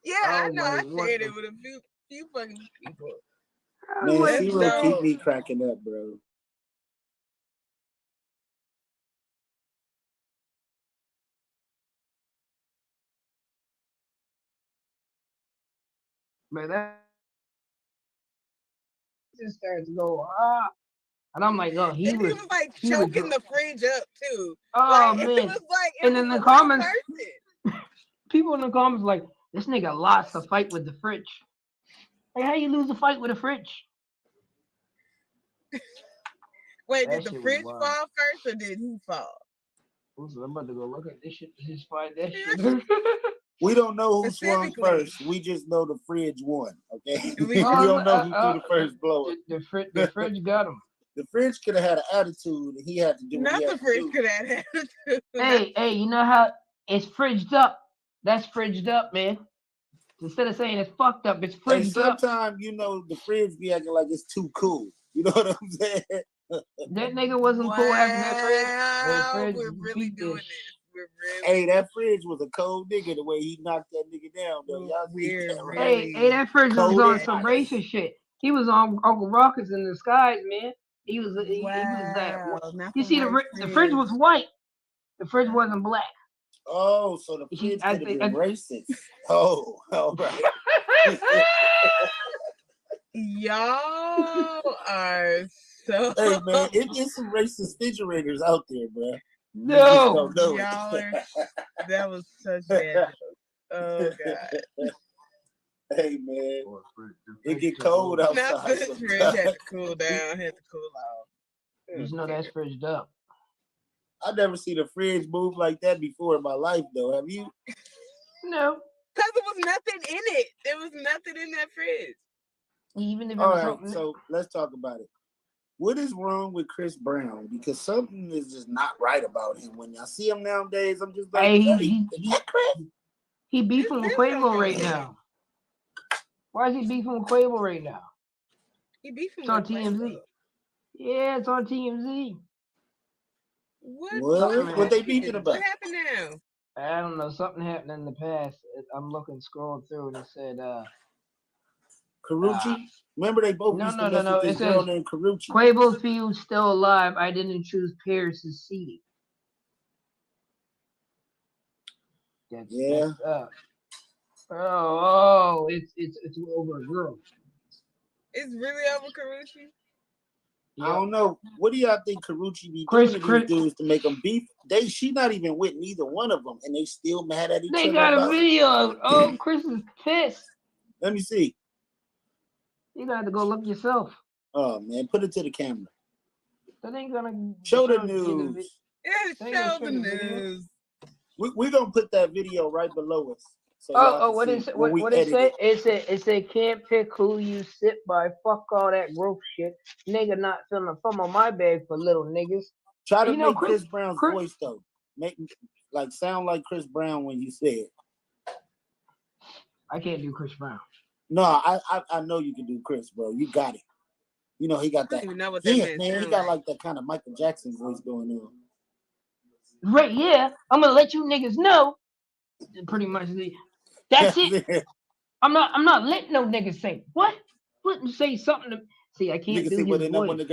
Yeah, I I'm know. like, I what shared the? it with a few fucking people. Man, That's Zero keep dope. me cracking up, bro. Man, that just started to go and I'm like, oh, And he was like he was, choking the fridge up too. oh Like it man. was like it And was in a the real comments, person. people in the comments like, this nigga lost the fight with the fridge. Like, how you lose a fight with a fridge? Wait, did That the shit was fridge wild. fall first or did he fall? Listen, I'm about to go look at this shit. Just find that shit. We don't know who swung Specifically, first. We just know the fridge won. Okay, we we just don't know who threw the first blow. the fridge got him. The fridge could have had an attitude, and he had to do what not he the had to fridge do. could have had it. Hey, you know how it's fridged up? That's fridged up, man. Instead of saying it's fucked up, it's Hey, fridged up. sometimes the fridge be acting like it's too cool. You know what I'm saying? That nigga wasn't cool having that fridge. That Wow, fridge we're really beat doing this. this. We're really Hey, that fridge was a cold nigga the way he knocked that nigga down, though. Y'all see we're that, right? really Hey, that fridge was Cold on as some ice. racist shit. He was on Uncle Rockets in the skies, man. He was that. wow. Not You the see, white the fridge fridge. was white. The fridge wasn't black. Oh, so the fridge could have been racist. Oh, all right. Y'all are so Hey, man, it's some racist refrigerators out there, bro. You just No. don't know y'all it. are that was such bad jokes. Oh god. Hey, man, it get cold Not outside the fridge had sometimes. to cool down, had to cool off. You know that's fridged up. I never seen a fridge move like that before in my life, though. Have you? No. Because there was nothing in it. There was nothing in that fridge. Even if it All was right, something. so let's talk about it. What is wrong with Chris Brown? Because something is just not right about him. When I see him nowadays, I'm just like, Hey, is that Chris? he beefing with There's Quavo something right wrong. now. Why is he beefing with Quavo right now? He beefing It's on with TMZ. Quavo. Yeah, it's on TMZ. What they beefing What about? happened now? I don't know. Something happened in the past. I'm looking, scrolling through, and it said, Karuchi? Remember they both used to mess no. with this It girl says named Karuchi. Quavo feud still alive. I didn't choose Paris's seating. Yeah. It's over a girl. It's really over Karuchi? I don't know. What do y'all think Karuchi be Chris- doing to these dudes to make them beef? She not even with neither one of them, and they still mad at each They other got a about it. video of oh, Chris is pissed. Let me see. You got to go look yourself. Oh man, put it to the camera. That ain't gonna Show the you news. Yeah, They gonna show show the the video. news. We're gonna put that video right below us. So What see is it? when we What it edit say? It said can't pick who you sit by. Fuck all that growth shit. Nigga not feeling thumb on my bag for little niggas. Try to You know, make Chris Brown's voice though. Make sound like Chris Brown when you say it. I can't do Chris Brown. No, I know you can do Chris, bro. You got it. You know he got I that. don't even know what that Yeah, man man, he sound got like. like that kind of Michael Jackson voice going on. Right? Yeah. I'm gonna let you niggas know. Pretty much. That's it. I'm not letting no niggas say what. Let me say something to. See, I can't do his voice.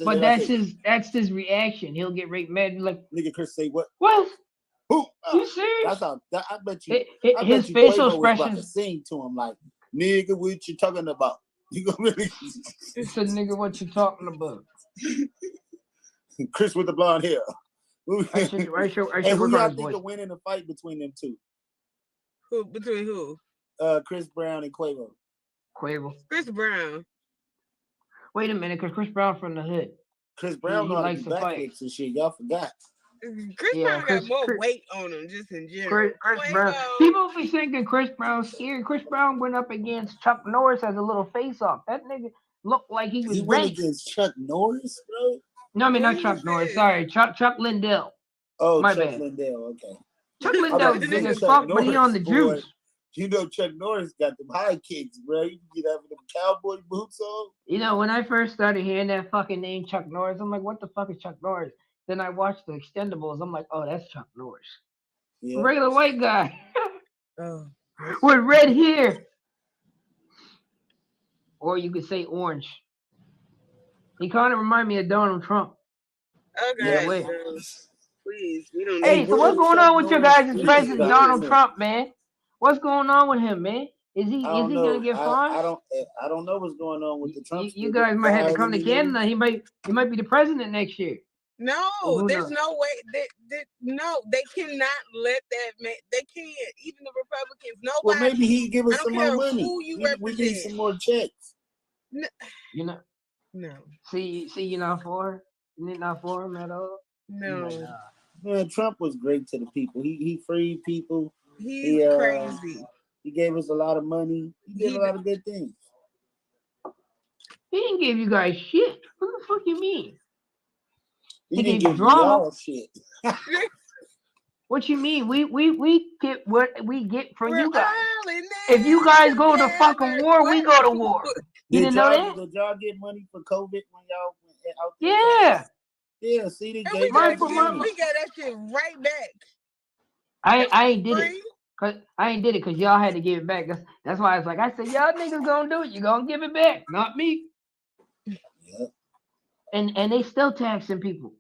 But that's his reaction. He'll get right mad. Like nigga, Chris say what? What? Who? You serious? I bet you. I His bet you facial Quavo was about to expressions. sing to him like, "Nigga, what you talking about?" You gonna really? It's a nigga. What you talking about? Chris with the blonde hair. I should Hey, who work on y'all his think voice. will win in a fight between them two? Who between who? Chris Brown and Quavo. Quavo. Chris Brown. Wait a minute, because Chris Brown from the hood. Chris Brown he know how to likes do to fight. backflips and shit. Y'all forgot. Chris Brown got more weight on him just in general. Chris Brown. People be thinking Chris Brown's scary. Chris Brown went up against Chuck Norris as a little face-off. That nigga looked like he was He went ranked. against Chuck Norris, bro. No, I mean not Chuck Norris. Sorry, Chuck Lindell. Oh, My Chuck bad. Lindell. Okay. Chuck Lindell's big as fuck, but he on the boy. juice. You know Chuck Norris got them high kicks, bro. You can get having them cowboy boots on. You know, when I first started hearing that fucking name Chuck Norris, I'm like, what the fuck is Chuck Norris? Then I watched the Extendables. I'm like, oh, that's Chuck Norris. Yeah. Regular white guy. Oh. with red hair, or you could say orange. He kind of remind me of Donald Trump. Yeah. That Okay, way. so please, we don't Hey, Hey, need so where what's the going fuck on with your Lawrence guys' Freeze president, got Donald this at? Trump, man? What's going on with him, man? Is I he don't gonna know. get fined? I don't know what's going on with the You Trumpster. guys might have to come to Firing him. Canada. He might be the president next year. No, Who there's knows? no way no, they cannot let that man. They can't. Even the Republicans, Well, nobody. maybe he give I us don't some more care money. who you We need some represent. more checks. You know, No, see, you're not for her. You're not for him at all. He's like, no, nah. Man, Trump was great to the people. He freed people. he's He crazy. he gave us a lot of money. He did He a lot of good things. He didn't give you guys shit. What the fuck you mean? He He didn't gave you give drama. y'all shit. What you mean? We get what we get from We're you guys. all in If this you guys go to together. fucking war, we go to war. You didn't know that? Did y'all get money for COVID when y'all went out there? Yeah. Yeah, see, they And gave we y'all got, for the my- money. we got that shit right back. I ain't did it. Free. Cause I ain't did it because y'all had to give it back. That's why it's like I said, y'all niggas gonna do it. You gonna give it back, not me. Yeah. And they still taxing people.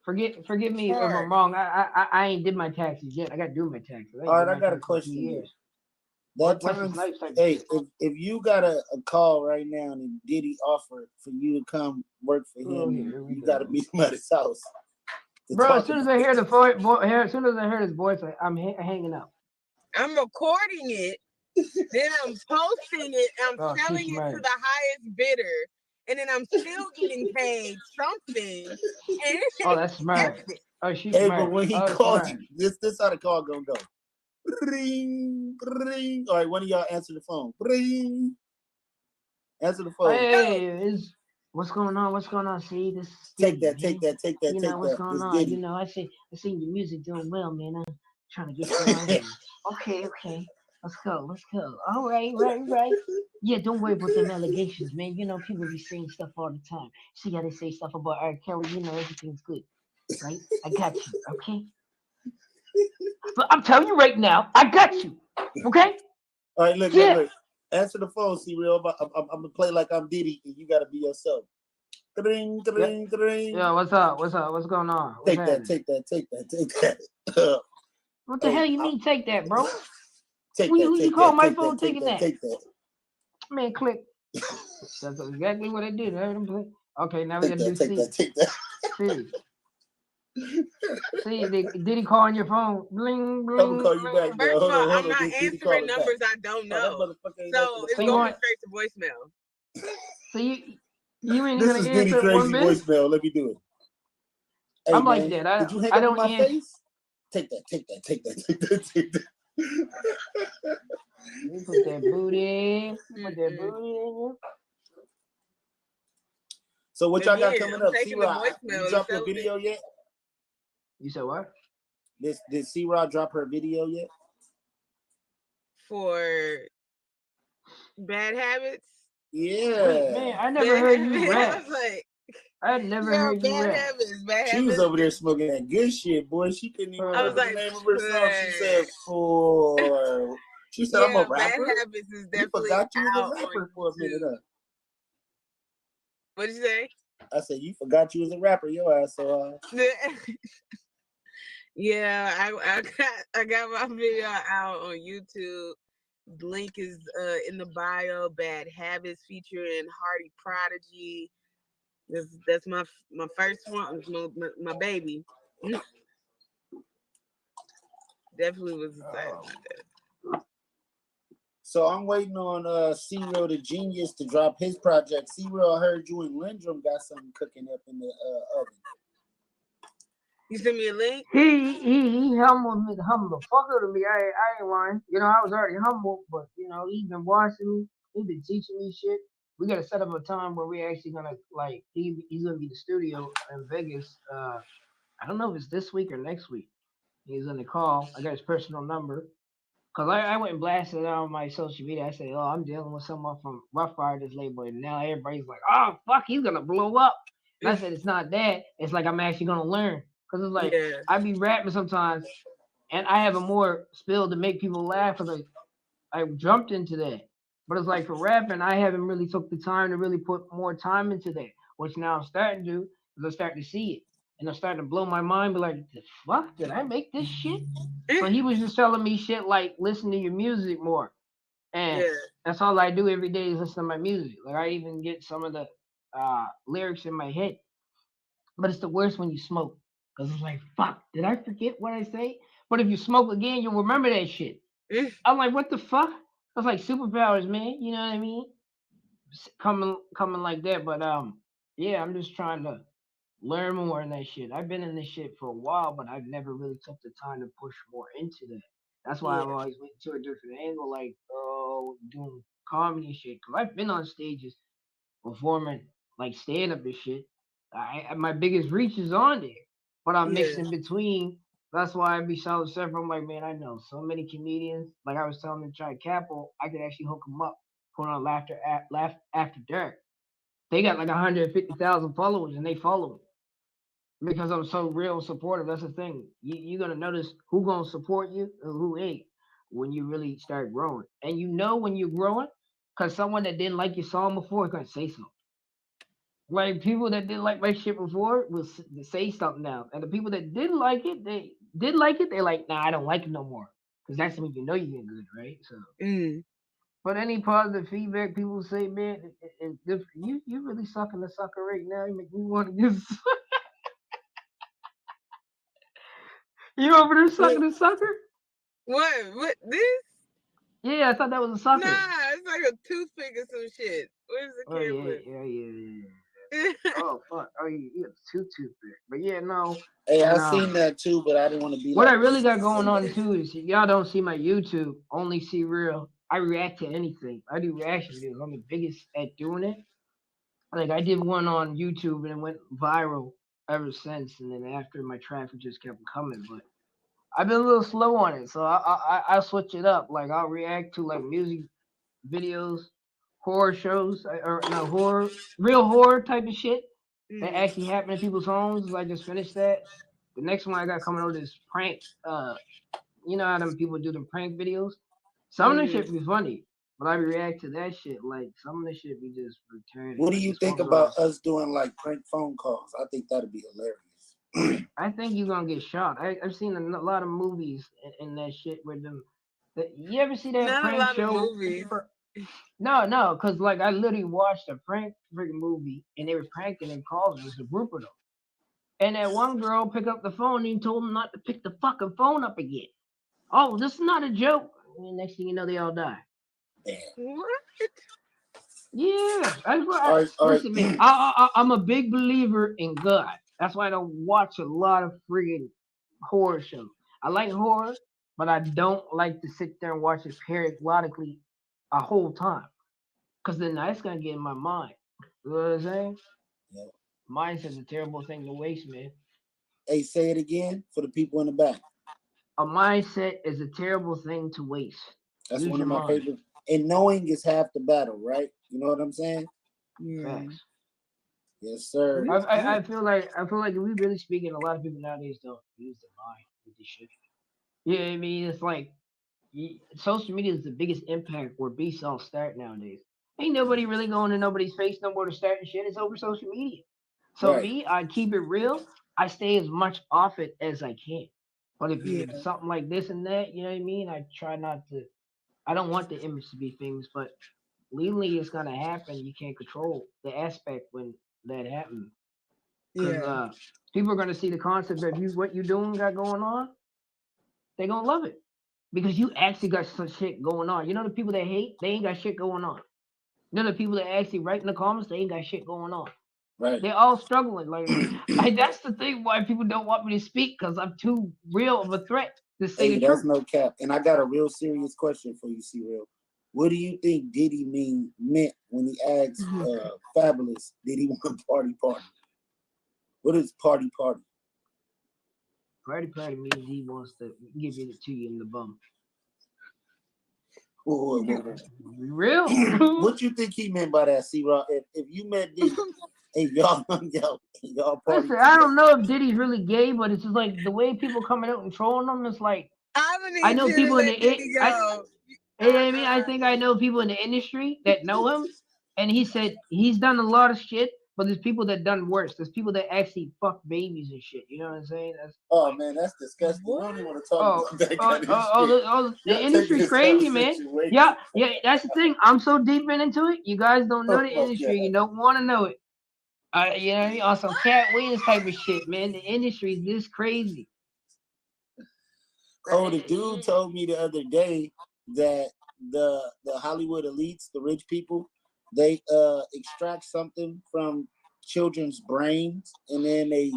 Forgive me if I'm Hard. wrong. I ain't did my taxes yet. I got to do my taxes. ain't All right, did I my got a taxes in 2 question here. years. That What's the time, snipes type of hey, shit? if you got a call right now and Diddy offered for you to come work for him, Oh, and here we you got to go. be at his house. to Bro, talk as soon as about I hear it. the voice, as soon as I hear his voice, I'm hanging up. I'm recording it, then I'm posting it, I'm Oh, selling she's it to mad. the highest bidder, and then I'm still getting paid something. And Oh, that's smart. Oh, she's Hey, smart. but when he Oh, called smart. you, this how the call gonna go. Ring, ring. All right, one of y'all answer the phone. Ring. Answer the phone. Hey, what's going on? What's going on? See this? Take that, man. take that, take that, You take know what's that. going This on? Diddy. You know, I see your music doing well, man. I'm trying to get you on here. Okay. Let's go. All right. Yeah, don't worry about them allegations, man. You know, people be saying stuff all the time. See how they say stuff about R. Kelly. You know, everything's good, right? I got you, okay? But I'm telling you right now, I got you, okay? All right, look. Answer the phone, see real. I'm gonna play like I'm Diddy, and you gotta be yourself. Ring, ring, ring. Yeah, what's up? What's going on? What's Take happening? that. What the hell you mean take that, bro? Take Who that. you call my phone taking that? Take that. Man, click. That's exactly what I did. I heard him play. Okay, now we Take gotta do that. C. Take that. See, did he call on your phone? Bling, I'm bling. gonna call you back, bro. first of all, I'm not Did he call answering us back? numbers I don't Oh, that know. motherfucker ain't So answer the it's So you phone. going want- straight to voicemail. So you ain't This gonna is Diddy answer crazy one bit? voicemail. Let me do it. Hey, I'm man, like that. did you hang I up in don't my answer. face? Take that. You put that booty. Put that booty in you. So what y'all got Again, coming I'm up? taking the C-Rod, voicemail you and dropped your selling it. video yet? You said what? Did C-Rod drop her video yet? For bad habits. Yeah. Wait, man, I never Bad heard you habits. rap. I was like, I never yeah, heard you bad rap. habits, bad She habits. was over there smoking that good shit, boy. She couldn't even I was remember like, the name of her song. She said, "For." She said, "I'm Yeah, a rapper." bad habits is You definitely forgot you was out a rapper on for a minute, YouTube. huh? What did you say? I said, "You forgot you was a rapper, your ass." So, Yeah, I got my video out on YouTube. The link is in the bio. Bad Habits featuring Hardy Prodigy. That's my first one. My baby. Definitely was excited about that. so I'm waiting on C-Real the Genius to drop his project. C-Real, I heard you and Lindrum got something cooking up in the oven. You send me a link? He humbled the fuck out of me. I ain't lying. You know, I was already humble, but you know, he's been watching me. He's been teaching me shit. We gotta set up a time where we actually gonna like he's gonna be in the studio in Vegas. I don't know if it's this week or next week. He's gonna call. I got his personal number. Cause I went and blasted it out on my social media. I said, "Oh, I'm dealing with someone from Rough Riders label," and now everybody's like, "Oh, fuck, he's gonna blow up." And I said, "It's not that. It's like I'm actually gonna learn." Cause it's like Yeah. I be rapping sometimes, and I have a more spill to make people laugh. Cause like I jumped into that. But it's like for rapping, I haven't really took the time to really put more time into that. Which now I'm starting to do, because I'm starting to see it. And I'm starting to blow my mind, be like, the fuck? Did I make this shit? But he was just telling me shit like listen to your music more. And Yeah. that's all I do every day is listen to my music. Like I even get some of the lyrics in my head. But it's the worst when you smoke. Cause it's like, fuck, did I forget what I say? But if you smoke again, you'll remember that shit. I'm like, what the fuck? That's like superpowers, man. You know what I mean? Coming like that. But yeah, I'm just trying to learn more in that shit. I've been in this shit for a while, but I've never really took the time to push more into that. That's why Yeah. I've always went to a different angle, like doing comedy and shit. Cause I've been on stages performing like stand up and shit. My biggest reach is on there, but I'm Yeah. mixed in between. That's why I be solid stuff. I'm like, man, I know so many comedians. Like I was telling them, try Capital, I could actually hook them up, put on Laugh After Dark. They got like 150,000 followers, and they follow me because I'm so real supportive. That's the thing. You're gonna notice who gonna support you and who ain't when you really start growing, and you know when you're growing, cause someone that didn't like your song before is gonna say something. Like people that didn't like my shit before will say something now, and the people that didn't like it, they did like it. They're like, nah, I don't like it no more, because that's when you know you're getting good, right? So, Mm. but any positive feedback, people say, man, it's good for you. You really sucking the sucker right now. You make me want to get. You over there sucking the sucker? What? What? This? Yeah, I thought that was a Nah, sucker. it's like a toothpick or some shit. Where's the Oh yeah, camera? yeah, yeah, yeah. Oh fuck. Oh, you have too big. But yeah, no. Hey, I And seen that too, but I didn't want to be what I like really this. got going on too is y'all don't see my YouTube, only see real. I react to anything. I do reaction videos. I'm the biggest at doing it. Like I did one on YouTube and it went viral ever since. And then after my traffic just kept coming, but I've been a little slow on it, so I'll switch it up. Like I'll react to like music videos, horror shows, or no horror, real horror type of shit that Mm. actually happen in people's homes. I just finished that. The next one I got coming out is prank. You know how them people do them prank videos. Some of them Mm. shit be funny, but I react to that shit like some of the shit be just retarded. What do Like you this think one girl, about us doing like prank phone calls? I think that'd be hilarious. I think you're gonna get shot. I've seen lot of movies in that shit with them. You ever see that Not a prank lot of show? movies. No, no, because like I literally watched a prank freaking movie and they were pranking and calls. It was a group of them. And that one girl picked up the phone and he told them not to pick the fucking phone up again. Oh, this is not a joke. And next thing you know, they all die. Damn. What? Yeah, that's what All right, all right. listen, man. I'm a big believer in God. That's why I don't watch a lot of freaking horror shows. I like horror, but I don't like to sit there and watch it periodically a whole time. Cause then that's gonna get in my mind. You know what I'm saying? Yeah. Mindset's a terrible thing to waste, man. Hey, say it again for the people in the back. A mindset is a terrible thing to waste. That's Use one of your my mind. favorite. And knowing is half the battle, right? You know what I'm saying? Yeah. Facts. Yes, sir. I feel like if we really speaking, a lot of people nowadays don't use their mind with this shit. Yeah, I mean it's like social media is the biggest impact where beasts all start nowadays. Ain't nobody really going to nobody's face no more to start and shit. It's over social media. So Right. me, I keep it real. I stay as much off it as I can. But if Yeah. it's something like this and that, you know what I mean? I try not to. I don't want the image to be famous, but legally it's gonna happen. You can't control the aspect when that happens because Yeah. people are gonna see the concept of you what you doing got going on. They gonna love it because you actually got some shit going on. You know the people that hate, they ain't got shit going on. You know the people that actually write in the comments, they ain't got shit going on. Right. They're all struggling. That's the thing why people don't want me to speak because I'm too real of a threat to say Hey, the that's truth. no cap. And I got a real serious question for you, C Real. What do you think Diddy meant when he asked Fabulous, did he want party party? What is party party? Party means he wants to give it to you in the bum. Whoa. Real? What you think he meant by that, C Rock? If you met Diddy, hey y'all party Listen, I together. don't know if Diddy's really gay, but it's just like the way people coming out and trolling him. It's like I'm gonna I need know you to people in let the Diddy go. You know what I mean? I think I know people in the industry that know him, and he said he's done a lot of shit, but there's people that done worse. There's people that actually fuck babies and shit. You know what I'm saying? That's Oh like, man, that's disgusting. We don't even want to talk oh, about that kind of shit. the Y'all taking industry's this crazy, man. conversation way Yeah, too yeah. That's the thing. I'm so deep into it. You guys don't know far. the Oh my industry. god. You don't want to know it. You know what I mean? On some Cat Williams type of shit, man. The industry's this crazy. Oh, the dude told me the other day that the Hollywood elites, the rich people, they extract something from children's brains and then they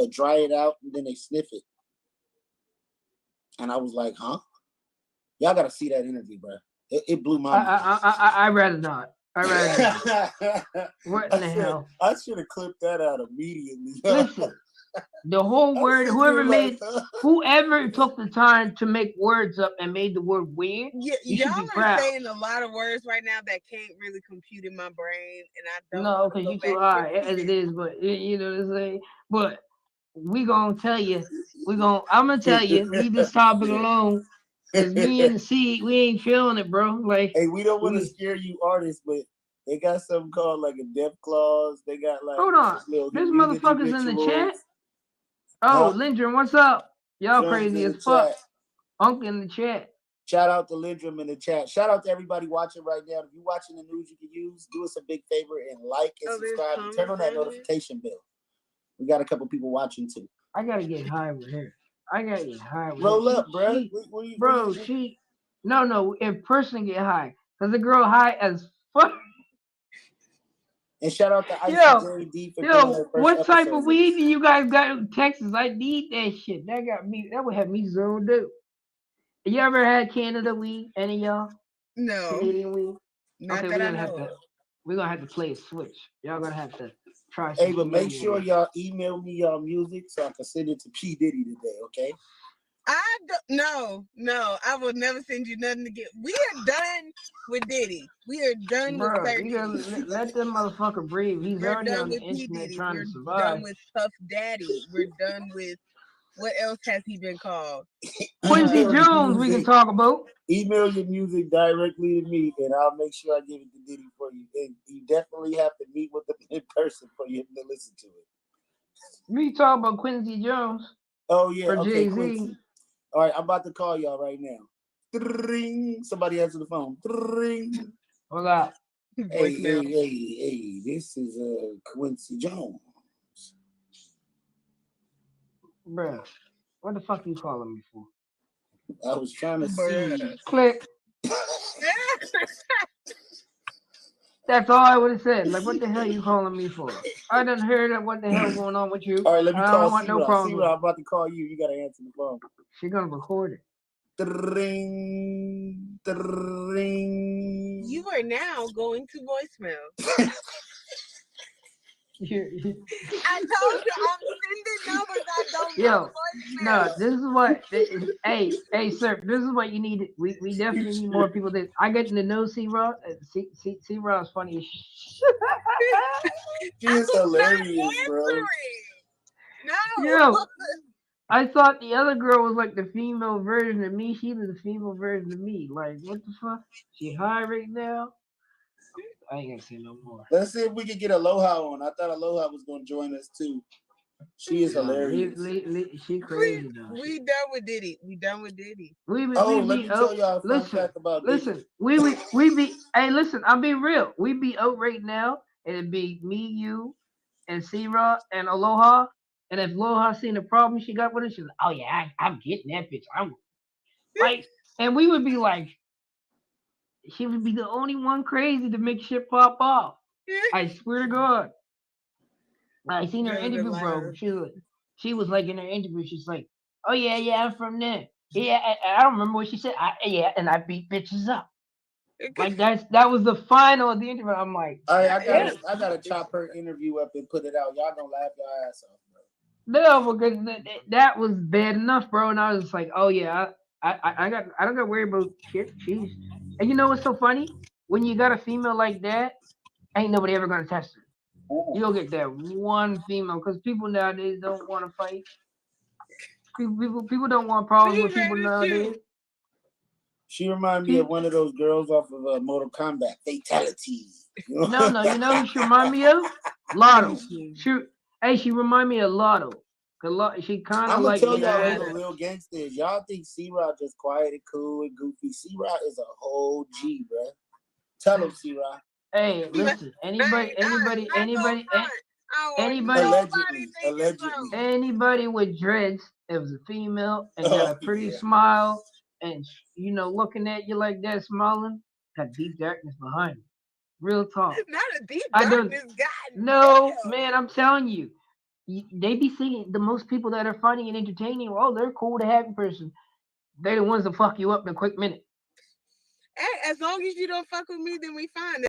dry it out and then they sniff it. And I was like, huh? Y'all gotta see that interview, bro. It blew my mind. I rather not. I rather not. What in the hell? I should have clipped that out immediately. Listen, the whole word, whoever took the time to make words up and made the word weird, you should y'all be are proud. saying a lot of words right now that can't really compute in my brain, and I don't No, want to because go you back too to high as it reading. is, but you know what I'm saying. But we gonna tell you, I'm gonna tell you, leave this topic alone, cause me and C, we ain't feeling it, bro. Like Hey, we don't want to we. scare you artists, but they got something called like a death clause. They got like Hold on, little this immunity motherfucker's in the chat. rituals. Oh, Huh? Lindrum, what's up? Y'all Drums crazy in as the fuck. chat. Unc in the chat. Shout out to Lindrum in the chat. Shout out to everybody watching right now. If you're watching the news, you can do us a big favor and like and Oh, there's subscribe and turn on that comments on here. notification bell. We got a couple people watching too. I gotta get high with her. I gotta get high with Roll her. up, bro. Bro, no, in person get high. Cause the girl high as fuck. And shout out to Icy JD for doing Yo, her first what type episode of with weed us. do you guys got in Texas? I need that shit. That would have me zoned out. You ever had Canada weed? Any of y'all? No, Canadian weed? not Okay, that I know of. we're gonna have to play a switch. Y'all gonna have to try Hey, some but make Canadian sure weed. y'all email me y'all music so I can send it to P. Diddy today, okay? I don't, no, I will never send you nothing to get. We are done with Diddy. We are done with Bro, Sir you Diddy. gotta let that motherfucker breathe. He's We're already done on the with P internet Diddy. trying We're to done survive. with Puff Daddy. We're done with what else has he been called? Quincy Jones, we can talk about. Email your music directly to me, and I'll make sure I give it to Diddy for you. And you definitely have to meet with them in person for you to listen to it. We talk about Quincy Jones Oh yeah, for okay, Jay-Z. Quincy. All right, I'm about to call y'all right now. Ring. Somebody answer the phone. Ring. Hold up. Hey, this is Quincy Jones. Bruh, what the fuck you calling me for? I was trying to see. Click. That's all I would have said. Like, what the hell you calling me for? I done heard that. What the hell going on with you? All right, let me I call don't want no C-Rock. problem. C-Rock, I'm about to call you. You got to answer the phone. She gonna record it. Ring. Ring. You are now going to voicemail. I told you I'm sending numbers I don't know to voicemail. No, this is what. Hey, sir, this is what you need. We definitely need more people. That I get to know C-Rock. C-Rock's funny as shit. She is hilarious, bro. No. Yo, I thought the other girl was like the female version of me. She was the female version of me. Like, what the fuck? She high right now? I ain't gonna say no more. Let's see if we can get Aloha on. I thought Aloha was gonna join us too. She is hilarious. She crazy though. We done with Diddy. We done with Diddy. Let me tell y'all a fun fact about Diddy. Listen, hey, listen, I'll be real. We be out right now, and it'd be me, you, and C-Rock and Aloha. And if Aloha seen the problem she got with it, she's like, oh yeah, I'm getting that bitch. I'm like, and we would be like, she would be the only one crazy to make shit pop off. I swear to God. I seen her interview, bro. She was like in her interview, she's like, oh yeah, I'm from there. Yeah, I don't remember what she said. And I beat bitches up. Like that was the final of the interview. I'm like, I gotta chop her interview up and put it out. Y'all gonna laugh your ass off, bro. No, because that was bad enough, bro. And I was just like, oh yeah, I don't got to worry about shit. She's, and you know what's so funny? When you got a female like that, ain't nobody ever gonna test her. You'll get that one female because people nowadays don't want to fight. People don't want problems with people nowadays. She reminded me of one of those girls off of Mortal Kombat. Fatality. No, you know who she remind me of? Lotto. She remind me of Lotto. She kind of I'm gonna like tell in the y'all way. who the real gangster is. Y'all think C-Rod just quiet and cool and goofy. C-Rod is a whole G, bro. Tell him, C-Rod. Hey, listen. Anybody anybody with dreads, it was a female and got a pretty smile, and looking at you like that, smiling, got deep darkness behind you. Real talk. Not a deep darkness, God. No, man, I'm telling you. They be seeing the most people that are funny and entertaining. Oh, they're cool to happy person. They're the ones that fuck you up in a quick minute. Hey, as long as you don't fuck with me, then we fine.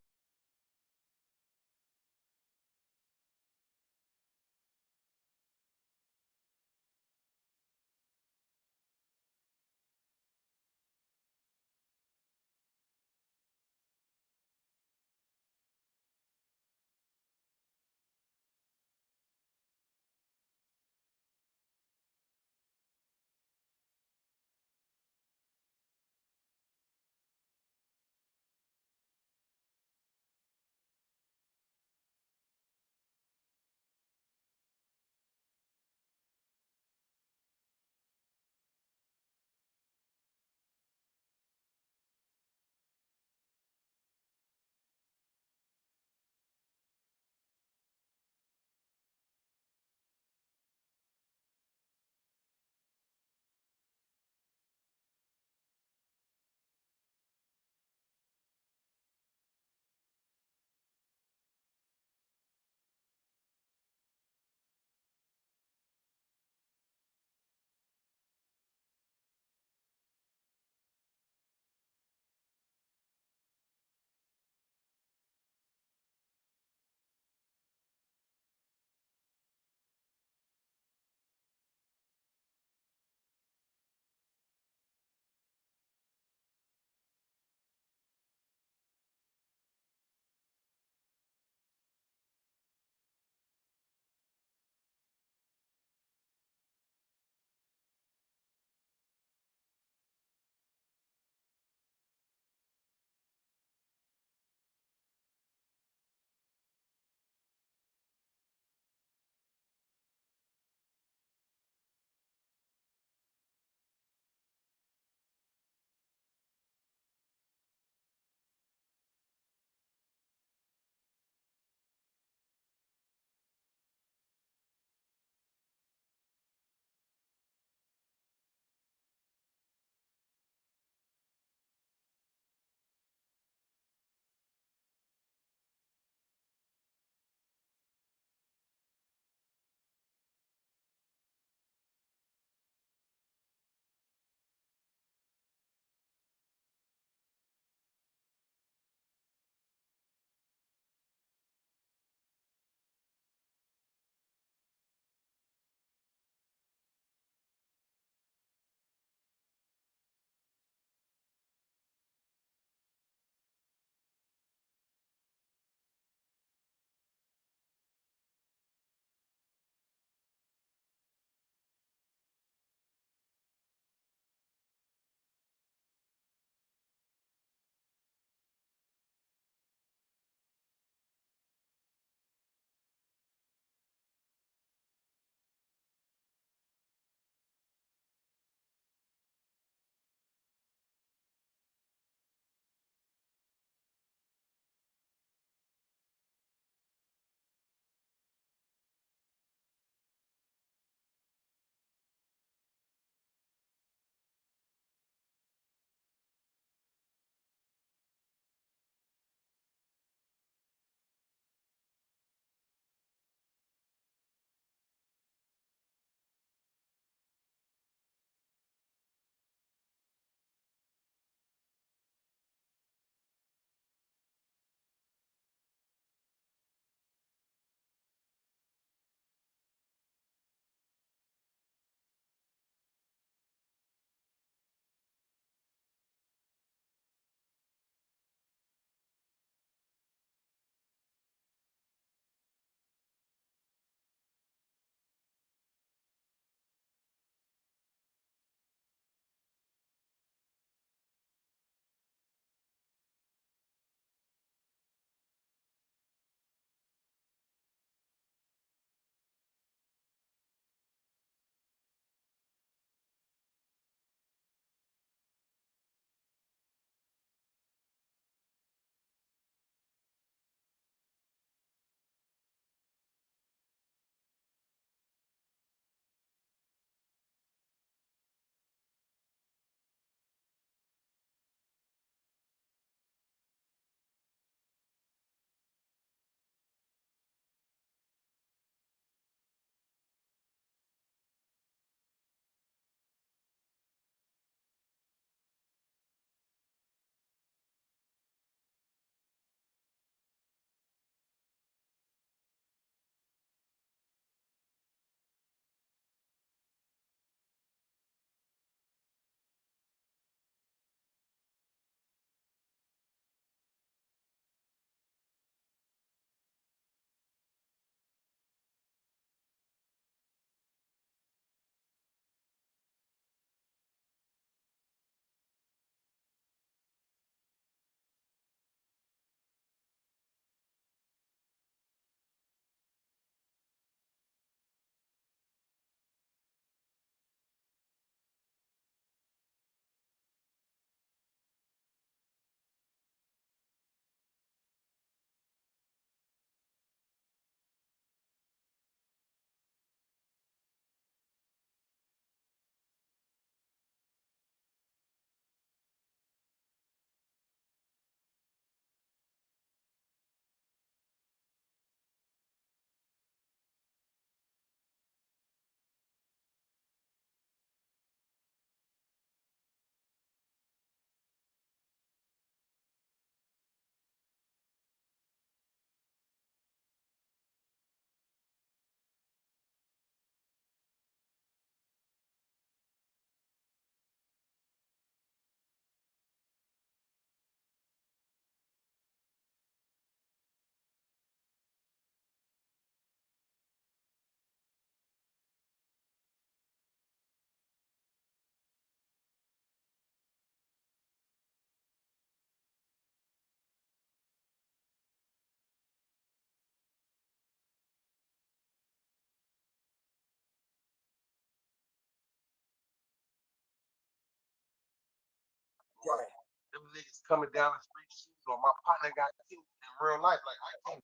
Right. Them niggas coming down the street shooting, or my partner got killed in real life. Like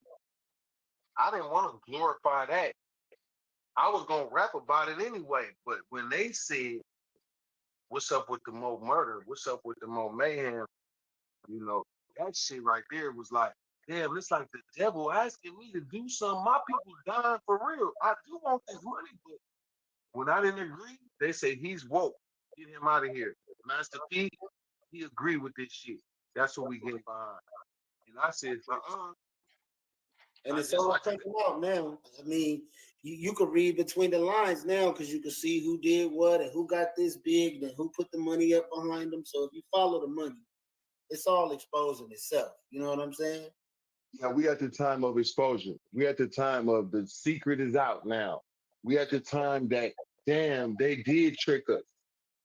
I didn't want to glorify that. I was gonna rap about it anyway. But when they said, "What's up with the Mo murder? What's up with the Mo mayhem?" You know, that shit right there was like, damn, it's like the devil asking me to do something. My people dying for real. I do want this money, but when I didn't agree, they say he's woke. Get him out of here. Master P, he agreed with this shit. That's what we get behind. And I said, And it's all coming out now. I mean, you could read between the lines now because you can see who did what and who got this big and who put the money up behind them. So if you follow the money, it's all exposing itself. You know what I'm saying? yeah, we at the time of exposure. We at the time of the secret is out now. We at the time that, damn, they did trick us.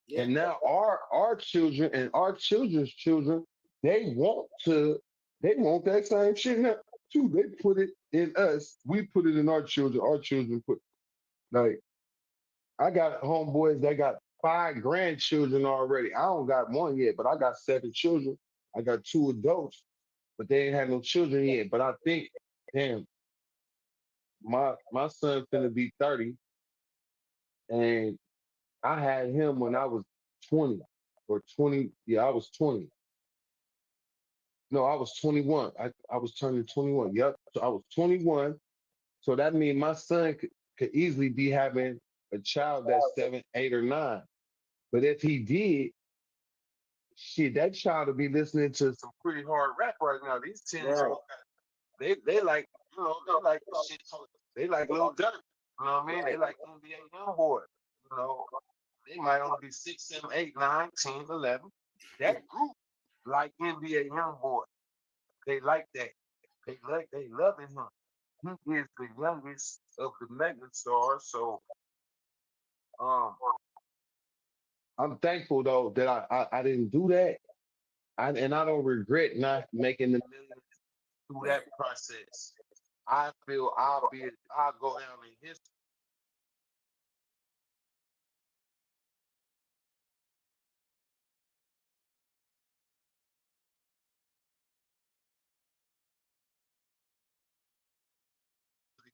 Yeah. And now our children and our children's children, they want that same shit now too. They put it in us. We put it in our children. Our children put like I got homeboys that got 5 grandchildren already. I don't got one yet, but I got 7 children. I got 2 adults, but they ain't had no children yet. But I think, damn, my son finna be 30, and I had him when I was 20 or 20. Yeah, I was 20. No, I was 21. I was turning 21. Yep. So I was 21. So that means my son could easily be having a child that's 7, 8, or 9. But if he did, shit, that child will be listening to some pretty hard rap right now. These teenagers, Right. they like, they like shit. They like Lil Durk. You know what I mean? They like NBA YoungBoy. You know, they might only be 6, 7, 8, 9, 10, 11. That group like NBA YoungBoy. They like that. They loving him. He is the youngest of the mega stars. So I'm thankful though that I didn't do that. And I don't regret not making the millions through that process. I feel I'll go down in history.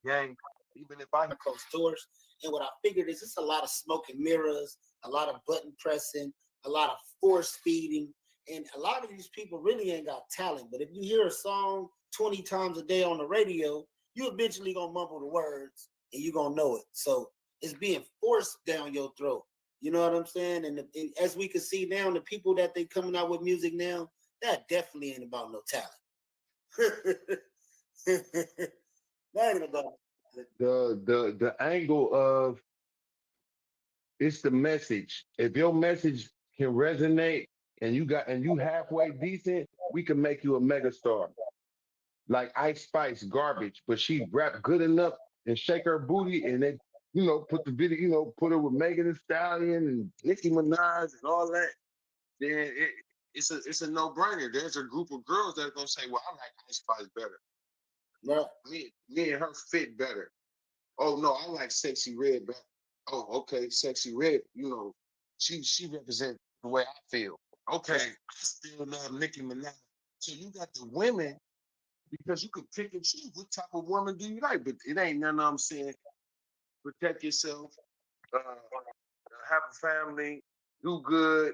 The game, even if I Coast tours. And what I figured is it's a lot of smoke and mirrors, a lot of button pressing, a lot of force feeding. And a lot of these people really ain't got talent. But if you hear a song 20 times a day on the radio, you eventually gonna mumble the words and you gonna know it. So it's being forced down your throat. You know what I'm saying? And as we can see now, the people that they coming out with music now, that definitely ain't about no talent. That ain't about the angle of it's the message. If your message can resonate and you halfway decent, we can make you a megastar. Like Ice Spice, garbage, but she rap good enough and shake her booty and they, put the video, put her with Megan Thee Stallion and Nicki Minaj and all that. Then it's a no brainer. There's a group of girls that are gonna say, "Well, I like Ice Spice better. no. Me and her fit better. Oh no, I like Sexy Red better. Oh, okay, Sexy Red. She represents the way I feel. Okay, I still love Nicki Minaj. So you got the women because you can pick and choose what type of woman do you like, but it ain't none. I'm saying protect yourself, have a family, do good,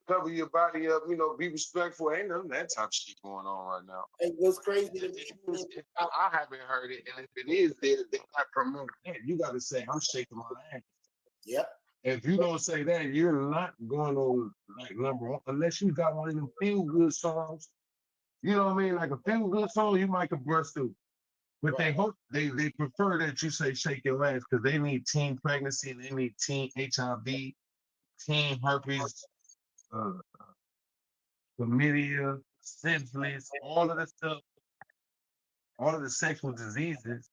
cover your body up. Be respectful. Ain't none of that type of shit going on right now. It was crazy to me. I haven't heard it, and if it is there, they're not promoting it. You got to say, I'm shaking my ass. Yep. If you don't say that, you're not going on like number one, unless you got one of them feel good songs. You know what I mean? Like a feel good song, you might could burst through. But Right. they prefer that you say shake your ass because they need teen pregnancy and they need teen HIV, teen herpes, chlamydia, syphilis, all of the stuff, all of the sexual diseases.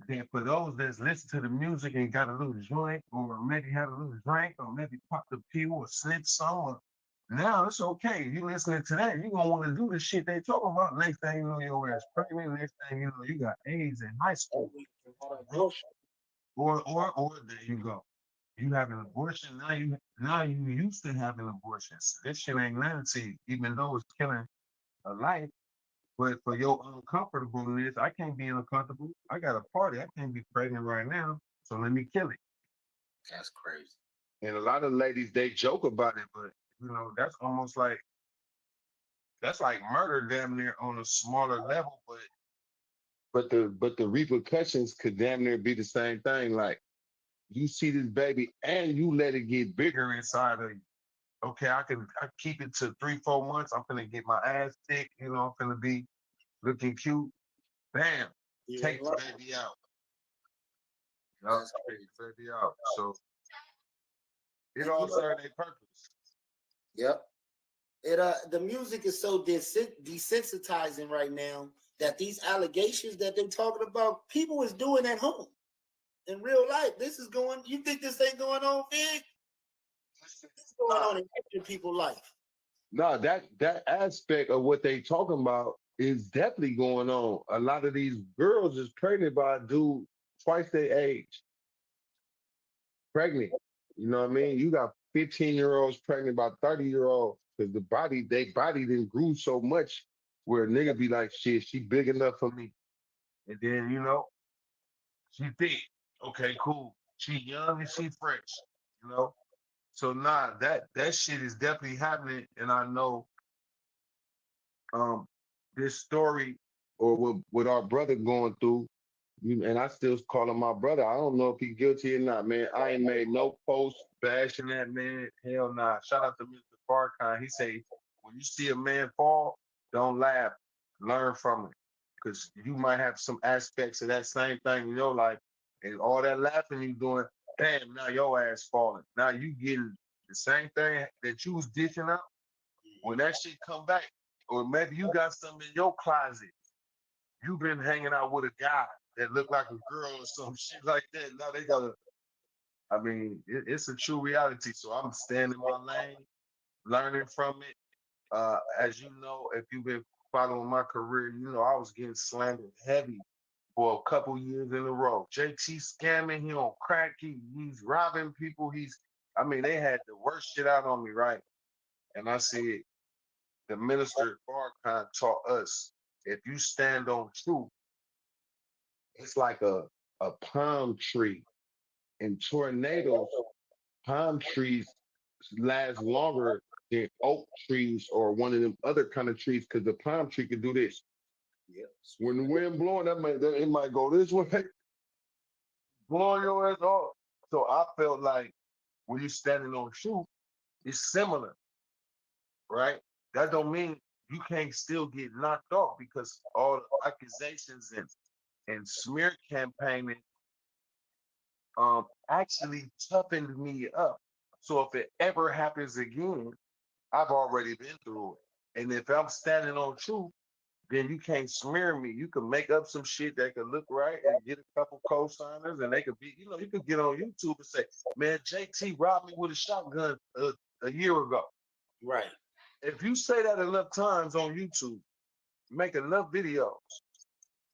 Then for those that's listen to the music and got a little joint, or maybe had a little drink, or maybe popped a pill or slipped some, now it's okay. You listening to that, you gonna want to do the shit they talking about. Next thing you know, your ass pregnant. Next thing you know, you got AIDS in high school. Or there you go. You have an abortion, now you used to having abortions. This shit ain't nothing to you, even though it's killing a life. But for your uncomfortableness, I can't be uncomfortable. I got a party. I can't be pregnant right now. So let me kill it. That's crazy. And a lot of ladies, they joke about it, but that's almost like that's like murder damn near on a smaller level, but the repercussions could damn near be the same thing. Like you see this baby and you let it get bigger inside of you. Okay, I keep it to 3, 4 months. I'm gonna get my ass thick, I'm gonna be looking cute. Bam, You take ain't the lying. baby out. That's Take crazy. the baby out. So it And all served a purpose. yep. It the music is so desensitizing right now that these allegations that they're talking about, people is doing at home in real life. This is going. You think this ain't going on, Big? This is going on in people's life. No, that aspect of what they talking about is definitely going on. A lot of these girls is pregnant by a dude twice their age. Pregnant. You know what I mean? You got 15-year-olds pregnant by 30-year-olds because their body didn't grew so much where a nigga be like, shit, she big enough for me. And then, she thick. Okay, cool. She young and she fresh, you know? So nah, that shit is definitely happening. And I know um this story or what our brother going through, and I still call him my brother. I don't know if he guilty or not, man. I ain't made no post bashing that man. Hell nah. Shout out to Mr. Farkhan. He say, when you see a man fall, don't laugh. Learn from it. Because you might have some aspects of that same thing in your life. And all that laughing you doing, damn, now your ass falling. Now you getting the same thing that you was dishing out. When that shit come back, or maybe you got something in your closet. You been hanging out with a guy that looked like a girl or some shit like that. Now they gotta. I mean, it's a true reality. So I'm staying in my lane, learning from it. As you know, if you've been following my career, I was getting slandered heavy for a couple years in a row. JT scamming, he on crack, he's robbing people. I mean, they had the worst shit out on me, right? And I said, the minister Farrakhan taught us, if you stand on truth, it's like a palm tree. In tornadoes, palm trees last longer than oak trees or one of them other kind of trees because the palm tree can do this. Yep. When the wind blowing, it might go this way, blowing your ass off. So I felt like when you're standing on truth, it's similar, right? That don't mean you can't still get knocked off because all the accusations and smear campaigning actually toughened me up. So if it ever happens again, I've already been through it. And if I'm standing on truth, then you can't smear me. You can make up some shit that could look right and get a couple co-signers, and they could be, you could get on YouTube and say, man, JT robbed me with a shotgun a year ago. Right. If you say that enough times on YouTube, make enough videos,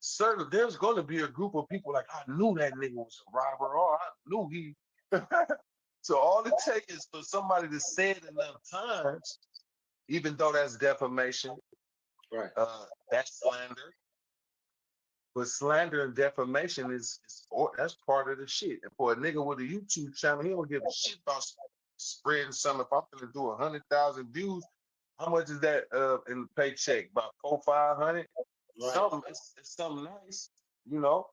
certainly there's going to be a group of people like, I knew that nigga was a robber, or I knew he. So all it takes is for somebody to say it enough times, even though that's defamation, Right. that's slander. But slander and defamation that's part of the shit. And for a nigga with a YouTube channel, he don't give a shit about spreading something. If I'm gonna do 100,000 views, how much is that in the paycheck? About 400, 500? Right. Something. It's something nice, you know.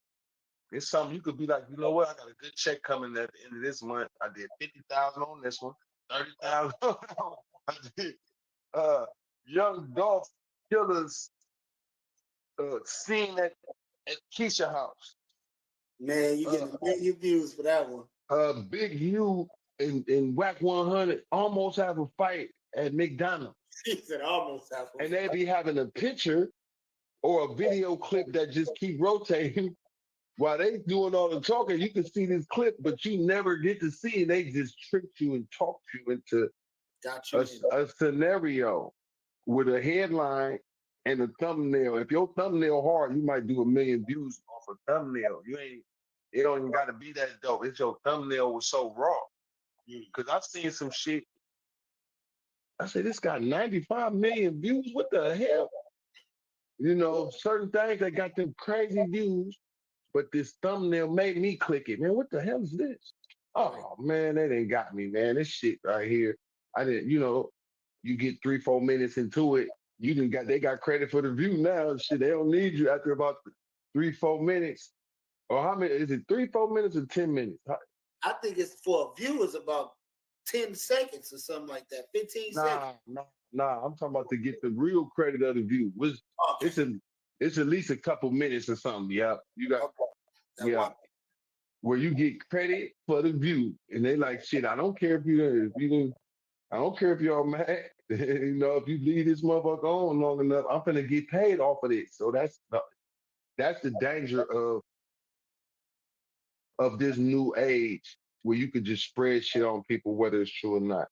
It's something you could be like, you know what? I got a good check coming at the end of this month. I did 50,000 on this one, 30,000. I did. Young Dolph Killers scene at Keisha house. Man, you getting a million views for that one. Big Hugh and Whack 100 almost have a fight at McDonald's. He said almost have. And they be having a picture or a video clip that just keep rotating while they doing all the talking. You can see this clip, but you never get to see it. They just tricked you and talked you into a scenario with a headline and a thumbnail. If your thumbnail hard, you might do 1 million views off a thumbnail. It don't even got to be that dope. It's your thumbnail was so raw. Cause I've seen some shit. I said, this got 95 million views. What the hell? You know, certain things that got them crazy views, but this thumbnail made me click it. Man, what the hell is this? Oh man, that ain't got me, man. This shit right here. I didn't, you get 3-4 minutes into it. You didn't got they got credit for the view now. Shit, they don't need you after about 3-4 minutes. Or how many is it 3-4 minutes or 10 minutes? I think it's for a view is about 10 seconds or something like that. 15 seconds. Nah. I'm talking about to get the real credit of the view. It's at least a couple minutes or something. Yeah. You got yeah. Where you get credit for the view. And they like, shit, I don't care I don't care if you're mad. If you leave this motherfucker on long enough, I'm gonna get paid off of this. So that's the danger of this new age where you could just spread shit on people whether it's true or not.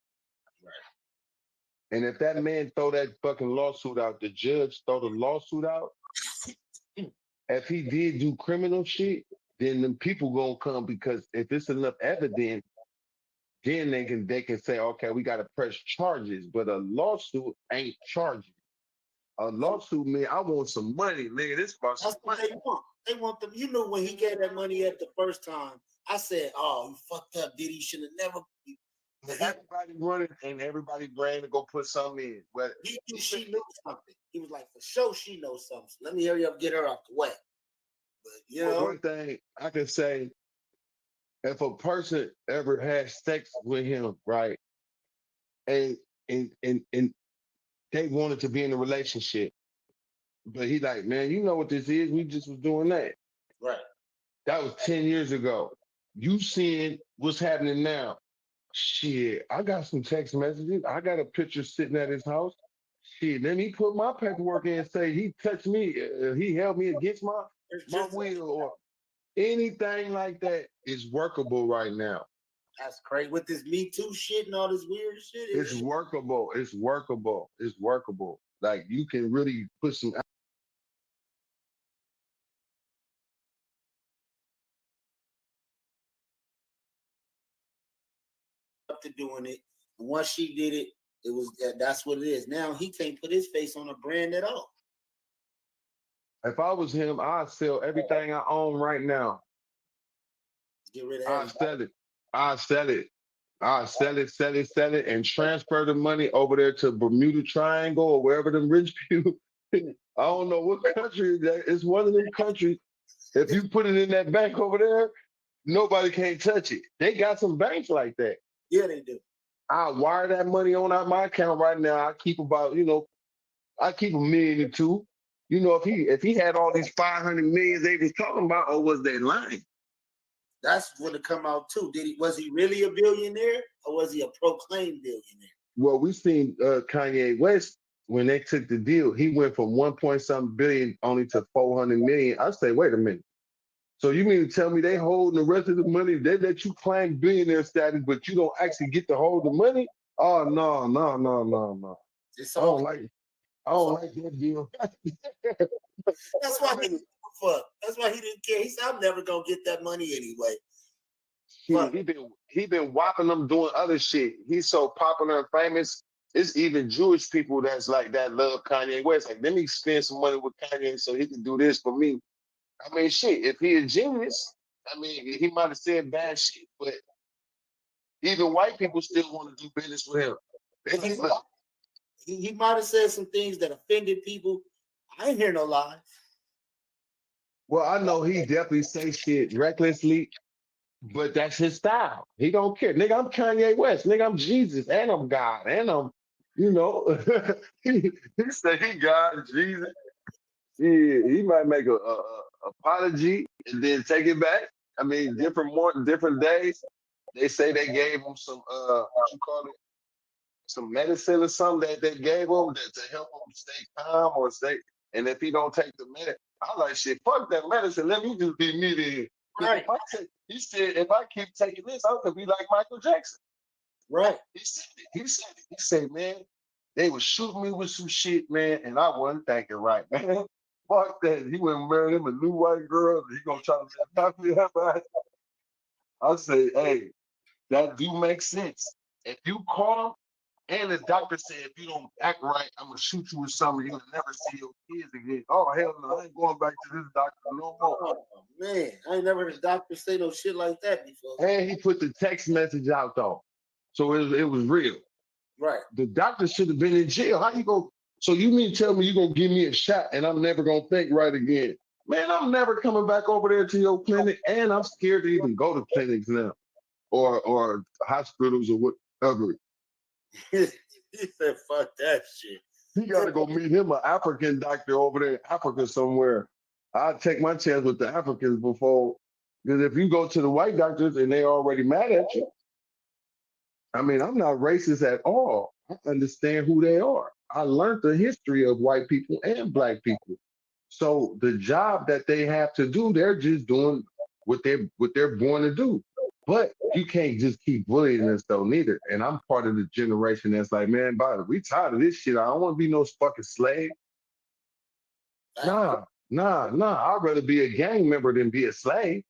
And if that man throw that fucking lawsuit out, the judge throw the lawsuit out, if he did do criminal shit, then the people gonna come because if it's enough evidence, then they can say, okay, we gotta press charges. But a lawsuit ain't charging. A lawsuit, man, I want some money, nigga. This about some money. They want. They want them. You know, when he gave that money up the first time, I said, "Oh, you fucked up, Diddy. You should have never." Everybody running and everybody brain to go put something in. But he knew she knew something. He was like, for sure, she knows something. So let me hurry up, get her out the way. But one thing I can say, if a person ever had sex with him, right, and they wanted to be in a relationship, but he like, man, you know what this is? We just was doing that. Right. That was 10 years ago. You seeing what's happening now. Shit, I got some text messages. I got a picture sitting at his house. Shit, let me put my paperwork in and say he touched me. He held me against my will or anything like that is workable right now. That's crazy. With this Me Too shit and all this weird shit. It's workable. It's workable. It's workable. Like you can really put some up to doing it. And once she did it, that's what it is. Now he can't put his face on a brand at all. If I was him, I'd sell everything I own right now. Get rid of I'd sell it. I'd sell it. I'd sell it, and transfer the money over there to Bermuda Triangle or wherever them rich people. I don't know what country that is. One of them countries. If you put it in that bank over there, nobody can't touch it. They got some banks like that. Yeah, they do. I wire that money on out my account right now. I keep about, I keep $1 million or $2 million. If he had all these 500 million they was talking about, or was they lying? That's when it come out too. Was he really a billionaire or was he a proclaimed billionaire? Well, we seen Kanye West when they took the deal. He went from 1-something billion only to 400 million. I say, wait a minute. So you mean to tell me they holding the rest of the money? They let you claim billionaire status, but you don't actually get to hold the money? Oh no. I don't like that deal. That's why he didn't fuck. That's why he didn't care. He said, "I'm never gonna get that money anyway." Shit, he been whopping them doing other shit. He's so popular and famous. It's even Jewish people that's like that love Kanye West. Like, let me spend some money with Kanye so he can do this for me. I mean, shit, if he a genius, I mean, he might have said bad shit, but even white people still want to do business with him. He might have said some things that offended people. I ain't hear no lies. Well, I know he definitely say shit recklessly, but that's his style. He don't care. Nigga, I'm Kanye West. Nigga, I'm Jesus, and I'm God, and I'm, he said he God, Jesus. He might make a apology and then take it back. I mean, different days. They say they gave him some some medicine or something that they gave him to help him stay calm or stay. And if he don't take the medicine, I like shit. Fuck that medicine. Let me just be me then. Right. He said if I keep taking this, I'm gonna be like Michael Jackson. Right. He said, man, they was shooting me with some shit, man, and I wasn't thinking right, man. Fuck that. He went and married him a new white girl. He gonna try to make happy about it. I say, hey, That do make sense. If you call him and the doctor said if you don't act right, I'm gonna shoot you with something, you'll never see your kids again. Oh hell no, I ain't going back to this doctor no more. Oh man, I ain't never heard a doctor say no shit like that before. And he put the text message out though. So it was real. Right. The doctor should have been in jail. How you go? So you mean tell me you gonna give me a shot and I'm never gonna think right again? Man, I'm never coming back over there to your clinic, and I'm scared to even go to clinics now, or hospitals or whatever. He said, "Fuck that shit." He got to go meet him an African doctor over there in Africa somewhere. I'll take my chance with the Africans before, because if you go to the white doctors and they already mad at you, I mean, I'm not racist at all. I understand who they are. I learned the history of white people and black people. So the job that they have to do, they're just doing what they're born to do. But you can't just keep bullying us though, neither. And I'm part of the generation that's like, man, we tired of this shit. I don't want to be no fucking slave. Nah. I'd rather be a gang member than be a slave.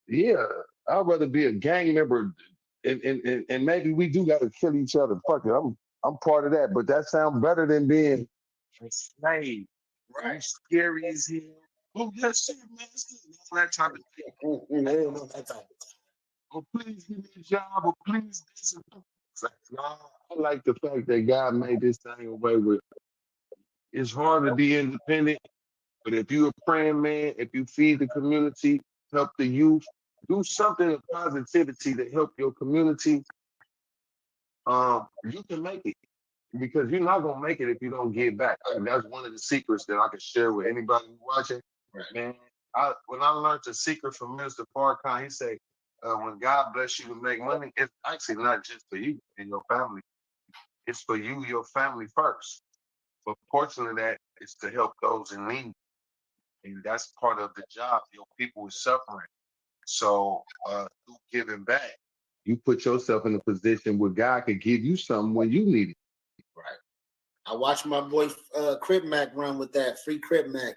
Yeah, I'd rather be a gang member, and maybe we do got to kill each other. Fuck it, I'm part of that. But that sounds better than being a slave. Right? Scary as hell. Oh, yes, sir, man. All that type of thing. That type of Oh, please give me a job, or please this. Nah, I like the fact that God made this thing away with. It's hard to be independent, but if you're a praying man, if you feed the community, help the youth, do something of positivity to help your community, you can make it. Because you're not gonna make it if you don't give back. And that's one of the secrets that I can share with anybody who's watching. Right. Man, when I learned the secret from Minister Farrakhan, he said, when God bless you to make money, it's actually not just for you and your family. It's for you, your family first. But portion of that is to help those in need. And that's part of the job. Your people is suffering. So through giving back, you put yourself in a position where God could give you something when you need it. Right. I watched my boy Crip Mac run with that free Crip Mac,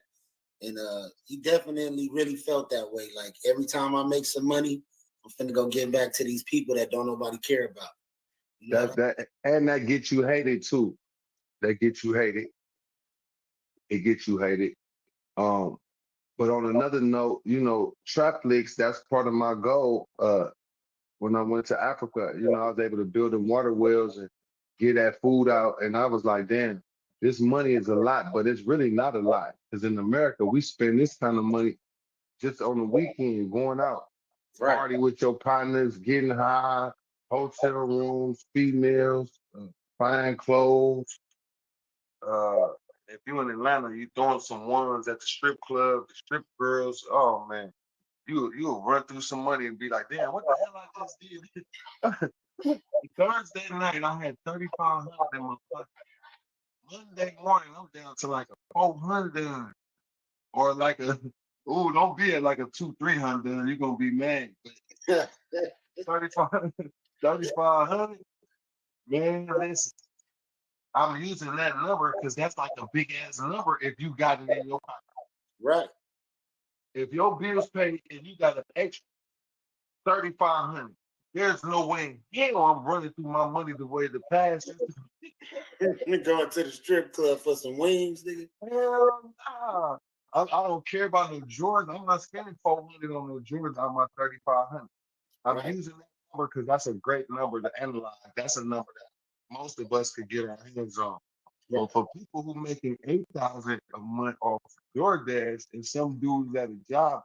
and he definitely really felt that way. Like every time I make some money, I'm finna go give back to these people that don't nobody care about. You know that gets you hated too. That gets you hated. It gets you hated. But on another note, Trapflix, that's part of my goal. When I went to Africa, I was able to build them water wells and get that food out. And I was like, damn, this money is a lot, but it's really not a lot. Because in America, we spend this kind of money just on the weekend, going out, party with your partners, getting high, hotel rooms, females, fine clothes. If you're in Atlanta, you throwing some ones at the strip club, the strip girls. Oh man, you'll run through some money and be like, damn, what the hell I just did? Thursday night, I had 3,500 in my pocket. Monday morning, I'm down to like a 400, or like don't be at like a 200-300. You're gonna be mad. 3,500. Man, listen. I'm using that number because that's like a big ass number if you got it in your pocket. Right. If your bills paid and you got an extra 3,500, there's no way in hell I'm running through my money the way the past. We're going to the strip club for some wings, nigga. Hell nah. I don't care about no Jordans. I'm not spending 400 on no Jordans on my 3,500. I'm using that number because that's a great number to analyze. That's a number that most of us could get our hands on. Yeah. But for people who making 8,000 a month off DoorDash, and some dudes at a job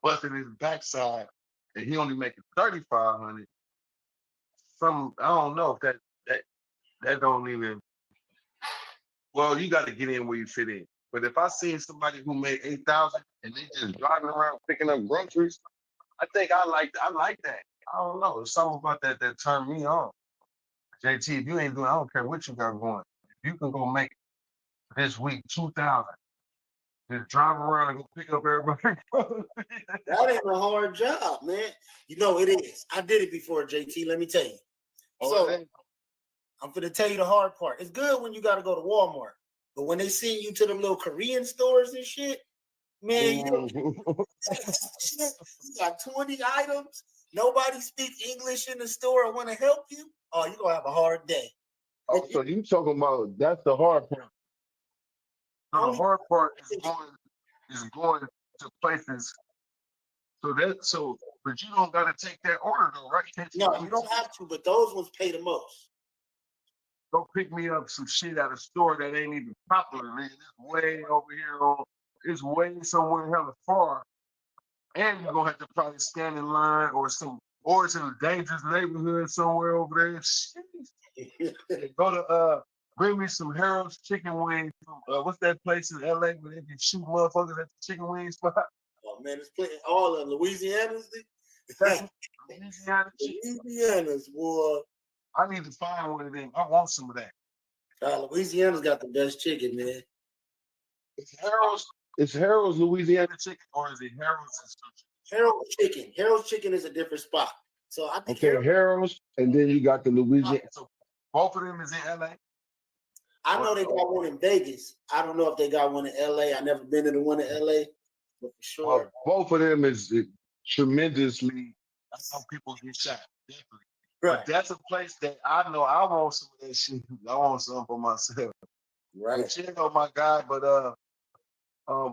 busting his backside, and he only making 3,500. I don't know if that don't even. Well, you got to get in where you fit in. But if I see somebody who made 8,000 and they just driving around picking up groceries, I think I like that. I don't know. There's something about that turned me on. JT, if you ain't doing, I don't care what you got going. If you can go make this week 2,000, just drive around and go pick up everybody. That ain't a hard job, man. It is. I did it before, JT. Let me tell you. I'm gonna tell you the hard part. It's good when you got to go to Walmart, but when they send you to them little Korean stores and shit, man, you got 20 items nobody speaks English in the store or want to help you, oh, you're gonna have a hard day. Oh, so you talking about that's the hard part. So the Only hard part is going to places. But you don't gotta take that order though, right? Can't you no, come you don't have to, but those ones pay the most. go pick me up some shit at a store that ain't even popular, man? It's way over here it's way somewhere hella far. And you're gonna have to probably stand in line or it's in a dangerous neighborhood somewhere over there. Shit. Go to bring me some Harold's chicken wings from what's that place in LA where they can shoot motherfuckers at the chicken wing spot? Oh man, it's plenty. All of Louisiana's. Louisiana chicken. Louisiana's, boy. I need to find one of them. I want some of that. Louisiana's got the best chicken, man. Is Harold's Louisiana chicken or is it Harold's? Harold's chicken. Harold's chicken is a different spot. So I think Harold's, and then you got the Louisiana. So both of them is in LA. I know they got one in Vegas. I don't know if they got one in LA. I never been to the one in LA, but for sure. Both of them is tremendously. That's how people get shot. Definitely. Right. But that's a place that I know I want some of that shit. I want some for myself. Right. But you know, my guy, but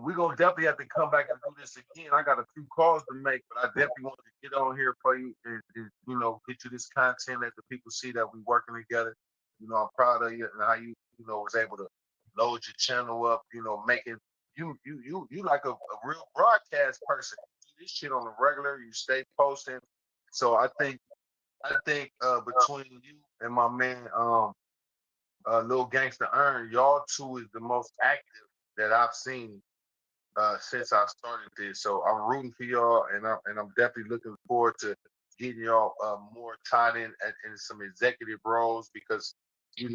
we're gonna definitely have to come back and do this again. I got a few calls to make, but I definitely want to get on here for you and get you this content that the people see that we working together. I'm proud of you and how you was able to load your channel up, making you like a real broadcast person. You do this shit on the regular, you stay posting. So I think between you and my man Lil Gangsta Earn, y'all two is the most active that I've seen since I started this. So I'm rooting for y'all, and I'm definitely looking forward to getting y'all more tied in some executive roles because as you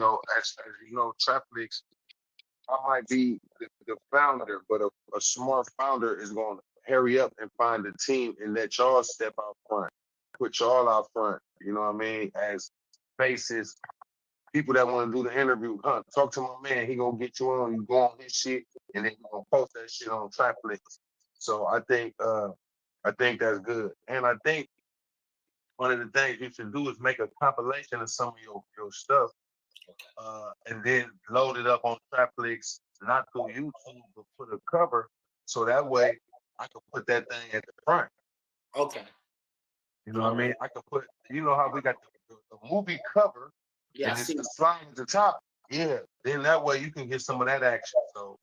know, Trapflix, I might be the founder, but a smart founder is going to hurry up and find a team and let y'all step out front, put y'all out front. You know what I mean? As faces, people that want to do the interview, talk to my man. He gonna get you on. You go on his shit, and then you gonna post that shit on Trapflix. So I think that's good. And I think one of the things you should do is make a compilation of some of your stuff, and then load it up on Trapflix, not through YouTube, but put a cover, so that way I can put that thing at the front. Okay. You know what I mean? I could put, how we got the movie cover, and it's the slide at the top. Yeah, then that way you can get some of that action. So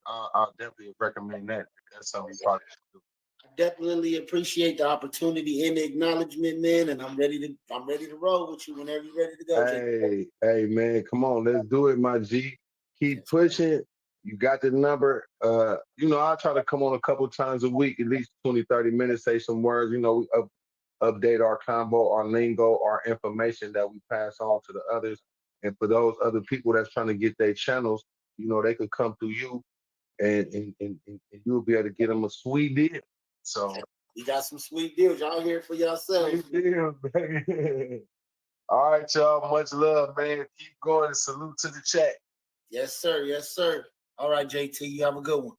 I'll definitely recommend that. That's something you probably should do. I definitely appreciate the opportunity and the acknowledgement, man. And I'm ready to roll with you whenever you're ready to go. Hey, man, come on, let's do it, my G. Keep pushing. You got the number. I'll try to come on a couple times a week, at least 20, 30 minutes, say some words. We update our combo, our lingo, our information that we pass on to the others. And for those other people that's trying to get their channels, they could come through you and you'll be able to get them a sweet deal. So you got some sweet deals. Y'all hear it for yourselves. Sweet deal, baby. All right, y'all. Much love, man. Keep going and salute to the chat. Yes, sir. Yes, sir. All right, JT, you have a good one.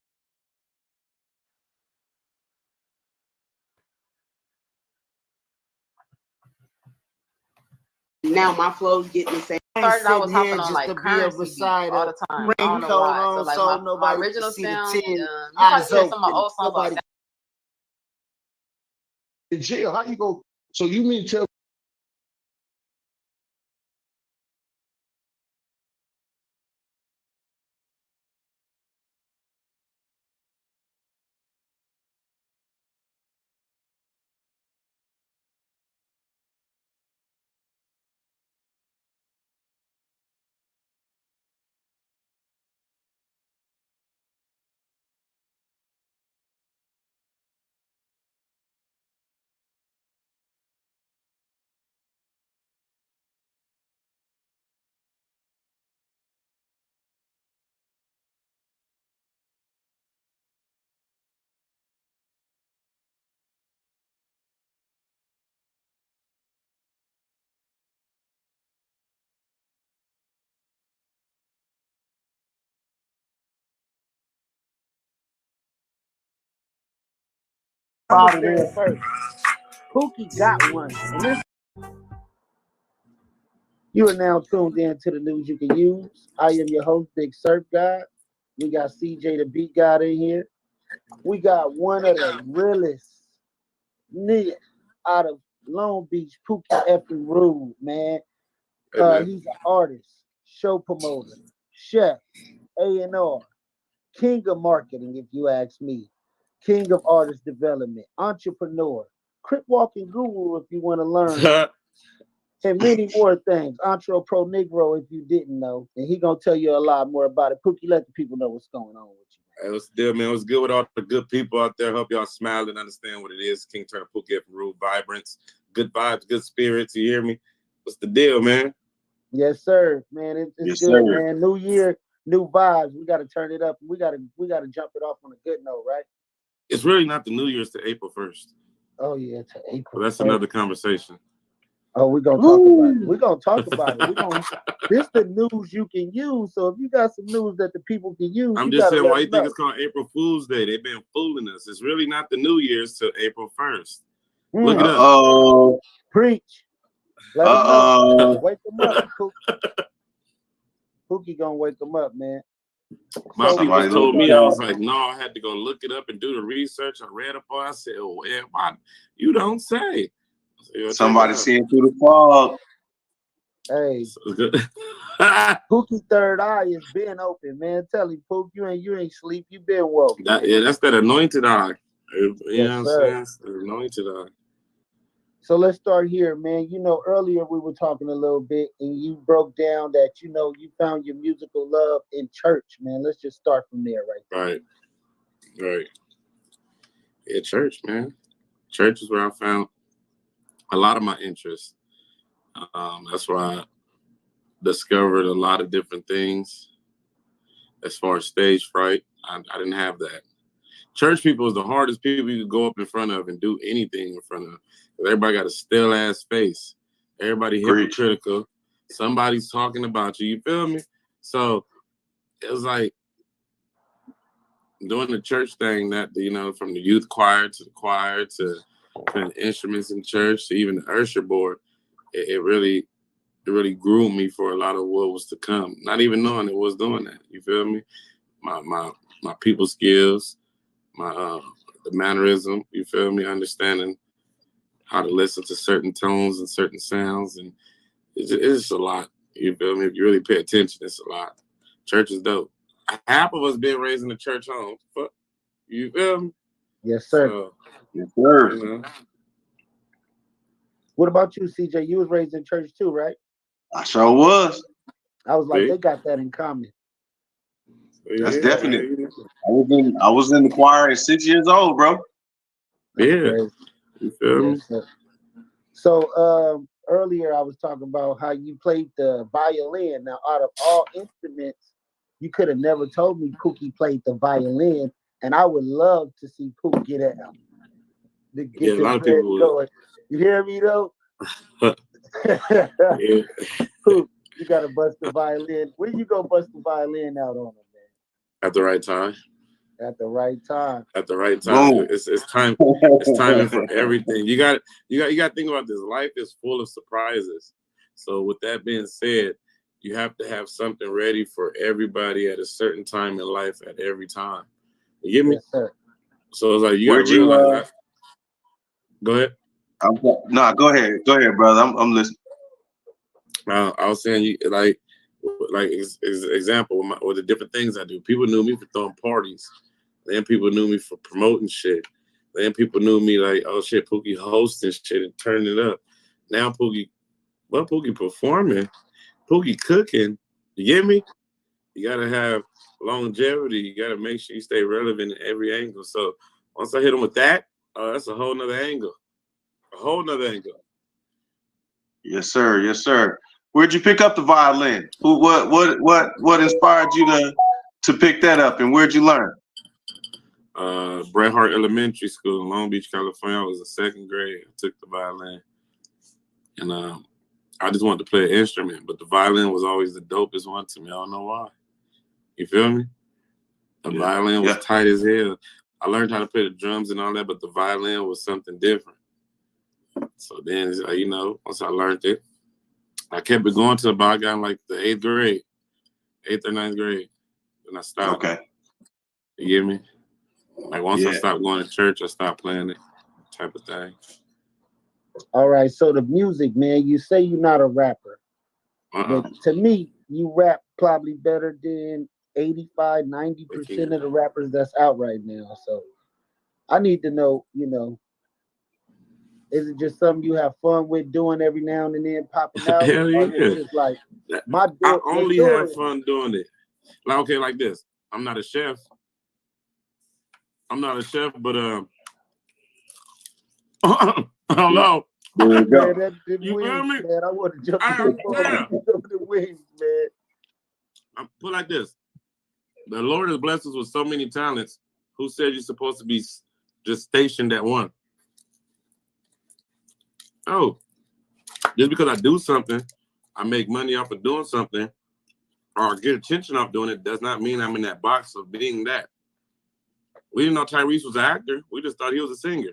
Now my flow's getting the same. Started, I was hopping on like to be Currency beside all the time. I don't know ringtone why. on, So like so my nobody original can see the sound, 10 you probably hear some of my old songs. nobody. In jail, how you go? So you mean tell First. Pookie got one. And this, you are now tuned in to the news you can use. I am your host, Big Surf God. We got CJ the Beat God in here. We got one of the realest niggas out of Long Beach, Pookie effing Rude, man. He's an artist, show promoter, chef, A&R, king of marketing, if you ask me, king of artist development, entrepreneur, crip walking guru, if you want to learn, and many more things. Pro Negro, if you didn't know, and he gonna tell you a lot more about it. Pookie, let the people know what's going on with you. Hey, what's the deal, man? What's good with all the good people out there? Hope y'all smile and understand what it is. King Turner Pookie from Rude Vibrance. Good vibes, good spirits. You hear me? What's the deal, man? Yes, sir, man. It's yes, good, sir. Man. New year, new vibes. We got to turn it up. We got to jump it off on a good note, right? It's really not the New Year's to April 1st. Oh yeah, to April. Well, that's 1st. Another conversation. Oh, we're gonna talk about it. We're gonna talk about it. This the news you can use. So if you got some news that the people can use, I'm just saying, why you think it's called April Fool's Day? They've been fooling us. It's really not the New Year's till April 1st. Look it up. Oh, preach. Let them know. Wake them up. Pookie gonna wake them up, man. My people told me, I was like, no, I had to go look it up and do the research. I read up on it. I said, oh, why? You don't say. Somebody seeing through the fog. Hey, Pookie third eye is being open, man. Tell him, Pook, you ain't sleep. You been woke. That's that anointed eye. You know what I'm saying? The anointed eye. So let's start here, man. You know, earlier we were talking a little bit, and you broke down that you found your musical love in church, man. Let's just start from there, right? Right. Yeah, church, man. Church is where I found a lot of my interests. That's where I discovered a lot of different things. As far as stage fright, I didn't have that. Church people is the hardest people you could go up in front of and do anything in front of. Everybody got a still ass face. Everybody hypocritical. Somebody's talking about you. You feel me? So it was like doing the church thing that, from the youth choir to the choir to playing instruments in church to even the usher board. It really groomed me for a lot of what was to come. Not even knowing it was doing that. You feel me? My people skills, the mannerism. You feel me? Understanding how to listen to certain tones and certain sounds, and it's a lot. You feel me? If you really pay attention, it's a lot. Church is dope. Half of us been raised in the church home. You feel me? Yes, sir. So, yes, sir. What about you, CJ? You was raised in church too, right? I sure was. I was like, they got that in common. That's definitely. I was in the choir at 6 years old, bro. Yeah. You feel me? So earlier I was talking about how you played the violin. Now, out of all instruments, you could have never told me Pookie played the violin, and I would love to see Pookie get it out. A lot of people going. You hear me though? Yeah. Pook, you gotta bust the violin. When you go bust the violin out on him, man? At the right time. At the right time. At the right time. Boom. It's time. It's timing for everything. You got to think about this. Life is full of surprises. So with that being said, you have to have something ready for everybody at a certain time in life at every time. You get me? Yes, sir. So it's like you got to realize that. Go ahead. No, go ahead. Go ahead, brother. I'm listening. I was saying, example, with the different things I do. People knew me for throwing parties. Then people knew me for promoting shit. Then people knew me like, oh shit, Pookie hosting shit and turning it up. Now Pookie performing, Pookie cooking. You get me? You gotta have longevity. You gotta make sure you stay relevant in every angle. So once I hit them with that, that's a whole nother angle. A whole nother angle. Yes, sir. Yes, sir. Where'd you pick up the violin? What inspired you to pick that up, and where'd you learn? Bret Hart Elementary School in Long Beach, California. I was in second grade. I took the violin, and I just wanted to play an instrument, but the violin was always the dopest one to me. I don't know why. You feel me? The violin was tight as hell. I learned how to play the drums and all that, but the violin was something different. So then, you know, once I learned it, I kept it going till about I got in like the 8th grade, 8th or 9th grade. And I stopped. Okay. You get me? Like once I Yeah. stopped going to church, I stopped playing it, type of thing. All right, so the music, man, you say you're not a rapper, but to me, you rap probably better than 85, 90% of the rappers that's out right now. So I need to know, you know, is it just something you have fun with doing every now and then popping out? Hell Or is yeah. it just like I only have fun doing it. Like, okay, like this. I'm not a chef. But I don't know. Man, that You wings, feel me? man. I want to jump Yeah. the wings, man. I put like this. The Lord has blessed us with so many talents. Who said you're supposed to be just stationed at one? Oh, just because I do something, I make money off of doing something, or get attention off doing it, does not mean I'm in that box of being that. We didn't know Tyrese was an actor. We just thought he was a singer.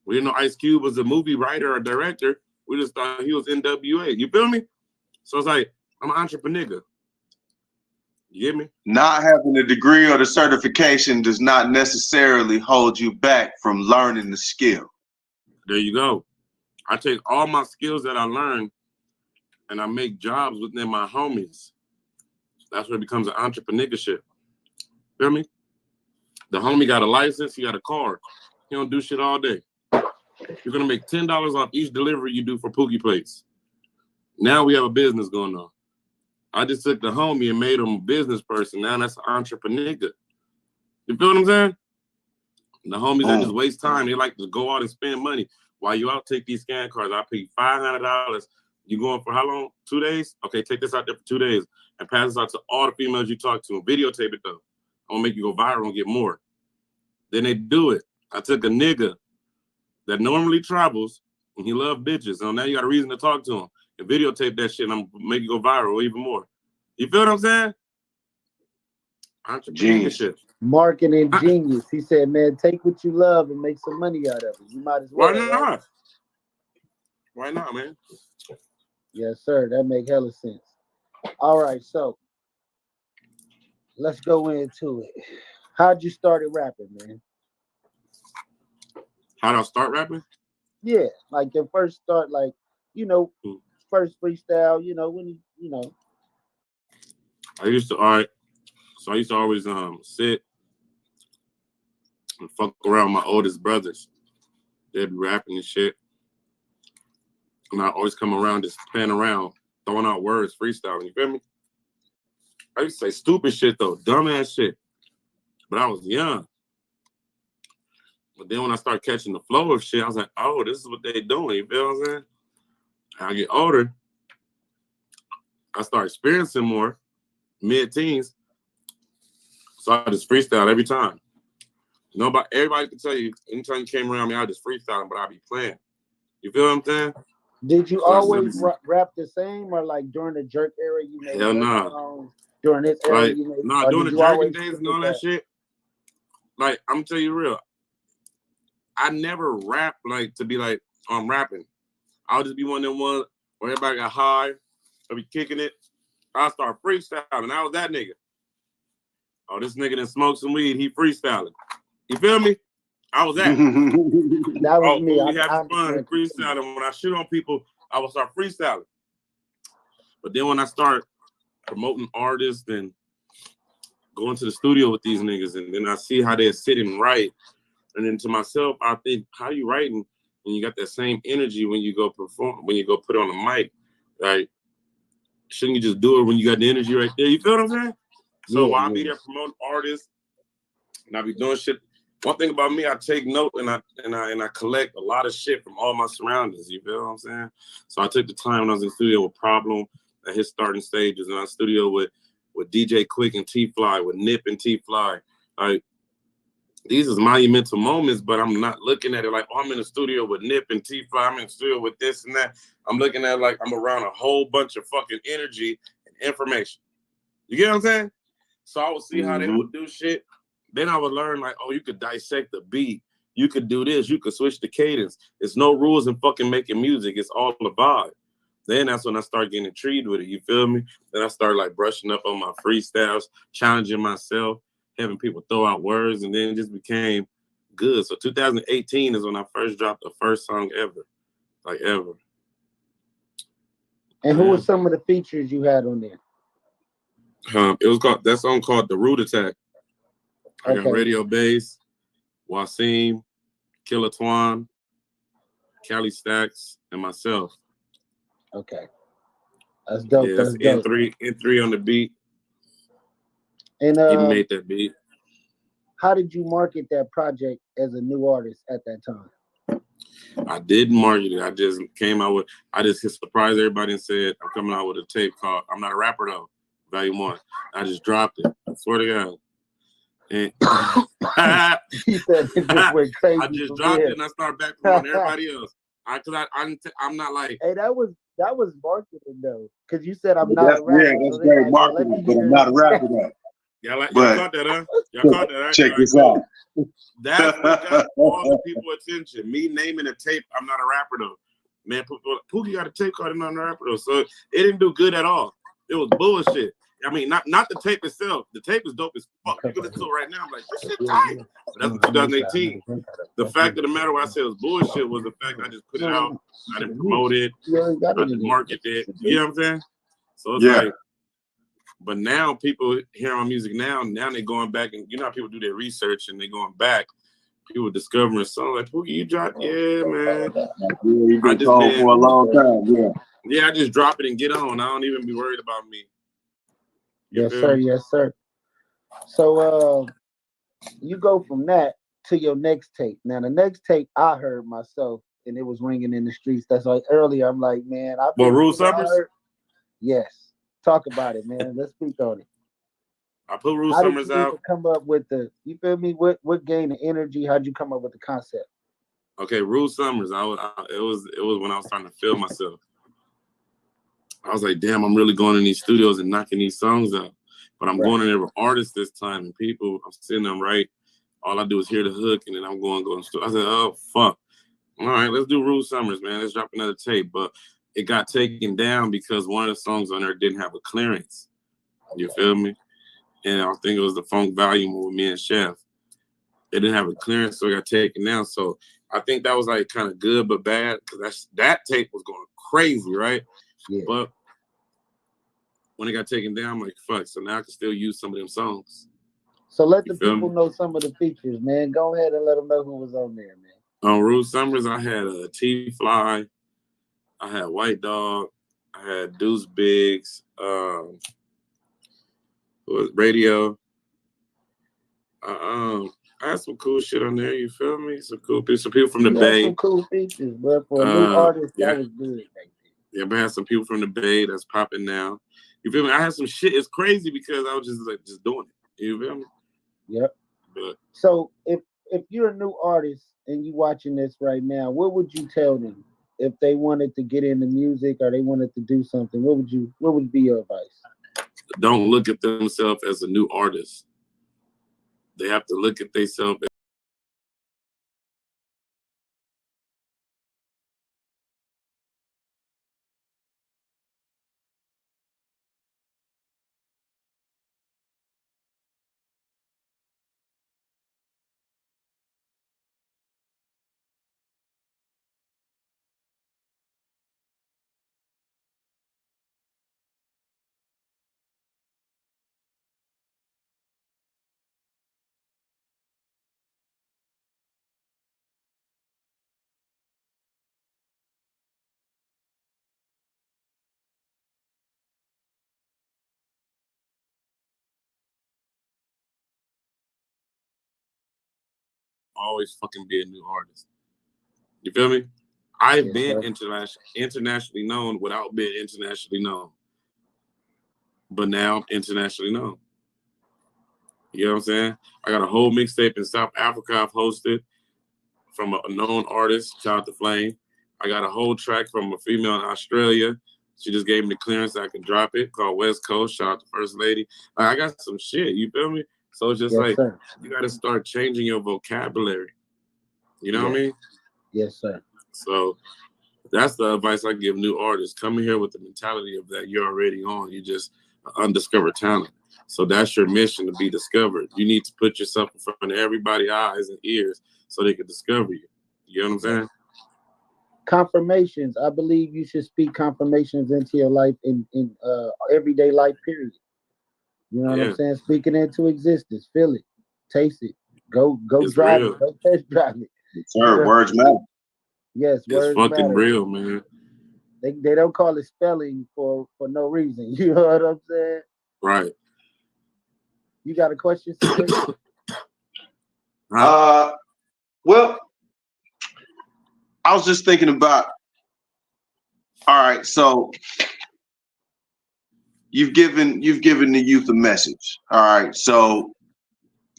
We didn't know Ice Cube was a movie writer or director. We just thought he was NWA. You feel me? So it's like, I'm an entrepreneur. You get me? Not having a degree or the certification does not necessarily hold you back from learning the skill. There you go. I take all my skills that I learned and I make jobs within my homies. That's where it becomes an entrepreneurship. Feel me? The homie got a license, he got a car. He don't do shit all day. You're gonna make $10 off each delivery you do for Pookie Plates. Now we have a business going on. I just took the homie and made him a business person. Now that's an entrepreneur. You feel what I'm saying? The homies that just waste time, they like to go out and spend money. While you out, take these scan cards. I pay $500. You going for how long? 2 days? Okay, take this out there for 2 days and pass this out to all the females you talk to and videotape it though. I'm gonna make you go viral and get more. Then they do it. I took a nigga that normally travels and he love bitches. So now you got a reason to talk to him and videotape that shit and I'm gonna make you go viral even more. You feel what I'm saying? Entrepreneurship. Marketing genius. He said, man, take what you love and make some money out of it. You might as well. Why not? Right? Why not, man? Yes, sir. That make hella sense. All right, so let's go into it. How'd you start rapping, man? How'd I start rapping? Yeah, like your first start, like, you know, first freestyle, you know, when you know. I used to always sit and fuck around with my oldest brothers. They'd be rapping and shit. And I always come around just playing around, throwing out words, freestyling, you feel me? I used to say stupid shit though, dumbass shit. But I was young. But then when I started catching the flow of shit, I was like, oh, this is what they doing, you feel what I'm saying? And I get older, I start experiencing more, mid-teens. So I just freestyle every time. Everybody can tell you, anytime you came around me, I just freestyling, but I be playing. You feel what I'm saying? Did you always rap the same, or like during the Jerk era you made? Hell no. During this era like, you made? No, during the Dragon days and all that shit. Like, I'm gonna tell you real. I never rap like to be like, I'm rapping. I'll just be one of them ones where everybody got high, I'll be kicking it. I'll start freestyling. I was that nigga. Oh, this nigga done smoked some weed, he freestyling. You feel me? I was that. That was me. We having fun freestyling. When I shoot on people, I will start freestyling. But then when I start promoting artists and going to the studio with these niggas, and then I see how they're sitting right, and then to myself, I think, how you writing when you got that same energy when you go perform, when you go put on the mic? Like, shouldn't you just do it when you got the energy right there? You feel what I'm saying? So while I be there promoting artists, and I be doing shit. One thing about me, I take note and I collect a lot of shit from all my surroundings. You feel what I'm saying? So I took the time when I was in the studio with Problem at his starting stages, and I was in the studio with DJ Quick and T-Fly, with Nip and T-Fly. Like, these is monumental moments, but I'm not looking at it like, oh, I'm in the studio with Nip and T-Fly. I'm in the studio with this and that. I'm looking at it like I'm around a whole bunch of fucking energy and information. You get what I'm saying? So I would see how they would do shit. Then I would learn, like, oh, you could dissect the beat. You could do this. You could switch the cadence. It's no rules in fucking making music. It's all a vibe. Then that's when I start getting intrigued with it. You feel me? Then I start like brushing up on my freestyles, challenging myself, having people throw out words, and then it just became good. So 2018 is when I first dropped the first song ever, like ever. And who were some of the features you had on there? It was called that song called "The Root Attack." I got Radio Bass, Wasim, Killer Twan, Cali Stacks, and myself. Okay, that's dope. Yeah, that's dope. N3 on the beat. And he made that beat. How did you market that project as a new artist at that time? I didn't market it. I just came out with. I just surprised everybody and said I'm coming out with a tape called "I'm Not a Rapper Though," Volume 1. I just dropped it. I swear to God. And he said it just went crazy. I just dropped it and I started back on everybody else. I'm not like. Hey, that was marketing though, because you said I'm not a rapper. Yeah, that's great marketing, but I'm not a rapper though. Y'all caught that, huh? Y'all caught that, right? Check this out. That's what got all the people attention. Me naming a tape, I'm not a rapper though. Man, Pookie got a tape called I'm not a rapper though. So it didn't do good at all. It was bullshit. I mean, not the tape itself. The tape is dope as fuck. You can listen to it right now. I'm like, this shit tight. But that's 2018. The fact of the matter, what I said was bullshit, was the fact I just put it out. I didn't promote it. I didn't market it. You know what I'm saying? So it's like, but now people hear my music now they're going back, and you know how people do their research and they're going back. People discovering songs like, Pookie, you dropped, yeah, man. You've been told for a long time, yeah. I just drop it and get on. I don't even be worried about me. Yes, sir. Yes, sir. So you go from that to your next tape. Now, the next tape I heard myself, and it was ringing in the streets. That's like earlier. I'm like, man, Rule Summers? Yes. Talk about it, man. Let's speak on it. I put Rule Summers out. Come up with you feel me? What gained the energy? How'd you come up with the concept? Okay, Rule Summers. It was when I was trying to feel myself. I was like, damn, I'm really going in these studios and knocking these songs out. But I'm going in there with artists this time, and people, I'm seeing them right. All I do is hear the hook, and then I'm going to studio. I said, oh, fuck. All right, let's do Rule Summers, man. Let's drop another tape. But it got taken down because one of the songs on there didn't have a clearance. You feel me? And I think it was the Funk Volume with me and Chef. It didn't have a clearance, so it got taken down. So I think that was like kind of good but bad, because that tape was going crazy, right? Yeah. But when it got taken down, I'm like, fuck, so now I can still use some of them songs. So let the people know some of the features, man. Go ahead and let them know who was on there, man. On Rule Summers, I had T-Fly, I had White Dog, I had Deuce Biggs, Radio. I had some cool shit on there, you feel me? Some people from the Bay. Some cool features, but for a new artist, that was good. Yeah, but I had some people from the Bay that's popping now. You feel me? I had some shit. It's crazy because I was just doing it. You feel me? Yep. But so if you're a new artist and you watching this right now, what would you tell them if they wanted to get into music or they wanted to do something? What would be your advice? Don't look at themselves as a new artist. They have to look at themselves. Always fucking be a new artist. You feel me? I've been internationally known without being internationally known. But now I'm internationally known. You know what I'm saying? I got a whole mixtape in South Africa I've hosted from a known artist, shout out to Flame. I got a whole track from a female in Australia. She just gave me the clearance so I can drop it, called West Coast. Shout out to First Lady. I got some shit, you feel me? So it's just you got to start changing your vocabulary. You know what I mean? Yes, sir. So that's the advice I give new artists. Come in here with the mentality of that you're already on. You just undiscovered talent. So that's your mission, to be discovered. You need to put yourself in front of everybody's eyes and ears so they can discover you. You know what I'm saying? Confirmations. I believe you should speak confirmations into your life in everyday life, period. You know what I'm saying? Speaking into existence. Feel it. Taste it. Go It's drive real. it. Go test drive it. Sir, words matter. Yes, It's words fucking matter. real, man. They don't call it spelling for no reason. You know what I'm saying? Right. You got a question, sir? Well, I was just thinking about, all right, so you've given the youth a message. All right, so,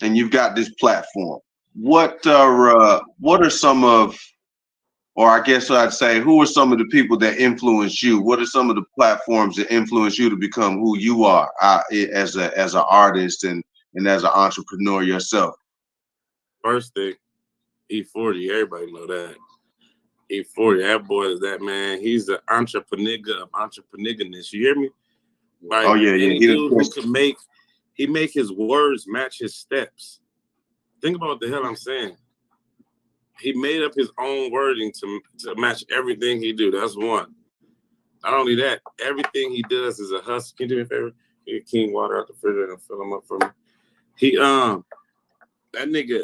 and you've got this platform. What are some of, or I guess I'd say, who are some of the people that influence you? What are some of the platforms that influence you to become who you are as an artist and as an entrepreneur yourself? First thing, E40, everybody know that. E40, that boy is that man. He's the entrepreneur of entrepreneurness. You hear me? Like, oh yeah, any dude who can make his words match his steps. Think about what the hell I'm saying. He made up his own wording to match everything he do. That's one. Not only that, everything he does is a hustle. Can you do me a favor? Get King water out the refrigerator and fill him up for me. He that nigga,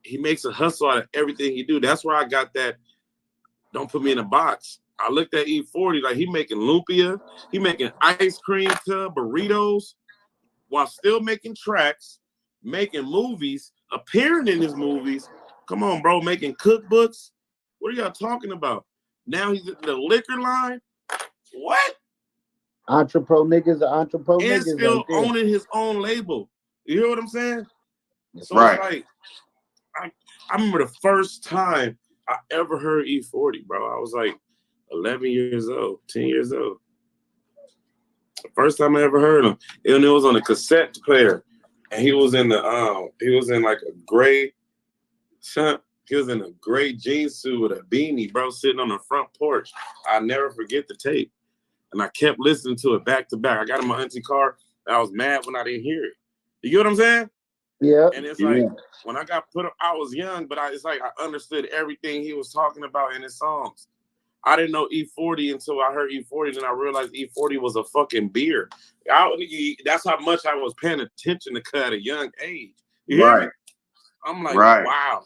he makes a hustle out of everything he do. That's where I got that. Don't put me in a box. I looked at E40 like he making lumpia, he making ice cream tub burritos, while still making tracks, making movies, appearing in his movies. Come on, bro, making cookbooks. What are y'all talking about? Now he's in the liquor line. What? Entrepreneur niggas are entrepreneur And niggas. still Right there. owning his own label. You hear what I'm saying? So right. It's like, I remember the first time I ever heard E40, bro. I was like 11 years old, 10 years old. The first time I ever heard him, and it was on a cassette player, and he was in like a gray, he was in a gray jean suit with a beanie, bro, sitting on the front porch. I never forget the tape, and I kept listening to it back to back. I got it in my auntie car. I was mad when I didn't hear it. You get what I'm saying? Yeah. And it's like when I got put up, I was young, but it's like I understood everything he was talking about in his songs. I didn't know E40 until I heard E40, then I realized E40 was a fucking beer. That's how much I was paying attention to cut at a young age. You hear me? I'm like, wow.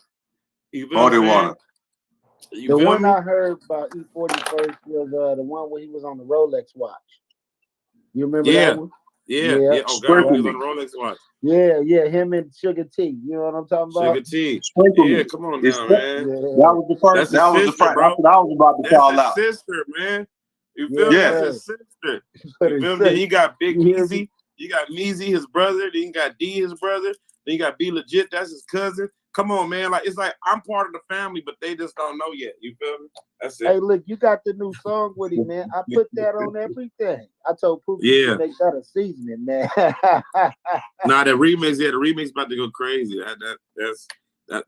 You feel Body water. The one me? I heard about E40 first was the one where he was on the Rolex watch. You remember that one? Yeah. Oh God, he was on the Rolex watch. Yeah, him and Sugar T. You know what I'm talking about? Sugar T. Yeah, come on now, man. That was the first. That was the first. That's what I was about to call out. That's his sister, man. You feel me? That's his sister. You feel me? Then you got Big Meezy. You got Meezy, his brother. Then you got D, his brother. Then you got B Legit. That's his cousin. Come on, man. Like, it's like I'm part of the family, but they just don't know yet. You feel me? That's it. Hey, look, you got the new song with him, man. I put that on everything. I told Pookie to make that a seasoning, man. Nah, the remix about to go crazy.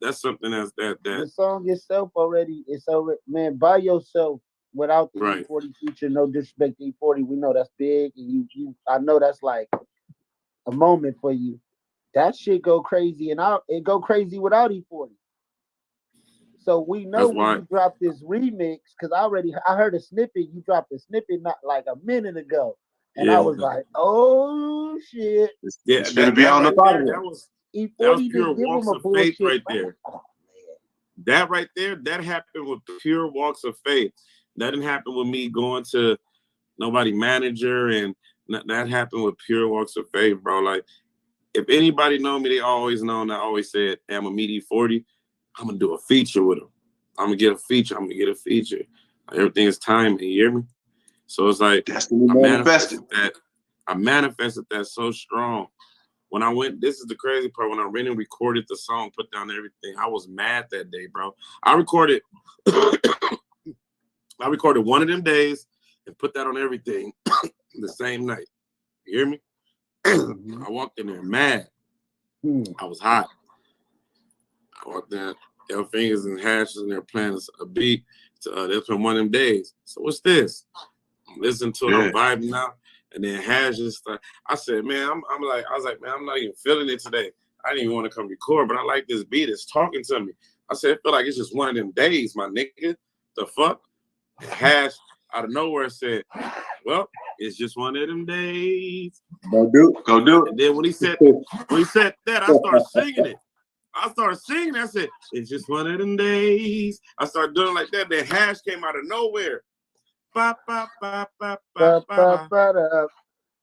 That's something that the song itself already. It's already, man. By yourself without the E40 feature. No disrespect to E40. We know that's big, and you. I know that's like a moment for you. That shit go crazy, and it go crazy without E40. So we know when you dropped this remix, because I heard a snippet. You dropped a snippet not like a minute ago, and I was like, "Oh shit!" It's gonna be on the bottom. That was pure walks of faith right there. Oh, that right there, that happened with pure walks of faith. That didn't happen with me going to nobody manager, and that happened with pure walks of faith, bro. Like, if anybody know me, they always know, and I always said, I'm gonna meet E40. I'm gonna do a feature with him. I'm gonna get a feature. Like, everything is timing. You hear me? So it's like I manifested that so strong. When I went, this is the crazy part. When I went and recorded the song, put down everything, I was mad that day, bro. I recorded one of them days and put that on everything the same night. You hear me? I walked in there mad. I was hot. I walked in. L Fingers and Hash in there playing a beat. That's been one of them days. So what's this? I'm listening to it, I'm vibing out. And then Hash just I said, man, I was like, man, I'm not even feeling it today. I didn't even want to come record, but I like this beat. It's talking to me. I said, I feel like it's just one of them days, my nigga. The fuck? And Hash out of nowhere said, well, it's just one of them days. Go do it. And then when he said that, I started singing it. I said, it's just one of them days. I started doing like that. Then Hash came out of nowhere. Ba, ba, ba, ba, ba, ba, ba.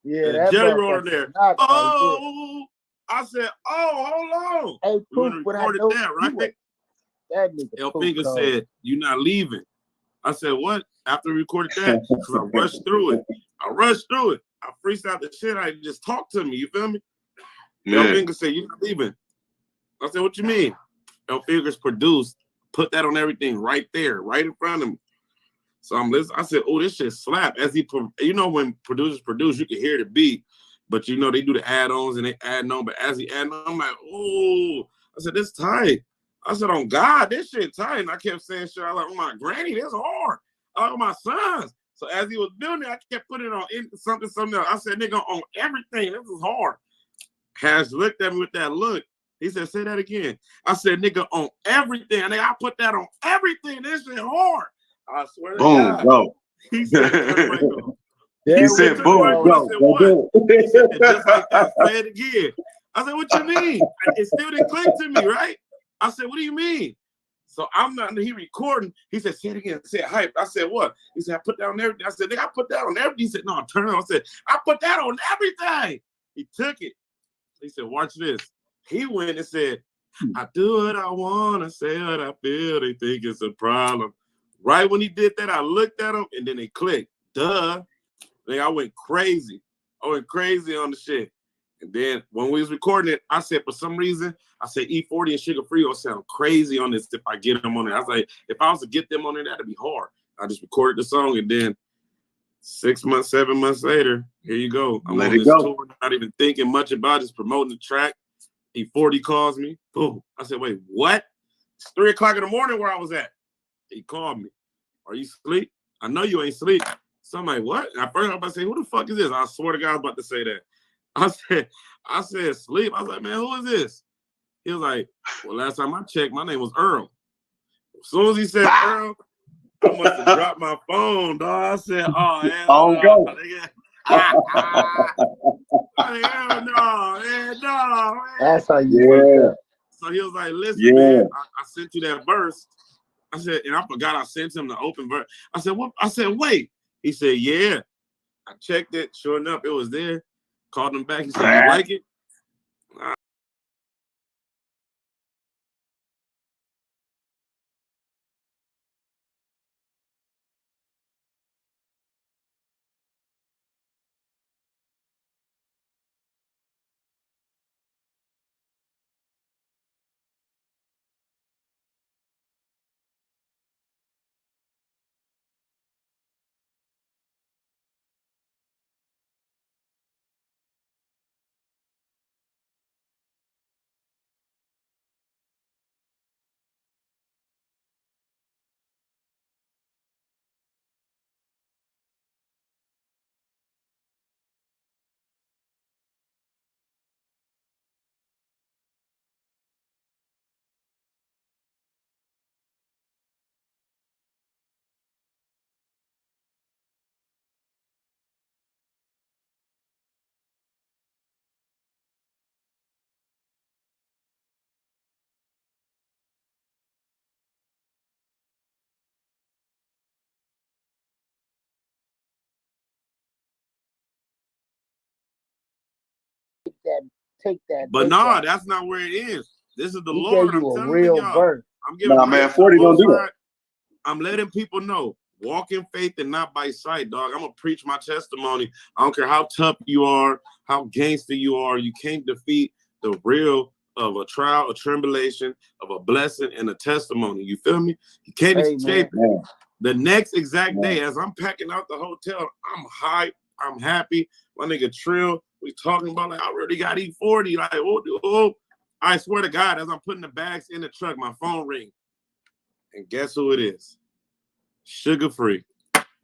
Yeah, and that Jelly rolled there. Right, oh, I said, oh, hold on. Hey, we recorded that, right? That nigga El Finger said, you're not leaving. I said, what? After we recorded that, because I rushed through it. I freestyled the shit. I just talked to me. You feel me? Yeah. El Finger said, you're not leaving. I said, what you mean? El Fingers produced, put that on everything right there, right in front of me. So I'm listening. I said, oh, this shit slap. As he, when producers produce, you can hear the beat, but they do the add-ons and they add on. But as he add on, I'm like, oh, I said, this tight. I said, on God, this shit tight. And I kept saying shit. I was like, oh my granny, that's hard. Oh, my sons. So as he was building it, I kept putting it on something else. I said, nigga, on everything. This is hard. Hash looked at me with that look. He said, say that again. I said, nigga, on everything. And I put that on everything. This shit hard. I swear to God. Boom, go. He said, he said, boom, go. I said, what? He said, just like that. Say it again. I said, what you mean? It still didn't click to me, right? I said, what do you mean? So he recording. He said, say it again. Say it hype. I said, what? He said, I put that on everything. I said, nigga, I put that on everything. He said, no, turn it on. I said, I put that on everything. He took it. He said, watch this. He went and said, I do what I want to say what I feel. They think it's a problem. Right when he did that, I looked at him and then they clicked. Duh. Then I went crazy. I went crazy on the shit. And then when we was recording it, I said, for some reason, I said E40 and Sugar Free will sound crazy on this if I get them on it. I was like, if I was to get them on it, that'd be hard. I just recorded the song and then 6 months, 7 months later, here you go. I'm on this tour, not even thinking much about it, just promoting the track. E40 calls me. Boom. I said, wait, what? It's 3 o'clock in the morning where I was at. He called me. Are you asleep? I know you ain't asleep. So I'm like, what? And at first I was about to say, who the fuck is this? I swear to God I was about to say that. I said, sleep. I was like, man, who is this? He was like, well, last time I checked, my name was Earl. As soon as he said Earl, I must have dropped my phone, dog. I said, oh, hell no. Hell no. That's how you work. So he was like, listen, man, I sent you that verse. I said, and I forgot I sent him the open verse. I said, what? I said, wait. He said, yeah. I checked it. Sure enough, it was there. Called him back. He said, you like it? Take that. But no, that's not where it is. This is the Lord. I'm telling real y'all. verse. I'm giving man, 40 don't do that. I'm letting people know. Walk in faith and not by sight, dog. I'm gonna preach my testimony. I don't care how tough you are, how gangster you are. You can't defeat the real of a trial, a tribulation, of a blessing, and a testimony. You feel me? You can't escape it. The next exact day, as I'm packing out the hotel, I'm hyped. I'm happy. My nigga Trill, we talking about like I already got E40. Like, oh, I swear to God, as I'm putting the bags in the truck, my phone rings. And guess who it is? Sugar Free.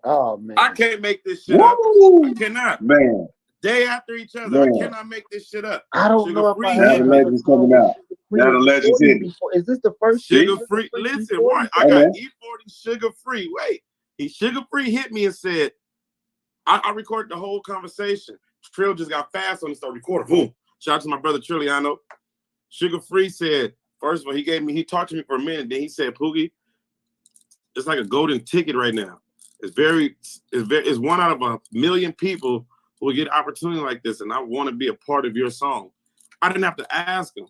Oh man. I can't make this shit up. I cannot. Man. Day after each other. Man. I cannot make this shit up. I don't Sugar know if Free I Now hit the me. legend's coming out. Now the legend's hitting. before. Is this the first Sugar season? Free. Listen, E40? why? I Hey, got man. E40 Sugar Free. Wait. Sugar Free hit me and said, I recorded the whole conversation. Trill just got fast on and started recording. Boom. Shout out to my brother Trilliano. Sugar Free said, first of all, he talked to me for a minute. Then he said, Poogie, it's like a golden ticket right now. It's one out of a million people who will get an opportunity like this, and I want to be a part of your song. I didn't have to ask him.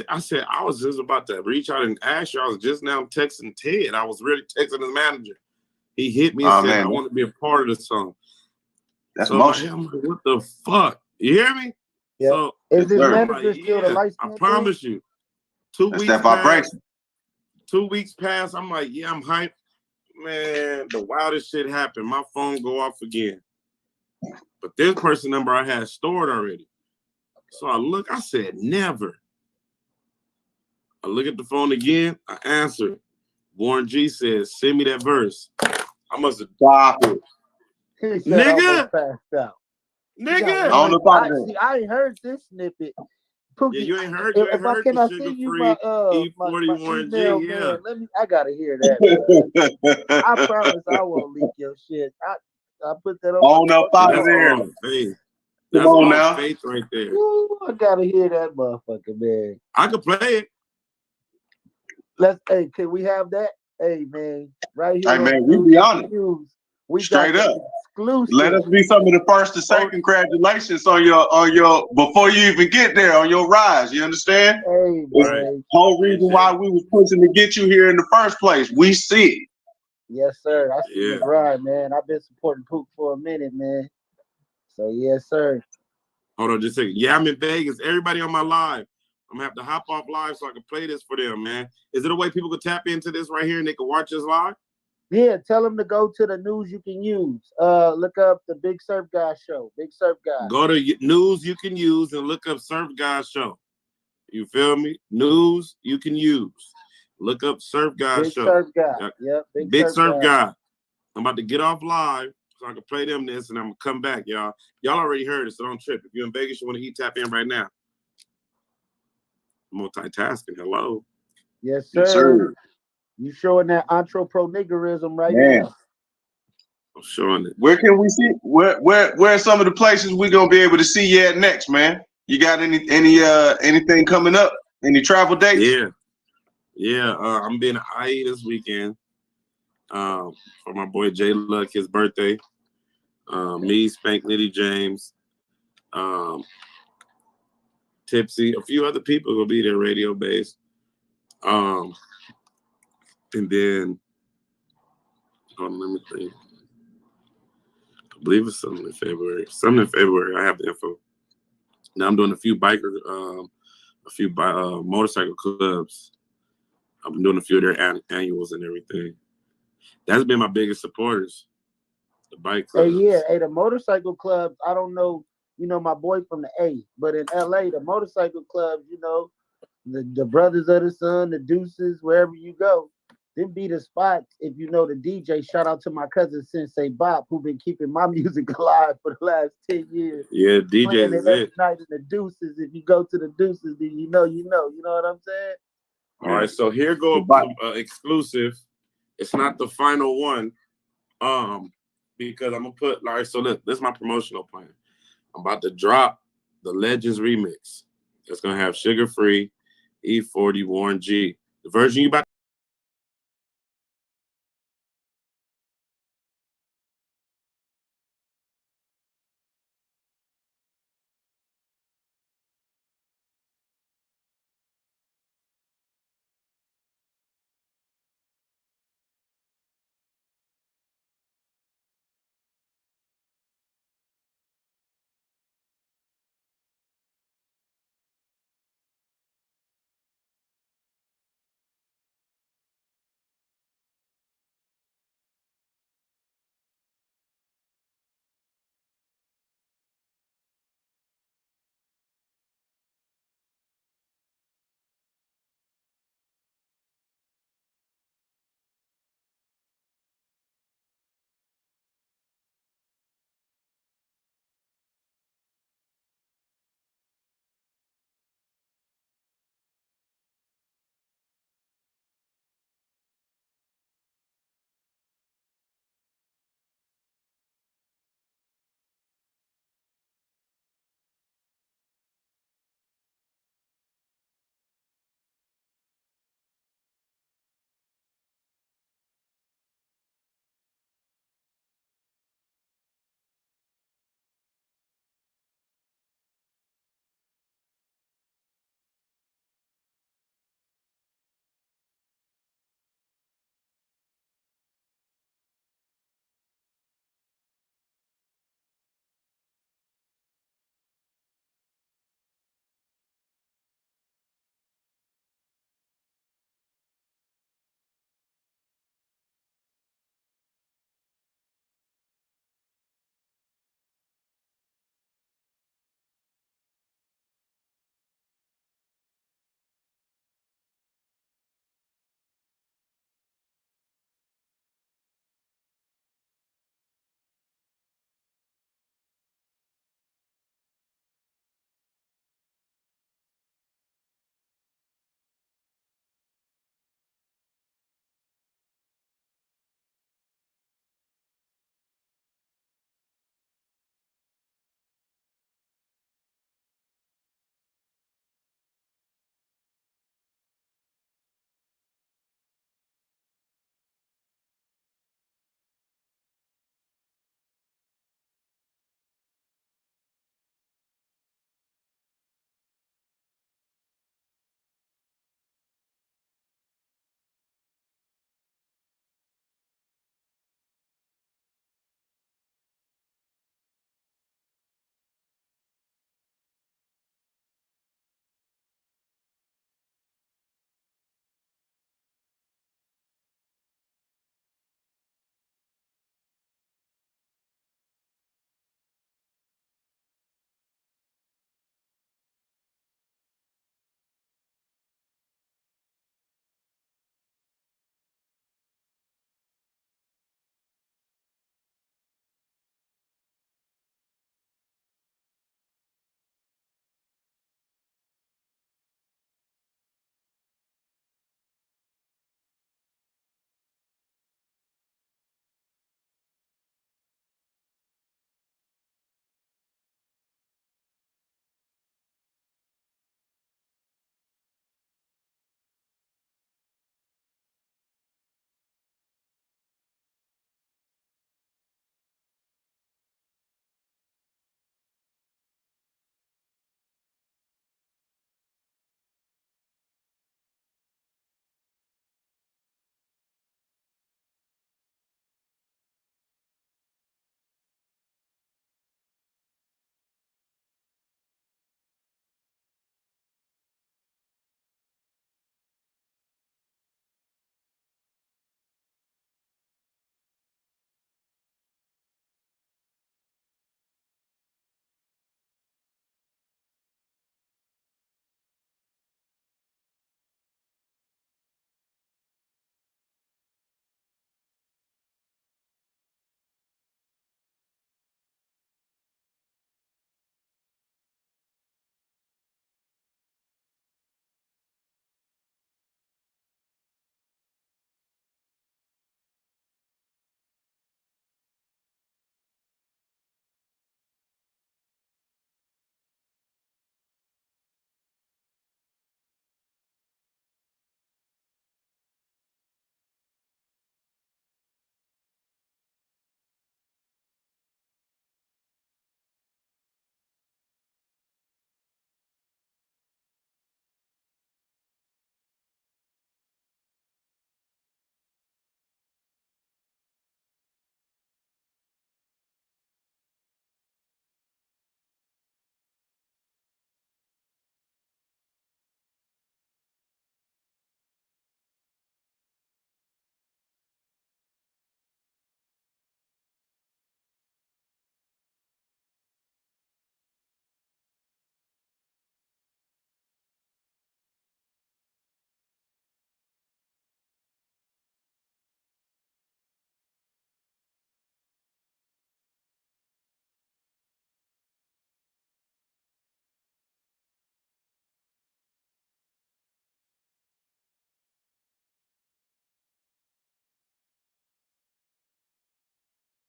I said, I was just about to reach out and ask you. I was just now texting Ted. I was really texting his manager. He hit me and said, man. I want to be a part of the song. That's so motion. I'm like, what the fuck? You hear me? Yeah. So Is this sir. manager still the light I skin? promise you. 2 That's weeks that vibration. passed. 2 weeks passed. I'm like, yeah, I'm hyped. Man, the wildest shit happened. My phone go off again. But this person number I had stored already. So I said, never. I look at the phone again. I answer. Warren G says, send me that verse. I must have Stop it. He said Nigga! almost passed out. Nigga! I don't know about that. See, I ain't heard this snippet. Pookie, Yeah, you ain't heard if I the cannot Sugar send you Free my E40 Warren G, email, yeah. man, I gotta hear that. I promise I won't leak your shit. I put that on. On up out of That's there. all faith. Come That's on all now. faith right there. Ooh, I gotta hear that motherfucker, man. I could play it. Hey, can we have that? Hey, man, right here. Hey, man, on we News be You on Can it. Use. We Straight got up. exclusive. Let us be some of the first to say congratulations on your before you even get there on your rise. You understand? Hey, It's Right. the whole reason why we was pushing to get you here in the first place. We see it. Yes, sir. I see Yeah. the grind, man. I've been supporting Pook for a minute, man. So yes, sir. Hold on just a second. Yeah, I'm in Vegas. Everybody on my live. I'm gonna have to hop off live so I can play this for them, man. Is it a way people can tap into this right here and they can watch us live? Yeah, tell them to go to the News You Can Use. Look up the Big Surf Guy show. Big Surf Guy. Go to News You Can Use and look up Surf Guy Show. You feel me? News You Can Use. Look up Surf Guy Big Show. Surf Guy. Yep. Big Surf Guy. I'm about to get off live so I can play them this and I'm gonna come back, y'all. Y'all already heard it, so don't trip. If you're in Vegas, you want to tap in right now. Multitasking. Hello. Yes, sir. Yes, sir. You showing that entrepreneurism right Man. now. I'm showing it. Where can we see? Where are some of the places we gonna be able to see you at next, man? You got anything coming up? Any travel dates? Yeah. I'm being in IE this weekend. For my boy Jay Luck, his birthday. Me, Spank Nitty James, Tipsy, a few other people will be there, radio based. And then, hold on, let me think. I believe it's something in February. I have the info. Now I'm doing a few motorcycle clubs. I've been doing a few of their annuals and everything. That's been my biggest supporters. The bike clubs. Hey, the motorcycle clubs, I don't know, my boy from the A, but in LA, the motorcycle clubs, the Brothers of the Sun, the Deuces, wherever you go, them be the spots. If you know the DJ, shout out to my cousin Sensei Bob, who been keeping my music alive for the last 10 years. Yeah, DJs is every it. night in the Deuces. If you go to the Deuces, then you know what I'm saying? All right, so here go exclusive. It's not the final one, because I'm gonna put. All right, so look, this is my promotional plan. I'm about to drop the Legends remix. It's gonna have Sugar Free, E40, Warren G. The version you about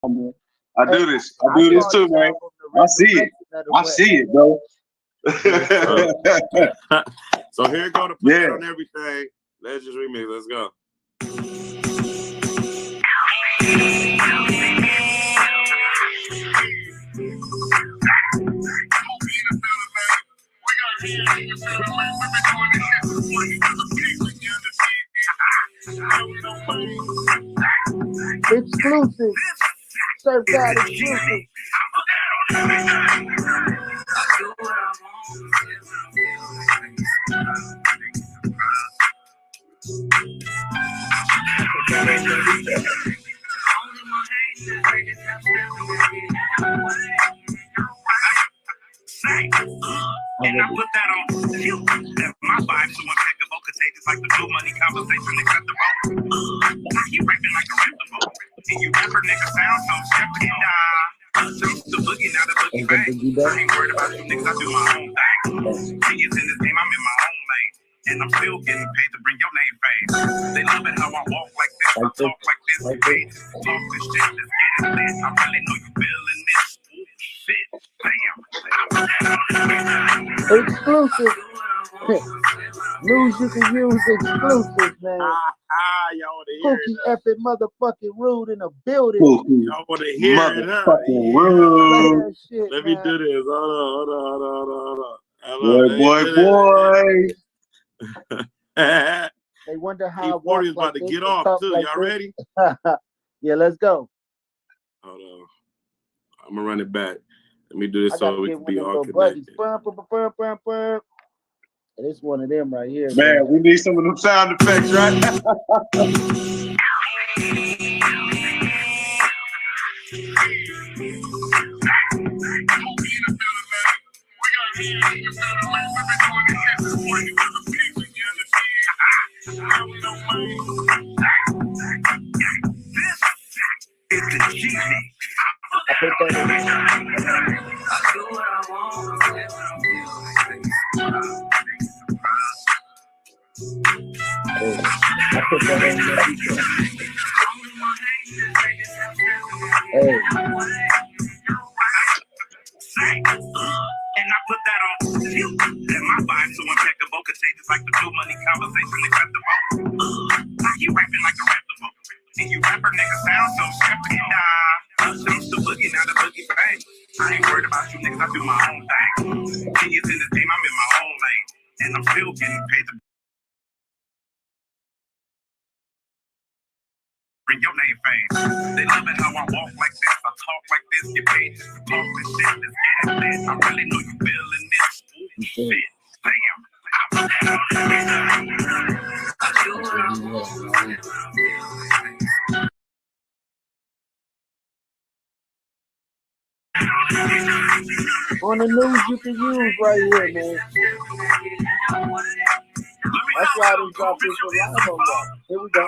I do this. I do this too, man. I see it. I see it, bro. So here you go to put that on everything. Let's just remix. Let's go. Exclusive. Surf God exclusive. And I put that on you. That my vibe so impeccable, contagious like the blue money conversation acceptable. Now you rapping like a reputable. And you rapper nigga sound so skeptical. Jump the boogie, now the boogie bang. I ain't worried about you niggas, I do my own thing. She is in this game, I'm in my own lane. And I'm still getting paid to bring your name fame. They love it how I walk like this, I talk like this, you paid to talk this shit, let's get it lit. I really know you feeling this. Ooh, shit, bam. Exclusive. News you can use exclusive, man. Y'all want to hear Pookie it? effing motherfucking rude in the building. Y'all want to hear it? Motherfucking rude. Let me do this. Hold on. Boy. They wonder how E40 is about to get off too. Y'all ready? Yeah, let's go. Hold on. I'm gonna run it back. Let me do this so we can be all buddies. connected. It's one of them right here. Man, we need some of them sound effects, right? And I put that on you. And my vibe so impeccable, contagious like the blue money conversation acceptable. Now you rapping like a reputable. And you rapper niggas sound so skeptical. Jump the boogie, now the boogie bang. I ain't worried about you niggas, I do my own thing. Genius in this game, I'm in my own lane. And I'm still getting paid to bring your name fame. They love it how I walk like this, I talk like this, get paid just to talk this shit, let's get it lit. I really know you feeling this. Ooh, shit, bam. On the news you can use right here, man. That's why they drop this live on that. Here we go.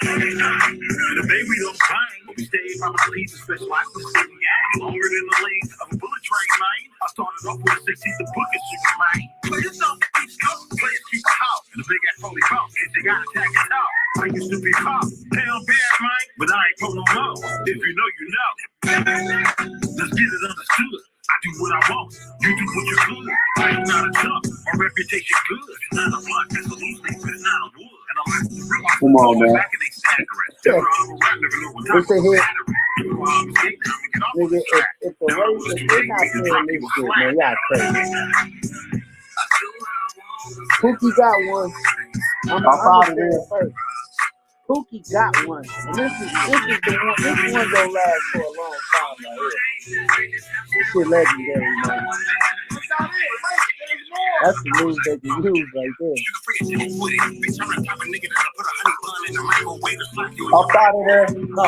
The baby don't bang, but we stay by my piece, specialized in sitting gang. Longer than the lanes of a bullet train, man. I started off with a 60, the book is super, man. Players don't keep scope, players keep a house. And the big ass holy pump, cause they got to tag it out. I used to be pop, hell bad, man. But I ain't pro no more. If you know, you know. Let's get it understood. I do what I want, you do what you could. I am not a tough, my reputation good. It's not a block, it's a loose leaf, it's not a wood. And I'm like, come on, man. What's the hit? Nigga, if the race is not playing this shit, man, y'all crazy. Pookie got one. I'm out of there first. Pookie got one. And this is the one. This one gonna last for a long time right here. This shit legendary, man. That's the news they can use right there. Up out of there. No.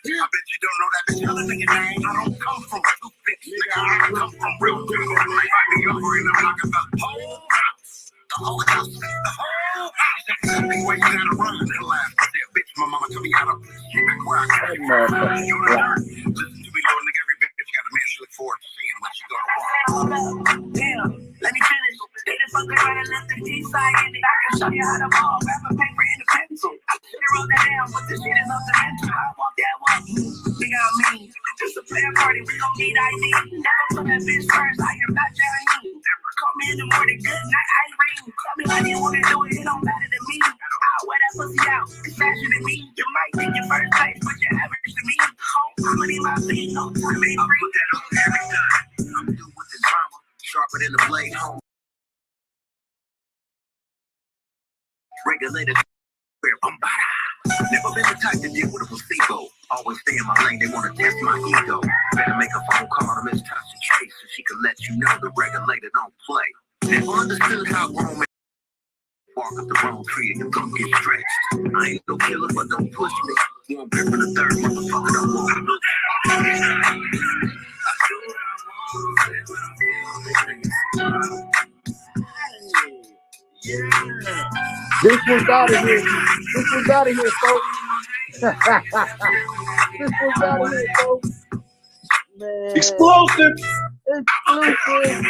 I bet you don't know that bitch other nigga name. I don't come from toothpicks, nigga. I come from real people. I be over in the block of the whole house. The whole house. The whole house. Something where you gotta run and laugh. Bitch, my mama told me how to get back where I came from. You know that? Listen to me, little nigga. Every bitch got a man to look forward to seeing when she go to work. Damn, let me finish. They the fuck right and left the G side in it. I can show you how to ball. Grab a paper and a pencil. I should have wrote that down, but this shit is on need ID. Never put that bitch first. I am not Johnny. Call me in the morning, good night, Irene. Call me when you wanna do it, it don't matter to me. I'll wear that pussy out, it's faster than me. You might think your first place, but you're average to me. I'm gonna need my feet, no time, ain't free. Put that on every time. I'm through with the drama, sharper than the blade home. Regulated, never been the type to deal with a placebo. Always stay in my lane, they wanna test my ego. Better make a phone call to Miss Tasha Chase so she can let you know the regulator don't play. Never understood how grown men walk up the wrong tree and don't get stretched. I ain't no killer, but don't push me. One grip in the third, motherfucker, don't want to look. This one's out of here. This one's out of here, folks. This one's out of here, folks. Man. Explosive. Exclusive.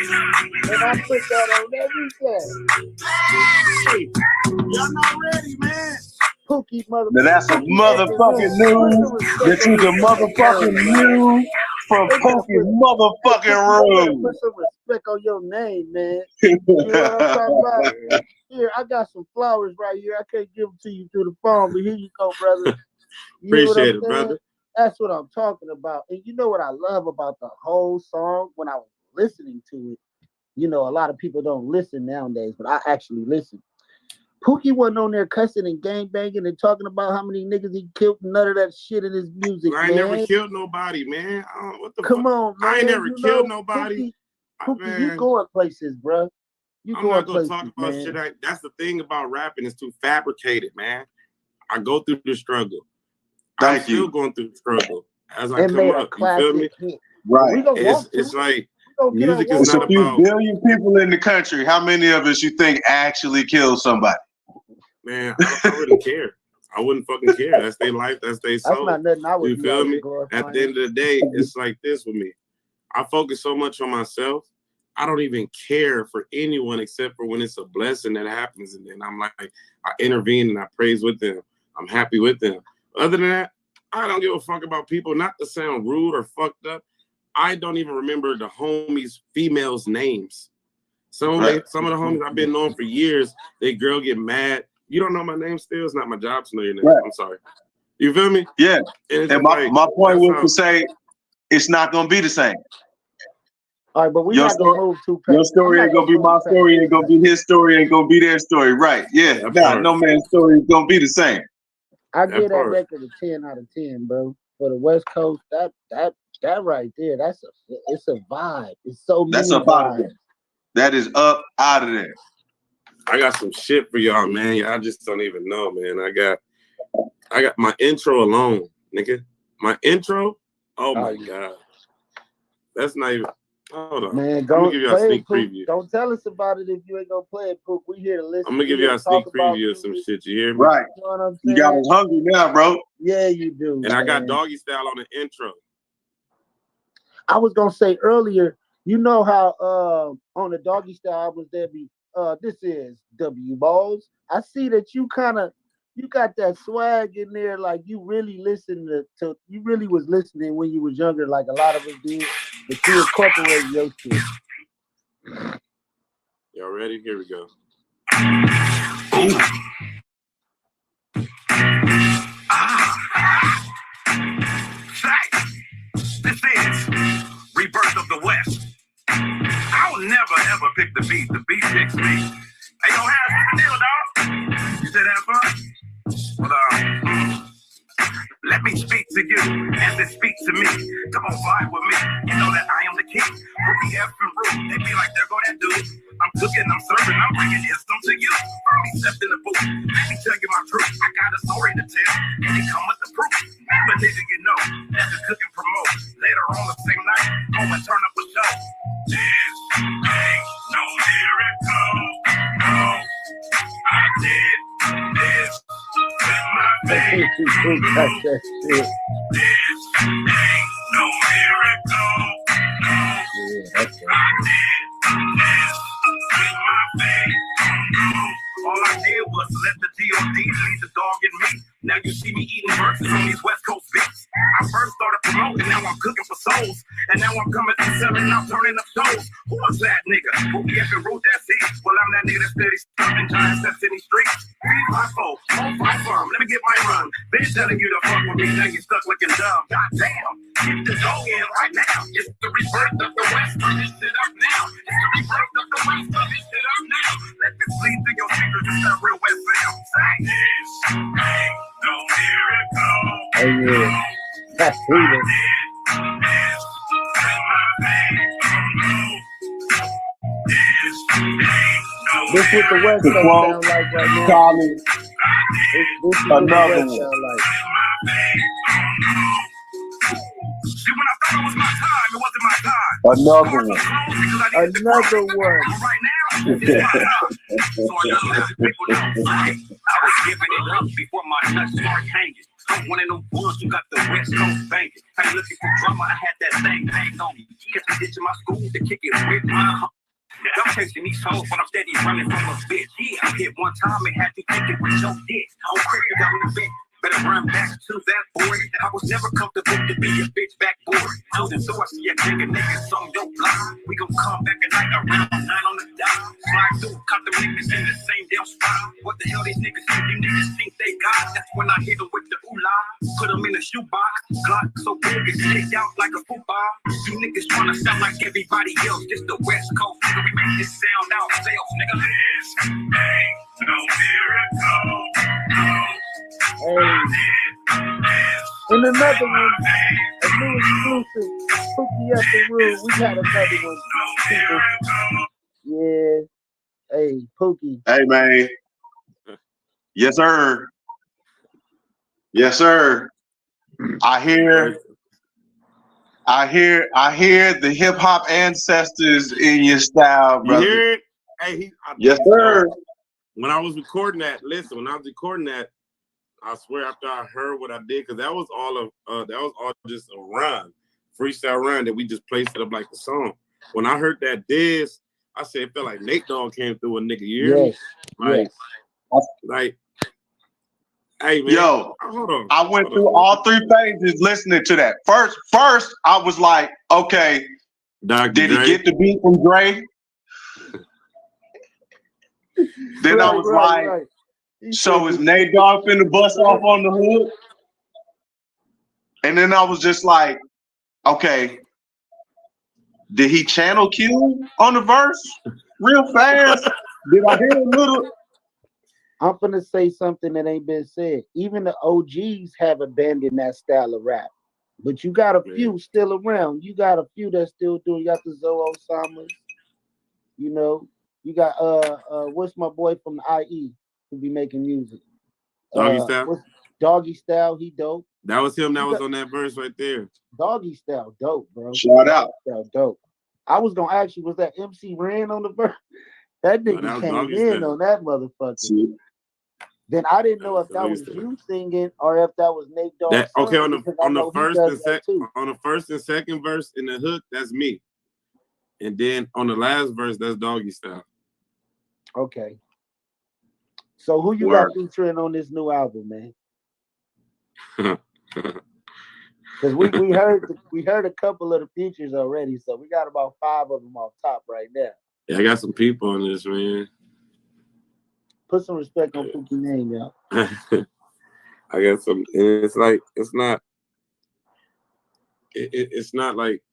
And I put that on everything. Hey, y'all not ready, man. Pookie motherfucker. Now that's a motherfucking news. This is a motherfucking news from Pookie motherfucking room. Put some respect on your name, man. You know what I'm talking about? Here, I got some flowers right here. I can't give them to you through the phone, but here you go, brother. You Appreciate it, brother. That's what I'm talking about. And you know what I love about the whole song when I was listening to it? You know, a lot of people don't listen nowadays, but I actually listen. Pookie wasn't on there cussing and gangbanging and talking about how many niggas he killed. None of that shit in his music, I ain't never killed nobody, man. Come on, man. I ain't never killed nobody. Pookie, you going places, bro. I'm not gonna talk about shit. That's the thing about rapping, is too fabricated, man. I go through the struggle. I'm still going through the struggle as I come up. You feel me? Right. It's like music is it's not a few about billion people in the country. How many of us you think actually killed somebody? Man, I wouldn't care. I wouldn't fucking care. That's their life. That's their soul. That's not nothing I would You feel me? At the end of the day, it's like this with me. I focus so much on myself. I don't even care for anyone except for when it's a blessing that happens. And then I'm like, I intervene and I praise with them. I'm happy with them. Other than that, I don't give a fuck about people. Not to sound rude or fucked up. I don't even remember the homies' females' names. Some of the homies I've been knowing for years, they girl get mad. You don't know my name still? It's not my job to know your name. Right. I'm sorry. You feel me? Yeah. And my point was to say it's not gonna be the same. All right, but we not gonna move too fast. Your story ain't gonna be my story, ain't gonna be his story, ain't gonna be their story. Right. Yeah. No man's story is gonna be the same. I give that record a 10 out of 10, bro. For the West Coast, that right there, it's a vibe. It's so many That's up out of there. That is up out of there. I got some shit for y'all, man. Y'all just don't even know, man. I got my intro alone, nigga. My intro? Oh my God. That's not even. Hold on. Man, I'm gonna give you a sneak preview. Don't tell us about it if you ain't gonna play it, Pook. We here to listen. I'm gonna give you a sneak preview of some shit. You hear me? Right. You know what I'm saying? You got us hungry now, bro. Yeah, you do. And I got Doggy Style on the intro. I was gonna say earlier, you know how on the Doggy Style was there be this is W Balls. I see that you got that swag in there, like you really listen to you really was listening when you was younger, like a lot of us did, but you incorporated your shit. Y'all ready? Here we go. This is Rebirth of the West. I'll never ever pick the beat. The beat picks me. Hey, yo, Harris, what's the deal, dog? You said that fun? Well, let me speak to you as it speaks to me. Come on, vibe with me. You know that I am the king. Put the F and root. They be like, there go that dude. I'm cooking, I'm serving, I'm bringing wisdom to you. Me stepped in the booth. Let me tell you my truth. I got a story to tell, and it come with the proof. But nigga, you know, that's the cook and promote. Later on the same night, go and turn up a show. This ain't no miracle. No, I did this with my faith. This ain't no miracle. No, I did this with my faith. All I did was let the D.O.D. lead the dog in me. Now you see me eating verses on these West Coast beats. I first started promoting, now I'm cooking for souls. And now I'm coming to selling, I'm turning up shows. Who was that nigga? Who ever wrote that seat? Well, I'm that nigga that steady stopping giants that's in these streets. My fault, all fight for 'em. Let me get my run. Been telling you to fuck with me, now you stuck looking dumb. God damn, get the dog in right now. It's the rebirth of the West, turn this shit up now. It's the rebirth of the West, turn this shit up now. Let this bleed through your fingers, it's that real West sound. Say, this ain't no miracle. Hey, yeah. That's freedom. This is what the West Coast sound like right now. Charlie, This is what the another West one. sound like. See, when I thought it was my time, it wasn't my time. Another one. Another one. Right now, it's my time. So I just let the people know. I was giving it up before my nuts started hanging. I'm one of them ones who got the West Coast banging. I ain't looking for drama, I had that thing banged on me. Kept me ditching my school to kick it with my I'm chasing these hoes, but I'm steady running from a bitch. Yeah, I hit one time and had to kick it with your dick. I'm crazy down the bed. Better run back to that boy. I was never comfortable to be a bitch backboard. So I see a nigga niggas on your block. We gon' come back at night around 9 on the dot. Slide through, caught them niggas in the same damn spot. What the hell these niggas think? Them niggas think they got. That's when I hit them with the ooh-la. Put them in a shoebox. Glock so big it stick out like a football. You niggas tryna sound like everybody else. Just the West Coast, nigga. We make this sound ourselves, nigga. This ain't no miracle. Hey. And another one, a new exclusive, Pookie up the room. We got another one. Yeah. Hey, Pookie. Hey, man. Yes, sir. Yes, sir. I hear the hip hop ancestors in your style, You brother. hear it? Hey, Yes, sir. When I was recording that, I swear after I heard what I did, because that was all just a run, freestyle run that we just placed it up like the song. When I heard that diss, I said it felt like Nate Dogg came through a nigga. You hear me? Like, hey man, Yo, hold on. I went through all 3 pages listening to that. First, I was like, okay, Dr. did Dre. he get the beat from Dre? Then I was like, so is Nate Dogg finna bust off on the hood? And then I was just like, okay, did he channel Q on the verse real fast? Did I hear a little? I'm gonna say something that ain't been said. Even the OGs have abandoned that style of rap. But you got a few still around. You got a few that still doing. You got the Zoe Osamas. You know, you got what's my boy from the IE who be making music? Doggy Style. Doggy Style, he dope. That was him. That was on that verse right there. Doggy Style, dope, bro. Shout out. Style, dope. I was gonna ask you, was that MC Ren on the verse? That nigga that was came Doggy in Style. on that motherfucker. Then I didn't know if that was you singing or if that was Nate Dogg. That, okay, on because the first and second verse in the hook, that's me. And then on the last verse, that's Doggy Style. Okay. So who you got featuring on this new album, man? Because we heard a couple of the features already, so we got about 5 of them off top right now. Yeah, I got some people on this, man. Put some respect on Pookie's name, y'all. I got some, and it's like it's not like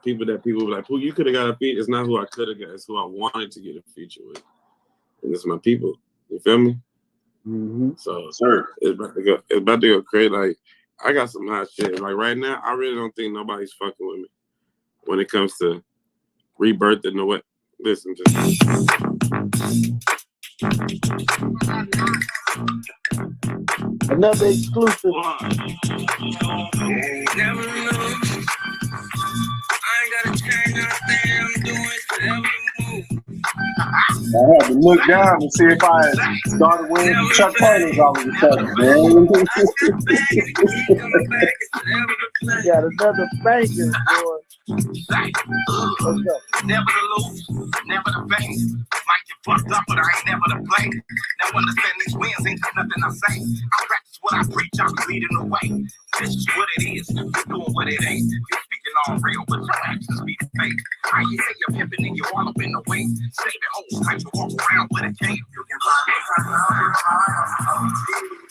people be like, "Pooh, you could have got a feature." It's not who I could have got; it's who I wanted to get a feature with, and it's my people. You feel me? Mm-hmm. So, sir, it's about to go crazy. Like, I got some hot shit. Like right now, I really don't think nobody's fucking with me when it comes to rebirthing the way. Listen to this. Another exclusive. Never know. I ain't gotta change nothing. I'm doing whatever you move. I had to look down and see if I had started wearing Chuck Taylors all of a sudden, man. Got another banger, boy. Never to lose, never to bang. Might get fucked up, but I ain't never to play. Now understand these wins ain't just nothing I say. I practice what I preach, I be leading the way. This is what it is. You're doing what it ain't. You're speaking all real, but your actions be fake. How you say you're pimping and you're all up in the way? Saving hoes type to walk around with a cape. You can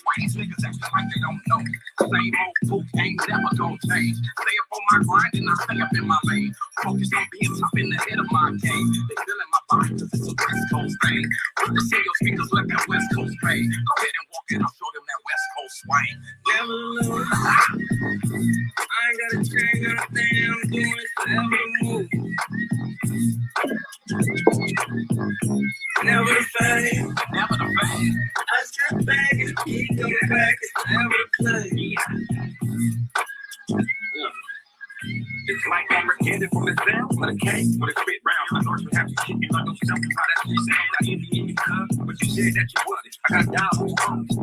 why these niggas acting like they don't know? Same old fool ain't never gonna change. Stay up on my grind and I stay up in my lane. Focus on being top in the head of my game. They feeling my body cause it's a West Coast thing. Put this in your speakers, let that West Coast play. Go ahead and walk in, I'll show them that West Coast swing. Never lose. I ain't gotta change nothing, I'm doing it forever move. Never the fame, never the fame. I step back and keep coming back, it's never the play. It's like I'm recorded from the sound, but a cake with a spit round. I know you have to keep me like those yourself. How that shit said, I envy you, cuz. But you said that you wanted. I got dollars,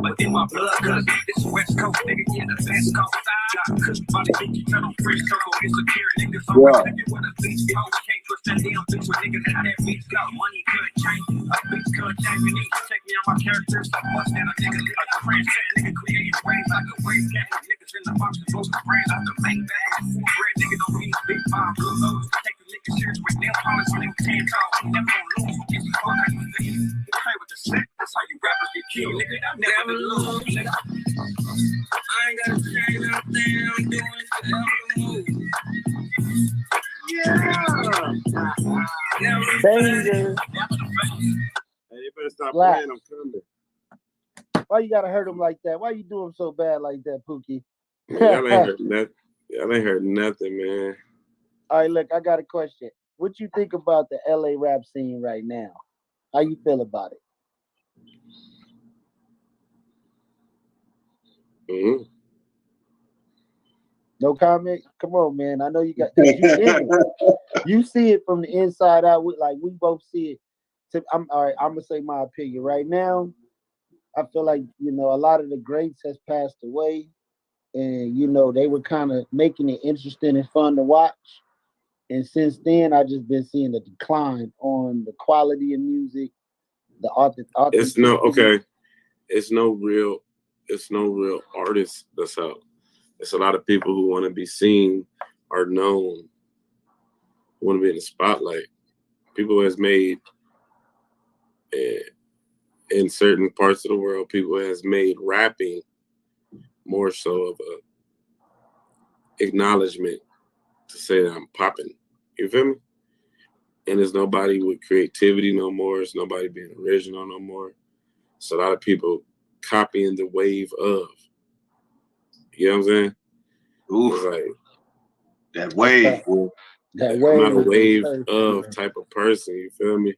but in my blood, cuz. This West Coast, nigga, yeah, the best coast. Got cooked by the Yankee Tunnel, fresh circle, insecure niggas. I'm respected with a beach coach. Can't trust that damn bitch with niggas that beach got money, could change. A bitch could change. You need to check me on my characters. So much that a nigga like a friend, nigga creating waves like a wave cat. Niggas in the box, the most of brands out the main bag. Red nigga don't need big five blue loads. Take the nigga serious with nail polish when they can talk. Never gonna lose. Get you fuck how you think. You play with the set. That's how you rappers get killed, nigga. I never lose. I ain't gotta change nothing. I'm doing it forever move. Yeah. Danger. Hey, you better stop Black. playing. I'm coming. Why you gotta hurt him like that? Why you do him so bad like that, Pookie? Y'all ain't heard nothing. Y'all ain't heard nothing, man. All right, look, I got a question. What you think about the LA rap scene right now? How you feel about it? Mm-hmm. No comment? Come on, man. I know you got you in it. You see it from the inside out. Like we both see it. I'm all right. I'm gonna say my opinion right now. I feel like a lot of the greats has passed away, and they were kind of making it interesting and fun to watch. And since then, I just been seeing a decline on the quality of music, the authenticity. It's no real artist that's out. It's a lot of people who want to be seen or known, who want to be in the spotlight. People has made in certain parts of the world, people has made rapping more so of a acknowledgement to say that I'm popping. You feel me? And there's nobody with creativity no more. There's nobody being original no more. So a lot of people copying the wave of. You know what I'm saying? Ooh, it's like that wave. That I'm not a wave wave of type of person. You feel me?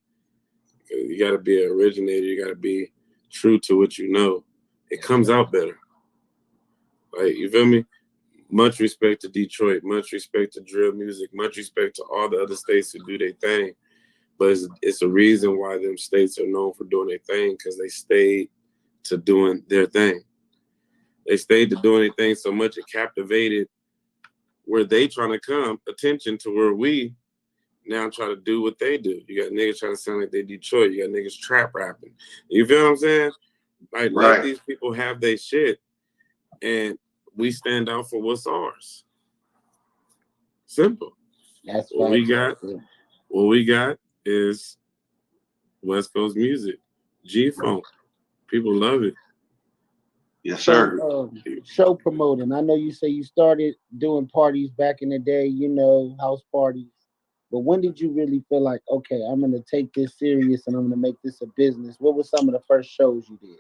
You got to be an originator. You got to be true to what you know. It comes out better. Like, you feel me? Much respect to Detroit. Much respect to drill music. Much respect to all the other states who do their thing. But it's a reason why them states are known for doing their thing, because they stayed to doing their thing. They stayed to doing their thing so much it captivated where they trying to come attention to where we now try to do what they do. You got niggas trying to sound like they Detroit. You got niggas trap rapping. You feel what I'm saying? Like, let these people have their shit, and we stand out for what's ours. Simple. That's what we got. What we got is West Coast music, G-Funk. People love it. Yes, sir. Show promoting. I know you say you started doing parties back in the day, house parties. But when did you really feel like, okay, I'm going to take this serious and I'm going to make this a business? What were some of the first shows you did?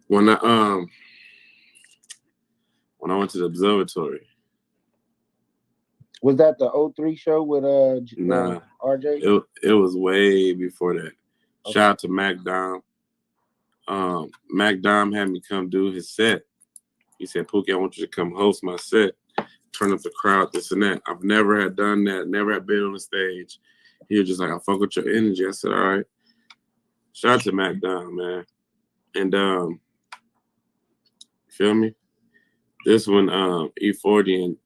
When I went to the observatory. Was that the 03 show with Nah, RJ? It was way before that. Okay. Shout out to Mac Dom. Mac Dom had me come do his set. He said, Pookie, I want you to come host my set. Turn up the crowd, this and that. I've never had done that, never had been on the stage. He was just like, I fuck with your energy. I said, all right. Shout out to Mac Dom, man. And feel me? This one, E40 and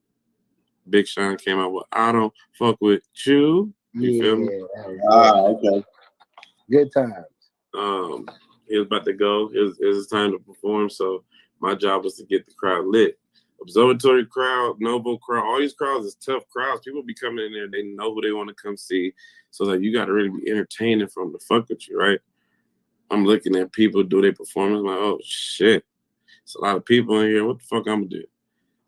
Big Sean came out with I Don't Fuck With You. You feel me? Okay. Good times. he was about to go. It was his time to perform. So my job was to get the crowd lit. Observatory crowd, Novo crowd, all these crowds is tough crowds. People be coming in there, they know who they want to come see. So like you got to really be entertaining for them to fuck with you, right? I'm looking at people do their performance. I'm like, oh shit, it's a lot of people in here. What the fuck I'm gonna do?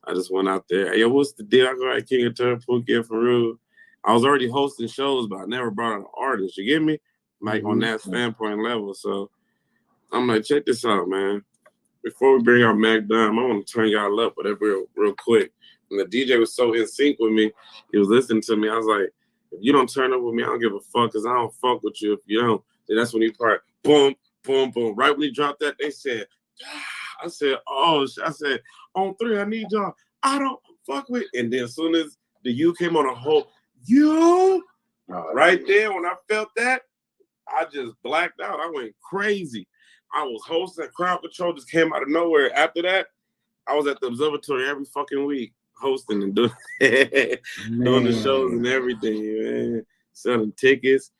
I just went out there. Hey, yo, what's the deal? I go at King of Turn, Pookie, and Faru. I was already hosting shows, but I never brought out an artist. You get me? Like on that standpoint level. So I'm like, check this out, man. Before we bring out Mac Dime, I want to turn y'all up with that real quick. And the DJ was so in sync with me. He was listening to me. I was like, if you don't turn up with me, I don't give a fuck because I don't fuck with you. If you don't, then that's when he part, boom, boom, boom. Right when he dropped that, they said, I said, oh, I said, on 3, I need y'all. I don't fuck with. And then as soon as the U came on a whole, right there, when I felt that, I just blacked out. I went crazy. I was hosting. Crowd Control just came out of nowhere. After that, I was at the Observatory every fucking week, hosting and doing the shows and everything, man. Selling tickets,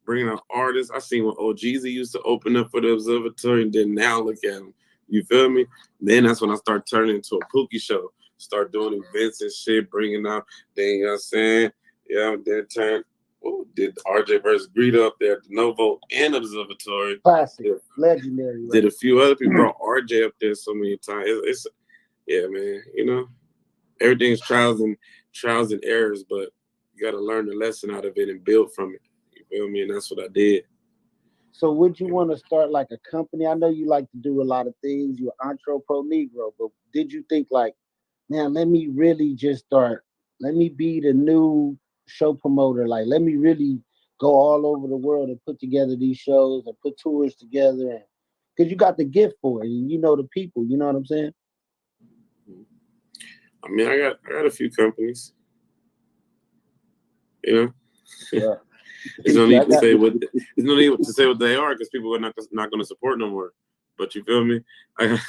bringing out artists. I seen when OGZ used to open up for the Observatory, and then now look at him. You feel me? Then that's when I start turning into a Pookie show. Start doing events and shit, bringing out, then, you know what I'm saying? Yeah, then did RJ versus Greedo up there at the Novo and Observatory. Classic, legendary. Did a few other people, brought RJ up there so many times. It's yeah, man. You know, everything's trials and errors, but you got to learn the lesson out of it and build from it. You feel me? And that's what I did. So would you want to start like a company? I know you like to do a lot of things. You're an entrepreneur Negro, but did you think like, man, let me really just start, let me be the new show promoter. Like, let me really go all over the world and put together these shows and put tours together. And because you got the gift for it and you know the people, you know what I'm saying? I mean, I got a few companies. You know? Yeah. There's no need to say what they are because people are not going to support no more. But you feel me? When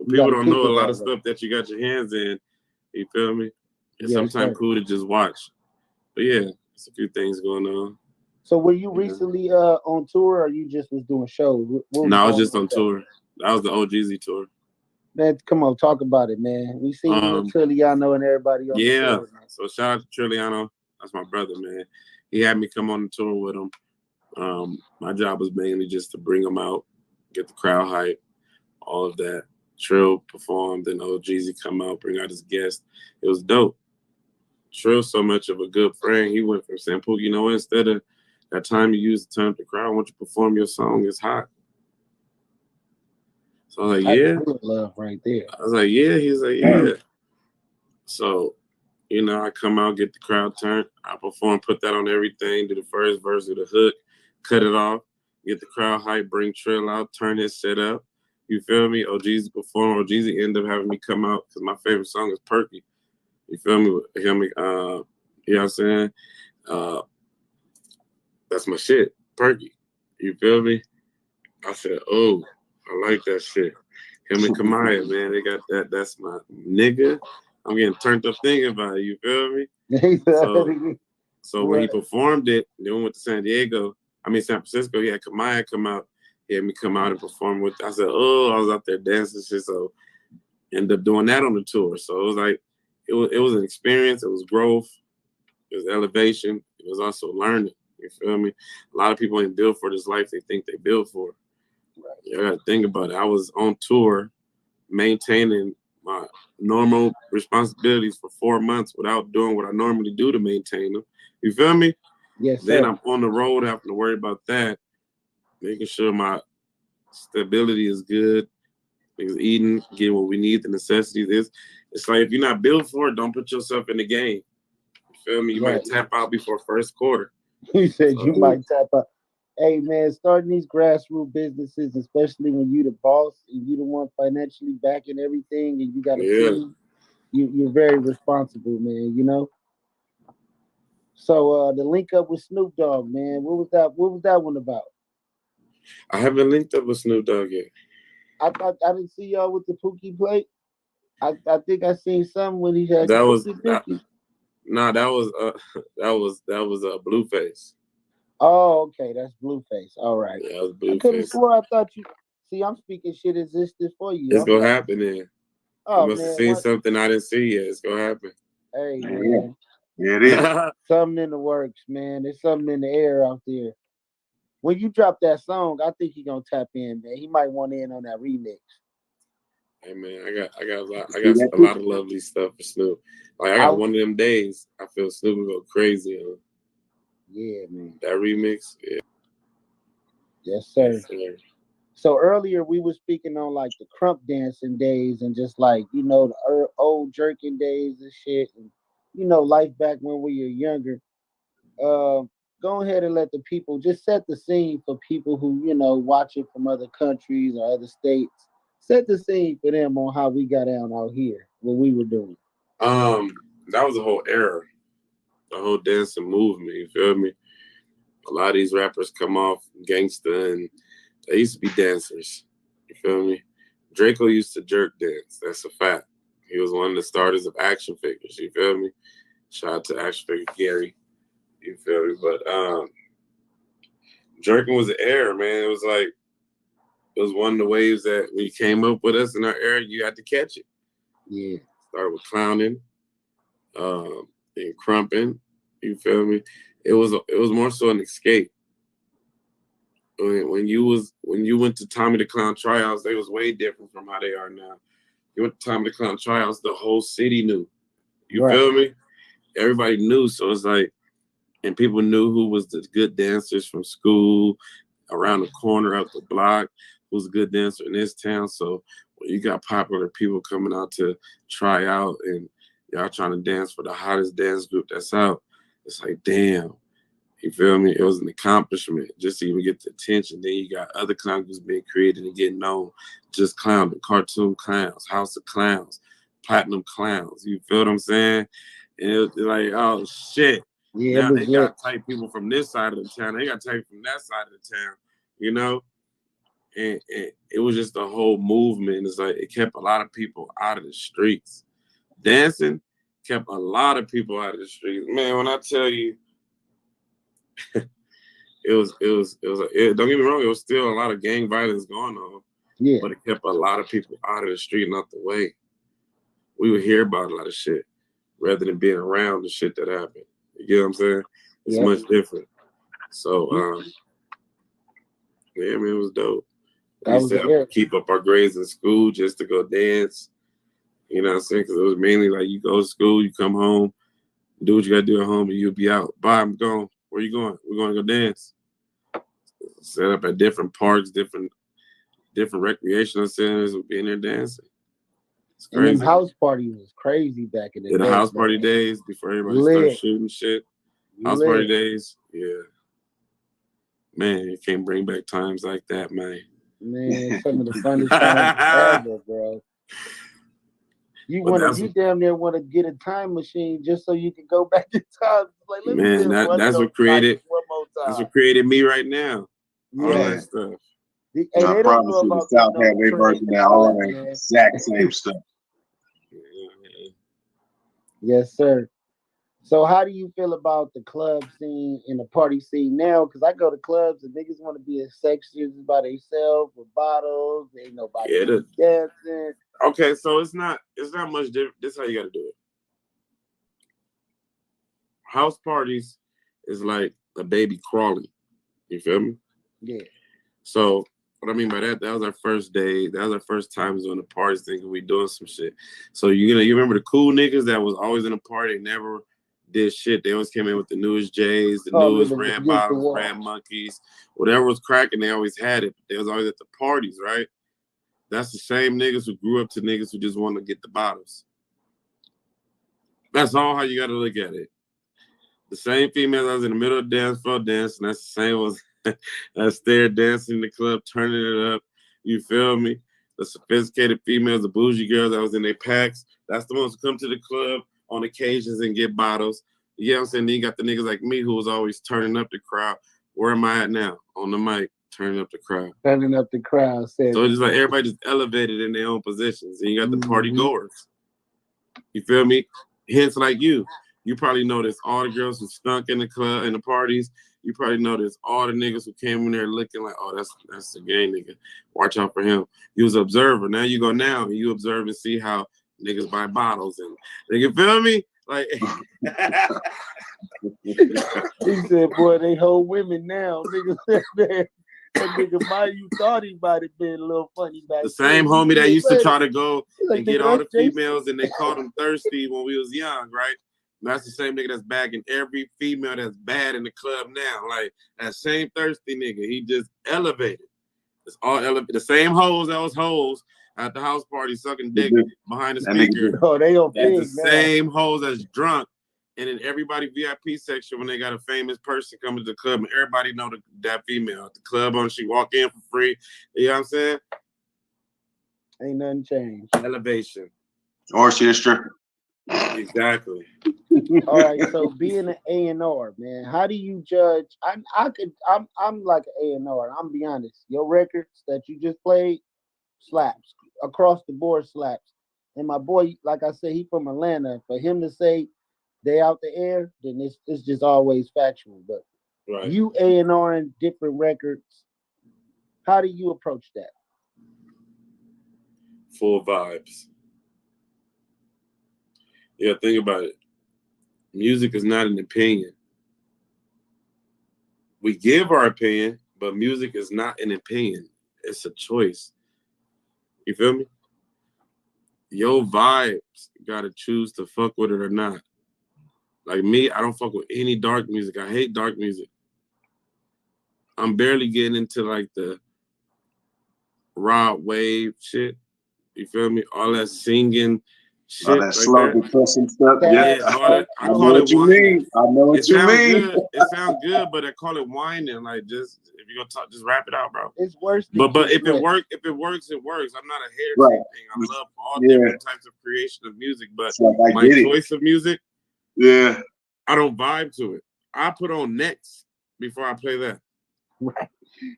people don't know a lot of stuff that you got your hands in, you feel me? It's sometimes cool to just watch. But yeah, there's a few things going on. So were you recently on tour or you just was doing shows? No, I was just on tour. That was the OGZ tour. Man, come on, talk about it, man. We see you with Trilliano and everybody else. Yeah, so shout out to Trilliano. That's my brother, man. He had me come on the tour with him. My job was mainly just to bring him out, get the crowd hype, all of that. Trill performed, and OGZ come out, bring out his guest. It was dope. Trill's so much of a good friend. He went from saying, Pookie, you know, instead of that time you use to turn up the crowd, I want you to perform your song. It's hot. So I was like, yeah. Love right there. I was like, yeah. He's like, yeah. So, you know, I come out, get the crowd turned. I perform, put that on everything, do the first verse of the hook, cut it off, get the crowd hype, bring Trill out, turn his set up. You feel me? OGZ perform. OGZ end up having me come out because my favorite song is Perky. You feel me? You know what I'm saying? That's my shit, Perky. You feel me? I said, oh, I like that shit. Him and Kamaya, man, they got that. That's my nigga. I'm getting turned up thinking about it. You feel me? So when he performed it, then we went to San Francisco, he had Kamaya come out. He had me come out and perform with. I said, oh, I was out there dancing shit. So ended up doing that on the tour. So it was like, it was an experience. It was growth. It was elevation. It was also learning. You feel me? A lot of people ain't built for this life they think they built for. Right. You gotta think about it. I was on tour maintaining my normal responsibilities for 4 months without doing what I normally do to maintain them. You feel me? Yes. Then I'm on the road having to worry about that, making sure my stability is good, things eating, getting what we need, the necessities. It's like if you're not built for it, don't put yourself in the game. You feel me? You might tap out before first quarter. You said you might tap out. Hey man, starting these grassroots businesses, especially when you the boss and you the one financially backing everything, and you got a team, you're very responsible, man. You know. So the link up with Snoop Dogg, man. What was that one about? I haven't linked up with Snoop Dogg yet. I didn't see y'all with the Pookie plate. I think I seen some when he had that was Pookie. that was Blueface. Oh, okay, that's Blueface. All right. Yeah, I was I could have Blueface. swore I thought you. See, I'm speaking shit existed for you. It's I'm gonna like, happen then. You oh must have man, seen what? something I didn't see yet. It's gonna happen. Hey Yeah, man, yeah, it is. something in the works, man. There's something in the air out there. When you drop that song, I think he gonna tap in, man. He might want in on that remix. Hey man, I See got that a too? lot of lovely stuff for Snoop. Like I I got one of them days. I feel Snoop will go crazy on yeah, man. that remix. Yeah, Yes, sir. yes, sir. So earlier we were speaking on like the crump dancing days and just like the old jerking days and shit, and life back when we were younger. Uh, Go ahead and let the people just set the scene for people who watch it from other countries or other states. Set the scene for them on how we got down out here, what we were doing. That was a whole era, the whole dancing movement. You feel me? A lot of these rappers come off gangsta and they used to be dancers. You feel me? Draco used to jerk dance. That's a fact. He was one of the starters of Action Figures. You feel me? Shout out to Action Figure Gary. You feel me? But jerking was the era, man. It was one of the waves that when you came up with us in our era, you had to catch it. Yeah. Started with clowning, and crumping. You feel me? It was more so an escape. When you went to Tommy the Clown tryouts, they was way different from how they are now. You went to Tommy the Clown tryouts, the whole city knew. You Right. feel me? Everybody knew, so it's like, and people knew who was the good dancers from school, around the corner, up the block, who's a good dancer in this town. So when you got popular people coming out to try out and y'all trying to dance for the hottest dance group that's out, it's like, damn. You feel me? It was an accomplishment just to even get the attention. Then you got other clown groups being created and getting known. Just Clown, the Cartoon Clowns, House of Clowns, Platinum Clowns. You feel what I'm saying? And it was like, oh shit. Yeah, Now it they was lit. got type people from this side of the town. They got type from that side of the town. You know? And it was just a whole movement. It's like it kept a lot of people out of the streets. Dancing kept a lot of people out of the streets. Man, when I tell you, don't get me wrong, it was still a lot of gang violence going on, Yeah. but it kept a lot of people out of the street and out the way. We would hear about a lot of shit rather than being around the shit that happened. You get what I'm saying? It's Yep. much different. So, yeah, man, it was dope. We That used was to the have era. to keep up our grades in school just to go dance. You know what I'm saying? Because it was mainly like you go to school, you come home, do what you got to do at home, and you'll be out. Bye, I'm going. Where you going? We're going to go dance. Set up at different parks, different recreational centers, we'll be in there dancing. It's And them crazy. house parties was crazy back in the Yeah, the day. house party man. days before everybody started Lit. shooting shit. House party Lit. days, yeah. Man, you can't bring back times like that, man. Man, some of the funnest times ever, bro. But You damn near want to get a time machine just so you can go back in time. Like, let me man, live one of that's those what created nights one more that's time. what created me right now. All Yeah. that stuff. Hey, I they don't promise know you, the about South getting had on their the train version of and that all all that, that man. exact same stuff. Yes, sir. So how do you feel about the club scene and the party scene now? Because I go to clubs and niggas want to be in sections by themselves with bottles. Ain't nobody Yeah, dancing. okay, so it's not much different. This is how you gotta do it. House parties is like a baby crawling. You feel me? Yeah. So what I mean by that was our first day. That was our first time doing the parties, thinking we doing some shit. So you remember the cool niggas that was always in a party, never did shit. They always came in with the newest J's, the Oh, newest living red against the bottoms, wall. red monkeys, whatever was cracking. They always had it. They was always at the parties, right? That's the same niggas who grew up to niggas who just want to get the bottles. That's all how you got to look at it. The same females I was in the middle of the dance floor dancing. That's the same ones that's there dancing in the club, turning it up. You feel me? The sophisticated females, the bougie girls that was in their packs. That's the ones who come to the club on occasions and get bottles. You know what I'm saying? Then you got the niggas like me who was always turning up the crowd. Where am I at now? On the mic, turning up the crowd. Turning up the crowd. So it's just like everybody just elevated in their own positions. And you got the party goers. You feel me? Hence like you. You probably noticed all the girls who stunk in the club and the parties. You probably noticed all the niggas who came in there looking like, oh, that's the gay nigga. Watch out for him. You was an observer. Now you go now and you observe and see how niggas buy bottles and you feel me? Like he said, boy, they hold women now. Niggas said that nigga might you thought he might have been a little funny back the same homie that used to try to go and get all the females and they called him thirsty when we was young, right? That's the same nigga that's bagging every female that's bad in the club now. Like that same thirsty nigga, he just elevated. It's all elevated. The same hoes that was hoes at the house party sucking dick behind the speaker. Oh, they don't think the same hoes that's drunk. And in everybody VIP section, when they got a famous person coming to the club, and everybody know that female at the club on, she walk in for free. You know what I'm saying? Ain't nothing changed. Elevation. Or she a stripper. Exactly. All right, so being an A&R, man, how do you judge? I'm like an A&R. I'm be honest. Your records that you just played slaps across the board slaps. And my boy, like I said, he from Atlanta. For him to say they out the air, then it's just always factual. But right. You A&R in different records. How do you approach that? Full vibes. Yeah, think about it. Music is not an opinion. We give our opinion, but music is not an opinion. It's a choice. You feel me? Your vibes gotta choose to fuck with it or not. Like me, I don't fuck with any dark music. I hate dark music. I'm barely getting into like the raw wave shit. You feel me? All that singing shit. All that like slow that. depressing stuff. Yeah, all that. I know call what it you whining. mean. I know what you mean. Good. It sounds good, but I call it whining. Like just if you're gonna talk, just rap it out, bro. It's worse. But if it works, it works. I'm not a hater Right. thing. I love all different types of creation of music, but like my choice of music, yeah, I don't vibe to it. I put on next before I play that. Right.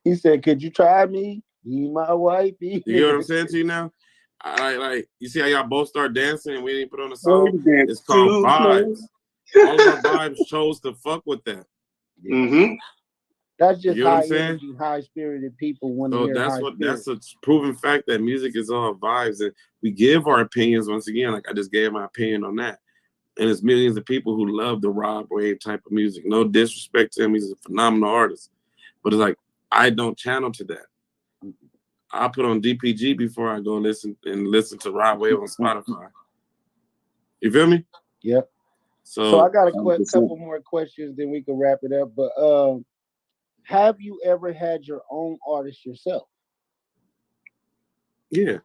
He said, "Could you try me? Be my wife." You get what I'm saying to you now? I like you see how y'all both start dancing and we didn't put on a song. It's called vibes. All of our vibes chose to fuck with that. Mm-hmm. That's just you know high what I'm saying? energy, high spirited people want to So hear that's a proven fact that music is all vibes, and we give our opinions once again. Like I just gave my opinion on that, and there's millions of people who love the Rob Wave type of music. No disrespect to him, he's a phenomenal artist, but it's like I don't channel to that. I put on DPG before I go listen to Rob Wave on Spotify. You feel me? Yep. So I got a couple more questions, then we can wrap it up. But have you ever had your own artist yourself? Yeah.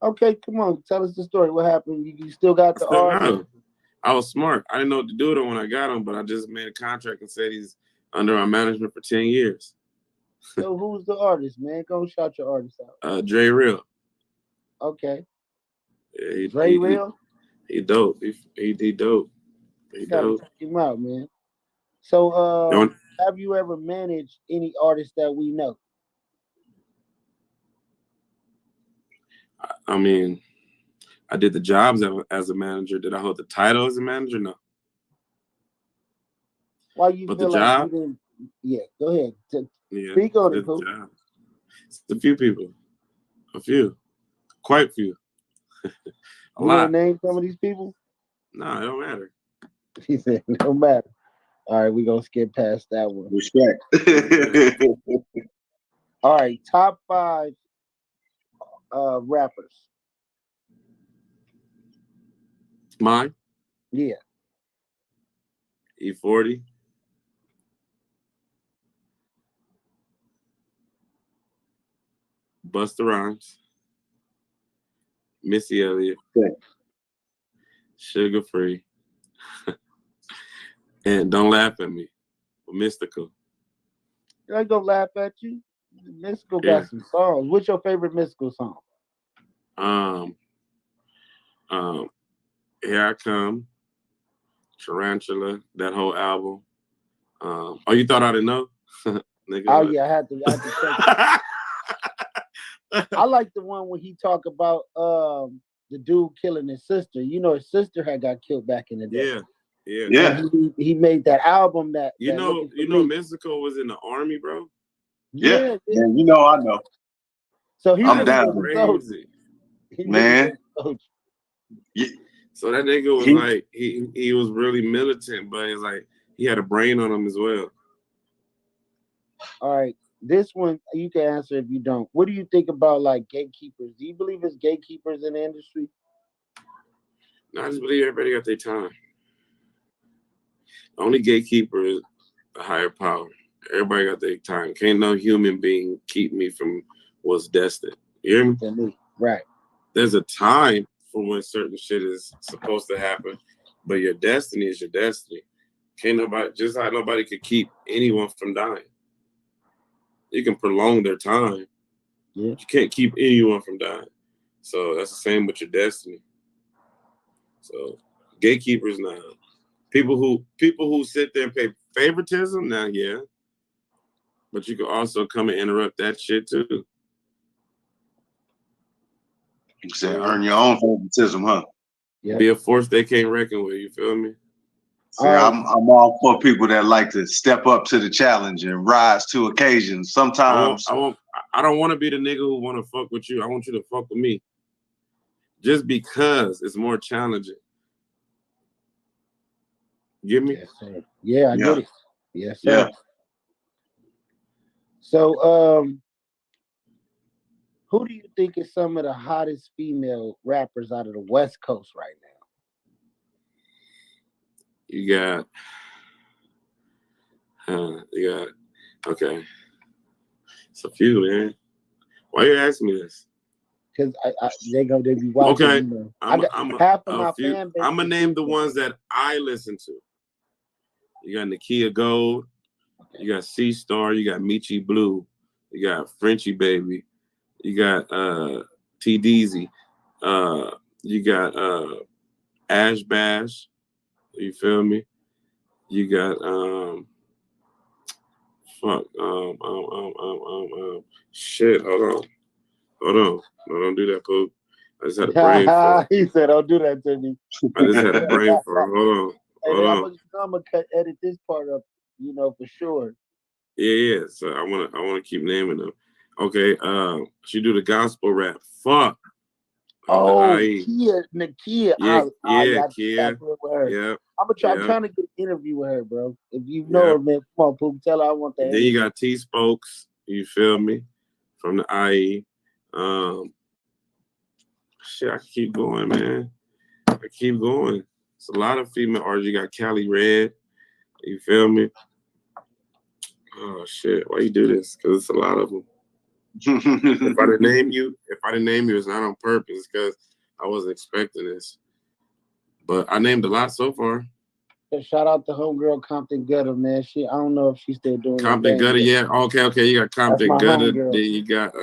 Okay, come on, tell us the story. What happened? You still got the artist? I was smart. I didn't know what to do with him when I got him, but I just made a contract and said he's under our management for 10 years. So who's the artist, man? Go shout your artist out. Dre Real. Okay. Yeah, Dre Real? He dope. He dope. He dope. Check him out, man. So have you ever managed any artists that we know? I mean, I did the jobs as a manager. Did I hold the title as a manager? No. Why you but feel the like job? you didn't? Yeah, go ahead. Yeah, speak on it, Pooh. It's a few people. A few. Quite a few. You want to name some of these people? No, it don't matter. He said it don't matter. All right, we're going to skip past that one. Respect. All right, top 5 rappers. Mine? Yeah. E40. Busta Rhymes. Missy Elliott. Sugar Free. And Don't Laugh at Me. Mystical. I go laugh at you. Mystical got some songs. What's your favorite Mystical song? Here I Come. Tarantula. That whole album. Oh, you thought I didn't know? Nigga, oh yeah, I had to check. I like the one when he talk about the dude killing his sister. You know, his sister had got killed back in the day. Yeah. And he made that album that You know, Looking for Me. Mexico was in the army, bro. Yeah. You know, I know. So he I'm really down. was a soldier. Crazy. He really Man. was a soldier. Yeah. So that nigga was like, he was really militant, but it's like he had a brain on him as well. All right. This one you can answer if you don't. What do you think about like gatekeepers? Do you believe it's gatekeepers in the industry? No, I just believe everybody got their time. The only gatekeeper is a higher power. Everybody got their time. Can't no human being keep me from what's destined. You hear me? Right. There's a time for when certain shit is supposed to happen, but your destiny is your destiny. Can't nobody, just like nobody could keep anyone from dying. You can prolong their time. Yeah. You can't keep anyone from dying. So that's the same with your destiny. So gatekeepers now. People who sit there and pay favoritism now, yeah. But you can also come and interrupt that shit too. You said earn your own favoritism, huh? Yeah. Be a force they can't reckon with, you feel me? See, I'm all for people that like to step up to the challenge and rise to occasions. Sometimes I don't want to be the nigga who want to fuck with you. I want you to fuck with me. Just because it's more challenging. Get me? Yes, sir. Yeah, I get it. Yes, sir. Yeah. So, who do you think is some of the hottest female rappers out of the West Coast right now? You got, okay. It's a few, man. Why you asking me this? Because they be watching. Okay, You know. I'm half of my fan base. I'm gonna name the ones that I listen to. You got Nakia Gold, you got C Star, you got Michi Blue, you got Frenchie Baby, you got T Deezy, you got Ash Bash, you feel me? You got shit, hold on. No, don't do that, Poop. I just had a brain fart. He said, "Don't do that to me." I just had a brain fart. Hold on. I'm gonna edit this part up, you know, for sure. Yeah. So I wanna keep naming them. Okay, she do the gospel rap. Fuck. Oh, Nakia. Kia. Yeah. I'm trying to get an interview with her, bro. If you know her, man, come on, Poop. Tell her I want that. Then you got T Spokes. You feel me? From the IE. Shit, I can keep going, man. I keep going. It's a lot of female artists. You got Cali Red. You feel me? Oh shit! Why you do this? Because it's a lot of them. If I didn't name you, it's not on purpose. Because I wasn't expecting this. But I named a lot so far. Shout out to homegirl Compton Gutter, man. I don't know if she's still doing Compton Gutter, yeah. Okay. You got Compton Gutter. Then you got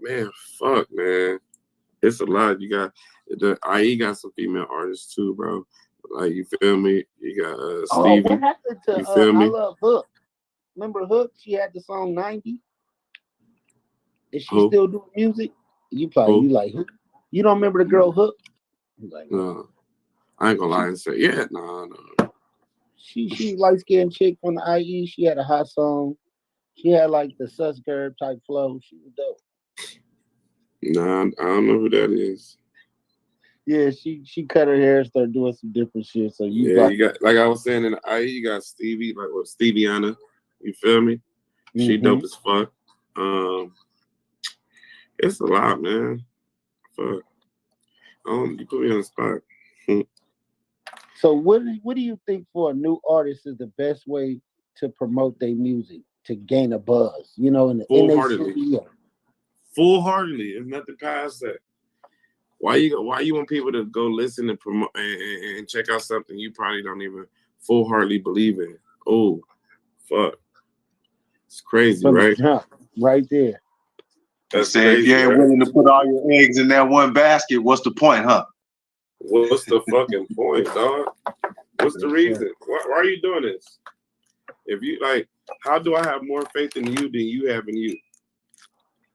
man, fuck, man. It's a lot. You got the IE got some female artists too, bro. Like, you feel me? You got Stevie. What happened to you feel me? I Love Hook? Remember Hook? She had the song 90. Is she still doing music? You like Hook? You don't remember the girl Hook? Like, no. I ain't gonna lie and say, yeah, no. She light skinned chick from the IE. She had a hot song. She had like the Sus Gerb type flow. She was dope. Nah, I don't know who that is. Yeah, she cut her hair and started doing some different shit. So you got, like I was saying in the IE, you got Stevie, like what Steviana. You feel me? She dope as fuck. It's a lot, man. Fuck. You put me on the spot. So what do you think for a new artist is the best way to promote their music to gain a buzz? You know, Full-heartedly. There's nothing past that. Why you want people to go listen and promote and check out something you probably don't even full-heartedly believe in? Oh, fuck. It's crazy, right? Right there. That's crazy, if you ain't willing to put all your eggs in that one basket, what's the point, huh? What's the fucking point, dog? What's the reason? Why are you doing this? If you like, how do I have more faith in you than you have in you?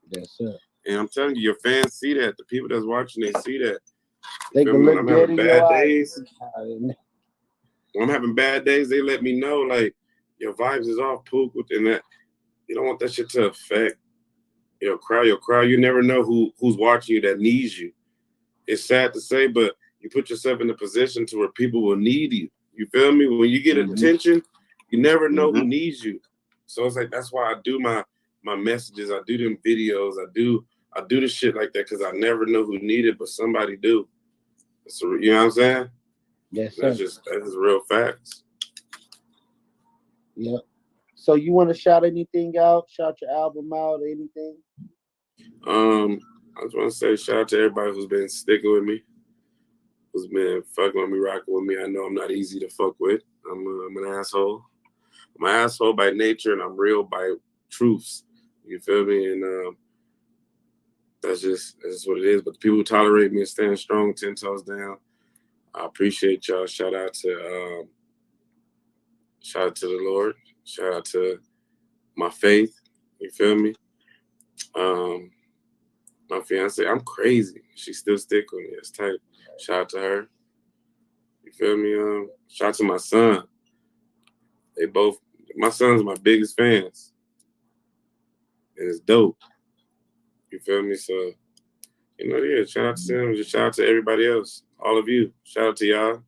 Yes, sir. And I'm telling you, your fans see that. The people that's watching, they see that. They can look I'm dead having in your bad eyes. days. When I'm having bad days, they let me know, like, your vibes is off, Pook, and that. You don't want that shit to affect your crowd. You never know who's watching you that needs you. It's sad to say, but you put yourself in a position to where people will need you. You feel me? When you get attention, you never know who needs you. So it's like, that's why I do my messages. I do them videos. I do the shit like that because I never know who need it, but somebody do. So, you know what I'm saying? Yes, sir. That's just real facts. Yep. So you want to shout anything out? Shout your album out or anything? I just want to say shout out to everybody who's been sticking with me, who's been fucking with me, rocking with me. I know I'm not easy to fuck with. I'm an asshole. I'm an asshole by nature, and I'm real by truths. You feel me? And that's just what it is. But the people who tolerate me and stand strong, 10 toes down, I appreciate y'all. Shout out to the Lord. Shout out to my faith. You feel me? My fiance, I'm crazy. She still stick with me. It's tight. Shout out to her. You feel me? Shout out to my son. My son's my biggest fans. And it's dope. You feel me? So, shout out to them. Just shout out to everybody else. All of you. Shout out to y'all.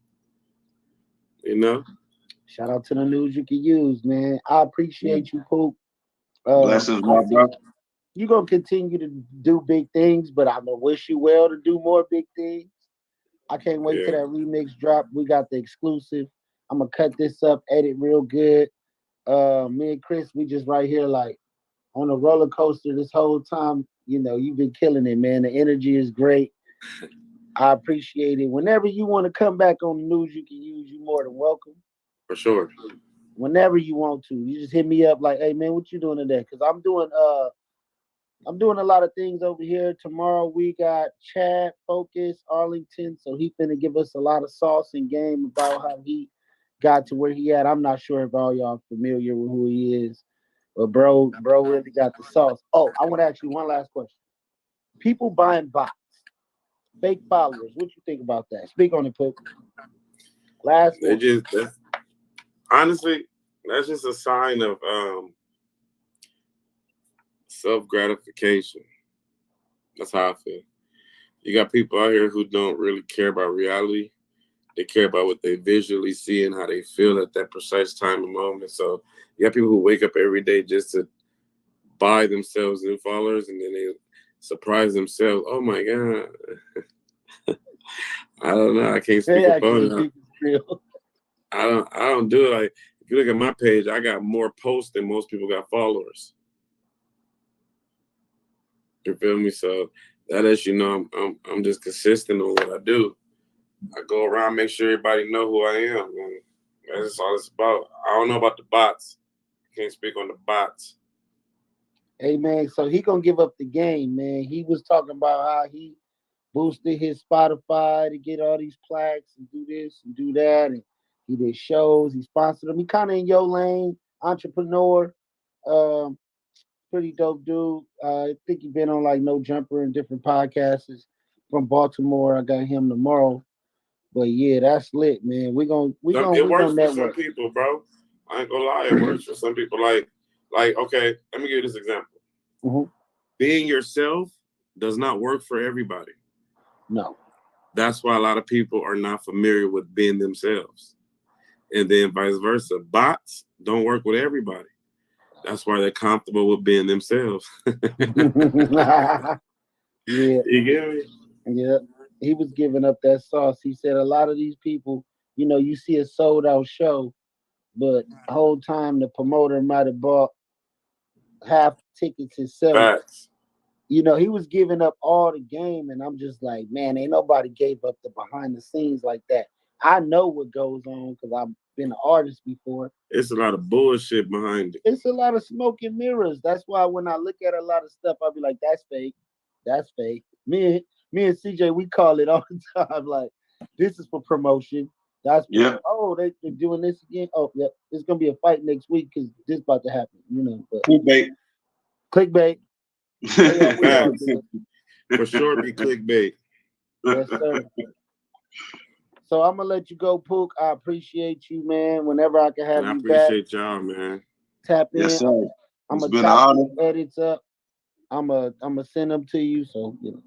Shout out to the news you can use, man. I appreciate you, Pook. Blessings, my brother. You're going to continue to do big things, but I'm going to wish you well to do more big things. I can't wait till that remix drop. We got the exclusive. I'm going to cut this up, edit real good. Me and Chris, we just right here like on a roller coaster this whole time. You've been killing it, man. The energy is great. I appreciate it. Whenever you want to come back on the news you can use, you're more than welcome. For sure. Whenever you want to. You just hit me up like, hey, man, what you doing today? Because I'm doing a lot of things over here. Tomorrow we got Chad Focus Arlington, so he finna give us a lot of sauce and game about how he got to where he at. I'm not sure if all y'all familiar with who he is, but bro really got the sauce. Oh, I want to ask you one last question. People buying bots, fake followers. What you think about that? Speak on it, Pook. Last one. Honestly, that's just a sign of self-gratification. That's how I feel. You got people out here who don't really care about reality. They care about what they visually see and how they feel at that precise time and moment. So you got people who wake up every day just to buy themselves new followers, and then they surprise themselves. Oh my God. I don't know. I can't speak about it. I don't do it. Like, if you look at my page, I got more posts than most people got followers. You feel me? So that lets you know I'm just consistent on what I do. I go around, make sure everybody know who I am. And that's all it's about. I don't know about the bots. I can't speak on the bots. Hey man, so he gonna give up the game, man. He was talking about how he boosted his Spotify to get all these plaques and do this and do that, and he did shows. He sponsored them. He kind of in your lane, entrepreneur. Pretty dope dude. I think he been on like No Jumper and different podcasts from Baltimore. I got him tomorrow. But yeah, that's lit, man. It works for some people, bro. I ain't gonna lie, it works for some people. Like, okay, let me give you this example. Mm-hmm. Being yourself does not work for everybody. No. That's why a lot of people are not familiar with being themselves. And then vice versa. Bots don't work with everybody. That's why they're comfortable with being themselves. Yeah. You get me? Yeah. He was giving up that sauce. He said a lot of these people, you see a sold out show, but the whole time the promoter might have bought half tickets himself. Facts. He was giving up all the game, and I'm just like, man, ain't nobody gave up the behind the scenes like that. I know what goes on because I've been an artist before. It's a lot of bullshit behind it. It's a lot of smoke and mirrors. That's why when I look at a lot of stuff, I'll be like, that's fake. That's fake. Me and CJ, we call it all the time. Like, this is for promotion. That's oh, they're doing this again. Oh, yeah, there's gonna be a fight next week because this about to happen. But clickbait. For sure, be clickbait. Yes, sir. So I'm gonna let you go, Pook. I appreciate you, man. Whenever I can have I you back, appreciate y'all, man. tap in. Yes, sir. I'm It's gonna been an chop honor. these edits up. I'm gonna send them to you. So you know.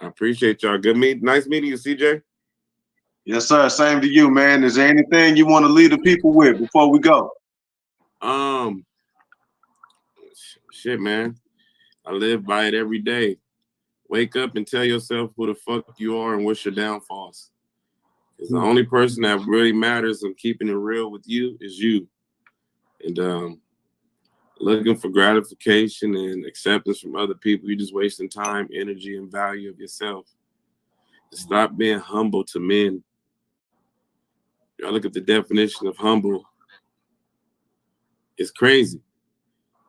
I appreciate y'all. Nice meeting you, CJ. Yes, sir. Same to you, man. Is there anything you want to leave the people with before we go? Shit, man. I live by it every day. Wake up and tell yourself who the fuck you are and what's your downfalls. Because the only person that really matters in keeping it real with you is you. And looking for gratification and acceptance from other people, you're just wasting time, energy, and value of yourself. Stop being humble to men. Y'all look at the definition of humble. It's crazy.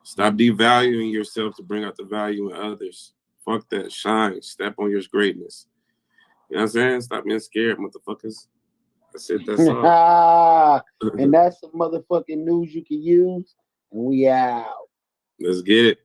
Stop devaluing yourself to bring out the value in others. Fuck that. Shine. Step on your greatness. You know what I'm saying? Stop being scared, motherfuckers. That's it. That's all. And that's some motherfucking news you can use. And we out. Let's get it.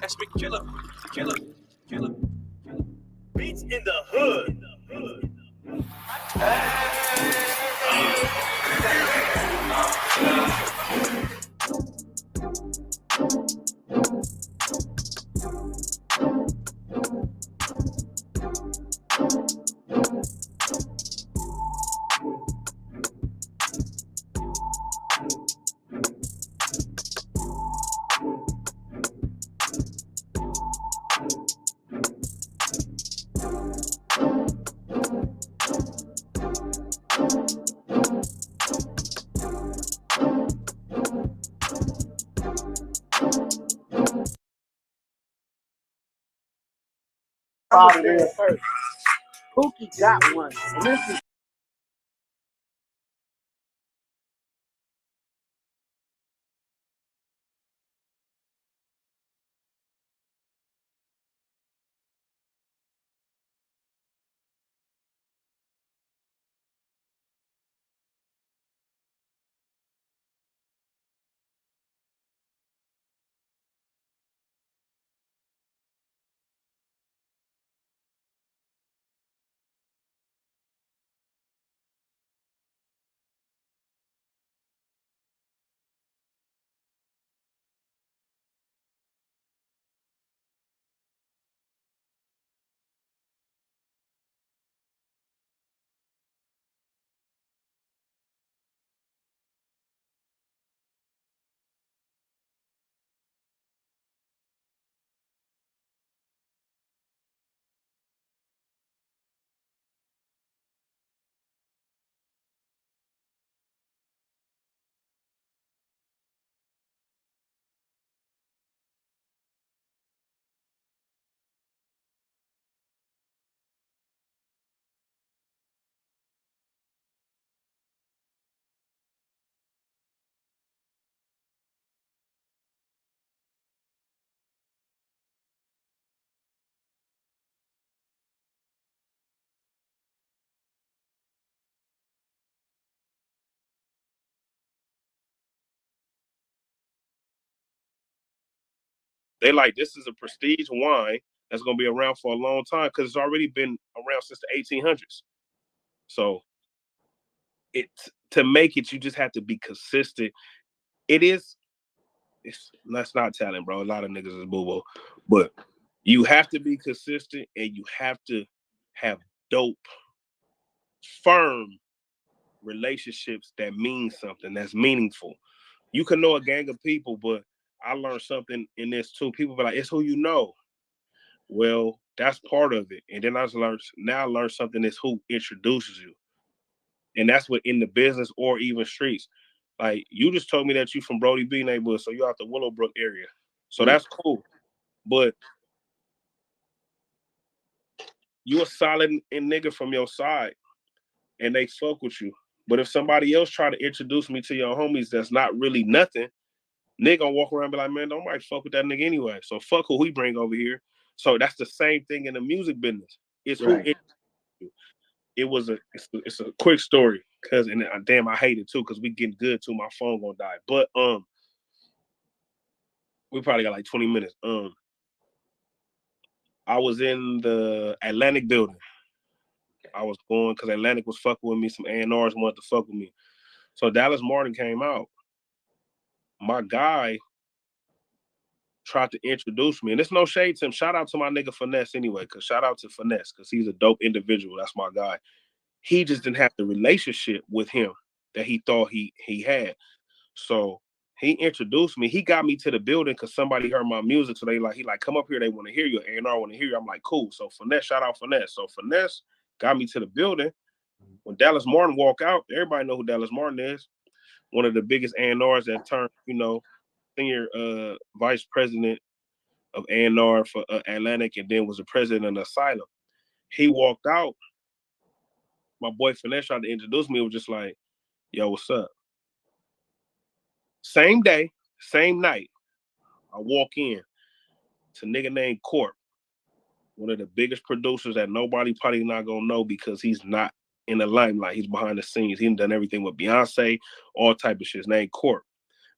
That's me, killer. Beats in the hood. Out of there first. Pookie got one. And this is They like, this is a prestige wine that's going to be around for a long time because it's already been around since the 1800s. So to make it, you just have to be consistent. It's that's not talent, bro. A lot of niggas is boo-boo. But you have to be consistent and you have to have dope, firm relationships that mean something, that's meaningful. You can know a gang of people, but I learned something in this too. People be like, it's who you know. Well, that's part of it. And then I learned something that's who introduces you. And that's what in the business or even streets. Like, you just told me that you from Brody B neighborhood, so you're out the Willowbrook area. So that's cool. But you a solid nigga from your side, and they fuck with you. But if somebody else try to introduce me to your homies that's not really nothing, Nigga gonna walk around and be like, man, nobody fuck with that nigga anyway. So fuck who he bring over here. So that's the same thing in the music business. It's Right. who it's a quick story because damn I hate it too because we getting good too. My phone gonna die. But we probably got like 20 minutes. I was in the Atlantic building. I was going because Atlantic was fucking with me. Some A&Rs wanted to fuck with me. So Dallas Martin came out. My guy tried to introduce me. And it's no shade to him. Shout out to my nigga Finesse anyway, because shout out to Finesse, because he's a dope individual. That's my guy. He just didn't have the relationship with him that he thought he had. So he introduced me. He got me to the building because somebody heard my music. So he come up here. They want to hear you. A&R want to hear you. I'm like, cool. So Finesse, shout out Finesse. So Finesse got me to the building. When Dallas Martin walk out, everybody know who Dallas Martin is. One of the biggest A&Rs that turned, senior vice president of A&R for Atlantic, and then was the president of the Asylum. He walked out. My boy Finesse tried to introduce me. It was just like, yo, what's up? Same day, same night, I walk in to a nigga named Corp, one of the biggest producers that nobody probably not gonna know because he's not in the limelight. He's behind the scenes. He's done everything with Beyonce, all type of shit. His name Corp.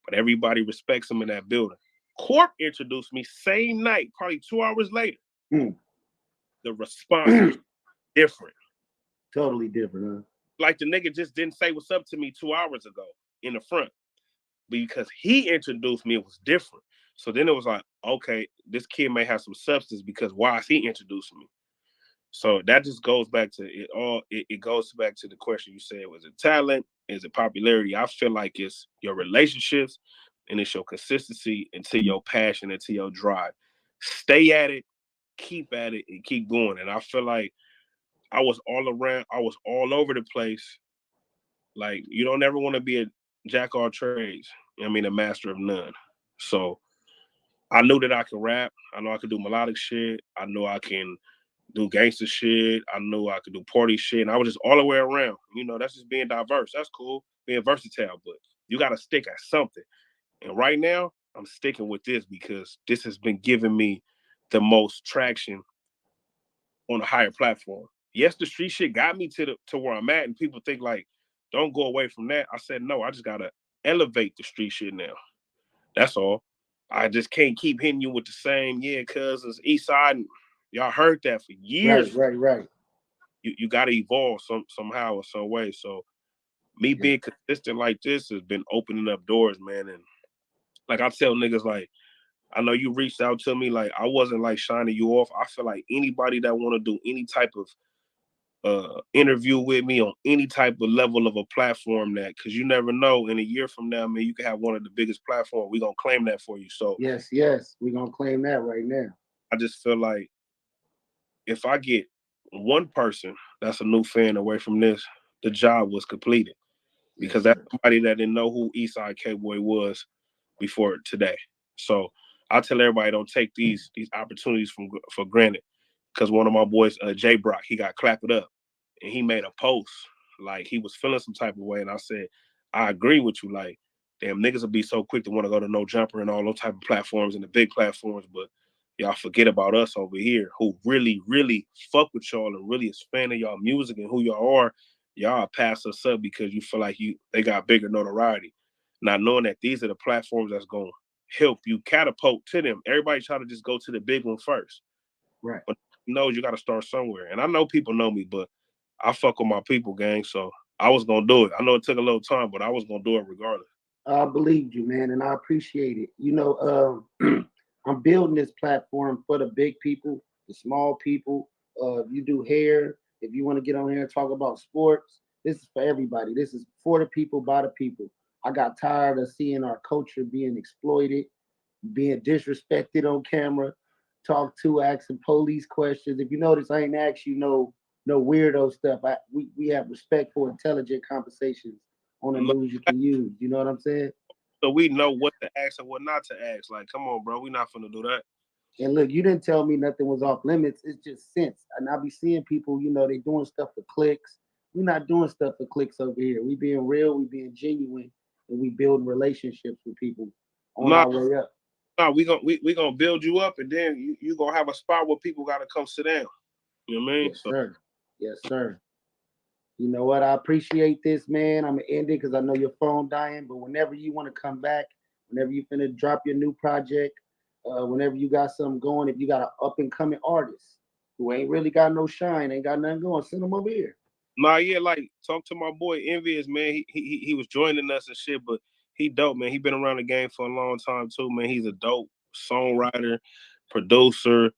But everybody respects him in that building. Corp introduced me same night, probably 2 hours later. The response was different. Totally different, huh? Like the nigga just didn't say what's up to me 2 hours ago in the front. Because he introduced me, it was different. So then it was like, okay, this kid may have some substance because why is he introducing me? So that just goes back to it all. It goes back to the question you said, was it talent? Is it popularity? I feel like it's your relationships and it's your consistency into your passion, into your drive. Stay at it, keep at it, and keep going. And I feel like I was all around, I was all over the place. Like, you don't ever want to be a jack of all trades. I mean, a master of none. So I knew that I could rap. I know I could do melodic shit. I know I can do gangster shit. I knew I could do party shit. And I was just all the way around. That's just being diverse. That's cool, being versatile. But you got to stick at something. And right now, I'm sticking with this because this has been giving me the most traction on a higher platform. Yes, the street shit got me to where I'm at, and people think like, don't go away from that. I said, no, I just got to elevate the street shit now. That's all. I just can't keep hitting you with the same, cousins, East Side. Y'all heard that for years. Right. You got to evolve somehow or some way. So me being consistent like this has been opening up doors, man. And like I tell niggas, like, I know you reached out to me, like I wasn't like shining you off. I feel like anybody that want to do any type of interview with me on any type of level of a platform, that because you never know, in a year from now, man, you can have one of the biggest platforms. We're gonna claim that for you. So yes, we're gonna claim that right now. I just feel like if I get one person that's a new fan away from this, the job was completed. Because that's somebody that didn't know who Eastside K-Boy was before today. So I tell everybody, don't take these opportunities for granted. Because one of my boys, Jay Brock, he got Clap It Up, and he made a post like he was feeling some type of way, and I said, I agree with you. Like, damn, niggas will be so quick to want to go to No Jumper and all those type of platforms and the big platforms, but y'all forget about us over here who really, really fuck with y'all and really is fan of y'all music and who y'all are. Y'all pass us up because you feel like they got bigger notoriety. Not knowing that these are the platforms that's going to help you catapult to them. Everybody try to just go to the big one first. Right. But you got to start somewhere. And I know people know me, but I fuck with my people, gang. So I was going to do it. I know it took a little time, but I was going to do it regardless. I believed you, man, and I appreciate it. I'm building this platform for the big people, the small people. If you do hair, if you want to get on here and talk about sports, this is for everybody. This is for the people, by the people. I got tired of seeing our culture being exploited, being disrespected on camera, talk to, asking police questions. If you notice, I ain't asked you no weirdo stuff. We have respectful, intelligent conversations on the news you can use. You know what I'm saying? So we know what to ask and what not to ask. Like, come on, bro. We not finna do that. And look, you didn't tell me nothing was off limits. It's just sense. And I be seeing people, they doing stuff for clicks. We're not doing stuff for clicks over here. We being real, we being genuine, and we building relationships with people. on our way up. No, we gonna build you up, and then you gonna have a spot where people gotta come sit down. You know what I mean? Yes, sir. Yes, sir. You know what? I appreciate this, man. I'm gonna end it because I know your phone dying. But whenever you want to come back, whenever you finna drop your new project, whenever you got something going, if you got an up and coming artist who ain't really got no shine, ain't got nothing going, send them over here. Nah, yeah, like talk to my boy Envious, man. He was joining us and shit, but he dope, man. He been around the game for a long time too, man. He's a dope songwriter, producer,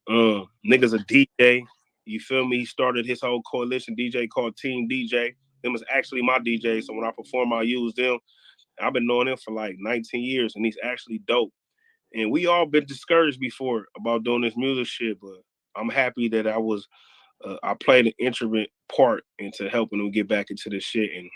nigga's a DJ. You feel me? He started his whole coalition DJ called Team DJ. Them was actually my DJ, so when I perform, I use them. I've been knowing him for like 19 years, and he's actually dope. And we all been discouraged before about doing this music shit, but I'm happy that I played an integral part into helping him get back into this shit. And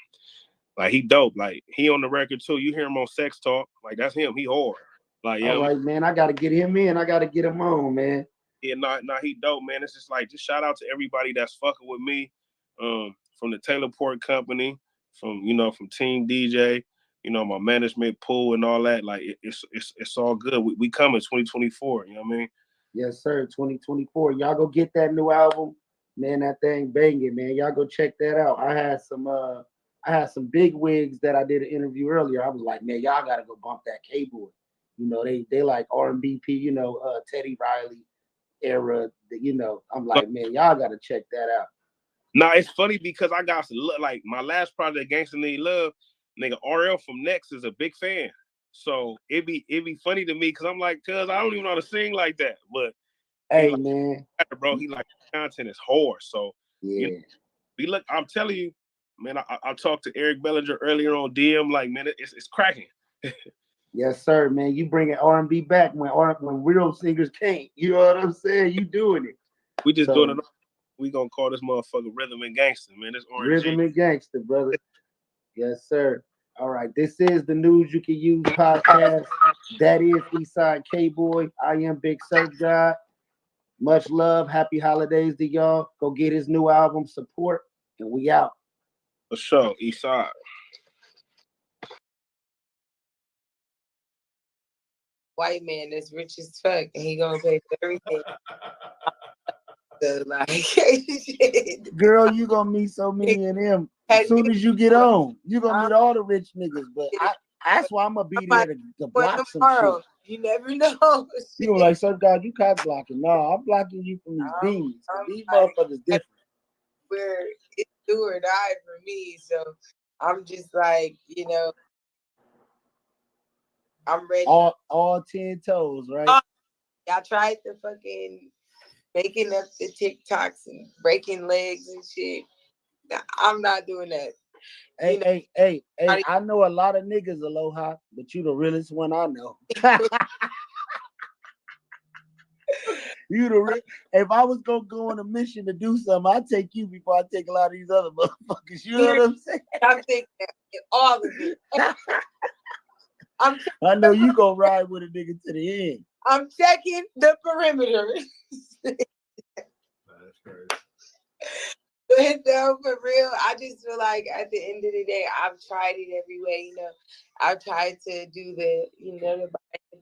like he dope, like he on the record too. You hear him on Sex Talk, like that's him. He hard. Like all right, man. I gotta get him in. I gotta get him on, man. Yeah, nah, he dope, man. It's just like, just shout out to everybody that's fucking with me, from the Taylor Port Company, from Team DJ, my management pool and all that. Like it's all good. We coming 2024. You know what I mean? Yes, sir. 2024. Y'all go get that new album, man. That thing banging, man. Y'all go check that out. I had some big wigs that I did an interview earlier. I was like, man, y'all gotta go bump that K-Boy. They like R&BP, Teddy Riley era, I'm like, man, y'all gotta check that out. Nah, it's funny because I got like my last project, Gangsta Need Love, nigga RL from Next is a big fan. So it'd be funny to me because I'm like, cuz I don't even know how to sing like that. But hey, man, bro, he like content is hard. So yeah, I'm telling you, man, I talked to Eric Bellinger earlier on DM, like, man, it's cracking. Yes, sir, man. You bringing R&B back when real singers can't. You know what I'm saying? You doing it. We just doing it. We gonna call this motherfucker Rhythm and Gangster, man. It's RNG. Rhythm and Gangster, brother. Yes, sir. All right. This is the News You Can Use podcast. That is Eastside K-Boy. I am Big Surf God. Much love. Happy holidays to y'all. Go get his new album, support, and we out. For sure, Eastside. White man that's rich as fuck and he gonna pay for everything. So, like, girl, you gonna meet so many of them as soon as you get on. You gonna meet all the rich niggas, but that's why I'm gonna be there to block some shit. You never know. You know, like, Surf God, you cock blocking. No, I'm blocking you from these beans. These motherfuckers different. Where it's do or die for me, so I'm just like, I'm ready. All 10 toes, right? Y'all tried the fucking making up the TikToks and breaking legs and shit. I'm not doing that. Hey, I know a lot of niggas, Aloha, but you the realest one I know. If I was gonna go on a mission to do something, I'd take you before I take a lot of these other motherfuckers. You know what I'm saying? I'm thinking all of it. I know you gonna ride with a nigga to the end. I'm checking the perimeter. That's crazy. But no, for real, I just feel like at the end of the day, I've tried it every way. I've tried to do the, the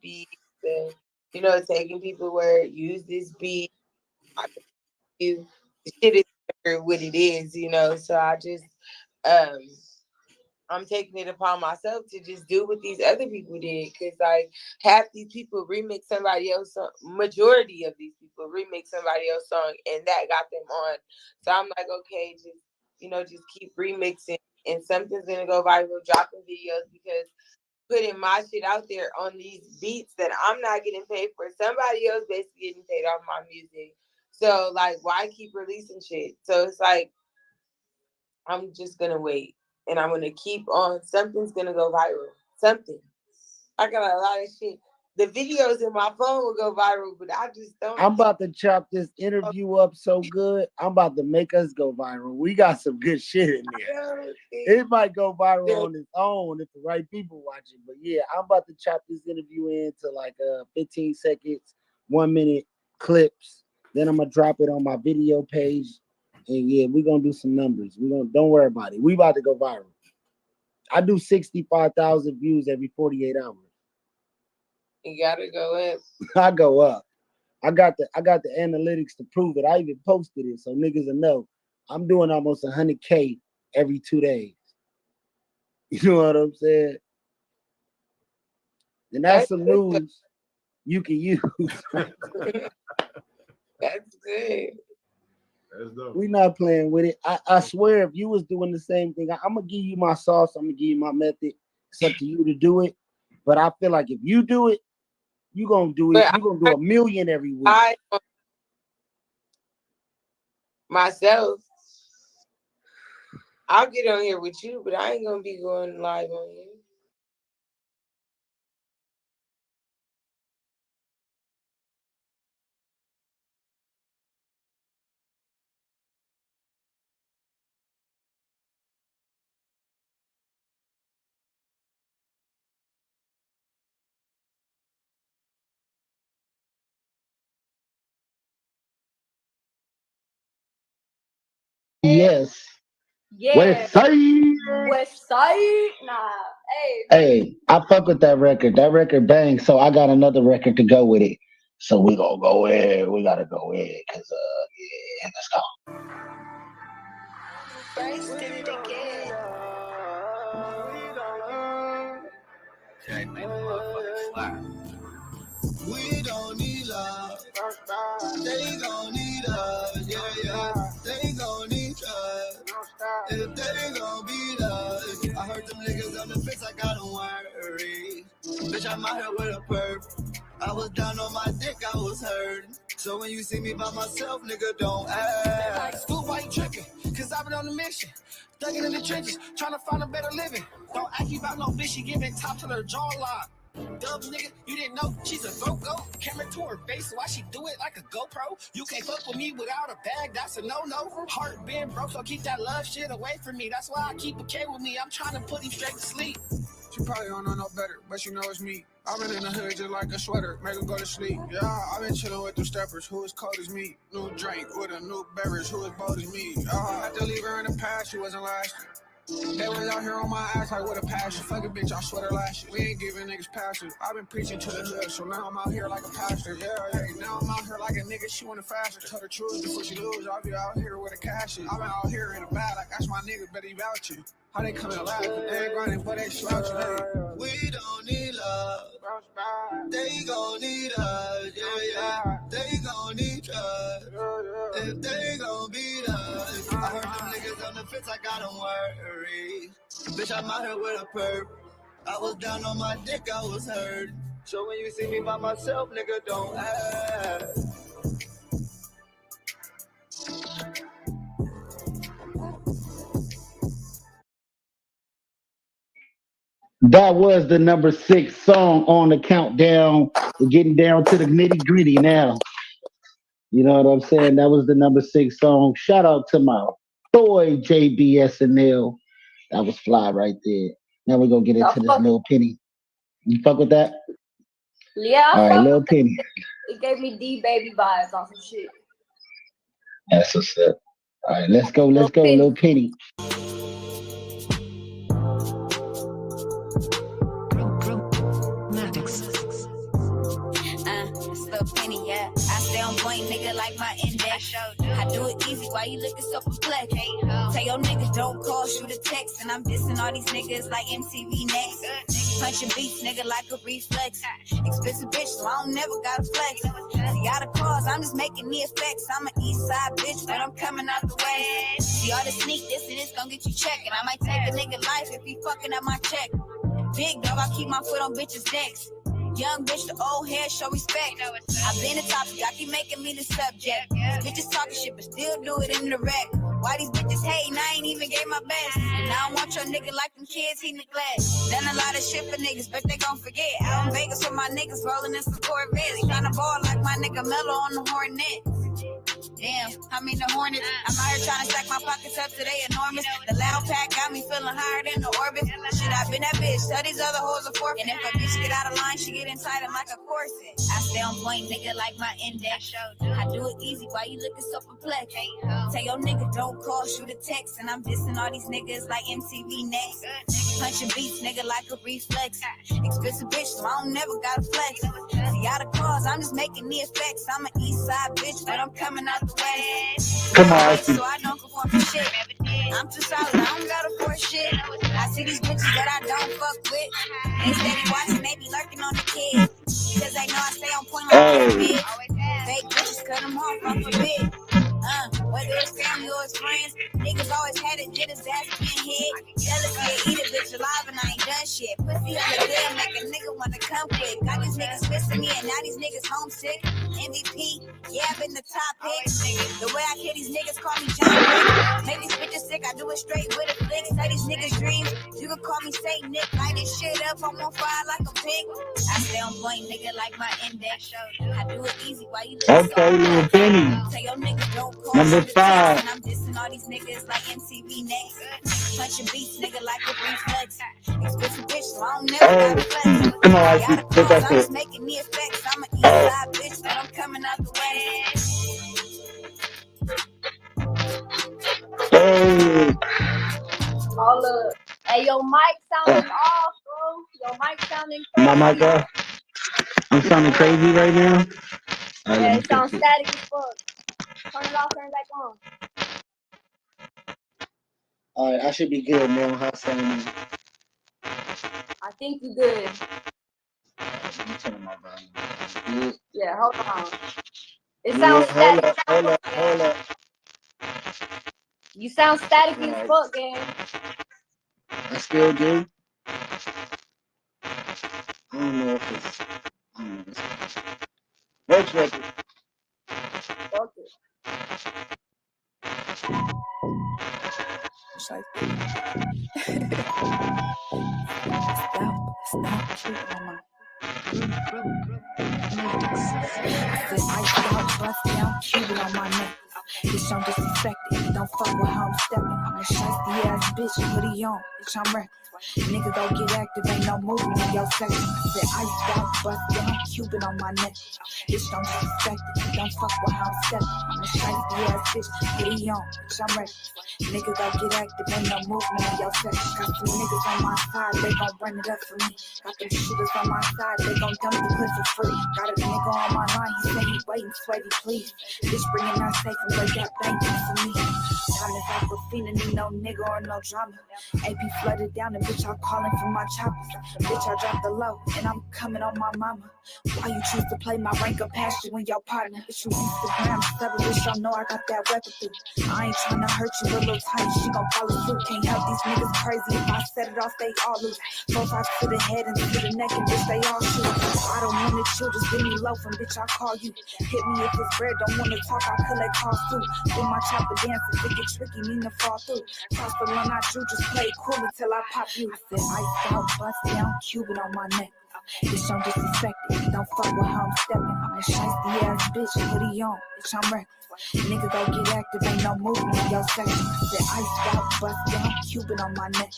beat, the, taking people where use this beat. The shit is what it is, So I just, I'm taking it upon myself to just do what these other people did. Because, like, half these people remix somebody else's song. Majority of these people remix somebody else's song, and that got them on. So I'm like, okay, just keep remixing, and something's going to go viral, dropping videos, because putting my shit out there on these beats that I'm not getting paid for. Somebody else basically getting paid off my music. So, like, why keep releasing shit? So it's like, I'm just going to wait. And I'm going to keep on. Something's going to go viral. Something. I got a lot of shit. The videos in my phone will go viral, but I just don't. I'm about to chop this interview up so good. I'm about to make us go viral. We got some good shit in there. It might go viral on its own if the right people watch it. But yeah, I'm about to chop this interview into like 15 seconds, 1 minute clips. Then I'm going to drop it on my video page. And yeah, we're gonna do some numbers. Don't worry about it. We about to go viral. I do 65,000 views every 48 hours. You gotta go up. I go up. I got the analytics to prove it. I even posted it so niggas will know. I'm doing almost 100K every 2 days. You know what I'm saying? And that's some news you can use. That's good. That's dope. We not playing with it. I swear, if you was doing the same thing, I'm gonna give you my sauce. I'm gonna give you my method. It's up to you to do it. But I feel like if you do it, you gonna do it. You're gonna do 1 million every week. Myself, I'll get on here with you, but I ain't gonna be going live on here. Yes. Yeah. West Side. West Side. Nah. Hey, I fuck with that record. That record bangs. So I got another record to go with it. So we gonna go in. We gotta go in because yeah, let's go. We don't need love. They gon' need us. Yeah. They gon' need us. If they gon' beat us. I heard them niggas on the fence, I got them worried. Bitch, I'm out here with a perp. I was down on my dick, I was hurting. So when you see me by myself, nigga, don't ask. School, why you tripping? Cause I've been on a mission. Thugging in the trenches, trying to find a better living. Don't ask you about no bitch, she giving top to her jawline. Dubs, nigga, you didn't know she's a go-go. Camera to her face, why she do it like a GoPro? You can't fuck with me without a bag, that's a no-no. Heart been broke, so keep that love shit away from me. That's why I keep a K with me, I'm trying to put him straight to sleep. She probably don't know no better, but you know it's me. I've been in the hood just like a sweater, make her go to sleep. Yeah, I've been chilling with the steppers, who as cold as me. New drink with a new beverage, who as bold as me. I had to leave her in the past, she wasn't lasting. They was out here on my ass like with a passion. Fuck a bitch, I swear to lashes. We ain't giving niggas passion. I've been preaching to the hood, so now I'm out here like a pastor. Yeah. Now I'm out here like a nigga, she wanna faster. Tell the truth before she lose, I'll be out here with a cash. I've been out here in the bad, like that's my nigga, better vouching. How they coming alive? They ain't grinding, but they slouching. We don't need love. They gon' need us. Yeah. They gon' need us. If they gon' beat us. I heard them niggas on the fence, I got them worried. Bitch, I'm out here with a perp. I was down on my dick, I was hurt. So when you see me by myself, nigga, don't ask. That was the number 6 song on the countdown. We're getting down to the nitty gritty now. You know what I'm saying? That was the number 6 song. Shout out to my boy JBSNL. That was fly right there. Now we're gonna get into this Lil Penny. You fuck with that? Yeah. All right, Lil Penny. It gave me D baby vibes on some shit. That's what's up. All right, let's go, Lil Penny. Penny, yeah. I stay on point, nigga, like my index. I do it easy, why you looking so perplexed? Tell your niggas don't call, shoot a text. And I'm dissing all these niggas like MTV Next. Punching beats, nigga, like a reflex. Expensive bitch, so I don't never gotta flex. See all the cars, I'm just making the effects. I'm an east side bitch, but I'm coming out the way. See all the sneak this and it's gonna get you checking. I might take a nigga life if he fucking up my check. Big dog, I keep my foot on bitches' necks. Young bitch, the old hair, show respect. I've been a topic, I keep making me the subject. Bitches talking shit, but still do it in the wreck. Why these bitches hating? I ain't even gave my best. And I don't want your nigga like them kids he neglect. Done a lot of shit for niggas, but they gon' forget. Out in Vegas with my niggas rolling in some Corvettes. Tryna ball like my nigga Mello on the Hornet. Damn, I mean the Hornets. I'm out here trying to stack my pockets up today enormous. The loud pack got me feeling higher than the orbit. Shit, I up in that bitch. Tell these other hoes a forfeit. And if a bitch get out of line, she get inside him like a corset. I stay on point, nigga, like my index. I do it easy, why you looking so perplexed? Tell your nigga don't call, shoot a text. And I'm dissing all these niggas like MTV Next. Punching beats, nigga, like a reflex. Expensive bitch, so I don't never gotta flex. See out of cars, I'm just making the effects. I'm an east side bitch, but I'm coming out the west. Come on, so I don't conform for shit. I'm too solid, I don't gotta force shit. I see these bitches that I don't fuck with. They steady watching, they be lurking on the kid. Because they know I stay on point like a bitch. Fake bitches cut them off, I'm forbid. Whether it's family or it's friends, niggas always had it, did his ass being hit. Jealousy, eat a bitch alive and I ain't done shit. Pussy on the bed, make a nigga wanna come quick. Got these niggas missing me and now these niggas homesick. MVP, yeah, I've been the top pick. The way I kill these niggas call me John Wick. Make these bitches sick, I do it straight with a flick. Say these niggas dreams, you can call me Saint Nick. Light this shit up, I'm on fire like a pig. I stay on point, nigga, like my index. I do it easy, why you listen? Okay, little Penny. Tell your niggas don't call. Number 5. And I'm dissing all these niggas like MTV Next. Punching beats, nigga, like a reflex. Expensive bitch, so I don't never gotta flex. Come on, I see. Put that I'm just making the effects. I'm an east side bitch, but I'm coming out the west. Hey. All up. Hey, your mic sounding off, bro. Your mic sounding crazy. My mic off. I'm sounding crazy right now. Yeah, it sounds static as fuck. Turn it off, turn it back on. All right, I should be good, man. How sound? I think you good. I'm turning my volume. Yeah, hold on. It sounds static. Hold up. You sound static as fuck, gang. I still do. I don't know if it's. I don't know if it's. Let's check it. Fuck it. Stop cheating on my I bust down, Cuban on my neck. Bitch, I'm disrespected. Don't fuck with how I'm stepping. I'm a shiesty ass bitch, hoodie on. Bitch, I'm reckless. Nigga go get active, ain't no movement in your section. I said ice out, bust down, Cuban on my neck. Bitch, don't disrespect it. Don't fuck with how I'm stepping. I'm a shiesty ass bitch, hoodie on. Bitch, I'm reckless. Nigga go get active, ain't no movement in your section. Got some niggas on my side, they gon' run it up for me. Got them shooters on my side, they gon' dump the hood for free. Got a nigga on my line, he say he waiting, sweaty, please. Bitch, bringing that safe and break that banking for me. Diamonds Aquafina, need no nigga or no drama. AP flooded down and bitch, I'm calling for my choppers. Bitch, I dropped the low and I'm coming on my mama. Why you choose to play my rank up past you and your partner? Bitch, you Instagram seven, bitch, y'all know I got that weapon through. I ain't trying to hurt you, little tiny, she gon' follow suit. Can't help these niggas crazy, if I set it off, they all lose. 4 5 to the head and to the neck and bitch, they all shoot. I don't want it, chill, just give me loaf and bitch, I'll call you. Hit me if it's red, don't wanna talk, I collect calls too. Do my chopper dance, if it get tricky, need to fall through. Toss the one I drew, just play it cool until I pop you. I said ice out, bust down, Cuban on my neck. Bitch, I'm disrespected, don't fuck with how I'm stepping. I'm a shiesty ass bitch, hoodie on, bitch, I'm reckless. Nigga go get active, ain't no movement in your section. I said ice out, bust down, Cuban on my neck.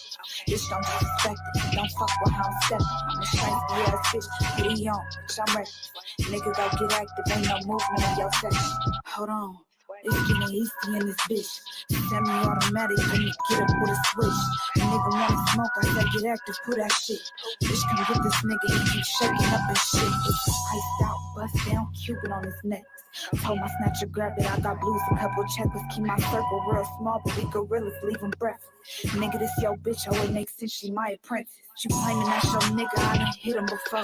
Bitch, don't disrespect it, don't fuck with how I'm stepping. I'm a shiesty ass bitch, hoodie on, bitch, I'm reckless. Nigga go get active, ain't no movement in your section. Hold on. It's getting easy in this bitch. Semi-automatic, when you get up with a switch. The nigga wanna smoke, I said get active, pull that shit. Bitch, come get this nigga, he keep shaking up and shit. It's iced out, bust down, Cuban on his neck. Told my snatcher, grab it, I got blues, a couple checkers. Keep my circle real small, but we gorillas leave them breathless. Nigga, this yo bitch, oh it makes sense, she my apprentice. You claiming that's your nigga, I done hit him before.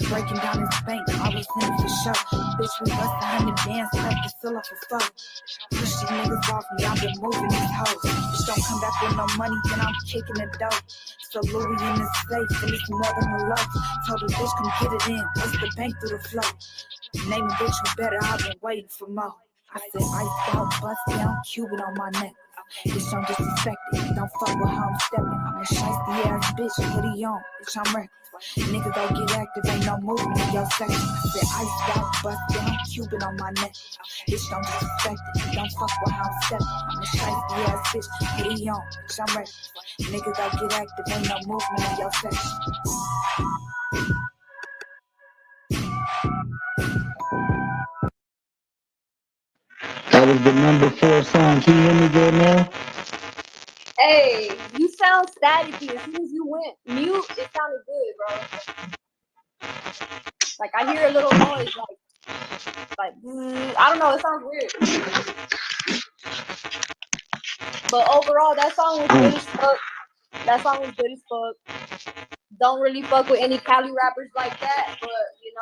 Breaking down his bank, I was in it for sure. Bitch, we bust 100 bands, cut the fill off a foe. Push these niggas off me, I've been moving these hoes. Bitch, don't come back with no money, then I'm kicking the dough. So Louis in his safe, and it's more than a love. Told the bitch, come get it in, bust the bank through the flow. Name a bitch, you better, I've been waiting for more. I said ice out, bust down, Cuban on my neck. Bitch, I'm disrespected. Don't fuck with how I'm stepping. I'm a shiesty ass bitch, hoodie on. Bitch, I'm reckless. Nigga go get active, ain't no movement in your section. I said ice out, bust down, Cuban on my neck. Bitch, don't disrespect it. Don't fuck with how I'm stepping. I'm a shiesty ass bitch, hoodie on. Bitch, I'm reckless. Nigga go get active, ain't no movement in your section. That was the number 4 song. Can you hear me good now? Hey, you sound staticky. As soon as you went mute, it sounded good, bro. Like I hear a little noise, like I don't know. It sounds weird. But overall, that song was good as fuck. That song was good as fuck. Don't really fuck with any Cali rappers like that, but you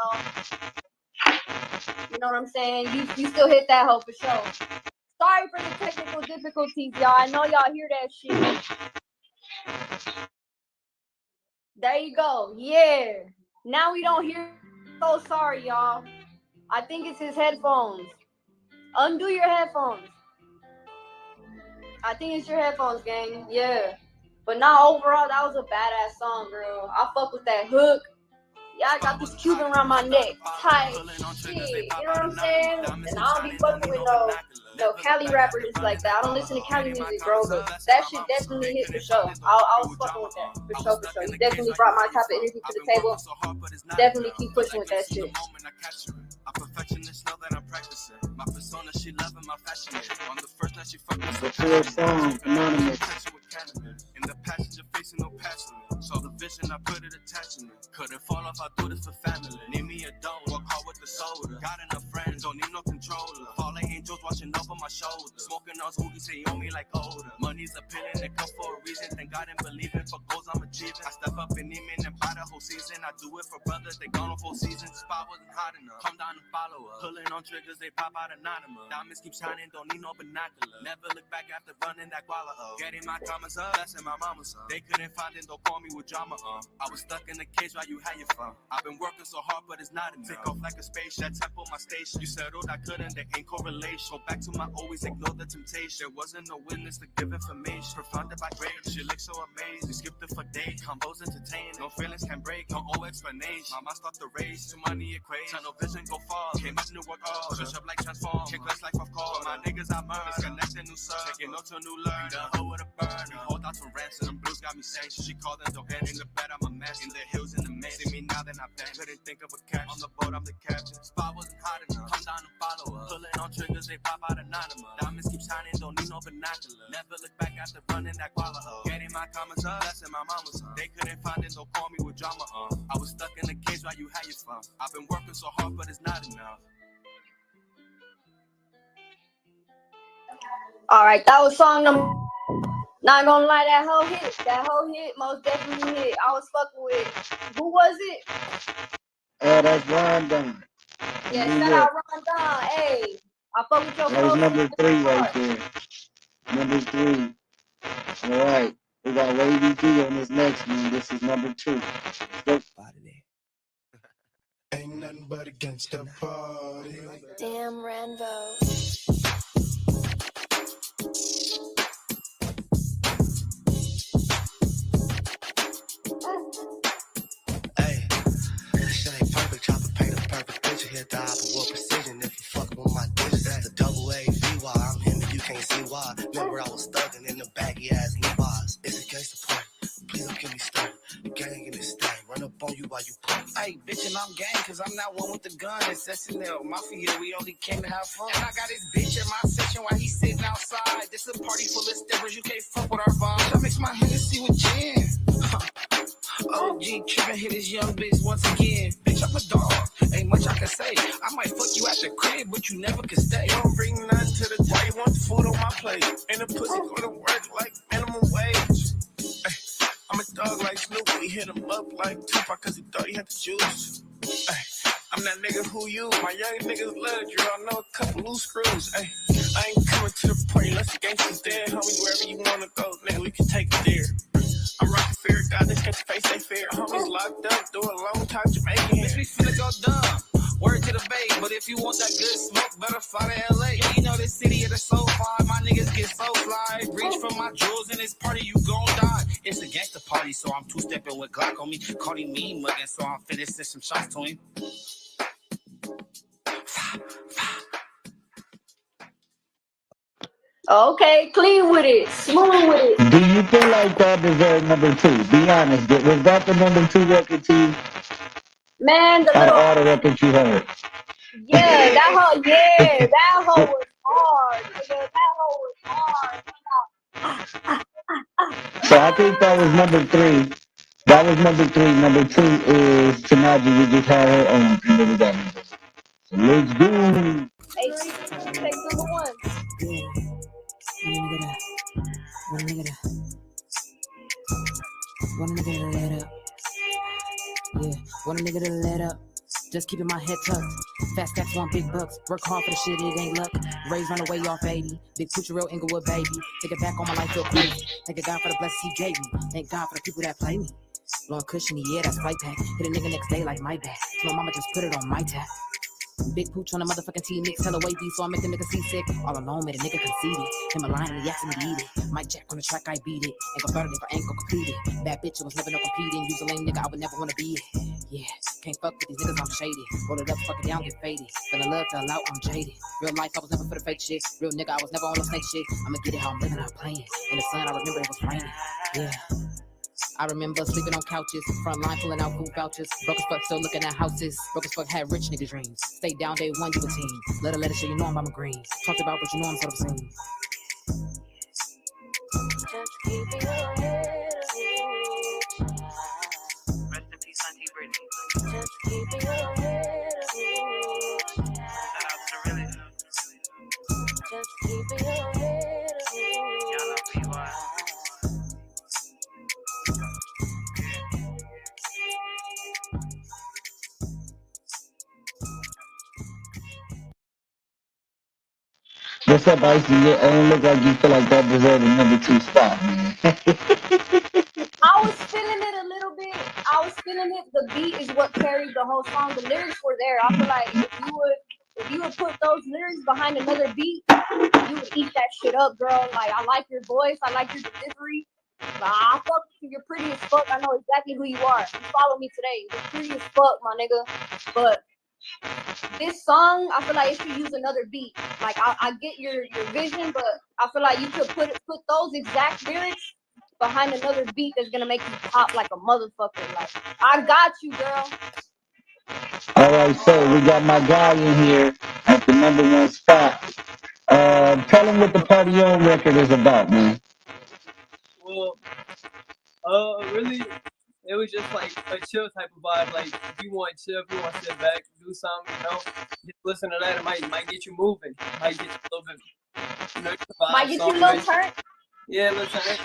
know what I'm saying. You still hit that hoe for sure. Sorry for the technical difficulties, y'all. I know y'all hear that shit. There you go. Yeah. Now we don't hear. So sorry, y'all. I think it's his headphones. Undo your headphones. I think it's your headphones, gang. Yeah. But now overall, that was a badass song, girl. I fuck with that hook. Yeah, I got this Cuban around my neck. Tight shit. You know what I'm saying? And I don't be fucking with no Cali rappers like that. I don't listen to Cali music, bro. But that shit definitely hit for sure. I was fucking with that. For sure. You definitely brought my type of energy to the table. Definitely keep pushing with that shit. A perfectionist, know that I'm practicing. My persona, she loving my fashion. On the first night she fucked The 4 song, Anonymous. in the passenger facing no passenger. Saw the vision, I put it attaching it. Couldn't fall off, I do this for family. Need me a dough, walk hard with the soda. Got enough friends, don't need no controller. Falling angels watching over my shoulder. Smoking on hoogies, say on me like older. Money's appealing, it come for a reason. Thank God and believing for goals I'm achieving. I step up in him and buy the whole season. I do it for brothers, they gone on 4 seasons. Spot wasn't hot enough. Come down and follow up. Pulling on triggers, they pop out anonymous. Diamonds keep shining, don't need no binocular. Never look back after running that guala up. Getting my comments up, blessing my mama's son. They couldn't find it, don't call me with drama. I was stuck in the cage while you had your fun. I've been working so hard, but it's not enough. Take off like a space, that tempo my station. You settled, I couldn't, there ain't correlation. Go back to my always ignore the temptation. There wasn't no witness to give information. Profounded by grace, she looks so amazed. We skipped it for days, combos entertaining. No feelings can break, no old explanation. Mama start the race, to money equate. Tunnel vision go far, came up new work all. Switch up like transform, kick less like of call. For my niggas I murder, disconnecting new serve. Taking notes to new learn, the hoe with a burn. We hold out to ransom, them blues got me saying. She called them, don't end in the bed, I'm a mess. In the hills, in the maze, see me now, then I bang. Couldn't think of a catch, on the boat, I'm the captain. Spot wasn't hot enough, come down and follow up. Pulling on triggers, they pop out anonymous. Diamonds keep shining, don't need no binocular. Never look back after running that guala up. Getting my comments up, blessing my mama's son. They couldn't find it, don't call me with drama. I was stuck in the cage while you had your fun. I've been working so hard, but it's not enough. Alright, that was song number. Not gonna lie, that whole hit most definitely hit. I was fucking with. Who was it? That's Ron Don. Yeah, shout out Ron Don. Hey, I fuck with your That was number 3 right there. Number 3. All right. We got Wavy D on this next one. This is number 2. Let's go. Ain't nothing but against the party. Damn, Ranvo. Hey, shit ain't perfect, try to paint a perfect picture. Hit the opera with precision. If you fucking with my digits, that's the double AVY. I'm him and you can't see why. Remember I was thugging in the baggy ass Levi's. It's against the party. Please don't get me started. The gang in this state. Run up on you while you party. Hey, bitch, and I'm gang, cause I'm not one with the gun. It's SNL Mafia, we only came to have fun. And I got this bitch in my section while he's sitting outside. This a party full of steppers, you can't fuck with our vibe. I mix my Hennessy with gin. OG trippin', hit his young bitch once again. Bitch, I'm a dog, ain't much I can say. I might fuck you at the crib, but you never can stay. Don't bring nothing to the table, you want the food on my plate. And the pussy go to work like minimum wage. Ay, I'm a dog like Snoop, we hit him up like Tupac cause he thought he had the juice. Ay, I'm that nigga who you, my young niggas love the drill, I know a couple loose screws. Ay, I ain't coming to the party unless the gangsters there. Homie, wherever you wanna go, nigga, we can take it there. I'm rockin' fear, God, this catch face, they fear. Homies locked up, do a long time Jamaican. Bitch, we finna go dumb. Word to the bay, but if you want that good smoke, better fly to LA. Yeah, you know this city of the soul vibe. My niggas get so fly. Reach for my jewels in this party, you gon' die. It's a gangster party, so I'm two-stepping with Glock on me. Cardi me mugging, so I'm finishing some shots to him. Okay, clean with it, smooth with it. Do you feel like that deserved number 2? Be honest. Was that the number 2 record to you? Man, the Out of little all the records you heard? yeah, that hoe was hard, nigga. That hoe was hard. So I think that was number 3. That was number 3. Number 2 is Tanaji. We just had her on. And then we got number 1. So let's go. Hey, take number 1. Want a nigga to let up. Yeah, want a nigga to let up. Just keeping my head tucked. Fast stacks want big bucks. Work hard for the shit, it ain't luck. Raised run away off 80. Big Poochie real Inglewood baby. Take it back on my life, feel crazy. Thank God for the blessings he gave me. Thank God for the people that play me. Blowing cushiony, yeah, that's flight pack. Hit a nigga next day like my back. So my mama just put it on my tap. Big Pooch on a motherfucking T-Mix, hella wavy, so I make the nigga seasick. All alone, made a nigga conceited. Him a line and he asking me to eat it. Mike Jack on the track, I beat it. Ain't gon' start it if I ain't gon' complete it. Bad bitch, it was never no competing. Use a lame nigga, I would never wanna be it. Yeah, can't fuck with these niggas, I'm shady. Roll it up, fuck it down, get faded. Feeling love, fell out, I'm jaded. Real life, I was never for the fake shit. Real nigga, I was never on no snake shit. I'ma get it how I'm living, I'm playing. In the sun, I remember it was raining. Yeah. I remember sleeping on couches, front line pulling out food vouchers. Broke as fuck, still looking at houses. Broke as fuck, had rich nigga dreams. Stayed down day one, you a team. Let it show you know I'm by my green. Talked about what you know I'm sort of seen. Just keep your head up. Rest in peace, Auntie Brittany. Just keep your head up. Shout out to Really. Just keep your head up. Y'all know who you are. What's up, Icy? It don't look like you feel like that deserved a number 2 spot, man. I was feeling it a little bit. I was feeling it. The beat is what carried the whole song. The lyrics were there. I feel like if you would put those lyrics behind another beat, you would eat that shit up, girl. Like, I like your voice. I like your delivery. I fuck with you. You're pretty as fuck. I know exactly who you are. You follow me today. You're pretty as fuck, my nigga. But this song, I feel like it should use another beat. Like, I get your vision, but I feel like you could put those exact lyrics behind another beat that's gonna make you pop like a motherfucker. Like, I got you, girl. All right, so we got my guy in here at the number 1 spot. Tell him what the Party On record is about, man. Well, really, it was just like a chill type of vibe. Like, if you want chill, if you want to sit back, do something, you know, just listen to that. It might get you moving. Might get you a little bit, you know, Might get you a little turn. Yeah, a little turn.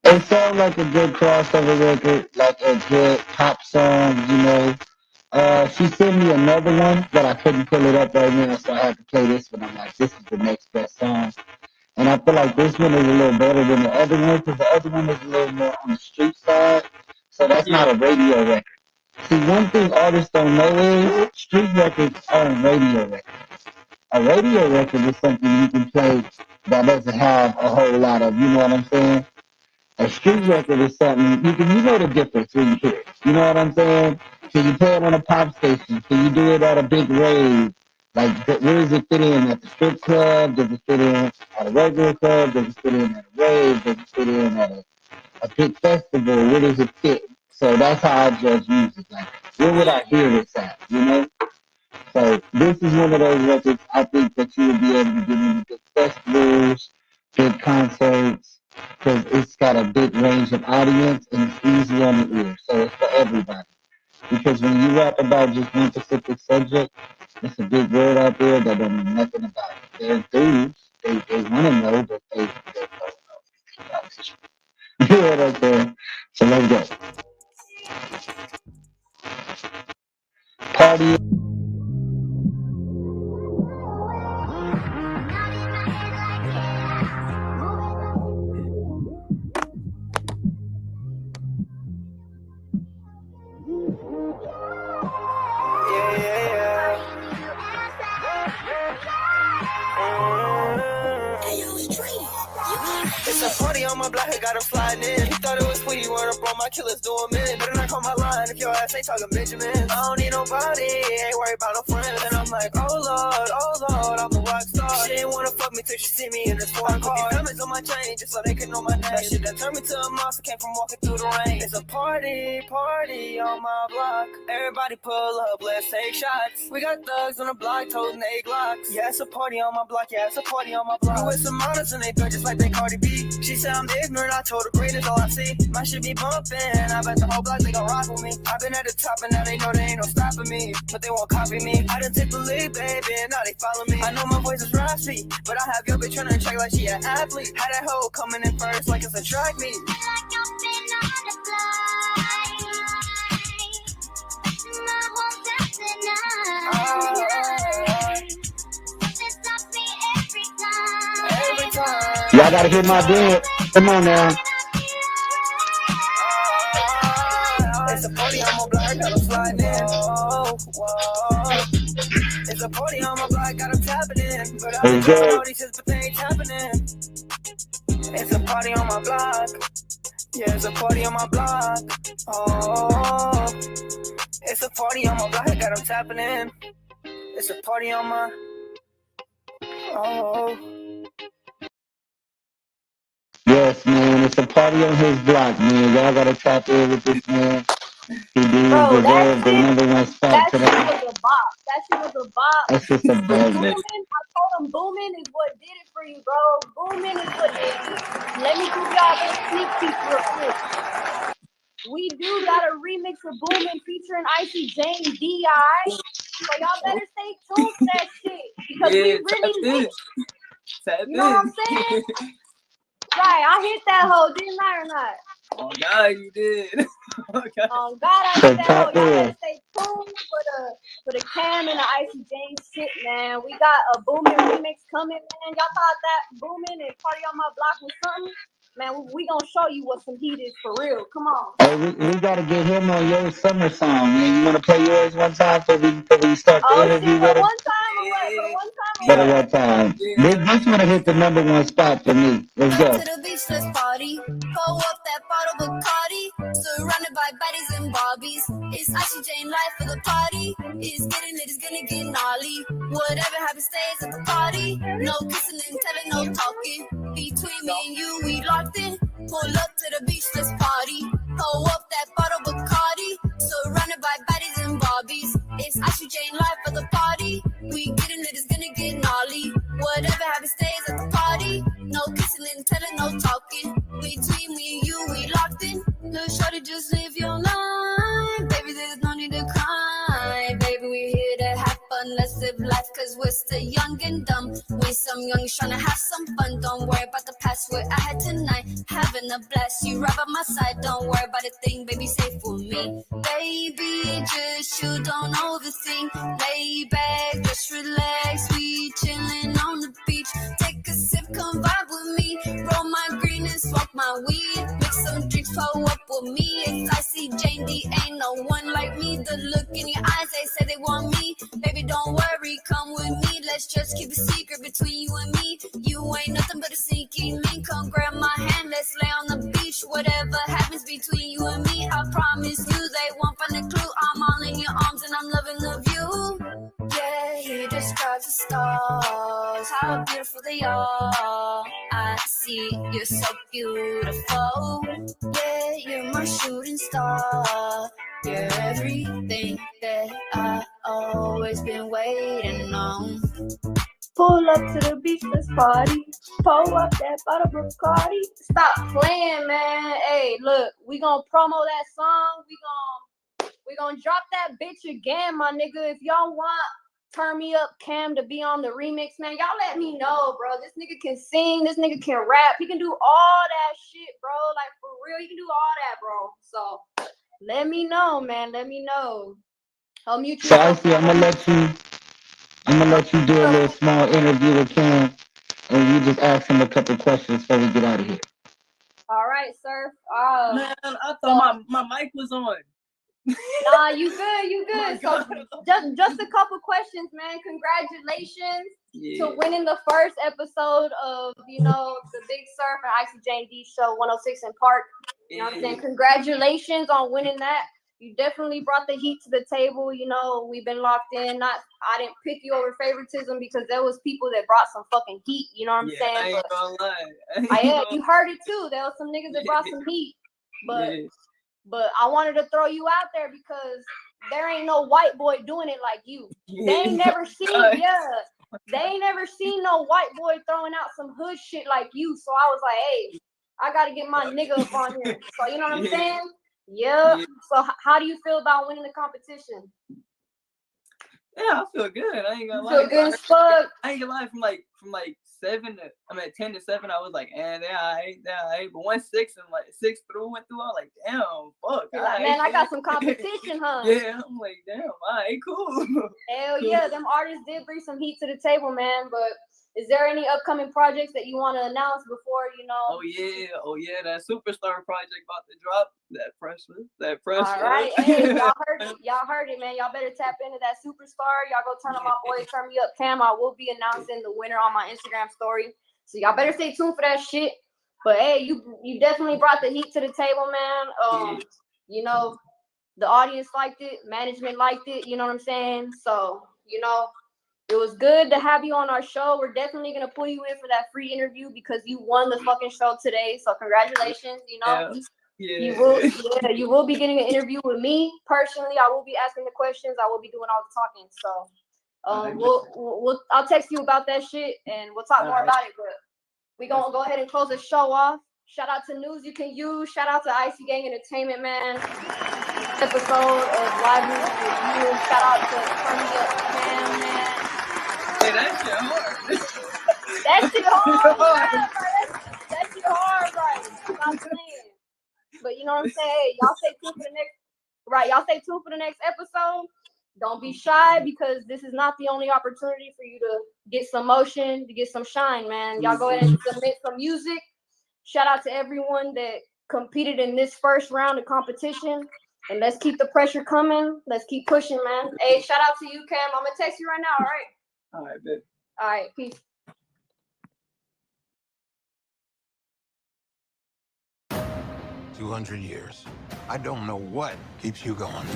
It sounds like a good crossover record, like a good pop song, you know. She sent me another one, but I couldn't pull it up right now, so I had to play this one. I'm like, this is the next best song. And I feel like this one is a little better than the other one, because the other one is a little more on the street side. So that's not a radio record. See, one thing artists don't know is street records aren't radio records. A radio record is something you can play that doesn't have a whole lot of, you know what I'm saying? A street record is something, you know the difference when you hear it. You know what I'm saying? Can you play it on a pop station? Can you do it at a big rave? Like, where does it fit in? At the strip club? Does it fit in at a regular club? Does it fit in at a rave? Does it fit in at a big festival? Where does it fit? So that's how I judge music. Like, where would I hear this at, you know? So this is one of those records I think that you would be able to get into big festivals, big concerts, because it's got a big range of audience and it's easy on the ear. So it's for everybody. Because when you rap about just one specific subject, it's a big word out there that don't know nothing about it. They're enthused. They want to know, but they don't know. You know what I'm saying? So let's go. Party. my block, I got him sliding in. He thought it was sweet, he wanna blow my killers, do him in. Better not call my line if your ass ain't talking Benjamin. I don't need nobody, ain't worried about no friends. And I'm like, oh Lord, I'm a rock star. She didn't wanna fuck me till she see me in the sport car. Put these diamonds on my chain just so they can know my name. That shit that turned me to a monster came from walking through the rain. It's a party on my block. Everybody pull up, let's take shots. We got thugs on the block, toting 8 Glocks. Yeah, it's a party on my block, yeah, it's a party on my block. You with some models and they throw just like they Cardi B. She said I'm ignorant, I told her green is all I see. My shit be bumping, I bet the whole block they gon' rock with me. I've been at the top and now they know they ain't no stopping me. But they won't copy me. I done take the lead, baby, and now they follow me. I know my voice is raspy, but I have your bitch trying to check like she an athlete. Had that hoe coming in first like it's a track meet. Y'all gotta hear my dance. Come on now. It's a party on my block, got 'em sliding in. It's a party on my block, got 'em tapping in. But I've been trying all these shits, but they ain't tapping in. It's a party on my block. Yeah, it's a party on my block. Oh, it's a party on my block, got 'em tapping in. It's a party on my. Oh. Yes, man. It's a party on his block, man. Y'all gotta tap in with this man. He Bro, deserves the #1 spot that today. shit was a bop. That shit was a bop. That's just a banger. Booming, I told him booming is what did it for you, bro. Booming is what did it. Let me give y'all this sneak peek real quick. We do got a remix of Booming featuring Icy Jane D.I. So y'all better stay tuned to that shit. Because we really lit. You know what I'm saying? Right, I hit that hoe, didn't I or not? Oh God, you did. Oh God, I hit that hoe. Y'all better stay tuned for the Cam and the Icy Jane shit, man. We got a Booming remix coming, man. Y'all thought that Booming and Party on My Block was something? Man, we gonna show you what some heat is for real. Come on. Hey, we gotta get him on your summer song, man. You wanna play yours one time before we start the interview with him? One time or what? For the one time. This one hit the #1 spot for me. Let's go. To the beach, let's party. Pull up that bottle of Bacardi. Surrounded by baddies and bobbies. It's Icy Jane life for the party. It's getting lit, it's gonna get gnarly. Whatever happens stays at the party. No kissing and telling, no talking. Between me and you, we locked in. Pull up to the beach, let's party. Pull up that bottle of Bacardi. Surrounded by baddies and bobbies. It's Icy Jane life for the party. We getting lit, it's gonna get gnarly. Whatever happens stays at the party. No kissing and telling, no talking. Between me and you, we locked in. Little shorty, just live your life. Baby, there's no need to cry. Baby, we're here to have fun. Let's live life, cause we're still young and dumb. We some youngies trying to have some fun. Don't worry about the past, we're ahead tonight. Having a blast, you right by my side. Don't worry about a thing, baby, safe with me. Baby, just you don't overthink. Lay back, just relax. We chilling on the beach. Take a sip, come vibe with me. Roll my green and smoke my weed. Mix some drinks, pull up with me. It's Icy Jane D, ain't no one like me. The look in your eyes, they say they want me. Baby, don't worry, come with me. Let's just keep a secret between you and me. You ain't nothing but a sneaky link. Come grab my hand, let's lay on the beach. Whatever happens between you and me, I promise you they won't find a clue. I'm all in your arms and I'm loving the view. Yeah, he describes the stars, how beautiful they are. I see you're so beautiful. Yeah, you're my shooting star. You're everything that I always been waiting on. Pull up to the beach, let's party. Pull up that bottle of Bacardi. Stop playing, man. Hey, look, we gonna promo that song. We gonna drop that bitch again, my nigga. If y'all want Turn Me Up Cam to be on the remix, man, y'all let me know, bro. This nigga can sing. This nigga can rap. He can do all that shit, bro. Like, for real, he can do all that, bro. So, let me know, man. Let me know. I'll mute you. So Icy, I'm gonna let you do a little small interview with Cam, and you just ask him a couple questions before we get out of here. All right, sir. Man, I thought my mic was on. Nah, you good. So just a couple questions, man. Congratulations to winning the first episode of the Big Surf and Icy J&D show 106 in Park. You know what I'm saying? Congratulations on winning that. You definitely brought the heat to the table. We've been locked in. I didn't pick you over favoritism because there was people that brought some fucking heat. You know what I'm saying? I ain't gonna lie. You heard it too. There was some niggas that brought some heat, but I wanted to throw you out there because there ain't no white boy doing it like you. They ain't never seen, they ain't never seen no white boy throwing out some hood shit like you. So I was like, hey, I gotta get my nigga up on here. So you know what I'm saying? Yeah. So how do you feel about winning the competition? Yeah, I feel good. I ain't gonna lie. Feel good as fuck. I ain't gonna lie. From 10 to 7, I was like, they're alright. But once 6 and 6 went through, I was like, damn, fuck. You're like, man, I got some competition, huh? Yeah, I'm like, damn, alright, cool. Hell yeah, them artists did bring some heat to the table, man. But is there any upcoming projects that you want to announce before, Oh yeah, that Superstar project about to drop. That pressure. All right, hey, y'all heard it, man. Y'all better tap into that Superstar. Y'all go turn on my boy, turn me up, Cam. I will be announcing the winner on my Instagram story, so y'all better stay tuned for that shit. But hey, you definitely brought the heat to the table, man. The audience liked it, management liked it. You know what I'm saying? So it was good to have you on our show. We're definitely gonna pull you in for that free interview because you won the fucking show today. So congratulations. You will be getting an interview with me personally. I will be asking the questions. I will be doing all the talking. So I'll text you about that shit and we'll talk more about it. But we're gonna go ahead and close the show off. Shout out to News You Can Use. Shout out to Icy Gang Entertainment, man. Episode of Live News Review. Shout out to Turn Me Up Cam, man. Hey, that shit hard. That shit hard, right? That shit hard, right? Stop playing. But you know what I'm saying? Hey, y'all stay tuned for the next episode. Don't be shy because this is not the only opportunity for you to get some motion, to get some shine, man. Y'all go ahead and submit some music. Shout out to everyone that competed in this first round of competition. And let's keep the pressure coming. Let's keep pushing, man. Hey, shout out to you, Cam. I'm gonna text you right now, all right? All right, babe. All right, peace. 200 years. I don't know what keeps you going.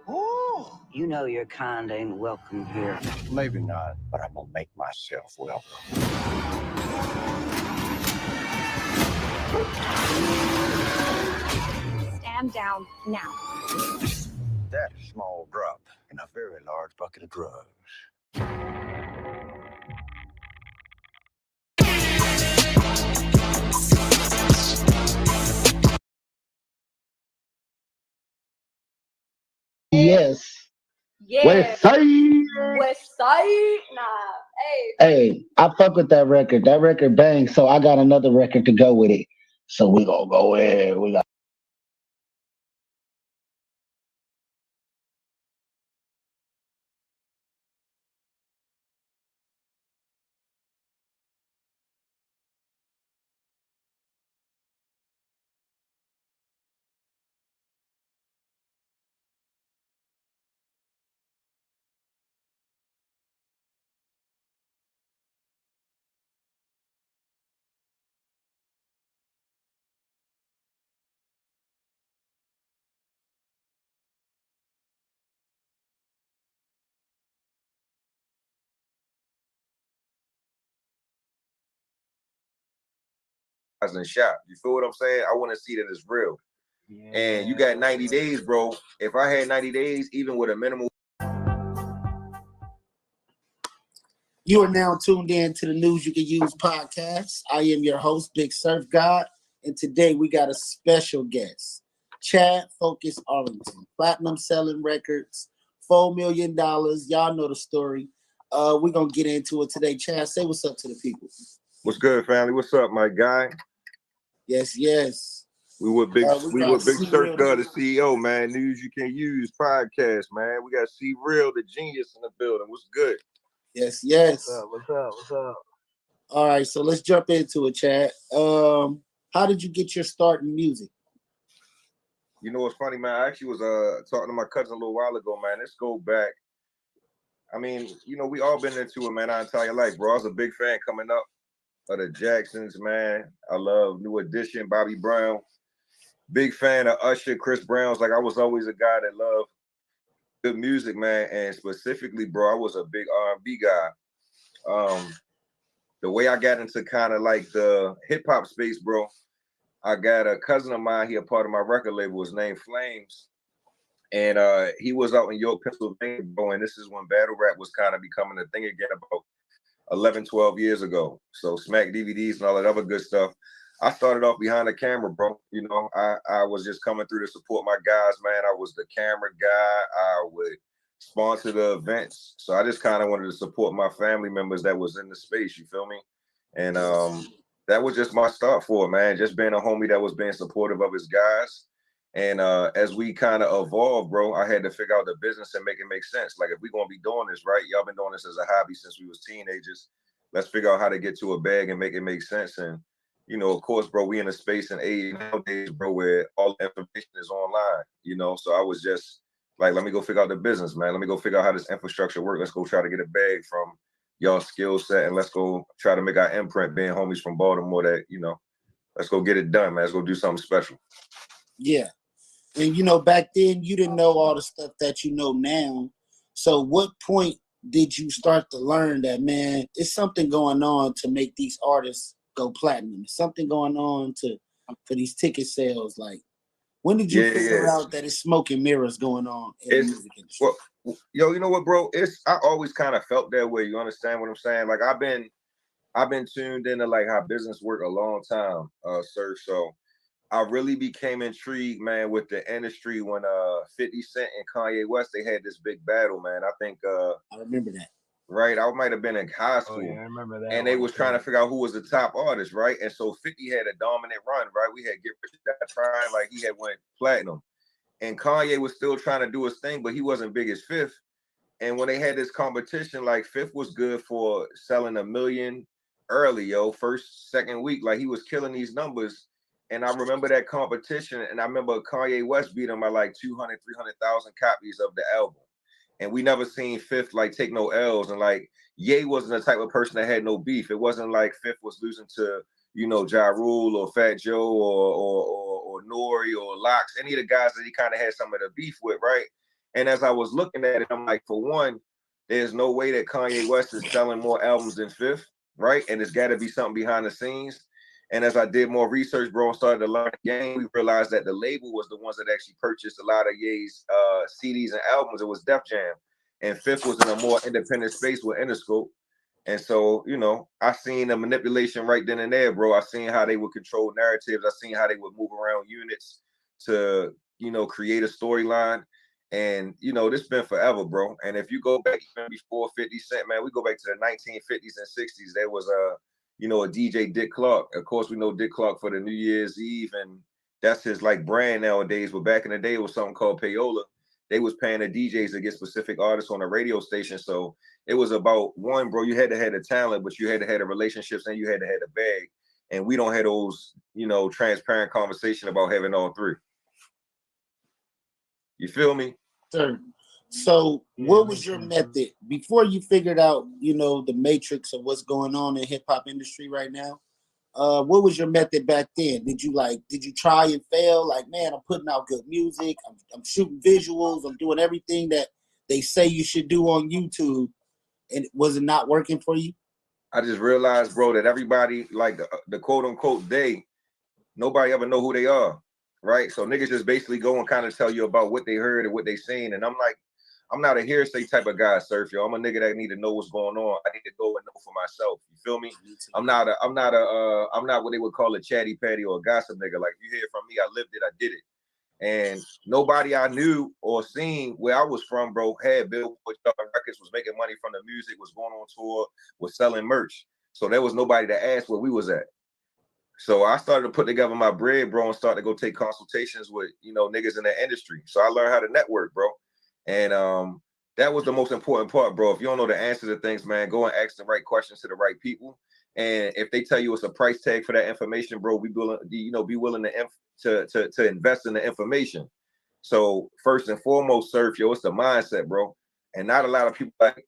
Oh, you know your kind ain't welcome here. Maybe not, but I'm gonna make myself welcome. Stand down now. That small drop in a very large bucket of drugs. Yes. Yeah. West Side. Nah. Hey, I fuck with that record. That record bangs, so I got another record to go with it. So we gonna go in. We got. And shop. You feel what I'm saying? I want to see that it's real. And you got 90 days, bro. If I had 90 days, even with a minimal. You are now tuned in to the News You Can Use podcast. I am your host, Big Surf God, and today we got a special guest, Chad Focus Arlington, platinum selling records, $4 million. Y'all know the story. We're gonna get into it today. Chad, say what's up to the people. What's good, family? What's up, my guy? Yes. We were Big Surf God, the Real. CEO, man. News You Can Use podcast, man. We got C Real, the genius in the building. What's good? Yes. What's up? All right, so let's jump into it, Chad. How How did you get your start in music? You know what's funny, man? I actually was talking to my cousin a little while ago, man. Let's go back. I mean, you know, we all been into it, man, our entire life, bro. I was a big fan coming up of the Jacksons, man. I love New Edition, Bobby Brown. Big fan of Usher, Chris Brown's. Like, I was always a guy that loved good music, man. And specifically, bro, I was a big R&B guy. The way I got into kind of like the hip hop space, bro, I got a cousin of mine, he a part of my record label, his name Flames. And he was out in York, Pennsylvania, bro, and this is when battle rap was kind of becoming a thing again about 11, 12 years ago. So Smack DVDs and all that other good stuff. I started off behind the camera, bro. You know, I was just coming through to support my guys, man. I was the camera guy. I would sponsor the events. So I just kind of wanted to support my family members that was in the space, you feel me? And that was just my start for it, man. Just being a homie that was being supportive of his guys. And as we kind of evolved, bro, I had to figure out the business and make it make sense. Like, if we're going to be doing this, right? Y'all been doing this as a hobby since we was teenagers. Let's figure out how to get to a bag and make it make sense. And, you know, of course, bro, we in a space and age nowadays, bro, where all information is online, you know? So I was just like, let me go figure out the business, man. Let me go figure out how this infrastructure works. Let's go try to get a bag from y'all skill set, and let's go try to make our imprint, being homies from Baltimore, that, you know, let's go get it done, man. Let's go do something special. Yeah. And, you know, back then you didn't know all the stuff that you know now. So what point did you start to learn that, man, it's something going on to make these artists go platinum? There's something going on for these ticket sales. Like, when did you figure out that it's smoke and mirrors going on in the music industry? Well, yo, you know what, bro? I always kind of felt that way. You understand what I'm saying? Like, I've been tuned into like how business work a long time, sir. So I really became intrigued, man, with the industry when 50 Cent and Kanye West, they had this big battle, man. I think I remember that. Right, I might have been in high school. Oh, yeah, I remember that. And they was trying to figure out who was the top artist, right? And so 50 had a dominant run, right? We had Get Rich or Die Trying, like he had went platinum. And Kanye was still trying to do his thing, but he wasn't big as Fifth. And when they had this competition, like Fifth was good for selling 1 million early, yo, first, second week. Like, he was killing these numbers. And I remember that competition, and I remember Kanye West beat him by like 200, 300,000 copies of the album. And we never seen Fifth like take no L's. And like, Ye wasn't the type of person that had no beef. It wasn't like Fifth was losing to, you know, Ja Rule or Fat Joe or Nori or Lox, any of the guys that he kind of had some of the beef with, right? And as I was looking at it, I'm like, for one, there's no way that Kanye West is selling more albums than Fifth, right? And there's got to be something behind the scenes. And as I did more research, bro, and started to learn the game, we realized that the label was the ones that actually purchased a lot of Ye's CDs and albums. It was Def Jam. And Fifth was in a more independent space with Interscope. And so, you know, I seen the manipulation right then and there, bro. I seen how they would control narratives. I seen how they would move around units to, you know, create a storyline. And, you know, this been forever, bro. And if you go back even before 50 Cent, man, we go back to the 1950s and 60s. There was you know, a DJ Dick Clark. Of course, we know Dick Clark for the New Year's Eve, and that's his like brand nowadays. But back in the day, it was something called payola. They was paying the DJs to get specific artists on a radio station. So it was about, one, bro, you had to have the talent, but you had to have the relationships, and you had to have the bag. And we don't have those, you know, transparent conversation about having all three. You feel me? Sure. So what was your method before you figured out, you know, the matrix of what's going on in hip hop industry right now? What was your method back then? Did you try and fail? Like, man, I'm putting out good music. I'm shooting visuals. I'm doing everything that they say you should do on YouTube. And was it not working for you? I just realized, bro, that everybody, like the quote unquote nobody ever know who they are. Right. So niggas just basically go and kind of tell you about what they heard and what they seen. And I'm like, I'm not a hearsay type of guy, Surf, yo. I'm a nigga that need to know what's going on. I need to go and know for myself. You feel me? I'm not what they would call a chatty patty or a gossip nigga. Like, you hear from me, I lived it, I did it. And nobody I knew or seen where I was from, bro, had Billboard records, was making money from the music, was going on tour, was selling merch. So there was nobody to ask where we was at. So I started to put together my bread, bro, and start to go take consultations with, you know, niggas in the industry. So I learned how to network, bro. And that was the most important part, bro. If you don't know the answer to things, man, go and ask the right questions to the right people. And if they tell you it's a price tag for that information, bro, be willing to invest in the information. So first and foremost, surf, yo, it's the mindset, bro. And not a lot of people, like,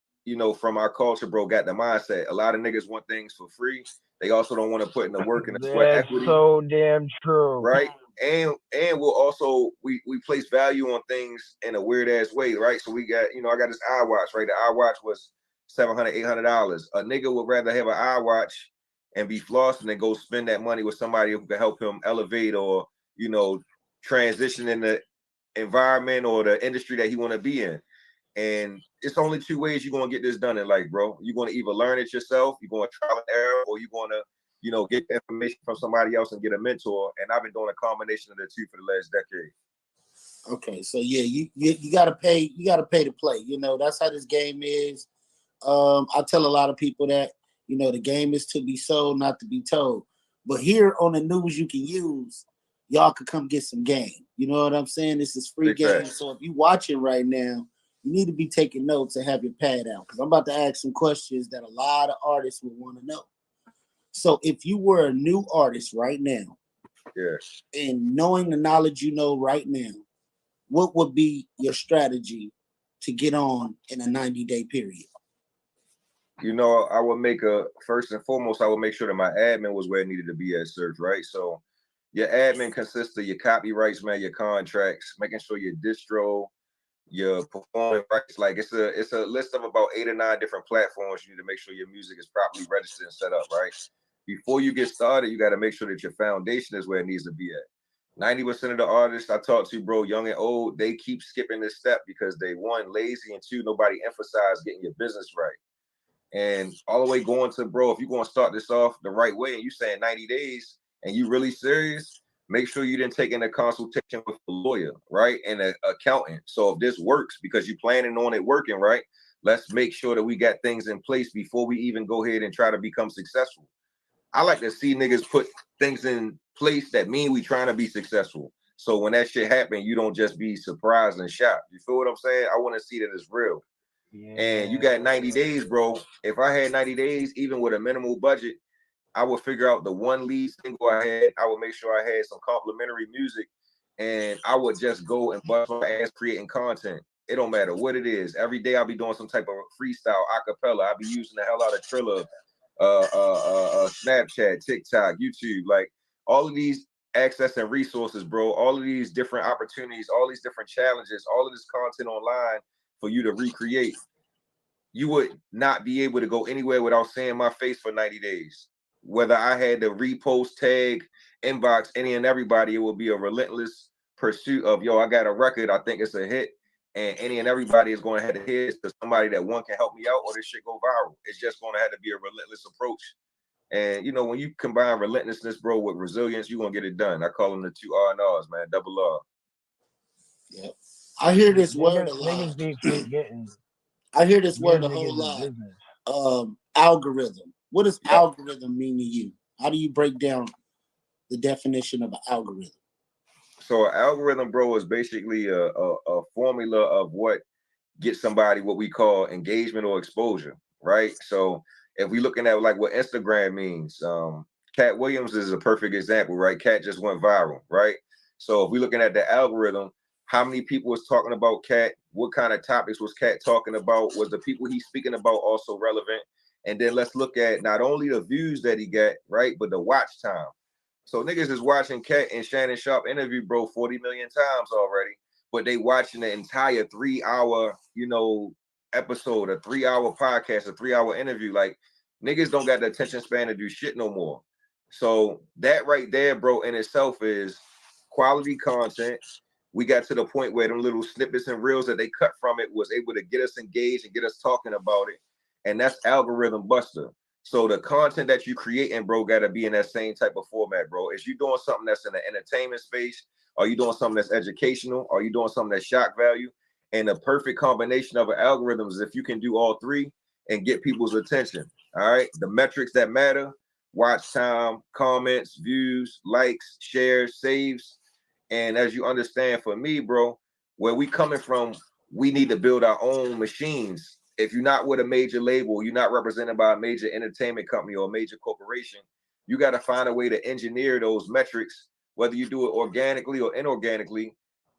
from our culture, bro, got the mindset. A lot of niggas want things for free. They also don't want to put in the work and the sweat That's equity. so damn true. Right. And we'll also we place value on things in a weird ass way, right? So we got, I got this iWatch, right? The iWatch was $700, $800. A nigga would rather have an iWatch and be flossing than go spend that money with somebody who can help him elevate or, transition in the environment or the industry that he want to be in. And it's only two ways you're going to get this done in life, bro. You're going to either learn it yourself, you're going to trial and error, or you're going to, get information from somebody else and get a mentor. And I've been doing a combination of the two for the last decade. Okay, so yeah, you gotta pay. You gotta pay to play. That's how this game is. I tell a lot of people that the game is to be sold, not to be told. But here on the news, you can use. Y'all could come get some game. You know what I'm saying? This is free game. So if you watching right now, you need to be taking notes and have your pad out, because I'm about to ask some questions that a lot of artists would want to know. So if you were a new artist right now, and knowing the knowledge right now, what would be your strategy to get on in a 90-day period? I would first and foremost, I would make sure that my admin was where it needed to be at Surf, right? So your admin consists of your copyrights, man, your contracts, making sure your distro, your performance rights. Like it's a list of about 8 or 9 different platforms you need to make sure your music is properly registered and set up, right? Before you get started, you got to make sure that your foundation is where it needs to be at. 90% of the artists I talk to, bro, young and old, they keep skipping this step because they, one, lazy, and two, nobody emphasized getting your business right. And all the way going to, bro, if you're going to start this off the right way and you saying 90 days and you really serious, make sure you didn't take in a consultation with a lawyer, right? And an accountant. So if this works, because you're planning on it working, right? Let's make sure that we got things in place before we even go ahead and try to become successful. I like to see niggas put things in place that mean we trying to be successful. So when that shit happen, you don't just be surprised and shocked. You feel what I'm saying? I want to see that it's real. Yeah. And you got 90 days, bro. If I had 90 days, even with a minimal budget, I would figure out the one lead single I had. I would make sure I had some complimentary music, and I would just go and bust my ass creating content. It don't matter what it is. Every day I'll be doing some type of freestyle, acapella. I'll be using the hell out of Triller, Snapchat, TikTok, YouTube, like all of these access and resources, bro. All of these different opportunities, all these different challenges, all of this content online for you to recreate. You would not be able to go anywhere without seeing my face for 90 days. Whether I had to repost, tag, inbox any and everybody, it would be a relentless pursuit of, I got a record, I think it's a hit, and any and everybody is going to have to hit to somebody that one can help me out, or this shit go viral. It's just going to have to be a relentless approach. And when you combine relentlessness, bro, with resilience, you're going to get it done. I call them the 2 R&Rs, man, double R. Yeah. I hear this word a lot. I hear this word a whole lot. Algorithm. What does algorithm mean to you? How do you break down the definition of an algorithm? So an algorithm, bro, is basically a formula of what gets somebody what we call engagement or exposure, right? So if we're looking at like what Instagram means, Cat Williams is a perfect example, right? Cat just went viral, right? So if we're looking at the algorithm, how many people was talking about Cat? What kind of topics was Cat talking about? Was the people he's speaking about also relevant? And then let's look at not only the views that he got, right, but the watch time. So niggas is watching Cat and Shannon Sharpe interview, bro, 40 million times already, but they watching the entire 3-hour, episode, a 3-hour podcast, a 3-hour interview. Like, niggas don't got the attention span to do shit no more. So that right there, bro, in itself is quality content. We got to the point where them little snippets and reels that they cut from it was able to get us engaged and get us talking about it. And that's algorithm buster. So the content that you creating, bro, got to be in that same type of format, bro. Is you doing something that's in the entertainment space? Are you doing something that's educational? Are you doing something that's shock value? And the perfect combination of an algorithm is if you can do all three and get people's attention. All right. The metrics that matter: watch time, comments, views, likes, shares, saves. And as you understand, for me, bro, where we coming from, we need to build our own machines. if you're not with a major label, you're not represented by a major entertainment company or a major corporation, you got to find a way to engineer those metrics, whether you do it organically or inorganically.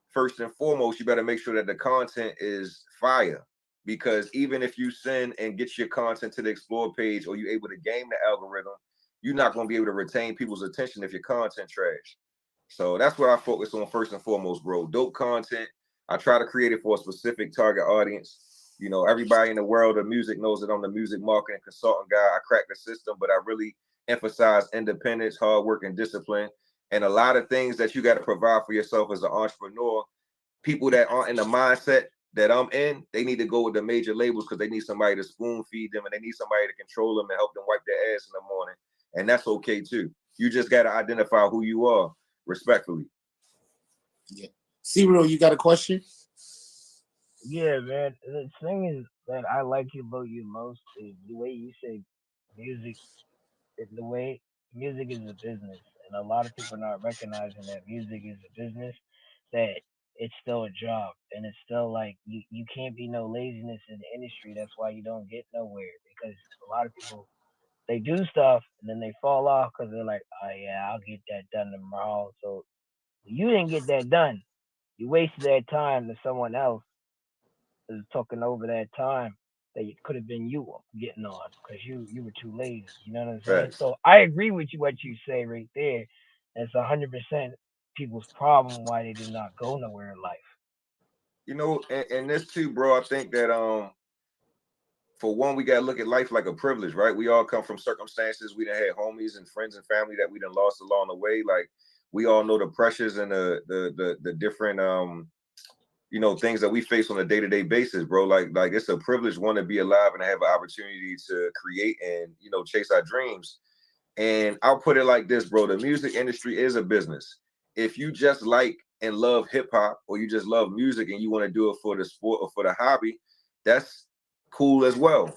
First and foremost, you better make sure that the content is fire, because even if you send and get your content to the Explore page or you're able to game the algorithm, you're not going to be able to retain people's attention if your content trash. So that's what I focus on first and foremost, bro. Dope content. I try to create it for a specific target audience. You know, everybody in the world of music knows that I'm the music marketing consultant guy. I crack the system, but I really emphasize independence, hard work, and discipline. And a lot of things that you got to provide for yourself as an entrepreneur. People that aren't in the mindset that I'm in, they need to go with the major labels because they need somebody to spoon feed them and they need somebody to control them and help them wipe their ass in the morning. And that's okay too. You just got to identify who you are respectfully. Yeah. C-Real, you got a question? Yeah, man. The thing is that I like about you most is the way you say music. The way music is a business, and a lot of people are not recognizing that music is a business. That it's still a job, and it's still like you can't be no laziness in the industry. That's why you don't get nowhere, because a lot of people, they do stuff and then they fall off because they're like, oh yeah, I'll get that done tomorrow. So you didn't get that done. You wasted that time to someone else is talking over that time that it could have been you getting on because you were too lazy. You know what I'm saying? Facts. So I agree with you what you say right there. That's 100% people's problem why they do not go nowhere in life. You know, and this too, bro. I think that for one, we gotta look at life like a privilege, right? We all come from circumstances. We done had homies and friends and family that we done lost along the way. Like we all know the pressures and the different you know, things that we face on a day-to-day basis, bro. Like it's a privilege, one, to be alive and have an opportunity to create and, you know, chase our dreams. And I'll put it like this, bro. The music industry is a business. If you just like and love hip-hop, or you just love music and you want to do it for the sport or for the hobby, that's cool as well.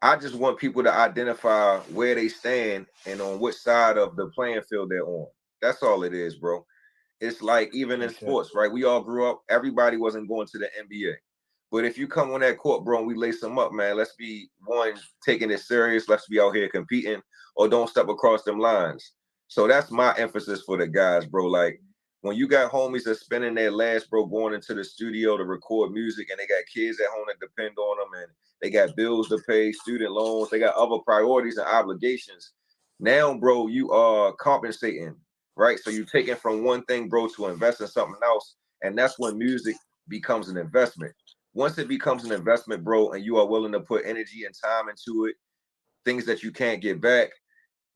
I just want people to identify where they stand and on which side of the playing field they're on. That's all it is, bro. It's like even in sports, right? We all grew up, everybody wasn't going to the NBA. But if you come on that court, bro, and we lace them up, man, let's be one, taking it serious. Let's be out here competing, or don't step across them lines. So that's my emphasis for the guys, bro. Like when you got homies that's spending their last, bro, going into the studio to record music, and they got kids at home that depend on them, and they got bills to pay, student loans, they got other priorities and obligations. Now, bro, you are compensating. Right, so you take it from one thing, bro, to invest in something else, and that's when music becomes an investment. Once it becomes an investment, bro, and you are willing to put energy and time into it, things that you can't get back,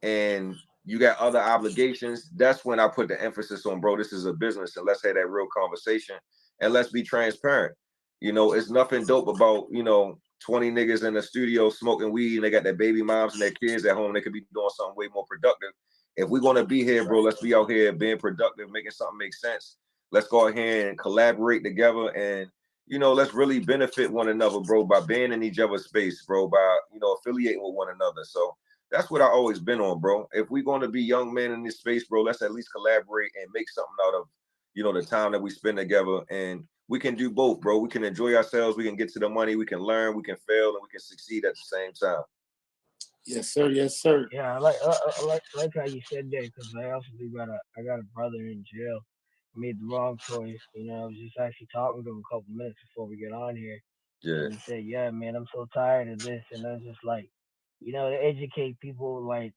and you got other obligations, that's when I put the emphasis on, bro, this is a business, and let's have that real conversation, and let's be transparent. You know, it's nothing dope about, you know, 20 niggas in the studio smoking weed, and they got their baby moms and their kids at home. They could be doing something way more productive. If we're going to be here, bro, let's be out here being productive, making something make sense. Let's go ahead and collaborate together, and, you know, let's really benefit one another, bro, by being in each other's space, bro, by, you know, affiliating with one another. So that's what I've always been on, bro. If we're going to be young men in this space, bro, let's at least collaborate and make something out of, you know, the time that we spend together. And we can do both, bro. We can enjoy ourselves. We can get to the money. We can learn. We can fail, and we can succeed at the same time. Yes, sir. Yes, sir. Yeah, I like how you said that, because I also I got a brother in jail. He made the wrong choice. You know, I was just actually talking to him a couple minutes before we get on here. Yeah. And he said, yeah, man, I'm so tired of this. And I was just like, you know, to educate people, like,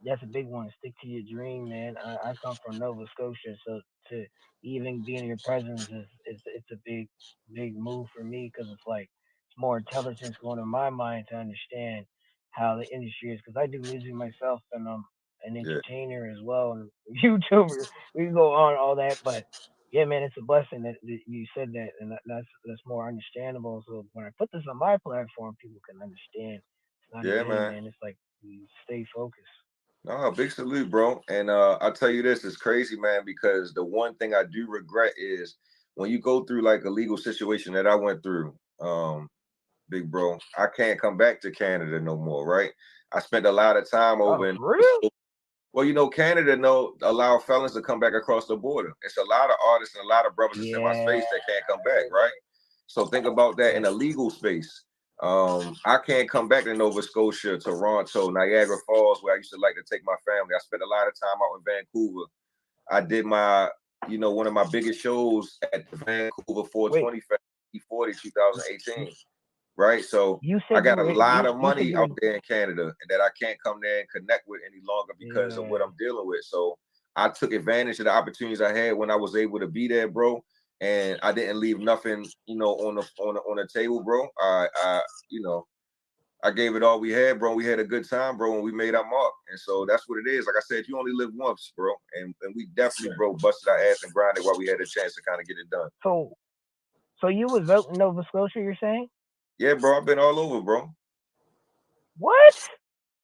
that's a big one. Stick to your dream, man. I come from Nova Scotia, so to even be in your presence it's a big move for me, because it's like it's more intelligence going in my mind to understand how the industry is, because I do music myself, and I'm an entertainer as well, and YouTuber. We can go on all that, but yeah, man, it's a blessing that you said that, and that's more understandable. So when I put this on my platform, people can understand. It's not Yeah, a game, man. It's like you stay focused. No, big salute, bro. And I'll tell you this, it's crazy, man, because the one thing I do regret is when you go through like a legal situation that I went through, big bro, I can't come back to Canada no more, right? I spent a lot of time over in well, you know, Canada allow felons to come back across the border. It's a lot of artists and a lot of brothers that's in my space that can't come back, right? So think about that in a legal space. I can't come back to Nova Scotia, Toronto, Niagara Falls, where I used to like to take my family. I spent a lot of time out in Vancouver. I did my, one of my biggest shows at the Vancouver 420 Fest, E40 2018. Right, so I got a lot of money out there in Canada that I can't come there and connect with any longer because of what I'm dealing with. So I took advantage of the opportunities I had when I was able to be there, bro. And I didn't leave nothing, on the table, bro. I gave it all we had, bro. We had a good time, bro, and we made our mark. And so that's what it is. Like I said, you only live once, bro. And we definitely, bro, busted our ass and grinded while we had a chance to kind of get it done. So you was out in Nova Scotia, you're saying? Yeah, bro. I've been all over, bro. What?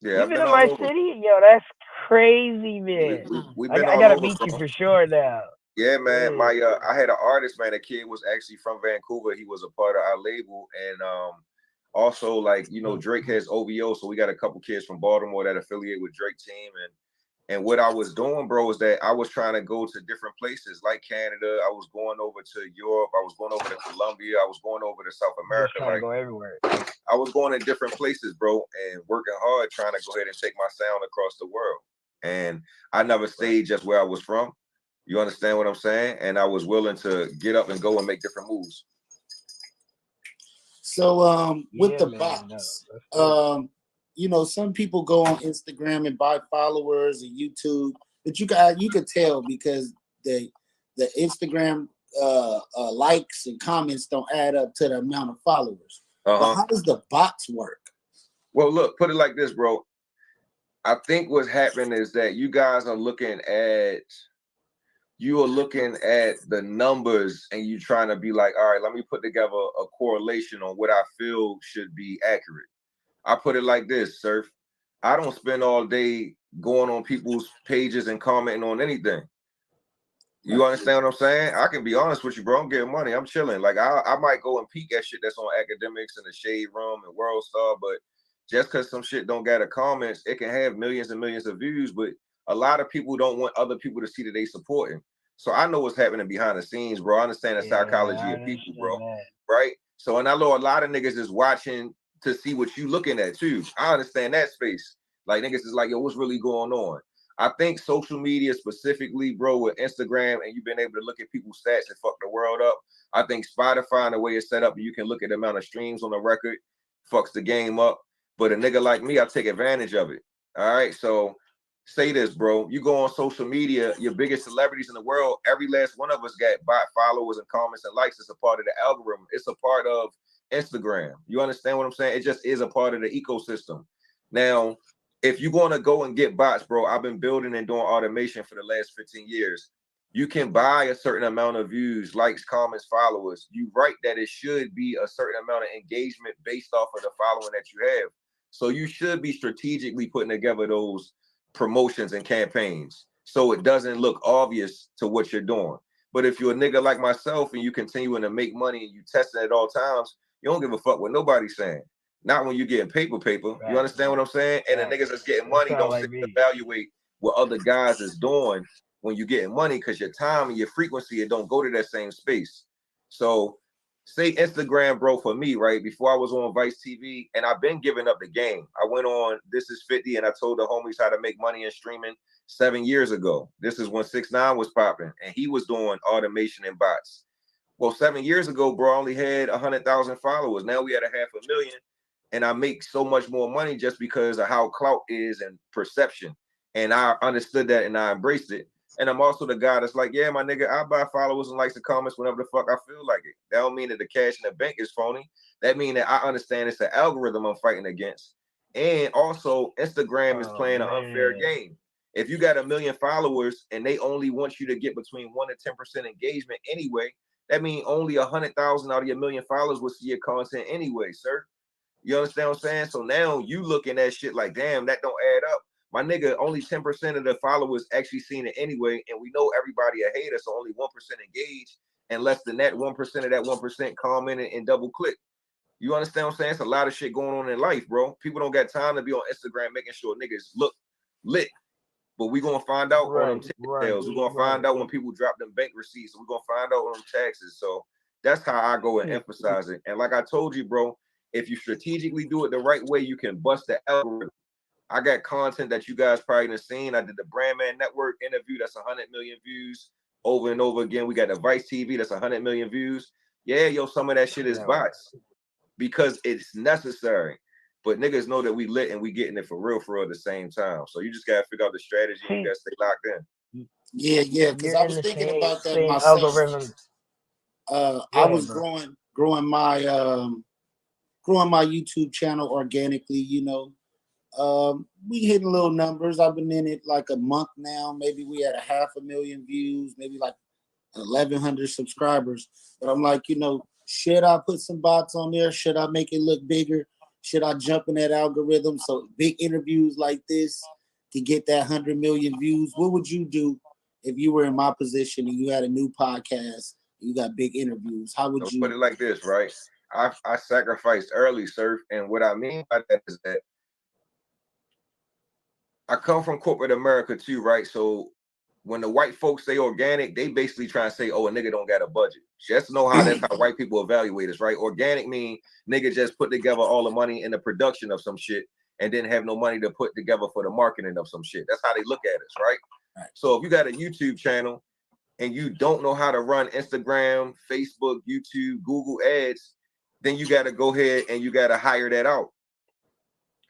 Yeah, You've been in my city? Yo, that's crazy, man. We've I been all gotta over, meet bro. you for sure now. Yeah, man. I had an artist, man. A kid was actually from Vancouver. He was a part of our label, and also like Drake has OVO, so we got a couple kids from Baltimore that affiliate with Drake team, and what I was doing, bro, is that I was trying to go to different places like Canada. I was going over to Europe. I was going over to Colombia. I was going over to South America. Just trying to go everywhere. I was going in different places, bro, and working hard trying to go ahead and take my sound across the world. And I never stayed just where I was from. You understand what I'm saying? And I was willing to get up and go and make different moves. So with the bots, some people go on Instagram and buy followers and YouTube, but you could tell because the Instagram likes and comments don't add up to the amount of followers. But how does the bots work? Well, look, put it like this, bro. I think what's happening is that you guys are looking at the numbers and you trying to be like, all right, let me put together a correlation on what I feel should be accurate. I put it like this, Surf. I don't spend all day going on people's pages and commenting on anything. You understand what I'm saying? I can be honest with you, bro. I'm getting money. I'm chilling. Like I might go and peek at shit that's on Academics and the Shade Room and World Star, but just because some shit don't get a comments, it can have millions and millions of views, but a lot of people don't want other people to see that they supporting. So I know what's happening behind the scenes, bro. I understand the psychology of people, bro. Right? So, and I know a lot of niggas is watching to see what you looking at too. I understand that space. Like niggas is like, yo, what's really going on? I think social media specifically, bro, with Instagram and you've been able to look at people's stats and fuck the world up. I think Spotify and the way it's set up, you can look at the amount of streams on the record, fucks the game up. But a nigga like me, I take advantage of it. All right. So say this, bro. You go on social media, your biggest celebrities in the world, every last one of us got bot followers and comments and likes. It's a part of the algorithm. It's a part of Instagram. You understand what I'm saying? It just is a part of the ecosystem. Now, if you're going to go and get bots, bro, I've been building and doing automation for the last 15 years. You can buy a certain amount of views, likes, comments, followers. You write that it should be a certain amount of engagement based off of the following that you have. So you should be strategically putting together those promotions and campaigns so it doesn't look obvious to what you're doing. But if you're a nigga like myself and you continuing to make money and you testing at all times, you don't give a fuck what nobody's saying. Not when you're getting paper. Right. You understand what I'm saying? And the niggas that's getting money don't sit and evaluate what other guys is doing when you're getting money because your time and your frequency, it don't go to that same space. So say Instagram, bro, for me, right? Before I was on Vice TV, and I've been giving up the game. I went on This Is 50 and I told the homies how to make money in streaming 7 years ago. This is when 6ix9ine was popping and he was doing automation and bots. Well, 7 years ago, bro, I only had 100,000 followers. Now we had 500,000. And I make so much more money just because of how clout is and perception. And I understood that and I embraced it. And I'm also the guy that's like, yeah, my nigga, I buy followers and likes and comments whenever the fuck I feel like it. That don't mean that the cash in the bank is phony. That means that I understand it's an algorithm I'm fighting against. And also Instagram is playing an unfair game. If you got 1 million followers and they only want you to get between 1 and 10% engagement anyway, that means only 100,000 out of your 1 million followers will see your content anyway, sir. You understand what I'm saying? So now you looking at shit like, damn, that don't add up. My nigga, only 10% of the followers actually seen it anyway. And we know everybody a hater, so only 1% engaged. And less than that, 1% of that 1% commented and double click. You understand what I'm saying? It's a lot of shit going on in life, bro. People don't got time to be on Instagram making sure niggas look lit. But we gonna find out on them ticket sales. We're gonna find out when people drop them bank receipts. We're gonna find out on them taxes. So that's how I go and emphasize it. And like I told you, bro, If you strategically do it the right way, you can bust the algorithm. I got content that you guys probably done seen. I did the Brandman Network interview that's 100 million views over and over again. We got the Vice TV that's 100 million views. Yeah, yo, some of that shit is bots because it's necessary. But niggas know that we lit and we getting it for real at the same time. So you just gotta figure out the strategy and you gotta stay locked in. Yeah, because I was thinking about that myself. Algorithm. I was growing my YouTube channel organically, you know. We hitting little numbers. I've been in it like a month now. Maybe we had 500,000 views, maybe like 1,100 subscribers. But I'm like, you know, should I put some bots on there? Should I make it look bigger? Should I jump in that algorithm? So big interviews like this to get that 100 million views. What would you do if you were in my position and you had a new podcast, you got big interviews? How would you put it like this, right? I sacrificed early, Surf, and what I mean by that is that I come from corporate America too, right? So when the white folks say organic, they basically try to say, oh, a nigga don't got a budget. Just know how that's how white people evaluate us, right? Organic mean nigga just put together all the money in the production of some shit and didn't have no money to put together for the marketing of some shit. That's how they look at us, right? So if you got a YouTube channel and you don't know how to run Instagram, Facebook, YouTube, Google ads, then you got to go ahead and you got to hire that out.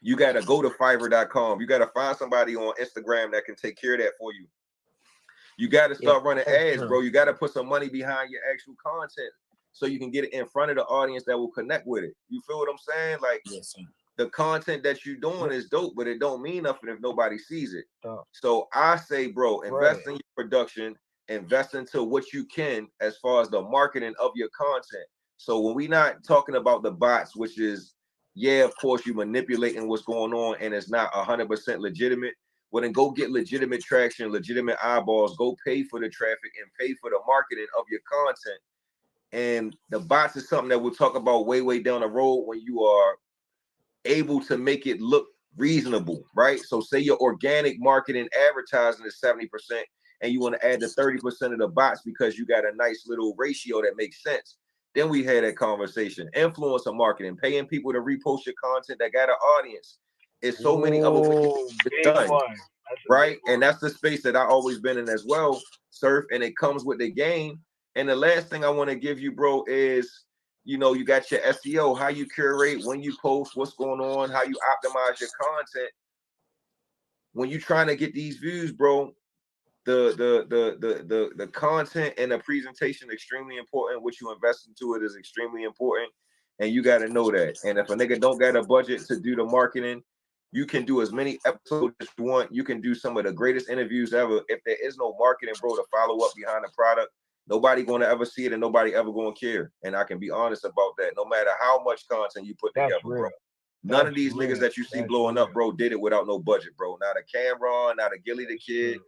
You got to go to Fiverr.com. You got to find somebody on Instagram that can take care of that for you. You got to start running ads, bro. You got to put some money behind your actual content so you can get it in front of the audience that will connect with it. You feel what I'm saying? Like, the content that you're doing is dope, but it don't mean nothing if nobody sees it. So I say, bro, invest in your production, invest into what you can as far as the marketing of your content. So when we not talking about the bots, which is, yeah, of course, you manipulating what's going on and it's not 100% legitimate. Well, then go get legitimate traction, legitimate eyeballs, go pay for the traffic and pay for the marketing of your content. And the bots is something that we'll talk about way down the road when you are able to make it look reasonable, right? So say your organic marketing advertising is 70% and you want to add the 30% of the bots because you got a nice little ratio that makes sense. Then we had that conversation. Influencer marketing, paying people to repost your content that got an audience. It's so many other ways it's done, right? And that's the space that I always been in as well, Surf, and it comes with the game. And the last thing I want to give you, bro, is, you know, you got your SEO, how you curate, when you post, what's going on, how you optimize your content. When you're trying to get these views, bro, the content and the presentation extremely important. What you invest into it is extremely important, and you got to know that. And if a nigga don't got a budget to do the marketing, you can do as many episodes as you want. You can do some of the greatest interviews ever. If there is no marketing, bro, to follow up behind the product, nobody going to ever see it and nobody ever going to care. And I can be honest about that. No matter how much content you put together, bro. None of these niggas that you see blowing up, bro, did it without no budget, bro. Not a Cameron, not a Gilly the Kid.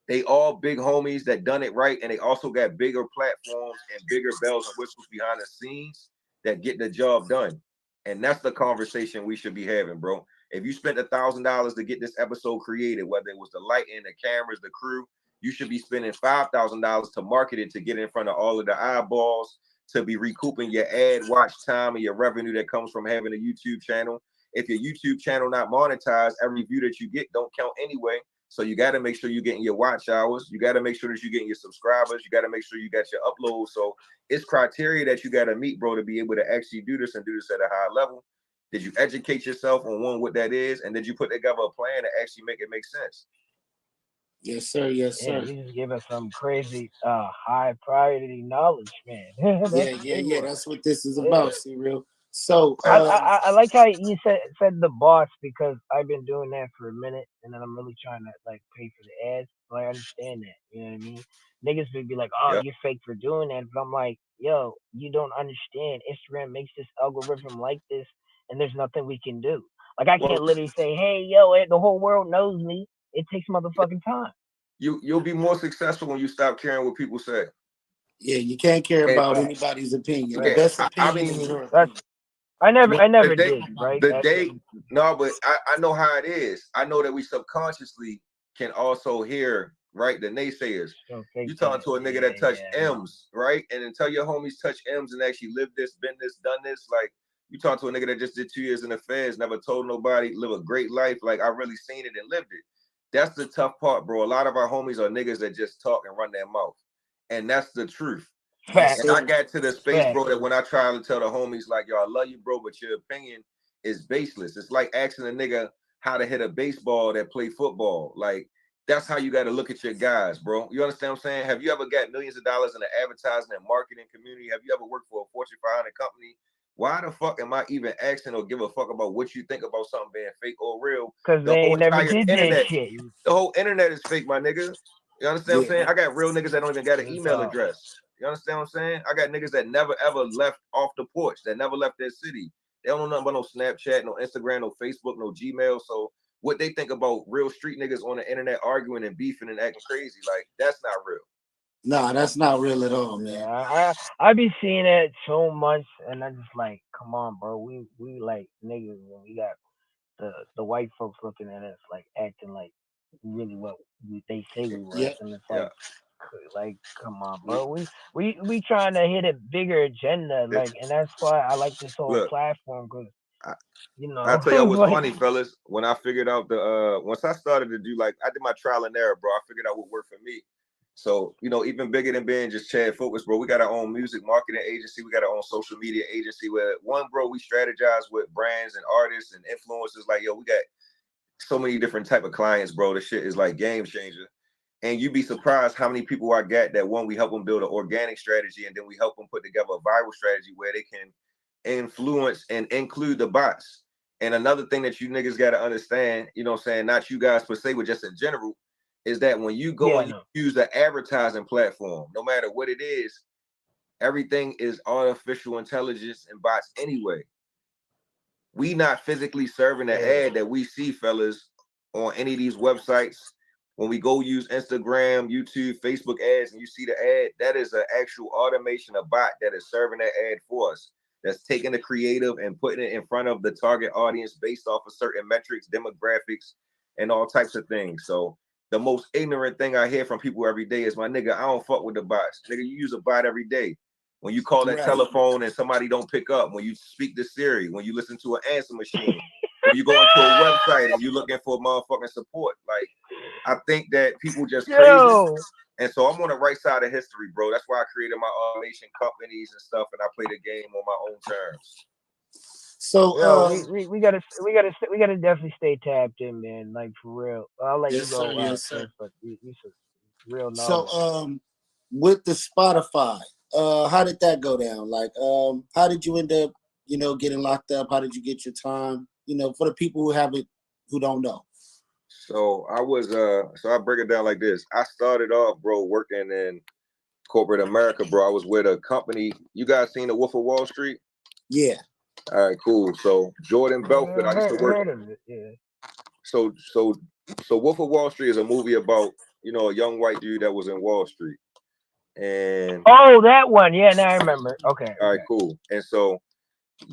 They all big homies that done it right. And they also got bigger platforms and bigger bells and whistles behind the scenes that get the job done. And that's the conversation we should be having, bro. If you spent $1,000 to get this episode created, whether it was the lighting, the cameras, the crew, you should be spending $5,000 to market it, to get in front of all of the eyeballs, to be recouping your ad watch time and your revenue that comes from having a YouTube channel. If your YouTube channel not monetized, every view that you get don't count anyway. So you got to make sure you're getting your watch hours. You got to make sure that you're getting your subscribers. You got to make sure you got your uploads. So it's criteria that you got to meet, bro, to be able to actually do this and do this at a high level. Did you educate yourself on what that is? And did you put together a plan to actually make it make sense? Yes, sir. Yes, sir. Yeah, you just give us some crazy high priority knowledge, man. Yeah. That's what this is about, see, real. So I like how you said the boss, because I've been doing that for a minute, and then I'm really trying to like pay for the ads. So I understand that, you know what I mean? Niggas would be like, "Oh, you're fake for doing that," but I'm like, "Yo, you don't understand. Instagram makes this algorithm like this, and there's nothing we can do. Like I can't literally say, "Hey, yo, the whole world knows me." It takes motherfucking time. You'll be more successful when you stop caring what people say. Yeah, you can't care about anybody's opinion. The best opinion is your opinion. I never did, right? No, but I know how it is. I know that we subconsciously can also hear, right, the naysayers. You talking to a nigga that touched M's, right? And until your homies touch M's and actually live this, been this, done this, like, You talk to a nigga that just did 2 years in the feds, never told nobody, live a great life. Like I really seen it and lived it. That's the tough part, bro. A lot of our homies are niggas that just talk and run their mouth. And that's the truth. Facts. And I got to the space, Facts. bro, that when I try to tell the homies, like, yo, I love you, bro, but your opinion is baseless. It's like asking a nigga how to hit a baseball that play football. Like, that's how you got to look at your guys, bro. You understand what I'm saying? Have you ever got millions of dollars in the advertising and marketing community? Have you ever worked for a Fortune 500 company? Why the fuck am I even asking or give a fuck about what you think about something being fake or real? Because they ain't never did that shit. The whole internet is fake, my nigga. You understand what I'm saying? I got real niggas that don't even got an email address. You understand what I'm saying? I got niggas that never ever left off the porch, that never left their city. They don't know nothing about no Snapchat, no Instagram, no Facebook, no Gmail. So what they think about real street niggas on the internet arguing and beefing and acting crazy, like that's not real. Nah, that's not real at all, man. Yeah, I be seeing that so much, and I just like, come on, bro. We like niggas, and we got the white folks looking at us like acting like really what they say we was, and it's like, come on, bro. We trying to hit a bigger agenda, like, and that's why I like this whole platform, because you know. I'll tell y'all what's like, funny, fellas. When I figured out once I started to do, like, I did my trial and error, bro. I figured out what worked for me. So, you know, even bigger than being just Chad Focus, bro, we got our own music marketing agency. We got our own social media agency where bro, we strategize with brands and artists and influencers. Like, yo, we got so many different type of clients, bro. This shit is like game changer. And you'd be surprised how many people I got that we help them build an organic strategy, and then we help them put together a viral strategy where they can influence and include the bots. And another thing that you niggas got to understand, you know what I'm saying, not you guys per se, but just in general, is that when you go and you use the advertising platform, no matter what it is, everything is artificial intelligence and bots anyway. We not physically serving the ad that we see, fellas, on any of these websites. When we go use Instagram, YouTube, Facebook ads, and you see the ad, that is an actual automation, a bot that is serving that ad for us. That's taking the creative and putting it in front of the target audience based off of certain metrics, demographics, and all types of things. So the most ignorant thing I hear from people every day is, my nigga, I don't fuck with the bots. Nigga, you use a bot every day. When you call that telephone and somebody don't pick up, when you speak to Siri, when you listen to an answer machine, when you go into a website and you're looking for motherfucking support. Like, I think that people just crazy. And so I'm on the right side of history, bro. That's why I created my automation companies and stuff, and I play the game on my own terms. So we gotta definitely stay tapped in, man. Like, for real. I'll let you go. Yes, sir. But you some real knowledge. So with the Spotify, how did that go down? Like, how did you end up, you know, getting locked up? How did you get your time? You know, for the people who don't know. So I was so I break it down like this. I started off, bro, working in corporate America, bro. I was with a company. You guys seen The Wolf of Wall Street? Yeah. All right, cool. So Jordan Belfort, I used to work. Heard of it, yeah. So Wolf of Wall Street is a movie about, you know, a young white dude that was in Wall Street. And that one, yeah, now I remember. Okay. All right, cool. And so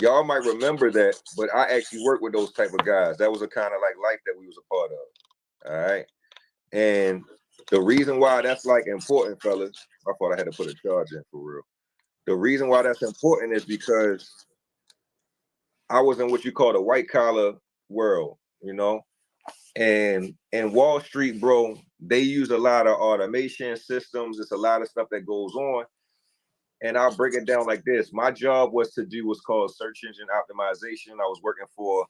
y'all might remember that, but I actually worked with those type of guys. That was a kind of like life that we was a part of. All right. And the reason why that's like important, fellas, I thought I had to put a charge in for real. The reason why that's important is because I was in what you call the white collar world, you know, and in Wall Street, bro, they use a lot of automation systems. It's a lot of stuff that goes on. And I'll break it down like this. My job was to do what's called search engine optimization. I was working for,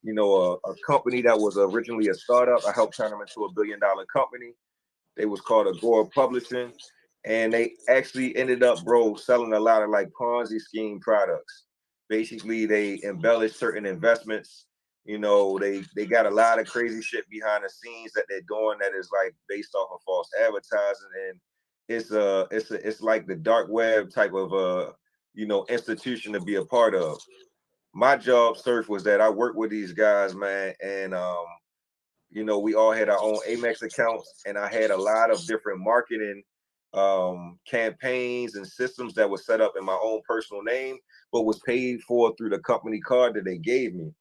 you know, a company that was originally a startup. I helped turn them into $1 billion company. They was called Agora Publishing. And they actually ended up, bro, selling a lot of like Ponzi scheme products. Basically, they embellish certain investments. You know, they got a lot of crazy shit behind the scenes that they're doing that is like based off of false advertising. And it's like the dark web type of you know, institution to be a part of. My job, Surf, was that I worked with these guys, man, and you know, we all had our own Amex accounts, and I had a lot of different marketing campaigns and systems that was set up in my own personal name, but was paid for through the company card that they gave me.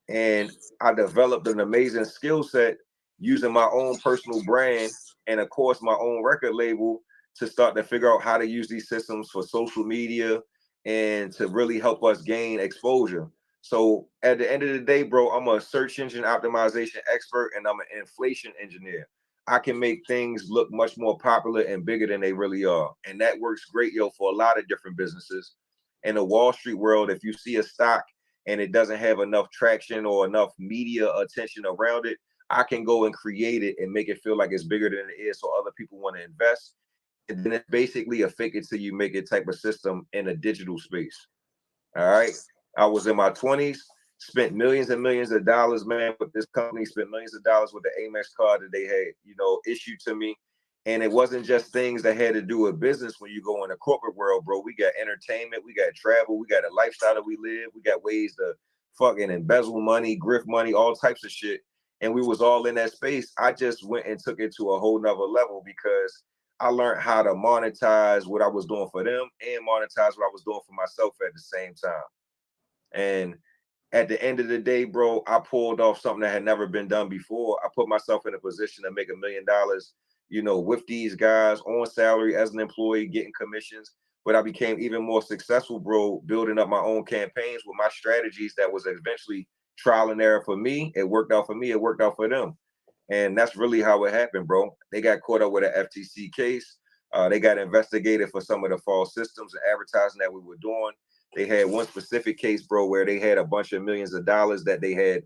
And I developed an amazing skill set using my own personal brand and, of course, my own record label to start to figure out how to use these systems for social media and to really help us gain exposure. So at the end of the day, bro, I'm a search engine optimization expert and I'm an inflation engineer. I can make things look much more popular and bigger than they really are. And that works great, yo, for a lot of different businesses. In the Wall Street world, if you see a stock and it doesn't have enough traction or enough media attention around it, I can go and create it and make it feel like it's bigger than it is so other people want to invest. And then it's basically a fake it till you make it type of system in a digital space. All right. I was in my 20s, spent millions and millions of dollars, man, with this company, spent millions of dollars with the Amex card that they had, you know, issued to me. And it wasn't just things that had to do with business. When you go in the corporate world, bro, we got entertainment, we got travel, we got a lifestyle that we live, we got ways to fucking embezzle money, grift money, all types of shit. And we was all in that space. I just went and took it to a whole nother level because I learned how to monetize what I was doing for them and monetize what I was doing for myself at the same time. And at the end of the day, bro, I pulled off something that had never been done before. I put myself in a position to make $1 million, you know, with these guys on salary as an employee, getting commissions. But I became even more successful, bro, building up my own campaigns with my strategies that was eventually trial and error for me. It worked out for me. It worked out for them. And that's really how it happened, bro. They got caught up with an FTC case. They got investigated for some of the false systems and advertising that we were doing. They had one specific case, bro, where they had a bunch of millions of dollars that they had,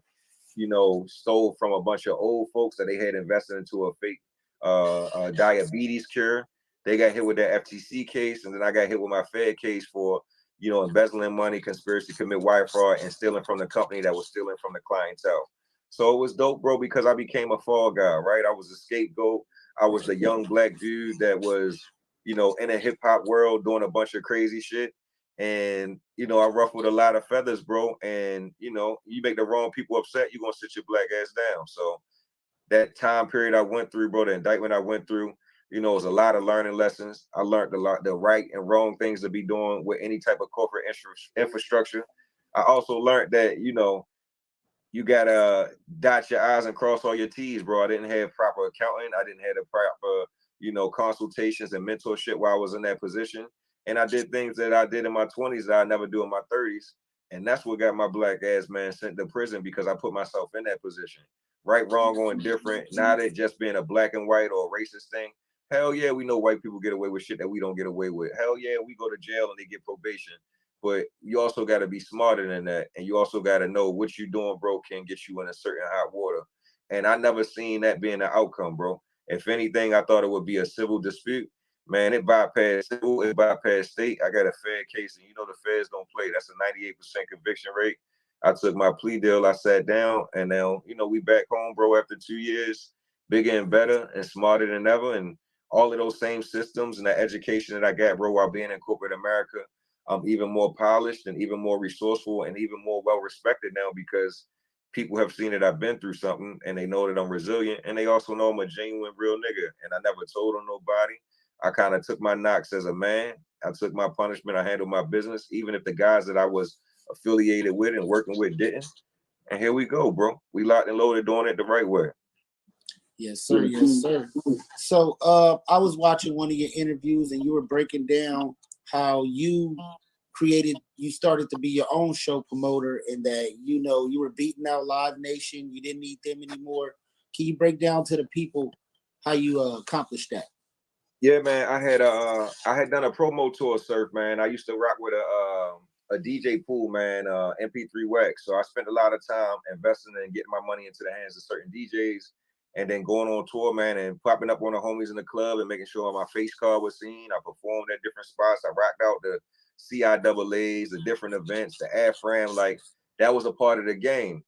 you know, stole from a bunch of old folks that they had invested into a fake diabetes cure. They got hit with that FTC case, and then I got hit with my Fed case for, you know, embezzling money, conspiracy to commit wire fraud, and stealing from the company that was stealing from the clientele. So it was dope, bro, because I became a fall guy, right? I was a scapegoat. I was the young black dude that was, you know, in a hip hop world doing a bunch of crazy shit. And, you know, I ruffled a lot of feathers, bro. And, you know, you make the wrong people upset, you're going to sit your black ass down. So that time period I went through, bro, the indictment I went through, you know, it was a lot of learning lessons. I learned a lot, the right and wrong things to be doing with any type of corporate infrastructure. I also learned that, you know, you gotta dot your I's and cross all your T's, bro. I didn't have proper accounting. I didn't have the proper, you know, consultations and mentorship while I was in that position. And I did things that I did in my 20s that I never do in my 30s. And that's what got my black ass, man, sent to prison because I put myself in that position. Right, wrong, or indifferent. Not it just being a black and white or a racist thing. Hell yeah, we know white people get away with shit that we don't get away with. Hell yeah, we go to jail and they get probation. But you also got to be smarter than that. And you also got to know what you're doing, bro, can get you in a certain hot water. And I never seen that being the outcome, bro. If anything, I thought it would be a civil dispute. Man, it bypassed civil, it bypassed state. I got a Fed case, and you know the feds don't play. That's a 98% conviction rate. I took my plea deal, I sat down, and now, you know, we back home, bro, after 2 years, bigger and better and smarter than ever. And all of those same systems and the education that I got, bro, while being in corporate America, I'm even more polished and even more resourceful and even more well-respected now because people have seen that I've been through something and they know that I'm resilient and they also know I'm a genuine real nigga and I never told on nobody. I kind of took my knocks as a man. I took my punishment. I handled my business, even if the guys that I was affiliated with and working with didn't. And here we go, bro. We locked and loaded doing it the right way. Yes, sir. Yes, sir. So I was watching one of your interviews and you were breaking down how you started to be your own show promoter and that, you know, you were beating out Live Nation. You didn't need them anymore. Can you break down to the people how you accomplished that? Yeah, man. I had done a promo tour, Surf, man. I used to rock with a DJ pool, man, MP3 Wax. So I spent a lot of time investing and getting my money into the hands of certain DJs and then going on tour, man, and popping up on the homies in the club and making sure my face card was seen. I performed at different spots. I rocked out the CIAAs, the different events, the AFRAM. Like, that was a part of the game.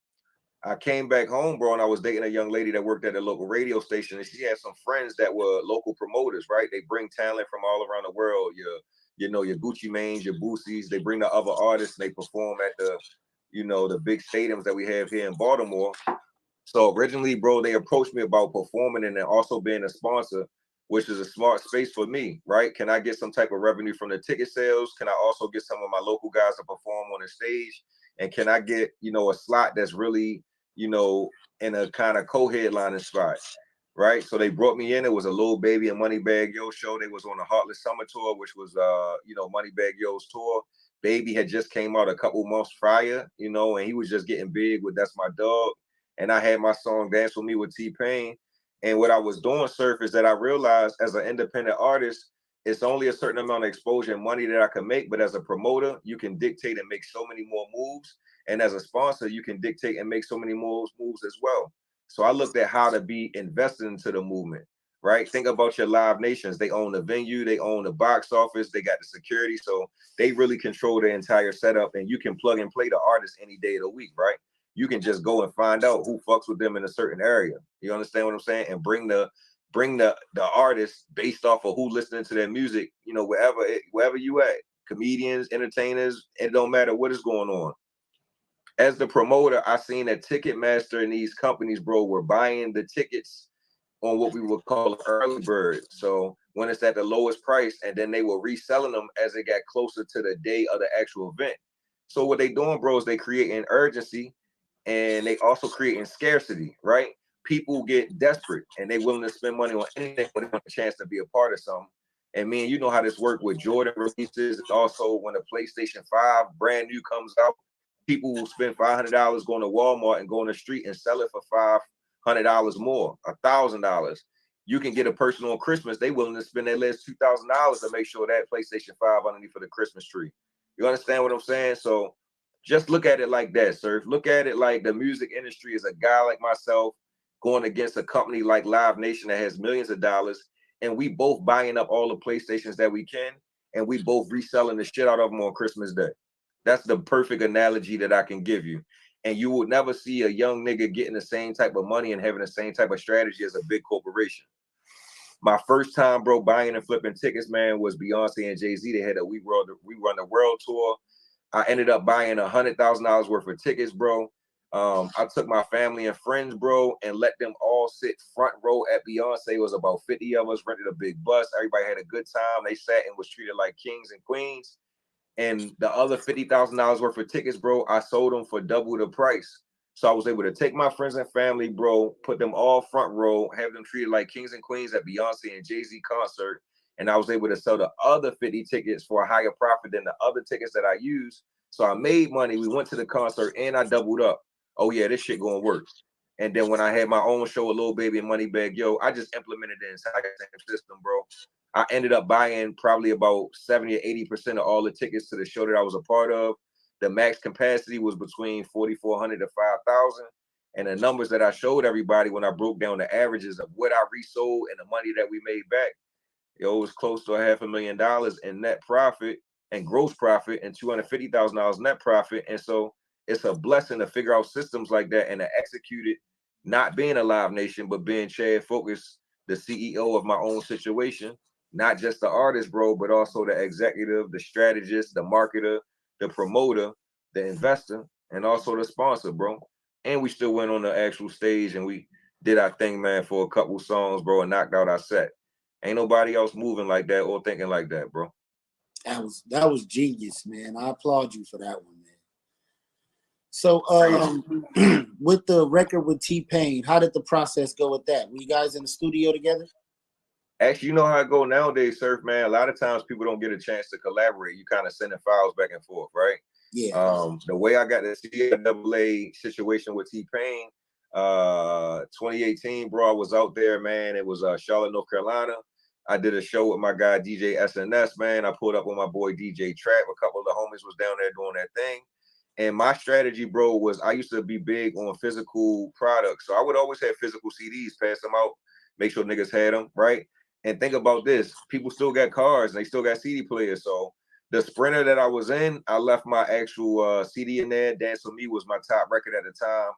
I came back home, bro, and I was dating a young lady that worked at a local radio station, and she had some friends that were local promoters, right? They bring talent from all around the world. Your Gucci Manes, your Boosies. They bring the other artists, and they perform at the, you know, the big stadiums that we have here in Baltimore. So originally, bro, they approached me about performing and then also being a sponsor, which is a smart space for me, right? Can I get some type of revenue from the ticket sales? Can I also get some of my local guys to perform on the stage? And can I get, you know, a slot that's really, you know, in a kind of co-headlining spot, right? So they brought me in. It was a Lil Baby and Moneybagg Yo show. They was on the Heartless Summer Tour, which was, you know, Moneybagg Yo's tour. Baby had just came out a couple months prior, you know, and he was just getting big with That's My Dog. And I had my song Dance With Me with T-Pain. And what I was doing, Surf, is that I realized as an independent artist, it's only a certain amount of exposure and money that I can make. But as a promoter, you can dictate and make so many more moves. And as a sponsor, you can dictate and make so many more moves as well. So I looked at how to be invested into the movement, right? Think about your Live Nations. They own the venue, they own the box office, they got the security. So they really control the entire setup, and you can plug and play the artist any day of the week, right? You can just go and find out who fucks with them in a certain area. You understand what I'm saying? And bring the artist based off of who listening to their music, you know, wherever you at. Comedians, entertainers, it don't matter what is going on. As the promoter, I seen that Ticketmaster and these companies, bro, were buying the tickets on what we would call early bird. So when it's at the lowest price, and then they were reselling them as it got closer to the day of the actual event. So what they doing, bro, is they creating urgency, and they also creating scarcity, right? People get desperate and they willing to spend money on anything when they want a chance to be a part of something. And man, you know how this work with Jordan releases. Also, when the PlayStation 5 brand new comes out, people will spend $500 going to Walmart and go on the street and sell it for $500 more, $1,000. You can get a person on Christmas, they willing to spend their last $2,000 to make sure that PlayStation 5 underneath for the Christmas tree. You understand what I'm saying? So just look at it like that, Surf. Look at it like the music industry is a guy like myself going against a company like Live Nation that has millions of dollars, and we both buying up all the PlayStations that we can, and we both reselling the shit out of them on Christmas Day. That's the perfect analogy that I can give you. And you would never see a young nigga getting the same type of money and having the same type of strategy as a big corporation. My first time, bro, buying and flipping tickets, man, was Beyonce and Jay-Z. They had a We Run the World tour. I ended up buying $100,000 worth of tickets, bro. I took my family and friends, bro, and let them all sit front row at Beyonce. It was about 50 of us, rented a big bus. Everybody had a good time. They sat and was treated like kings and queens. And the other $50,000 worth of tickets, bro, I sold them for double the price. So I was able to take my friends and family, bro, put them all front row, have them treated like kings and queens at Beyonce and Jay-Z concert. And I was able to sell the other 50 tickets for a higher profit than the other tickets that I used. So I made money. We went to the concert and I doubled up. Oh yeah, this shit gonna work. And then when I had my own show, a Lil Baby and Moneybagg Yo, I just implemented the entire system, bro. I ended up buying probably about 70 or 80% of all the tickets to the show that I was a part of. The max capacity was between 4,400 to 5,000. And the numbers that I showed everybody when I broke down the averages of what I resold and the money that we made back, it was close to $500,000 in net profit and gross profit and $250,000 net profit. And so it's a blessing to figure out systems like that and to execute it, not being a Live Nation, but being Chad Focus, the CEO of my own situation, not just the artist, bro, but also the executive, the strategist, the marketer, the promoter, the investor, and also the sponsor, bro. And we still went on the actual stage and we did our thing, man, for a couple songs, bro, and knocked out our set. Ain't nobody else moving like that or thinking like that, bro. That was genius, man. I applaud you for that one, man. So with the record with T-Pain, how did the process go with that? Were you guys in the studio together? Actually, you know how it go nowadays, Surf, man. A lot of times people don't get a chance to collaborate. You kind of sending files back and forth, right? Yeah. The way I got the CAA situation with T-Pain, 2018, bro, I was out there, man. It was Charlotte, North Carolina. I did a show with my guy DJ SNS, man. I pulled up with my boy DJ Trap. A couple of the homies was down there doing that thing. And my strategy, bro, was I used to be big on physical products. So I would always have physical CDs, pass them out, make sure niggas had them, right? And think about this. People still got cars and they still got CD players. So the Sprinter that I was in, I left my actual CD in there. Dance With Me was my top record at the time.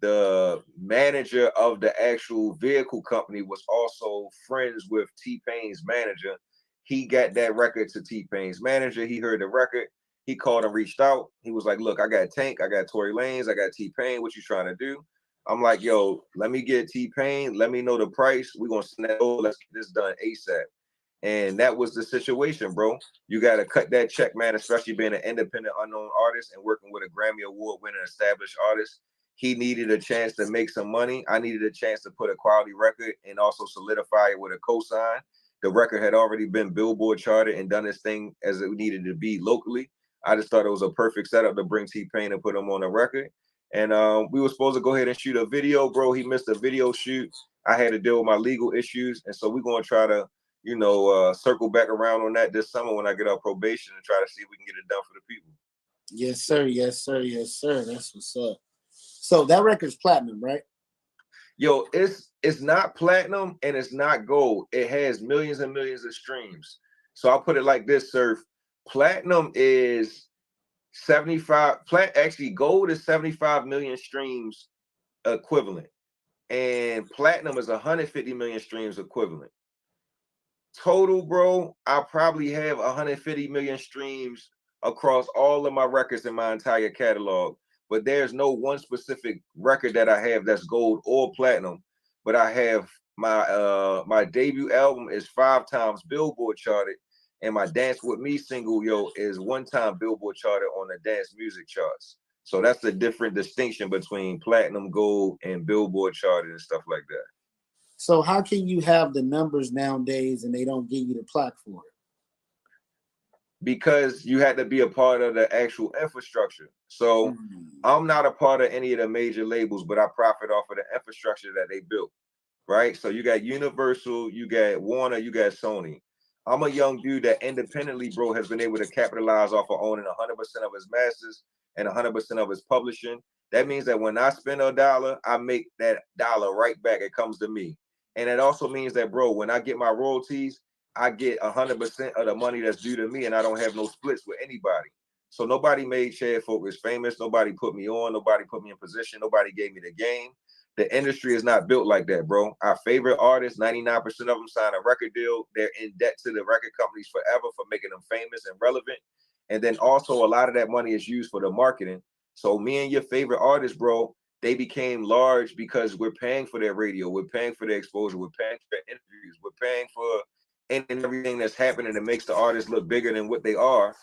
The manager of the actual vehicle company was also friends with T-Pain's manager. He got that record to T-Pain's manager. He heard the record. He called and reached out. He was like, look, I got Tank, I got Tory Lanez, I got T-Pain. What you trying to do? I'm like, yo, let me get T-Pain. Let me know the price. We're going to send that over. Let's get this done ASAP. And that was the situation, bro. You got to cut that check, man, especially being an independent, unknown artist and working with a Grammy Award-winning established artist. He needed a chance to make some money. I needed a chance to put a quality record and also solidify it with a cosign. The record had already been Billboard charted and done its thing as it needed to be locally. I just thought it was a perfect setup to bring T-Pain and put him on a record. And we were supposed to go ahead and shoot a video, bro. He missed a video shoot. I had to deal with my legal issues, and so we're gonna try to, circle back around on that this summer when I get out probation and try to see if we can get it done for the people. Yes, sir. Yes, sir. Yes, sir. That's what's up. So that record's platinum, right? Yo, it's not platinum and it's not gold. It has millions and millions of streams. So I'll put it like this, Surf. Platinum is 75. Actually, gold is 75 million streams equivalent, and platinum is 150 million streams equivalent. Total, bro, I probably have 150 million streams across all of my records in my entire catalog. But there's no one specific record that I have that's gold or platinum. But I have my debut album is 5 times Billboard charted, and my Dance With Me single, yo, is 1 time Billboard charted on the dance music charts. So that's the different distinction between platinum, gold, and Billboard charted and stuff like that. So how can you have the numbers nowadays and they don't give you the plaque for it? Because you had to be a part of the actual infrastructure. So I'm not a part of any of the major labels, but I profit off of the infrastructure that they built, right? So you got Universal, you got Warner, you got Sony. I'm a young dude that independently, bro, has been able to capitalize off of owning 100% of his masters and 100% of his publishing. That means that when I spend a dollar, I make that dollar right back. It comes to me. And it also means that, bro, when I get my royalties, I get 100% of the money that's due to me, and I don't have no splits with anybody. So nobody made Chad Focus famous. Nobody put me on. Nobody put me in position. Nobody gave me the game. The industry is not built like that, bro. Our favorite artists, 99% of them sign a record deal. They're in debt to the record companies forever for making them famous and relevant. And then also a lot of that money is used for the marketing. So me and your favorite artists, bro, they became large because we're paying for their radio. We're paying for their exposure. We're paying for their interviews. We're paying for and everything that's happening that makes the artists look bigger than what they are.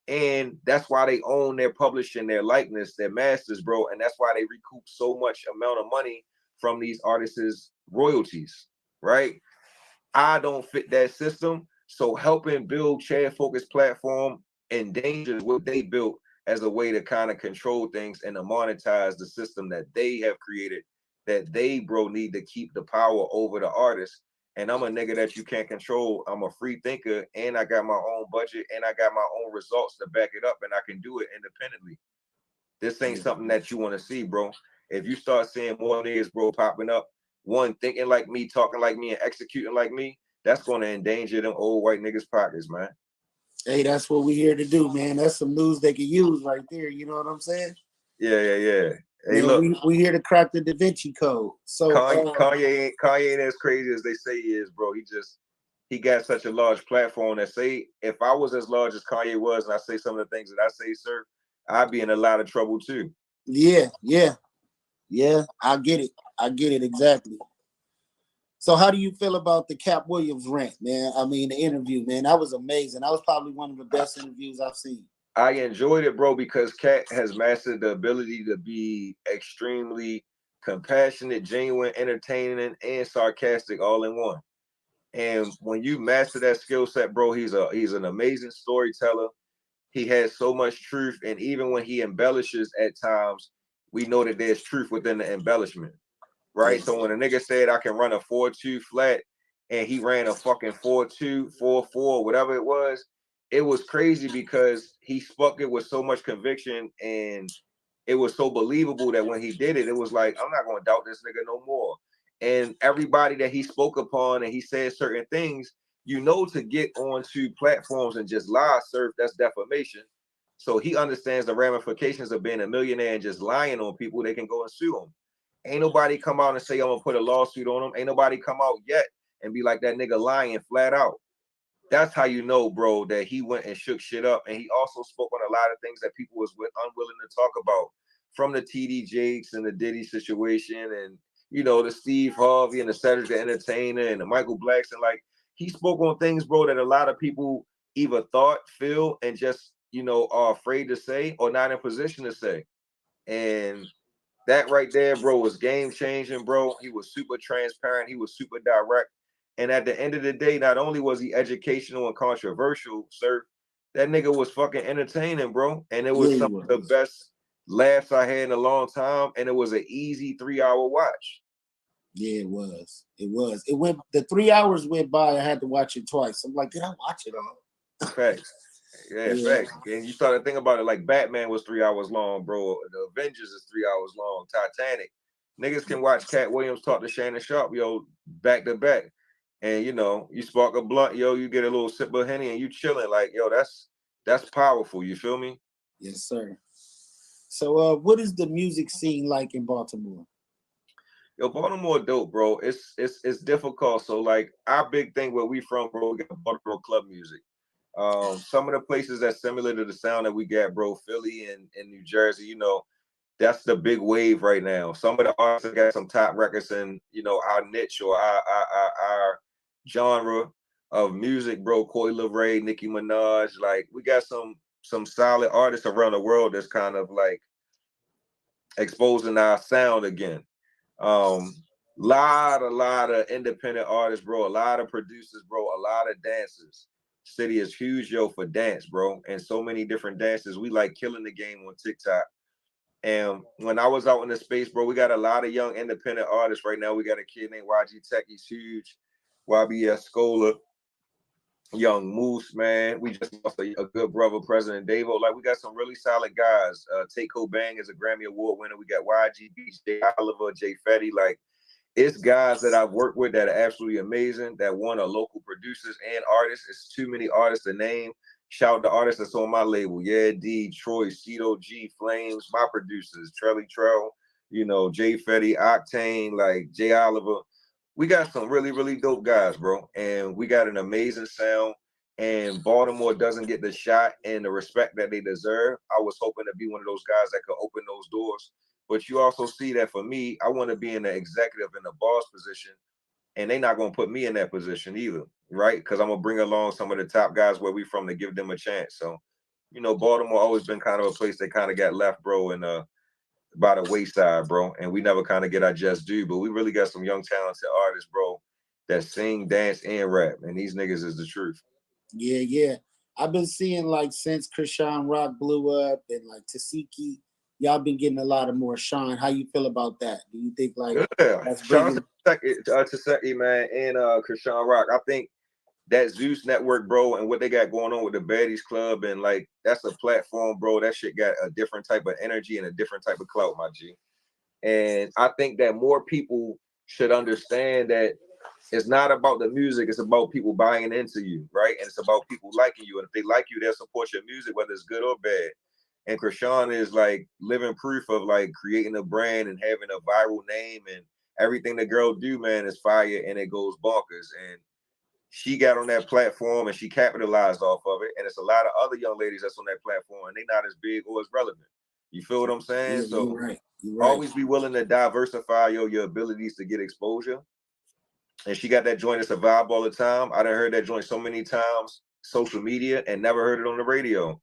And that's why they own their publishing, their likeness, their masters, bro. And that's why they recoup so much amount of money from these artists' royalties, right? I don't fit that system. So helping build Chad Focus platform endangers what they built as a way to kind of control things and to monetize the system that they have created, that they, bro, need to keep the power over the artists. And I'm a nigga that you can't control. I'm a free thinker, and I got my own budget, and I got my own results to back it up, and I can do it independently. This ain't something that you want to see, bro. If you start seeing more niggas, bro, popping up, one thinking like me, talking like me, and executing like me, that's going to endanger them old white niggas' pockets, man. Hey, that's what we're here to do, man. That's some news they can use right there. You know what I'm saying? Yeah. Hey, man, look, we here to crack the Da Vinci Code. So Kanye ain't as crazy as they say he is, bro. He got such a large platform that say if I was as large as Kanye was and I say some of the things that I say, sir, I'd be in a lot of trouble too. Yeah. I get it exactly. So how do you feel about the Cap Williams rant, man? I mean, the interview, man, that was amazing. That was probably one of the best interviews I've seen. I enjoyed it, bro, because Cat has mastered the ability to be extremely compassionate, genuine, entertaining, and sarcastic all in one. And when you master that skill set, bro, he's an amazing storyteller. He has so much truth, and even when he embellishes at times, we know that there's truth within the embellishment, right? So when a nigga said I can run a 4.2 flat, and he ran a fucking 4.2, 4.4, whatever it was crazy because he spoke it with so much conviction, and it was so believable that when he did it, it was like, I'm not going to doubt this nigga no more. And everybody that he spoke upon and he said certain things, to get onto platforms and just lie, Surf, that's defamation. So he understands the ramifications of being a millionaire and just lying on people. They can go and sue him. Ain't nobody come out and say, I'm going to put a lawsuit on him. Ain't nobody come out yet and be like, that nigga lying flat out. That's how you know, bro, that he went and shook shit up. And he also spoke on a lot of things that people was unwilling to talk about, from the TD Jakes and the Diddy situation and, the Steve Harvey and the Cedric the Entertainer and the Michael Blackson. Like, he spoke on things, bro, that a lot of people either thought, feel, and just, are afraid to say or not in position to say. And that right there, bro, was game changing, bro. He was super transparent. He was super direct. And at the end of the day, not only was he educational and controversial, sir, that nigga was fucking entertaining, bro. And it was some of the best laughs I had in a long time. And it was an easy 3-hour watch. Yeah, it was. It was. It went. The 3 hours went by. I had to watch it twice. I'm like, did I watch it all? Facts. Yeah, facts. And you start to think about it, like Batman was 3 hours long, bro. The Avengers is 3 hours long. Titanic. Niggas can watch Cat Williams talk to Shannon Sharp, yo, back to back. And you know, you spark a blunt, yo, you get a little sip of Henny and you chilling. Like, yo, that's powerful. You feel me? Yes, sir. So what is the music scene like in Baltimore? Yo, Baltimore dope, bro. It's difficult. So like our big thing where we from, bro, we got Baltimore club music. Some of the places that's similar to the sound that we got, bro, Philly and New Jersey, you know, that's the big wave right now. Some of the artists got some top records in, you know, our niche or our genre of music, bro. Coi Leray, Nicki Minaj, like we got some solid artists around the world that's kind of like exposing our sound again. Lot of independent artists, bro. A lot of producers, bro. A lot of dancers. City is huge, yo, for dance, bro. And so many different dances. We like killing the game on TikTok. And when I was out in the space, bro, we got a lot of young independent artists right now. We got a kid named YG Tech. He's huge. YBS Scholar. Young Moose, man. We just lost a good brother, President Davo. Like, we got some really solid guys. Takeo Bang is a Grammy Award winner. We got YG Beach, Jay Oliver, Jay Fetty. Like, it's guys that I've worked with that are absolutely amazing, that one are local producers and artists. It's too many artists to name. Shout out to artists that's on my label. Yeah, D, Troy, Cito, G, Flames, my producers, Trelly Trell, you know, Jay Fetty, Octane, like Jay Oliver. We got some really, really dope guys, bro. And we got an amazing sound. And Baltimore doesn't get the shot and the respect that they deserve. I was hoping to be one of those guys that could open those doors. But you also see that for me, I want to be in the executive and the boss position. And they're not going to put me in that position either, right? Because I'm going to bring along some of the top guys where we from to give them a chance. So, you know, Baltimore always been kind of a place that kind of got left, bro, and by the wayside, bro. And we never kind of get our just due. But we really got some young, talented artists, bro, that sing, dance, and rap. And these niggas is the truth. Yeah, yeah. I've been seeing, like, since Krishan Rock blew up and, like, Tasiki, y'all been getting a lot of more shine. How you feel about that? Do you think, like, that's bringing... Taseki, man, and Krishan Rock. I think that Zeus Network, bro, and what they got going on with the Baddies Club, and, like, that's a platform, bro. That shit got a different type of energy and a different type of clout, my G. And I think that more people should understand that it's not about the music, it's about people buying into you, right? And it's about people liking you. And if they like you, they'll support your music, whether it's good or bad. And Krishan is like living proof of like creating a brand and having a viral name, and everything the girl do, man, is fire and it goes bonkers. And she got on that platform and she capitalized off of it. And it's a lot of other young ladies that's on that platform and they're not as big or as relevant. You feel what I'm saying? Yeah, so you're right. Always be willing to diversify your abilities to get exposure. And she got that joint as a vibe all the time. I done heard that joint so many times, social media, and never heard it on the radio.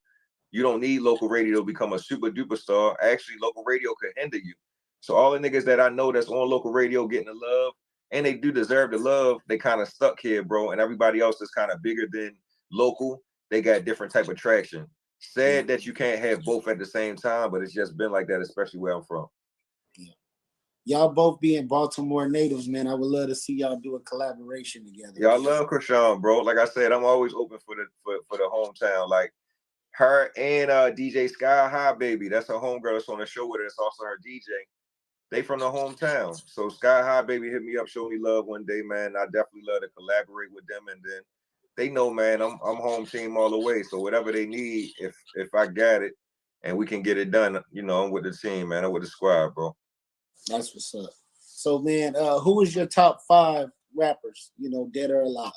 You don't need local radio to become a super duper star. Actually, local radio could hinder you. So all the niggas that I know that's on local radio getting the love, and they do deserve the love, they kind of stuck here, bro. And everybody else is kind of bigger than local. They got different type of traction. Sad that you can't have both at the same time, but it's just been like that, especially where I'm from. Y'all both being Baltimore natives, man. I would love to see y'all do a collaboration together. Y'all love Krishan, bro. Like I said, I'm always open for the hometown. Like her and DJ Sky High Baby. That's her homegirl that's on the show with her. It's also her DJ. They from the hometown. So Sky High Baby hit me up, show me love one day, man. I definitely love to collaborate with them. And then they know, man, I'm home team all the way. So whatever they need, if I got it and we can get it done, you know, I'm with the team, man. I'm with the squad, bro. That's what's up. So, man, who is your top 5 rappers, you know, dead or alive?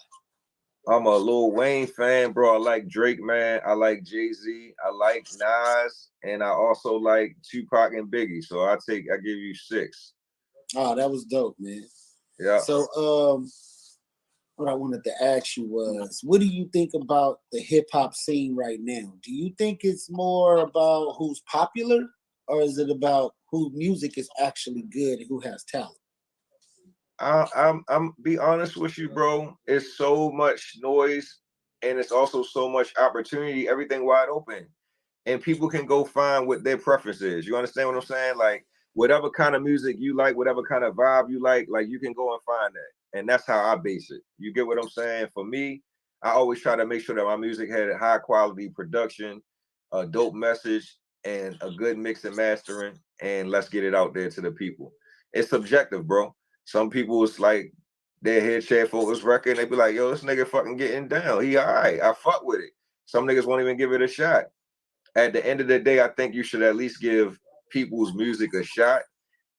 I'm a Lil Wayne fan, bro. I like Drake, man. I like Jay-Z. I like Nas. And I also like Tupac and Biggie. So I give you 6. Oh, that was dope, man. Yeah. So, what I wanted to ask you was, what do you think about the hip-hop scene right now? Do you think it's more about who's popular, or is it about whose music is actually good and who has talent? I'm be honest with you, bro. It's so much noise and it's also so much opportunity, everything wide open. And people can go find what their preference is. You understand what I'm saying? Like whatever kind of music you like, whatever kind of vibe you like you can go and find that. And that's how I base it. You get what I'm saying? For me, I always try to make sure that my music had a high quality production, a dope message, and a good mix and mastering. And let's get it out there to the people. It's subjective, bro. Some people it's like their head share for this record, and they be like, yo, this nigga fucking getting down. He all right. I fuck with it. Some niggas won't even give it a shot. At the end of the day, I think you should at least give people's music a shot.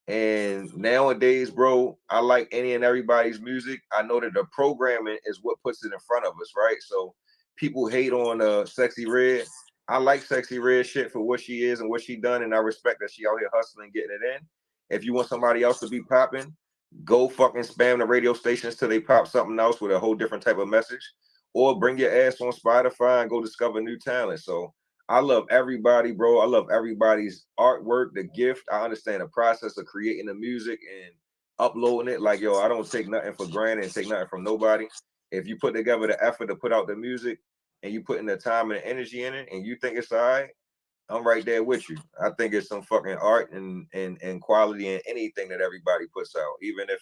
And nowadays, bro, I like any and everybody's music. I know that the programming is what puts it in front of us, right? So people hate on Sexy Red. I like Sexy Red shit for what she is and what she done, and I respect that she out here hustling, getting it in. If you want somebody else to be popping, go fucking spam the radio stations till they pop something else with a whole different type of message, or bring your ass on Spotify and go discover new talent. So I love everybody, bro. I love everybody's artwork, the gift. I understand the process of creating the music and uploading it. Like, yo, I don't take nothing for granted and take nothing from nobody. If you put together the effort to put out the music and you put in the time and the energy in it and you think it's all right, I'm right there with you. I think it's some fucking art and quality in anything that everybody puts out, even if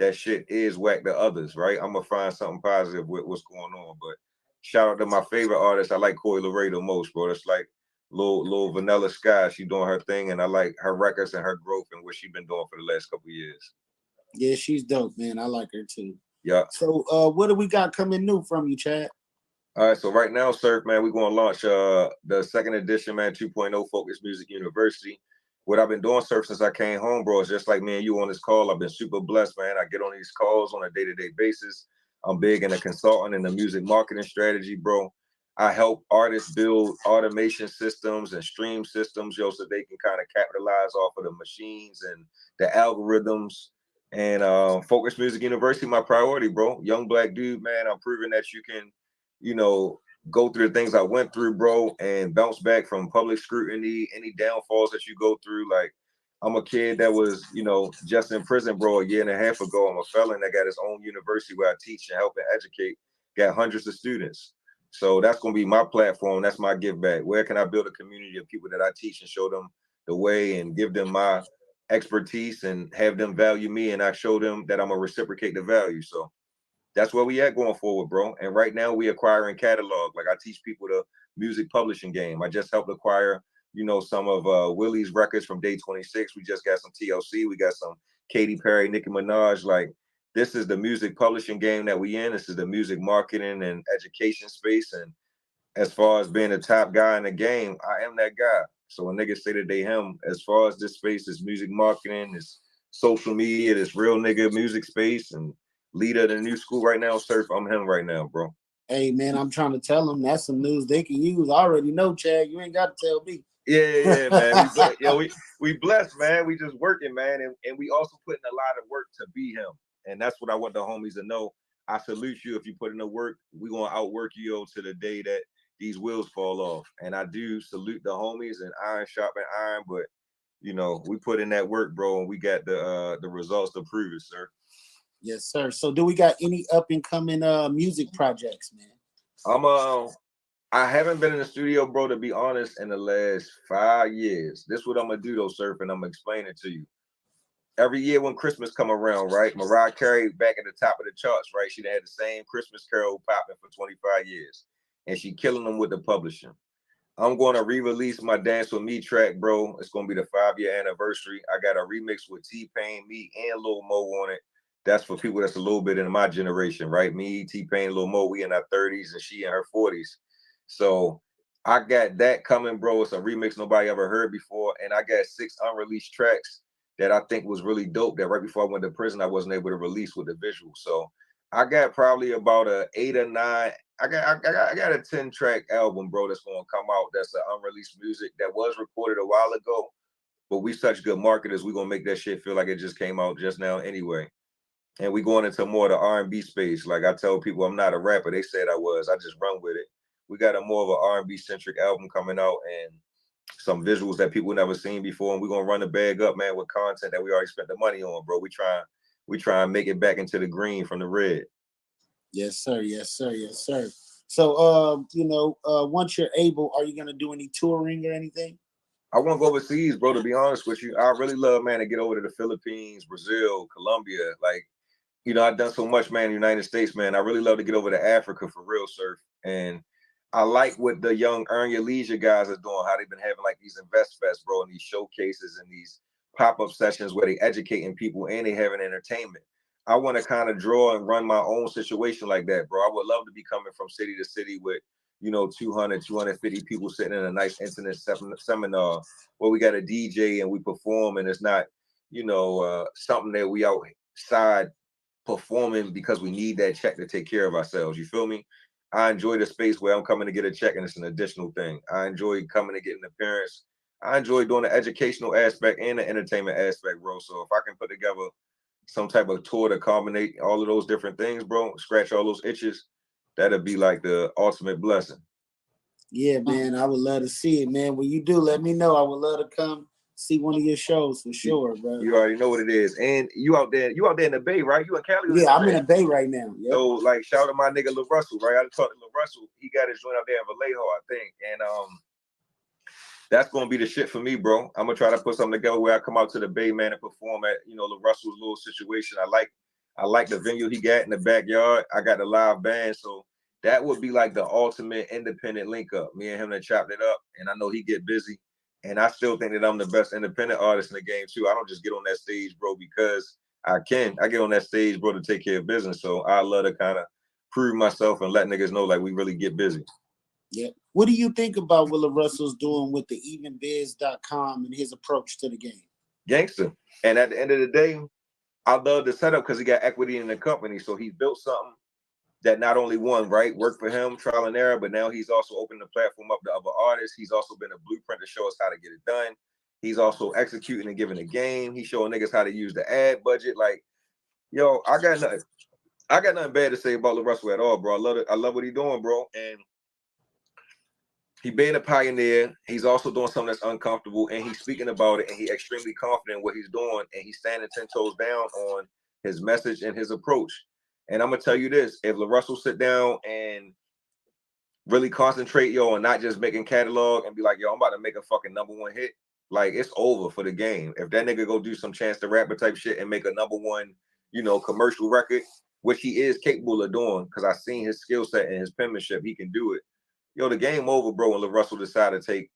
that shit is whack to others, right? I'm gonna find something positive with what's going on. But shout out to my favorite artist. I like Coi Leray the most, bro. It's like little Vanilla Sky. She doing her thing, and I like her records and her growth and what she been doing for the last couple of years. Yeah, she's dope, man. I like her too. Yeah. So what do we got coming new from you, Chad? All right, so right now, Surf, man, we're going to launch the second edition, man, 2.0 Focus Music University. What I've been doing, Surf, since I came home, bro, is just like me and you on this call. I've been super blessed, man. I get on these calls on a day-to-day basis. I'm big in the consulting and the music marketing strategy, bro. I help artists build automation systems and stream systems, yo, so they can kind of capitalize off of the machines and the algorithms. And Focus Music University, my priority, bro. Young black dude, man. I'm proving that you can, you know, go through the things I went through, bro, and bounce back from public scrutiny, any downfalls that you go through. Like, I'm a kid that was, you know, just in prison, bro, a year and a half ago. I'm a felon that got his own university where I teach and help and educate, got hundreds of students. So that's going to be my platform. That's my give back. Where can I build a community of people that I teach and show them the way and give them my expertise and have them value me, and I show them that I'm going to reciprocate the value. So that's where we at going forward, bro. And right now we acquiring catalog. Like, I teach people the music publishing game. I just helped acquire, you know, some of Willie's records from Day 26. We just got some TLC. We got some Katy Perry, Nicki Minaj. Like, this is the music publishing game that we in. This is the music marketing and education space. And as far as being the top guy in the game, I am that guy. So when niggas say that they him, as far as this space, this music marketing, this social media, this real nigga music space, and leader of the new school right now, Surf, I'm him right now, bro. Hey, man, I'm trying to tell them that's some news they can use. I already know, Chad. You ain't got to tell me. Yeah, man. We blessed, man. We just working, man. And we also putting a lot of work to be him. And that's what I want the homies to know. I salute you. If you put in the work, we going to outwork you to the day that these wheels fall off. And I do salute the homies, and iron sharpen iron. But, you know, we put in that work, bro, and we got the results to prove it, sir. Yes, sir. So do we got any up and coming music projects, man? I haven't been in the studio, bro, to be honest, in the last 5 years. This is what I'm gonna do though, Surf, and I'm gonna explain it to you. Every year when Christmas come around, right? Mariah Carey back at the top of the charts, right? She had the same Christmas carol popping for 25 years. And she killing them with the publishing. I'm going to re-release my Dance With Me track, bro. It's going to be the 5-year anniversary. I got a remix with T-Pain, me, and Lil Mo on it. That's for people that's a little bit in my generation, right? Me, T-Pain, Lil Mo, we in our 30s and she in her 40s. So I got that coming, bro. It's a remix nobody ever heard before. And I got 6 unreleased tracks that I think was really dope that right before I went to prison, I wasn't able to release with the visual. So I got probably about a 8 or 9. I got a 10-track album, bro, that's going to come out. That's the unreleased music that was recorded a while ago. But we such good marketers, we're going to make that shit feel like it just came out just now anyway. And we going into more of the R&B space. Like I tell people, I'm not a rapper. They said I was. I just run with it. We got a more of an R&B centric album coming out and some visuals that people never seen before. And we're going to run the bag up, man, with content that we already spent the money on, bro. We try and make it back into the green from the red. Yes, sir. Yes, sir. Yes, sir. So, once you're able, are you gonna do any touring or anything? I want to go overseas, bro. To be honest with you, I really love, man, to get over to the Philippines, Brazil, Colombia. Like, I've done so much, man, in the United States, man. I really love to get over to Africa for real, surf. And I like what the young Earn Your Leisure guys are doing, how they've been having like these Invest Fest, bro, and these showcases and these pop-up sessions where they educating people and they having entertainment. I want to kind of draw and run my own situation like that, bro. I would love to be coming from city to city with 200, 250 people sitting in a nice intimate seminar where we got a DJ and we perform, and it's not, something that we outside performing because we need that check to take care of ourselves. You feel me? I enjoy the space where I'm coming to get a check and it's an additional thing. I enjoy coming to get an appearance. I enjoy doing the educational aspect and the entertainment aspect, bro. So if I can put together some type of tour to culminate all of those different things, bro, scratch all those itches, that'd be like the ultimate blessing. Yeah, man, I would love to see it, man. When you do, let me know. I would love to come see one of your shows for sure, bro. You already know what it is. And you out there in the Bay, right? You in Cali? Yeah, I'm in the Bay right now. Yep. So, like, shout out to my nigga Lil Russell, right? I talked to Lil Russell. He got his joint out there in Vallejo, I think. And that's gonna be the shit for me, bro. I'm gonna try to put something together where I come out to the Bay, man, and perform at Lil Russell's little situation. I like the venue he got in the backyard. I got the live band, so that would be like the ultimate independent link up. Me and him that chopped it up, and I know he get busy. And I still think that I'm the best independent artist in the game too. I don't just get on that stage, bro, because I can. I get on that stage, bro, to take care of business. So I love to kind of prove myself and let niggas know like we really get busy. Yeah. What do you think about what Lil Russell's doing with the evenbiz.com and his approach to the game? Gangster. And at the end of the day, I love the setup because he got equity in the company. So he built something that not only one, right, worked for him, trial and error, but now he's also opened the platform up to other artists. He's also been a blueprint to show us how to get it done. He's also executing and giving the game. He's showing niggas how to use the ad budget. Like, yo, I got nothing bad to say about Lil Russell at all, bro. I love it. I love what he's doing, bro. And he being a pioneer, he's also doing something that's uncomfortable, and he's speaking about it, and he's extremely confident in what he's doing, and he's standing 10 toes down on his message and his approach. And I'm gonna tell you this: if Lil Russell sit down and really concentrate, yo, and not just making catalog and be like, yo, I'm about to make a fucking #1 hit, like it's over for the game. If that nigga go do some Chance the Rapper type shit and make a #1, commercial record, which he is capable of doing, because I've seen his skill set and his penmanship, he can do it. Yo, the game over, bro. When Lil Russell decided to take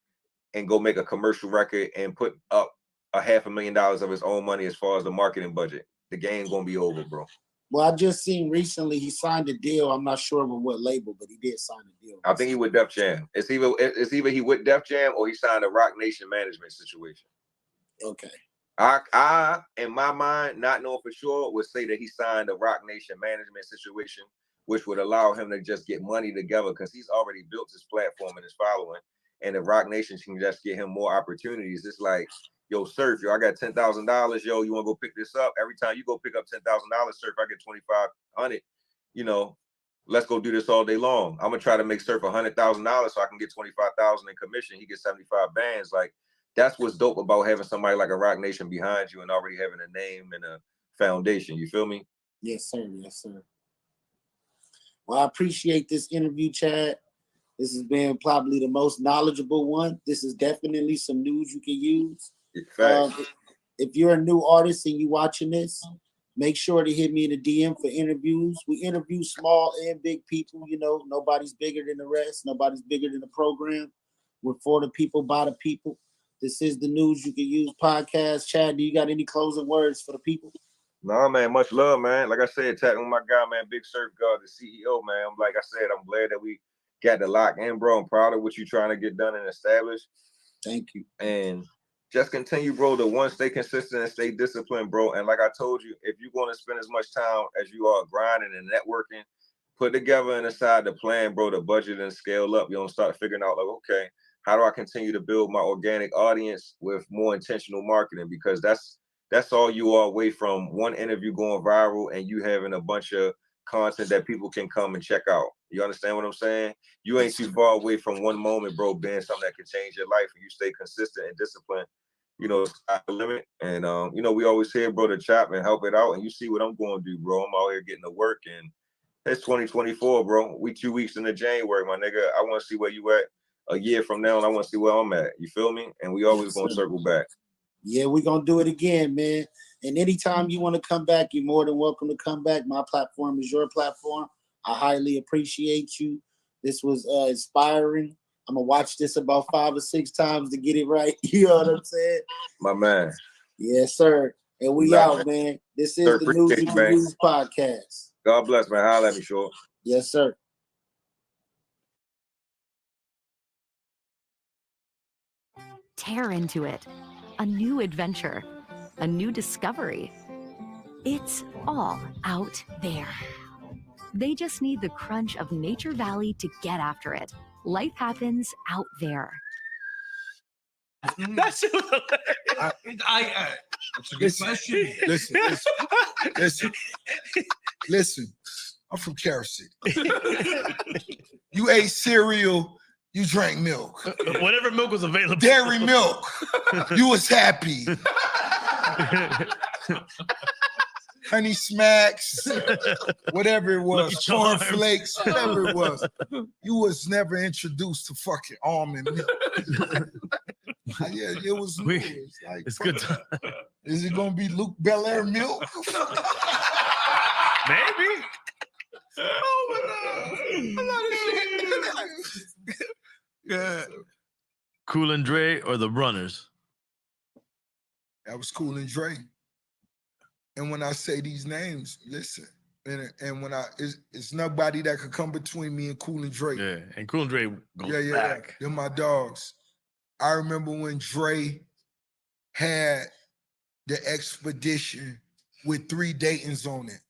and go make a commercial record and put up $500,000 of his own money as far as the marketing budget, the game gonna be over, bro. Well, I just seen recently he signed a deal. I'm not sure with what label, but he did sign a deal. I think he with Def Jam. It's either he with Def Jam or he signed a Rock Nation management situation. Okay. I in my mind, not knowing for sure, would say that he signed a Rock Nation management situation, which would allow him to just get money together because he's already built his platform and his following. And the Rock Nation can just get him more opportunities. It's like, yo, Surf, yo, I got $10,000. Yo, you want to go pick this up? Every time you go pick up $10,000, Surf, I get $2,500. Let's go do this all day long. I'm gonna try to make Surf $100,000 so I can get $25,000 in commission. He gets 75 bands. Like, that's what's dope about having somebody like a Rock Nation behind you and already having a name and a foundation. You feel me? Yes, sir. Yes, sir. Well, I appreciate this interview, Chad. This has been probably the most knowledgeable one. This is definitely some news you can use. If you're a new artist and you watching this, make sure to hit me in the DM for interviews. We interview small and big people. Nobody's bigger than the rest. Nobody's bigger than the program. We're for the people, by the people. This is the News You Can Use podcast. Chad, do you got any closing words for the people? Nah, man, much love, man. Like I said, tapping with my guy, man, Big Surf God, the CEO, man. Like I said, I'm glad that we got the lock in, bro. I'm proud of what you're trying to get done and establish. Thank you. And just continue, bro, to stay consistent and stay disciplined, bro. And like I told you, if you're going to spend as much time as you are grinding and networking, put together and aside the plan, bro, to budget and scale up. You don't start figuring out, like, okay, how do I continue to build my organic audience with more intentional marketing? Because that's all you are away from one interview going viral and you having a bunch of content that people can come and check out. You understand what I'm saying? You ain't too far away from one moment, bro, being something that can change your life, and you stay consistent and disciplined. Sky's the limit. And we always here, bro, to chop and help it out. And you see what I'm going to do, bro. I'm out here getting to work, and It's 2024, bro. We 2 weeks into January, my nigga. I want to see where you at a year from now, and I want to see where I'm at. You feel me? And we always gonna circle back. Yeah, we're gonna do it again, man. And anytime you want to come back, you're more than welcome to come back. My platform is your platform. I highly appreciate you. This was inspiring. I'm gonna watch this about 5 or 6 times to get it right. You know what I'm saying? My man. Yes, sir. And we out, man. This is Sir, the News appreciate and you, man. Reviews podcast. God bless, man. Holla at me, sure. Yes, sir. Tear into it. A new adventure. A new discovery. It's all out there. They just need the crunch of Nature Valley to get after it. Life happens out there. That's it. That's a good question. Listen. I'm from Carol City. You ate cereal, you drank milk. Whatever milk was available. Dairy milk. You was happy. Honey Smacks, whatever it was, corn flakes, whatever it was. You was never introduced to fucking almond milk. Yeah, it was. Like, it's good. Is it gonna be Luke Belair milk? Maybe. Yeah. Cool and Dre or the Runners? That was Cool and Dre. And when I say these names, listen. And when it's nobody that could come between me and Cool and Dre. Yeah, and Cool and Dre goes Yeah. back. They're my dogs. I remember when Dre had the expedition with 3 Daytons on it.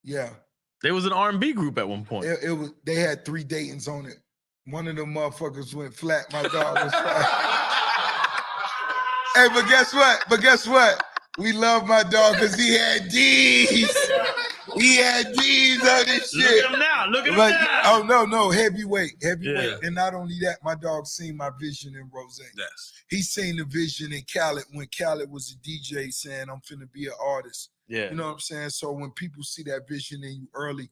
Yeah. There was an R&B group at one point. It was. They had 3 Daytons on it. One of them motherfuckers went flat. My dog was flat. Hey, but guess what? We love my dog because he had D's. He had D's on this shit. Look at him now. Look at him now. Oh, no. Heavyweight. Yeah. And not only that, my dog seen my vision in Rose. Yes. He seen the vision in Khaled when Khaled was a DJ saying, I'm finna be an artist. Yeah. You know what I'm saying? So when people see that vision in you early,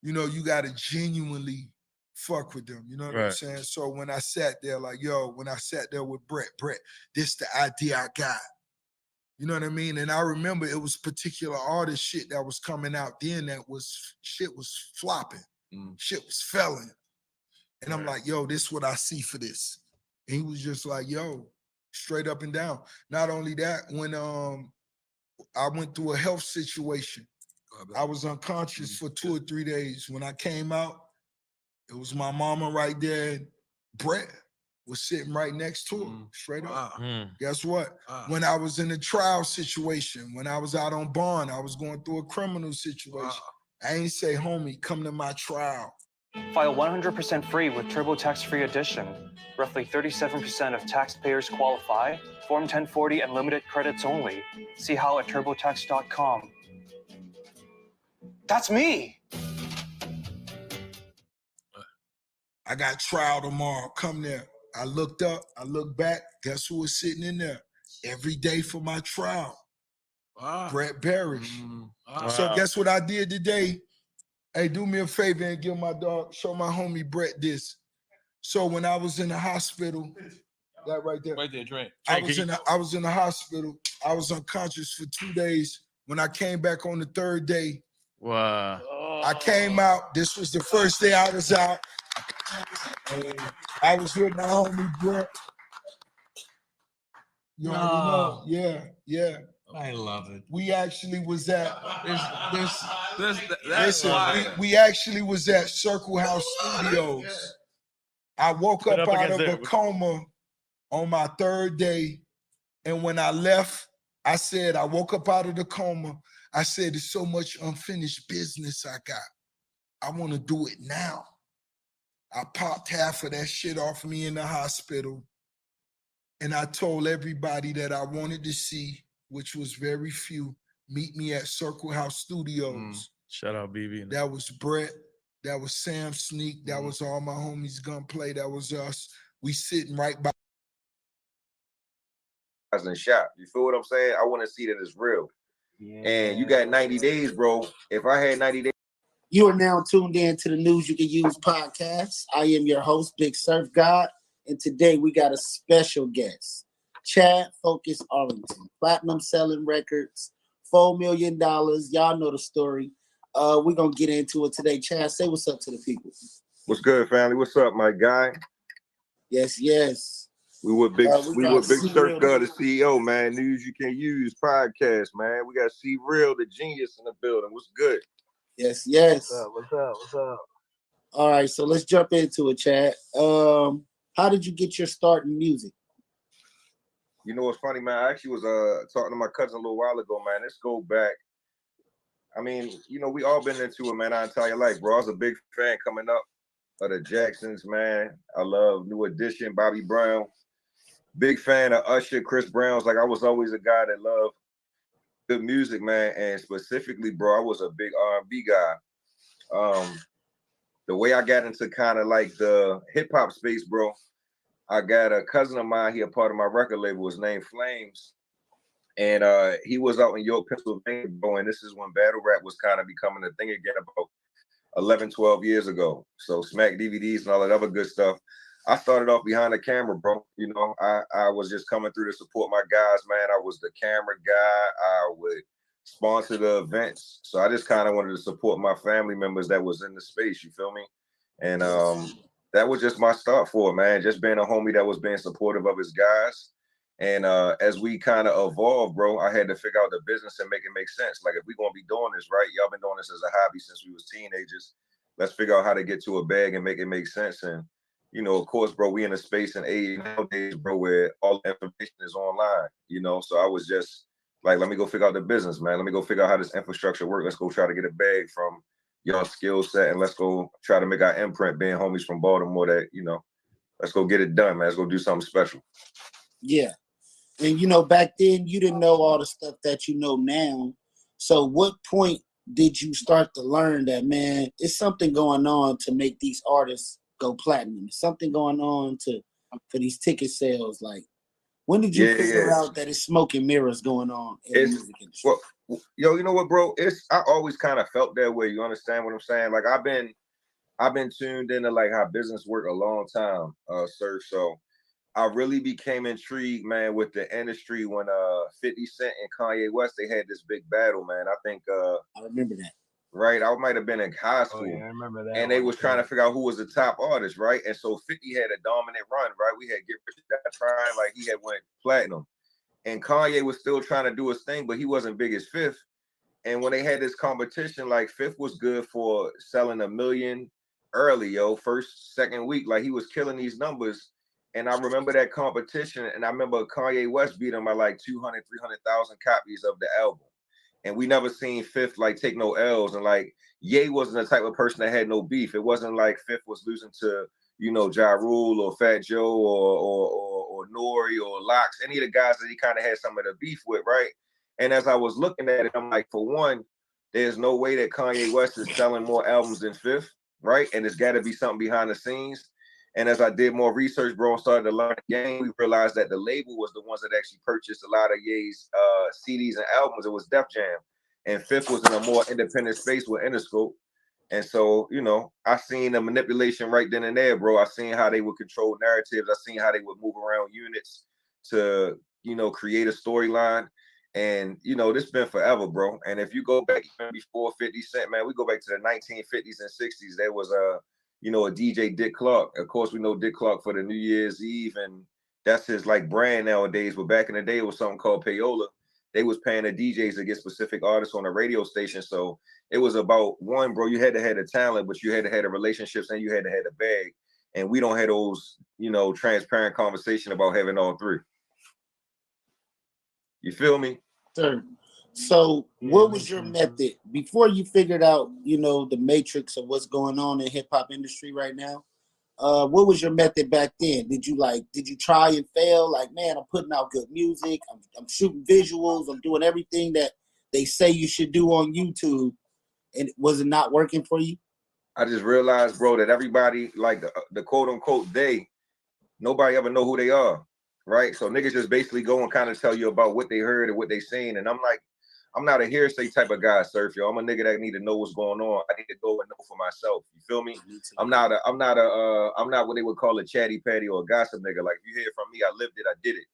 you know, you got to genuinely fuck with them. You know what I'm saying? So when I sat there when I sat there with Brett, this the idea I got. You know what I mean? And I remember it was particular artist shit that was coming out then that shit was flopping. Shit was failing. And I'm like, yo, this is what I see for this. And he was just like, yo, straight up and down. Not only that, when I went through a health situation, I was unconscious for 2 or 3 days. When I came out, it was my mama right there. Brett was sitting right next to her, straight up. Guess what? When I was in a trial situation, when I was out on bond, I was going through a criminal situation. I ain't say, homie, come to my trial. File 100% free with TurboTax Free Edition. Roughly 37% of taxpayers qualify. Form 1040 and limited credits only. See how at TurboTax.com. That's me. I got trial tomorrow. Come there. I looked up, I looked back. Guess who was sitting in there every day for my trial? Brett Barish. So guess what I did today? Hey, do me a favor and give my dog, show my homie Brett this. So when I was in the hospital, that right there. Right there, Dre. I was in the hospital. I was unconscious for 2 days. When I came back on the 3rd day, wow. I came out. This was the first day I was out. I was with my homie Brett. You already know. Yeah. I love it. We actually was at That's why. we actually was at Circle House Studios. I woke up out of a coma on my 3rd day. And when I left, I said, I woke up out of the coma. I said, there's so much unfinished business I got. I want to do it now. I popped half of that shit off me in the hospital. And I told everybody that I wanted to see, which was very few, meet me at Circle House Studios. Shout out BB. That was Brett. That was Sam Sneak. That was all my homies Gunplay. That was us. We sitting right by. And shop. You feel what I'm saying? I want to see that it's real. And you got 90 days, bro. If I had 90 days. You are now tuned in to the News You Can Use podcast. I am your host, Big Surf God, and today we got a special guest, Chad Focus Arlington, platinum selling records, $4 million. Y'all know the story. We're gonna get into it today. Chad, say what's up to the people. What's good, family? What's up, my guy? Yes, yes. We were Big C Surf Real. God, the CEO, man. News You Can Use podcast, man. We got C Real, the genius in the building. What's good? Yes, yes. What's up? All right, so let's jump into it, Chad. How did you get your start in music? You know what's funny, man? I actually was talking to my cousin a little while ago, man. Let's go back. I mean, you know, we all been into it, man, our entire life, bro. I was a big fan coming up of the Jacksons, man. I love New Edition, Bobby Brown. Big fan of Usher, Chris Brown's. Like, I was always a guy that loved good music, man. And specifically, bro, I was a big R&B guy. The way I got into kind of like the hip hop space, bro, I got a cousin of mine, he a part of my record label, his name Flames. And he was out in York, Pennsylvania, bro. And this is when battle rap was kind of becoming a thing again about 11, 12 years ago. So Smack DVDs and all that other good stuff. I started off behind the camera, bro. You know, I was just coming through to support my guys, man. I was the camera guy. I would sponsor the events. So I just kind of wanted to support my family members that was in the space, you feel me? And that was just my start for it, man. Just being a homie that was being supportive of his guys. And as we kind of evolved, bro, I had to figure out the business and make it make sense. Like, if we're going to be doing this, right? Y'all been doing this as a hobby since we was teenagers. Let's figure out how to get to a bag and make it make sense. And, you know, of course, bro, we in a space and age nowadays, bro, where all the information is online, you know? So I was just like, let me go figure out the business, man. Let me go figure out how this infrastructure works. Let's go try to get a bag from y'all skill set, and let's go try to make our imprint, being homies from Baltimore, that, you know, let's go get it done, man. Let's go do something special. Yeah. And, you know, back then you didn't know all the stuff that you know now. So what point did you start to learn that, man, it's something going on to make these artists go platinum? There's something going on for these ticket sales. Like, when did you figure out that it's smoke and mirrors going on in the music industry? Well, yo, you know what, bro? I always kind of felt that way. You understand what I'm saying? Like, I've been tuned into like how business work a long time, sir. So I really became intrigued, man, with the industry when 50 Cent and Kanye West, they had this big battle, man. I think I remember that. Right, I might have been in high school. Oh, yeah, I remember that. And they was trying to figure out who was the top artist, right? And so 50 had a dominant run, right? We had Get Rich or Die Trying, like he had went platinum. And Kanye was still trying to do his thing, but he wasn't big as Fifth. And when they had this competition, like Fifth was good for selling 1 million early, yo, first, second week. Like, he was killing these numbers. And I remember that competition, and I remember Kanye West beat him by like 200, 300,000 copies of the album. And we never seen Fifth like take no L's. And like, Ye wasn't the type of person that had no beef. It wasn't like Fifth was losing to, you know, Ja Rule or Fat Joe or Nori or Lox, any of the guys that he kind of had some of the beef with, right? And as I was looking at it, I'm like, for one, there's no way that Kanye West is selling more albums than Fifth, right? And there's got to be something behind the scenes. And as I did more research, bro, and started to learn the game, we realized that the label was the ones that actually purchased a lot of Ye's CDs and albums. It was Def Jam. And Fifth was in a more independent space with Interscope. And so, you know, I seen the manipulation right then and there, bro. I seen how they would control narratives. I seen how they would move around units to, you know, create a storyline. And, you know, this been forever, bro. And if you go back even before 50 Cent, man, we go back to the 1950s and 60s. There was a DJ Dick Clark. Of course, we know Dick Clark for the New Year's Eve, and that's his like brand nowadays. But back in the day, it was something called payola. They was paying the DJs to get specific artists on the radio station. So it was about, one, bro, you had to have the talent, but you had to have the relationships and you had to have the bag. And we don't have those, you know, transparent conversation about having all three. You feel me? Sure. So what was your method before you figured out, you know, the matrix of what's going on in hip hop industry right now? What was your method back then? Did you try and fail? Like, man, I'm putting out good music. I'm shooting visuals. I'm doing everything that they say you should do on YouTube. And was it not working for you? I just realized, bro, that everybody, like the quote unquote nobody ever know who they are. Right. So niggas just basically go and kind of tell you about what they heard and what they seen. And I'm I'm not a hearsay type of guy, Surf, yo. I'm a nigga that need to know what's going on. I need to go and know for myself. You feel me? I'm not what they would call a chatty patty or a gossip nigga. Like, you hear from me, I lived it, I did it.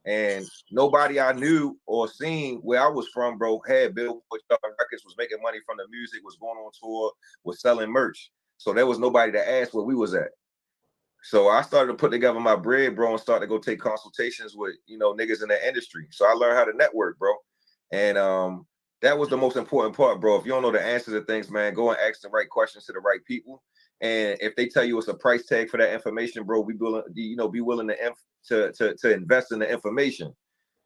And nobody I knew or seen where I was from, bro, had Billboard records, was making money from the music, was going on tour, was selling merch. So there was nobody to ask where we was at. So I started to put together my bread, bro, and start to go take consultations with, you know, niggas in the industry. So I learned how to network, bro. And that was the most important part, bro. If you don't know the answer to things, man, go and ask the right questions to the right people. And if they tell you it's a price tag for that information, bro, be willing to invest in the information.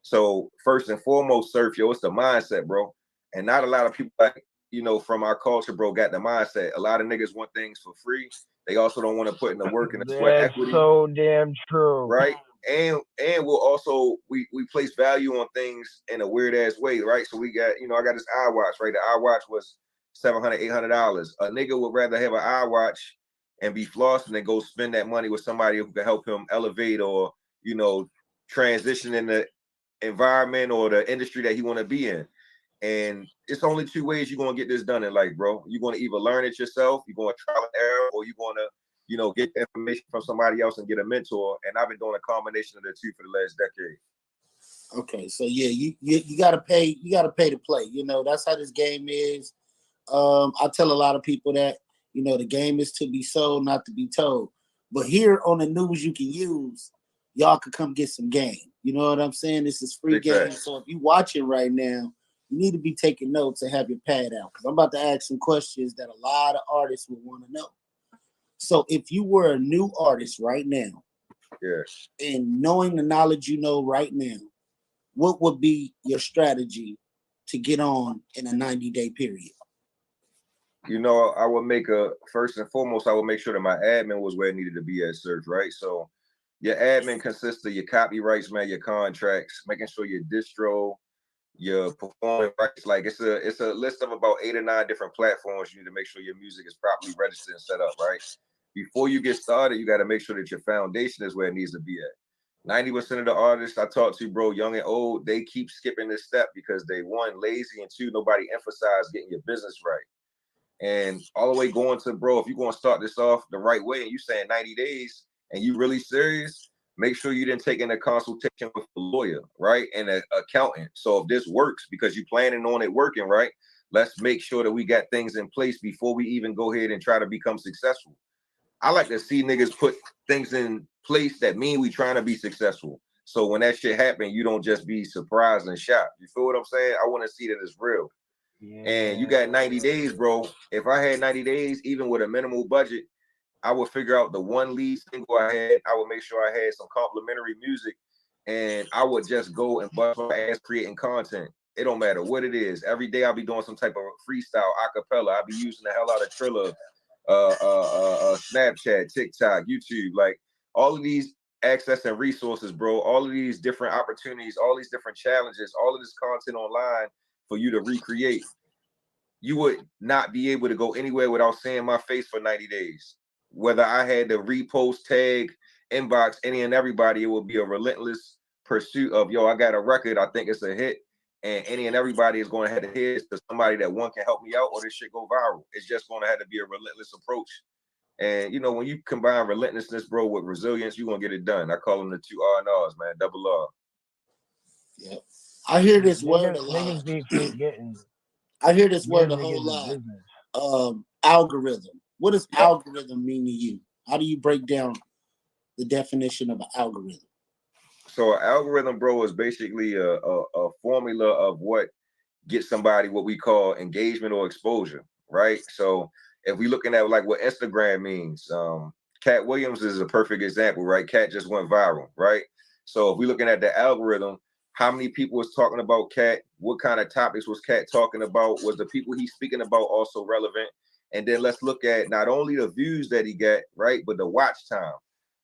So first and foremost, Surf, yo, it's the mindset, bro. And not a lot of people, like, you know, from our culture, bro, got the mindset. A lot of niggas want things for free. They also don't want to put in the work and the sweat equity. So damn true. Right? And we'll also we place value on things in a weird ass way, right? So we got, you know, I got this iWatch, right? The iWatch was $700, $800. A nigga would rather have an iWatch and be flossing than go spend that money with somebody who can help him elevate or, you know, transition in the environment or the industry that he want to be in. And it's only two ways you're gonna get this done in life, bro. You're gonna either learn it yourself, you're gonna trial and error, or you're gonna, you know, get information from somebody else and get a mentor. And I've been doing a combination of the two for the last decade. Okay, so yeah, you gotta pay to play. You know, that's how this game is. I tell a lot of people that, you know, the game is to be sold, not to be told. But here on the news you can use, y'all could come get some game. You know what I'm saying? This is free game. So if you watching right now, you need to be taking notes and have your pad out, because I'm about to ask some questions that a lot of artists would want to know. So if you were a new artist right now, and knowing the knowledge you know right now, what would be your strategy to get on in a 90-day period? You know, I would first and foremost, I would make sure that my admin was where it needed to be at Surf, right? So your admin consists of your copyrights, man, your contracts, making sure your distro, your performing rights. Like, it's a list of about 8 or 9 different platforms. You need to make sure your music is properly registered and set up, right? Before you get started, you got to make sure that your foundation is where it needs to be at. 90% of the artists I talk to, bro, young and old, they keep skipping this step because they, one, lazy, and two, nobody emphasized getting your business right. And all the way going to, bro, if you're going to start this off the right way and you saying 90 days and you really serious, make sure you didn't take in a consultation with a lawyer, right? And an accountant. So if this works, because you're planning on it working, right? Let's make sure that we got things in place before we even go ahead and try to become successful. I like to see niggas put things in place that mean we trying to be successful. So when that shit happen, you don't just be surprised and shocked. You feel what I'm saying? I want to see that it's real. Yeah. And you got 90 days, bro. If I had 90 days, even with a minimal budget, I would figure out the one lead single I had. I would make sure I had some complimentary music, and I would just go and bust my ass creating content. It don't matter what it is. Every day I'll be doing some type of freestyle, acapella. I'll be using the hell out of Triller, Snapchat, TikTok, YouTube, like all of these access and resources, bro. All of these different opportunities, all these different challenges, all of this content online for you to recreate. You would not be able to go anywhere without seeing my face for 90 days. Whether I had to repost, tag, inbox any and everybody, it would be a relentless pursuit of, yo, I got a record, I think it's a hit, and any and everybody is going to have to hear it to somebody that one can help me out, or this shit go viral. It's just going to have to be a relentless approach. And, you know, when you combine relentlessness, bro, with resilience, you're going to get it done. I call them the 2 R&Rs, man, double R. Yep. I hear this word a lot. I hear this word a whole lot. Algorithm. What does algorithm mean to you? How do you break down the definition of an algorithm? So an algorithm, bro, is basically a formula of what gets somebody what we call engagement or exposure, right? So if we're looking at like what Instagram means, Cat Williams is a perfect example, right? Cat just went viral, right? So if we're looking at the algorithm, how many people was talking about Cat? What kind of topics was Cat talking about? Was the people he's speaking about also relevant? And then let's look at not only the views that he got, right, but the watch time.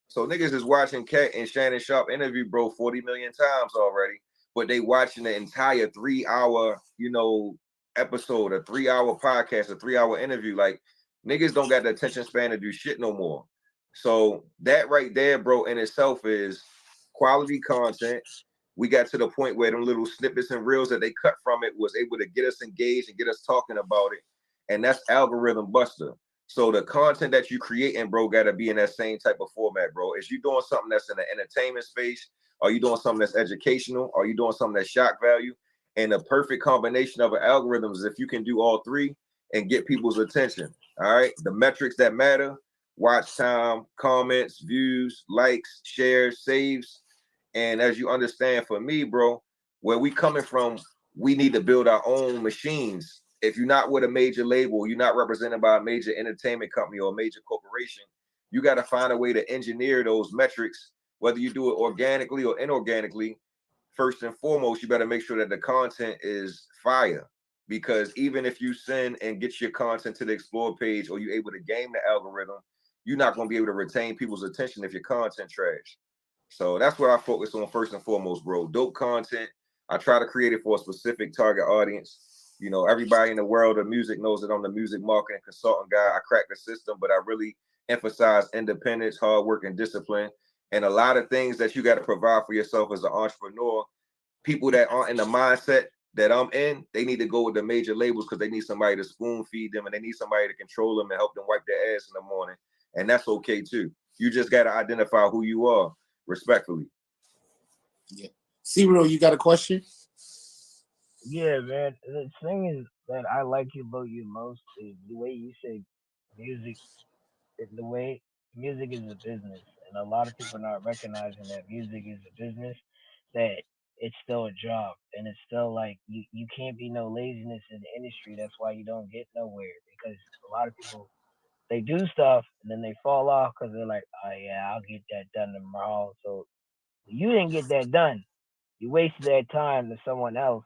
So niggas is watching Cat and Shannon Sharpe interview, bro, 40 million times already, but they watching the entire 3-hour, you know, episode, a 3-hour podcast, a 3-hour interview. Like, niggas don't got the attention span to do shit no more. So that right there, bro, in itself is quality content, we got to the point where them little snippets and reels that they cut from it was able to get us engaged and get us talking about it. And that's algorithm buster. So the content that you creating, bro, gotta be in that same type of format, bro. Is you doing something that's in the entertainment space? Are you doing something that's educational? Are you doing something that's shock value? And the perfect combination of an algorithm is if you can do all three and get people's attention. All right. The metrics that matter: watch time, comments, views, likes, shares, saves. And as you understand, for me, bro, where we coming from, we need to build our own machines. If you're not with a major label, you're not represented by a major entertainment company or a major corporation, you got to find a way to engineer those metrics, whether you do it organically or inorganically. First and foremost, you better make sure that the content is fire, because even if you send and get your content to the Explore page or you're able to game the algorithm, you're not going to be able to retain people's attention if your content trash. So that's what I focus on first and foremost, bro. Dope content. I try to create it for a specific target audience. You know, everybody in the world of music knows that I'm the music marketing consultant guy. I crack the system, but I really emphasize independence, hard work, and discipline. And a lot of things that you got to provide for yourself as an entrepreneur. People that aren't in the mindset that I'm in, they need to go with the major labels because they need somebody to spoon feed them and they need somebody to control them and help them wipe their ass in the morning. And that's okay too. You just got to identify who you are respectfully. Yeah. C-Real, you got a question? Yeah, man. The thing is that I like you about you most is the way you say music. The way music is a business, and a lot of people are not recognizing that music is a business. That it's still a job, and it's still like you can't be no laziness in the industry. That's why you don't get nowhere, because a lot of people, they do stuff and then they fall off because they're like, oh yeah, I'll get that done tomorrow. So you didn't get that done. You wasted that time to someone else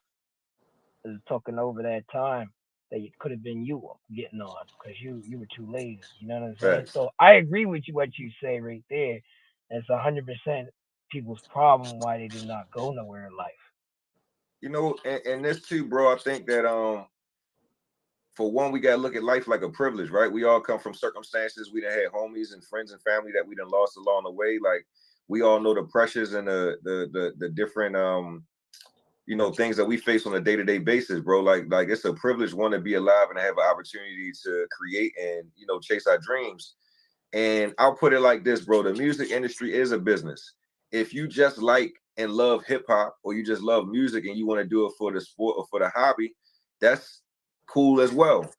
is talking over that time that it could have been you getting on because you were too lazy. You know what I'm saying? Facts. So I agree with you what you say right there. That's 100% people's problem why they do not go nowhere in life. You know, and this too, bro, I think that for one, we gotta look at life like a privilege, right? We all come from circumstances. We done had homies and friends and family that we done lost along the way. Like we all know the pressures and the different you know, things that we face on a day-to-day basis, bro. Like it's a privilege, one, to be alive and to have an opportunity to create and, you know, chase our dreams. And I'll put it like this, bro. The music industry is a business. If you just like and love hip hop, or you just love music and you want to do it for the sport or for the hobby, that's cool as well.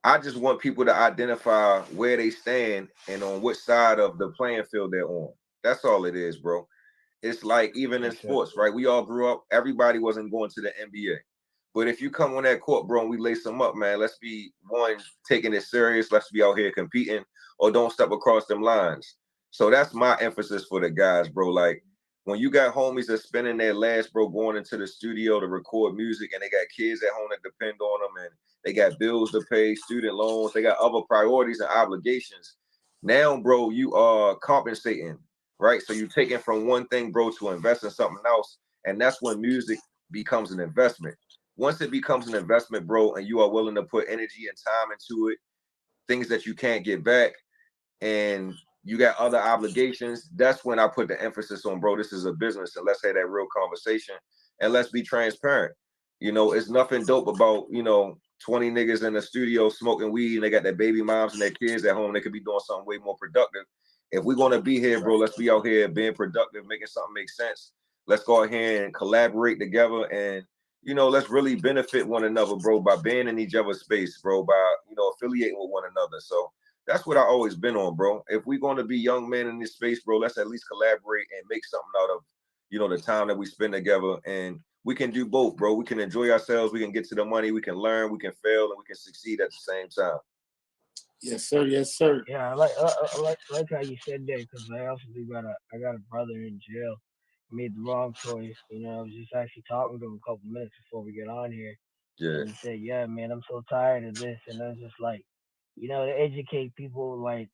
I just want people to identify where they stand and on which side of the playing field they're on. That's all it is, bro. It's like even in sports, right? We all grew up, everybody wasn't going to the NBA. But if you come on that court, bro, and we lace them up, man, let's be one, taking it serious. Let's be out here competing, or don't step across them lines. So that's my emphasis for the guys, bro. Like when you got homies that spending their last, bro, going into the studio to record music, and they got kids at home that depend on them, and they got bills to pay, student loans, they got other priorities and obligations. Now, bro, you are compensating, right? So you're taking from one thing, bro, to invest in something else. And that's when music becomes an investment. Once it becomes an investment, bro, and you are willing to put energy and time into it, things that you can't get back, and you got other obligations, that's when I put the emphasis on, bro, this is a business, and let's have that real conversation, and let's be transparent. You know, it's nothing dope about, you know, 20 niggas in the studio smoking weed, and they got their baby moms and their kids at home. They could be doing something way more productive. If we're going to be here, bro, let's be out here being productive, making something make sense. Let's go ahead and collaborate together, and, you know, let's really benefit one another, bro, by being in each other's space, bro, by, you know, affiliating with one another. So that's what I always been on, bro. If we're going to be young men in this space, bro, let's at least collaborate and make something out of, you know, the time that we spend together. And we can do both, bro. We can enjoy ourselves. We can get to the money. We can learn. We can fail, and we can succeed at the same time. Yes, sir. Yes, sir. Yeah, I like how you said that, because I also I got a brother in jail. He made the wrong choice. You know, I was just actually talking to him a couple minutes before we get on here. Yeah. And he said, yeah, man, I'm so tired of this. And I was just like, you know, to educate people, like,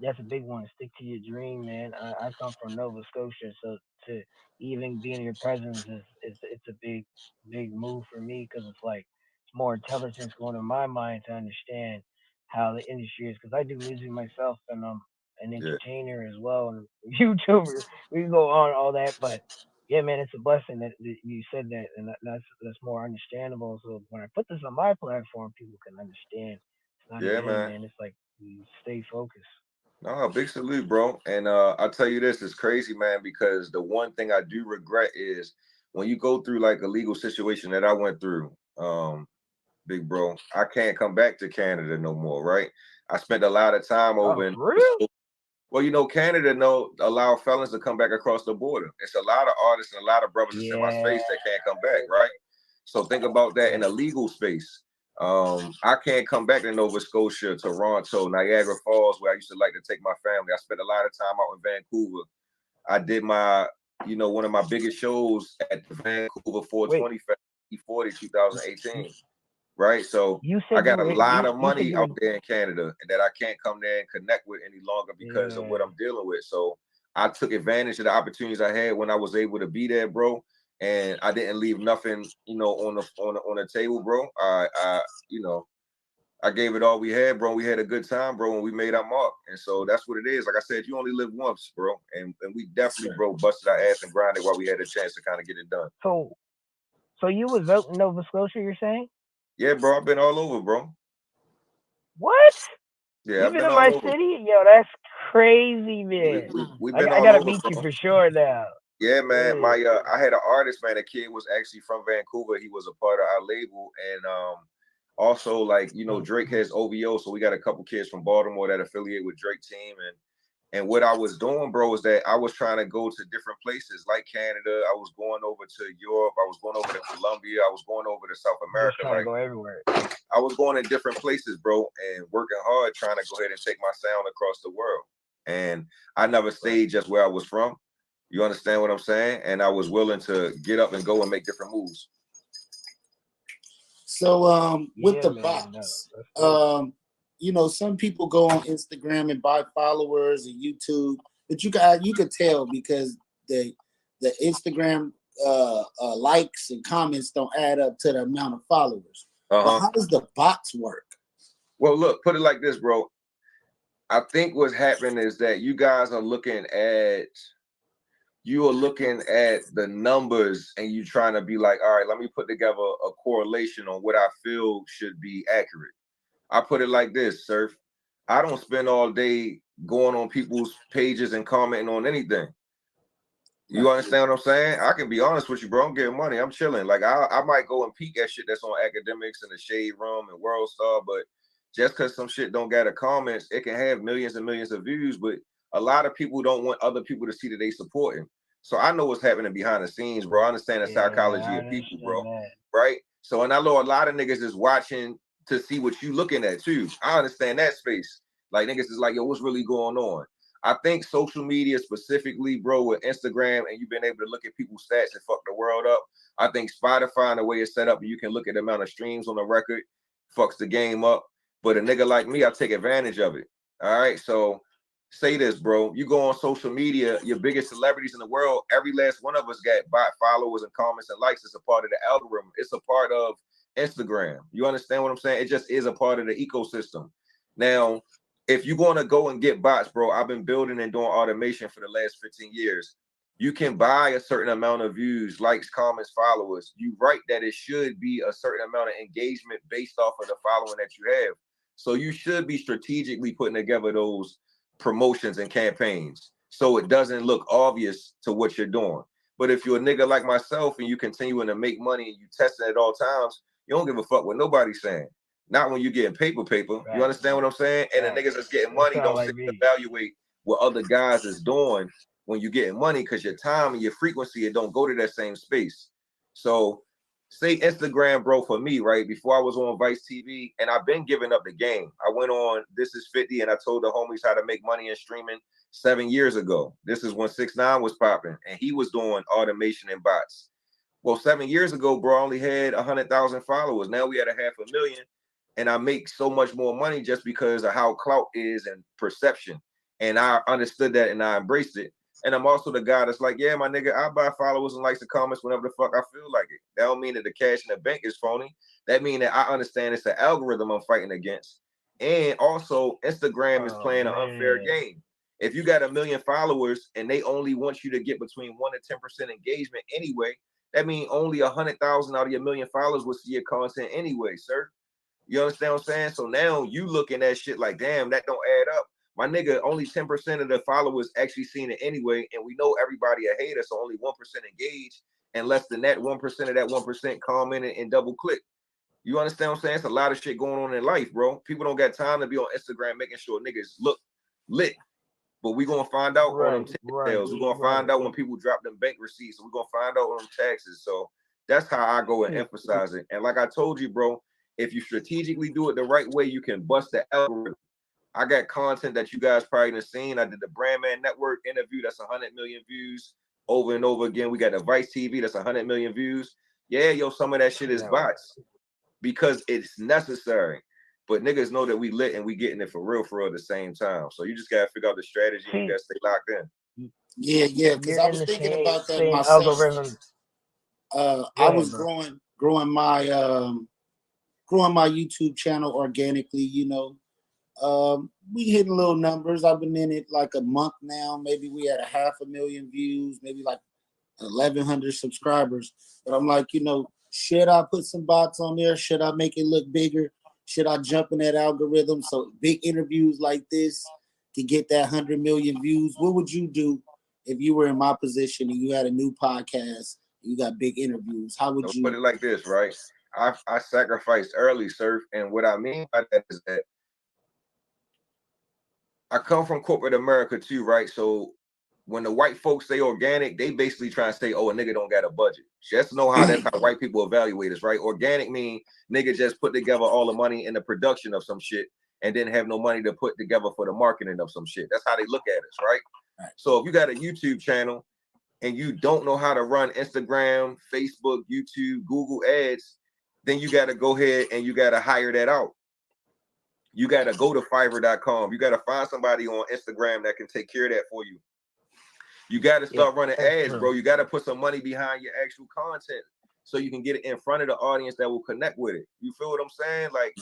that's a big one. Stick to your dream, man. I come from Nova Scotia, so to even be in your presence is it's a big move for me, because it's like it's more intelligence going in my mind to understand how the industry is, because I do music myself, and I'm an entertainer as well, and YouTuber. We can go on all that, but yeah, man, it's a blessing that you said that, and that's more understandable. So when I put this on my platform, people can understand. It's not a Yeah, game, man. man. It's like you stay focused. No, big salute, bro. And I'll tell you this, it's crazy, man, because the one thing I do regret is when you go through like a legal situation that I went through, big bro, I can't come back to Canada no more, right? I spent a lot of time over in For real? well, Canada allow felons to come back across the border. It's a lot of artists and a lot of brothers that's in my space that can't come back, right? So think about that in a legal space. I can't come back to Nova Scotia, Toronto, Niagara Falls, where I used to like to take my family. I spent a lot of time out in Vancouver. I did my, one of my biggest shows at the Vancouver 420 E40 2018. Right, so I got a lot of money out there in Canada that I can't come there and connect with any longer because of what I'm dealing with. So I took advantage of the opportunities I had when I was able to be there, bro. And I didn't leave nothing, on the table, bro. I gave it all we had, bro. We had a good time, bro, and we made our mark. And so that's what it is. Like I said, you only live once, bro. And we definitely, bro, busted our ass and grinded while we had a chance to kind of get it done. So you was out in Nova Scotia, you're saying? Yeah, bro. I've been all over, bro. What? Yeah, You've been in my city? Yo, that's crazy, man. We've been I all gotta over, meet you bro. for sure now. Yeah, man. I had an artist, man. A kid was actually from Vancouver. He was a part of our label, and also like Drake has OVO, so we got a couple kids from Baltimore that affiliate with Drake team, and what I was doing, bro, is that I was trying to go to different places like Canada. I was going over to Europe. I was going over to Colombia. I was going over to South America. Just trying to go everywhere. I was going in different places, bro, and working hard trying to go ahead and take my sound across the world. And I never stayed just where I was from. You understand what I'm saying? And I was willing to get up and go and make different moves. So with the bots, some people go on Instagram and buy followers and YouTube, but you could tell because the Instagram likes and comments don't add up to the amount of followers. But how does the bots work? Well, look, put it like this, bro. I think what's happening is that you guys are looking at the numbers and you trying to be like, all right, let me put together a correlation on what I feel should be accurate. I put it like this, Surf. I don't spend all day going on people's pages and commenting on anything. You understand what I'm saying? I can be honest with you, bro. I'm getting money. I'm chilling. Like I might go and peek at shit that's on Academics and the Shade Room and World Star, but just because some shit don't get the comments, it can have millions and millions of views, but a lot of people don't want other people to see that they supporting. So I know what's happening behind the scenes, bro. I understand the psychology of people, bro. Right? So, and I know a lot of niggas is watching to see what you looking at too. I understand that space. Like niggas is like, yo, what's really going on? I think social media specifically, bro, with Instagram and you've been able to look at people's stats and fuck the world up. I think Spotify and the way it's set up, you can look at the amount of streams on the record, fucks the game up. But a nigga like me, I take advantage of it. All right. So say this, bro. You go on social media, your biggest celebrities in the world, every last one of us got bot followers and comments and likes. It's a part of the algorithm. It's a part of Instagram. You understand what I'm saying? It just is a part of the ecosystem. Now, if you're going to go and get bots, bro, I've been building and doing automation for the last 15 years. You can buy a certain amount of views, likes, comments, followers. You write that it should be a certain amount of engagement based off of the following that you have. So you should be strategically putting together those promotions and campaigns so it doesn't look obvious to what you're doing. But if you're a nigga like myself and you continuing to make money and you test it at all times, you don't give a fuck what nobody's saying. Not when you're getting paper. Right. You understand what I'm saying? And the niggas that's getting money don't sit and evaluate what other guys is doing when you're getting money because your time and your frequency, it don't go to that same space. So say Instagram, bro, for me, right? Before I was on Vice TV, and I've been giving up the game. I went on This Is 50 and I told the homies how to make money in streaming 7 years ago. This is when 6ix9ine was popping and he was doing automation and bots. Well, 7 years ago, bro, I only had 100,000 followers. Now we had 500,000. And I make so much more money just because of how clout is and perception. And I understood that and I embraced it. And I'm also the guy that's like, yeah, my nigga, I buy followers and likes and comments whenever the fuck I feel like it. That don't mean that the cash in the bank is phony. That means that I understand it's the algorithm I'm fighting against. And also, Instagram is playing an unfair game. If you got 1 million followers and they only want you to get between 1 and 10% engagement anyway, that means only 100,000 out of your 1 million followers will see your content anyway, sir. You understand what I'm saying? So now you looking at shit like, damn, that don't add up. My nigga, only 10% of the followers actually seen it anyway, and we know everybody a hater, so only 1% engaged, and less than that 1% of that 1% commented and double click. You understand what I'm saying? It's a lot of shit going on in life, bro. People don't got time to be on Instagram making sure niggas look lit. But we gonna find out on them ticket sales. We're gonna find out when people drop them bank receipts. We're gonna find out on them taxes. So that's how I go and emphasize it. And like I told you, bro, if you strategically do it the right way, you can bust the algorithm. I got content that you guys probably done seen. I did the Brandman Network interview that's 100 million views over and over again. We got the Vice TV that's 100 million views. Yeah, yo, some of that shit is bots because it's necessary. But niggas know that we lit and we getting it for real at the same time. So you just gotta figure out the strategy and you gotta stay locked in. Yeah, because I was thinking about that myself. Algorithm. I was growing my YouTube channel organically, you know. We hitting little numbers. I've been in it like a month now. Maybe we had 500,000 views, maybe like 1,100 subscribers. But I'm like, you know, should I put some bots on there? Should I make it look bigger? Should I jump in that algorithm? So big interviews like this to get that 100 million views. What would you do if you were in my position and you had a new podcast, you got big interviews? How would you put it like this, right? I sacrificed early, Surf, and what I mean by that is that I come from corporate America too, right? So when the white folks say organic, they basically try to say, oh, a nigga don't got a budget. Just know how that's how white people evaluate us, right? Organic mean nigga just put together all the money in the production of some shit and then have no money to put together for the marketing of some shit. That's how they look at us, right? So if you got a YouTube channel and you don't know how to run Instagram, Facebook, YouTube, Google ads, then you got to go ahead and you got to hire that out. You got to go to Fiverr.com. You got to find somebody on Instagram that can take care of that for you. You got to start running ads, bro. You got to put some money behind your actual content so you can get it in front of the audience that will connect with it. You feel what I'm saying? Like,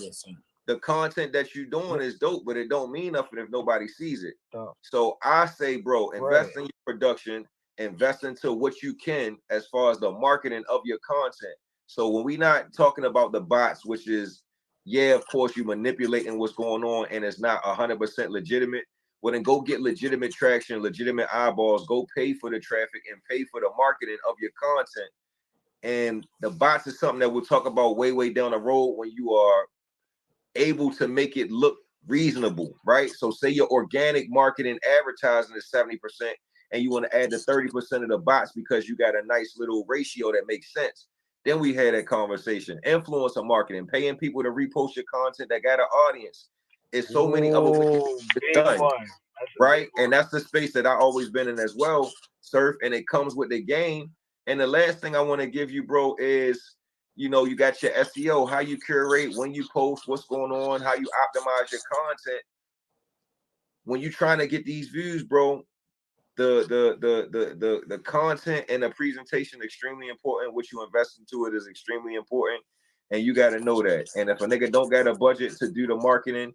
the content that you're doing is dope, but it don't mean nothing if nobody sees it. So I say, bro, invest in your production, invest into what you can as far as the marketing of your content. So when we not talking about the bots, which is, yeah, of course, you manipulating what's going on and it's not 100% legitimate. Well, then go get legitimate traction, legitimate eyeballs, go pay for the traffic and pay for the marketing of your content. And the bots is something that we'll talk about way down the road when you are able to make it look reasonable, right? So say your organic marketing advertising is 70% and you want to add the 30% of the bots because you got a nice little ratio that makes sense. Then we had that conversation. Influencer marketing, paying people to repost your content that got an audience. It's so many other ways it's done, right? And that's the space that I always been in as well, Surf, and it comes with the game. And the last thing I want to give you, bro, is, you know, you got your SEO, how you curate, when you post, what's going on, how you optimize your content. When you're trying to get these views, bro, the content and the presentation extremely important. What you invest into it is extremely important, and you got to know that. And if a nigga don't got a budget to do the marketing,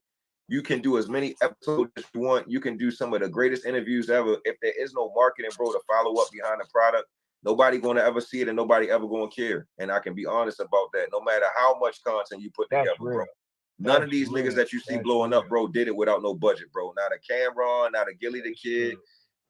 you can do as many episodes as you want. You can do some of the greatest interviews ever. If there is no marketing, bro, to follow up behind the product, nobody going to ever see it and nobody ever going to care. And I can be honest about that. No matter how much content you put together, bro. None of these niggas that you see blowing up, bro, did it without no budget, bro. Not a Cameron, not a Gilly the Kid.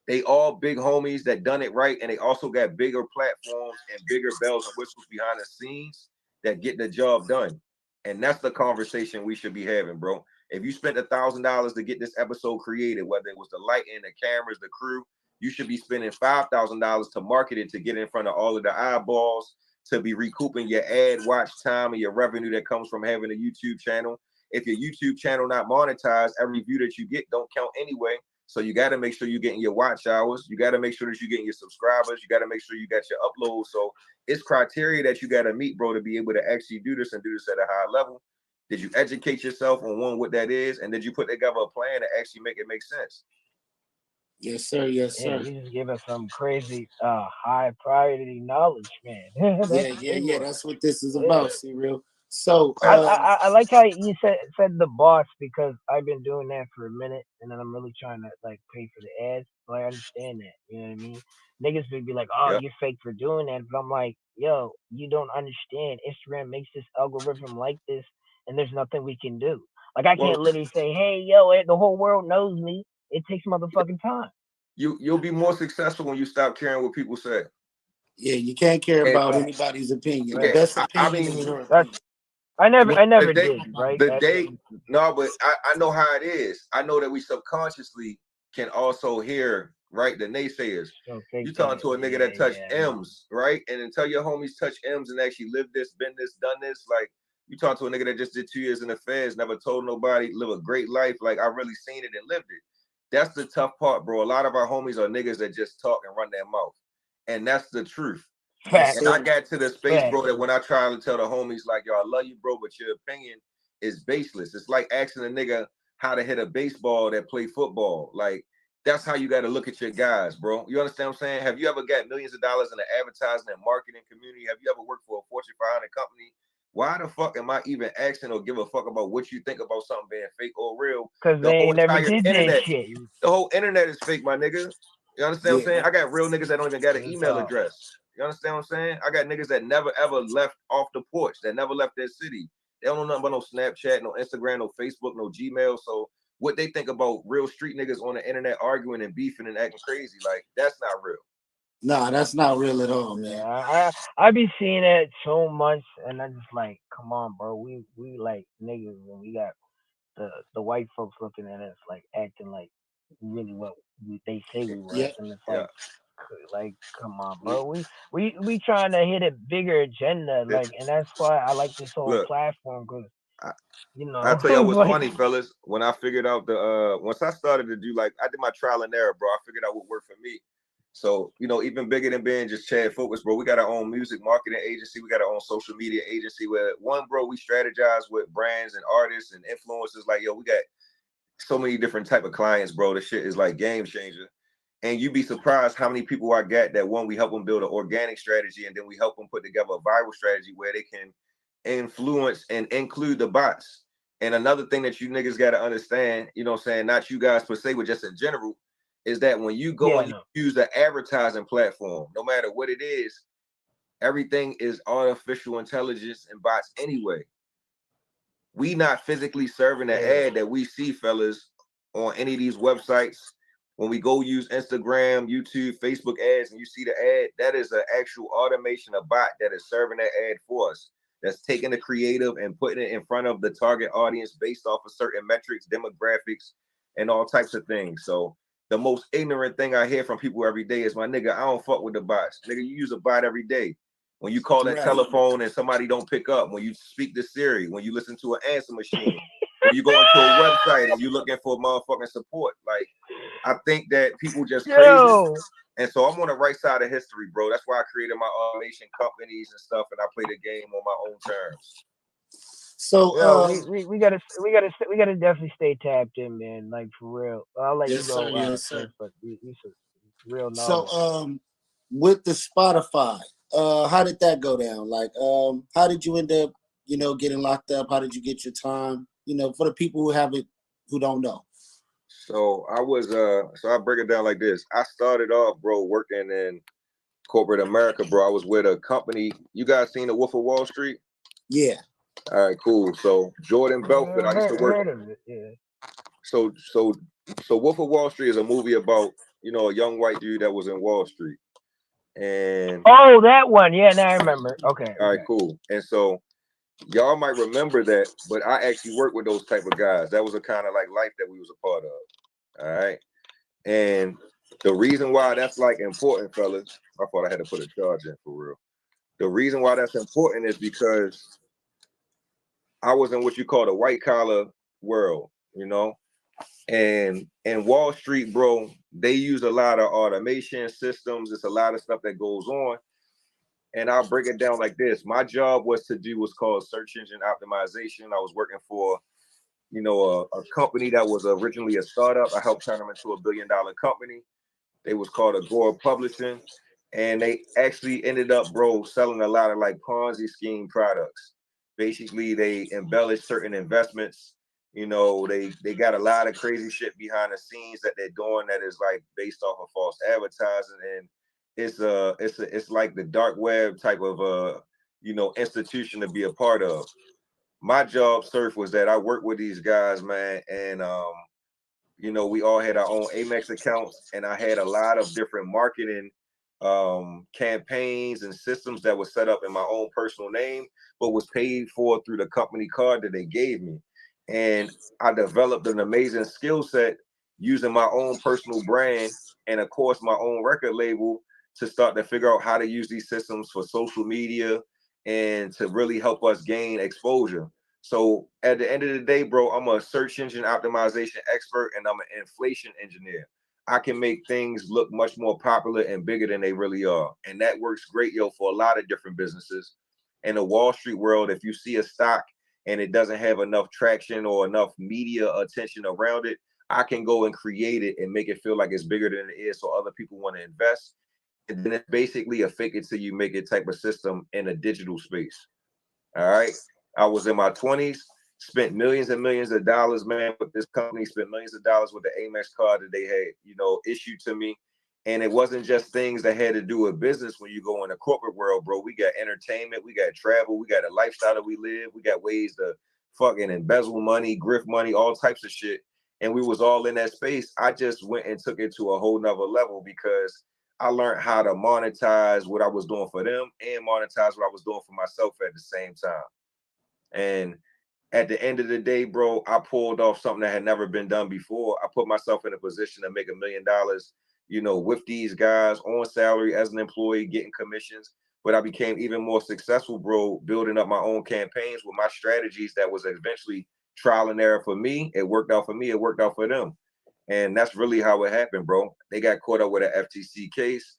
They all big homies that done it right. And they also got bigger platforms and bigger bells and whistles behind the scenes that get the job done. And that's the conversation we should be having, bro. If you spent $1,000 to get this episode created, whether it was the lighting, the cameras, the crew, you should be spending $5,000 to market it, to get in front of all of the eyeballs, to be recouping your ad watch time and your revenue that comes from having a YouTube channel. If your YouTube channel not monetized, every view that you get don't count anyway. So you got to make sure you're getting your watch hours. You got to make sure that you're getting your subscribers. You got to make sure you got your uploads. So it's criteria that you got to meet, bro, to be able to actually do this and do this at a high level. Did you educate yourself on what that is? And did you put together a plan to actually make it make sense? Yes, sir. Yes, sir. Yeah, you just give us some crazy high priority knowledge, man. Yeah. That's what this is about, see, real. So I like how you said the boss because I've been doing that for a minute and then I'm really trying to like pay for the ads. So I understand that. You know what I mean? Niggas would be like, "Oh, Yep. you're fake for doing that," but I'm like, "Yo, you don't understand. Instagram makes this algorithm like this, and there's nothing we can do. Like I Well, can't literally say, "Hey, yo, the whole world knows me." It takes motherfucking time. you'll be more successful when you stop caring what people say. yeah, you can't care And about anybody's opinion. The yeah, best I opinion mean, is your That's opinion. I never the day, did, right? the day, no, but I know how it is. I know that we subconsciously can also hear, right, the naysayers. So You talking to a nigga that touched M's, right? And until your homies touch M's and actually live this, been this, done this, like you talk to a nigga that just did 2 years in the feds, never told nobody, live a great life. Like I really seen it and lived it. That's the tough part, bro. A lot of our homies are niggas that just talk and run their mouth. And that's the truth. Facts. And I got to the space, bro, Facts. that when I try to tell the homies, like, yo, I love you, bro, but your opinion is baseless. It's like asking a nigga how to hit a baseball that play football. Like, that's how you got to look at your guys, bro. You understand what I'm saying? Have you ever got millions of dollars in the advertising and marketing community? Have you ever worked for a Fortune 500 company? Why the fuck am I even asking or give a fuck about what you think about something being fake or real? Because The they whole ain't never entire did that internet, shit. the whole internet is fake, my nigga. You understand what I'm saying? Yeah. I got real niggas that don't even got an Real email talk. address. You understand what I'm saying? I got niggas that never ever left off the porch, that never left their city. They don't know nothing about no Snapchat, no Instagram, no Facebook, no Gmail. So what they think about real street niggas on the internet arguing and beefing and acting crazy, like that's not real. Nah, that's not real at all, man. Yeah, I be seeing it so much, and I'm just like, come on, bro. We like niggas, and we got the white folks looking at us like acting like really what they say we was, Yeah. and it's Yeah. like, come on, bro. We trying to hit a bigger agenda, like, and that's why I like this whole Look, platform because you know, I'll tell y'all what's like, funny, fellas. When I figured out the once I started to do, like, I did my trial and error, bro. I figured out what worked for me. So, you know, even bigger than being just Chad Focus, bro, we got our own music marketing agency. We got our own social media agency where bro, we strategize with brands and artists and influencers. Like, yo, we got so many different type of clients, bro. This shit is like game changer. And you'd be surprised how many people I got that we help them build an organic strategy, and then we help them put together a viral strategy where they can influence and include the bots. And another thing that you niggas got to understand, you know what I'm saying, not you guys per se, but just in general, is that when you go and you use the advertising platform, no matter what it is, everything is artificial intelligence and bots anyway. We not physically serving the ad that we see, fellas, on any of these websites. When we go use Instagram, YouTube, Facebook ads, and you see the ad, that is an actual automation, a bot that is serving that ad for us. That's taking the creative and putting it in front of the target audience based off of certain metrics, demographics, and all types of things. So the most ignorant thing I hear from people every day is, my nigga, I don't fuck with the bots. Nigga, you use a bot every day. When you call that telephone and somebody don't pick up, when you speak to Siri, when you listen to an answer machine, when you go into a website and you looking for motherfucking support. Like, I think that people just crazy. And so I'm on the right side of history, bro. That's why I created my automation companies and stuff, and I play the game on my own terms. So we gotta definitely stay tapped in, man. Like, for real. I'll let you go. Yes, sir. But you real knowledge. So with the Spotify, how did that go down? Like, how did you end up, you know, getting locked up? How did you get your time? You know, for the people who don't know. So I was so I break it down like this. I started off, bro, working in corporate America, bro. I was with a company. You guys seen The Wolf of Wall Street? Yeah. All right, cool. So Jordan Belfort, I used to work. Heard of it, yeah. So Wolf of Wall Street is a movie about, you know, a young white dude that was in Wall Street. And oh, that one, yeah, now I remember. Okay. All right, cool. And so y'all might remember that, but I actually worked with those type of guys. That was a kind of like life that we was a part of. All right. And the reason why that's like important, fellas, I thought I had to put a charge in for real. The reason why that's important is because I was in what you call the white collar world, you know, and in Wall Street, bro, they use a lot of automation systems. It's a lot of stuff that goes on. And I'll break it down like this. My job was to do what's called search engine optimization. I was working for, you know, a company that was originally a startup. I helped turn them into $1 billion company. They was called Agora Publishing. And they actually ended up, bro, selling a lot of like Ponzi scheme products. basically they embellish certain investments. You know, they got a lot of crazy shit behind the scenes that they're doing that is like based off of false advertising, and it's like the dark web type of institution to be a part of. My job, Surf, was that I worked with these guys, man, and we all had our own Amex accounts, and I had a lot of different marketing campaigns and systems that were set up in my own personal name, but was paid for through the company card that they gave me. And I developed an amazing skill set using my own personal brand and, of course, my own record label to start to figure out how to use these systems for social media and to really help us gain exposure. So at the end of the day, bro, I'm a search engine optimization expert and I'm an inflation engineer. I can make things look much more popular and bigger than they really are. And that works great, for a lot of different businesses. In the Wall Street world, if you see a stock and it doesn't have enough traction or enough media attention around it, I can go and create it and make it feel like it's bigger than it is so other people want to invest. And then it's basically a fake it till you make it type of system in a digital space. All right. I was in my 20s, spent millions and millions of dollars, man, with this company, spent millions of dollars with the Amex card that they had, issued to me. And it wasn't just things that had to do with business. When you go in the corporate world, bro, we got entertainment, we got travel, we got a lifestyle that we live, we got ways to fucking embezzle money, grift money, all types of shit. And we was all in that space. I just went and took it to a whole nother level because I learned how to monetize what I was doing for them and monetize what I was doing for myself at the same time. And at the end of the day, bro, I pulled off something that had never been done before. I put myself in a position to make $1 million, with these guys on salary as an employee, getting commissions. But I became even more successful, bro, building up my own campaigns with my strategies that was eventually trial and error for me. It worked out for me. It worked out for them. And that's really how it happened, bro. They got caught up with an FTC case.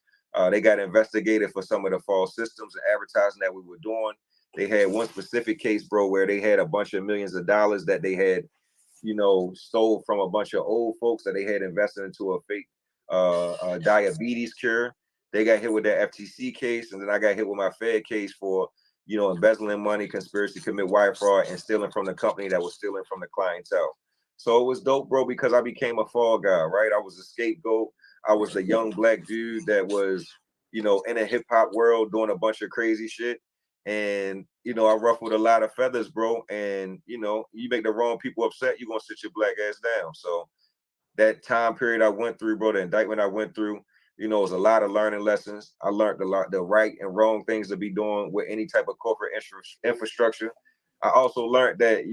They got investigated for some of the false systems and advertising that we were doing. They had one specific case, bro, where they had a bunch of millions of dollars that they had, stole from a bunch of old folks that they had invested into a fake diabetes cure. They got hit with that FTC case, and then I got hit with my Fed case for, embezzling money, conspiracy to commit wire fraud, and stealing from the company that was stealing from the clientele. So it was dope, bro, because I became a fall guy, right? I was a scapegoat. I was the young black dude that was, in a hip hop world doing a bunch of crazy shit. And, I ruffled a lot of feathers, bro. And, you make the wrong people upset, you're going to sit your black ass down. So that time period I went through, bro, the indictment I went through, it was a lot of learning lessons. I learned the right and wrong things to be doing with any type of corporate infrastructure. I also learned that,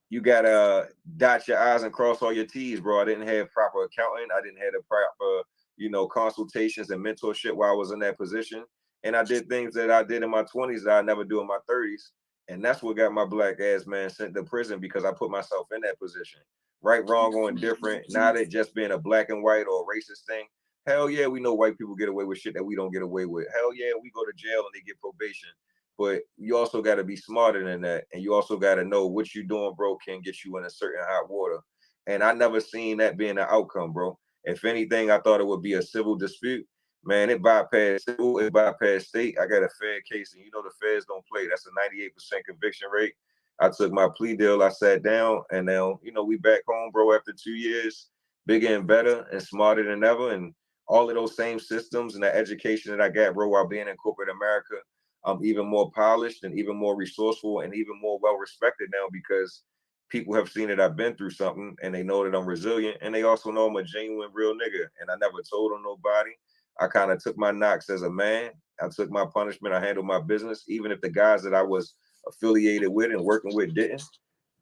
you gotta dot your I's and cross all your T's, bro. I didn't have proper accounting. I didn't have the proper, consultations and mentorship while I was in that position. And I did things that I did in my 20s that I never do in my 30s. And that's what got my black ass, man, sent to prison because I put myself in that position. Right, wrong, or indifferent. Not it just being a black and white or racist thing. Hell yeah, we know white people get away with shit that we don't get away with. Hell yeah, we go to jail and they get probation. But you also got to be smarter than that. And you also got to know what you're doing, bro, can get you in a certain hot water. And I never seen that being the outcome, bro. If anything, I thought it would be a civil dispute. Man, it bypassed civil, it bypassed state. I got a Fed case, and the feds don't play. That's a 98% conviction rate. I took my plea deal, I sat down, and now, we back home, bro, after 2 years, bigger and better and smarter than ever. And all of those same systems and the education that I got, bro, while being in corporate America, I'm even more polished and even more resourceful and even more well-respected now because people have seen that I've been through something and they know that I'm resilient. And they also know I'm a genuine, real nigga. And I never told on nobody. I kind of took my knocks as a man. I took my punishment. I handled my business, even if the guys that I was affiliated with and working with didn't.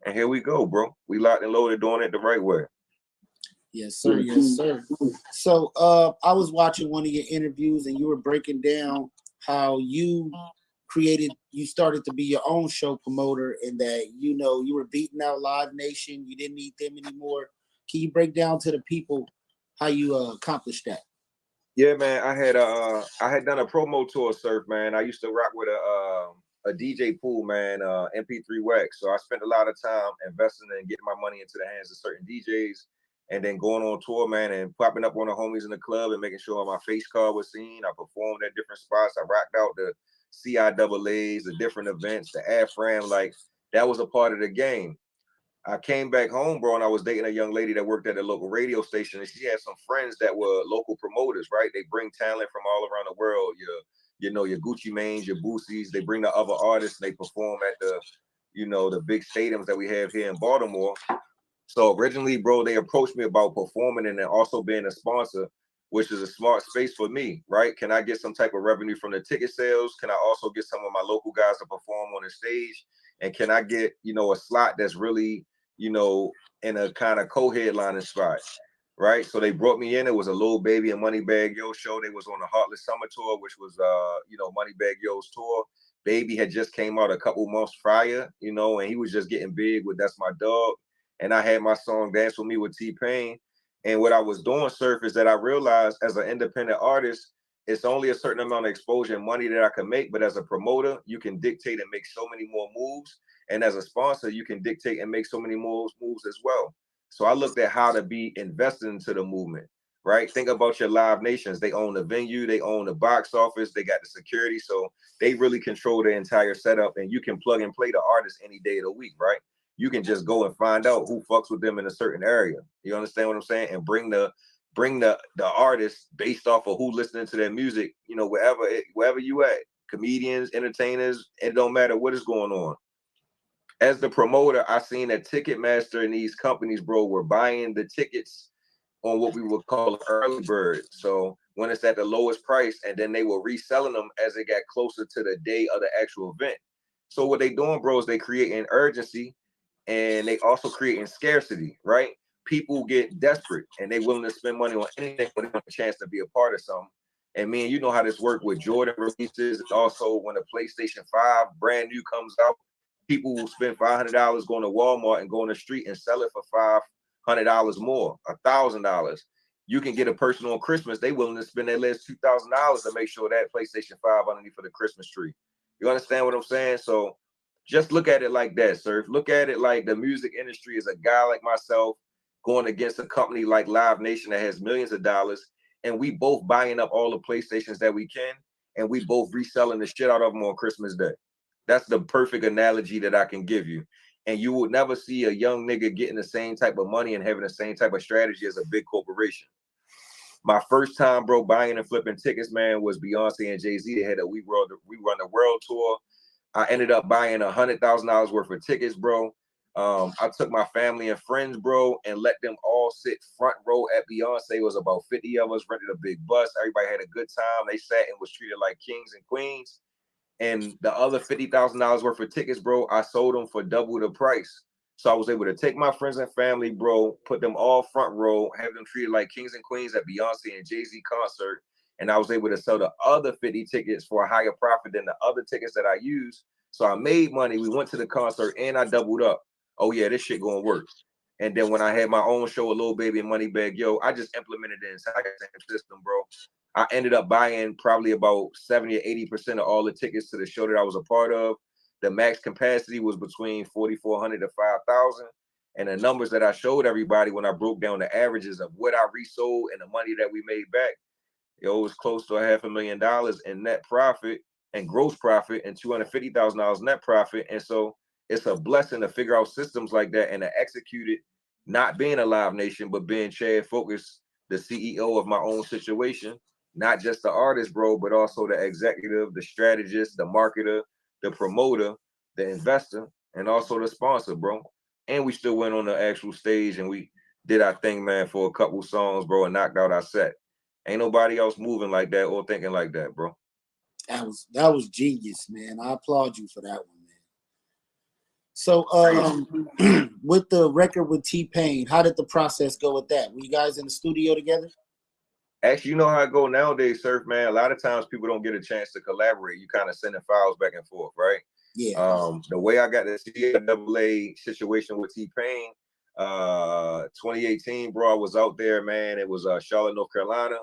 And here we go, bro. We locked and loaded doing it the right way. Yes, sir. Yes, sir. So I was watching one of your interviews and you were breaking down how you started to be your own show promoter and that, you were beating out Live Nation. You didn't need them anymore. Can you break down to the people how you accomplished that? Yeah, man. I had done a promo tour, Surf, man. I used to rock with a DJ pool, man, MP3 Wax. So I spent a lot of time investing and getting my money into the hands of certain DJs and then going on tour, man, and popping up on the homies in the club and making sure my face card was seen. I performed at different spots. I rocked out the CIAAs, the different events, the AFRAM, like that was a part of the game. I came back home, bro, and I was dating a young lady that worked at a local radio station, and she had some friends that were local promoters, right? They bring talent from all around the world. Your Gucci Manes, your Boosies. They bring the other artists, and they perform at the, the big stadiums that we have here in Baltimore. So originally, bro, they approached me about performing and then also being a sponsor, which is a smart space for me, right? Can I get some type of revenue from the ticket sales? Can I also get some of my local guys to perform on the stage? And can I get, a slot that's really, in a kind of co-headlining spot, right? So they brought me in. It was a Lil Baby and Moneybagg Yo show. They was on the Heartless Summer Tour, which was, Moneybagg Yo's tour. Baby had just came out a couple months prior, and he was just getting big with That's My Dog. And I had my song Dance With Me with T-Pain. And what I was doing, Surf, is that I realized as an independent artist, it's only a certain amount of exposure and money that I can make. But as a promoter, you can dictate and make so many more moves. And as a sponsor, you can dictate and make so many more moves as well. So I looked at how to be invested into the movement, right? Think about your Live Nations. They own the venue, they own the box office, they got the security. So they really control the entire setup, and you can plug and play the artist any day of the week, right? You can just go and find out who fucks with them in a certain area. You understand what I'm saying? And bring the artist based off of who listening to their music, wherever you at. Comedians, entertainers, it don't matter what is going on. As the promoter, I seen that Ticketmaster and these companies, bro, were buying the tickets on what we would call early bird. So when it's at the lowest price, and then they were reselling them as it got closer to the day of the actual event. So what they doing, bro, is they creating urgency, and they also creating scarcity, right? People get desperate and they willing to spend money on anything when they want a chance to be a part of something. And man, you know how this work with Jordan releases. Also, when a PlayStation 5 brand new comes out, people will spend $500 going to Walmart and go on the street and sell it for $500 more, $1,000. You can get a person on Christmas, they willing to spend their last $2,000 to make sure that PlayStation 5 underneath for the Christmas tree. You understand what I'm saying? So just look at it like that, Surf. Look at it like the music industry is a guy like myself going against a company like Live Nation that has millions of dollars, and we both buying up all the PlayStations that we can, and we both reselling the shit out of them on Christmas Day. That's the perfect analogy that I can give you. And you will never see a young nigga getting the same type of money and having the same type of strategy as a big corporation. My first time, bro, buying and flipping tickets, man, was Beyonce and Jay-Z. They had a We Run the World tour. I ended up buying $100,000 worth of tickets, bro. I took my family and friends, bro, and let them all sit front row at Beyonce. It was about 50 of us, rented a big bus. Everybody had a good time. They sat and was treated like kings and queens. And the other $50,000 worth of tickets, bro, I sold them for double the price. So I was able to take my friends and family, bro, put them all front row, have them treated like kings and queens at Beyonce and Jay-Z concert. And I was able to sell the other 50 tickets for a higher profit than the other tickets that I used. So I made money. We went to the concert and I doubled up. Oh yeah, this shit gonna work. And then when I had my own show, a Lil Baby and Moneybagg Yo, I just implemented the entire system, bro. I ended up buying probably about 70 or 80% of all the tickets to the show that I was a part of. The max capacity was between 4,400 to 5,000. And the numbers that I showed everybody when I broke down the averages of what I resold and the money that we made back, it was close to $500,000 in net profit and gross profit and $250,000 net profit. And so it's a blessing to figure out systems like that and to execute it, not being a Live Nation, but being Chad Focus, the CEO of my own situation, not just the artist, bro, but also the executive, the strategist, the marketer, the promoter, the investor, and also the sponsor, bro. And we still went on the actual stage and we did our thing, man, for a couple songs, bro, and knocked out our set. Ain't nobody else moving like that or thinking like that, bro. That was genius, man. I applaud you for that one, man. So with the record with T-Pain, how did the process go with that? Were you guys in the studio together? Actually, you know how I go nowadays, Surf, man. A lot of times people don't get a chance to collaborate. You kind of sending files back and forth, right? Yeah. The way I got the CIAA situation with T-Pain, 2018, bro, I was out there, man. It was Charlotte, North Carolina.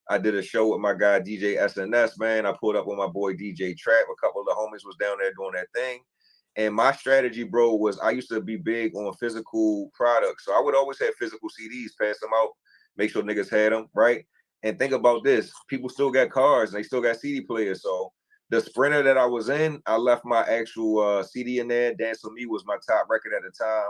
I did a show with my guy DJ SNS, man. I pulled up with my boy DJ Trap. A couple of the homies was down there doing that thing. And my strategy, bro, was I used to be big on physical products. So I would always have physical CDs, pass them out, make sure niggas had them, right? And think about this. People still got cars and they still got CD players. So The Sprinter that I was in, I left my actual CD in there. Dance With Me was my top record at the time.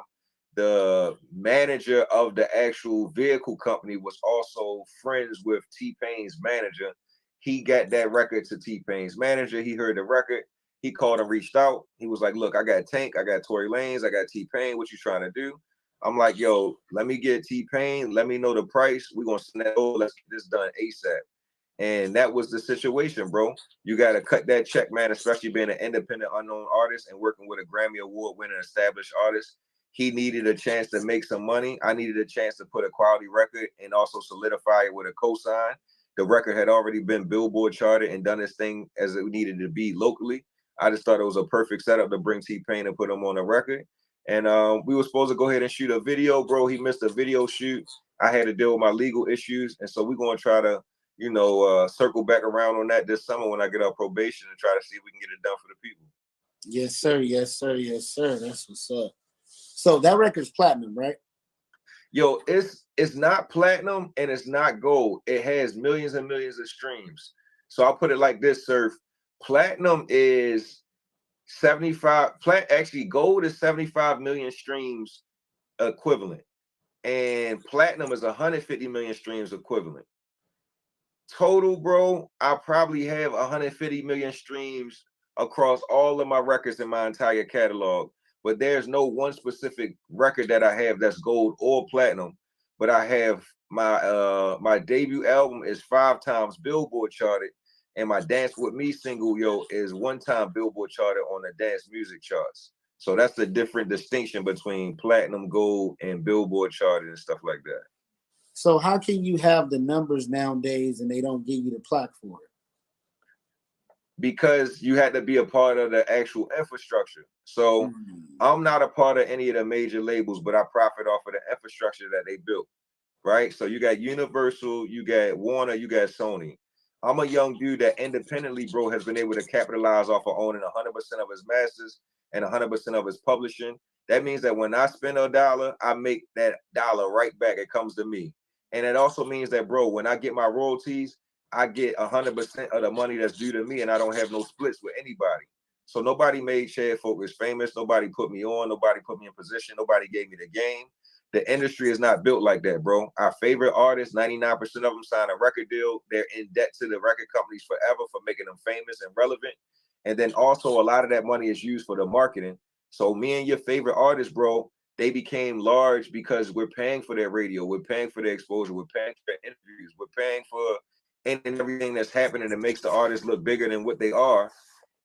The manager of the actual vehicle company was also friends with T-Pain's manager. He got that record to T-Pain's manager. He heard the record. He called and reached out. He was like, look, I got Tank, I got Tory Lanez, I got T-Pain. What you trying to do? I'm like, yo, let me get T-Pain. Let me know the price. We're going to send that over. Let's get this done ASAP. And that was the situation, bro. You got to cut that check, man, especially being an independent, unknown artist and working with a Grammy Award winning established artist. He needed a chance to make some money. I needed a chance to put a quality record and also solidify it with a cosign. The record had already been Billboard charted and done its thing as it needed to be locally. I just thought it was a perfect setup to bring T-Pain and put him on the record. And we were supposed to go ahead and shoot a video, bro. He missed a video shoot. I had to deal with my legal issues. And so we're going to try to, you know, circle back around on that this summer when I get out probation and try to see if we can get it done for the people. Yes, sir. Yes, sir. Yes, sir. That's what's up. So that record's platinum, right? Yo, it's not platinum and it's not gold. It has millions and millions of streams. So I'll put it like this, Surf. Platinum is 75. Actually, gold is 75 million streams equivalent. And platinum is 150 million streams equivalent. Total, bro, I probably have 150 million streams across all of my records in my entire catalog. But there's no one specific record that I have that's gold or platinum. But I have my my debut album is 5 times Billboard charted, and my Dance With Me single, yo, is 1 time Billboard charted on the dance music charts. So that's the different distinction between platinum, gold, and Billboard charted and stuff like that. So how can you have the numbers nowadays and they don't give you the plaque for it? Because you had to be a part of the actual infrastructure. So I'm not a part of any of the major labels, but I profit off of the infrastructure that they built, right? So you got Universal, you got Warner, you got Sony. I'm a young dude that independently, bro, has been able to capitalize off of owning 100% of his masters and 100% of his publishing. That means that when I spend a dollar, I make that dollar right back. It comes to me. And it also means that, bro, when I get my royalties, I get 100% of the money that's due to me, and I don't have no splits with anybody. So nobody made Chad Focus famous. Nobody put me on. Nobody put me in position. Nobody gave me the game. The industry is not built like that, bro. Our favorite artists, 99% of them sign a record deal. They're in debt to the record companies forever for making them famous and relevant. And then also a lot of that money is used for the marketing. So me and your favorite artists, bro, they became large because we're paying for their radio. We're paying for their exposure. We're paying for their interviews. We're paying for and everything that's happening that makes the artists look bigger than what they are.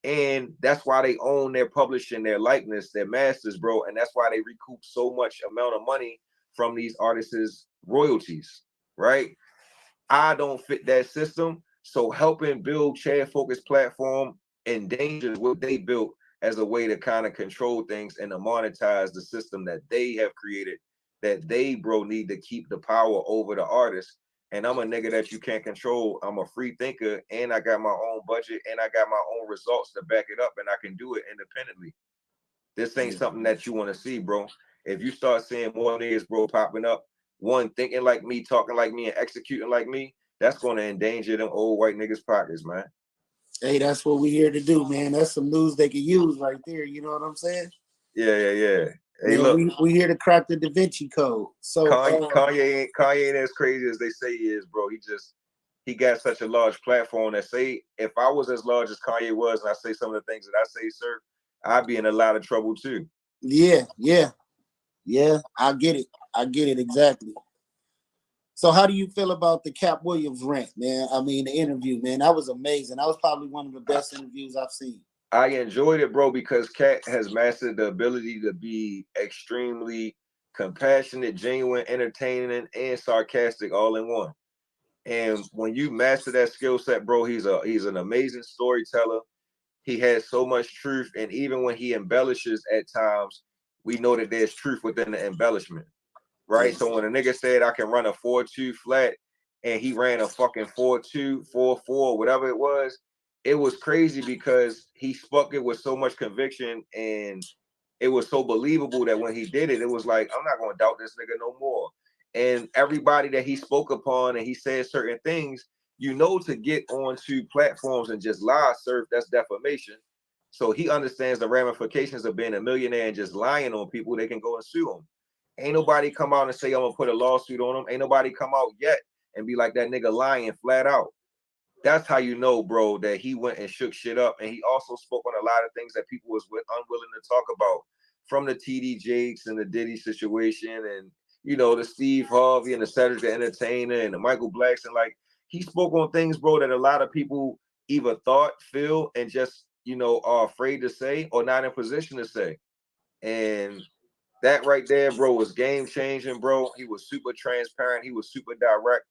And that's why they own their publishing, their likeness, their masters, bro. And that's why they recoup so much amount of money from these artists' royalties, right? I don't fit that system. So helping build Chad Focus platform endangers what they built as a way to kind of control things and to monetize the system that they have created, that they, bro, need to keep the power over the artists. And I'm a nigga that you can't control. I'm a free thinker, and I got my own budget, and I got my own results to back it up, and I can do it independently. This ain't something that you want to see, bro. If you start seeing more niggas, bro, popping up, one thinking like me, talking like me, and executing like me, that's going to endanger them old white niggas' pockets, man. Hey, that's what we here to do, man. That's some news they can use right there. You know what I'm saying? Yeah. Hey, man, look, we here to crack the Da Vinci Code. So Kanye ain't as crazy as they say he is, bro. He got such a large platform that say if I was as large as Kanye was and I say some of the things that I say, sir, I'd be in a lot of trouble too. Yeah. I get it exactly. So how do you feel about the Cap Williams rant, man? I mean, the interview, man, that was amazing. That was probably one of the best interviews I've seen. I enjoyed it, bro, because Cat has mastered the ability to be extremely compassionate, genuine, entertaining, and sarcastic all in one. And when you master that skill set, bro, he's an amazing storyteller. He has so much truth, and even when he embellishes at times, we know that there's truth within the embellishment, right? So when a nigga said I can run a 4.2 flat, and he ran a fucking 4.2, 4.4, whatever it was crazy because he spoke it with so much conviction, and it was so believable that when he did it, it was like, I'm not going to doubt this nigga no more. And everybody that he spoke upon and he said certain things, you know, to get onto platforms and just lie, Surf, that's defamation. So he understands the ramifications of being a millionaire and just lying on people. They can go and sue him. Ain't nobody come out and say, I'm gonna put a lawsuit on him. Ain't nobody come out yet and be like, that nigga lying flat out. That's how you know, bro, that he went and shook shit up. And he also spoke on a lot of things that people was unwilling to talk about, from the TD Jakes and the Diddy situation, and, you know, the Steve Harvey and the Cedric the Entertainer and the Michael Blackson. Like, he spoke on things, bro, that a lot of people either thought, feel, and just, you know, are afraid to say or not in position to say. And that right there, bro, was game changing, bro. He was super transparent. He was super direct.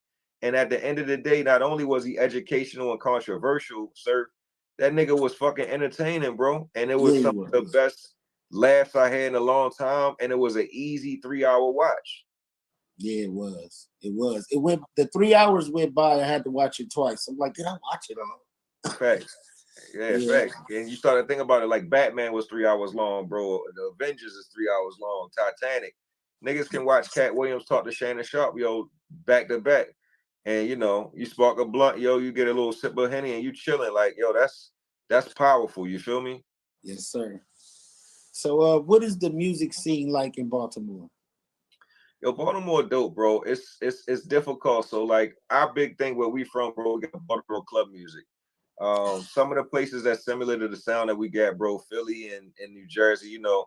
And at the end of the day, not only was he educational and controversial, sir, that nigga was fucking entertaining, bro. And it was some of the best laughs I had in a long time. And it was an easy 3-hour watch. Yeah, it was. It was. It went. The 3 hours went by. I had to watch it twice. I'm like, did I watch it all? Facts. Yeah, facts. And you started thinking about it, like Batman was 3 hours long, bro. The Avengers is 3 hours long. Titanic. Niggas can watch Cat Williams talk to Shannon Sharp, yo, back to back. And, you know, you spark a blunt, yo, you get a little sip of Henny and you chilling. Like, yo, that's powerful. You feel me? Yes, sir. So what is the music scene like in Baltimore? Yo, Baltimore dope, bro. It's difficult. So, like, our big thing where we from, bro, we got Baltimore club music. Some of the places that's similar to the sound that we got, bro, Philly and New Jersey, you know,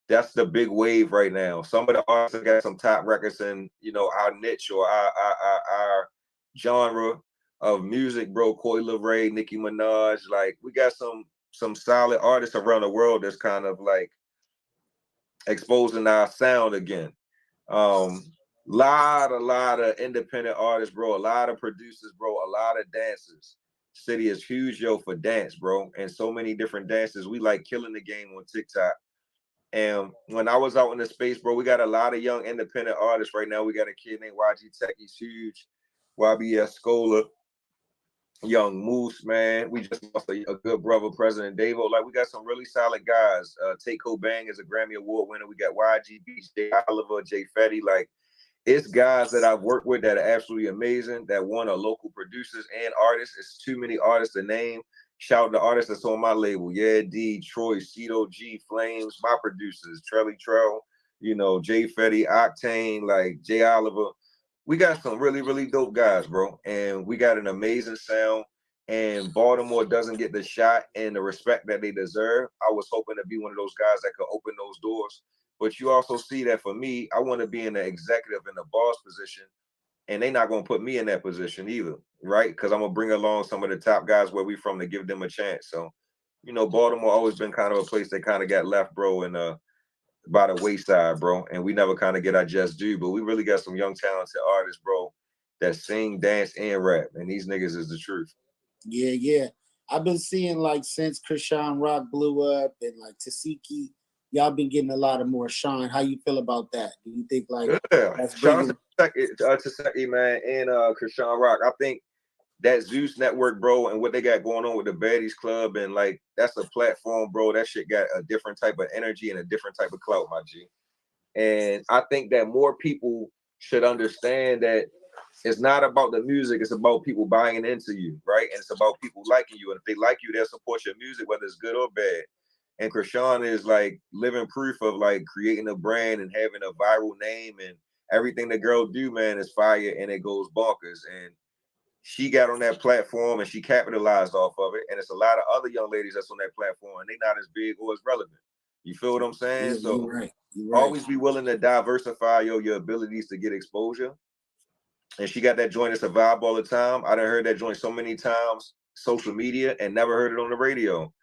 that's the big wave right now. Some of the artists that got some top records in, you know, our niche or our genre of music, bro. Coi Leray, Nicki Minaj, like, we got some solid artists around the world that's kind of like exposing our sound again. Lot of independent artists, bro. A lot of producers, bro. A lot of dancers. City is huge, yo, for dance, bro. And so many different dances. We like killing the game on TikTok. And when I was out in the space, bro, we got a lot of young independent artists right now. We got a kid named YG Tech. He's huge. YBS Scholar. Young Moose, man. We just lost a good brother, President Davo. Like, we got some really solid guys. Tate Bang is a Grammy Award winner. We got YG Beach, Jay Oliver, Jay Fetty. Like, it's guys that I've worked with that are absolutely amazing, that one are local producers and artists. It's too many artists to name. Shout out to artists that's on my label. Yeah, D, Troy, Cito, G, Flames, my producers, Trelly Trell, you know, Jay Fetty, Octane, like Jay Oliver. We got some really, really dope guys, bro. And we got an amazing sound. And Baltimore doesn't get the shot and the respect that they deserve. I was hoping to be one of those guys that could open those doors. But you also see that for me, I want to be in the executive and the boss position. And they're not going to put me in that position either, right? Because I'm going to bring along some of the top guys where we from to give them a chance. So, you know, Baltimore always been kind of a place that kind of got left, bro, and by the wayside, bro. And we never kind of get our just due. But we really got some young, talented artists, bro, that sing, dance, and rap. And these niggas is the truth. Yeah. I've been seeing, like, since Krishan Rock blew up and, like, Tasiki, y'all been getting a lot of more shine. How you feel about that? Do you think, like, that's bringing... Taseki, man, and Krishan Rock. I think that Zeus Network, bro, and what they got going on with the Baddies Club, and, like, that's a platform, bro. That shit got a different type of energy and a different type of clout, my G. And I think that more people should understand that it's not about the music, it's about people buying into you, right? And it's about people liking you. And if they like you, they'll support your music, whether it's good or bad. And Krishan is like living proof of like creating a brand and having a viral name, and everything the girl do, man, is fire and it goes bonkers. And she got on that platform and she capitalized off of it. And it's a lot of other young ladies that's on that platform and they're not as big or as relevant. You feel what I'm saying? Yeah, so you're right. Always be willing to diversify your abilities to get exposure. And she got that joint. It's a vibe all the time. I done heard that joint so many times, social media, and never heard it on the radio.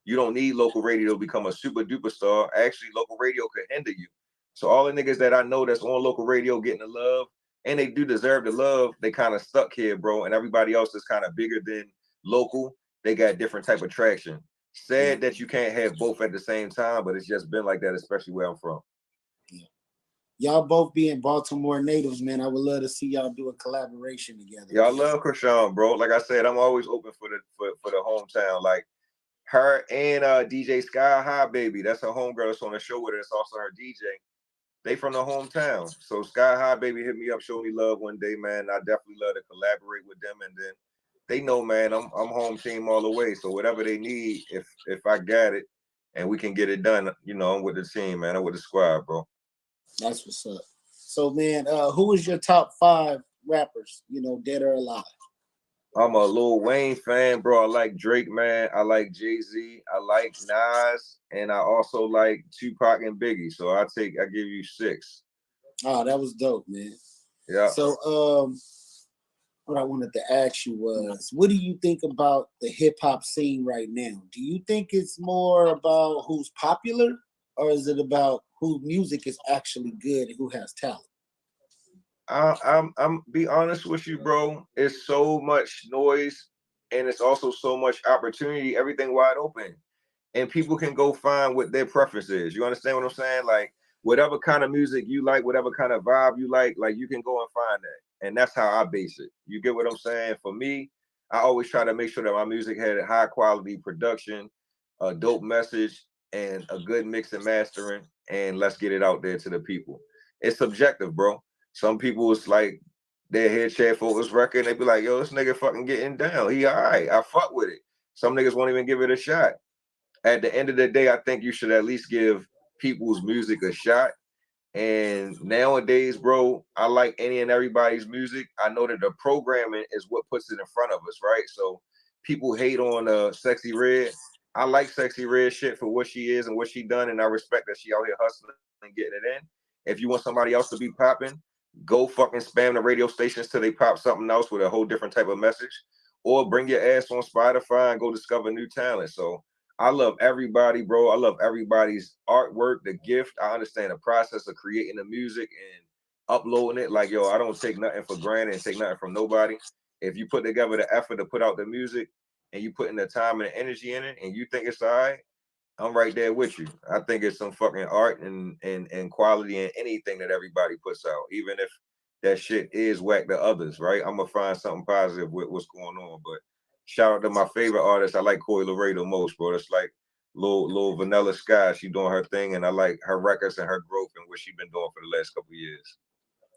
You don't need local radio to become a super duper star. Actually, local radio could hinder you. So all the niggas that I know that's on local radio getting the love, and they do deserve the love, they kind of stuck here, bro. And everybody else is kind of bigger than local. They got different type of traction. Sad that you can't have both at the same time, but it's just been like that, especially where I'm from. Y'all both being Baltimore natives, man. I would love to see y'all do a collaboration together. Y'all love Krishan, bro. Like I said, I'm always open for the hometown. Like her and DJ Sky High Baby. That's her homegirl that's on the show with her. It's also her DJ. They from the hometown. So Sky High Baby hit me up, show me love one day, man. I definitely love to collaborate with them. And then they know, man, I'm home team all the way. So whatever they need, if I got it and we can get it done, you know, I'm with the team, man. I'm with the squad, bro. That's what's up. So, man, who is your top 5 rappers, you know, dead or alive? I'm a Lil Wayne fan, bro. I like Drake, man. I like Jay-Z. I like Nas. And I also like Tupac and Biggie. So I give you 6. Oh, that was dope, man. Yeah. So, what I wanted to ask you was, what do you think about the hip hop scene right now? Do you think it's more about who's popular, or is it about whose music is actually good and who has talent? I'm be honest with you, bro. It's so much noise, and it's also so much opportunity. Everything wide open, and people can go find what their preference is. You understand what I'm saying? Like whatever kind of music you like, whatever kind of vibe you like you can go and find that. And that's how I base it. You get what I'm saying? For me, I always try to make sure that my music had a high quality production, a dope message, and a good mix and mastering. And let's get it out there to the people. It's subjective, bro. Some people, it's like their head chair for this record, and they be like, yo, this nigga fucking getting down. He all right. I fuck with it. Some niggas won't even give it a shot. At the end of the day, I think you should at least give people's music a shot. And nowadays, bro, I like any and everybody's music. I know that the programming is what puts it in front of us, right? So people hate on Sexy Red. I like Sexy Red shit for what she is and what she done, and I respect that she out here hustling and getting it in. If you want somebody else to be popping, go fucking spam the radio stations till they pop something else with a whole different type of message, or bring your ass on Spotify and go discover new talent. So I love everybody, bro. I love everybody's artwork, the gift. I understand the process of creating the music and uploading it. Like, yo, I don't take nothing for granted and take nothing from nobody. If you put together the effort to put out the music and you put in the time and the energy in it and you think it's all right, I'm right there with you. I think it's some fucking art and quality in anything that everybody puts out, even if that shit is whack to others, right? I'm gonna find something positive with what's going on. But shout out to my favorite artist. I like Coi Leray the most, bro. It's like little Vanilla Sky. She doing her thing, and I like her records and her growth and what she been doing for the last couple of years.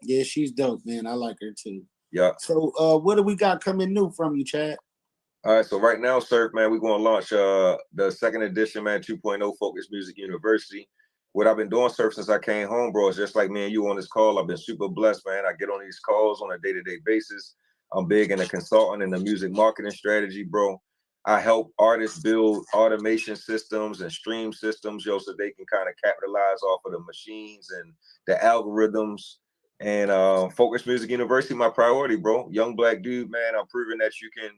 Yeah, she's dope, man. I like her too. Yeah. So, what do we got coming new from you, Chad? All right, so right now, Surf, man, we're going to launch the second edition, man, 2.0 Focus Music University. What I've been doing, Surf, since I came home, bro, is just like me and you on this call. I've been super blessed, man. I get on these calls on a day-to-day basis. I'm big in the consulting and the music marketing strategy, bro. I help artists build automation systems and stream systems, yo, so they can kind of capitalize off of the machines and the algorithms. And Focus Music University, my priority, bro. Young black dude, man. I'm proving that you can,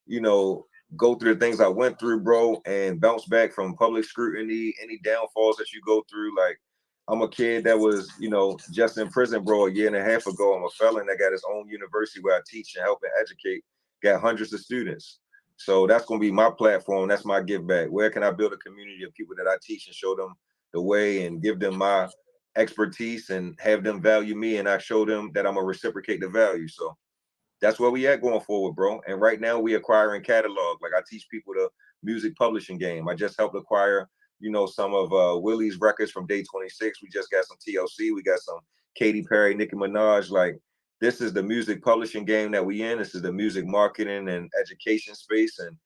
you know, go through the things I went through, bro, and bounce back from public scrutiny, any downfalls that you go through. Like, I'm a kid that was, you know, just in prison, bro, a year and a half ago. I'm a felon that got his own university where I teach and help and educate, got hundreds of students. So that's going to be my platform. That's my give back. Where can I build a community of people that I teach and show them the way and give them my expertise and have them value me, and I show them that I'm going to reciprocate the value. So that's where we at going forward, bro. And right now we acquiring catalog. Like I teach people the music publishing game. I just helped acquire, you know, some of Willie's records from Day 26. We just got some TLC. We got some Katy Perry, Nicki Minaj. Like this is the music publishing game that we in. This is the music marketing and education space. And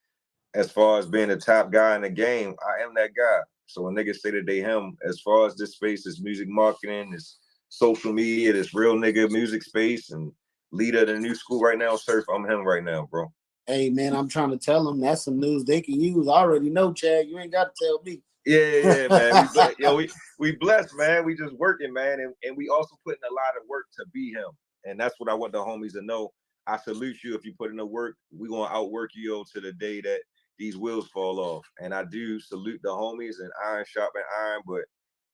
as far as being the top guy in the game, I am that guy. So when niggas say that they him, as far as this space is music marketing, it's social media, this real nigga music space, and leader of the new school right now, Surf, I'm him right now, bro. Hey, man, I'm trying to tell them that's some news they can use. I already know, Chad. You ain't got to tell me. Yeah, man. We blessed, man. We just working, man. And we also putting a lot of work to be him. And that's what I want the homies to know. I salute you if you put in the work. We're going to outwork you to the day that these wheels fall off. And I do salute the homies, and iron sharpen iron. But,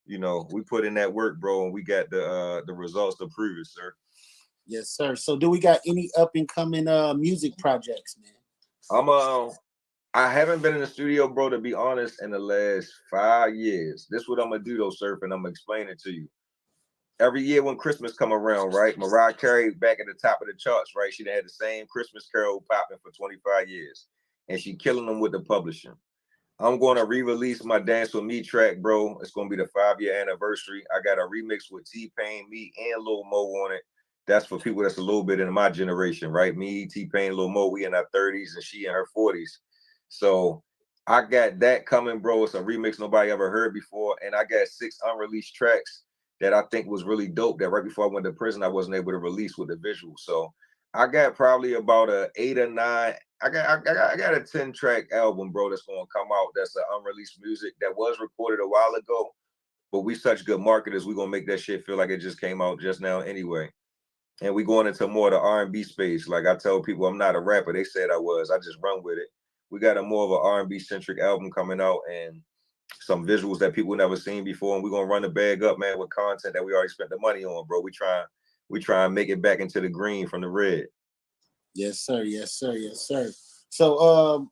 you know, we put in that work, bro, and we got the results to prove it, sir. Yes, sir. So do we got any up and coming music projects, man? I haven't been in the studio, bro, to be honest, in the last 5 years. This is what I'm gonna do though, Surf, and I'm gonna explain it to you. Every year when Christmas come around, right? Mariah Carey back at the top of the charts, right? She had the same Christmas carol popping for 25 years, and she killing them with the publishing. I'm going to re-release my Dance With Me track, bro. It's going to be the 5-year anniversary. I got a remix with T-Pain, me, and Lil Mo on it. that's for people that's a little bit in my generation, right? Me, T-Pain, Lil Mo, we in our 30s and she in her 40s. So I got that coming, bro. It's a remix nobody ever heard before. And I got 6 unreleased tracks that I think was really dope that right before I went to prison, I wasn't able to release with the visual. So I got probably about a 8 or 9. I got a 10-track album, bro, that's gonna come out. That's the unreleased music that was recorded a while ago. But we such good marketers, we're gonna make that shit feel like it just came out just now anyway. And we going into more of the R&B space. Like I tell people, I'm not a rapper. They said I was. I just run with it. We got a more of an R&B centric album coming out and some visuals that people never seen before. And we're gonna run the bag up, man, with content that we already spent the money on, bro. We try and make it back into the green from the red. Yes, sir. Yes, sir. Yes, sir. So,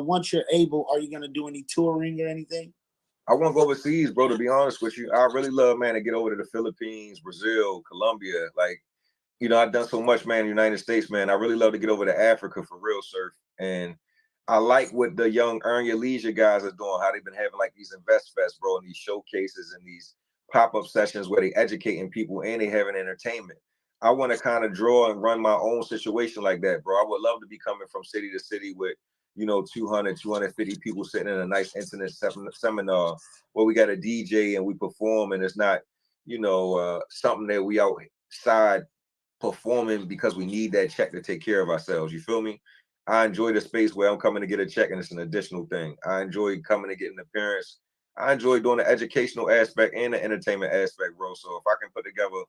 once you're able, are you gonna do any touring or anything? I want to go overseas, bro. To be honest with you, I really love, man, to get over to the Philippines, Brazil, Colombia. Like, I've done so much, man, in the United States, man. I really love to get over to Africa for real, surf. And I like what the young Earn Your Leisure guys are doing, how they've been having like these Invest Fest, bro, and these showcases and these pop-up sessions where they educating people and they having entertainment. I want to kind of draw and run my own situation like that, bro. I would love to be coming from city to city with, 200, 250 people sitting in a nice intimate seminar where we got a DJ and we perform and it's not, something that we outside performing because we need that check to take care of ourselves. You feel me? I enjoy the space where I'm coming to get a check and it's an additional thing. I enjoy coming to get an appearance. I enjoy doing the educational aspect and the entertainment aspect, bro. So if I can put together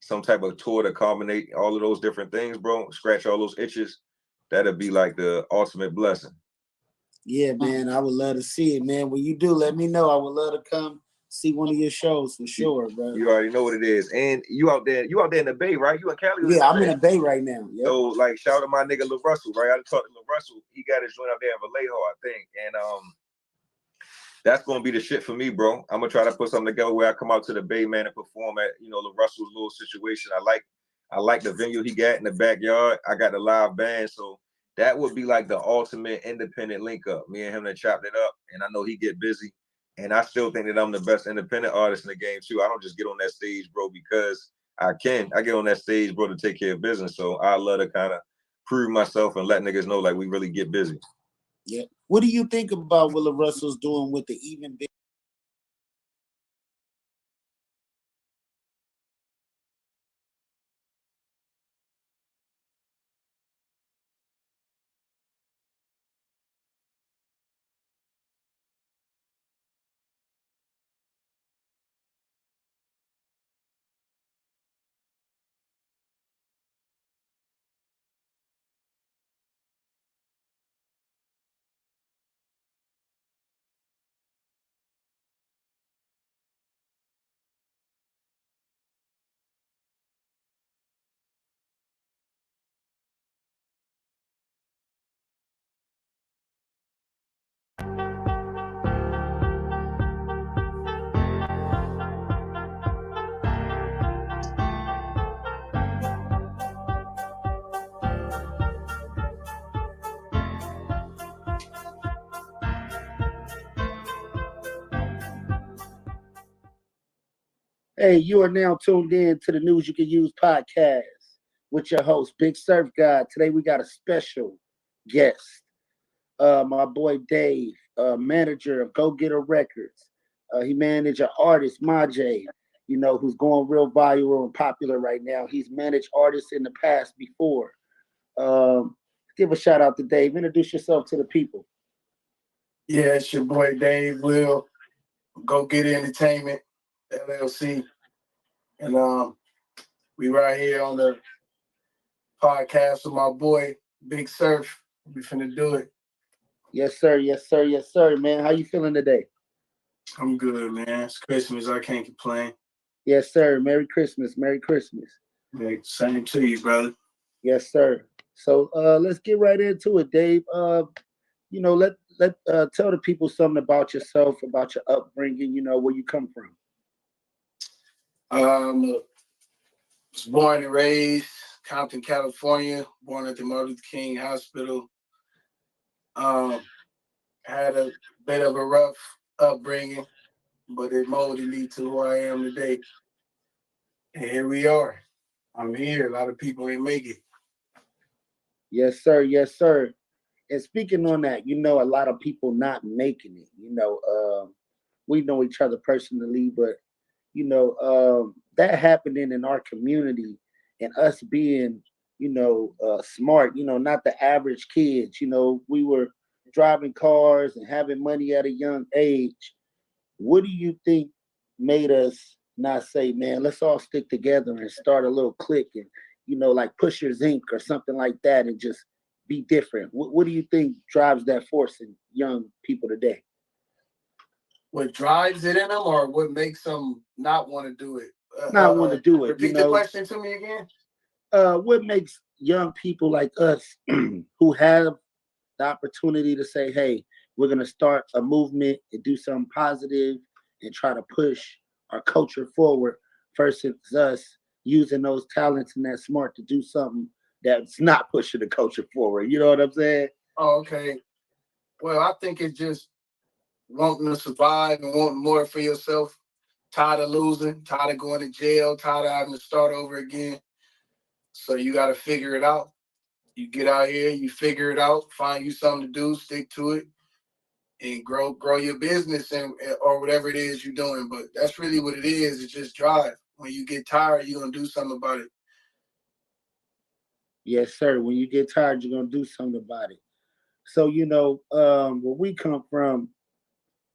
some type of tour to combine all of those different things, bro, scratch all those itches, that'd be like the ultimate blessing. Yeah, man, I would love to see it, man. When you do, let me know. I would love to come see one of your shows for sure, bro. You already know what it is. And you out there in the Bay, right? You in Cali? Yeah, I'm in the Bay right now. Yep. So like shout out to my nigga Lil Russell, right? I talked to Lil Russell. He got his joint out there in Vallejo, I think. And that's gonna be the shit for me, bro. I'm gonna try to put something together where I come out to the Bay, man, and perform at Lil Russell's little situation. I like the venue he got in the backyard. I got the live band, so that would be like the ultimate independent link up. Me and him that chopped it up, and I know he get busy. And I still think that I'm the best independent artist in the game too. I don't just get on that stage, bro, because I can. I get on that stage, bro, to take care of business. So I love to kind of prove myself and let niggas know like we really get busy. Yeah. What do you think about what Lil Russell's doing with the Even Big? Hey, you are now tuned in to the News You Can Use podcast with your host, Big Surf God. Today we got a special guest, my boy Dave, manager of Go Getter Records. He managed an artist, Majay, who's going real viral and popular right now. He's managed artists in the past before. Give a shout out to Dave. Introduce yourself to the people. Yeah, it's your boy Dave Will, Go Getter Entertainment, LLC. And we right here on the podcast with my boy, Big Surf. We finna do it. Yes, sir. Yes, sir. Yes, sir, man. How you feeling today? I'm good, man. It's Christmas. I can't complain. Yes, sir. Merry Christmas. Merry Christmas. Yeah, same to you, brother. Yes, sir. So let's get right into it, Dave. Let tell the people something about yourself, about your upbringing, where you come from. Was born and raised Compton, California, born at the Martin Luther King Hospital. Had a bit of a rough upbringing, but it molded me to who I am today. And here we are. I'm here. A lot of people ain't make it. Yes, sir. Yes, sir. And speaking on that, you know, a lot of people not making it. You know, we know each other personally, but you know, that happening in our community and us being, you know, smart. You know, not the average kids. You know, we were driving cars and having money at a young age. What do you think made us not say, man, let's all stick together and start a little clique and, you know, like Pusher's Inc. or something like that and just be different? What do you think drives that force in young people today? What drives it in them, or what makes them not want to do it? Not want to do it. Repeat you the know, question to me again. What makes young people like us who have the opportunity to say, hey, we're going to start a movement and do something positive and try to push our culture forward versus us using those talents and that smart to do something that's not pushing the culture forward. You know what I'm saying? Oh, okay. Well, I think it's just wanting to survive and wanting more for yourself. Tired of losing, tired of going to jail, tired of having to start over again. So you got to figure it out. You get out here, you figure it out, find you something to do, stick to it, and grow your business and or whatever it is you're doing. But that's really what it is. It's just drive. When you get tired, you're gonna do something about it. Yes, sir. When you get tired, you're going to do something about it. So, you know, where we come from,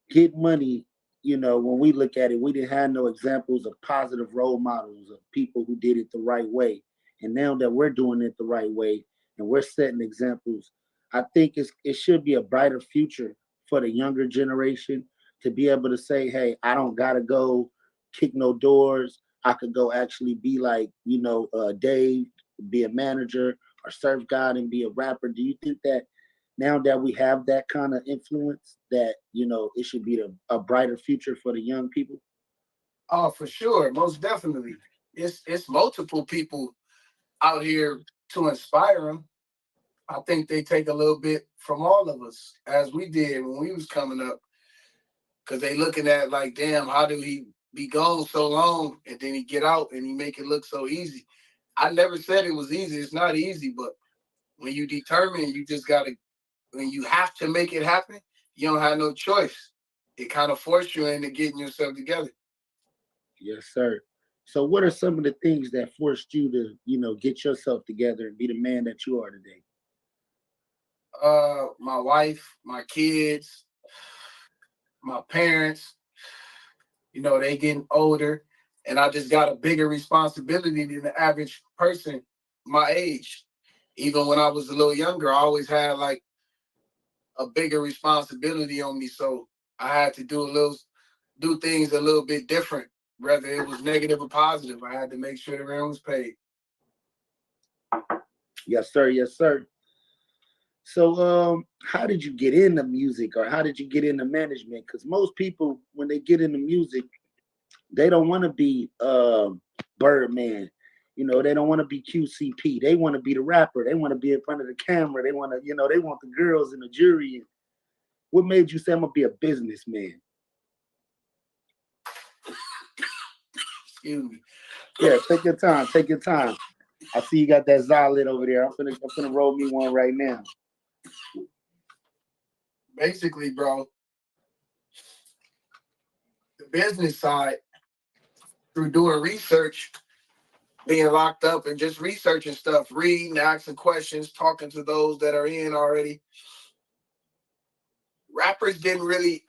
get money, you know, when we look at it, we didn't have no examples of positive role models of people who did it the right way. And now that we're doing it the right way and we're setting examples, I think it should be a brighter future for the younger generation to be able to say, hey, I don't gotta go kick no doors. I could go actually be like, you know, Dave, be a manager, or Surf God and be a rapper. Do you think that now that we have that kind of influence, that you know it should be a brighter future for the young people? Oh, for sure, most definitely. It's multiple people out here to inspire them. I think they take a little bit from all of us, as we did when we was coming up, because they looking at like, damn, how do he be gone so long and then he get out and he make it look so easy? I never said it was easy. It's not easy, but when you determine, you just gotta. When you have to make it happen, you don't have no choice. It kind of forces you into getting yourself together. Yes, sir. So, what are some of the things that forced you to, you know, get yourself together and be the man that you are today? My wife, my kids, my parents, you know, they getting older, and I just got a bigger responsibility than the average person my age. Even when I was a little younger, I always had like a bigger responsibility on me. So I had to do things a little bit different, whether it was negative or positive. I had to make sure the rent was paid. Yes, sir. Yes, sir. So, how did you get into music, or how did you get into management? Because most people, when they get into music, they don't want to be Birdman. You know, they don't want to be QCP. They want to be the rapper. They want to be in front of the camera. They want to, you know, they want the girls in the jury. What made you say I'm gonna be a businessman? Excuse me. Yeah, take your time. Take your time. I see you got that Zolid over there. I'm finna roll me one right now. Basically, bro, the business side, through doing research, being locked up and just researching stuff, reading, asking questions, talking to those that are in already. Rappers didn't really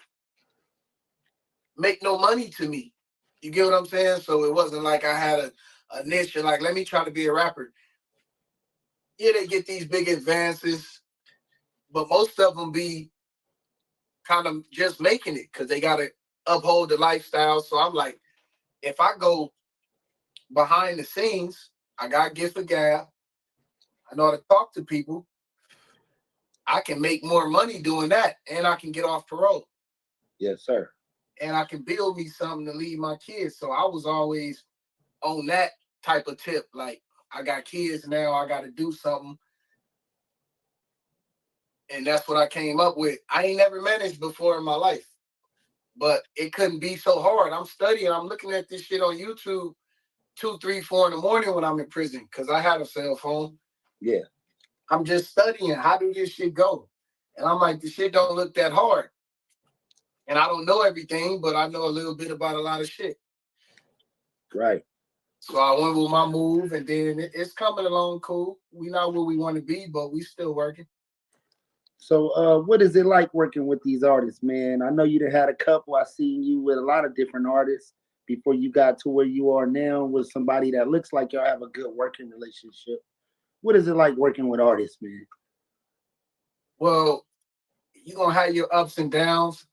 make no money to me. You get what I'm saying? So it wasn't like I had a niche and like, let me try to be a rapper. Yeah, they get these big advances, but most of them be kind of just making it because they got to uphold the lifestyle. So I'm like, if I go behind the scenes, I got gift of gab. I know how to talk to people. I can make more money doing that, and I can get off parole. Yes, sir. And I can build me something to leave my kids. So I was always on that type of tip. Like, I got kids now, I got to do something. And that's what I came up with. I ain't never managed before in my life, but it couldn't be so hard. I'm studying, I'm looking at this shit on YouTube, 2, 3, 4 in the morning when I'm in prison because I had a cell phone. Yeah. I'm just studying. How do this shit go? And I'm like, the shit don't look that hard. And I don't know everything, but I know a little bit about a lot of shit. Right. So I went with my move, and then it's coming along cool. We not where we want to be, but we still working. So what is it like working with these artists, man? I know you done had a couple. I seen you with a lot of different artists before you got to where you are now with somebody that looks like y'all have a good working relationship. What is it like working with artists, man? Well, you're going to have your ups and downs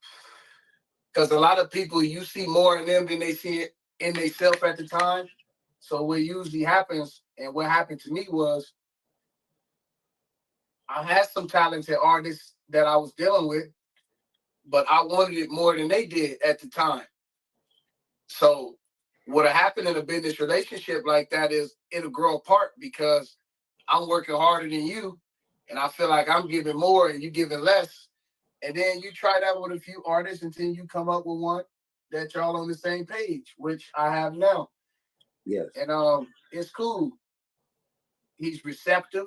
because a lot of people, you see more in them than they see it in themselves at the time. So what usually happens, and what happened to me was, I had some talented artists that I was dealing with, but I wanted it more than they did at the time. So what'll happen in a business relationship like that is it'll grow apart because I'm working harder than you, and I feel like I'm giving more and you giving less. And then you try that with a few artists until you come up with one that y'all on the same page, which I have now. Yes. And it's cool. He's receptive.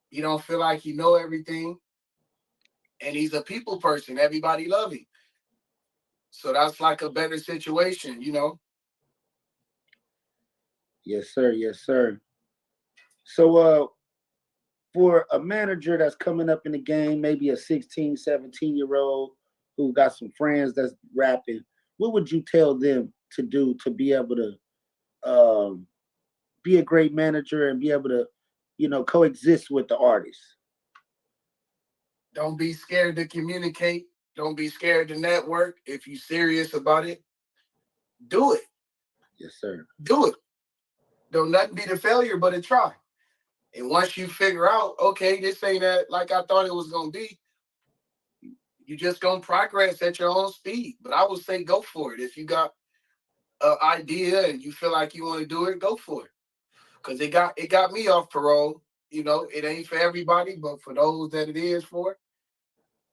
He don't feel like he know everything. And he's a people person. Everybody love him. So that's like a better situation, you know? Yes, sir. Yes, sir. So for a manager that's coming up in the game, maybe a 16, 17-year-old who got some friends that's rapping, what would you tell them to do to be able to be a great manager and be able to, coexist with the artists? Don't be scared to communicate. Don't be scared to network. If you're serious about it, do it. Yes, sir. Do it. Don't nothing be the failure but a try. And once you figure out, okay, this ain't that like I thought it was gonna be, you just gonna progress at your own speed. But I would say go for it. If you got an idea and you feel like you want to do it, go for it. Cause it got me off parole. You know, it ain't for everybody, but for those that it is for,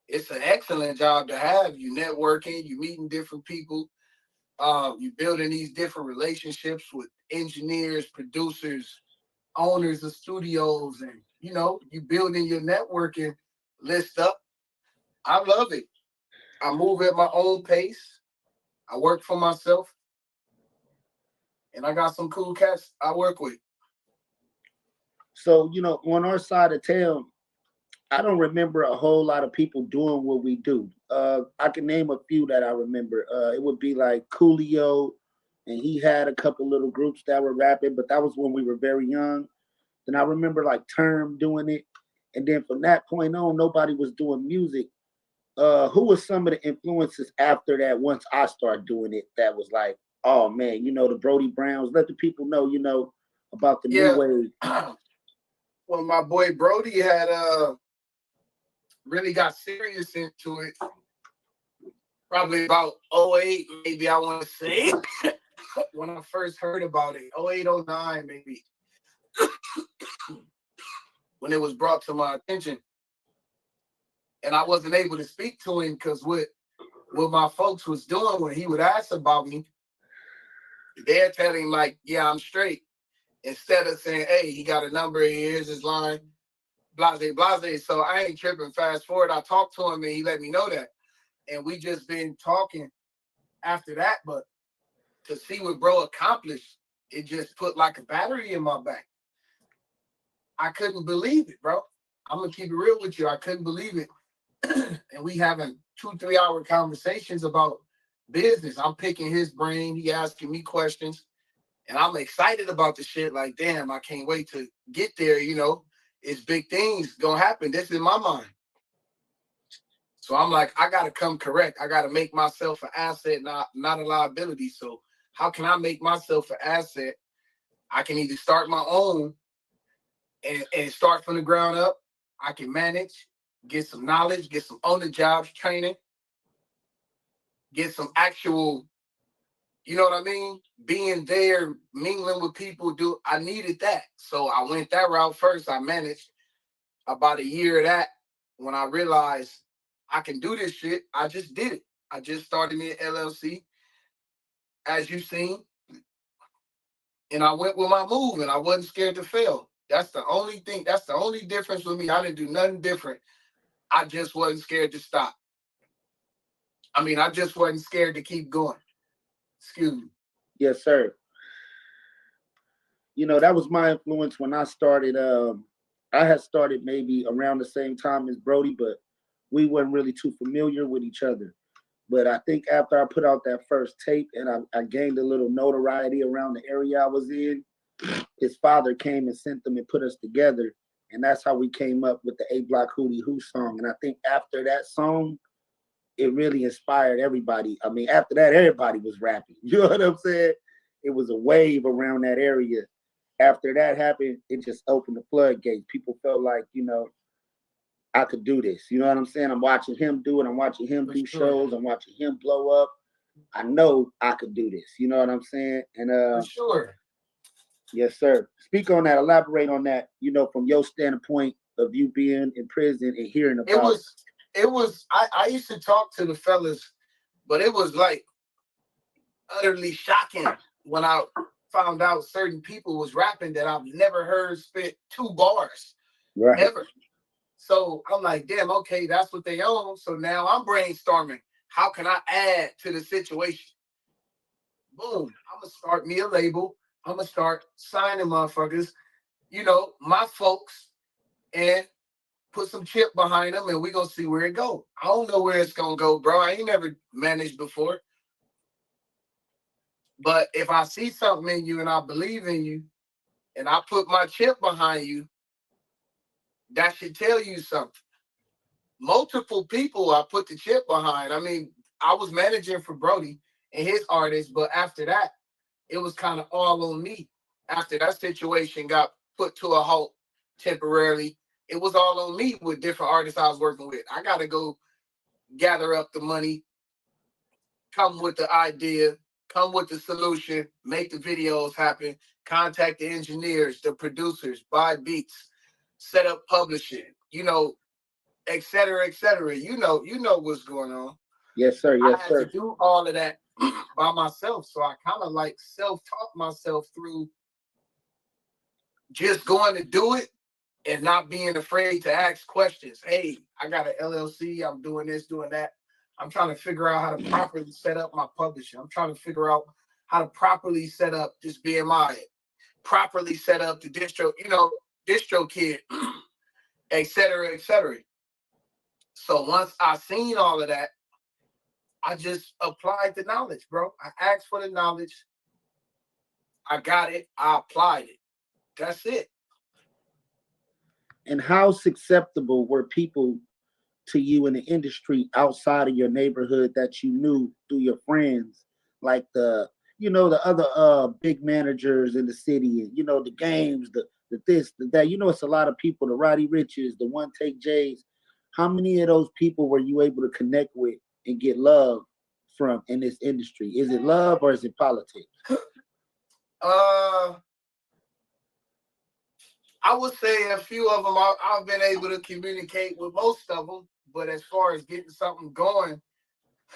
it's an excellent job to have. You networking, you meeting different people, you building these different relationships with engineers, producers, owners of studios, and you building your networking list up. I love it. I move at my own pace. I work for myself, and I got some cool cats I work with. So, on our side of town, I don't remember a whole lot of people doing what we do. I can name a few that I remember. It would be like Coolio, and he had a couple little groups that were rapping, but that was when we were very young. Then I remember like Term doing it. And then from that point on, nobody was doing music. Who was some of the influences after that once I started doing it that was like, oh man, the Brody Browns, let the people know, about the new wave. Well, my boy Brody had really got serious into it probably about 08, maybe I want to say, when I first heard about it, 08, 09 maybe, when it was brought to my attention. And I wasn't able to speak to him because what my folks was doing when he would ask about me, they're telling him like, yeah, I'm straight. Instead of saying, hey, he got a number, here's his line, blase, blase. So I ain't tripping. Fast forward, I talked to him and he let me know that. And we just been talking after that. But to see what bro accomplished, it just put like a battery in my back. I couldn't believe it, bro. I'm going to keep it real with you. I couldn't believe it. And we having 2-3 hour conversations about business. I'm picking his brain. He asking me questions. And I'm excited about the shit. Like, damn, I can't wait to get there. It's big things gonna happen. This is my mind. So I'm like, I gotta come correct. I gotta make myself an asset, not a liability. So how can I make myself an asset? I can either start my own and start from the ground up. I can manage, get some knowledge, get some on-the-job training, get some actual, you know what I mean? Being there, mingling with people, I needed that. So I went that route first. I managed about a year of that. When I realized I can do this shit, I just did it. I just started me at LLC. As you've seen, and I went with my move, and I wasn't scared to fail. That's the only thing. That's the only difference with me. I didn't do nothing different. I just wasn't scared to stop. I mean, I just wasn't scared to keep going. Excuse me. Yes, sir. You know, that was my influence when I started. I had started maybe around the same time as Brody, but we weren't really too familiar with each other. But I think after I put out that first tape and I gained a little notoriety around the area I was in, his father came and sent them and put us together. And that's how we came up with the 8 Block Hootie Who song. And I think after that song, it really inspired everybody. I mean, after that, everybody was rapping. You know what I'm saying? It was a wave around that area. After that happened, it just opened the floodgates. People felt like, you know, I could do this. You know what I'm saying? I'm watching him do it. I'm watching him do shows. I'm watching him blow up. I know I could do this. You know what I'm saying? And For sure. Yes, sir. Speak on that. Elaborate on that. You know, from your standpoint of you being in prison and hearing about it was. I used to talk to the fellas, but it was like utterly shocking when I found out certain people was rapping that I've never heard spit 2 bars. Right. Ever. So I'm like, damn, okay, that's what they own. So now I'm brainstorming. How can I add to the situation? Boom. I'm going to start me a label. I'm going to start signing motherfuckers, you know, my folks, and put some chip behind them, and we're going to see where it goes. I don't know where it's going to go, bro. I ain't never managed before. But if I see something in you and I believe in you, and I put my chip behind you, that should tell you something. Multiple people I put the chip behind. I mean, I was managing for Brody and his artists, but after that, it was kind of all on me. After that situation got put to a halt temporarily, it was all on me with different artists I was working with. I got to go gather up the money, come with the idea, come with the solution, make the videos happen, contact the engineers, the producers, buy beats, set up publishing, you know, et cetera, et cetera. You know what's going on. Yes, sir. Yes, I had sir. to do all of that by myself. So I kind of like self-taught myself through just going to do it and not being afraid to ask questions. Hey, I got an LLC. I'm doing this, doing that. I'm trying to figure out how to properly set up my publishing. I'm trying to figure out how to properly set up this BMI, properly set up the distro, you know, DistroKid, et cetera, et cetera. So once I seen all of that, I just applied the knowledge, bro. I asked for the knowledge. I got it. I applied it. That's it. And how susceptible were people to you in the industry outside of your neighborhood that you knew through your friends, like the other big managers in the city, and the games, the this, the that. It's a lot of people, the Roddy Riches, the One Take J's. How many of those people were you able to connect with and get love from in this industry? Is it love or is it politics? I would say a few of them I've been able to communicate with most of them, but as far as getting something going,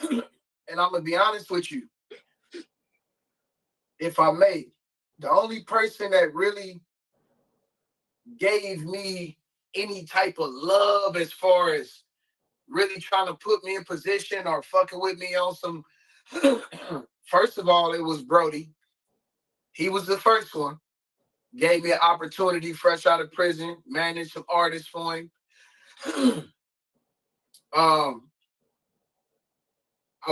and I'm gonna be honest with you, if I may, the only person that really gave me any type of love as far as really trying to put me in position or fucking with me on some, first of all, it was Brody. He was the first one. Gave me an opportunity fresh out of prison, managed some artists for him.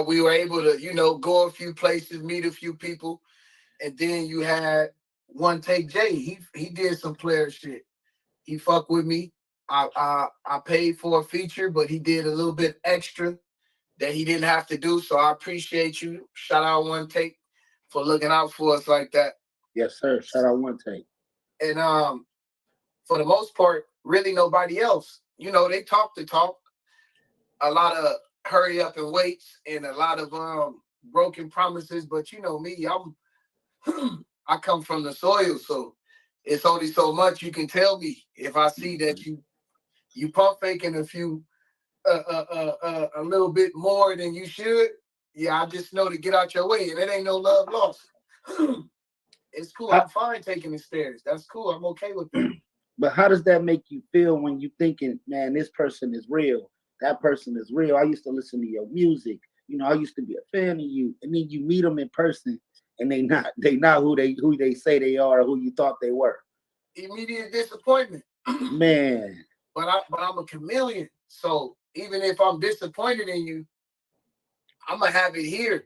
We were able to, go a few places, meet a few people. And then you had One Take Jay. He did some player shit. He fucked with me. I paid for a feature, but he did a little bit extra that he didn't have to do. So I appreciate you. Shout out One Take for looking out for us like that. Yes, sir. Shout out One Take. And for the most part, really nobody else. They talk the talk. A lot of hurry up and waits and a lot of broken promises. But you know me, I come from the soil, so it's only so much you can tell me. If I see that you pump faking a few a little bit more than you should, yeah, I just know to get out your way, and it ain't no love lost. It's cool. I'm fine taking the stairs. That's cool. I'm okay with that. But how does that make you feel when you thinking, man, this person is real, that person is real? I used to listen to your music. You know, I used to be a fan of you, and then you meet them in person, and they not who they say they are or who you thought they were. Immediate disappointment. Man. But I'm a chameleon. So even if I'm disappointed in you, I'm gonna have it here.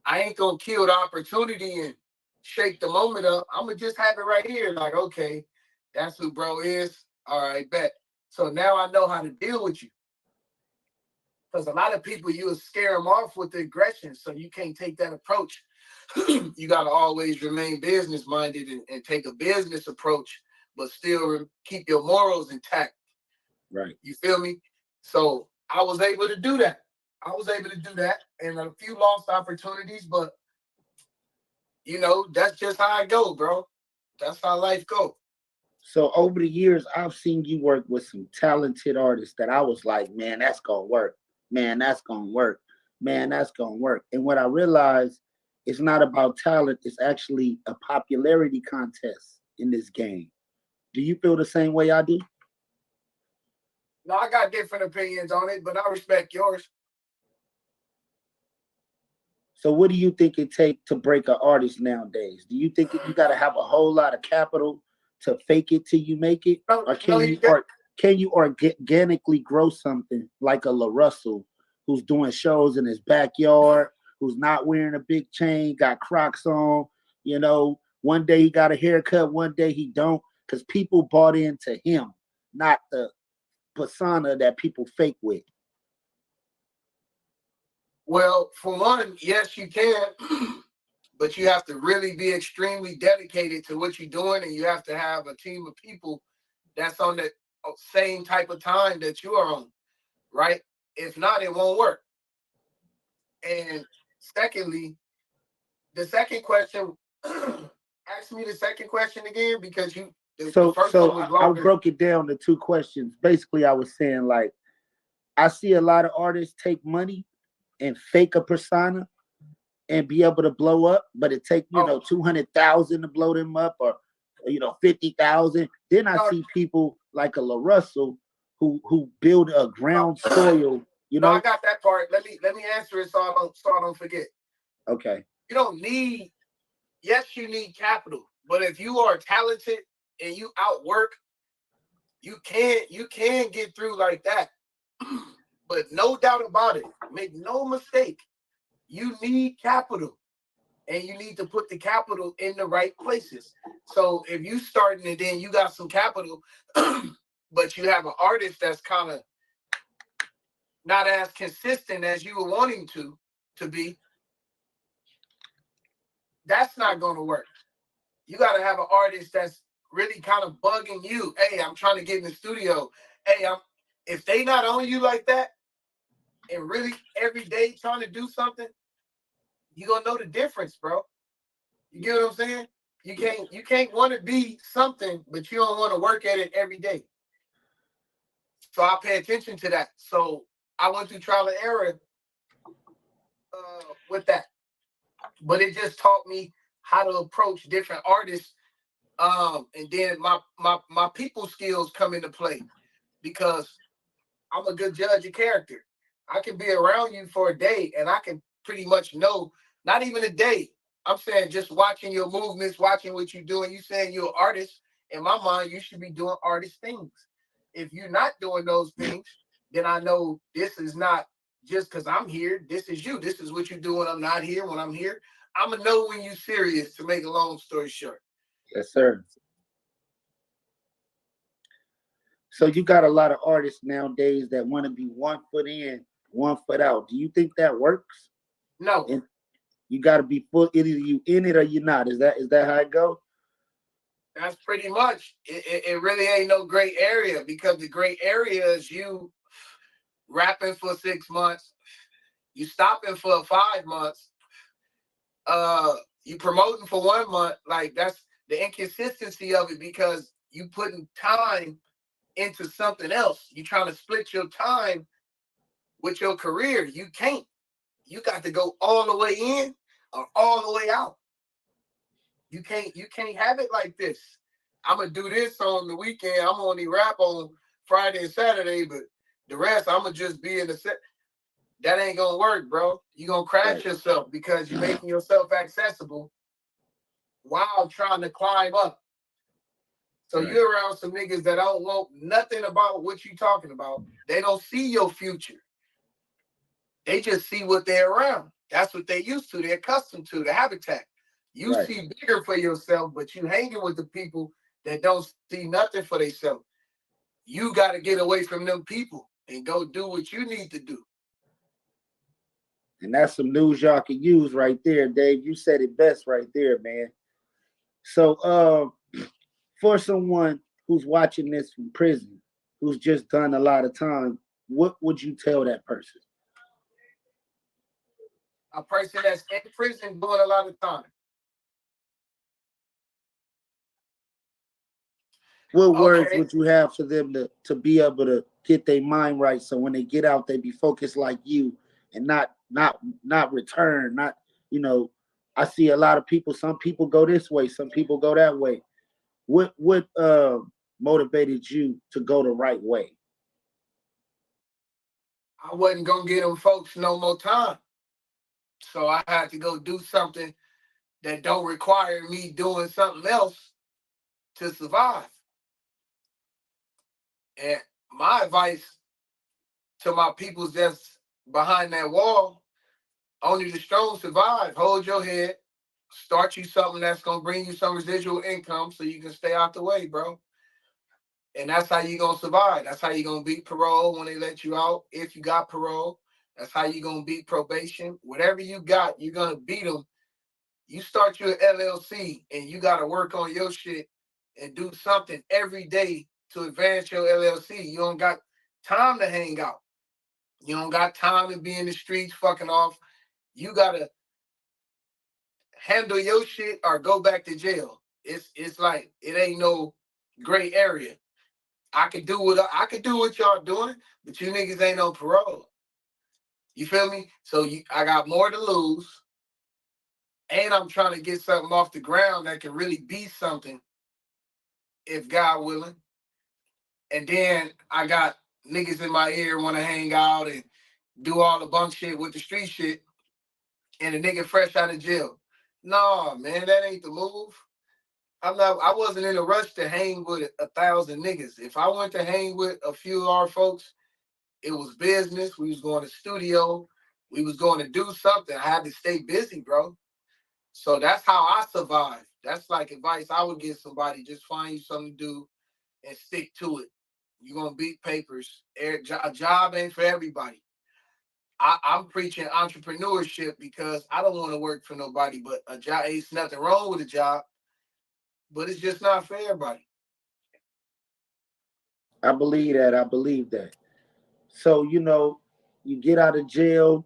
I ain't gonna kill the opportunity and shake the moment up. I'm gonna just have it right here. Like, okay, that's who bro is. All right, bet. So now I know how to deal with you. Because a lot of people, you'll scare them off with the aggression. So you can't take that approach. You got to always remain business minded and take a business approach, but still keep your morals intact. Right. You feel me? So I was able to do that. And a few lost opportunities, but you know, that's just how I go, bro. That's how life goes. So over the years, I've seen you work with some talented artists that I was like, man, that's gonna work. Man, that's gonna work. Man, that's gonna work. And what I realized, it's not about talent, it's actually a popularity contest in this game. Do you feel the same way I do? No, I got different opinions on it, but I respect yours. So what do you think it takes to break an artist nowadays? Do you think you got to have a whole lot of capital to fake it till you make it? Or can you organically grow something like a La Russell who's doing shows in his backyard, who's not wearing a big chain, got Crocs on, you know, one day he got a haircut, one day he don't, because people bought into him, not the persona that people fake with. Well, for one, yes, you can, but you have to really be extremely dedicated to what you're doing, and you have to have a team of people that's on the same type of time that you are on, right? If not, it won't work. And secondly, the second question, ask me the second question again, because the first one was longer. I broke it down to two questions. Basically, I was saying, like, I see a lot of artists take money and fake a persona and be able to blow up, but it take, you know, 200,000 to blow them up, or, you know, 50,000. Then I see people like a La Russell who build a ground soil, you know. No, I got that part. Let me answer it so I don't forget. Okay. You don't need, yes, you need capital, but if you are talented and you outwork, you can get through like that. But no doubt about it, make no mistake, you need capital, and you need to put the capital in the right places. So if you starting and then you got some capital, but you have an artist that's kind of not as consistent as you were wanting to be, that's not going to work. You got to have an artist that's really kind of bugging you. Hey, I'm trying to get in the studio. Hey, if they not on you like that, and really every day trying to do something, you're gonna know the difference, bro. You get what I'm saying? You can't want to be something, but you don't want to work at it every day. So I pay attention to that. So I went through trial and error with that. But it just taught me how to approach different artists. And then my people skills come into play, because I'm a good judge of character. I can be around you for a day and I can pretty much know, not even a day, I'm saying just watching your movements, watching what you're doing. You saying you're an artist. In my mind, you should be doing artist things. If you're not doing those things, then I know this is not just because I'm here. This is you. This is what you do when I'm not here. When I'm here, I'm going to know when you're serious, to make a long story short. Yes, sir. So you got a lot of artists nowadays that want to be 1 foot in, 1 foot out. Do you think that works? No. And you got to be full. Either you in it or you're not. Is that how it go? That's pretty much. It really ain't no gray area, because the gray area is you rapping for 6 months, you stopping for 5 months, you promoting for 1 month. Like, that's the inconsistency of it, because you putting time into something else. You trying to split your time with your career. You can't. You got to go all the way in or all the way out. You can't have it like this. I'm gonna do this on the weekend. I'm gonna only rap on Friday and Saturday, but the rest I'm gonna just be in the set. That ain't gonna work, bro. You're gonna crash yourself because you're making yourself accessible while trying to climb up. So you're around some niggas that don't want nothing about what you talking about. They don't see your future. They just see what they're around. That's what they used to. They're accustomed to the habitat. You see bigger for yourself, but you hanging with the people that don't see nothing for themselves. You got to get away from them people and go do what you need to do. And that's some news y'all can use right there, Dave. You said it best right there, man. So for someone who's watching this from prison, who's just done a lot of time, what would you tell that person? A person that's in prison doing a lot of time. What words would you have for them to be able to get their mind right, so when they get out, they be focused like you and not return, not, you know, I see a lot of people, some people go this way, some people go that way. What motivated you to go the right way? I wasn't gonna get them folks no more time. So I had to go do something that don't require me doing something else to survive. And my advice to my peoples that's behind that wall, only the strong survive. Hold your head. Start you something that's going to bring you some residual income so you can stay out the way, bro. And that's how you're going to survive. That's how you're going to beat parole when they let you out. If you got parole, that's how you're going to beat probation. Whatever you got, you're going to beat them. You start your LLC and you got to work on your shit and do something every day to advance your LLC. You don't got time to hang out. You don't got time to be in the streets fucking off. You got to handle your shit or go back to jail. It's like, it ain't no gray area. I could do what y'all doing, but you niggas ain't on parole. You feel me? So I got more to lose. And I'm trying to get something off the ground that can really be something, if God willing. And then I got niggas in my ear want to hang out and do all the bunk shit with the street shit. And a nigga fresh out of jail. Nah, man, that ain't the move. I wasn't in a rush to hang with 1,000 niggas. If I went to hang with a few of our folks, it was business. We was going to studio. We was going to do something. I had to stay busy, bro. So that's how I survived. That's like advice I would give somebody. Just find you something to do and stick to it. You're going to beat papers. A job ain't for everybody. I'm preaching entrepreneurship because I don't want to work for nobody, but a job, ain't nothing wrong with a job, but it's just not for everybody. I believe that. So, you know, you get out of jail,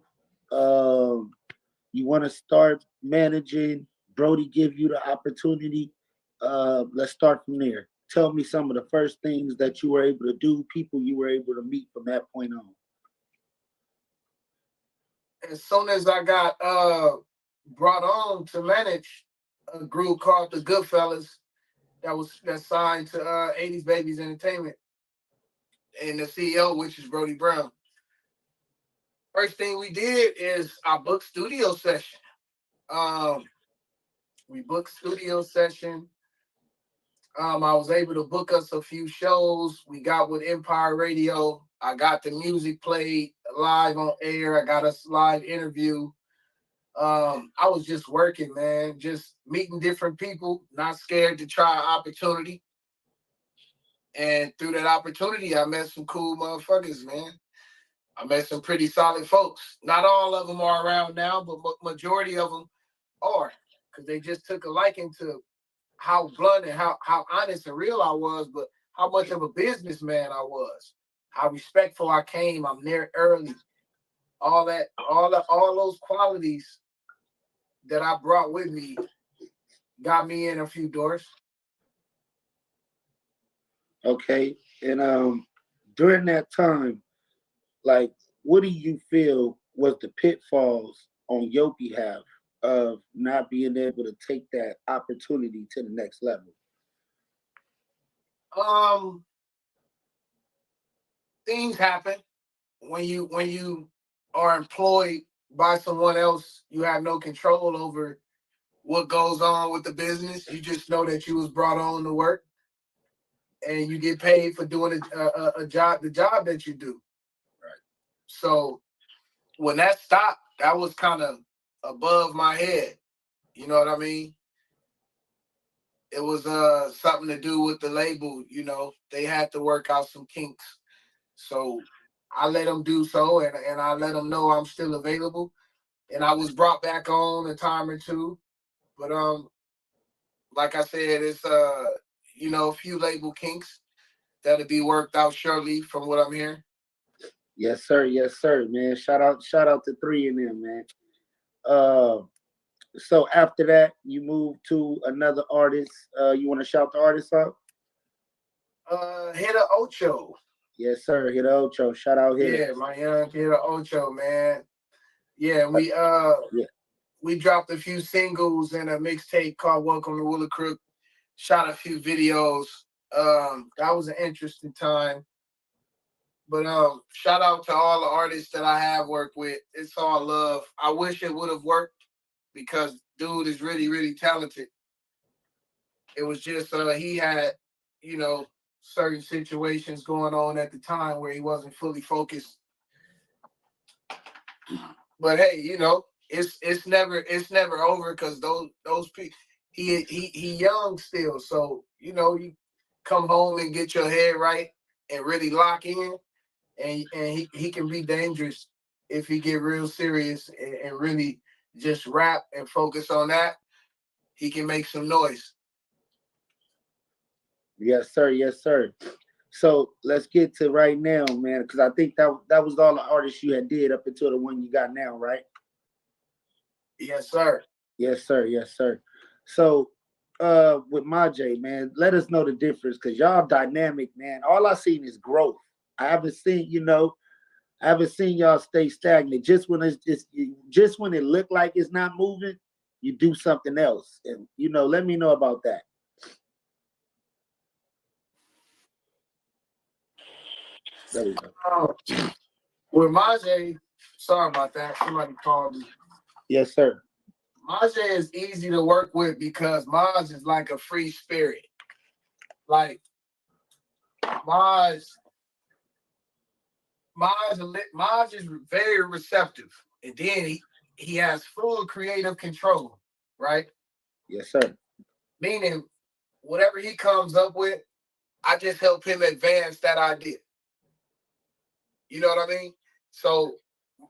you want to start managing, Brody give you the opportunity. Let's start from there. Tell me some of the first things that you were able to do, people you were able to meet from that point on. As soon as I got brought on to manage a group called the Goodfellas that signed to 80s Babies Entertainment, and the CEO, which is Brody Brown. First thing we did is I booked studio session. We booked studio session. I was able to book us a few shows. We got with Empire Radio. I got the music played live on air. I got us live interview. I was just working, man, just meeting different people, not scared to try an opportunity. And through that opportunity, I met some cool motherfuckers, man. I met some pretty solid folks. Not all of them are around now, but majority of them are, because they just took a liking to how blunt and how honest and real I was, but how much of a businessman I was, how respectful I came. I'm there early. All those qualities that I brought with me got me in a few doors. Okay, and during that time, like, what do you feel was the pitfalls on your behalf of not being able to take that opportunity to the next level? Things happen when you are employed by someone else. You have no control over what goes on with the business. You just know that you was brought on to work, and you get paid for doing a job, the job that you do. Right. So when that stopped, that was kind of above my head. You know what I mean? It was something to do with the label. You know, they had to work out some kinks. So I let them do so, and I let them know I'm still available. And I was brought back on a time or two. But like I said, it's you know, a few label kinks that'll be worked out shortly from what I'm hearing. Yes, sir, man. Shout out to 3 and them, man. So after that, you move to another artist. You want to shout the artist out? Hitter Ocho. Yes, sir. Hitter Ocho. Shout out Hitter. Yeah, my young Hitter Ocho, man. Yeah, we dropped a few singles and a mixtape called Welcome to Willacrook. Shot a few videos. That was an interesting time. But shout out to all the artists that I have worked with. It's all love. I wish it would have worked because dude is really, really talented. It was just he had, you know, certain situations going on at the time where he wasn't fully focused. But hey, you know, it's never over because those people he young still. So, you know, you come home and get your head right and really lock in, and he can be dangerous if he get real serious and really just rap and focus on that. He can make some noise. Yes, sir. Yes, sir. So let's get to right now, man, because I think that was all the artists you had did up until the one you got now, right? Yes, sir. Yes, sir. Yes, sir. So with Majay, man, let us know the difference because y'all dynamic, man. All I seen is growth. I haven't seen y'all stay stagnant. Just when just when it looked like it's not moving, you do something else. And you know, let me know about that. There we go. With Majay, sorry about that. Somebody called me. Yes, sir. Majay is easy to work with because Maj is like a free spirit. Like Maj is very receptive, and then he has full creative control, right? Yes, sir. Meaning, whatever he comes up with, I just help him advance that idea. You know what I mean? So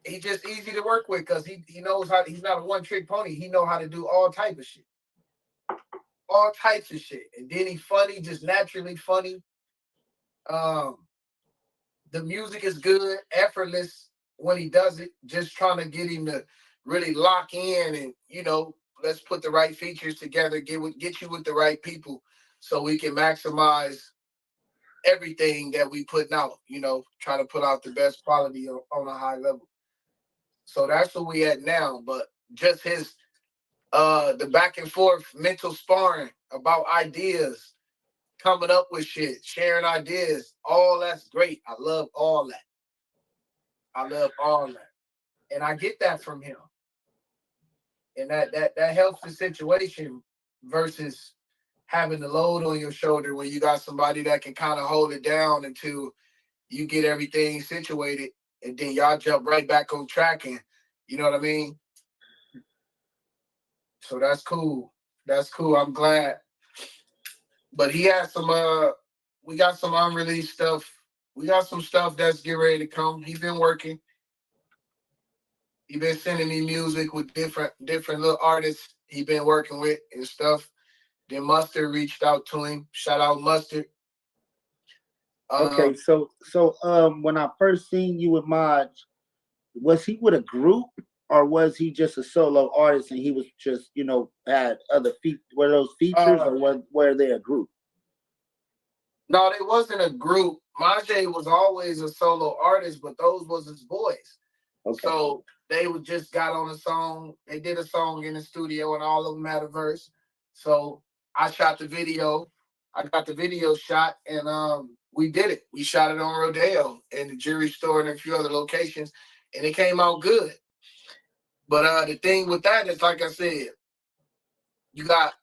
he's just easy to work with because he knows how. He's not a one-trick pony. He know how to do all type of shit, all types of shit. And then he's funny, just naturally funny. The music is good, effortless when he does it. Just trying to get him to really lock in and, you know, let's put the right features together, get you with the right people so we can maximize everything that we putting out, you know, try to put out the best quality on a high level. So that's where we at now. But just his the back and forth mental sparring about ideas, coming up with shit, sharing ideas, all that's great. I love all that. And I get that from him. And that helps the situation versus having the load on your shoulder when you got somebody that can kind of hold it down until you get everything situated, and then y'all jump right back on track, and you know what I mean? So that's cool. That's cool. I'm glad. But he has some we got some unreleased stuff. We got some stuff that's getting ready to come. He's been working. He's been sending me music with different little artists he been working with and stuff. Then Mustard reached out to him. Shout out Mustard. Okay, so when I first seen you with Maj, was he with a group or was he just a solo artist and he was just, you know, had other were those features or were they a group? No, they wasn't a group. Majay was always a solo artist, but those was his boys. Okay. So they just got on a song. They did a song in the studio, and all of them had a verse. So I shot the video. I got the video shot, and we did it. We shot it on Rodeo and the Jewelry Store and a few other locations, and it came out good. But the thing with that is, like I said, you got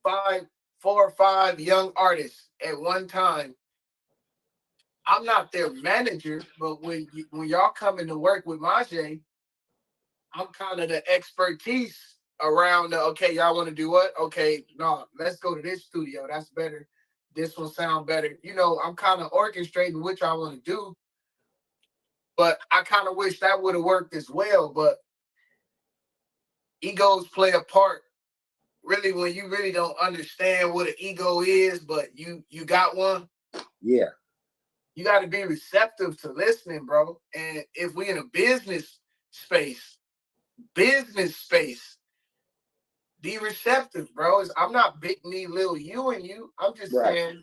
4 or 5 young artists at one time. I'm not their manager, but when y'all come in to work with Majay, I'm kind of the expertise around okay, y'all want to do what? Okay, no, let's go to this studio. That's better. This will sound better. I'm kind of orchestrating what y'all want to do. But I kind of wish that would have worked as well. But egos play a part. Really, when you really don't understand what an ego is, but you got one. Yeah. You got to be receptive to listening, bro. And if we in a business space, be receptive, bro. I'm not big me, little you and you. I'm just saying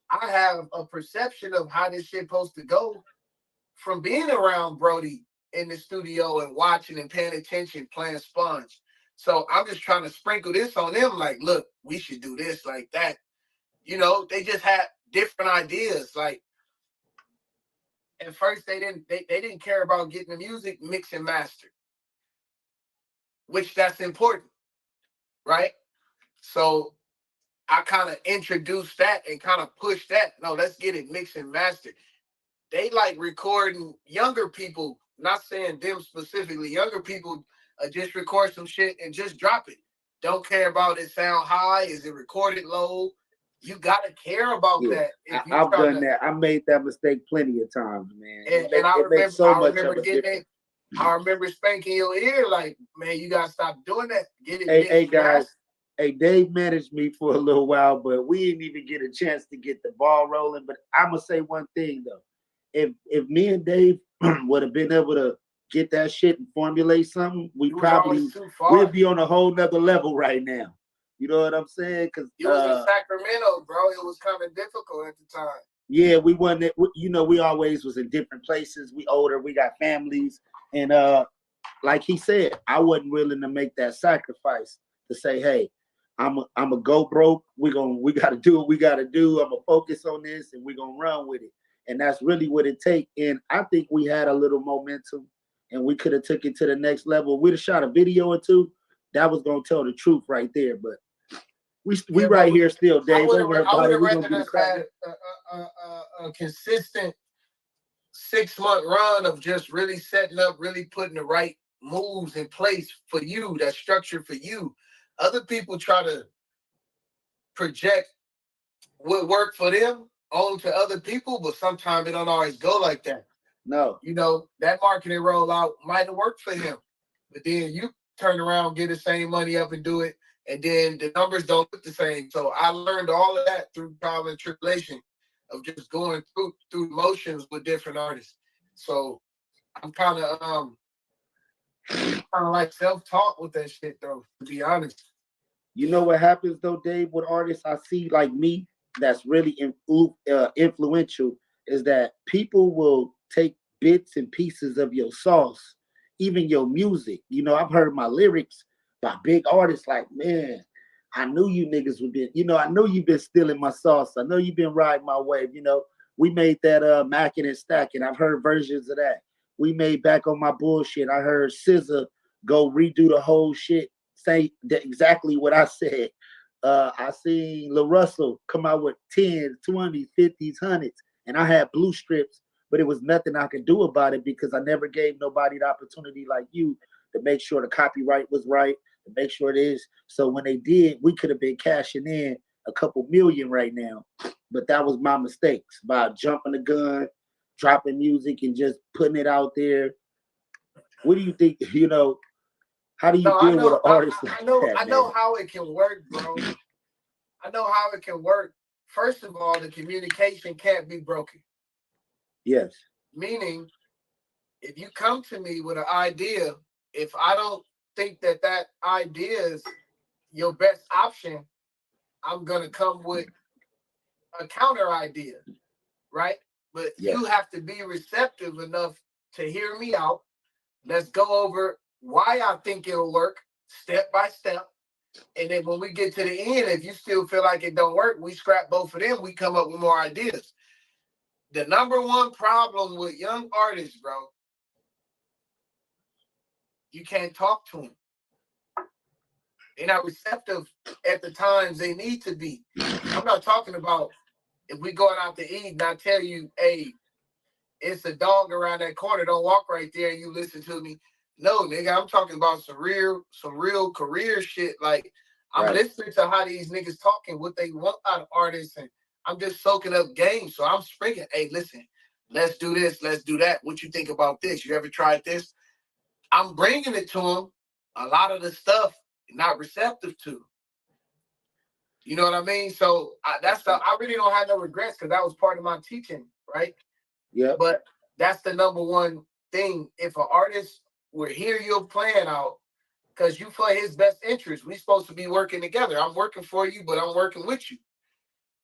I have a perception of how this shit supposed to go from being around Brody in the studio and watching and paying attention, playing sponge. So I'm just trying to sprinkle this on them, like, look, we should do this like that. They just had different ideas. Like at first they didn't care about getting the music mixed and mastered, which that's important, right? So I kind of introduced that and kind of pushed that. No, let's get it mixed and mastered. They like recording younger people, not saying them specifically, younger people just record some shit and just drop it. Don't care about it sound high, is it recorded low? You gotta care about that. I've done that. I made that mistake plenty of times, man. And I remember spanking your ear like, man, you gotta stop doing that. Get it. Hey guys. Hey, Dave managed me for a little while, but we didn't even get a chance to get the ball rolling. But I'm gonna say one thing though. If me and Dave would have been able to get that shit and formulate something, we'd be on a whole nother level right now. You know what I'm saying? Because it was in Sacramento, bro. It was kind of difficult at the time. Yeah, we wasn't. We always was in different places. We older. We got families, and like he said, I wasn't willing to make that sacrifice to say, hey, I'm a go broke. We got to do what we got to do. I'm gonna focus on this, and we're gonna run with it. And that's really what it takes. And I think we had a little momentum, and we could have took it to the next level. We'd have shot a video or two. That was gonna tell the truth right there. But we right here still, Dave. I would have rather us had a consistent 6-month run of just really setting up, really putting the right moves in place for you, that structure for you. Other people try to project what worked for them onto other people, but sometimes it don't always go like that. No. That marketing rollout might have worked for him, but then you turn around, get the same money up and do it, and then the numbers don't look the same. So I learned all of that through trial and tribulation of just going through motions with different artists. So I'm kind of like self-taught with that shit, though, to be honest. You know what happens though, Dave, with artists I see like me that's really influential is that people will take bits and pieces of your sauce, even your music. I've heard my lyrics by big artists like, man, I knew you niggas would be, I know you've been stealing my sauce. I know you've been riding my wave. We made that Mackin' and Stackin'. I've heard versions of that. We made Back on My Bullshit. I heard SZA go redo the whole shit, say exactly what I said. I seen La Russell come out with 10s, 20s, 50s, 100s, and I had blue strips, but it was nothing I could do about it because I never gave nobody the opportunity like you to make sure the copyright was right, to make sure it is. So when they did, we could have been cashing in a couple million right now. But that was my mistakes by jumping the gun, dropping music, and just putting it out there. What do you think? How do you deal with an artist like that? I know how it can work, bro. I know how it can work. First of all, the communication can't be broken. Yes. Meaning, if you come to me with an idea, if I don't think that idea is your best option, I'm going to come with a counter idea, right? But you have to be receptive enough to hear me out. Let's go over why I think it'll work step by step. And then when we get to the end, if you still feel like it don't work, we scrap both of them. We come up with more ideas. The number one problem with young artists, bro, you can't talk to them. They're not receptive at the times they need to be. I'm not talking about if we going out to eat and I tell you, hey, it's a dog around that corner, don't walk right there and you listen to me. No, nigga, I'm talking about some real career shit. Like, I'm listening to how these niggas talking, what they want out of artists, and I'm just soaking up game. So I'm springing, hey, listen, let's do this, let's do that. What you think about this? You ever tried this? I'm bringing it to them. A lot of the stuff not receptive to. You know what I mean? So I really don't have no regrets because that was part of my teaching, right? Yeah. But that's the number one thing. If an artist will hear your plan out, because you for his best interest, we supposed to be working together. I'm working for you, but I'm working with you.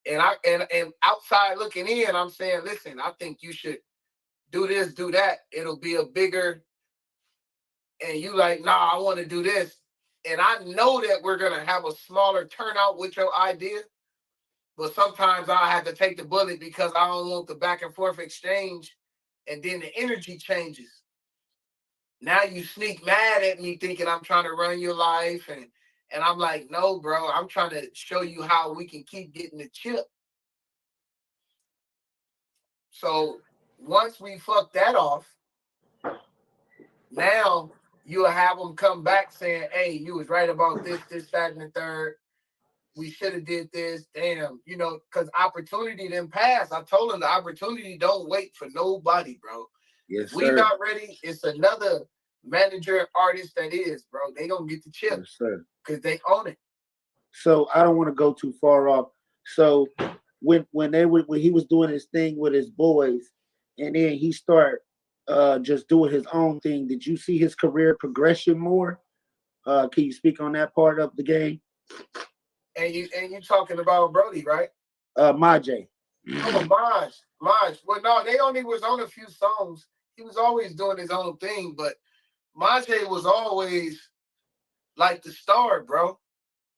And and outside looking in, I'm saying, listen, I think you should do this, do that. It'll be a bigger. And you like, nah, I want to do this. And I know that we're going to have a smaller turnout with your idea. But sometimes I have to take the bullet because I don't want the back and forth exchange. And then the energy changes. Now you sneak mad at me thinking I'm trying to run your life. And I'm like, no, bro, I'm trying to show you how we can keep getting the chip. So once we fuck that off, now you'll have them come back saying, hey, you was right about this, that, and the third. We should have did this. Damn, you know, because opportunity didn't pass. I told them the opportunity don't wait for nobody, bro. Yes, we sir. not ready. It's another manager artist that is, bro. They gonna get the chip. Yes, sir. Because they own it. So I don't want to go too far off. So when he was doing his thing with his boys, and then he started just doing his own thing, did you see his career progression more? Can you speak on that part of the game? And you talking about Brody, right? Majay. Oh, Maj. Well, no, they only was on a few songs. He was always doing his own thing, but Majay was always like the star, bro.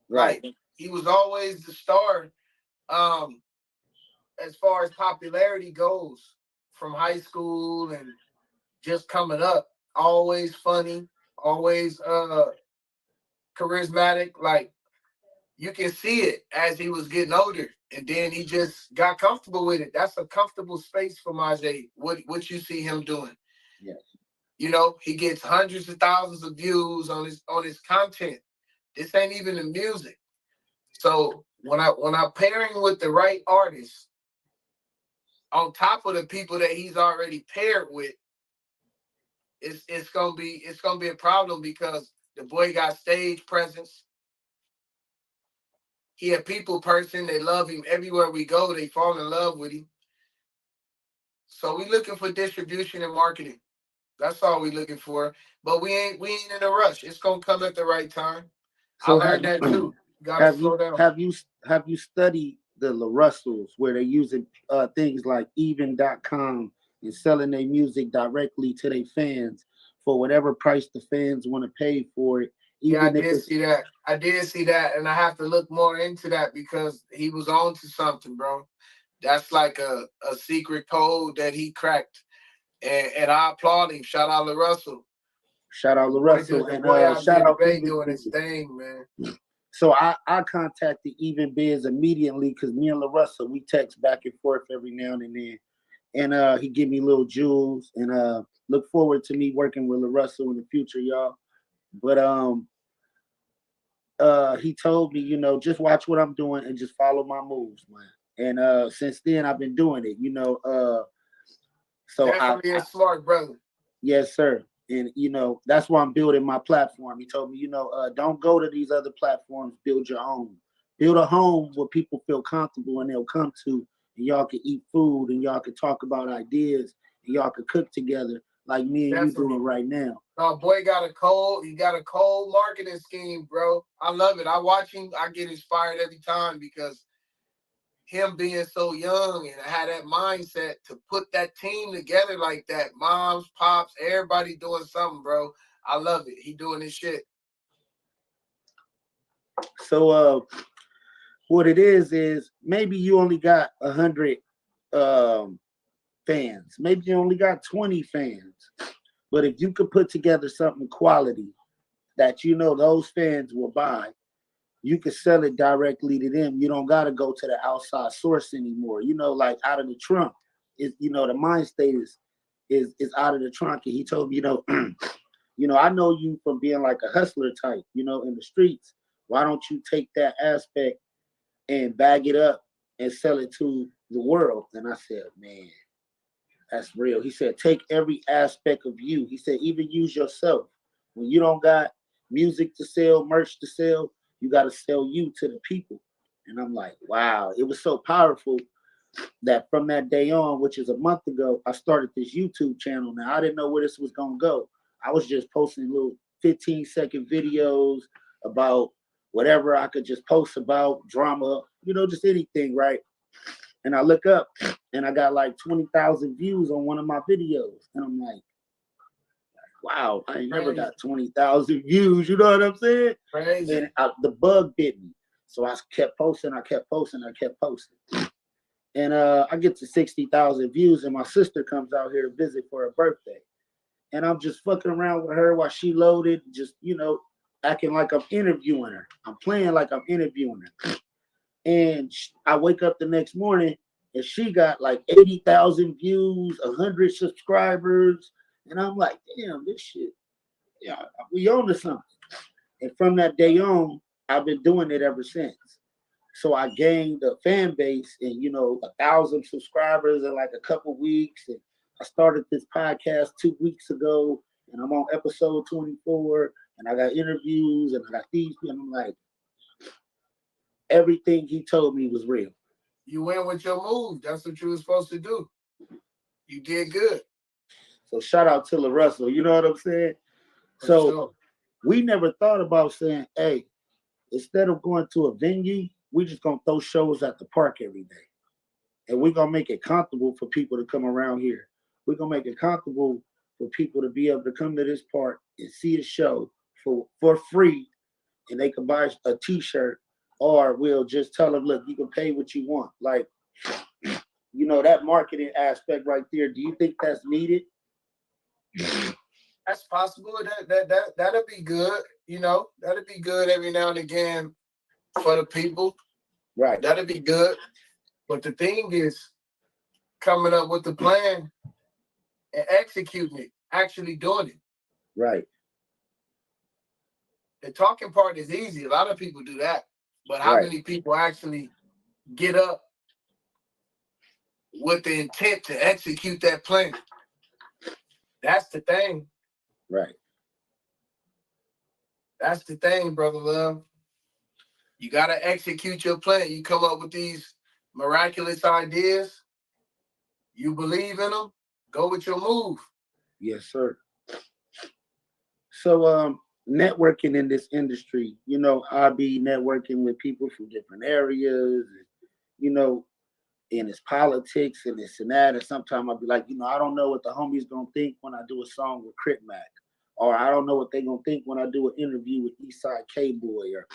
Right. Like, he was always the star. As far as popularity goes, from high school and just coming up, always funny, always charismatic. Like, you can see it as he was getting older, and then he just got comfortable with it. That's a comfortable space for Majay. What you see him doing? Yes. You know, he gets hundreds of thousands of views on his content. This ain't even the music. So when I'm pairing with the right artist, on top of the people that he's already paired with, it's gonna be a problem because the boy got stage presence. He a people person. They love him everywhere we go. They fall in love with him. So we looking for distribution and marketing. That's all we looking for. But we ain't in a rush. It's gonna come at the right time. So I learned that too. Gotta slow down. Have you studied the La Russells where they're using things like even.com and selling their music directly to their fans for whatever price the fans want to pay for it? Yeah, I did see that. I did see that, and I have to look more into that because he was on to something, bro. That's like a secret code that he cracked, and I applaud him. Shout out La Russell. Shout out La Russell, and shout out Bay doing his thing, man. So I contacted Even Biz immediately because me and La Russell, we text back and forth every now and then, and he give me little jewels, and look forward to me working with La Russell in the future, y'all. But he told me, you know, just watch what I'm doing and just follow my moves, man. And since then, I've been doing it, you know. So definitely a smart brother. Yes, sir. And, you know, that's why I'm building my platform. He told me, you know, don't go to these other platforms. Build your own. Build a home where people feel comfortable and they'll come to, and y'all can eat food and y'all can talk about ideas and y'all can cook together like me and you doing right now. Boy he got a cold marketing scheme, bro. I love it. I watch him. I get inspired every time because him being so young and had that mindset to put that team together like that, moms, pops, everybody doing something, bro. I love it. He doing his shit. So what it is maybe you only got 100 fans. Maybe you only got 20 fans. But if you could put together something quality that you know those fans will buy, you can sell it directly to them. You don't got to go to the outside source anymore. You know, like out of the trunk. The mind state is out of the trunk. And he told me, I know you from being like a hustler type, in the streets. Why don't you take that aspect and bag it up and sell it to the world? And I said, man, that's real. He said, take every aspect of you. He said, even use yourself. When you don't got music to sell, merch to sell, you got to sell you to the people. And I'm like, wow. It was so powerful that from that day on, which is a month ago, I started this YouTube channel. Now, I didn't know where this was going to go. I was just posting little 15-second videos about whatever I could just post about, drama, just anything, right? And I look up and I got like 20,000 views on one of my videos. And I'm like, wow, I ain't never got 20,000 views. You know what I'm saying? Crazy. And the bug bit me. So I kept posting. And I get to 60,000 views and my sister comes out here to visit for her birthday. And I'm just fucking around with her while she loaded, just, acting like I'm interviewing her. I'm playing like I'm interviewing her. And I wake up the next morning and she got like 80,000 views, 100 subscribers. And I'm like, damn, this shit, yeah, we on to something. And from that day on, I've been doing it ever since. So I gained a fan base and, 1,000 subscribers in like a couple weeks. And I started this podcast 2 weeks ago and I'm on episode 24 and I got interviews and I got these. And I'm like, everything he told me was real. You went with your move. That's what you were supposed to do. You did good. So shout out to La Russell. You know what I'm saying? So we never thought about saying, hey, instead of going to a venue, we just going to throw shows at the park every day. And we're going to make it comfortable for people to come around here. We're going to make it comfortable for people to be able to come to this park and see a show for free. And they can buy a t-shirt. Or we'll just tell them, look, you can pay what you want. Like, that marketing aspect right there. Do you think that's needed? That's possible. That'll be good. That'll be good every now and again for the people. Right. That'll be good. But the thing is coming up with the plan and executing it, actually doing it. Right. The talking part is easy. A lot of people do that. But how many people actually get up with the intent to execute that plan? That's the thing. Right. That's the thing, brother love. You got to execute your plan. You come up with these miraculous ideas. You believe in them. Go with your move. Yes, sir. So, networking in this industry, I'll be networking with people from different areas, and, and it's politics and this and that. And sometimes I'll be like, I don't know what the homies gonna think when I do a song with Crit Mac, or I don't know what they gonna think when I do an interview with Eastside K-Boy. Or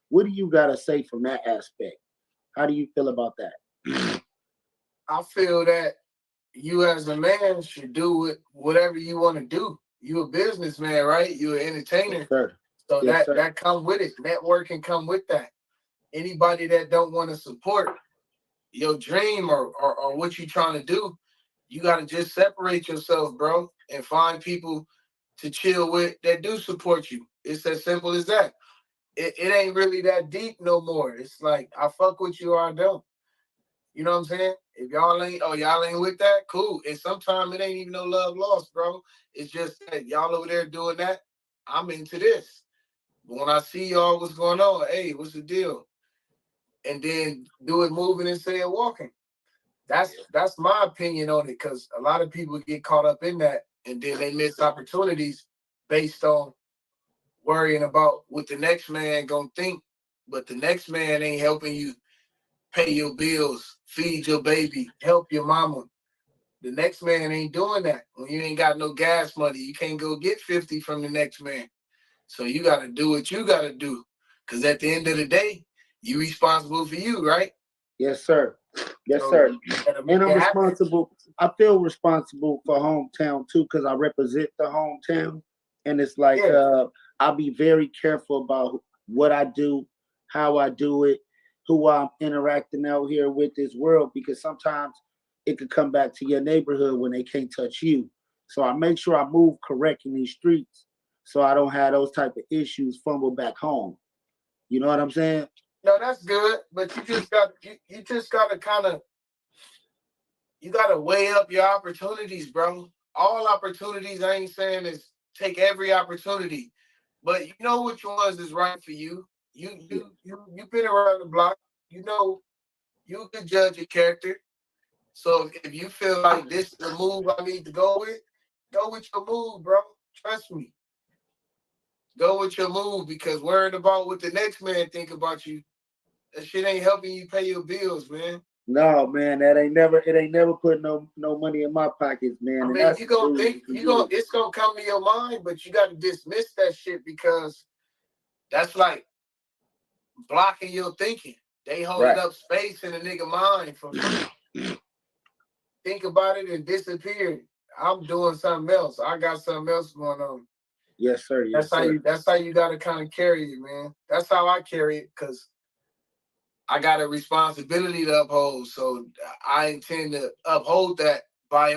what do you gotta say from that aspect? How do you feel about that? I feel that you as a man should do whatever you want to do. You a businessman, right? You're an entertainer. Yes, sir. So Yes, that come with it. Networking come with that. Anybody that don't want to support your dream or what you trying to do, you got to just separate yourself, bro, and find people to chill with that do support you. It's as simple as that. It ain't really that deep no more. It's like, I fuck with you or I don't. You know what I'm saying? If y'all ain't with that, cool. And sometimes it ain't even no love lost, bro. It's just that y'all over there doing that. I'm into this. But when I see y'all, what's going on? Hey, what's the deal? And then do it moving and say it walking. That's my opinion on it, because a lot of people get caught up in that and then they miss opportunities based on worrying about what the next man gonna think, but the next man ain't helping you pay your bills, feed your baby, help your mama. The next man ain't doing that. When you ain't got no gas money, you can't go get 50 from the next man. So you got to do what you got to do. Because at the end of the day, you responsible for you, right? Yes, sir. Yes, So sir. you gotta make And I'm it happen. responsible. I feel responsible for hometown too, because I represent the hometown. And it's like I'll be very careful about what I do, how I do it, who I'm interacting out here with this world, because sometimes it could come back to your neighborhood when they can't touch you. So I make sure I move correct in these streets, so I don't have those type of issues fumble back home. You know what I'm saying? No, that's good, but you just got to kind of weigh up your opportunities, bro. All opportunities, I ain't saying is take every opportunity, but you know which ones is right for you. You've been around the block. You know you can judge your character. So if you feel like this is the move I need to go with your move, bro. Trust me. Go with your move, because worrying about what the next man think about you, that shit ain't helping you pay your bills, man. No, man, it ain't never put no money in my pockets, man. I And mean, that's it's gonna come to your mind, but you gotta dismiss that shit, because that's like blocking your thinking. They holding up space in a nigga mind for free. Think about it and disappear. I'm doing something else. I got something else going on. Yes, sir. Yes, That's how you gotta kind of carry it, man. That's how I carry it, because I got a responsibility to uphold. So I intend to uphold that by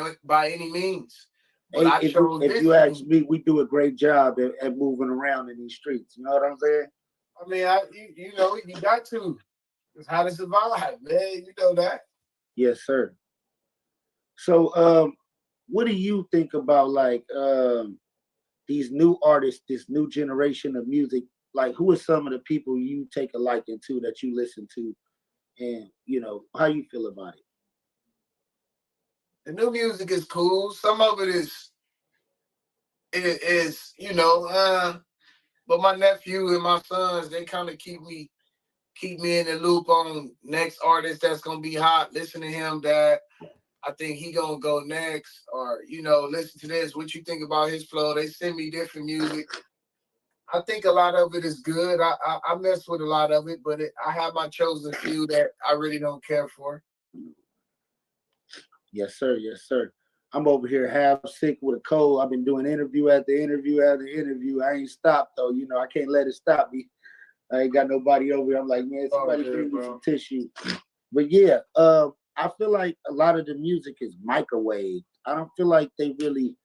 any means. But Hey, if you ask me, we do a great job at moving around in these streets. You know what I'm saying? I mean, you know, you got to. It's how to survive, man. You know that. Yes, sir. So, what do you think about like these new artists, this new generation of music? Like, who are some of the people you take a liking to that you listen to, and you know how you feel about it? The new music is cool. Some of it is you know, but my nephew and my sons, they kind of keep me in the loop on next artist that's gonna be hot. Listen to him, Dad. I think he gonna go next, or you know, listen to this. What you think about his flow? They send me different music. I think a lot of it is good. I mess with a lot of it, but I have my chosen few that I really don't care for. Yes, sir. Yes, sir. I'm over here half sick with a cold. I've been doing interview after interview after interview. I ain't stopped though. You know, I can't let it stop me. I ain't got nobody over here. I'm like, man, somebody bring me some tissue. But yeah, I feel like a lot of the music is microwave. I don't feel like they really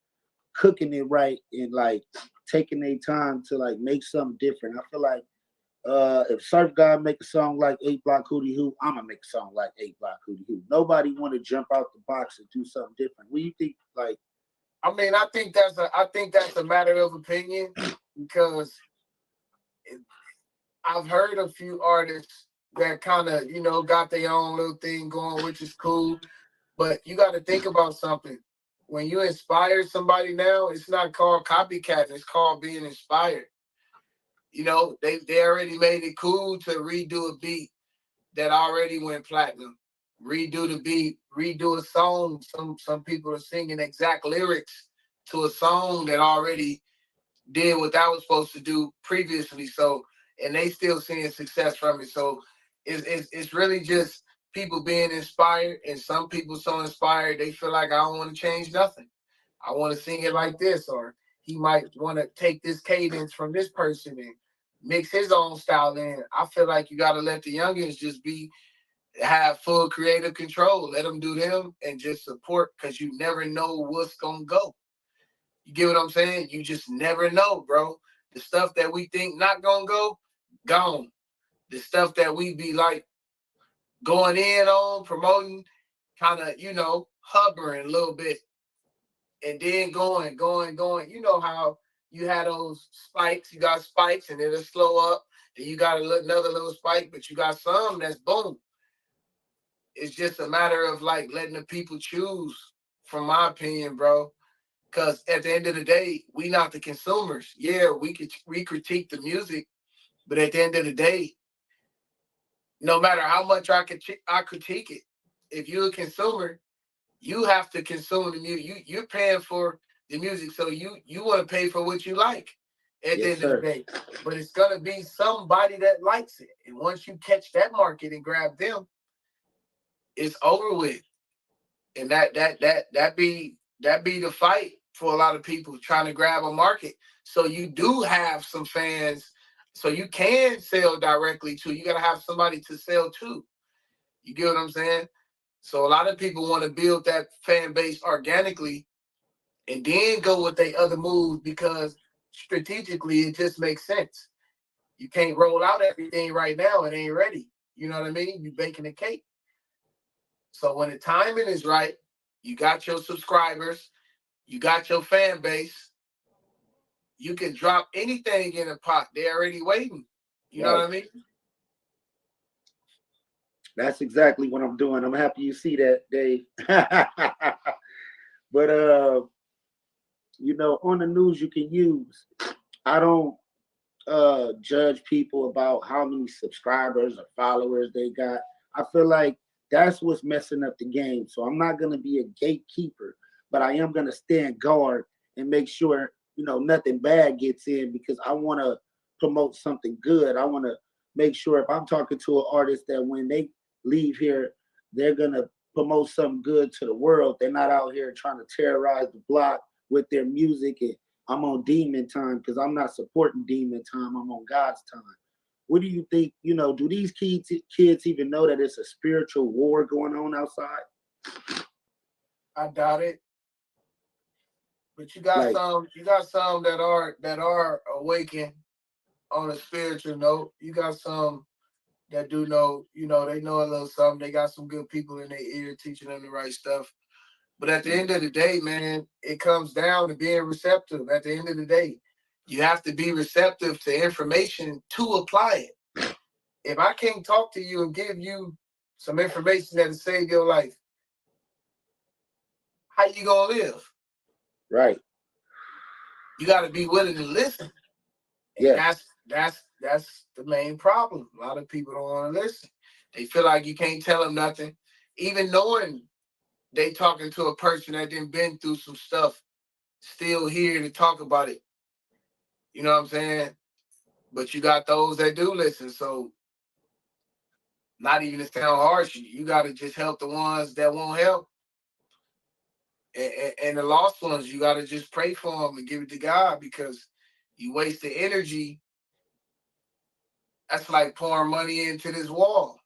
cooking it right and like taking their time to like make something different. I feel like if Surf God make a song like 8 Block Hootie Hoo, I'm gonna make a song like 8 Block Hootie Hoo. Nobody want to jump out the box and do something different. What do you think? Like, I mean, I think that's a matter of opinion, because I've heard a few artists that kind of, you know, got their own little thing going, which is cool. But you got to think about something. When you inspire somebody now, it's not called copycat. It's called being inspired. You know, they already made it cool to redo a beat that already went platinum. Redo the beat, redo a song. Some people are singing exact lyrics to a song that already did what that was supposed to do previously. So, and they still seeing success from it. So it's really just people being inspired, and some people so inspired they feel like I don't want to change nothing. I want to sing it like this, or he might want to take this cadence from this person and mix his own style in. I feel like you got to let the youngins just have full creative control. Let them do them and just support, because you never know what's gonna go. You get what I'm saying? You just never know, bro. The stuff that we think not gonna go, gone. The stuff that we be like going in on, promoting, kind of, you know, hovering a little bit, and then going. You know how you had those spikes. You got spikes, and it'll slow up. Then you got another little spike, but you got some that's boom. It's just a matter of like letting the people choose, from my opinion, bro. Because at the end of the day, we not the consumers. Yeah, we critique the music, but at the end of the day, no matter how much I critique it, if you're a consumer, you have to consume the music. You're paying for the music, so you want to pay for what you like at the end of the day. But it's gonna be somebody that likes it, and once you catch that market and grab them, it's over with. And that be the fight for a lot of people trying to grab a market. So you do have some fans, so you can sell directly to. You gotta have somebody to sell to. You get what I'm saying? So a lot of people want to build that fan base organically and then go with their other moves because strategically it just makes sense. You can't roll out everything right now. It ain't ready. You know what I mean? You're baking a cake. So when the timing is right, you got your subscribers, you got your fan base, you can drop anything in a pot. They're already waiting. You know what I mean? That's exactly what I'm doing. I'm happy you see that, Dave. But you know, on the news you can use. I don't judge people about how many subscribers or followers they got. I feel like that's what's messing up the game. So I'm not gonna be a gatekeeper, but I am gonna stand guard and make sure, you know, nothing bad gets in because I wanna promote something good. I wanna make sure if I'm talking to an artist that when they leave here, they're gonna promote something good to the world. They're not out here trying to terrorize the block with their music. And I'm on demon time because I'm not supporting demon time. I'm on God's time. What do you think? You know, do these kids even know that it's a spiritual war going on outside? I doubt it. But you got some that are awakened on a spiritual note. You got some that do know, you know, they know a little something. They got some good people in their ear teaching them the right stuff. But at the end of the day, man, it comes down to being receptive. At the end of the day, you have to be receptive to information to apply it. If I can't talk to you and give you some information that'll save your life, how you gonna live? Right. You got to be willing to listen. Yeah. That's the main problem. A lot of people don't want to listen. They feel like you can't tell them nothing, even knowing they talking to a person that didn't been through some stuff, still here to talk about it. You know what I'm saying? But you got those that do listen. So not even to sound harsh, you got to just help the ones that won't help. And the lost ones, you got to just pray for them and give it to God because you waste the energy. That's like pouring money into this wall.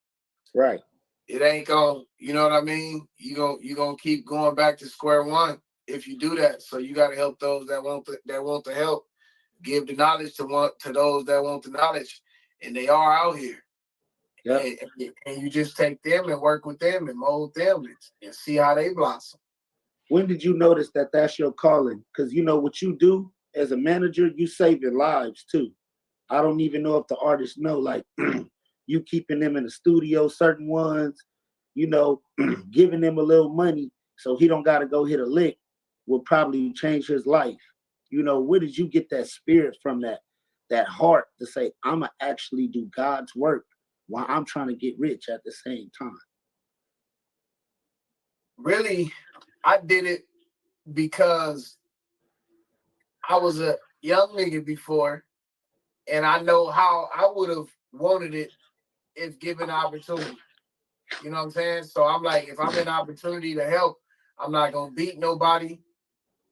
Right. It ain't gonna, you know what I mean? You gonna keep going back to square one if you do that. So you got to help those that want the help. Give the knowledge to those that want the knowledge, and they are out here. Yep. And you just take them and work with them and mold them and see how they blossom. When did you notice that that's your calling? Because you know what you do as a manager, you saving lives too. I don't even know if the artists know, like you keeping them in the studio, certain ones, you know, giving them a little money so he don't got to go hit a lick will probably change his life. You know, where did you get that spirit from, that heart to say, I'm going to actually do God's work while I'm trying to get rich at the same time? Really, I did it because I was a young nigga before, and I know how I would have wanted it if given opportunity. You know what I'm saying? So I'm like, if I'm in opportunity to help, I'm not going to beat nobody.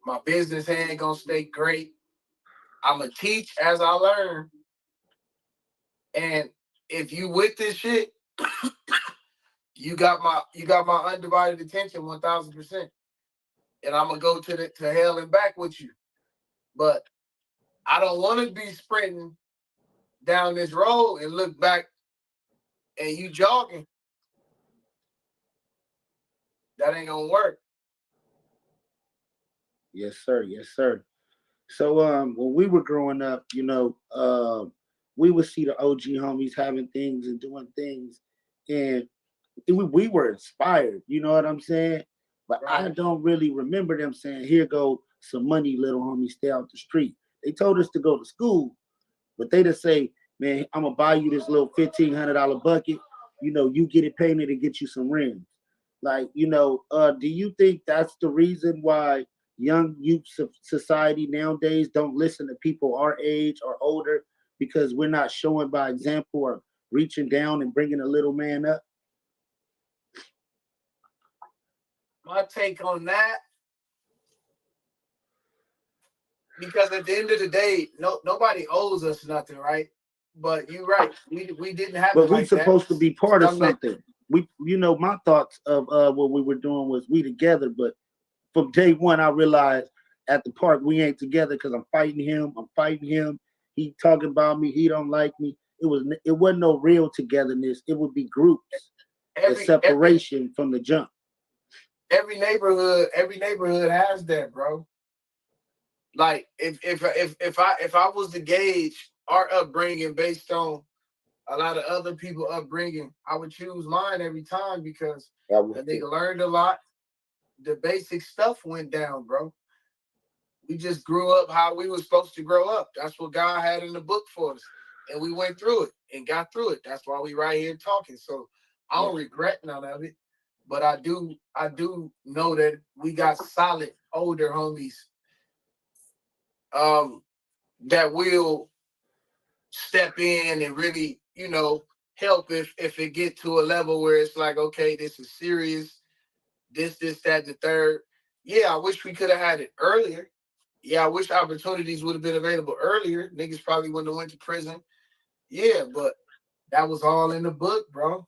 My business ain't going to stay great. I'm going to teach as I learn. And if you with this shit, you got my undivided attention 1,000%. And I'm going to go to hell and back with you. But I don't want to be sprinting down this road and look back and you jogging. That ain't going to work. Yes, sir. Yes, sir. So when we were growing up, you know, we would see the OG homies having things and doing things, and we were inspired. You know what I'm saying? But I don't really remember them saying, "Here go some money, little homie, stay out the street." They told us to go to school, but they just say, "Man, I'm gonna buy you this little $1,500 bucket. you get it painted and get you some rims. Like, do you think that's the reason why young youth society nowadays don't listen to people our age or older, because we're not showing by example or reaching down and bringing a little man up? My take on that, because at the end of the day, nobody owes us nothing, right? But you're right, we didn't have But it we're like supposed that. to be part of Some men- something. My thoughts of what we were doing was we together, but from day one, I realized at the park we ain't together because I'm fighting him. He talking about me. He don't like me. It wasn't no real togetherness. It would be groups and separation from the jump. Every neighborhood has that, bro. Like if I was to gauge our upbringing based on a lot of other people upbringing, I would choose mine every time because the nigga learned a lot. The basic stuff went down, bro. We just grew up how we were supposed to grow up. That's what God had in the book for us. And we went through it and got through it. That's why we right here talking. So I don't regret none of it. But I do know that we got solid older homies that will step in and really, help if it get to a level where it's like, okay, this is serious. This, that, the third. Yeah, I wish we could have had it earlier. Yeah, I wish opportunities would have been available earlier. Niggas probably wouldn't have went to prison. Yeah, but that was all in the book, bro.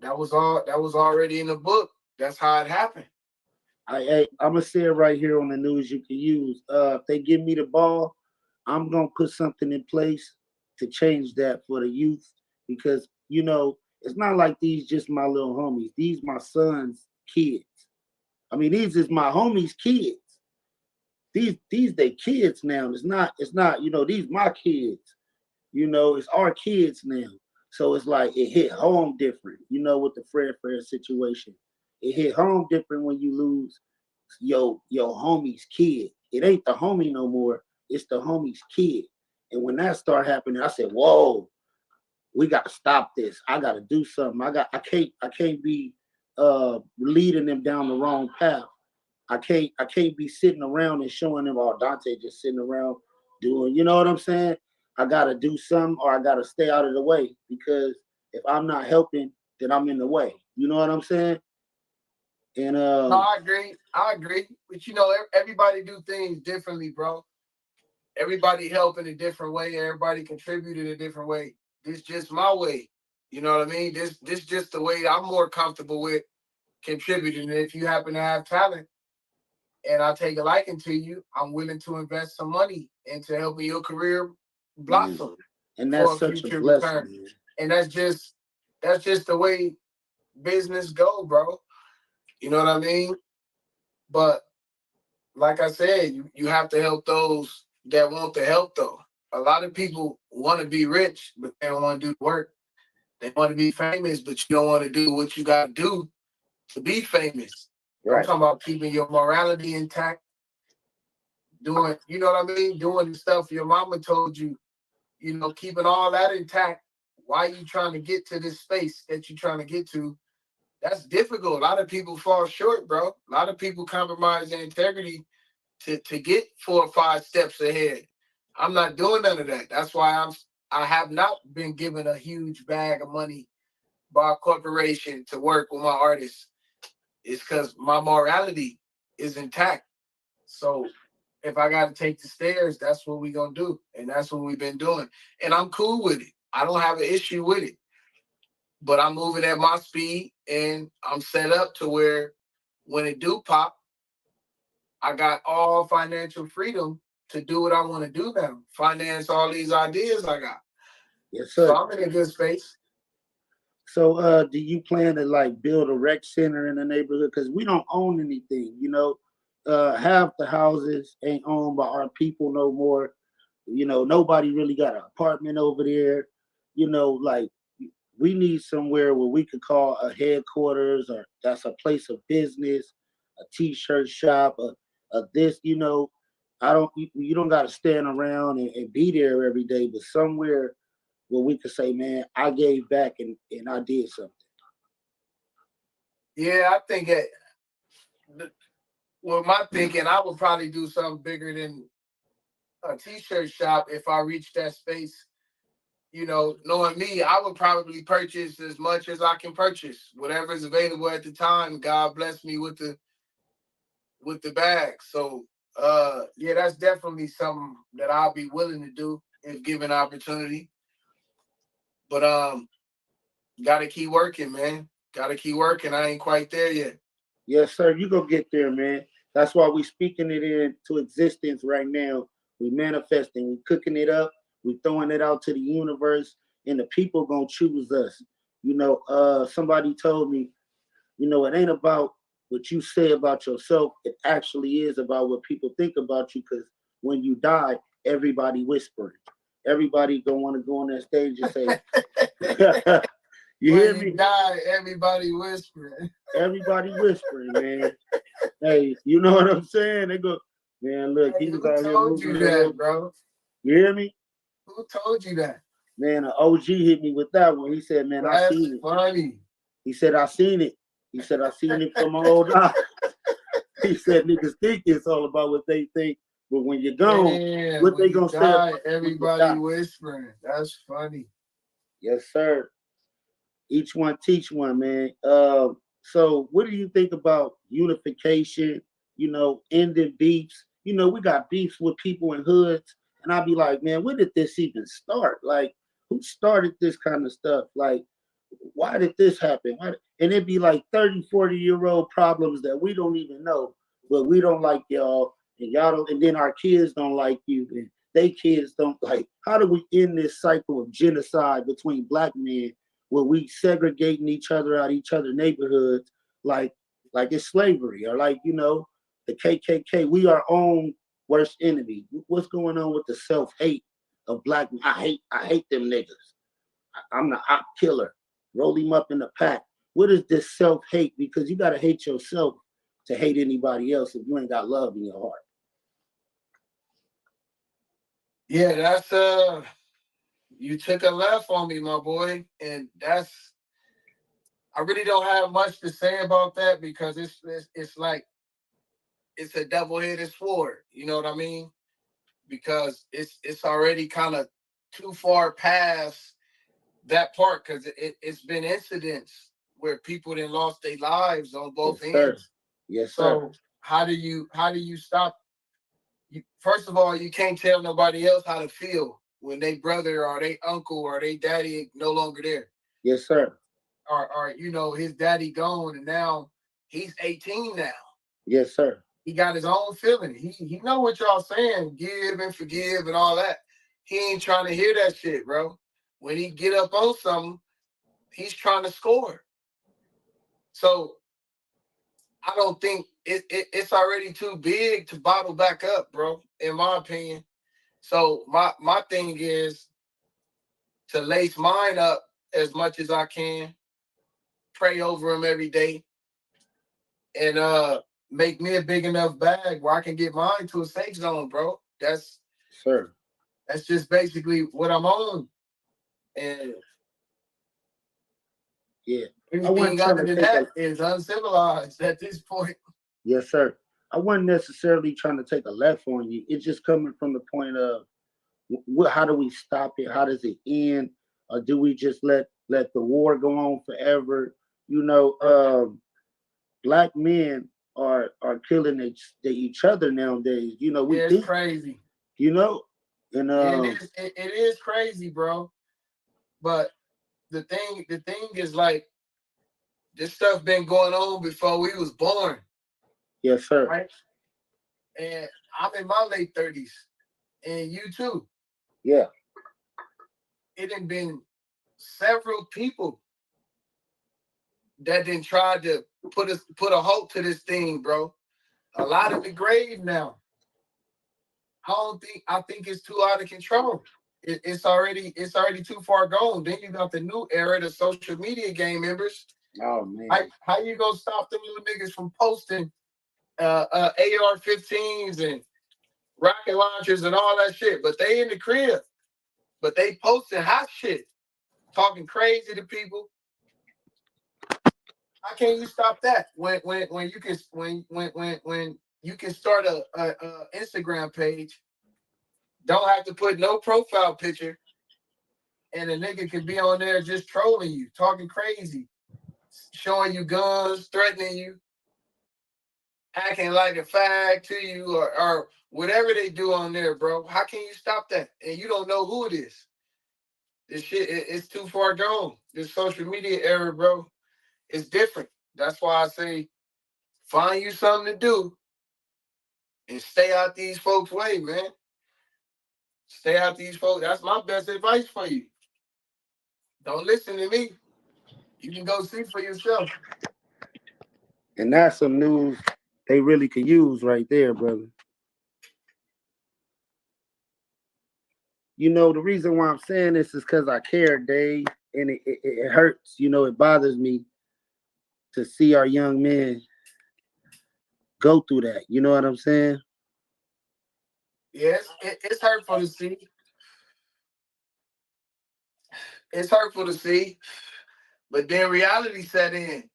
That was already in the book. That's how it happened. I'm gonna say it right here on the news you can use. If they give me the ball, I'm gonna put something in place to change that for the youth, because it's not like these just my little homies. These my son's kids. I mean, these is my homies' kids. These they kids now. It's not, these my kids. It's our kids now. So it's like it hit home different, with the Fred situation. It hit home different when you lose your homie's kid. It ain't the homie no more. It's the homie's kid. And when that started happening, I said, whoa, we got to stop this. I got to do something. I can't be leading them down the wrong path. I can't be sitting around and showing them, oh, Dante just sitting around doing, you know what I'm saying? I got to do something, or I got to stay out of the way, because if I'm not helping, then I'm in the way. You know what I'm saying? And no, I agree. But everybody do things differently, bro. Everybody help in a different way. Everybody contribute in a different way. This just my way. You know what I mean? This just the way I'm more comfortable with contributing. And if you happen to have talent and I take a liking to you, I'm willing to invest some money into helping your career blossom. And that's such a blessing. And that's just the way business go, bro. You know what I mean? But like I said, you have to help those that want the help, though. A lot of people want to be rich, but they don't want to do the work. They want to be famous, but you don't want to do what you got to do to be famous. Right. I'm talking about keeping your morality intact, doing, you know what I mean? Doing the stuff your mama told you, keeping all that intact. Why you trying to get to this space that you're trying to get to? That's difficult. A lot of people fall short, bro. A lot of people compromise their integrity to get 4 or 5 steps ahead. I'm not doing none of that. That's why I have not been given a huge bag of money by a corporation to work with my artists. It's because my morality is intact. So if I got to take the stairs, that's what we're going to do. And that's what we've been doing. And I'm cool with it. I don't have an issue with it. But I'm moving at my speed, and I'm set up to where when it do pop, I got all financial freedom to do what I want to do now. Finance all these ideas I got. Yes, sir. So I'm in a good space. So do you plan to build a rec center in the neighborhood? Because we don't own anything, half the houses ain't owned by our people no more. Nobody really got an apartment over there. We need somewhere where we could call a headquarters, or that's a place of business, a t-shirt shop, a this, you don't got to stand around and be there every day, but somewhere where we could say, man, I gave back and I did something. Yeah, I think well, my thinking, I would probably do something bigger than a t-shirt shop if I reached that space. You know, knowing me, I would probably purchase as much as I can purchase, whatever's available at the time. God bless me with the bag. So, yeah, that's definitely something that I'll be willing to do if given opportunity. But gotta keep working, man. Gotta keep working. I ain't quite there yet. Yes, sir. You go get there, man. That's why we speaking it into existence right now. We manifesting. We cooking it up. We throwing it out to the universe, and the people gonna choose us. You know, somebody told me, you know, it ain't about what you say about yourself. It actually is about what people think about you. Because when you die, everybody whispering. Everybody gonna want to go on that stage and say, "You When hear you me?" die, everybody whispering. Everybody whispering, man. Hey, you know what I'm saying? They go, man, look, Hey, he was who out here told you moving. that, bro? You hear me? Who told you that? Man, an OG hit me with that one. He said, man, I That's seen it. funny. He said, I seen it. He said, I seen it from my old eye. He said, niggas think it's all about what they think, but when you're gone, Man, what when they you gonna say die, about you when you everybody die? whispering. That's funny. Yes, sir. Each one teach one, man. So what do you think about unification? You know, ending beefs. You know, we got beefs with people in hoods, and I'll be like, man, where did this even start? Like, who started this kind of stuff? Like, why did this happen? And it'd be like 30, 40-year-old problems that we don't even know, but we don't like y'all, and y'all don't, and then our kids don't like you, and they kids don't like. How do we end this cycle of genocide between black men where we segregating each other out of each other's neighborhoods like it's slavery, or like, you know, the KKK? We our own worst enemy. What's going on with the self-hate of black men? I hate them niggas. I'm the op killer. Roll him up in the pack. What is this self-hate? Because you gotta hate yourself to hate anybody else if you ain't got love in your heart. Yeah, that's you took a left on me, my boy, and I really don't have much to say about that because it's like it's a double-headed sword. You know what I mean? Because it's already kind of too far past that part because it's been incidents where people then lost their lives on both Yes, sir. ends. Yes, sir. So how do you stop? First of all, you can't tell nobody else how to feel when they brother or they uncle or they daddy no longer there. Yes, sir. Or you know, his daddy gone and now he's 18 now. Yes, sir. He got his own feeling. He know what y'all saying, give and forgive and all that. He ain't trying to hear that shit, bro. When he get up on something, he's trying to score. So I don't think it's already too big to bottle back up, bro, in my opinion. So my thing is to lace mine up as much as I can, pray over him every day, and make me a big enough bag where I can get mine to a safe zone, bro. That's just basically what I'm on. And yeah, I wasn't anything trying other to than take that is uncivilized at this point. Yes, sir. I wasn't necessarily trying to take a left on you. It's just coming from the point of how do we stop it? How does it end? Or do we just let the war go on forever? You know, black men are killing each other nowadays. You know, Yeah, it's crazy. You know, and it is crazy, bro. But the thing is, like, this stuff been going on before we was born. Yes, sir. Right? And I'm in my late 30s, and you too. Yeah. It had been several people that didn't try to put a halt to this thing, bro. A lot in the grave now. I think it's too out of control. It's already too far gone. Then you got the new era, the social media gang members. Oh man. How you gonna stop them little niggas from posting AR-15s and rocket launchers and all that shit? But they in the crib. But they posting hot shit, talking crazy to people. How can you stop that when you can when you can start a Instagram page, don't have to put no profile picture, and a nigga can be on there just trolling you, talking crazy, showing you guns, threatening you, acting like a fag to you, or whatever they do on there, bro. How can you stop that? And you don't know who it is. This shit, it's too far gone. This social media era, bro, it's different. That's why I say, find you something to do and stay out these folks' way, man. Stay out these folks. That's my best advice for you. Don't listen to me. You can go see for yourself. And that's some news they really could use right there, brother. You know, the reason why I'm saying this is because I care, Dave, and it hurts. You know, it bothers me to see our young men go through that. You know what I'm saying? Yes, it's hurtful to see. It's hurtful to see. But then reality set in.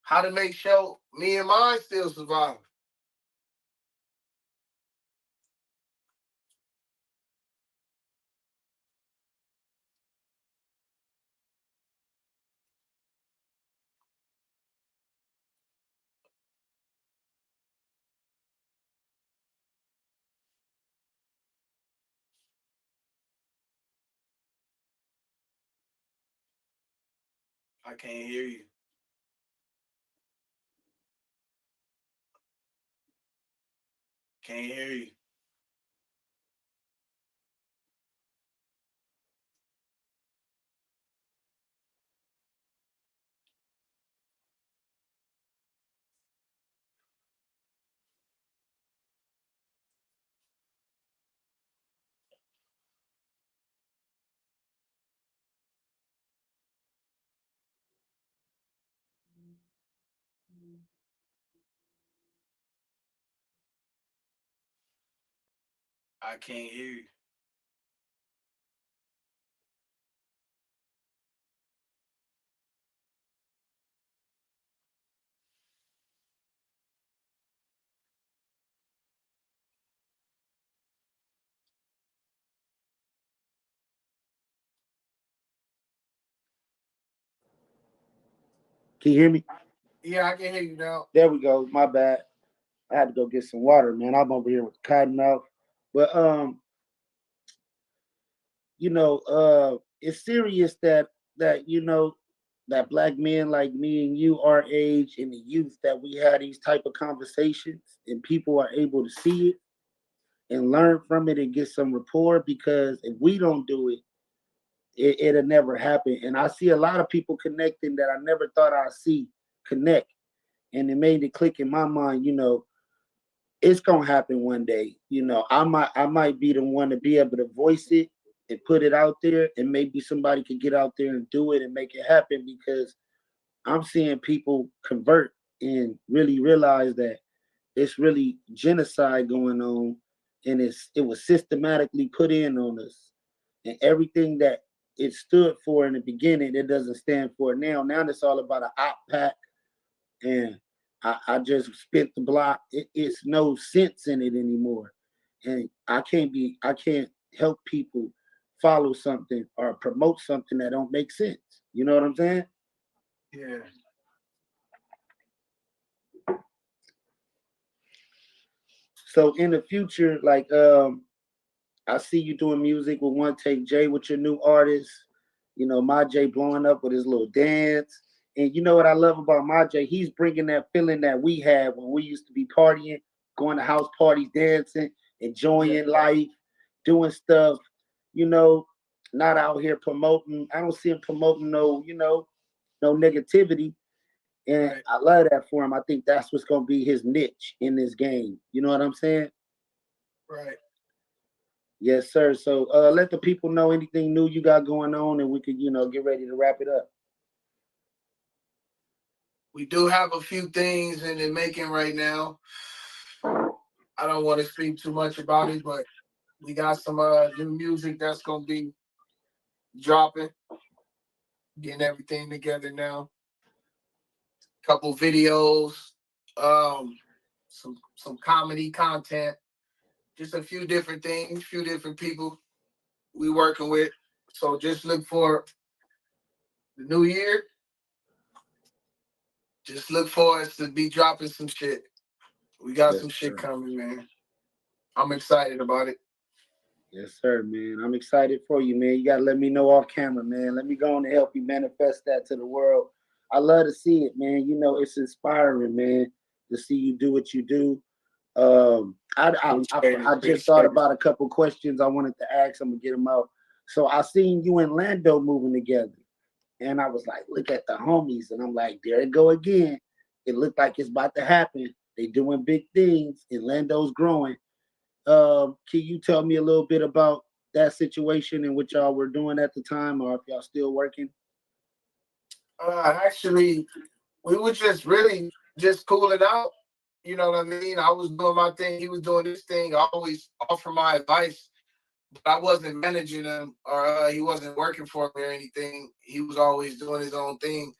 How to make sure me and mine still survive. I can't hear you. Can't hear you. I can't hear you. Can you hear me? Yeah, I can hear you now. There we go. My bad. I had to go get some water, man. I'm over here with the cotton mouth. But you know, it's serious that you know that black men like me and you, our age, and the youth, that we had these type of conversations, and people are able to see it and learn from it and get some rapport. Because if we don't do it, it'll never happen. And I see a lot of people connecting that I never thought I'd see connect, and it made it click in my mind. You know, it's gonna happen one day. You know, I might be the one to be able to voice it and put it out there, and maybe somebody could get out there and do it and make it happen. Because I'm seeing people convert and really realize that it's really genocide going on, and it was systematically put in on us, and everything that it stood for in the beginning, it doesn't stand for now. Now it's all about an op pack, and I just spent the block. It's no sense in it anymore, and I can't help people follow something or promote something that don't make sense. You know what I'm saying? Yeah. So in the future, like I see you doing music with One Take Jay with your new artist. You know, my Jay blowing up with his little dance. And you know what I love about my Jay? He's bringing that feeling that we had when we used to be partying, going to house parties, dancing, enjoying life, doing stuff. You know, not out here promoting. I don't see him promoting no, you know, no negativity. And I love that for him. I think that's what's gonna be his niche in this game. You know what I'm saying? Right. Yes, sir. So let the people know anything new you got going on, and we could, you know, get ready to wrap it up. We do have a few things in the making right now. I don't want to speak too much about it, but we got some new music that's gonna be dropping. Getting everything together now. couple videos, some comedy content, just a few different things, few different people we working with. So just look for the new year. Just look for us to be dropping some shit. We got some shit coming, man. I'm excited about it. Yes, sir, man. I'm excited for you, man. You gotta let me know off camera, man. Let me go on and help you manifest that to the world. I love to see it, man. You know, it's inspiring, man, to see you do what you do. I just thought about a couple questions I wanted to ask. I'm gonna get them out. So I seen you and Lando moving together, and I was like, look at the homies, and I'm like, there it go again. It looked like it's about to happen. They doing big things, and Lando's growing. Can you tell me a little bit about that situation and what y'all were doing at the time, or if y'all still working? Actually, we were just really just cooling out. You know what I mean? I was doing my thing. He was doing his thing. I always offer my advice, but I wasn't managing him, or he wasn't working for me or anything. He was always doing his own thing,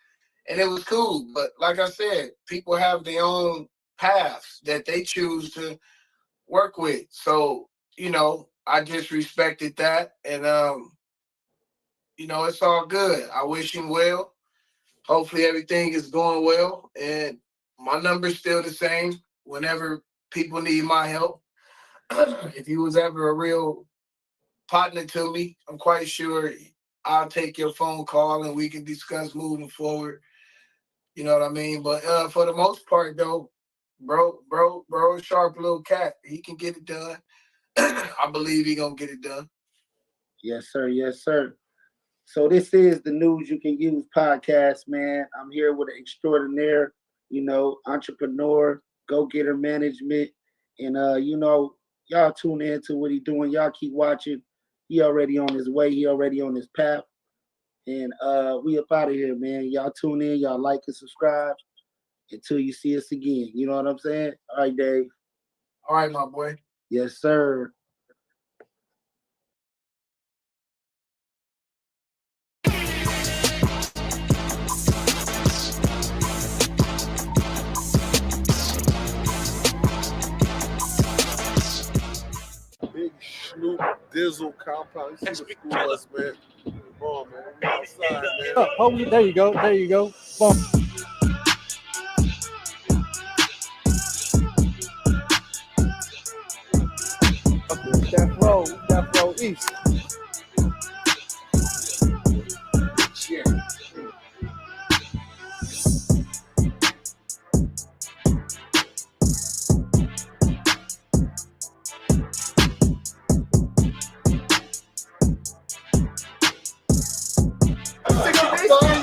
and it was cool. But like I said, people have their own paths that they choose to work with. So, you know, I just respected that, and you know, it's all good. I wish him well. Hopefully everything is going well, and my number's still the same whenever people need my help. If you was ever a real partner to me, I'm quite sure I'll take your phone call and we can discuss moving forward. You know what I mean? But for the most part, though, bro, sharp little cat. He can get it done. I believe he gonna get it done. Yes, sir. Yes, sir. So this is the News You Can Use podcast, man. I'm here with an extraordinaire, you know, entrepreneur, go-getter management. And, you know, y'all tune in to what he's doing. Y'all keep watching. He already on his way. He already on his path. And we up out of here, man. Y'all tune in. Y'all like and subscribe until you see us again. You know what I'm saying? All right, Dave. All right, my boy. Yes, sir. Big Snoop Dizzle compound. You see the school bus, man. Come on, man. We outside, man. Oh, there you go. There you go. Boom. Death Row East. Yeah.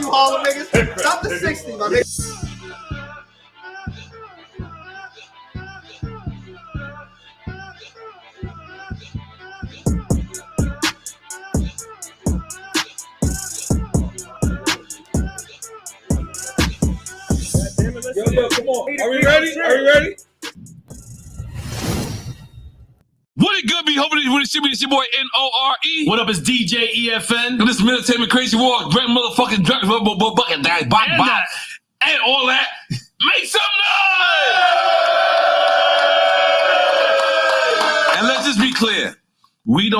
You Harlem niggas. Stop the 60, my nigga. Yo, come on. Are we ready? Are we ready? What it good be? Hoping you see me. It's your boy N-O-R-E. What up, it's DJ EFN. And this is Military Crazy War. Great motherfucking drunk bucket that bot and all that. Make some noise! And let's just be clear. We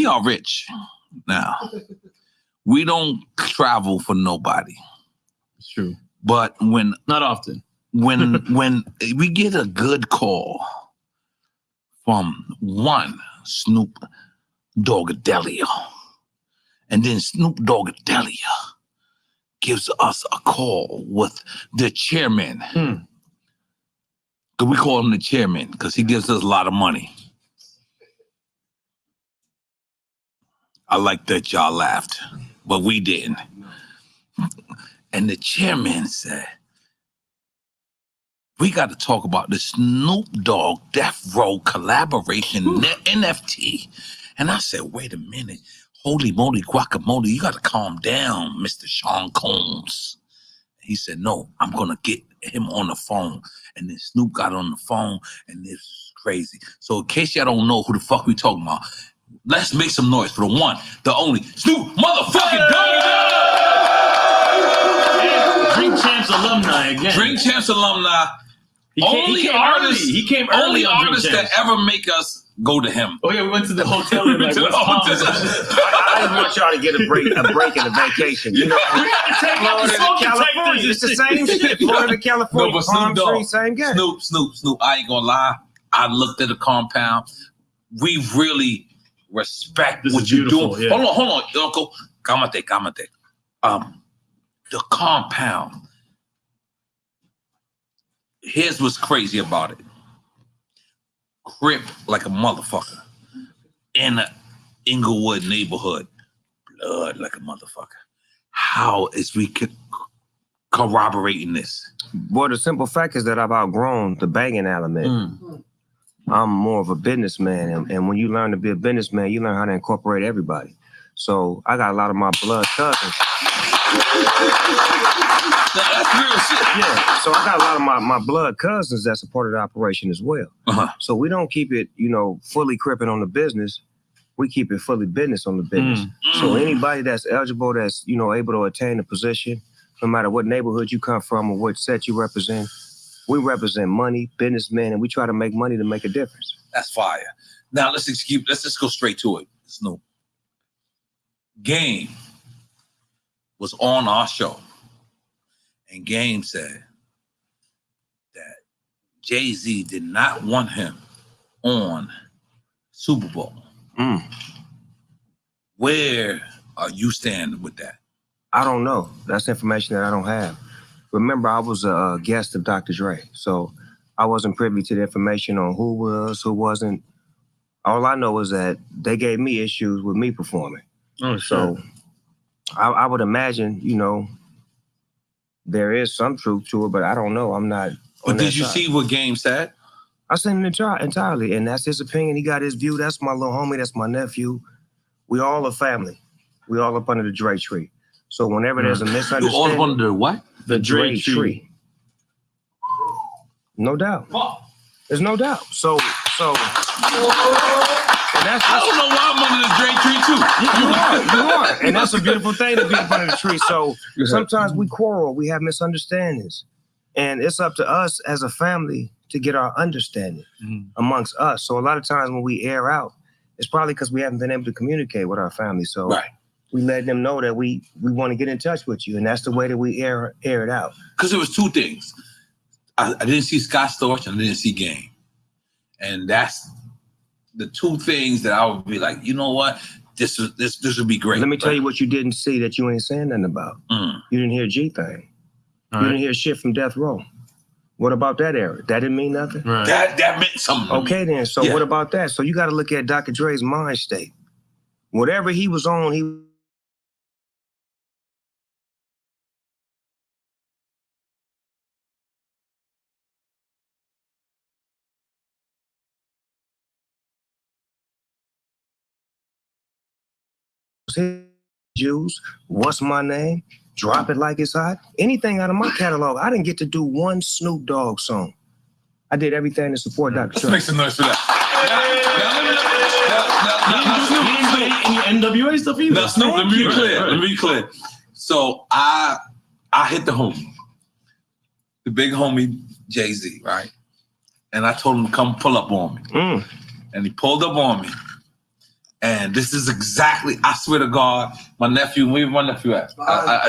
are rich now. We don't travel for nobody. It's true. But not often. When we get a good call from one Snoop Doggadelia, and then Snoop Doggadelia gives us a call with the chairman. We call him the chairman because he gives us a lot of money. I like that y'all laughed, but we didn't. And the chairman said, we got to talk about the Snoop Dogg Death Row collaboration NFT. And I said, wait a minute. Holy moly, guacamole, you got to calm down, Mr. Sean Combs. He said, no, I'm going to get him on the phone. And then Snoop got on the phone, and this is crazy. So in case y'all don't know who the fuck we talking about, let's make some noise for the one, the only, Snoop motherfucking Dogg. Drink Champs alumni again. Drink Champs alumni. He came early on Drink artist that Champs. ever make us go to him. Oh yeah, we went to the hotel in like West Palm. I just want y'all to get a break and a vacation. You know, Florida to California, it's the same shit. Florida to California, but Palm Snoop Dogg, Springs, same game. Snoop. I ain't gonna lie. I looked at the compound. We really respect what you're doing. Yeah. Hold on, Uncle. Cámate. The compound. Here's what's crazy about it. Crip like a motherfucker in an Inglewood neighborhood. Blood like a motherfucker. How is we corroborating this? Well, the simple fact is that I've outgrown the banging element. I'm more of a businessman, and when you learn to be a businessman, you learn how to incorporate everybody. So I got a lot of my blood cousins. That's real shit. Yeah, so I got a lot of my blood cousins that's a part of the operation as well. So we don't keep it, fully cripping on the business. We keep it fully business on the business. So anybody that's eligible, that's, able to attain a position, no matter what neighborhood you come from or what set you represent, we represent money, businessmen, and we try to make money to make a difference. That's fire. Now let's just go straight to it. Snoop. Game was on our show, and Game said that Jay-Z did not want him on Super Bowl. Where are you standing with that? I don't know. That's information that I don't have. Remember, I was a guest of Dr. Dre, so I wasn't privy to the information on who was, who wasn't. All I know is that they gave me issues with me performing. Oh, so I would imagine, there is some truth to it, but I don't know. I'm not. But did you see what Game said? I seen it entirely, and that's his opinion. He got his view. That's my little homie. That's my nephew. We all a family. We all up under the Dre tree. So whenever there's a misunderstanding, You all up under the what? The Dre tree. No doubt. There's no doubt. So. I don't know why I'm under the Dre tree too. You are. And that's a beautiful thing to be up under the tree. So sometimes we quarrel, we have misunderstandings. And it's up to us as a family to get our understanding amongst us. So a lot of times when we air out, it's probably because we haven't been able to communicate with our family. So we let them know that we want to get in touch with you. And that's the way that we air it out. Because there was two things. I didn't see Scott Storch and I didn't see Game. And that's the two things that I would be like, you know what? This would be great. Let me tell you what you didn't see that you ain't saying nothing about. You didn't hear G-Thing. You didn't hear shit from Death Row. What about that era? That didn't mean nothing? Right. That meant something. Okay then, so what about that? So you got to look at Dr. Dre's mind state. Whatever he was on, he Jews, What's My Name, Drop It Like It's Hot, anything out of my catalog. I didn't get to do one Snoop Dogg song. I did everything to support Dr. Dre. Let's make some noise for that. Any NWA stuff either. Now, Snoop, let me be clear. So I hit the homie, the big homie Jay-Z, right? And I told him to come pull up on me. And he pulled up on me. And this is exactly, I swear to God, my nephew, where my nephew at?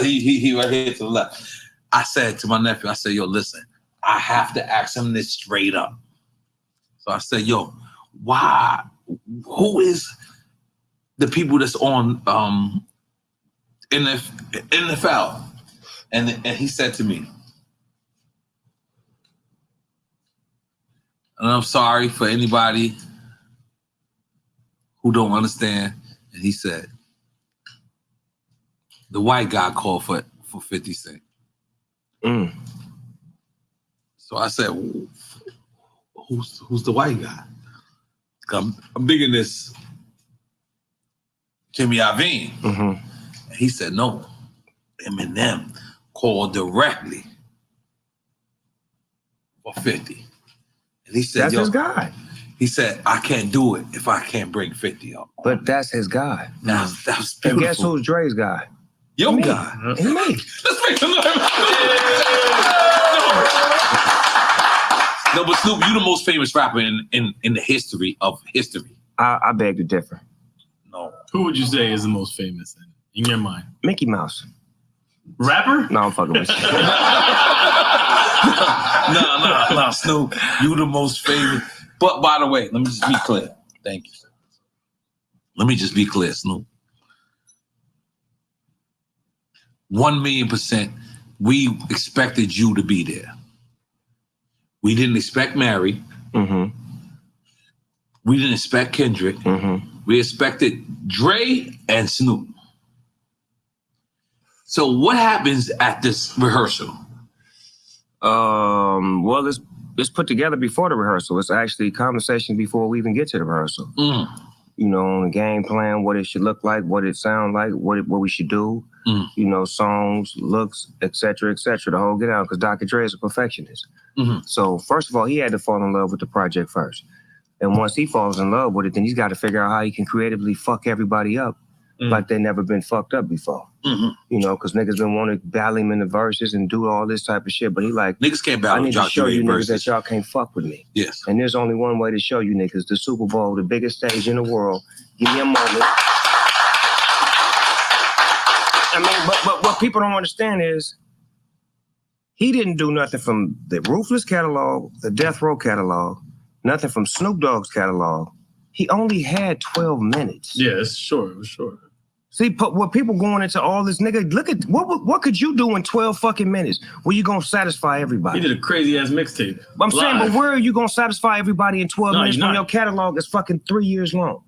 He right here to the left. I said to my nephew, I said, yo, listen, I have to ask him this straight up. So I said, yo, why, who is the people that's on NFL? And he said to me, and I'm sorry for anybody who don't understand. And he said, the white guy called for 50 Cent. So I said, who's the white guy? I'm big in this Jimmy Iovine. And he said, no, Eminem called directly for 50. And he said, that's his guy. He said, I can't do it if I can't bring 50 up. But that's his guy. Now, that was and beautiful. guess who's Dre's guy? Yo, Me. God. Me. Let's make some noise. No, but Snoop, you the most famous rapper in the history of history. I beg to differ. No. Who would you say is the most famous in your mind? Mickey Mouse. Rapper? No, I'm fucking with you. No, Snoop, you the most famous. But by the way, let me just be clear. Thank you. Let me just be clear, Snoop. 1,000,000%, we expected you to be there. We didn't expect Mary. Mm-hmm. We didn't expect Kendrick. Mm-hmm. We expected Dre and Snoop. So what happens at this rehearsal? Well, it's put together before the rehearsal. It's actually conversation before we even get to the rehearsal. You know, on the game plan, what it should look like, what it sound like, what we should do. You know, songs, looks, etc., the whole get out. Because Dr. Dre is a perfectionist. So first of all, he had to fall in love with the project first. And once he falls in love with it, then he's got to figure out how he can creatively fuck everybody up like they never been fucked up before. You know, because niggas been wanting to battle him in the verses and do all this type of shit. But he like, niggas can't battle I need to Dr. show Dre you niggas verses. that y'all can't fuck with me. Yes. And there's only one way to show you niggas, the Super Bowl, the biggest stage in the world. Give me a moment. I mean, but what people don't understand is he didn't do nothing from the Ruthless catalog, the Death Row catalog, nothing from Snoop Dogg's catalog. He only had 12 minutes. Yeah, it's short. See, but what people going into all this, nigga, look at what could you do in 12 fucking minutes where you gonna satisfy everybody? He did a crazy ass mixtape. I'm saying, but where are you gonna satisfy everybody in 12 minutes you're when not. your catalog is fucking 3 years long?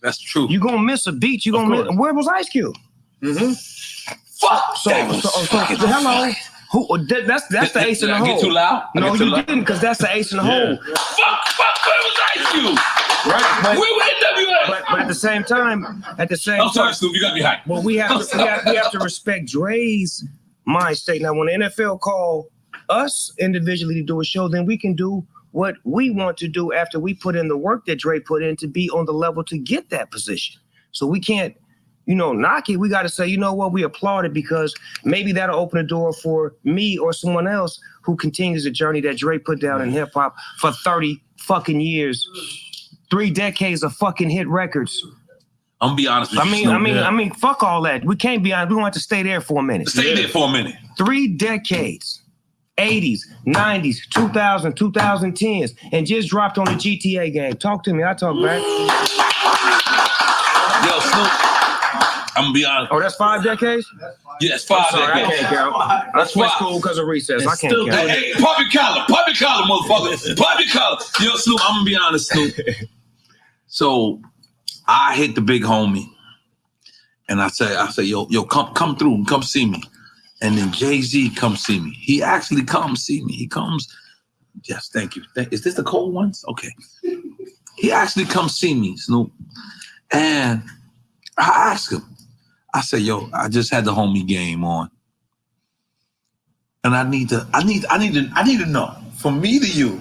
That's true. You gonna miss a beat. You gonna miss. Where was Ice Cube? Fuck. So hello. Who? That's the ace in the Did I hole. get too loud? I No, get too you loud? didn't, because that's the ace in the hole. Fuck, where was Ice Cube? Right. Where was NWA? But at the same time, I'm sorry, Snoop, you gotta be hype. Well, we have to respect Dre's mind state. Now, when the NFL call us individually to do a show, then we can do what we want to do after we put in the work that Dre put in to be on the level to get that position. So we can't, knock it. We got to say, you know what, we applaud it because maybe that'll open the door for me or someone else who continues the journey that Dre put down in hip hop for 30 fucking years, 3 decades of fucking hit records. I'm gonna be honest with you. I mean, fuck all that. We can't be honest. We want to stay there for a minute. Stay there for a minute. 3 decades. 80s, 90s, 2000, 2010s, and just dropped on the GTA game. Talk to me. I talk back. Yo, Snoop, I'm gonna be honest. Oh, that's 5 decades? Yeah, it's 5 Sorry, decades. I can't count. I switched school because of recess. I can't count. Hey, pop your collar, motherfucker. Pop your collar. Yo, Snoop, I'm gonna be honest, Snoop. So I hit the big homie, and I say, yo, come through and come see me. And then Jay-Z comes see me. He actually comes see me. He comes. Yes, thank you. Is this the cold ones? Okay. He actually comes see me, Snoop. And I asked him. I said, yo, I just had the homie game on. And I need to know, from me to you,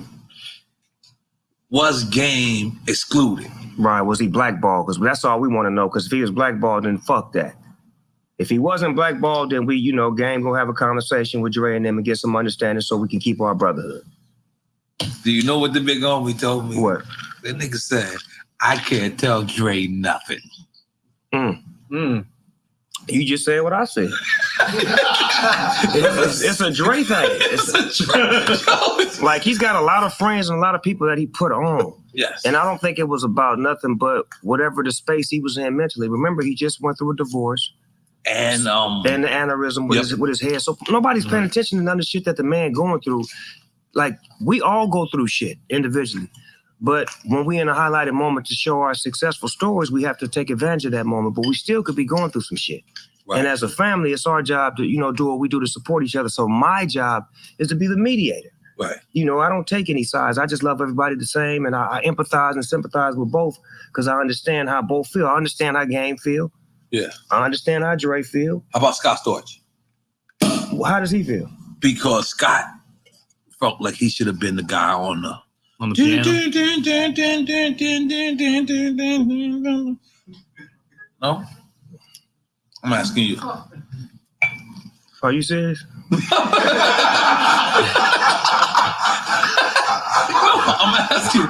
was Game excluded? Right, was he blackballed? Because that's all we want to know. Because if he was blackballed, then fuck that. If he wasn't blackballed, then we, Game gonna have a conversation with Dre and them and get some understanding so we can keep our brotherhood. Do you know what the big homie told me? What? That nigga said, I can't tell Dre nothing. You just said what I said. It's a Dre thing. Like, he's got a lot of friends and a lot of people that he put on. Yes. And I don't think it was about nothing but whatever the space he was in mentally. Remember, he just went through a divorce. And the aneurysm with his head. So nobody's paying attention to none of the shit that the man going through. Like, we all go through shit individually. But when we in a highlighted moment to show our successful stories, we have to take advantage of that moment. But we still could be going through some shit. Right. And as a family, it's our job to, do what we do to support each other. So my job is to be the mediator. Right. I don't take any sides. I just love everybody the same. And I empathize and sympathize with both because I understand how both feel. I understand how Game feel. Yeah. I understand how Dre feel. How about Scott Storch? How does he feel? Because Scott felt like he should have been the guy on the piano. No? I'm asking you. Are you serious? I'm asking.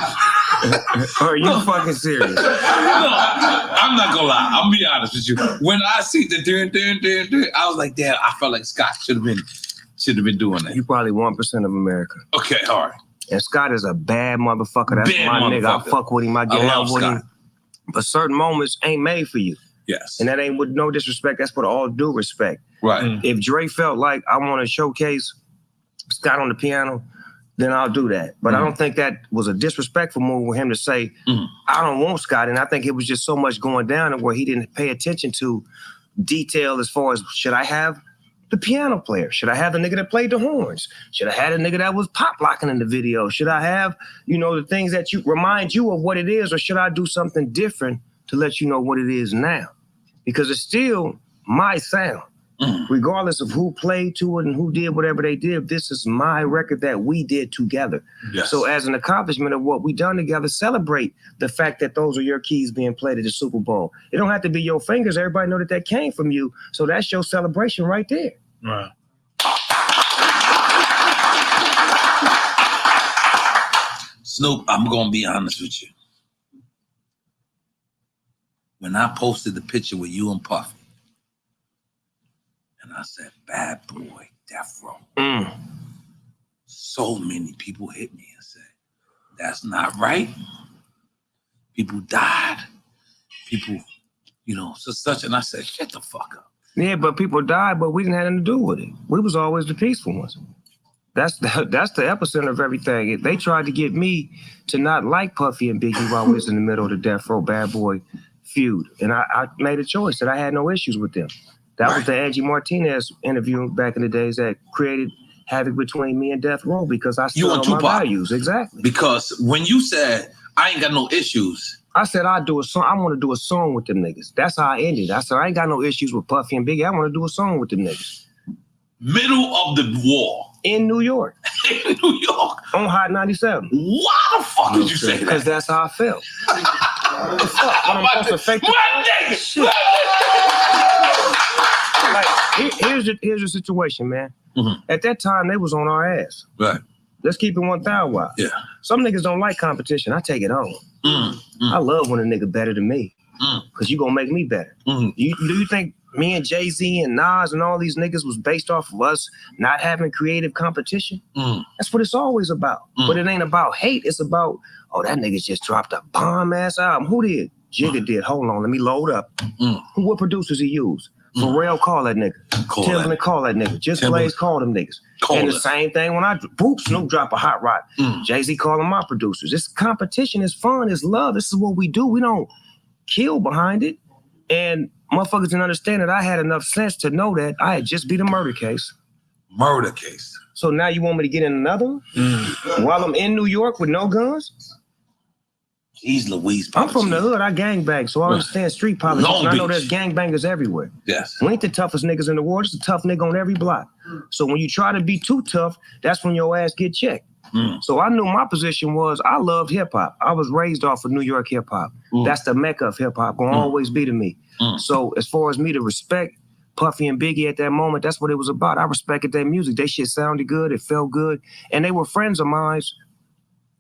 Are you fucking serious? No, I'm not gonna lie. I'm be honest with you. When I see the I was like, damn, I felt like Scott should have been doing that. You probably 1% of America. Okay, all right. And Scott is a bad motherfucker. That's Bad my nigga. I motherfucker. fuck with him. I get I out love with Scott. him. But certain moments ain't made for you. Yes. And that ain't with no disrespect. That's with all due respect. Right. If Dre felt like I want to showcase Scott on the piano, then I'll do that. But I don't think that was a disrespectful move with him to say, I don't want Scott. And I think it was just so much going down where he didn't pay attention to detail as far as, should I have the piano player? Should I have the nigga that played the horns? Should I have the nigga that was pop locking in the video? Should I have, the things that you remind you of what it is? Or should I do something different to let you know what it is now? Because it's still my sound. Regardless of who played to it and who did whatever they did, this is my record that we did together. Yes. So as an accomplishment of what we done together, celebrate the fact that those are your keys being played at the Super Bowl. It don't have to be your fingers. Everybody know that came from you. So that's your celebration right there. Right. Snoop, I'm gonna be honest with you. When I posted the picture with you and Puffy, and I said, bad boy, Death Row. So many people hit me and said, that's not right. People died. People, such, and I said, shut the fuck up. Yeah, but people died, but we didn't have anything to do with it. We was always the peaceful ones. That's the epicenter of everything. They tried to get me to not like Puffy and Biggie while we was in the middle of the Death Row Bad Boy feud. And I made a choice that I had no issues with them. That was the Angie Martinez interview back in the days that created havoc between me and Death Row because I stood on my values. Exactly. Because when you said, I ain't got no issues. I said, I'd do a song. I want to do a song with them niggas. That's how I ended. I said, I ain't got no issues with Puffy and Biggie. I want to do a song with them niggas. Middle of the war. In New York. In New York. On Hot 97. Why the fuck did you say that? Because that's how I felt. What the fuck? I'm supposed to fake shit. Like, here's the situation, man. At that time, they was on our ass. Right. Let's keep it 1,000 wild. Yeah. Some niggas don't like competition. I take it on. I love when a nigga better than me. Because you gonna make me better. Do you think me and Jay-Z and Nas and all these niggas was based off of us not having creative competition? That's what it's always about. But it ain't about hate. It's about, that nigga just dropped a bomb-ass album. Who did? Jigga did. Hold on, let me load up. What producers he used? Pharrell call that nigga. Timbaland call that nigga. Just Blaze call them niggas. And the same thing when Snoop drop a hot rock. Jay-Z calling my producers. It's competition, it's fun, it's love. This is what we do. We don't kill behind it. And motherfuckers didn't understand that I had enough sense to know that I had just beat a murder case. Murder case. So now you want me to get in another one? While I'm in New York with no guns? He's Louise. I'm from the hood. I gangbang, so I understand street politics. And I know there's gangbangers everywhere. Yes. We ain't the toughest niggas in the world. It's a tough nigga on every block. So when you try to be too tough, that's when your ass get checked. So I knew my position was I loved hip hop. I was raised off of New York hip hop. That's the mecca of hip hop. Gonna always be to me. So as far as me to respect Puffy and Biggie at that moment, that's what it was about. I respected their music. They shit sounded good. It felt good. And they were friends of mine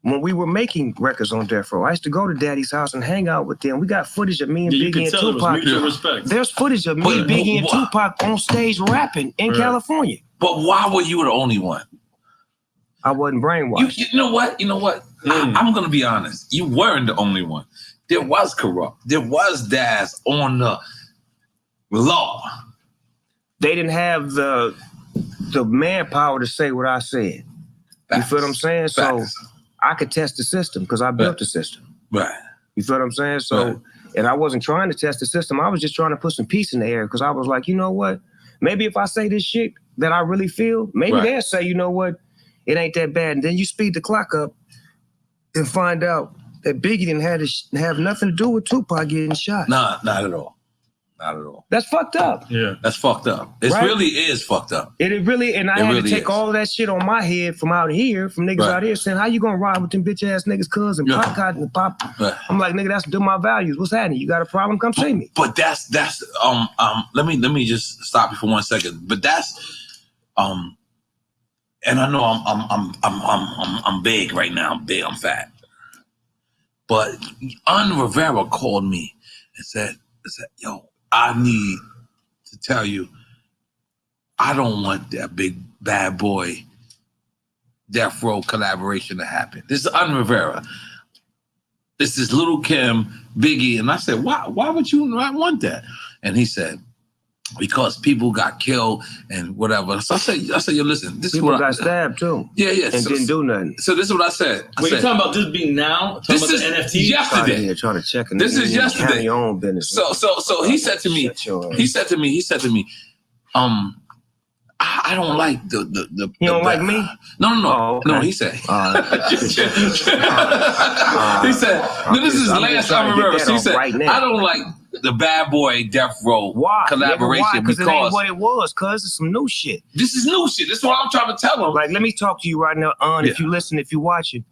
when we were making records on Death Row. I used to go to Daddy's house and hang out with them. We got footage of me and Biggie and Tupac. There's footage of me, Biggie, and Tupac on stage rapping in California. But why were you the only one? I wasn't brainwashed. You know what? I'm going to be honest. You weren't the only one. There was Corrupt. There was Daz on the law. They didn't have the manpower to say what I said. You feel what I'm saying? So I could test the system because I built the system. Right. You feel what I'm saying? So, and I wasn't trying to test the system. I was just trying to put some peace in the air because I was like, you know what? Maybe if I say this shit that I really feel, maybe they'll say, you know what? It ain't that bad. And then you speed the clock up and find out that Biggie didn't have nothing to do with Tupac getting shot. Nah, not at all. Not at all. That's fucked up. Yeah. That's fucked up. It really is fucked up. It really, and I had to take all of that shit on my head from out here, from niggas out here saying, how you gonna ride with them bitch ass niggas, cuz, and pop cotton and pop? I'm like, nigga, that's my values. What's happening? You got a problem? Come see me. But that's let me just stop you for 1 second. But that's And I know I'm big right now. I'm big. I'm fat. But Rivera called me and said, "Yo, I need to tell you, I don't want that big bad boy Death Row collaboration to happen." This is Rivera. This is Little Kim, Biggie, and I said, "Why would you not want that?" And he said, "Because people got killed and whatever." So I said, "Yo, listen, this people is what got stabbed too. Yeah, and didn't do nothing. So this is what I said. Wait, you talking about this being now? Talking This about is the NFT? yesterday. Trying to check. This is yesterday. Your own business. So he said to me, I don't like the You don't like me? No. Oh, okay. No, he said. He said, no, this is Lance Rivera. He said, right now. I don't like the Bad Boy Death Row collaboration Because it ain't because what it was, cuz it's some new shit. This is new shit. This is what I'm trying to tell him. Like, let me talk to you right now, if you listen, if you watching.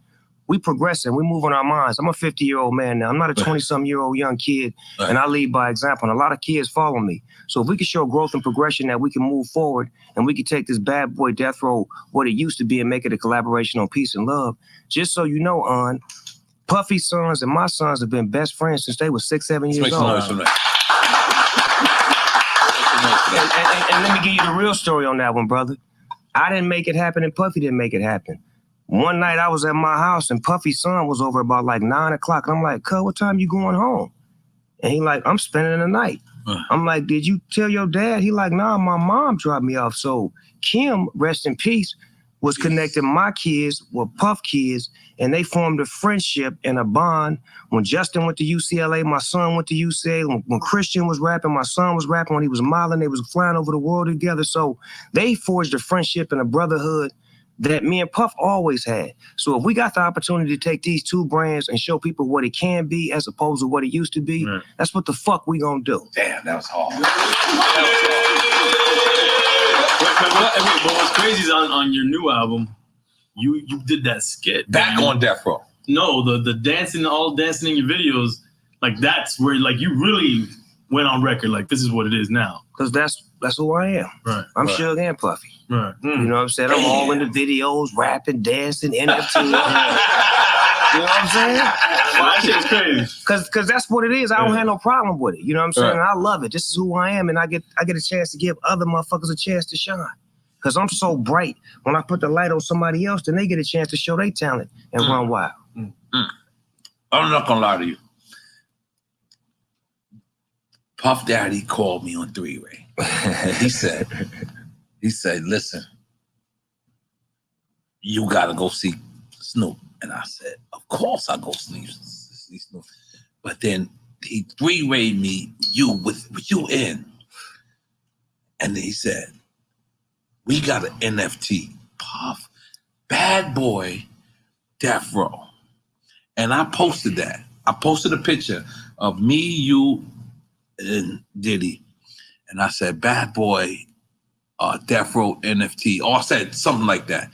We progressing, we moving our minds. I'm a 50-year-old man now. I'm not a 20-something-year-old young kid, and I lead by example. And a lot of kids follow me. So if we can show growth and progression, that we can move forward, and we can take this Bad Boy Death Row, what it used to be, and make it a collaboration on peace and love. Just so you know, Puffy's sons and my sons have been best friends since they were 6-7 years old. And let me give you the real story on that one, brother. I didn't make it happen, and Puffy didn't make it happen. One night I was at my house and Puffy's son was over about like 9 o'clock. And I'm like, "Cuz, what time you going home?" And he like, "I'm spending the night." I'm like, "Did you tell your dad?" He like, "Nah, my mom dropped me off." So Kim, rest in peace, was connecting my kids with Puff kids, and they formed a friendship and a bond. When Justin went to UCLA, my son went to UCLA. When Christian was rapping, my son was rapping. When he was modeling, they was flying over the world together. So they forged a friendship and a brotherhood that me and Puff always had. So if we got the opportunity to take these two brands and show people what it can be as opposed to what it used to be, that's what the fuck we gonna do. Damn, that was hard. But what's crazy is on your new album, you did that skit. Back on Death Row. No, the dancing, all dancing in your videos, like that's where like you really went on record, like this is what it is now. Because that's who I am. Right. I'm Suge and Puffy. Right. You know what I'm saying? I'm all in the videos, rapping, dancing, NFT. You know what I'm saying? That shit's crazy. Cause that's what it is. I don't have no problem with it. You know what I'm saying? Right. And I love it. This is who I am, and I get a chance to give other motherfuckers a chance to shine. Cause I'm so bright. When I put the light on somebody else, then they get a chance to show their talent and run wild. I'm not gonna lie to you. Puff Daddy called me on three-way. And he said, "Listen, you gotta go see Snoop." And I said, "Of course I go see Snoop." But then he three-wayed me with you in. And he said, "We got an NFT, Puff, Bad Boy, Death Row." And I posted that. I posted a picture of me, you, and Diddy. And I said, "Bad Boy, Death Row NFT." Or I said something like that.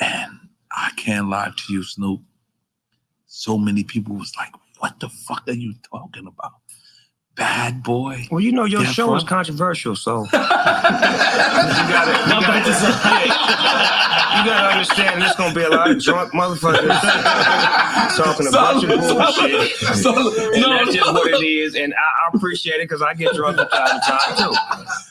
And I can't lie to you, Snoop. So many people was like, "What the fuck are you talking about? Bad Boy?" Well, you know your Death show Row? is controversial, so you gotta understand there's gonna be a lot of drunk motherfuckers talking a bunch of bullshit. And that's just what it is. And I appreciate it because I get drunk from time to time too.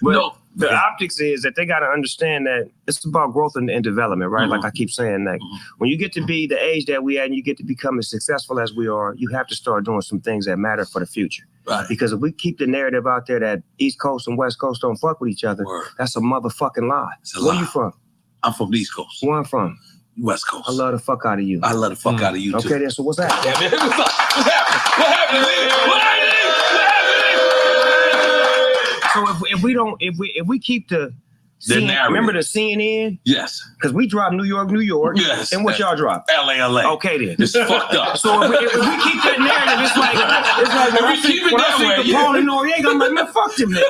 But the optics is that they gotta understand that it's about growth and development, right? Like I keep saying, like when you get to be the age that we at and you get to become as successful as we are, you have to start doing some things that matter for the future. Right. Because if we keep the narrative out there that East Coast and West Coast don't fuck with each other, that's a motherfucking lie. Where you from? I'm from the East Coast. Where I'm from? West Coast. I love the fuck out of you. I love the fuck out of you too. Okay, then so what's that? Damn it. What's happening? So if we keep the narrative. remember the CNN? Yes. Because we drop New York. Yes. And what y'all drop? LA. Okay then. It's fucked up. So if we keep that narrative, it's like when I think Capone and Noriega, I'm like, man, fuck them niggas.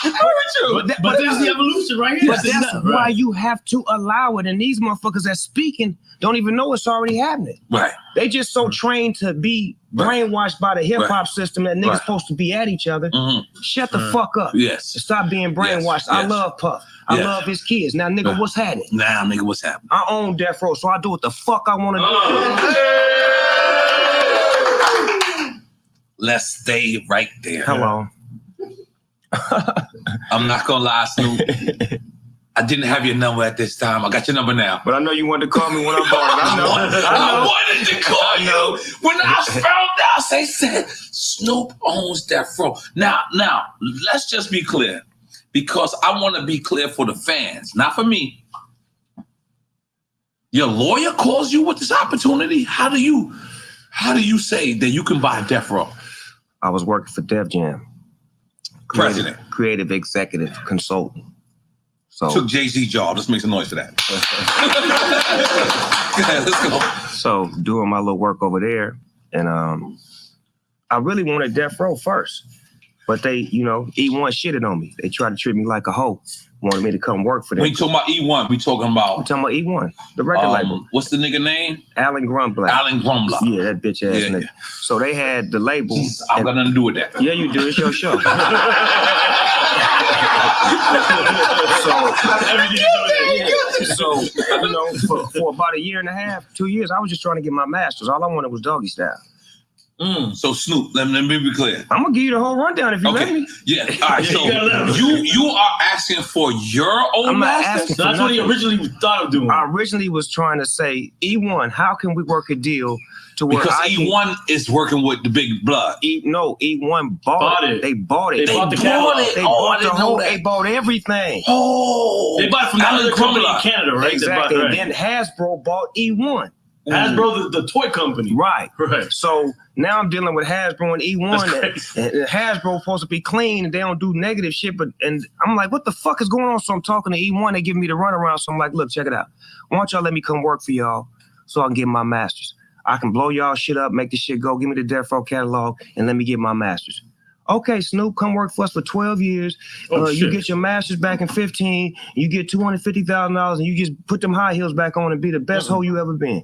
You know what I'm saying? But there's the evolution right here. But that's why you have to allow it. And these motherfuckers that's speaking don't even know it's already happening. Right. They just so trained to be brainwashed by the hip hop system that niggas supposed to be at each other. Shut the fuck up. Yes. And stop being brainwashed. I love Puff. I love his kids. Now, nigga, what's happening? Now, nigga, what's happening? I own Death Row, so I do what the fuck I want to do. Let's stay right there. Hello. I'm not gonna lie, Snoop. I didn't have your number at this time. I got your number now. But I know you wanted to call me when I'm born. I wanted to call you when I found out. They said Snoop owns Death Row. Now, let's just be clear, because I want to be clear for the fans, not for me. Your lawyer calls you with this opportunity. How do you say that you can buy Death Row? I was working for Def Jam. President. Creative executive consultant. So took Jay-Z job. Let's make some noise for that. Let's go. So doing my little work over there, and I really wanted Death Row first, but they, E1 shitted on me. They tried to treat me like a hoe. Wanted me to come work for them. When you talking about E1, we talking about E1, the record label. What's the nigga name? Alan Grumblatt. Alan Grumblatt. Yeah, that bitch ass nigga. So they had the label. I've got nothing to do with that. Yeah, you do. It's your show. So for about a year and a half, 2 years, I was just trying to get my master's. All I wanted was doggy style. So Snoop, let me be clear. I'm gonna give you the whole rundown if you let me. Yeah. All right. So you are asking for your own I'm not master? asking for That's what he nothing. originally thought of doing. I originally was trying to say, E1, how can we work a deal to where Because I can- E1 is working with the Big Blood. E1 bought it. They bought it. They bought the catalog. They Oh, I bought the didn't know whole. that. They bought everything. Oh, They bought it from another company in Canada, right? Exactly. They bought, And then Hasbro bought E1. Hasbro, the toy company. Right. Right. So now I'm dealing with Hasbro and E1. That's And Hasbro supposed to be clean and they don't do negative shit. And I'm like, what the fuck is going on? So I'm talking to E1. They give me the runaround. So I'm like, look, check it out. Why don't y'all let me come work for y'all so I can get my master's? I can blow y'all shit up, make this shit go. Give me the Death Row catalog and let me get my master's. Okay, Snoop, come work for us for 12 years. You get your master's back in 15. You get $250,000 and you just put them high heels back on and be the best hoe you ever been.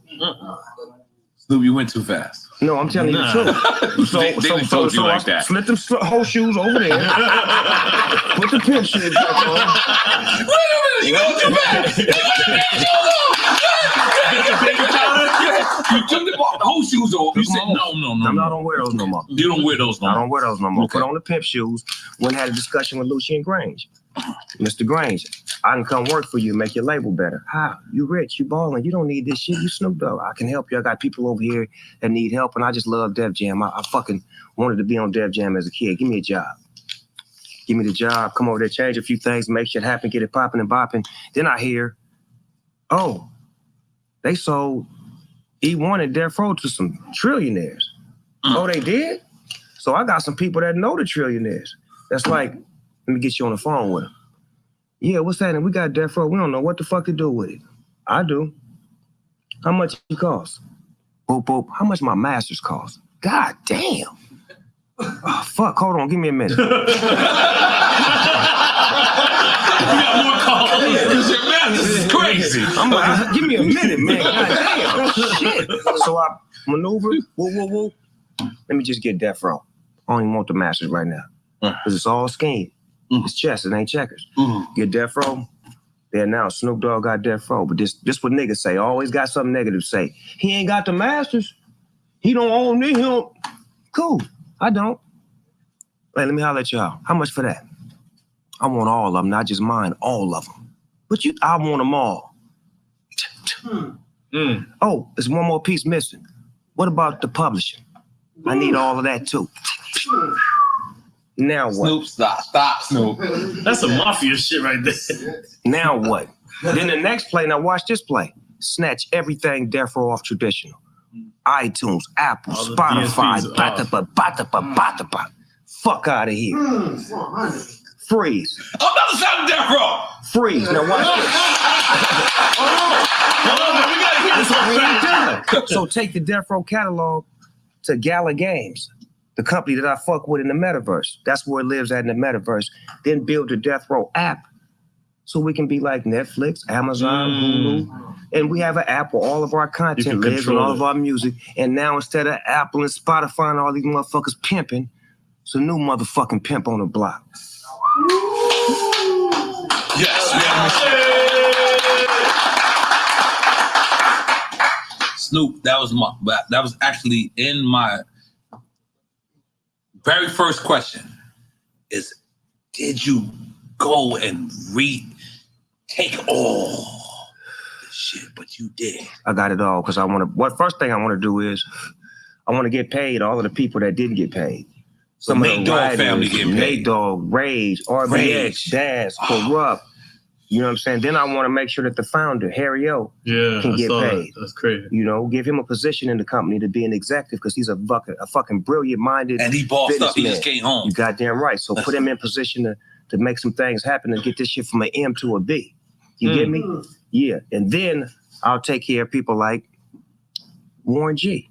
Snoop, you went too fast. No, I'm telling you the truth. They told you like that. Slip them whole shoes over there. Put the pimp shoes back on. Wait a minute, you going too fast. You took the whole shoes off. You said no. I don't wear those no more. You don't wear those no more. I don't wear those no more. Okay. Put on the pimp shoes. Went and had a discussion with Lucien Grange. Mr. Grange, I can come work for you, make your label better. How? You rich, you balling, you don't need this shit. You Snoop Dogg. I can help you. I got people over here that need help, and I just love Def Jam. I fucking wanted to be on Def Jam as a kid. Give me a job. Give me the job. Come over there, change a few things, make shit happen, get it popping and bopping. Then I hear, oh, they sold E1 and Death Row to some trillionaires. Oh, they did? So I got some people that know the trillionaires. That's like, let me get you on the phone with them. Yeah, what's that? And we got Death Row. We don't know what the fuck to do with it. I do. How much it cost? Boop, boop. How much my masters cost? God damn. Oh, fuck. Hold on. Give me a minute. We got more calls. Because your master's is crazy. I'm like, give me a minute, man. God damn. Shit. So I maneuver. Whoa. Let me just get Death Row. I don't even want the masters right now. Because it's all scheme. It's chess, it ain't checkers. Get Death Row. They announced Snoop Dogg got Death Row, but this what niggas say. Always got something negative to say. He ain't got the masters. He don't own me. He don't. Cool. I don't. Hey, let me holler at y'all. How much for that? I want all of them, not just mine. All of them. But I want them all. Oh, there's one more piece missing. What about the publishing? I need all of that too. Now what? Snoop, stop, Snoop. That's some mafia shit right there. Now what? Then the next play, now watch this play. Snatch everything Death Row off traditional. iTunes, Apple, All the Spotify, DSPs, batapa. Fuck out of here. Freeze. I'm about to sound Death Row. Freeze. Now watch this. We gotta hear this one. So take the Death Row catalog to Gala Games, the company that I fuck with in the metaverse. That's where it lives at in the metaverse. Then build the Death Row app so we can be like Netflix, Amazon, Hulu. And we have an app where all of our content lives and all of our music. And now instead of Apple and Spotify and all these motherfuckers pimping, it's a new motherfucking pimp on the block. Yes, Snoop, that was actually in my very first question is, did you go and take all the shit? But you did. I got it all because first thing I want to do is I want to get paid all of the people that didn't get paid. So Nate Dogg family get paid. Nate Dogg, Rage, RBX, Daz, Corrupt. You know what I'm saying? Then I want to make sure that the founder, Harry O, can get paid. That's crazy. You know, give him a position in the company to be an executive because he's a fucking brilliant-minded and he bossed up. He just businessman. came home. You goddamn right. So put him in position to make some things happen and get this shit from an M to a B. You get me? Yeah. And then I'll take care of people like Warren G.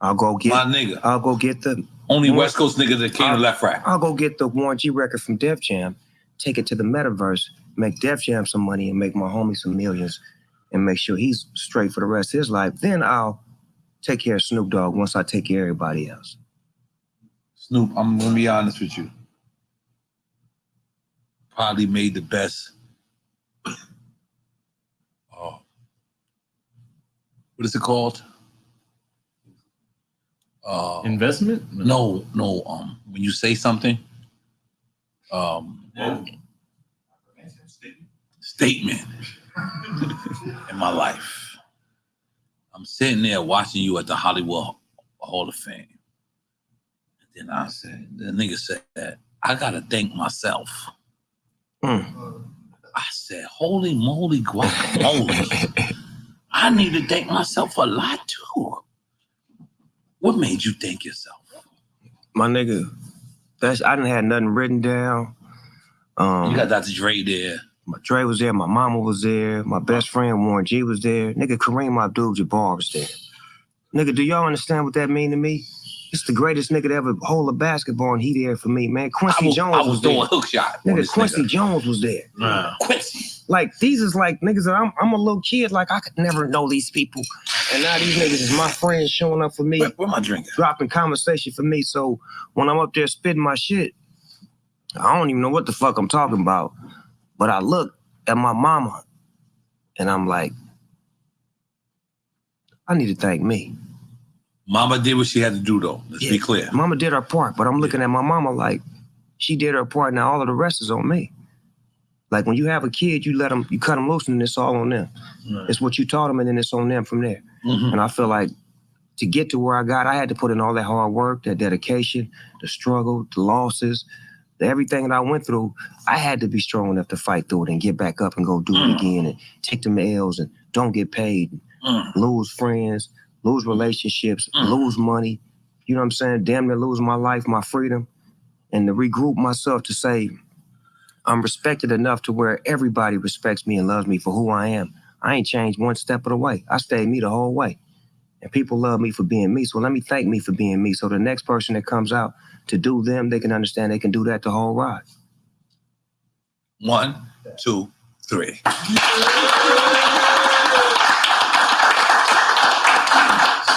I'll go get my nigga. I'll go get the only West Coast nigga that came to Left Rack. I'll go get the Warren G record from Def Jam, take it to the metaverse, make Def Jam some money and make my homie some millions and make sure he's straight for the rest of his life. Then I'll take care of Snoop Dogg once I take care of everybody else. Snoop, I'm gonna be honest with you. Probably made the best. What is it called? Investment? No. When you say something, statement in my life. I'm sitting there watching you at the Hollywood Hall of Fame. And then the nigga said, I gotta thank myself. I said, holy moly guacamole. I need to thank myself a lot too. What made you thank yourself? My nigga, I didn't have nothing written down. You got Dr. Dre there. My Dre was there, my mama was there, my best friend Warren G was there. Nigga, Kareem Abdul-Jabbar was there. Nigga, do y'all understand what that mean to me? It's the greatest nigga to ever hold a basketball and he there for me, man. Quincy Jones was there. I was doing hook shot. Nigga, Quincy Jones was there. Quincy. Like, these is like niggas that I'm a little kid, like I could never know these people. And now these niggas is my friends showing up for me. Where my drink? Dropping conversation for me. So when I'm up there spitting my shit, I don't even know what the fuck I'm talking about. But I look at my mama and I'm like, I need to thank me. Mama did what she had to do though. Let's be clear. Mama did her part, but I'm looking at my mama like she did her part. Now all of the rest is on me. Like when you have a kid, you cut them loose and it's all on them. Right. It's what you taught them and then it's on them from there. Mm-hmm. And I feel like to get to where I got, I had to put in all that hard work, that dedication, the struggle, the losses, everything that I went through. I had to be strong enough to fight through it and get back up and go do it again and take them L's and don't get paid, lose friends, lose relationships, lose money. You know what I'm saying? Damn near lose my life, my freedom. And to regroup myself to say, I'm respected enough to where everybody respects me and loves me for who I am. I ain't changed one step of the way. I stayed me the whole way. And people love me for being me. So let me thank me for being me. So the next person that comes out to do them, they can understand they can do that the whole ride. 1, 2, 3.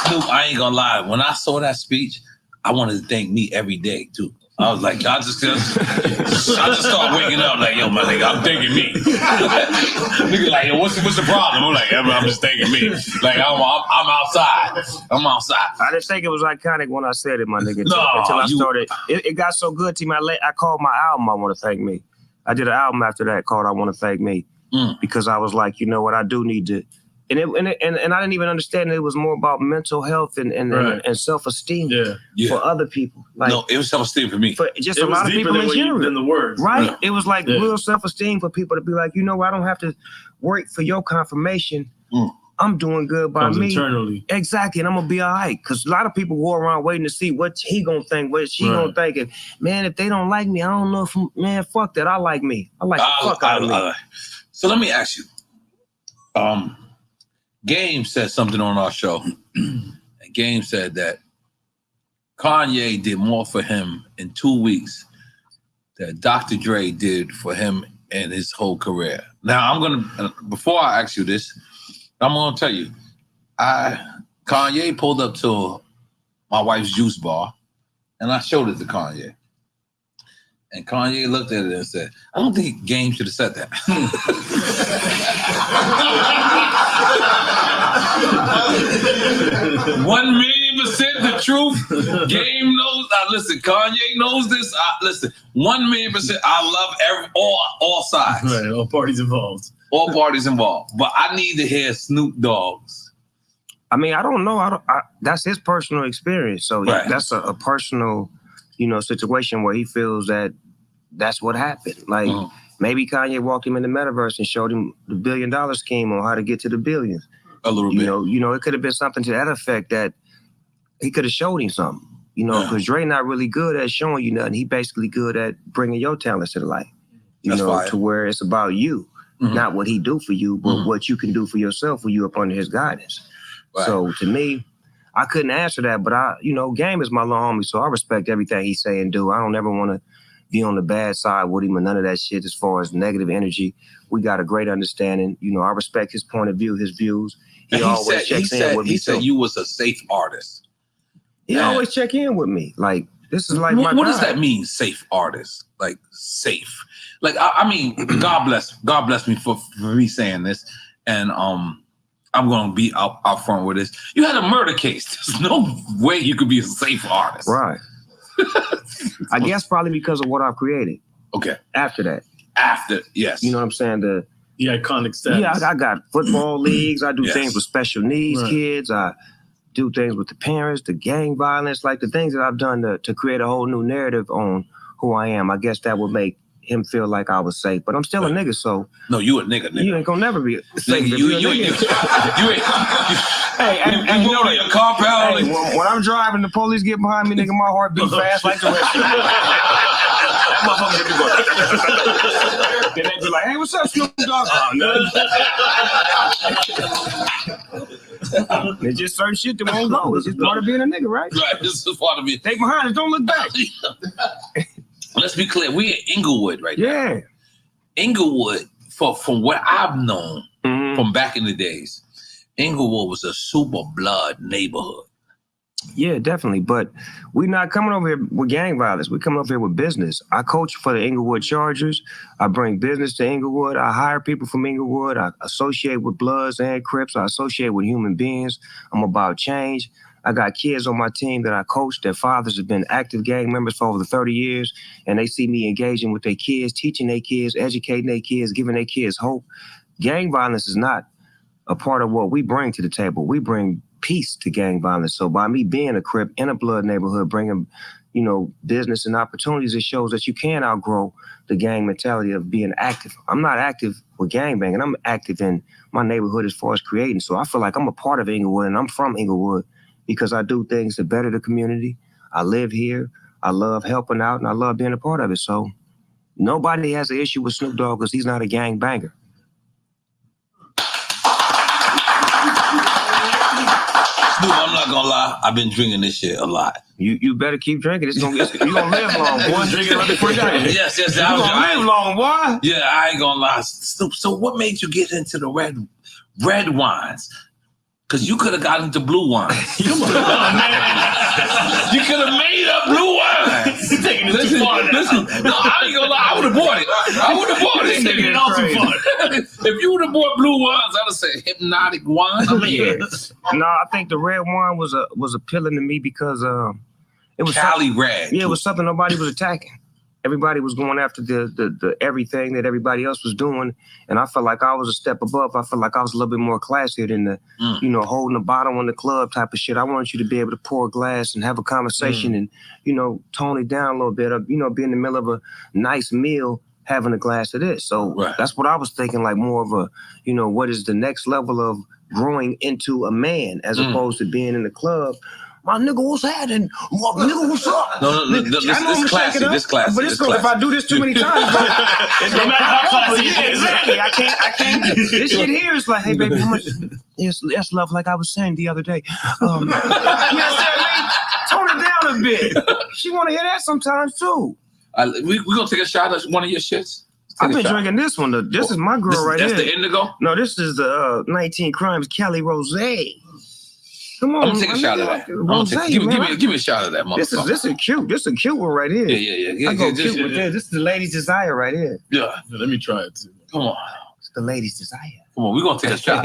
Snoop, I ain't gonna lie. When I saw that speech, I wanted to thank me every day too. I was like, I just start waking up like, yo, my nigga, I'm thanking me. Nigga like, yo, what's the problem? I'm like, I'm just thanking me. Like, I'm outside. I'm outside. I didn't think it was iconic when I said it, my nigga. No, until I started. It got so good to me. I called my album I Want to Thank Me. I did an album after that called I Want to Thank Me because I was like, you know what, I do need to. And I didn't even understand that it was more about mental health and self-esteem for other people. Like, no, it was self-esteem for me. For just a lot of people in general. Than the words. Right? Yeah. It was like real self-esteem for people to be like, you know, I don't have to wait for your confirmation. I'm doing good by me. Internally. Exactly. And I'm going to be all right. Because a lot of people go around waiting to see what he going to think, what she going to think. And, man, if they don't like me, I don't know if, man, fuck that. I like me. I like the fuck out of me. So let me ask you. Game said something on our show. And Game said that Kanye did more for him in 2 weeks than Dr. Dre did for him and his whole career. Now, I'm going to, before I ask you this, I'm gonna tell you, Kanye pulled up to my wife's juice bar, and I showed it to Kanye. And Kanye looked at it and said, I don't think Game should have said that. 1,000,000% the truth. Game knows. Listen, Kanye knows this. Listen, 1,000,000%. I love all sides. Right, all parties involved. All parties involved. But I need to hear Snoop Dogg's. I mean, I don't know. That's his personal experience. So Right. that's a personal, situation where he feels that that's what happened. Like maybe Kanye walked him in the metaverse and showed him the $1 billion scheme on how to get to the billions. A little bit. It could have been something to that effect that he could have showed him something. Because Dre not really good at showing you nothing. He basically good at bringing your talents to the light. That's fire. To where it's about you, not what he do for you, but what you can do for yourself when you up under his guidance. Right. So to me, I couldn't answer that, but Game is my little homie, so I respect everything he say and do. I don't ever want to be on the bad side with him or none of that shit as far as negative energy. We got a great understanding. I respect his point of view, his views. He always checks in with me. He said you was a safe artist. He always check in with me. Like, this is like what my does guy. that mean, safe artist? Like, safe. Like, I mean, God bless me for me saying this. And I'm going to be out front with this. You had a murder case. There's no way you could be a safe artist. Right. I guess probably because of what I've created. Okay. After that. Yes. You know what I'm saying? The iconic status. Yeah, I got football leagues. I do Yes. things with special needs Right. kids. I do things with the parents, the gang violence, like the things that I've done to create a whole new narrative on who I am. I guess that would make him feel like I was safe. But I'm still a nigga, so. No, you a nigga. You ain't gonna never be safe. Nigga, if you you're a ain't. nigga. Hey, you go to your compound. Hey, when I'm driving, the police get behind me, nigga, my heart beat fast like the rest of them. That motherfucker be going. Then they be like, hey, what's up, Snoop Dogg? Oh, nothing. It's just certain shit that won't go. It's just part of being a nigga, right? Right, this is part of it. Take behind us, don't look back. Let's be clear. We in Inglewood right now. Yeah. Inglewood, from what I've known from back in the days, Inglewood was a super blood neighborhood. Yeah, definitely. But we're not coming over here with gang violence. We're coming over here with business. I coach for the Inglewood Chargers. I bring business to Inglewood. I hire people from Inglewood. I associate with Bloods and Crips. I associate with human beings. I'm about change. I got kids on my team that I coach. Their fathers have been active gang members for over 30 years, and they see me engaging with their kids, teaching their kids, educating their kids, giving their kids hope. Gang violence is not a part of what we bring to the table. We bring peace to gang violence. So by me being a Crip in a blood neighborhood, bringing, business and opportunities, it shows that you can outgrow the gang mentality of being active. I'm not active with gangbanging. I'm active in my neighborhood as far as creating. So I feel like I'm a part of Inglewood, and I'm from Inglewood because I do things to better the community. I live here. I love helping out, and I love being a part of it. So nobody has an issue with Snoop Dogg because he's not a gangbanger. Snoop, I'm not gonna lie. I've been drinking this shit a lot. You better keep drinking. You're gonna live long, boy. Drinking right before you die. Yes. You're gonna live long, boy. Yeah, I ain't gonna lie. Snoop, so what made you get into the red wines? Because you could have got into blue wines. Come on, man. You could have made up blue wines. You're taking it too far now. Listen, no, I ain't gonna lie. I would have bought it. Taking it all too far. If you would have bought blue wines, I'd have said hypnotic wine. No, I think the red wine was appealing to me because it was Cali red. Yeah, it was something nobody was attacking. Everybody was going after the everything that everybody else was doing, and I felt like I was a step above. I felt like I was a little bit more classier than the, holding the bottle in the club type of shit. I wanted you to be able to pour a glass and have a conversation and, tone it down a little bit. Be in the middle of a nice meal, having a glass of this. So that's what I was thinking, like more of a, what is the next level of growing into a man as opposed to being in the club. My nigga, what's happening? Nigga, what's up? No, this classy. But if I do this too many times, it's no matter how classy. Yeah, exactly. I can't. This shit here is like, hey, baby, how much? Yes, love, like I was saying the other day. Tone it down a bit. She want to hear that sometimes too. We gonna take a shot at one of your shits. I've been drinking this one. This is my girl right here. That's the indigo? No, this is the 19 Crimes Cali Rosé. Come on, I'm gonna take a shot of that. Give me a shot of that, motherfucker. This is cute. This is a cute one right here. Yeah. I go cute with this. This is the lady's desire right here. Yeah. Let me try it too. Come on. It's the lady's desire. Come on, we're gonna take a shot.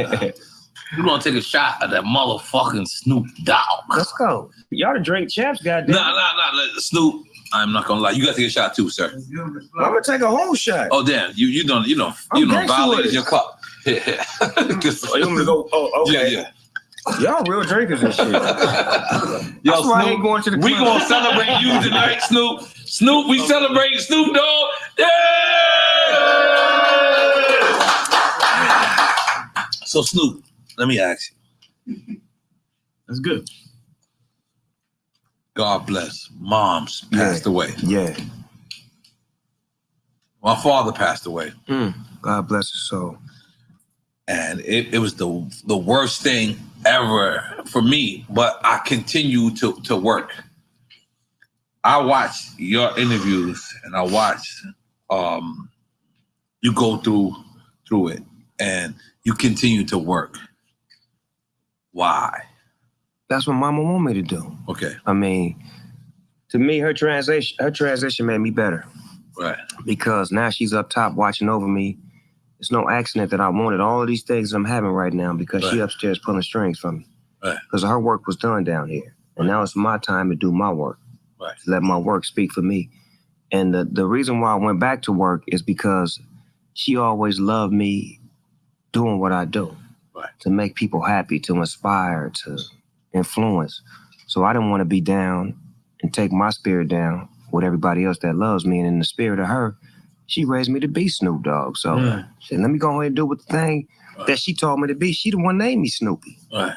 We're gonna take a shot of that motherfucking Snoop Dogg. Let's go. Y'all the drink champs, goddamn. Nah. Snoop, I'm not gonna lie. You gotta take a shot too, sir. I'm gonna take a whole shot. Oh damn, you don't violate your cup. Yeah. Oh, you want me to go? Oh, okay. Yeah. Y'all real drinkers and shit. Yo, That's why I ain't going to the we club. gonna celebrate you tonight, Snoop. Snoop, we celebrating Snoop Dogg. Yeah! So Snoop, let me ask you. That's good. God bless. Mom's passed away. Yeah. My father passed away. God bless his soul. And it was the worst thing ever for me, but I continue to work. I watched your interviews and I watched you go through it and you continue to work. Why? That's what Mama want me to do. Okay. I mean, to me, her transition made me better. Right. Because now she's up top watching over me. It's no accident that I wanted all of these things I'm having right now because she upstairs pulling strings for me. Right. Because her work was done down here. And now it's my time to do my work. Right. To let my work speak for me. And the reason why I went back to work is because she always loved me doing what I do. Right. To make people happy, to inspire, to influence. So I didn't want to be down and take my spirit down with everybody else that loves me. And in the spirit of her, she raised me to be Snoop Dogg. So she said, let me go ahead and do what the thing that she told me to be. She the one named me Snoopy. Right.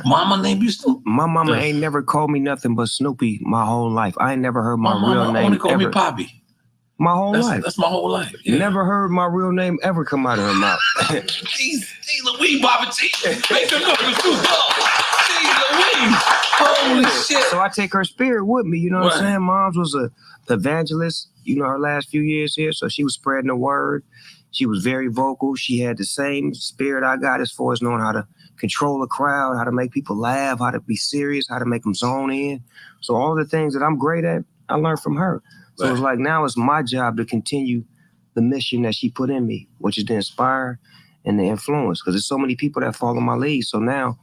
Mama named you Snoopy? My mama ain't never called me nothing but Snoopy my whole life. I ain't never heard my real name only called ever. me Poppy. My whole life. That's my whole life. Yeah. Never heard my real name ever come out of her mouth. Jeez Louise, Bobby T. Make them know it's Snoop Dogg. Jeez Louise. Holy shit. So I take her spirit with me, you know what I'm Right. saying? Mom's was a evangelist, you know, her last few years here. So she was spreading the word. She was very vocal. She had the same spirit I got as far as knowing how to control a crowd, how to make people laugh, how to be serious, how to make them zone in. So all the things that I'm great at, I learned from her. So it's like now it's my job to continue the mission that she put in me, which is to inspire and to influence. Because there's so many people that follow my lead. So now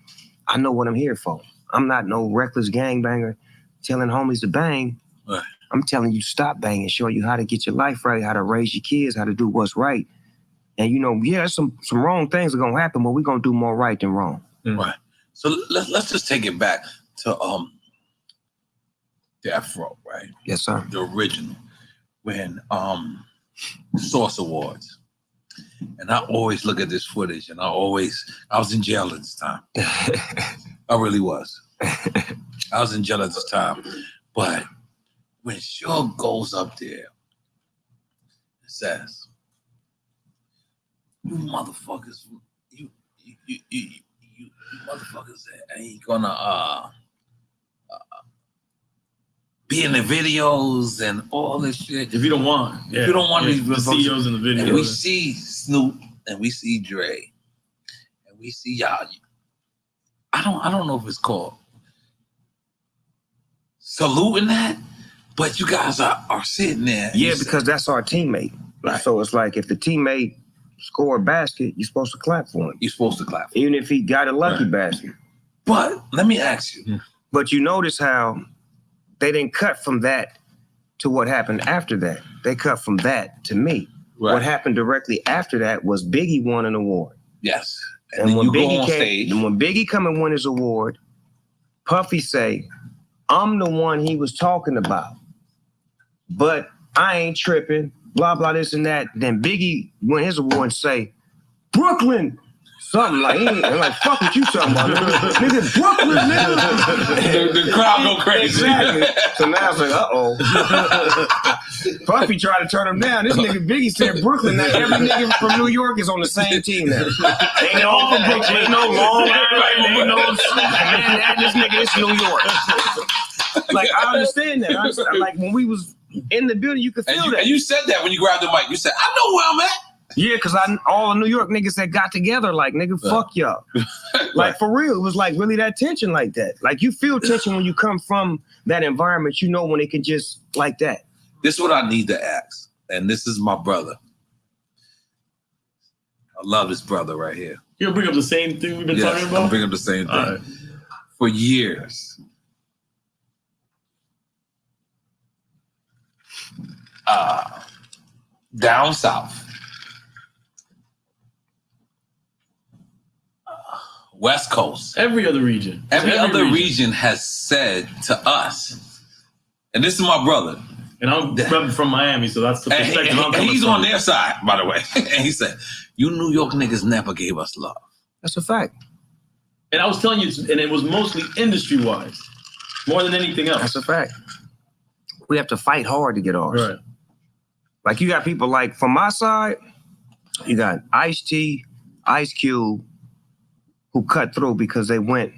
I know what I'm here for. I'm not no reckless gangbanger telling homies to bang. Right. I'm telling you stop banging, show you how to get your life right, how to raise your kids, how to do what's right. And you know, yeah, some wrong things are gonna happen, but we're gonna do more right than wrong. Right. So let's just take it back to Death Row, right? Yes, sir. The original. When Source Awards. And I always look at this footage and I was in jail at this time. I really was. I was in jail at this time. But when Suge goes up there and says, you motherfuckers, you motherfuckers ain't gonna be in the videos and all this shit. If you don't want. If you don't want these the CEOs in the video. And we see Snoop and we see Dre and we see y'all. I don't know if it's called saluting that, but you guys are sitting there. Yeah, because that's our teammate. Right. So it's like if the teammate score a basket, you're supposed to clap for him. You're supposed to clap. Even if he got a lucky basket. But let me ask you. But you notice how they didn't cut from that to what happened after that. They cut from that to me. Right. What happened directly after that was Biggie won an award. Yes. And when you go Biggie on came, stage. and when Biggie come and win his award, Puffy say, I'm the one he was talking about. But I ain't tripping, blah, blah, this and that. Then Biggie win his award and say, Brooklyn. Something like, he ain't, I'm like, fuck what you talking about, nigga. Nigga, Brooklyn, nigga. The crowd go crazy. Exactly. So now it's like, uh-oh. Puffy tried to turn him down. This nigga Biggie said Brooklyn. Now every nigga from New York is on the same team now. Ain't no from Brooklyn. Ain't no Long Island. Ain't no man, this nigga, it's New York. Like, I understand that. Like, when we was in the building, you could feel that. And you said that when you grabbed the mic. You said, I know where I'm at. Yeah, because all the New York niggas that got together, like, nigga, fuck y'all. Like, for real, it was like really that tension like that. Like, you feel tension when you come from that environment. You know when it can just like that. This is what I need to ask. And this is my brother. I love this brother right here. You'll bring up the same thing we've been talking about? I'll bring up the same thing. Right. For years, down south, West Coast, every other region has said to us, and this is my brother, and I'm from Miami, so that's the perspective I'm coming he's from. on their side, by the way. And he said, "You New York niggas never gave us love." That's a fact. And I was telling you, and it was mostly industry-wise, more than anything else. That's a fact. We have to fight hard to get ours. Right. Like, you got people like, from my side, you got Ice-T, Ice Cube, who cut through because they went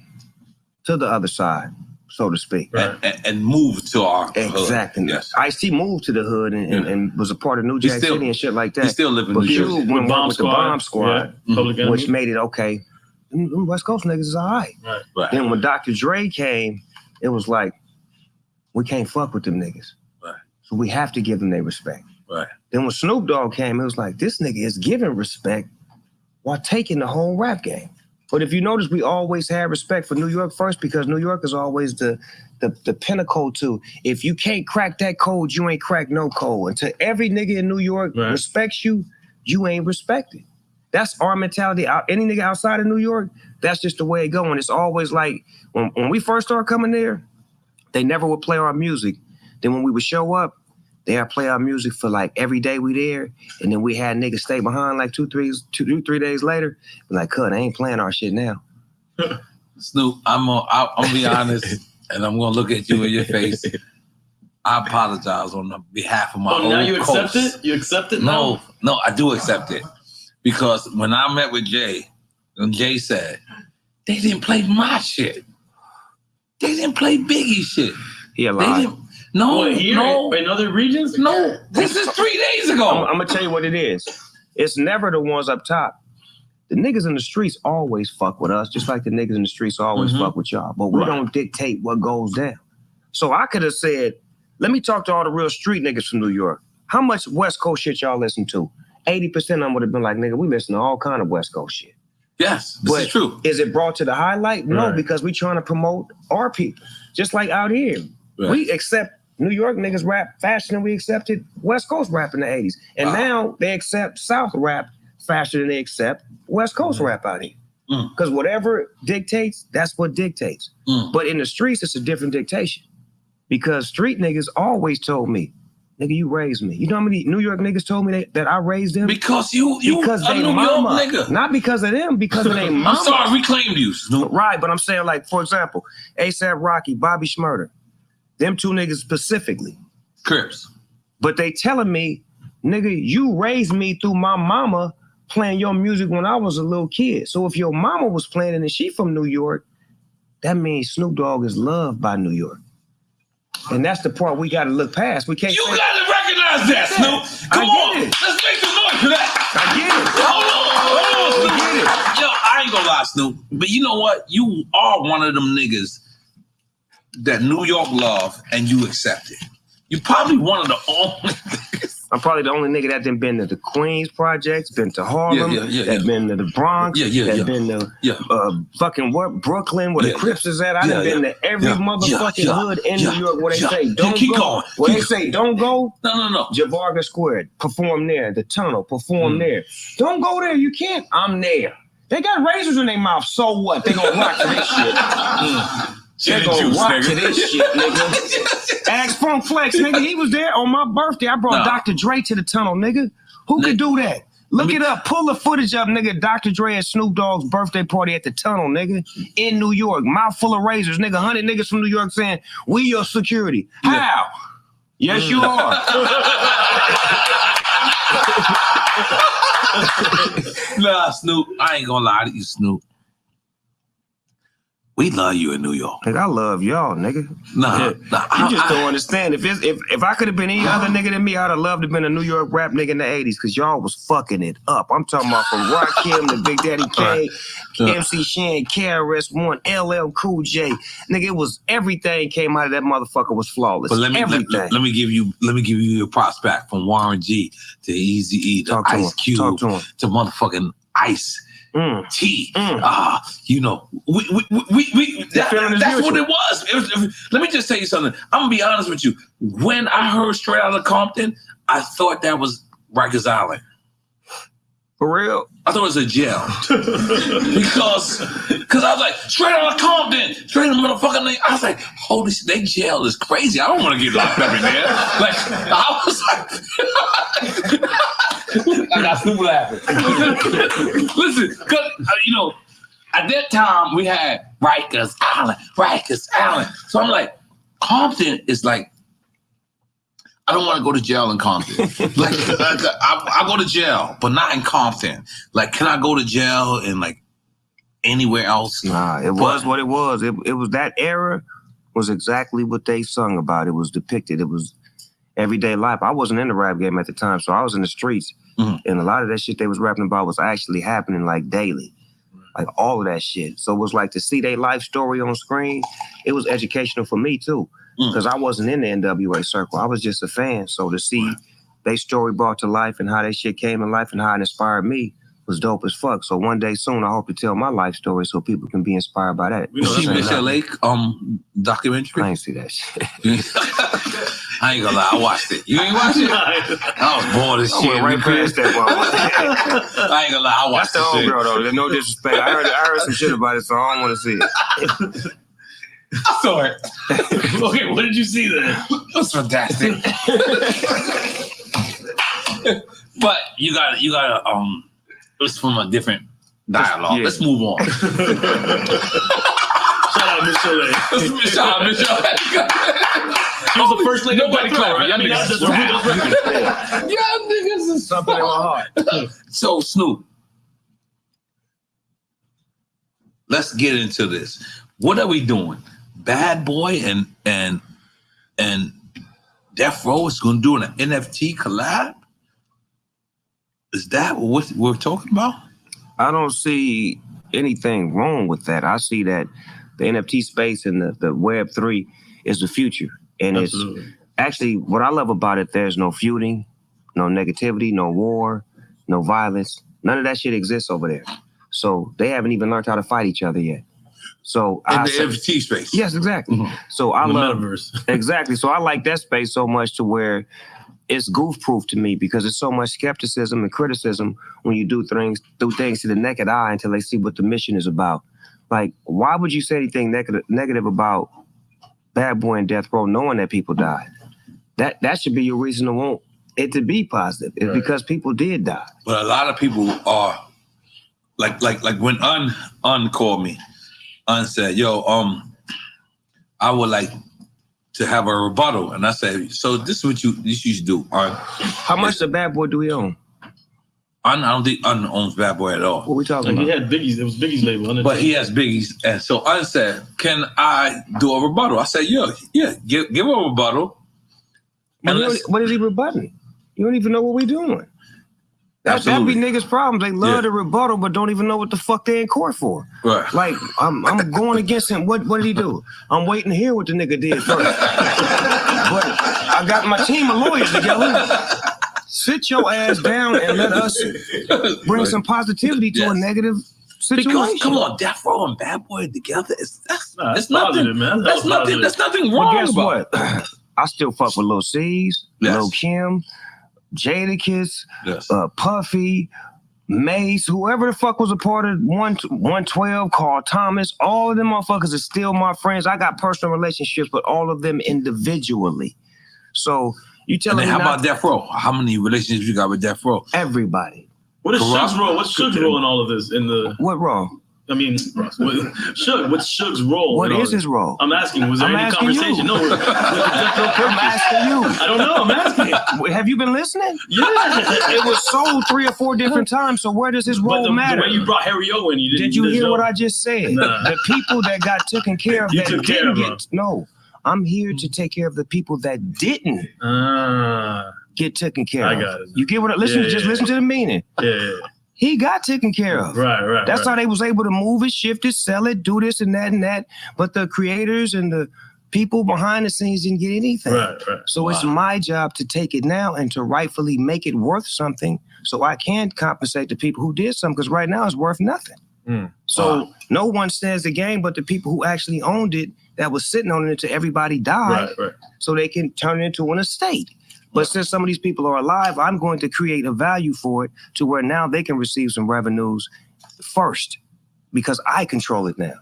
to the other side, so to speak. Right. And moved to our exactly. hood. Yes. Ice-T moved to the hood and was a part of New Jack City and shit like that. He still live in but New Cube Jersey. went with the Bomb Squad, Yeah. Public Enemy. which made it okay. Them West Coast niggas is all right. Right. Then when Dr. Dre came, it was like, we can't fuck with them niggas. Right. So we have to give them their respect. Right. Then when Snoop Dogg came, it was like, this nigga is giving respect while taking the whole rap game. But if you notice, we always had respect for New York first because New York is always the pinnacle to, if you can't crack that code, you ain't crack no code. Until every nigga in New York respects you, you ain't respected. That's our mentality. Any nigga outside of New York, that's just the way it go. And it's always like, when we first started coming there, they never would play our music. Then when we would show up, they'd play our music for like every day we there. And then we had niggas stay behind like 2-3 days later. Like, cut, I ain't playing our shit now. Snoop, I'll be honest, and I'm gonna look at you in your face. I apologize on the behalf of my own now you accept coast. it? You accept it now? No, I do accept it. Because when I met with Jay, and Jay said, they didn't play my shit. They didn't play Biggie shit. He lied. No. In other regions? No. This is 3 days ago. I'm gonna tell you what it is. It's never the ones up top. The niggas in the streets always fuck with us, just like the niggas in the streets always fuck with y'all. But we don't dictate what goes down. So I could have said, let me talk to all the real street niggas from New York. How much West Coast shit y'all listen to? 80% of them would have been like, nigga, we listen to all kind of West Coast shit. Yes, this is true. Is it brought to the highlight? No, because we trying to promote our people. Just like out here. Right. We accept New York niggas rap faster than we accepted West Coast rap in the 80s. And now they accept South rap faster than they accept West Coast rap out here. Because whatever dictates, that's what dictates. But in the streets, it's a different dictation. Because street niggas always told me, nigga, you raised me. You know how many New York niggas told me that I raised them? Because you because a they New mama. York nigga. Not because of them, because of their mama. I'm sorry, we claimed you, Snoop. Right, but I'm saying, like, for example, A$AP Rocky, Bobby Shmurda, them two niggas specifically. Crips. But they telling me, nigga, you raised me through my mama playing your music when I was a little kid. So if your mama was playing it and she from New York, that means Snoop Dogg is loved by New York. And that's the part we got to look past. We can't. You got to recognize that, Snoop. Come on, let's make some noise for that. I get it. Hold on, Snoop. Yo, I ain't gonna lie, Snoop. But you know what? You are one of them niggas that New York love, and you accept it. You probably one of the only niggas. I'm probably the only nigga that done been to the Queens projects, been to Harlem, that been to the Bronx, that been to fucking Brooklyn, where the Crips is at. I done been to every motherfucking hood in New York where they say don't go. Where they say don't go. No. Javarga Square, perform there. The Tunnel, perform there. Don't go there. You can't. I'm there. They got razors in their mouth. So what? They gonna rock to this shit. They gonna rock to this shit, nigga. Ask Funk Flex, nigga. He was there on my birthday. I brought Dr. Dre to the Tunnel, nigga. Who could do that? Look it up. Pull the footage up, nigga. Dr. Dre and Snoop Dogg's birthday party at the Tunnel, nigga. In New York. Mouth full of razors, nigga. 100 niggas from New York saying, we your security. How? Yes, you are. Nah, Snoop. I ain't gonna lie to you, Snoop. We love you in New York. Nigga, I love y'all, nigga. Nah, You just don't understand. If I could have been any other nigga than me, I'd have loved to have been a New York rap nigga in the 80s because y'all was fucking it up. I'm talking about from Rakim to Big Daddy K, MC Shan, KRS-One, LL Cool J. Nigga, it was everything came out of that motherfucker was flawless. But let me give you your prospect from Warren G to Eazy-E to Ice Cube to motherfucking Ice. T. You know, that's what it was. Let me just tell you something. I'm gonna be honest with you. When I heard Straight Outta Compton, I thought that was Rikers Island. For real? I thought it was a jail. because I was like, Straight Outta Compton, straight out of motherfucking thing. I was like, holy shit, they jail is crazy. I don't want to get locked up in there. Like, I was like, I got Snoop laughing. Listen, because, you know, at that time, we had Rikers Island. So I'm like, Compton is like, I don't want to go to jail in Compton. Like, I go to jail, but not in Compton. Like, can I go to jail in, like, anywhere else? Nah, it was what it was. It was that era was exactly what they sung about. It was depicted. It was everyday life. I wasn't in the rap game at the time, so I was in the streets. And a lot of that shit they was rapping about was actually happening like daily. Like all of that shit. So it was like to see their life story on screen, it was educational for me too. Because I wasn't in the NWA circle. I was just a fan. So to see their story brought to life and how that shit came to life and how it inspired me was dope as fuck. So one day soon, I hope to tell my life story so people can be inspired by that. You see Michelle Lake documentary? I ain't see that shit. I ain't gonna lie, I watched it. You ain't watch it? I was bored as shit. I went right past that one. I ain't gonna lie, I watched That's the shit. old girl though. There's no disrespect. I heard some shit about it, so I don't want to see it. I saw it. Okay, what did you see then? It was fantastic. But you gotta it's from a different dialogue. Yeah. Let's move on. Shout out Michelle Lake. Shout out Michelle Lake. She was the first lady of Buddy Club, right? Y'all niggas is something in my heart. So Snoop, let's get into this. What are we doing? Bad Boy and Death Row is going to do an NFT collab? Is that what we're talking about? I don't see anything wrong with that. I see that the NFT space and the Web3 is the future. And Absolutely. It's actually what I love about it. There's no feuding, no negativity, no war, no violence. None of that shit exists over there. So they haven't even learned how to fight each other yet. So in the NFT space. Yes, exactly. So I The love metaverse. exactly. So I like that space so much to where it's goof proof to me because there's so much skepticism and criticism when you do things to the naked eye until they see what the mission is about. Like, why would you say anything negative about Bad Boy and Death Row knowing that people died? That should be your reason to want it to be positive. It's because people did die. But a lot of people are like when Un called me. Un said, yo, I would like to have a rebuttal. And I said, so this is what you should do. How much the Bad Boy do he own? I don't think Un owns Bad Boy at all. What we talking Like about? he had Biggie's. It was Biggie's label. But he has Biggie's. And so Un said, can I do a rebuttal? I said, yeah, give a rebuttal. What is he rebutting? You don't even know what we're doing. That'd be niggas' problems. They love the rebuttal, but don't even know what the fuck they in court for. Right. Like, I'm going against him. What did he do? I'm waiting to hear what the nigga did first. But I got my team of lawyers together. Sit your ass down and let us bring some positivity to a negative situation. Because, come on, Death Row and Bad Boy together, that's positive, nothing, man. That's nothing. There's nothing Well, wrong guess about what? I still fuck with Lil C's, Lil Kim, Jadakiss, Puffy, Mace, whoever the fuck was a part of 112, Carl Thomas, all of them motherfuckers are still my friends. I got personal relationships with all of them individually. So you telling me how about Death Row? How many relationships you got with Death Row? Everybody. What is Suge's role? What's Suge's role in all of this? In the what role? I mean, Suge, what's Suge's role? What is his role? I'm asking, was there I'm any asking conversation? you. No, with the I'm asking you. I don't know, I'm asking. Have you been listening? Yeah. It was sold 3 or 4 different times, so where does his role the matter? way you brought Harry O in, you didn't. Did you hear what I just said? Nah. The people that got taken care of You that took care didn't of get... them. No, I'm here to take care of the people that didn't get taken care of. I got it. You get what I... Listen, Yeah, just yeah. listen to the meaning. Yeah. He got taken care of. Right. That's how they was able to move it, shift it, sell it, do this and that. But the creators and the people behind the scenes didn't get anything. Right. So it's my job to take it now and to rightfully make it worth something so I can compensate the people who did something, because right now it's worth nothing. So no one stands the game but the people who actually owned it, that was sitting on it until everybody died, Right. so they can turn it into an estate. But since some of these people are alive, I'm going to create a value for it to where now they can receive some revenues first, because I control it now.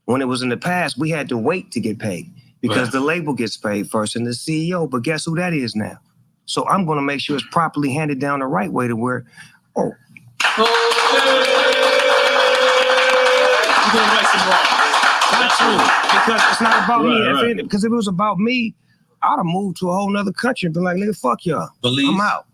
When it was in the past, we had to wait to get paid because the label gets paid first and the CEO. But guess who that is now? So I'm going to make sure it's properly handed down the right way to where, You're gonna right some wrong. Not true. Because it's not about me. Right. Because if it was about me, I'd have moved to a whole nother country and been like, nigga, fuck y'all. I'm out.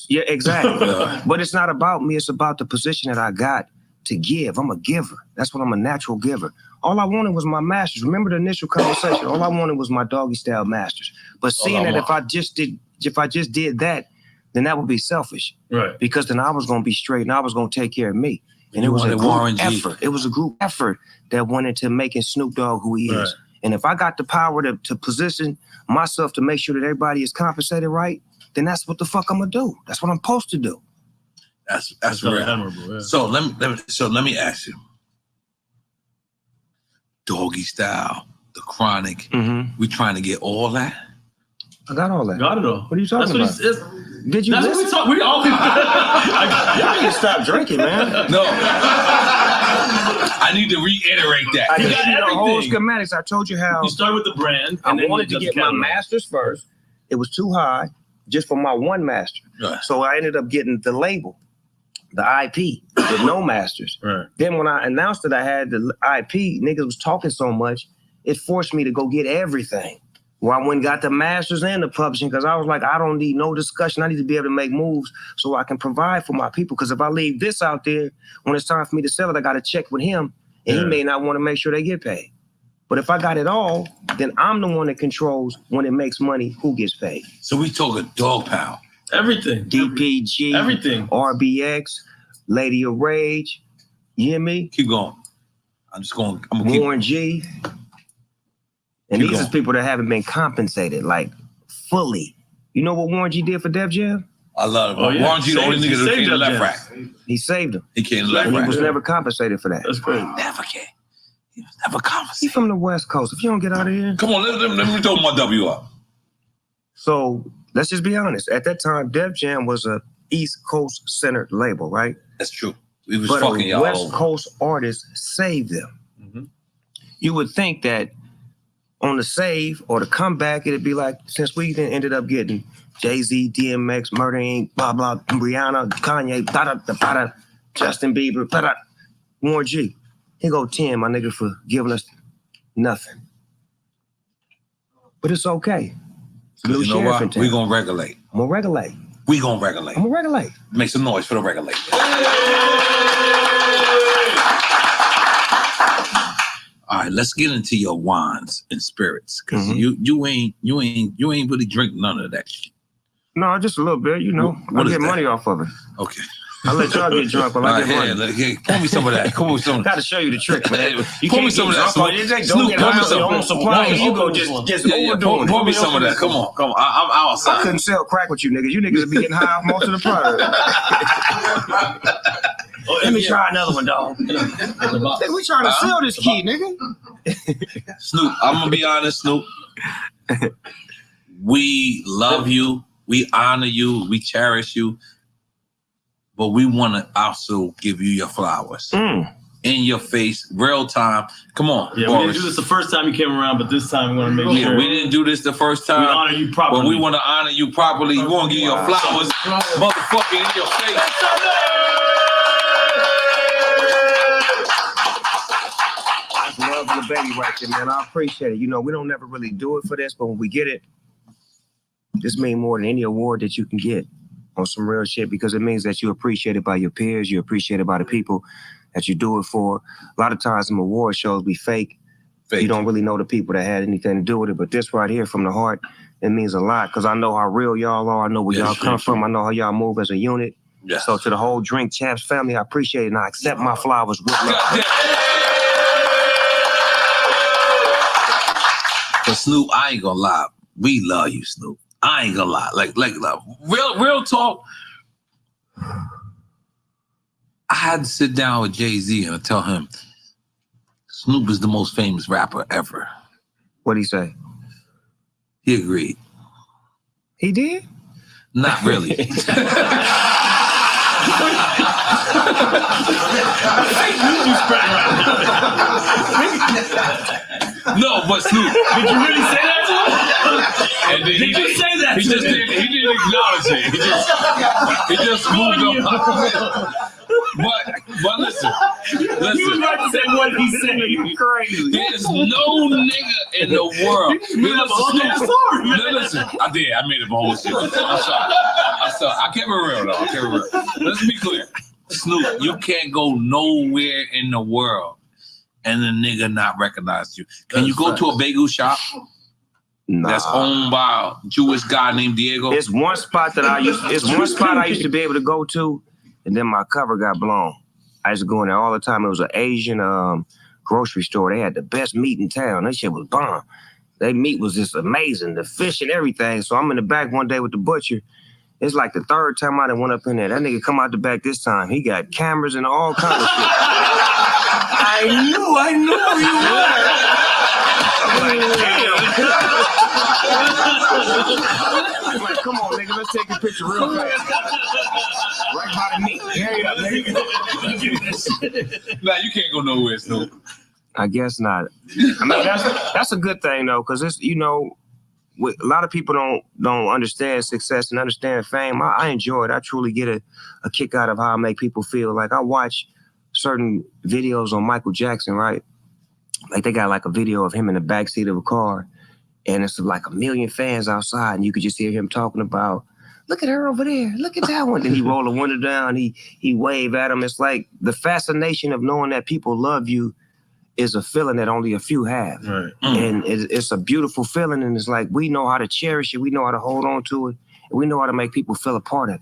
Yeah, exactly. But it's not about me. It's about the position that I got to give. I'm a giver. That's what I'm a natural giver. All I wanted was my masters. Remember the initial conversation? All I wanted was my doggy style masters. But seeing that if I just did that, then that would be selfish. Right. Because then I was going to be straight and I was going to take care of me. And it was a group effort. It was a group effort that went into making Snoop Dogg who he is. Right. And if I got the power to position myself to make sure that everybody is compensated right, then that's what the fuck I'm gonna do. That's what I'm supposed to do. That's real. Admirable, yeah. So let me ask you. Doggy Style, The Chronic. We trying to get all that? I got all that. Got it all. What are you talking That's about? what he says. Did you That's listen? what we talk. We all. Y'all need to stop drinking, man. No. I need to reiterate that. I You gave got you the whole everything. schematics. I told you how You start with the brand. I and then wanted you to got get the my catalog. masters first. It was too high just for my one master. Right. So I ended up getting the label, the IP, with no masters. Right. Then when I announced that I had the IP, niggas was talking so much, it forced me to go get everything. Well, I went and got the masters and the publishing because I was like, I don't need no discussion. I need to be able to make moves so I can provide for my people. Because if I leave this out there, when it's time for me to sell it, I got to check with him, and he may not want to make sure they get paid. But if I got it all, then I'm the one that controls when it makes money, who gets paid. So we talking Dog Pound. Everything. DPG. Everything. RBX. Lady of Rage. You hear me? Keep going. I'm gonna keep Warren G. And Keep these going. are people that haven't been compensated, like, fully. You know what Warren G did for Def Jam? I love it. Oh, yeah. Warren G, the only Saved- nigga that saved came to Def left Jam. rack. He saved him. He came to left And he rack. was never compensated for that. That's great. Never came. He was never He compensated. from the West Coast. If you don't get out of here. Come on, let me throw my W up. So let's just be honest. At that time, Def Jam was a East Coast centered label, right? That's true. We was But fucking a y'all West over. Coast artist saved them. You would think that on the save or the comeback, it'd be like, since we then ended up getting Jay-Z, DMX, Murder Inc., blah, blah, Rihanna, Kanye, da-da, Justin Bieber, da-da, Warren G. He go 10, my nigga, for giving us nothing. But it's okay. Blue You know Sheriff in what? town. We gonna regulate. I'm gonna regulate. We gonna regulate. I'm gonna regulate. Make some noise for the regulate. All right, let's get into your wines and spirits, because you ain't really drink none of that shit. No, just a little bit, you know. What I is get that? money off of it. Okay. I let y'all get drunk while I get money. Pour me some of that. Pour me some. Gotta show you the trick, man. You Pour me can't some of get that. drunk on it. Don't Snoop, get pour me high on some. your own supply. You go just overdoing it. Pour me some of that. Come on. I'm I outside. couldn't sell crack with you niggas. You niggas would be getting high off most of the product. Let me try another one, dog. We trying to sell this key, nigga. Snoop, I'm gonna be honest, Snoop. We love you, we honor you, we cherish you, but we want to also give you your flowers in your face, real time. Come on, Yeah, we Boris. didn't do this the first time you came around, but this time we want to make Yeah, sure we didn't do this the first time. we honor you properly. But we want to honor you properly. We want to give you your flowers, motherfucker, in your face. baby right there, man. I appreciate it. You know, we don't never really do it for this, but when we get it, this means more than any award that you can get on some real shit, because it means that you're appreciated by your peers, you're appreciated by the people that you do it for. A lot of times some award shows be fake. You don't really know the people that had anything to do with it, but this right here from the heart, it means a lot, because I know how real y'all are. I know where y'all come from. I know how y'all move as a unit. Yeah. So to the whole Drink Champs family, I appreciate it, and I accept my flowers with love. But Snoop, I ain't gonna lie. We love you, Snoop. I ain't gonna lie. Like real talk. I had to sit down with Jay-Z and tell him Snoop is the most famous rapper ever. What'd he say? He agreed. He did? Not really. No, but Snoop. Did you really say that to him? And then Did you say that he to just him? he didn't acknowledge it. He just moved on. But listen. You was about to say what he said. You crazy. There's no nigga in the world. You made up a whole damn story, man. Listen, I did. I made up a whole shit. I'm sorry. I kept it real, though. I kept it real. Let's be clear. Snoop, you can't go nowhere in the world and the nigga not recognize you. Can you go to a bagel shop that's owned by a Jewish guy named Diego? It's one spot that I used to be able to go to, and then my cover got blown. I used to go in there all the time. It was an Asian grocery store. They had the best meat in town. That shit was bomb. Their meat was just amazing, the fish and everything. So I'm in the back one day with the butcher. It's like the third time I done went up in there. That nigga come out the back this time. He got cameras and all kinds of shit. I knew you would. I'm like, come on, nigga, let's take a picture real fast. Right by the meat. Hurry up, nigga. Nah, you can't go nowhere, Snoop. I guess not. I mean, that's a good thing though, because it's, you know, a lot of people don't understand success and understand fame. I enjoy it. I truly get a kick out of how I make people feel. Like I watch certain videos on Michael Jackson, right? Like they got like a video of him in the backseat of a car, and it's like 1 million fans outside, and you could just hear him talking about, look at her over there, look at that one. Then he roll the window down, he wave at them. It's like the fascination of knowing that people love you is a feeling that only a few have. Right. And it's a beautiful feeling, and it's like we know how to cherish it, we know how to hold on to it, and we know how to make people feel a part of it.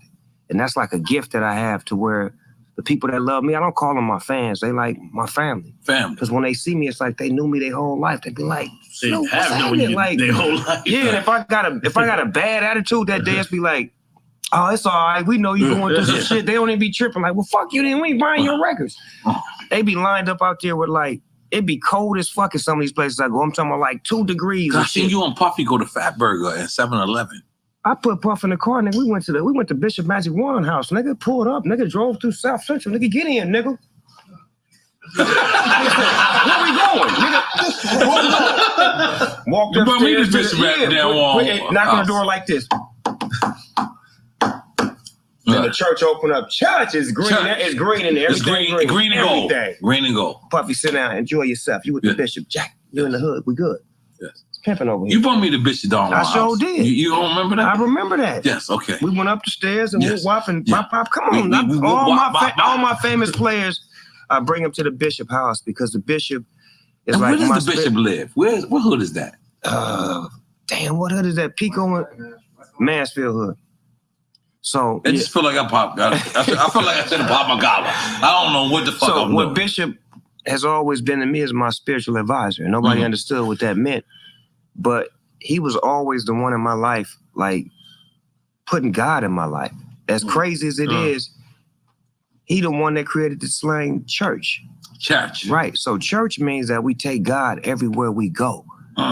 And that's like a gift that I have, to where the people that love me, I don't call them my fans, they like my family. Because when they see me, it's like they knew me their whole life. They be like, They Snoop, have what's known happening? you Like, their whole life. yeah, and if I got a bad attitude that day, it's be like, oh, it's all right. We know you going through some shit. They don't even be tripping. Like, well, fuck you then. We ain't buying your records. They be lined up out there with like, it be cold as fuck in some of these places I go. I'm talking about like 2 degrees. I seen you and Puffy go to Fat Burger at 7-Eleven. I put Puff in the car, nigga. We went to Bishop Magic Wand House. Nigga pulled up. Nigga drove through South Central. Nigga, get in, nigga. Where we going, nigga? Walked You brought me upstairs to Bishop at that Wand knock on the House. door like this. Then the church open up. Church is green. It's green in there. It's Everything green and gold. Everything. Green and gold. Puffy, sit down. Enjoy yourself. You with the bishop. Jack, you in the hood. We good. Yes. It's pimping over here. You brought me to Bishop Don. I sure did. You don't remember that? I remember that. Yes, okay. We went up the stairs and Yes. we whoop and Yeah. pop. Come on. All my famous players, I bring them to the Bishop house, because the Bishop is And like where my does the Bishop live? What hood is that? Damn, what hood is that? Pico, Mansfield hood. So I just feel like I popped. I feel like I should have popped my collar. I don't know what the fuck I'm what doing. Bishop has always been to me is my spiritual advisor. And nobody understood what that meant. But he was always the one in my life, like putting God in my life. As crazy as it is, he the one that created the slang church. Church. Right. So church means that we take God everywhere we go.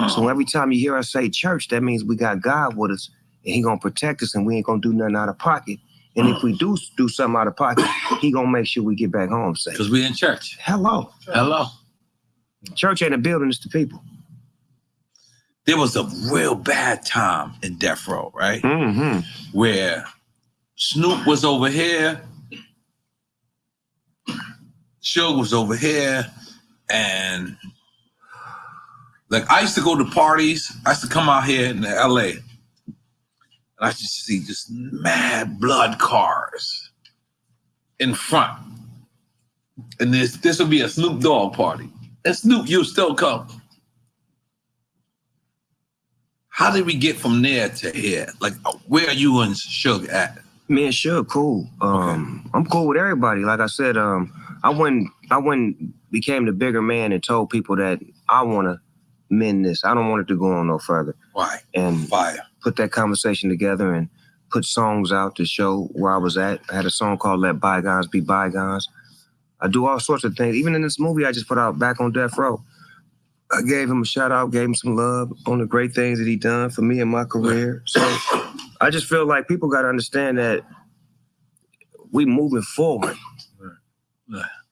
So every time you hear us say church, that means we got God with us, and he gonna protect us, and we ain't gonna do nothing out of pocket. And if we do something out of pocket, he gonna make sure we get back home safe. Because we in church. Hello. Church ain't a building, it's the people. There was a real bad time in Death Row, right? Where Snoop was over here, Suge was over here, and Like I used to go to parties. I used to come out here in LA. And I used to see just mad blood cars in front. And this would be a Snoop Dogg party. And Snoop, you'll still come. How did we get from there to here? Like, where are you and Suge at? Me and Suge, cool. I'm cool with everybody. Like I said, I went became the bigger man and told people that I want to mend this. I don't want it to go on no further. Why? And put that conversation together and put songs out to show where I was at. I had a song called Let Bygones Be Bygones. I do all sorts of things. Even in this movie I just put out, Back on Death Row, I gave him a shout out, gave him some love on the great things that he done for me in my career. So I just feel like people got to understand that we moving forward.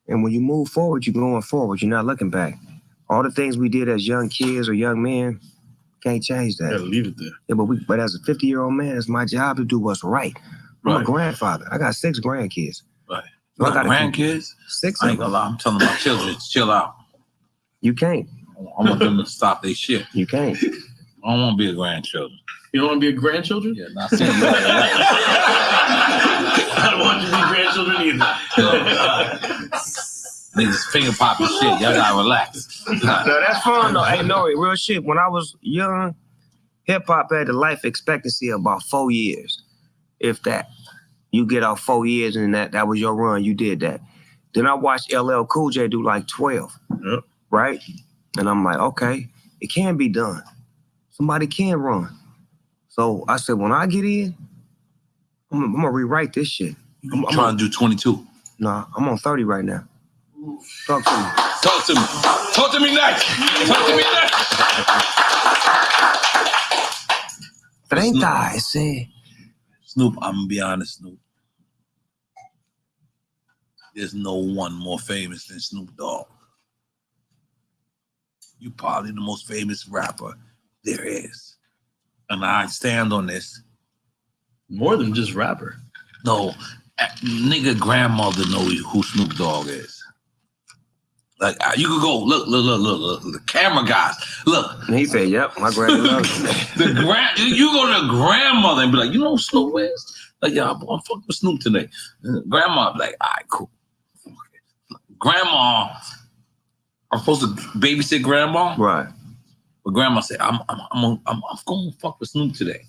And when you move forward, you're going forward. You're not looking back. All the things we did as young kids or young men, can't change that. Yeah, leave it there. Yeah, but as a 50-year-old man, it's my job to do what's right. I'm a grandfather. I got 6 grandkids. Right. So I got grandkids? 6 I ain't gonna lie. I'm telling my children to chill out. You can't. I want them to stop their shit. You can't. I don't want to be a grandchildren. You don't want to be a grandchildren? Yeah, not saying I don't want you to be grandchildren either. Niggas finger popping shit. Y'all gotta relax. No, that's fun though. Hey, no, real shit. When I was young, hip hop had a life expectancy of about 4 years, if that. You get out 4 years and that was your run. You did that. Then I watched LL Cool J do like 12, right? And I'm like, okay, it can be done. Somebody can run. So I said, when I get in, I'm gonna rewrite this shit. I'm trying to do 22. Nah, I'm on 30 right now. Talk to me. Talk to me. Talk to me next. Talk to me next. Snoop, I'm gonna be honest, Snoop. There's no one more famous than Snoop Dogg. You're probably the most famous rapper there is. And I stand on this. More than just rapper. No, nigga grandmother know who Snoop Dogg is. Like, you could go, look, the camera guys, look. And he said, yep, my grandmother. You go to the grandmother and be like, you know who Snoop is? Like, yeah, I'm fucking with Snoop today. Grandma be like, all right, cool. Grandma, I'm supposed to babysit grandma. Right. But grandma said, I'm going to fuck with Snoop today.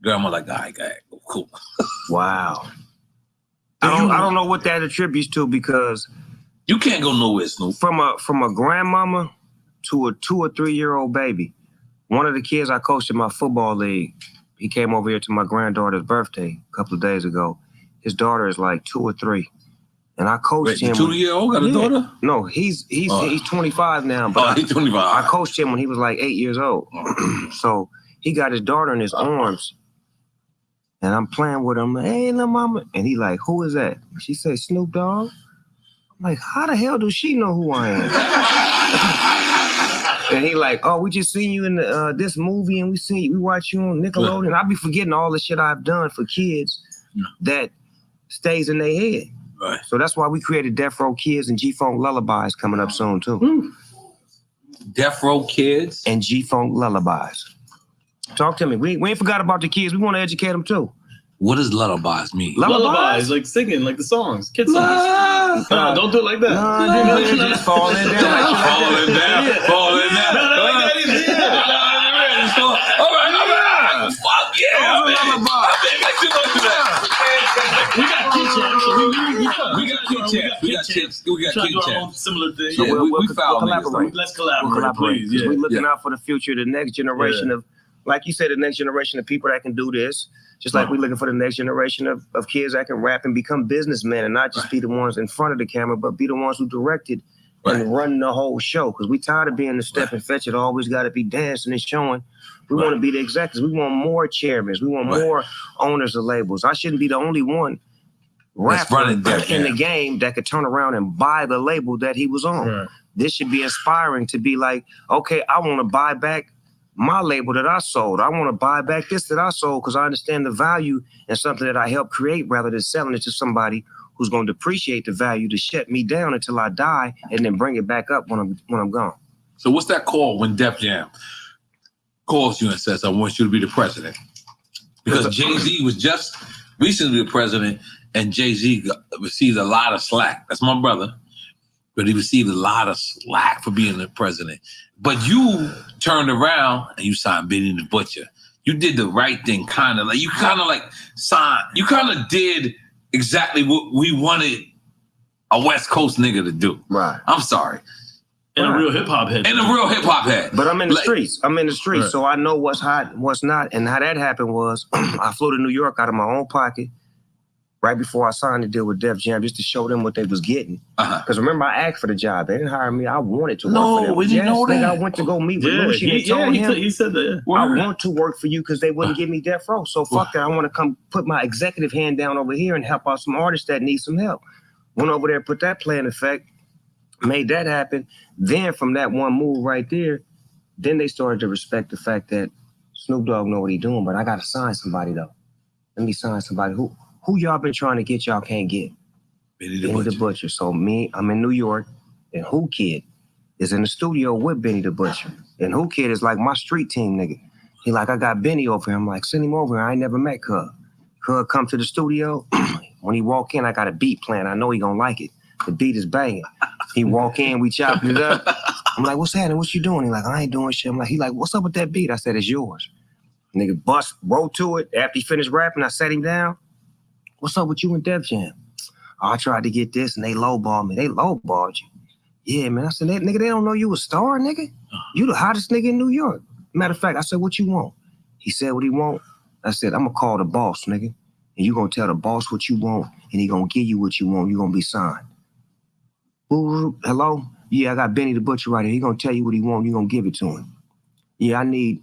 Grandma like, all right, cool. Wow. I don't know what that attributes to because you can't go nowhere, Snoop. From a grandmama to a 2 or 3 year old baby. One of the kids I coached in my football league, he came over here to my granddaughter's birthday a couple of days ago. His daughter is like 2 or 3. And I coached him. 2-year-old got a daughter? No, he's 25 now. But he's 25. I coached him when he was like 8 years old. So he got his daughter in his arms. And I'm playing with him. Hey, little mama. And he like, who is that? She said, Snoop Dogg. I'm like, how the hell does she know who I am? And he like, oh, we just seen you in this movie and we watch you on Nickelodeon. I be forgetting all the shit I've done for kids that stays in their head. Right. So that's why we created Death Row Kids and G-Funk Lullabies coming up soon too. Death Row Kids and G-Funk Lullabies. Talk to me. We ain't forgot about the kids. We want to educate them too. What does lullabies mean? Lullabies, like singing, like the songs, kid songs. No, don't do it like that. No, just falling down. Falling down. No, like that either. All right. Fuck yeah. We got Kid Champs. Similar thing. So we we'll collaborate. Let's collaborate, please. Yeah. We're looking out for the future, the next generation of, like you said, the next generation of people that can do this. Just like we're looking for the next generation of kids that can rap and become businessmen and not just be the ones in front of the camera, but be the ones who directed and run the whole show. Because we tired of being the step and fetch it. Always got to be dancing and showing. We want to be the executives. We want more chairmen. We want more owners of labels. I shouldn't be the only one rapper in the game that could turn around and buy the label that he was on. Right. This should be inspiring to be like, okay, I want to buy back my label that I sold. I want to buy back this that I sold because I understand the value in something that I helped create rather than selling it to somebody who's going to depreciate the value to shut me down until I die and then bring it back up when I'm gone. So what's that called when Def Jam calls you and says, I want you to be the president? Because Jay-Z was just recently the president, and Jay-Z received a lot of slack. That's my brother. But he received a lot of slack for being the president. But you turned around and you signed Benny the Butcher. You did the right thing, kind of. Like you kind of like signed. You kind of did exactly what we wanted a West Coast nigga to do. Right. I'm sorry. And a real hip hop head. And a real hip hop head. But I'm in the streets. Right. So I know what's hot, what's not. And how that happened was I flew to New York out of my own pocket right before I signed the deal with Def Jam just to show them what they was getting. Because remember, I asked for the job. They didn't hire me. I wanted to work for them. We didn't know that. I went to go meet with Lucci and told him, he said that. I want to work for you because they wouldn't give me Death Row. So fuck that. I want to come put my executive hand down over here and help out some artists that need some help. Went over there, put that plan in effect, made that happen. Then from that one move right there, then they started to respect the fact that Snoop Dogg know what he doing, but I got to sign somebody though. Let me sign somebody. Who y'all been trying to get, y'all can't get? Benny the Butcher. So me, I'm in New York, and Who Kid is in the studio with Benny the Butcher. And Who Kid is like my street team nigga. He like, I got Benny over here. I'm like, send him over here. I ain't never met Cub. Cub come to the studio. When he walk in, I got a beat plan. I know he gonna like it. The beat is banging. He walk in, we chopping it up. I'm like, what's happening? What you doing? He like, I ain't doing shit. I'm like, he like, what's up with that beat? I said, it's yours. Nigga roll to it. After he finished rapping, I sat him down. What's up with you and Def Jam? Oh, I tried to get this and they lowballed me. They lowballed you. Yeah, man. I said, nigga, they don't know you a star, nigga. You the hottest nigga in New York. Matter of fact, I said, what you want? He said what he want. I said, I'm gonna call the boss, nigga. And you gonna tell the boss what you want, and he gonna give you what you want. You gonna be signed. Ooh, hello? Yeah, I got Benny the Butcher right here. He gonna tell you what he want. You gonna give it to him. Yeah, I need.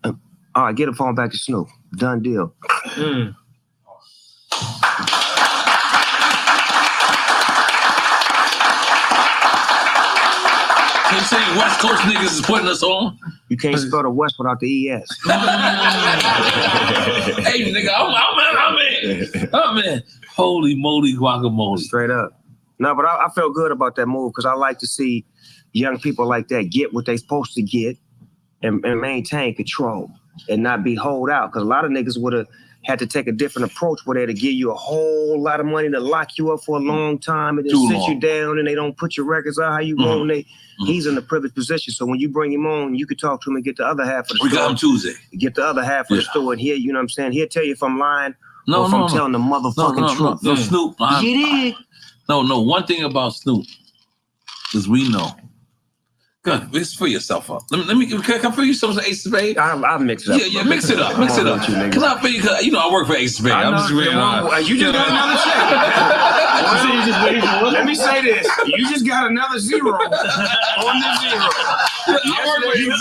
All right, get the phone back to Snoop. Done deal. You saying West Coast niggas is putting us on? You can't spell the West without the ES. Hey, nigga, I'm in. Holy moly guacamole. Straight up. No, but I felt good about that move because I like to see young people like that get what they supposed to get and maintain control and not be holed out. Because a lot of niggas would have had to take a different approach where they'd give you a whole lot of money to lock you up for a long time and then sit you down and they don't put your records out how you want. He's in a privileged position. So when you bring him on, you could talk to him and get the other half of the story. We got him Tuesday. Get the other half of the story. And here, you know what I'm saying? He'll tell you if I'm lying or if I'm telling the motherfucking truth. No, Snoop. No, one thing about Snoop is we know. Good, let's fill yourself up. Can I fill you some Ace of Spades? I'll mix it up. Yeah, mix it up. Because I feel you, I work for Ace of Spades. I'm just reading you just got another check. Let me say this. You just got another zero on the zero.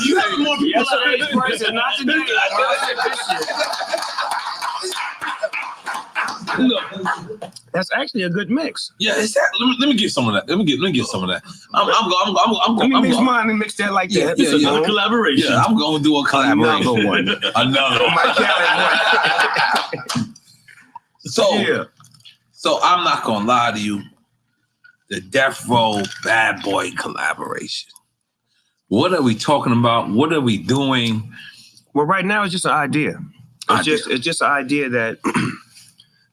You have more people yesterday's price and not today. That's actually a good mix. Yeah, it's that. Let me get some of that. Let me get some of that. I'm Let me mix mine and mix that like that. It's a collaboration. Yeah, I'm going to do a collaboration. Another one. So I'm not going to lie to you. The Death Row Bad Boy collaboration. What are we talking about? What are we doing? Well, right now it's just an idea. It's just an idea that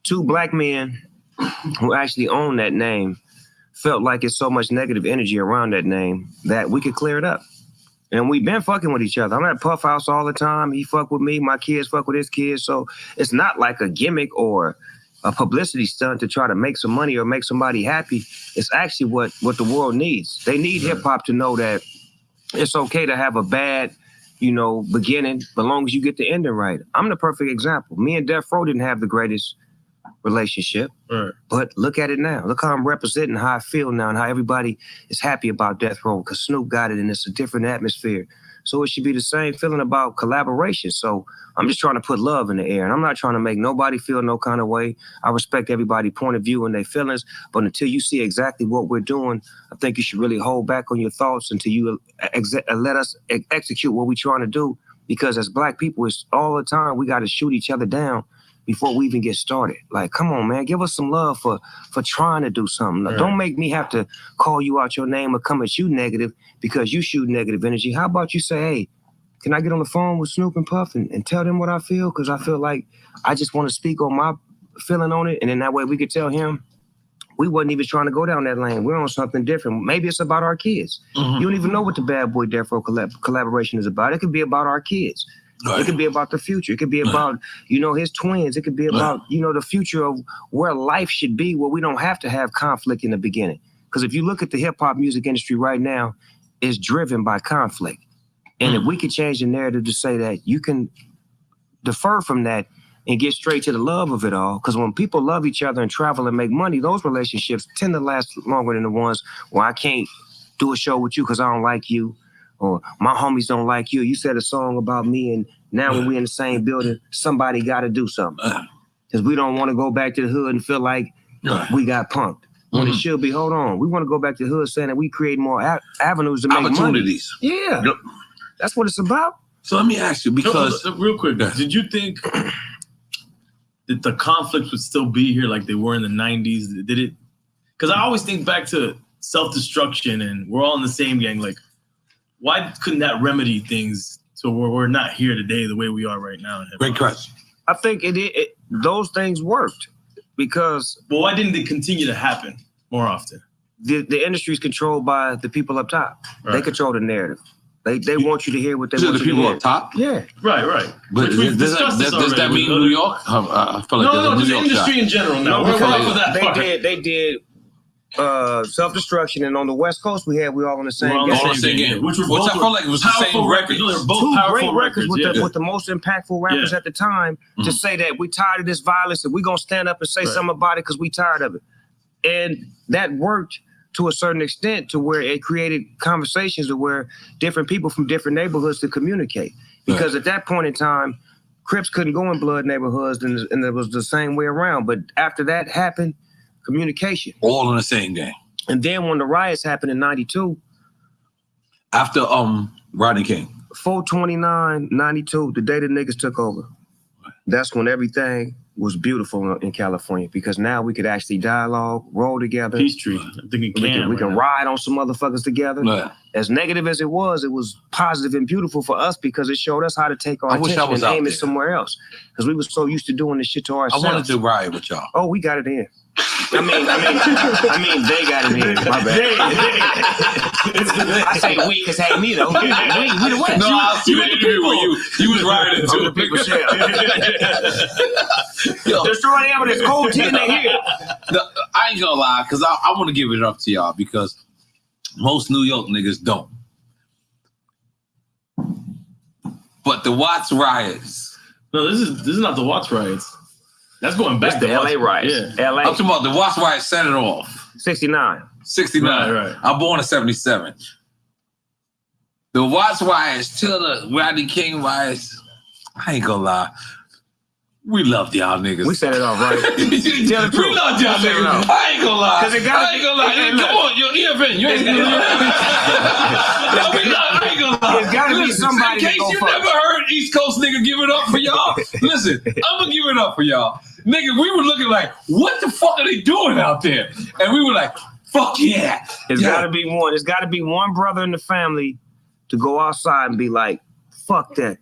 two black men who actually own that name felt like it's so much negative energy around that name that we could clear it up. And we've been fucking with each other. I'm at Puff House all the time. He fuck with me. My kids fuck with his kids. So it's not like a gimmick or a publicity stunt to try to make some money or make somebody happy. It's actually what the world needs. They need hip hop to know that it's okay to have a bad, beginning, but as long as you get the ending right. I'm the perfect example. Me and Death Row didn't have the greatest relationship, but look at it now. Look how I'm representing how I feel now and how everybody is happy about Death Row because Snoop got it and it's a different atmosphere. So it should be the same feeling about collaboration. So I'm just trying to put love in the air and I'm not trying to make nobody feel no kind of way. I respect everybody's point of view and their feelings, but until you see exactly what we're doing, I think you should really hold back on your thoughts until you let us execute what we're trying to do. Because as black people, it's all the time we got to shoot each other down before we even get started. Like, come on, man, give us some love for trying to do something. Like, don't make me have to call you out your name or come at you negative because you shoot negative energy. How about you say, hey, can I get on the phone with Snoop and Puff and tell them what I feel? Because I feel like I just want to speak on my feeling on it. And then that way we could tell him we wasn't even trying to go down that lane. We're on something different. Maybe it's about our kids. You don't even know what the Bad Boy Death Row collaboration is about. It could be about our kids. It could be about the future. It could be about, his twins. It could be about, the future of where life should be, where we don't have to have conflict in the beginning. Because if you look at the hip hop music industry right now, it's driven by conflict. And if we could change the narrative to say that you can defer from that and get straight to the love of it all, because when people love each other and travel and make money, those relationships tend to last longer than the ones where I can't do a show with you because I don't like you. Or my homies don't like you. You said a song about me, and now when we're in the same building, somebody got to do something. Because we don't want to go back to the hood and feel like we got punked. When it should be, hold on, we want to go back to the hood saying that we create more avenues to make opportunities. Money. Yeah, that's what it's about. So let me ask you, because real quick, did you think that the conflicts would still be here like they were in the 90s? Did it? Because I always think back to self-destruction and we're all in the same gang. Like, why couldn't that remedy things so we're not here today the way we are right now? Great question. I think those things worked because... Well, why didn't they continue to happen more often? The industry is controlled by the people up top. Right. They control the narrative. They want you to hear what they want you to hear. The people up top? Yeah. Right. But does that mean New York? I feel like no, just industry in general now. We're off of that part. They did self-destruction, and on the West Coast we all on the same game. Which I felt like it was the same record. They're both two powerful great records with the most impactful rappers Yeah. at the time to say that we tired of this violence and we're gonna stand up and say something about it because we tired of it. And that worked to a certain extent to where it created conversations to where different people from different neighborhoods to communicate. Because at that point in time, Crips couldn't go in blood neighborhoods and it was the same way around. But after that happened, communication. All in the same game. And then when the riots happened in 92. After Rodney King. 4/29/92, the day the niggas took over. That's when everything was beautiful in California because now we could actually dialogue, roll together. Peachtree. I think we can ride on some motherfuckers together. Yeah. As negative as it was positive and beautiful for us because it showed us how to take our attention and aim it somewhere else. Because we were so used to doing this shit to ourselves. I wanted to ride with y'all. Oh, we got it in. I mean, they got it in. My bad. I say we because hey, me though. We the West. No, I see the interview where you was riding too. The people destroy the evidence. Cold 10 they here. I ain't gonna lie, because I want to give it up to y'all because most New York niggas don't. But the Watts riots. No, this is not the Watts riots. That's going back to the LA riots. Yeah. LA. I'm talking about the Watts riots set it off. 69. 69. Right. I'm born in 77. The Watts riots till the Rodney King riots. I ain't gonna lie. We loved y'all niggas. We set it off, right? Tell the truth. We loved y'all niggas. I ain't gonna lie. I ain't gonna lie. Hey, come on, you're EFN. You ain't gonna lie. I ain't gonna lie. There's gotta be somebody in case you never heard East Coast nigga give it up for y'all. Listen, I'm gonna give it up for y'all. Nigga, we were looking like, what the fuck are they doing out there? And we were like, fuck yeah. There's gotta be one. There's gotta be one brother in the family to go outside and be like, fuck that.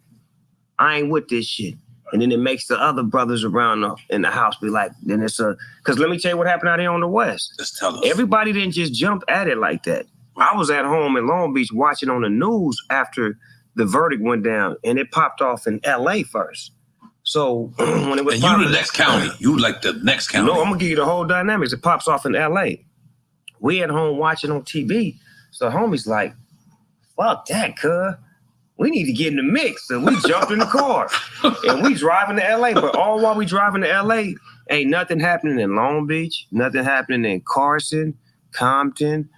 I ain't with this shit. And then it makes the other brothers around in the house be like, then it's because let me tell you what happened out here on the West. Just tell us. Everybody didn't just jump at it like that. I was at home in Long Beach watching on the news after the verdict went down, and it popped off in LA first. So when it was and you the next county. You like the next county. No, I'm gonna give you the whole dynamics. It pops off in LA. We at home watching on TV. So the homie's like, fuck that, cuz. We need to get in the mix. So we jumped in the car and we driving to LA. But all while we driving to LA, ain't nothing happening in Long Beach, nothing happening in Carson, Compton,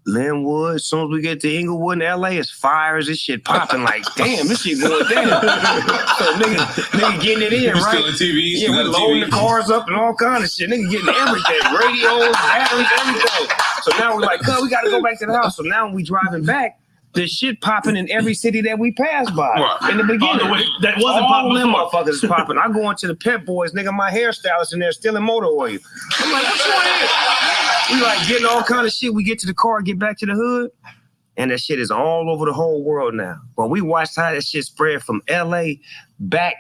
Linwood. As soon as we get to Inglewood in LA, it's fires, this shit popping like, damn, this shit going down. So nigga getting it in, right? Stealing TVs. Yeah, we loading the cars up and all kind of shit. Nigga getting everything, radios, batteries, everything. So now we're like, we got to go back to the house. So now when we driving back, the shit popping in every city that we pass by. Right. In the beginning. Oh, the way- that wasn't all popping them before. motherfuckers is popping. I go into the Pep Boys, nigga, my hairstylist in there stealing motor oil. I'm like, what's going on? We like getting all kind of shit. We get to the car, get back to the hood, and that shit is all over the whole world now. But we watched how that shit spread from LA back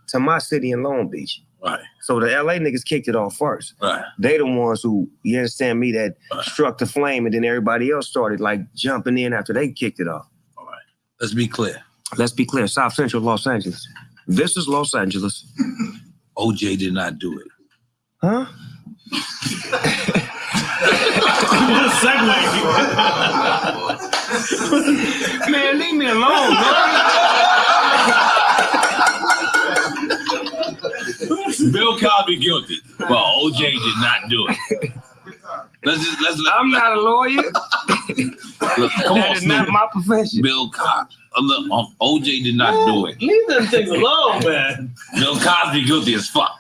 to my city in Long Beach. Right. So the LA niggas kicked it off first. Right. They the ones who, you understand me, that struck the flame, and then everybody else started like jumping in after they kicked it off. All right. Let's be clear. Let's be clear. South Central Los Angeles. This is Los Angeles. OJ did not do it. Huh? Man, leave me alone, Bill Cosby guilty, but OJ did not do it. Let's I'm not a lawyer. Look, come That on, is not Snoop. my profession. Bill Cosby. Look, OJ did not do it. Leave them things alone, man. Bill Cosby guilty as fuck.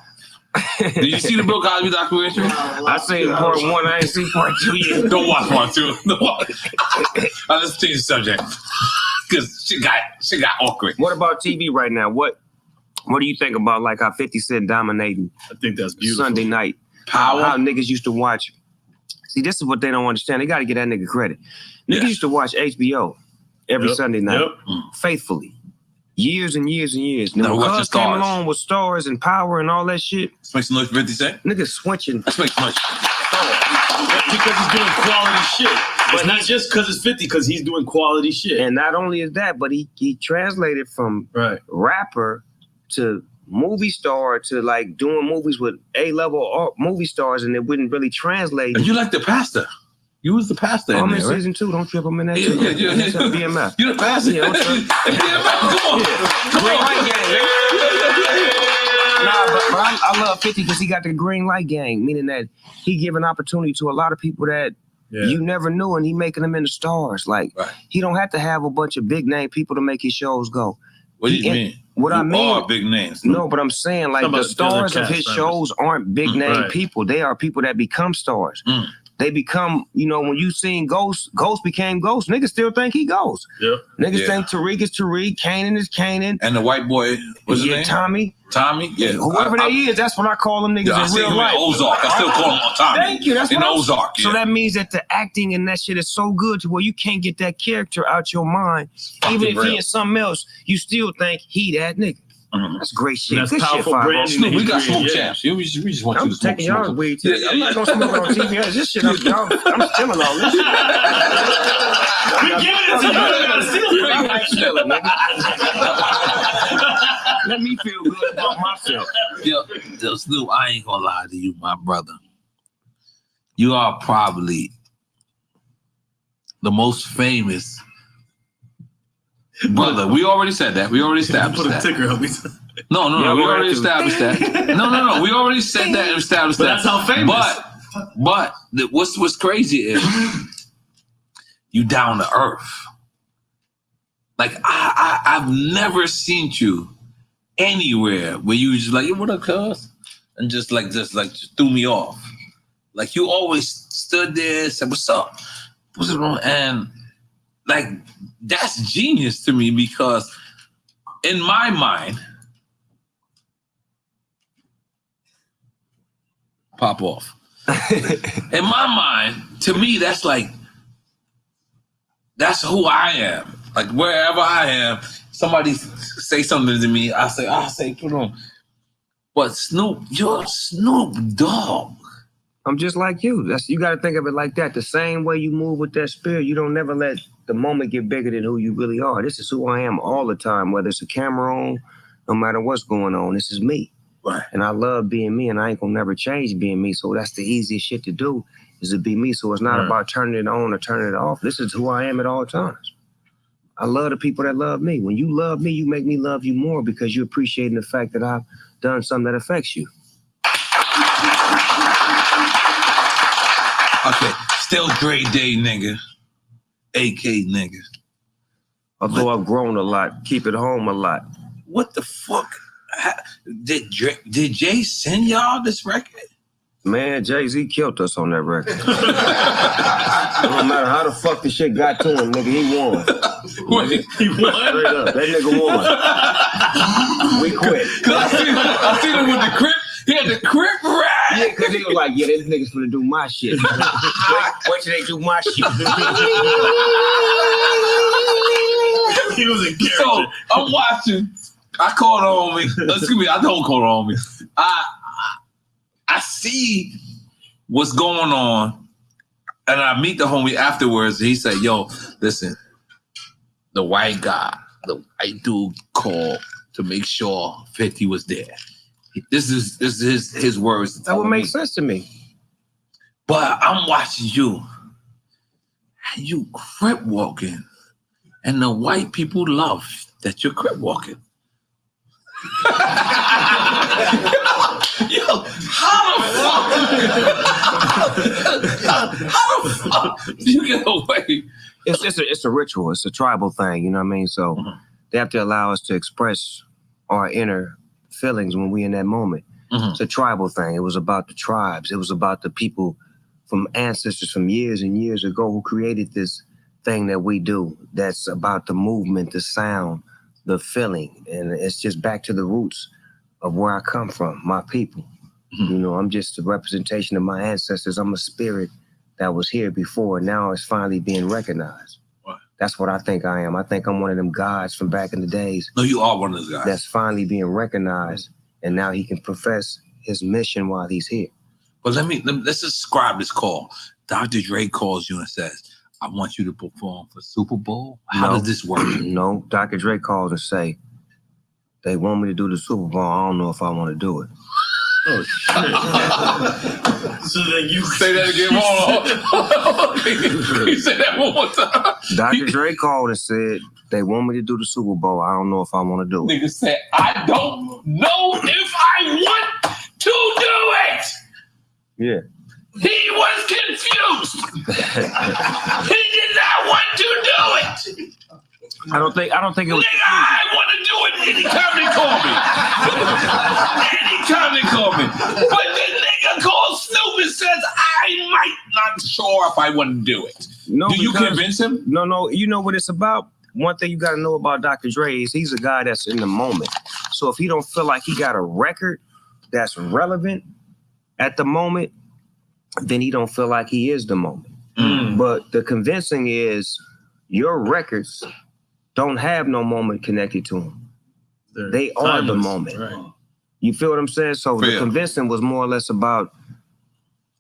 Did you see the Bill Cosby documentary? I seen part 1, I ain't seen part 2 yet. Don't watch part 2. Don't watch. Let's change the subject because she got awkward. What about TV right now? What do you think about like how 50 Cent dominating? I think that's beautiful. Sunday night. Power. How niggas used to watch. See, this is what they don't understand. They got to get that nigga credit. Niggas used to watch HBO every Sunday night, faithfully, years and years and years. Now, Never when watching Cuz came Stars. along with Stars and Power and all that shit, Let's make some noise for 50 Cent. niggas switching. Let's make some noise. Because he's doing quality shit. But not just because it's 50, because he's doing quality shit. And not only is that, but he translated from rapper to movie star to like doing movies with A-level movie stars, and it wouldn't really translate. And you like the pastor. You was the pastor in I'm in there, right? season 2. Don't trip. I'm in that. Yeah, too. That's a BMF. You the pastor. Yeah, don't trip. Come on. Green light gang. Nah, but I love 50 because he got the green light gang, meaning that he giving opportunity to a lot of people that you never knew, and he making them into stars. Like he don't have to have a bunch of big name people to make his shows go. What do you mean? What I You mean, are big names. no, but I'm saying like Talking the about the other stars of cast his members. shows aren't big name Right. people. They are people that become stars. They become, when you seen Ghost became Ghost. Niggas still think he Ghost. Yeah. Niggas Yeah. think Tariq is Tariq, Kanan is Kanan. And the white boy, what's his name? Tommy. Tommy? Yeah. Whoever they is, that's what I call them niggas Yeah, I in see real him in life. Ozark. I still call him Tommy. Thank you. That's in what I'm- Ozark. So Yeah. that means that the acting and that shit is so good to where you can't get that character out your mind. Even if real. he is something else, you still think he that nigga. That's great shit. That's Good shit, powerful 5-0. branding. Snoop, we got Yeah. smoke champs. We just want I'm you to smoke. taking y'all smoke. weed too. Yeah, I'm not gonna smoke on TV. This shit, I'm stealing all this shit. We giving it to you. You gotta steal it. I'm not stealing, nigga. Let me feel good about myself. Yo, Snoop, I ain't gonna lie to you, my brother. You are probably the most famous brother. We already said that. We already established Put a that. ticker up. No, Yeah, we we're already gonna have to. established that. No. We already said that and established But that. that's how famous. But what's crazy is you down to earth. Like I've never seen you anywhere where you just like, yo, what up, cuz? And just threw me off. Like you always stood there, said, what's up? What's wrong? And like that's genius to me because in my mind, pop off. In my mind, to me, that's who I am. Like wherever I am, somebody say something to me, I say, put on. But Snoop, you're Snoop Dogg. I'm just like you. You got to think of it like that. The same way you move with that spirit, you don't never let the moment get bigger than who you really are. This is who I am all the time, whether it's a camera on, no matter what's going on. This is me. Right. And I love being me, and I ain't gonna never change being me. So that's the easiest shit to do, is to be me. So it's not about turning it on or turning it off. This is who I am at all times. I love the people that love me. When you love me, you make me love you more because you're appreciating the fact that I've done something that affects you. Okay, still Dre Day, nigga. AK, nigga. Although I've grown a lot, keep it home a lot. What the fuck? Did Jay send y'all this record? Man, Jay-Z killed us on that record. No matter how the fuck the shit got to him, nigga, he won. Wait, he won? Straight up, that nigga won. We quit. Cause I seen him with the Crip. He had the Crip ride. Yeah, cause he was like, yeah, this nigga's finna do my shit. Wait till they do my shit. He was a character. So I'm watching. I called on me. Excuse me. I don't call on me. I see what's going on, and I meet the homie afterwards. And he said, "Yo, listen, the white dude called to make sure 50 was there. This is his words. That would make sense to me. But I'm watching you, and you crip walking, and the white people love that you're crip walking." Yo, how the fuck do you get away? It's a ritual. It's a tribal thing. You know what I mean? So they have to allow us to express our inner feelings when we in that moment. It's a tribal thing. It was about the tribes. It was about the people from ancestors from years and years ago who created this thing that we do. That's about the movement, the sound, the feeling, and it's just back to the roots of where I come from, my people. You know, I'm just a representation of my ancestors. I'm a spirit that was here before. Now it's finally being recognized. What? That's what I think I am. I think I'm one of them gods from back in the days. No, you are one of those guys. That's finally being recognized, and now he can profess his mission while he's here. But let's describe this call. Dr. Dre calls you and says, "I want you to perform for Super Bowl." How does this work? No, Dr. Dre called and say, they want me to do the Super Bowl. I don't know if I want to do it. Oh shit! So then you say that again. Hold on. You say that one more time. Dr. Dre called and said they want me to do the Super Bowl. I don't know if I want to do it. Nigga said, "I don't know if I want to do it." Yeah. He was confused. He did not want to do it. I don't think it was. Nigga, I want to do it anytime they call me. Anytime they call me. But the nigga calls Snoop and says, "I might not sure if I want to do it." No, do you convince him? No. You know what it's about? One thing you got to know about Dr. Dre is he's a guy that's in the moment. So if he don't feel like he got a record that's relevant at the moment, then he don't feel like he is the moment. But the convincing is your records don't have no moment connected to them. They are the moment. Right. You feel what I'm saying? So the convincing was more or less about.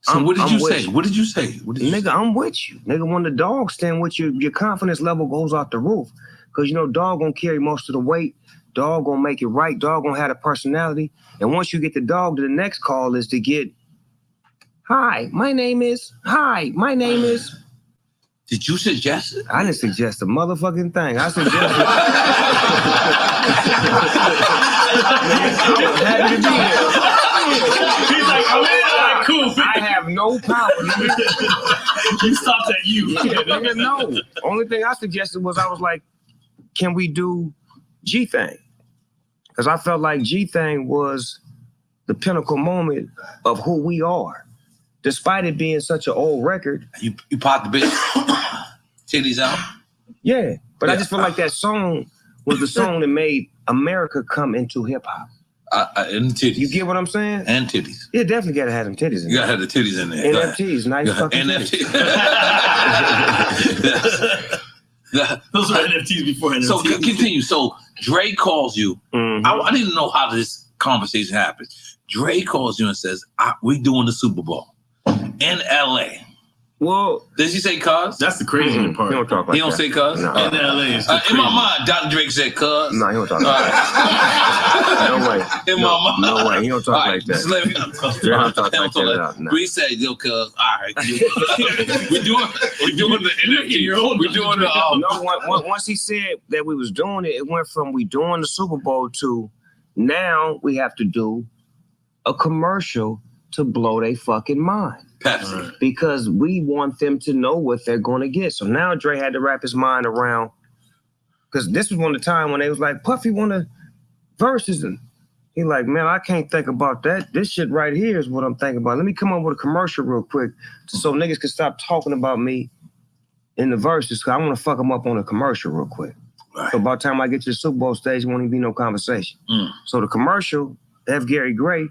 So what did you say? What did you say? Nigga, I'm with you. Nigga, when the dog stand with you, your confidence level goes off the roof. Because, you know, dog gonna carry most of the weight. Dog gonna make it right. Dog gonna have a personality. And once you get the dog, the next call is to get, Hi, my name is. Did you suggest it? I didn't suggest a motherfucking thing. I suggested. I'm happy to be here. He's like, I'm in, cool. I have no power. You stopped at you. Yeah, nigga, no. Only thing I suggested was I was like, can we do G-Thing? Because I felt like G-Thing was the pinnacle moment of who we are. Despite it being such an old record. You popped the bitch titties out? Yeah. But I just feel like that song was the song that made America come into hip-hop. And titties. You get what I'm saying? And titties. Yeah, definitely gotta have them titties in there. You gotta have the titties in there. NFTs, nice fucking NFTs. Those are NFTs before NFTs. So continue. So Dre calls you. I didn't know how this conversation happened. Dre calls you and says, "We doing the Super Bowl in LA." Well, does he say cuz? That's the crazy part. He don't talk like He don't that. say cuz? No. In LA is in my mind, Dr. Drake said cuz. No, he don't talk like that. No way. In my mind. No way. He don't talk like that. Just let me know. He don't talk like that. No. We say, yo, cuz, all right. We're doing the NFT. We're doing the... No, once he said that we was doing it, it went from we doing the Super Bowl to now we have to do a commercial to blow their fucking mind. Pepsi. Because we want them to know what they're going to get. So now Dre had to wrap his mind around, because this was one of the time when they was like, Puffy won the verses, and He like, man, I can't think about that. This shit right here is what I'm thinking about. Let me come up with a commercial real quick so niggas can stop talking about me in the verses. Cause I want to fuck them up on a commercial real quick. Right. So by the time I get to the Super Bowl stage, there won't even be no conversation. So the commercial, F. Gary Gray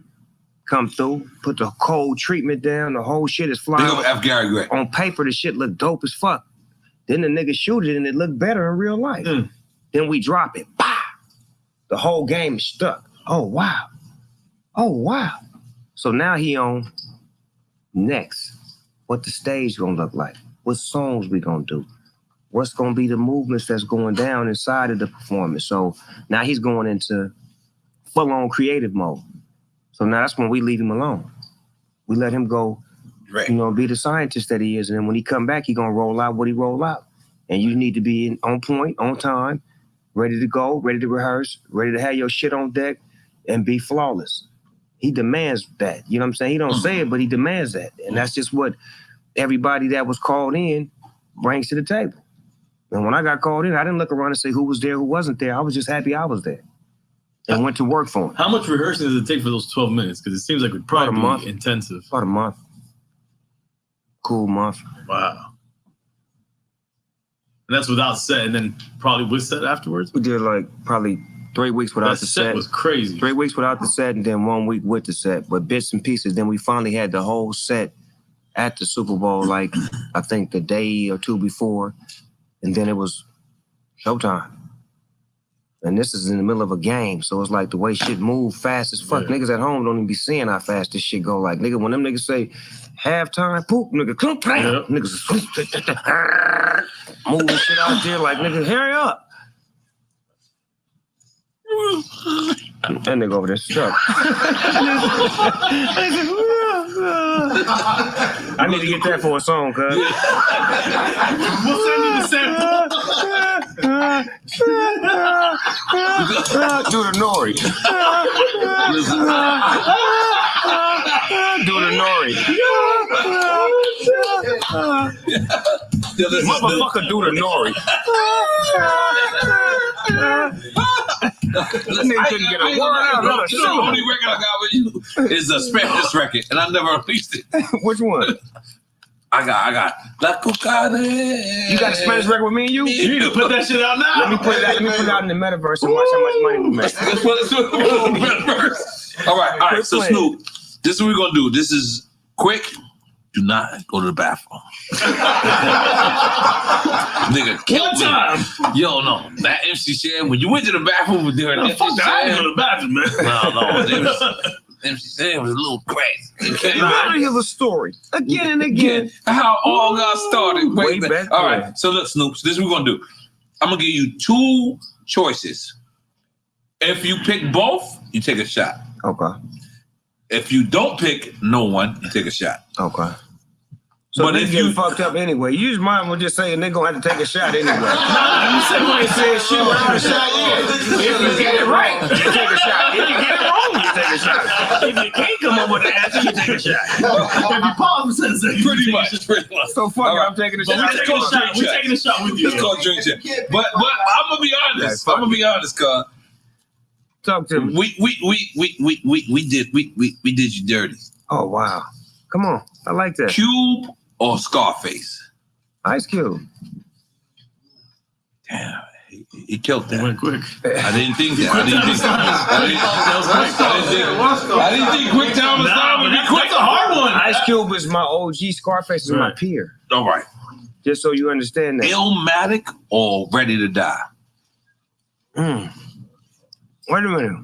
come through, put the cold treatment down, the whole shit is flying. Big up F. Gary Gray. On paper, the shit look dope as fuck. Then the nigga shoot it and it look better in real life. Then we drop it. Bah! The whole game is stuck. Oh, wow. Oh, wow. So now he on next. What the stage gonna look like? What songs we gonna do? What's gonna be the movements that's going down inside of the performance? So now he's going into full-on creative mode. So now that's when we leave him alone. We let him go, you know, be the scientist that he is. And then when he come back, he gonna roll out what he roll out. And you need to be on point, on time, ready to go, ready to rehearse, ready to have your shit on deck and be flawless. He demands that. You know what I'm saying? He don't say it, but he demands that. And that's just what everybody that was called in brings to the table. And when I got called in, I didn't look around and say who was there, who wasn't there. I was just happy I was there and went to work for him. How much rehearsing does it take for those 12 minutes? Because it seems like it would probably be intensive. About a month. Cool month. Wow. And that's without set, and then probably with set afterwards? We did like probably 3 weeks without That the set set. was crazy. 3 weeks without the set and then 1 week with the set, but bits and pieces. Then we finally had the whole set at the Super Bowl, like I think the day or two before, and then it was showtime. And this is in the middle of a game, so it's like the way shit move fast as fuck. Niggas at home don't even be seeing how fast this shit go. Like, nigga, when them niggas say halftime, poop, nigga, come play. Niggas moving shit out there like, nigga, hurry up. That nigga over there stuck. I need to get that for a song, cuz. We'll send you the sample. Do the Nori. Do the Nori. Motherfucker, do the Nori. This nigga couldn't get a word out. The only record I got with you is a Spanish record, and I never released it. Which one? I got La Cucaracha. You got a Spanish record with me and you? You need to put that shit out now. Let me put it out in the metaverse and watch how much money we make. Let's put it in the metaverse. All right. So Snoop, this is what we're gonna do. This is quick. Do not go to the bathroom. Nigga, kill me. Yo, no. That MC Shan, when you went to the bathroom with during MC Shan. I didn't go to the bathroom, man. No. MC Shan was a little crazy. Let me hear the story again and again. How all got started. Way back all then. right. So look, Snoop, this is what we're gonna do. I'm gonna give you two choices. If you pick both, you take a shot. Okay. If you don't pick no one, you take a shot. Okay. So but if you fucked up anyway, you just might well just say a nigga gonna have to take a shot anyway. You said you ain't said shit around the shot. If you get it right, you take a shot. If you get it wrong, you take a shot. If you can't come up with an answer, you take a shot. If you pause for 10 seconds, pretty much. So fuck it, I'm taking a shot. We're taking a shot with you. Let's go drink shit. But I'm gonna be honest. I'm gonna be honest, cuz. Talk to me. We did you dirty. Oh wow. Come on. I like that. Cube or Scarface? Ice Cube. Damn, he killed that. Went quick. I didn't think that. I didn't think Quick Time was down, but That's a hard one. Ice Cube is my OG. Scarface is my peer. All right. Just so you understand that. Illmatic or Ready to Die? Wait a minute.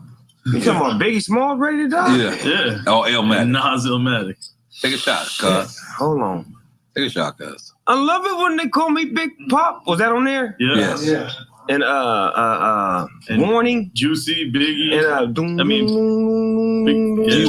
You talking about Biggie Smalls Ready to Die? Yeah. Oh, Illmatic. Nas Illmatic. Take a shot, cuz. Hold on. Take a shot, cuz. I love it when they call me Big Pop. Was that on there? Yeah. Yes. Yeah. And Warning. Juicy, Biggie. And Do you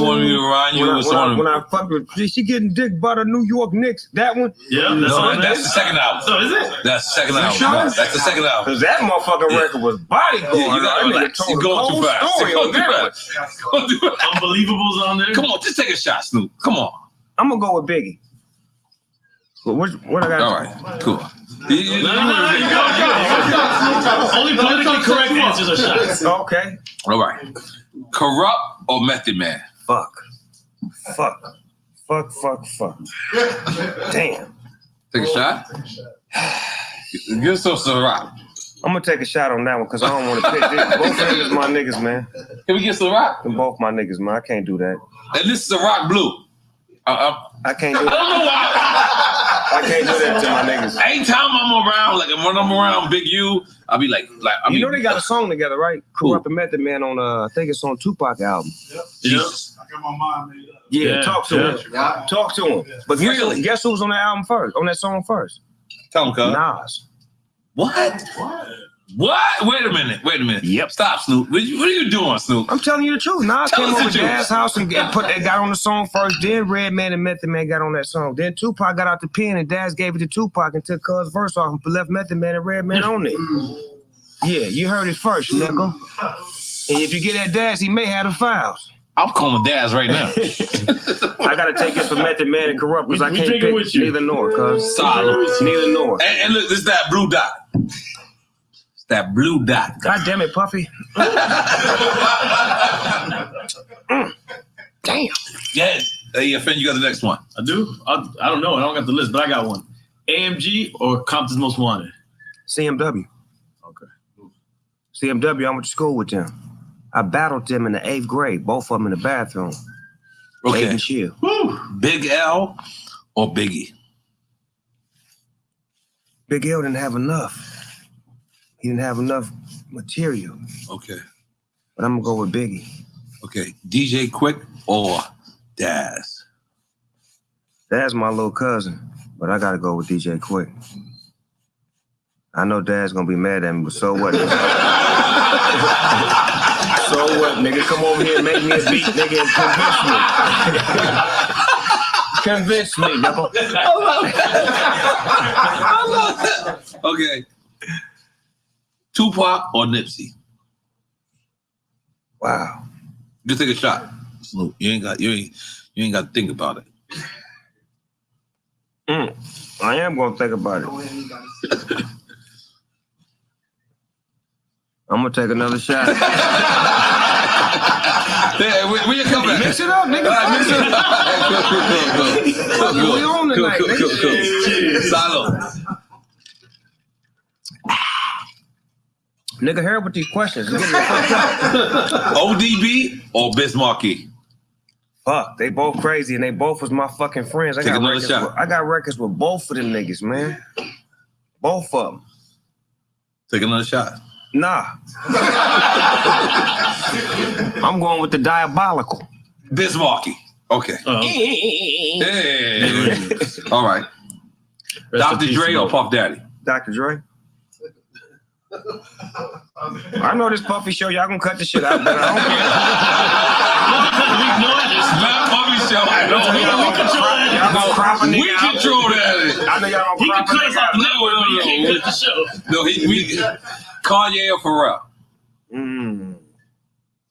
want me to remind you of someone? When I fucked with, she getting dick by the New York Knicks. That one? Yeah, that's the second album. So is it? That's the second album. Sure? That's the second album. Because that motherfucking record was body going. You gotta relax. Told You're the going whole too fast. story You're on going too that fast. one. Unbelievable's on there. Come on, just take a shot, Snoop. Come on. I'm gonna go with Biggie. But what I got? All right, cool. No. Only politically correct answers are shots. Okay. All right. Corrupt or Method Man? Fuck. Damn. Take a shot. Give us some Ciroc. I'm gonna take a shot on that one because I don't want to pick. Both of them is my niggas, man. Can we get Ciroc? Them both my niggas, man. I can't do that. And this is Ciroc Blue. I can't do I don't know why. I can't do that to my niggas. Anytime I'm around, like when I'm around Big U, I'll be like you know they got a song together, right? Corrupt and Method Man on I think it's on Tupac album. Jesus. I got my mind made up. Yeah, talk to him. Talk to him. But guess who was on that album first? On that song first? Tell him, cuz. Nas. What? Wait a minute. Yep. Stop, Snoop. What are you doing, Snoop? I'm telling you the truth. Nas Tell came us over the to Dad's truth. house and got on the song first. Then Redman and Method Man got on that song. Then Tupac got out the pen and Daz gave it to Tupac and took Cuz verse off and left Method Man and Redman on it. Yeah, you heard it first, nigga. And if you get at Daz, he may have the files. I'm calling Daz right now. I gotta take it for Method Man and Corrupt because I We can't drinking pick with you. neither nor, cuz. Solid. Neither nor. And look, this is that blue dot. It's that blue dot. God damn it, Puffy. Damn. Yeah. Hey, Finn, you got the next one. I do? I don't know. I don't got the list, but I got one. AMG or Compton's Most Wanted? CMW. Okay. CMW, I went to school with them. I battled them in the 8th grade, both of them in the bathroom. Okay. Aiden Shield. Big L or Biggie? Big L didn't have enough. He didn't have enough material. Okay. But I'm gonna go with Biggie. Okay. DJ Quick or Daz? Dad's my little cousin, but I gotta go with DJ Quick. I know Dad's gonna be mad at me, but so what? So what, nigga? Come over here and make me a beat, nigga, and convince me. Convince me, nigga. I love that. Okay. Tupac or Nipsey? Wow. Just take a shot. Snoop. You ain't got to think about it. I am gonna think about it. I'm gonna take another shot. Yeah, when you come back. Mix it up, nigga. Mix it up. We on tonight, Cool. nigga. Salud. Nigga, hurry up with these questions. ODB or Bismarcky? Fuck, they both crazy and they both was my fucking friends. Take another shot. I got records with both of them niggas, man. Both of them. Take another shot. Nah. I'm going with the Diabolical. Bismarcky. Okay. Hey. All right. Dr. Dre or Puff Daddy? Dr. Dre. I know this Puffy show, y'all gonna cut the shit out, but I don't care. It's not Puffy show. I know. We control that. I know y'all don't He can cut us off the network, but you can't cut the show. No, Kanye or Pharrell?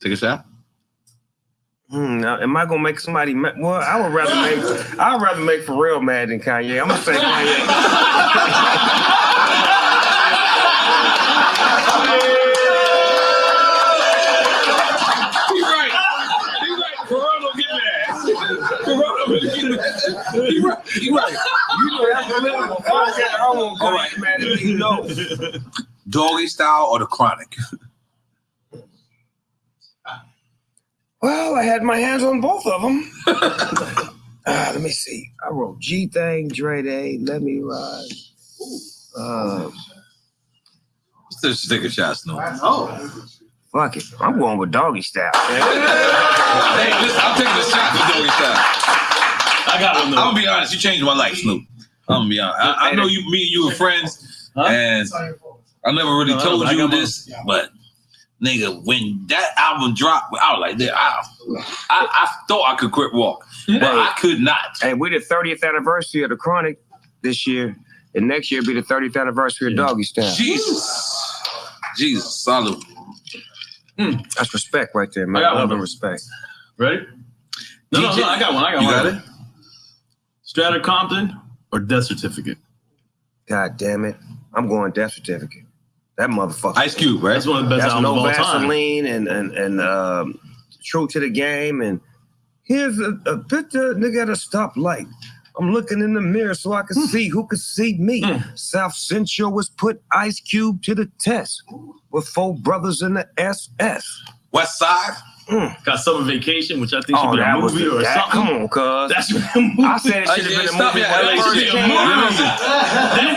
Take a shot. Now, am I gonna make somebody mad? Well, I'd rather make Pharrell mad than Kanye. I'm gonna say Kanye. He's right. Pharrell don't get mad. Pharrell don't get mad. He's right. You know that's believable. I won't go mad at me. You know. Doggy Style or The Chronic? Well, I had my hands on both of them. Let me see. I wrote G Thing, Dre Day, Let Me Ride. Let's just take a shot, Snoop. Fuck it. I'm going with Doggy Style. Hey, listen, I'm taking a shot for Doggy Style. I got one though. I'm gonna be honest. You changed my life, Snoop. I'm gonna be honest. I know me and you were friends, and I never really told you this, but nigga, when that album dropped, I was like, I thought I could quit walk, but I could not. Hey, we the 30th anniversary of The Chronic this year, and next year be the 30th anniversary of Doggy Style. Jesus, salute. That's respect right there, man. I got Love one. and respect. Ready? No, I got one. You got it? Strata Compton or Death Certificate? God damn it. I'm going Death Certificate. That motherfucker. Ice Cube, right? That's one of the best That's albums No of all time. Vaseline and true to the game. And here's a picture, nigga, at a stoplight. I'm looking in the mirror so I can see who can see me. South Central was put Ice Cube to the test with 4 brothers in the SS. West Side? Got Summer Vacation, which I think should be a movie or something. Come on, cuz. That should be a movie. I said it should have been a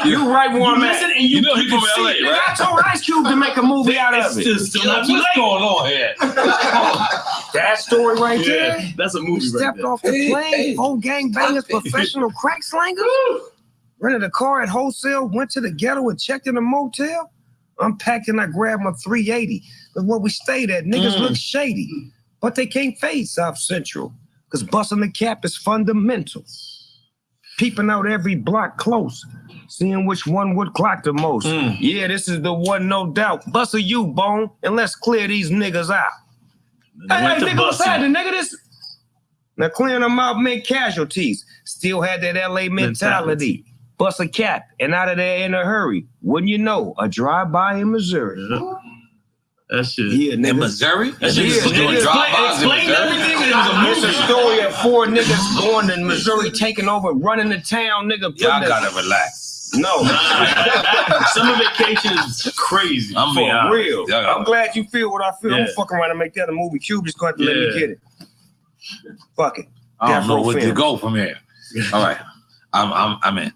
movie. You right where I'm at. And you know he from See, LA, nigga, right? I told Ice Cube to make a movie out of it. What's going on here? That story right there. That's a movie right Stepped there. off the plane, whole gang bangers, professional crack slangers. Rented a car at wholesale, went to the ghetto and checked in a motel. Unpacked and I grabbed my 380. Because where we stayed at, niggas look shady. But they can't fade South Central. Because busting the cap is fundamental. Peeping out every block close. Seeing which one would clock the most. Yeah, this is the one, no doubt. Bust a U-bone and let's clear these niggas out. Hey, nigga, what's happening, nigga? This. Now clearing them out meant casualties. Still had that LA mentality. Bust a cap and out of there in a hurry. Wouldn't you know? A drive-by in Missouri. That shit. Yeah, nigga. In Missouri? That shit was doing drive-bys in Missouri. It's a story of 4 niggas going to Missouri, taking over, running the town, nigga. Y'all gotta relax. No. Summer Vacation is crazy. For real. I'm glad you feel what I feel. Yeah. I'm fucking around and make that a movie. Cube just going to let me get it. Fuck it. I don't know Death Row where to Film. go from here. All right. I'm in.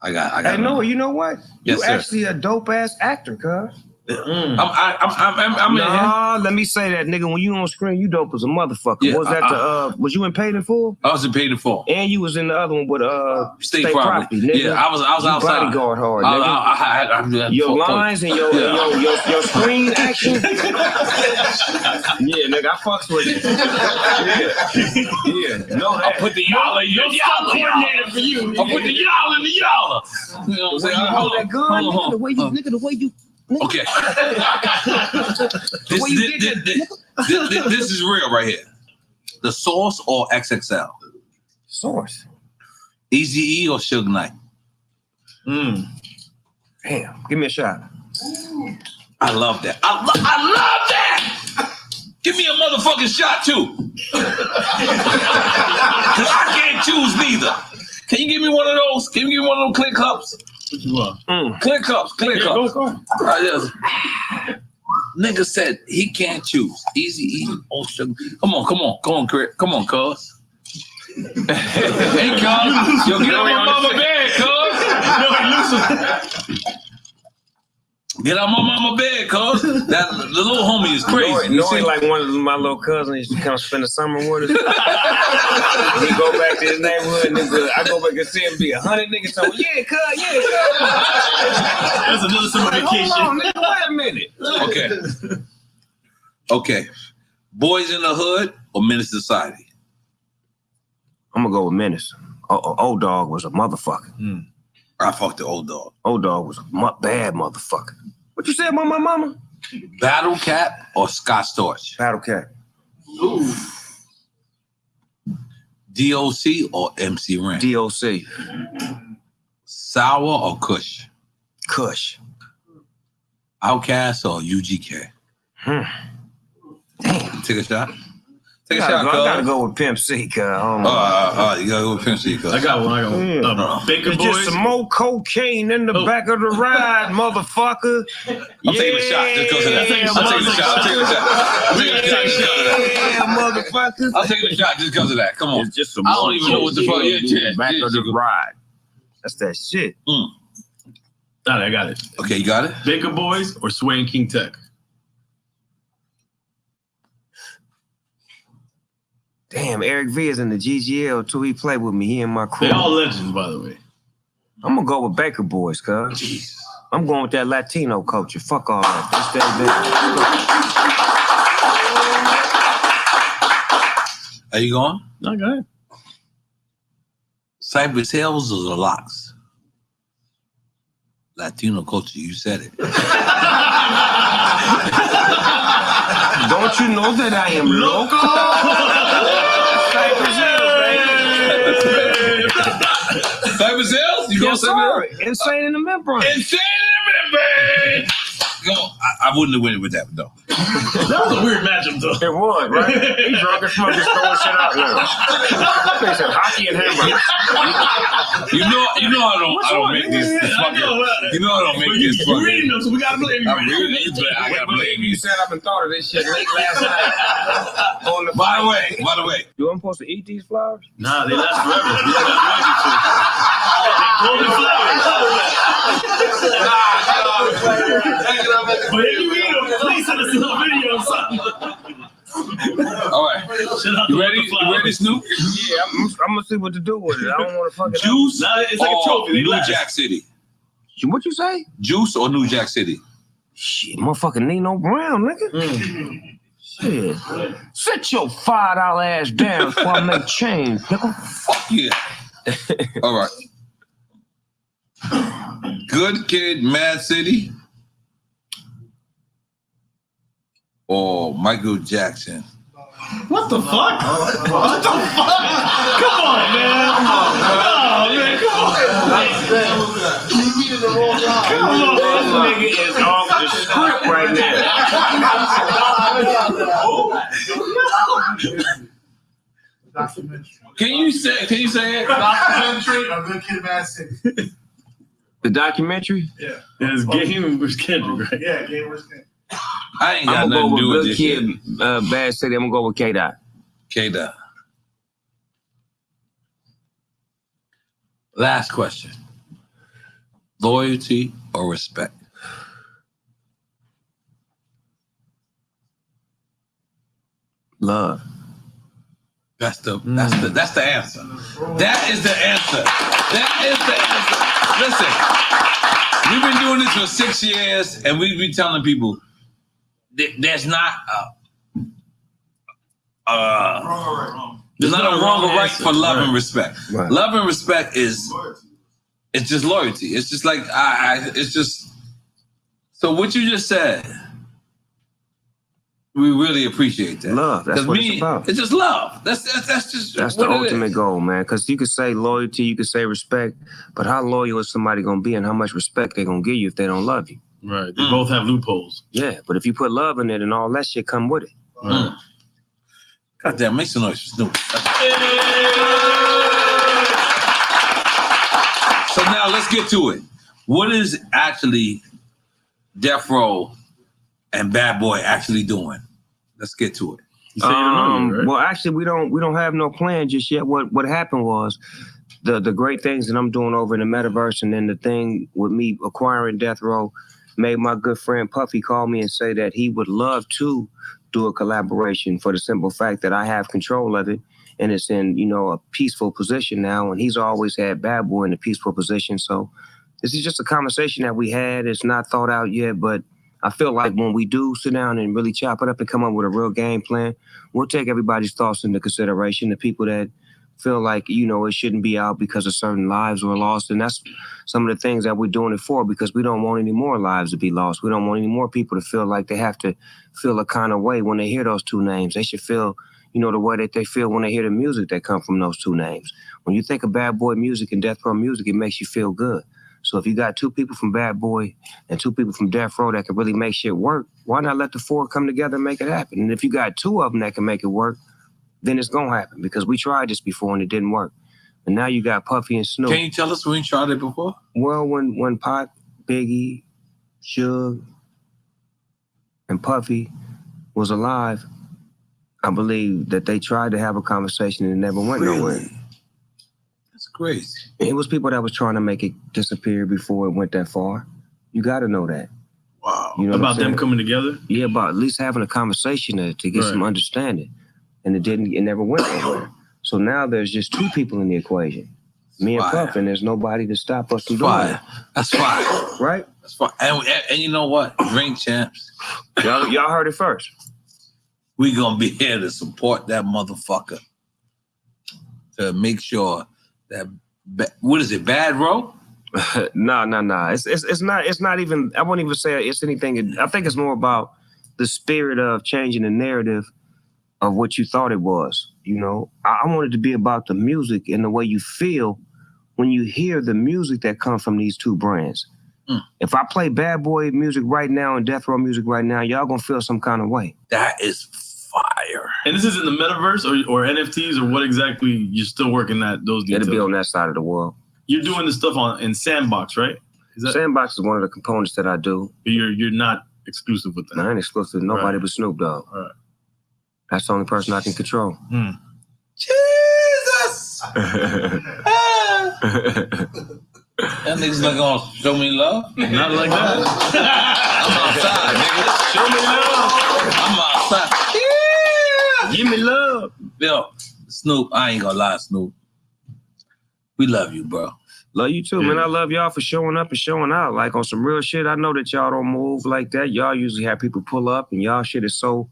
I got Hey, no, you know what? Yes, You sir. actually a dope ass actor, cuz. I'm in here. Nah, let me say that, nigga. When you on screen, you dope as a motherfucker. Yeah, was that was you in Paid in Full? I was in Paid in Full. And you was in the other one with State Property. nigga. Yeah, I was You outside. bodyguard hard, nigga. I Your lines and your screen action. Yeah, nigga, I fucks with you. Yeah. Know that. I put the y'all in your coordinator for you. I put the y'all in the y'all. You know what I'm saying? You hold that gun, nigga, the way you, nigga, the way you. Okay. This is real right here. The Source or XXL? Source. Eazy-E or Suge Knight? Damn, give me a shot. I love that. I love that. Give me a motherfucking shot too. Cause I can't choose neither. Can you give me one of those? Can you give me one of those clear cups? What you want? Clear cups. Go. Yes. Nigga said he can't choose. Eazy-E or Suge. Come on, Chris. Come on, cuz. Hey, cuz. Yo, get out my mama bed, cuz. Get out my mama bed, cuz. That the little homie is crazy. You see, like one of my little cousins used to come spend the summer with us. He go back to his neighborhood, nigga. I go back and see him be 100 niggas talking, yeah, cuz. That's another summer vacation. Hold on, nigga, wait a minute. Okay. Boys in the Hood or Menace Society? I'm gonna go with Menace. Old Dog was a motherfucker. I fucked the Old Dog. Old Dog was a bad motherfucker. What you said about my mama? Battle Cat or Scott Storch? Battle Cat. DOC or MC Ren? DOC. Sour or Kush? Kush. Outkast or UGK? Damn. Take a shot. Take a I shot, gotta cuz. go with Pimp C, cuz. You gotta go with Pimp C, cuz. I got one. Baker It's Boys. just some more cocaine in the back of the ride, motherfucker. I'm taking a shot just because of that. I'm taking a shot just because of that. Come on. It's just some I more don't even know what the fuck. cocaine in the Yeah, back yeah, of the yeah. ride. That's that shit. All right, I got it. Okay, you got it? Baker Boys or Sway and King Tech? Damn, Eric V is in the GGL too. He played with me. He and my crew. They're all legends, by the way. I'm gonna go with Baker Boys, cuz. I'm going with that Latino culture. Fuck all that. That's that. Are you going? No, go ahead. Cypress Hills or the Locks? Latino culture, you said it. Don't you know that I am local? Cypress Hills? You going Yes, Cypress sir. Hills? Insane in the membrane. Insane in the membrane. No, I wouldn't have went with that, though. That was a weird matchup, though. It was, right? He drunk as fuck, just throwing shit out there. They said hockey and hamburgers. You know I don't make this fucking. You know I don't make this fucking. You reading them, so we gotta blame you. I'm reading it, but I gotta blame you. You said I've been thought of this shit late last night. On the By the way. You I'm supposed to eat these flowers? Nah, they last forever. You don't have to. They golden flowers. But if you eat them, please send us a little video or something. All right. You ready? You ready, Snoop? Yeah, I'm gonna see what to do with it. I don't want to fuck it Juice Nah, it's like a trophy. They New last. Jack City? What you say? Juice or New Jack City? Shit, motherfucking Nino Brown, nigga. Shit. Sit your $5 ass down before I make change, nigga. Fuck yeah. All right. Good Kid, Mad City, or Michael Jackson? What the fuck? What the fuck? Come on, man. Come on, man. Come on. Come on. This nigga is off the script right Documentary. Can you say it? Documentary or Good Kid, Mad City. The documentary? Yeah. It's Game vs. Kendrick, right? Yeah, Game vs. Kendrick. I ain't got I'm gonna nothing go to do with with Good this Kid, shit. Bad City. I'm gonna go with K-Dot. K-Dot. Last question. Loyalty or respect? Love. That's the answer. That is the answer. Listen, we've been doing this for 6 years, and we've been telling people there's not there's not a wrong or right for love and respect. Right. Love and respect is it's just loyalty. It's just like it's just. So what you just said, we really appreciate that. Love. That's what it's about. It's just love. That's just That's what the it ultimate is. goal, man. Because you could say loyalty, you could say respect, but how loyal is somebody gonna be, and how much respect they gonna give you if they don't love you? Right. They both have loopholes. Yeah, but if you put love in it, and all that shit come with it. Mm. God damn, make some noise for Snoop. So now let's get to it. What is actually Death Row and Bad Boy actually doing? Let's get to it. Well, actually, we don't have no plan just yet. What happened was the great things that I'm doing over in the metaverse, and then the thing with me acquiring Death Row made my good friend Puffy call me and say that he would love to do a collaboration for the simple fact that I have control of it, and it's in a peaceful position now. And he's always had Bad Boy in a peaceful position. So this is just a conversation that we had. It's not thought out yet, but I feel like when we do sit down and really chop it up and come up with a real game plan, we'll take everybody's thoughts into consideration. The people that feel like, it shouldn't be out because of certain lives were lost. And that's some of the things that we're doing it for, because we don't want any more lives to be lost. We don't want any more people to feel like they have to feel a kind of way when they hear those two names. They should feel, the way that they feel when they hear the music that come from those two names. When you think of Bad Boy music and Death Row music, it makes you feel good. So if you got two people from Bad Boy and two people from Death Row that can really make shit work, why not let the four come together and make it happen? And if you got two of them that can make it work, then it's gonna happen, because we tried this before and it didn't work. And now you got Puffy and Snoop. Can you tell us when you tried it before? Well, when Pac, Biggie, Suge, and Puffy was alive, I believe that they tried to have a conversation and it never went nowhere. That's crazy. It was people that was trying to make it disappear before it went that far. You got to know that. Wow. You know About them coming together? Yeah, about at least having a conversation to get some understanding. And it never went anywhere. So now there's just two people in the equation. Me and Puff, and there's nobody to stop us from doing it. That's fine. Right? That's fine. And you know what? Ring champs. Y'all heard it first. We gonna be here to support that motherfucker. To make sure that, what is it, Bad Row? No. It's not even, I won't even say it's anything. I think it's more about the spirit of changing the narrative of what you thought it was. I want it to be about the music and the way you feel when you hear the music that comes from these two brands. If I play Bad Boy music right now and Death Row music right now, y'all gonna feel some kind of way. That is fire. And this is in the metaverse or NFTs or what exactly you're still working those details? It'll be on that side of the world. You're doing this stuff in Sandbox, right? Sandbox is one of the components that I do. You're not exclusive with that. I ain't exclusive to nobody but Snoop Dogg. Right. That's the only person I can control. Jesus! That nigga's not gonna show me love. Not like that. I'm outside, nigga. Show me love. I'm outside. Give me love. Yo, Snoop, I ain't gonna lie, Snoop. We love you, bro. Love you too, man. I love y'all for showing up and showing out. Like on some real shit, I know that y'all don't move like that. Y'all usually have people pull up and y'all shit is so,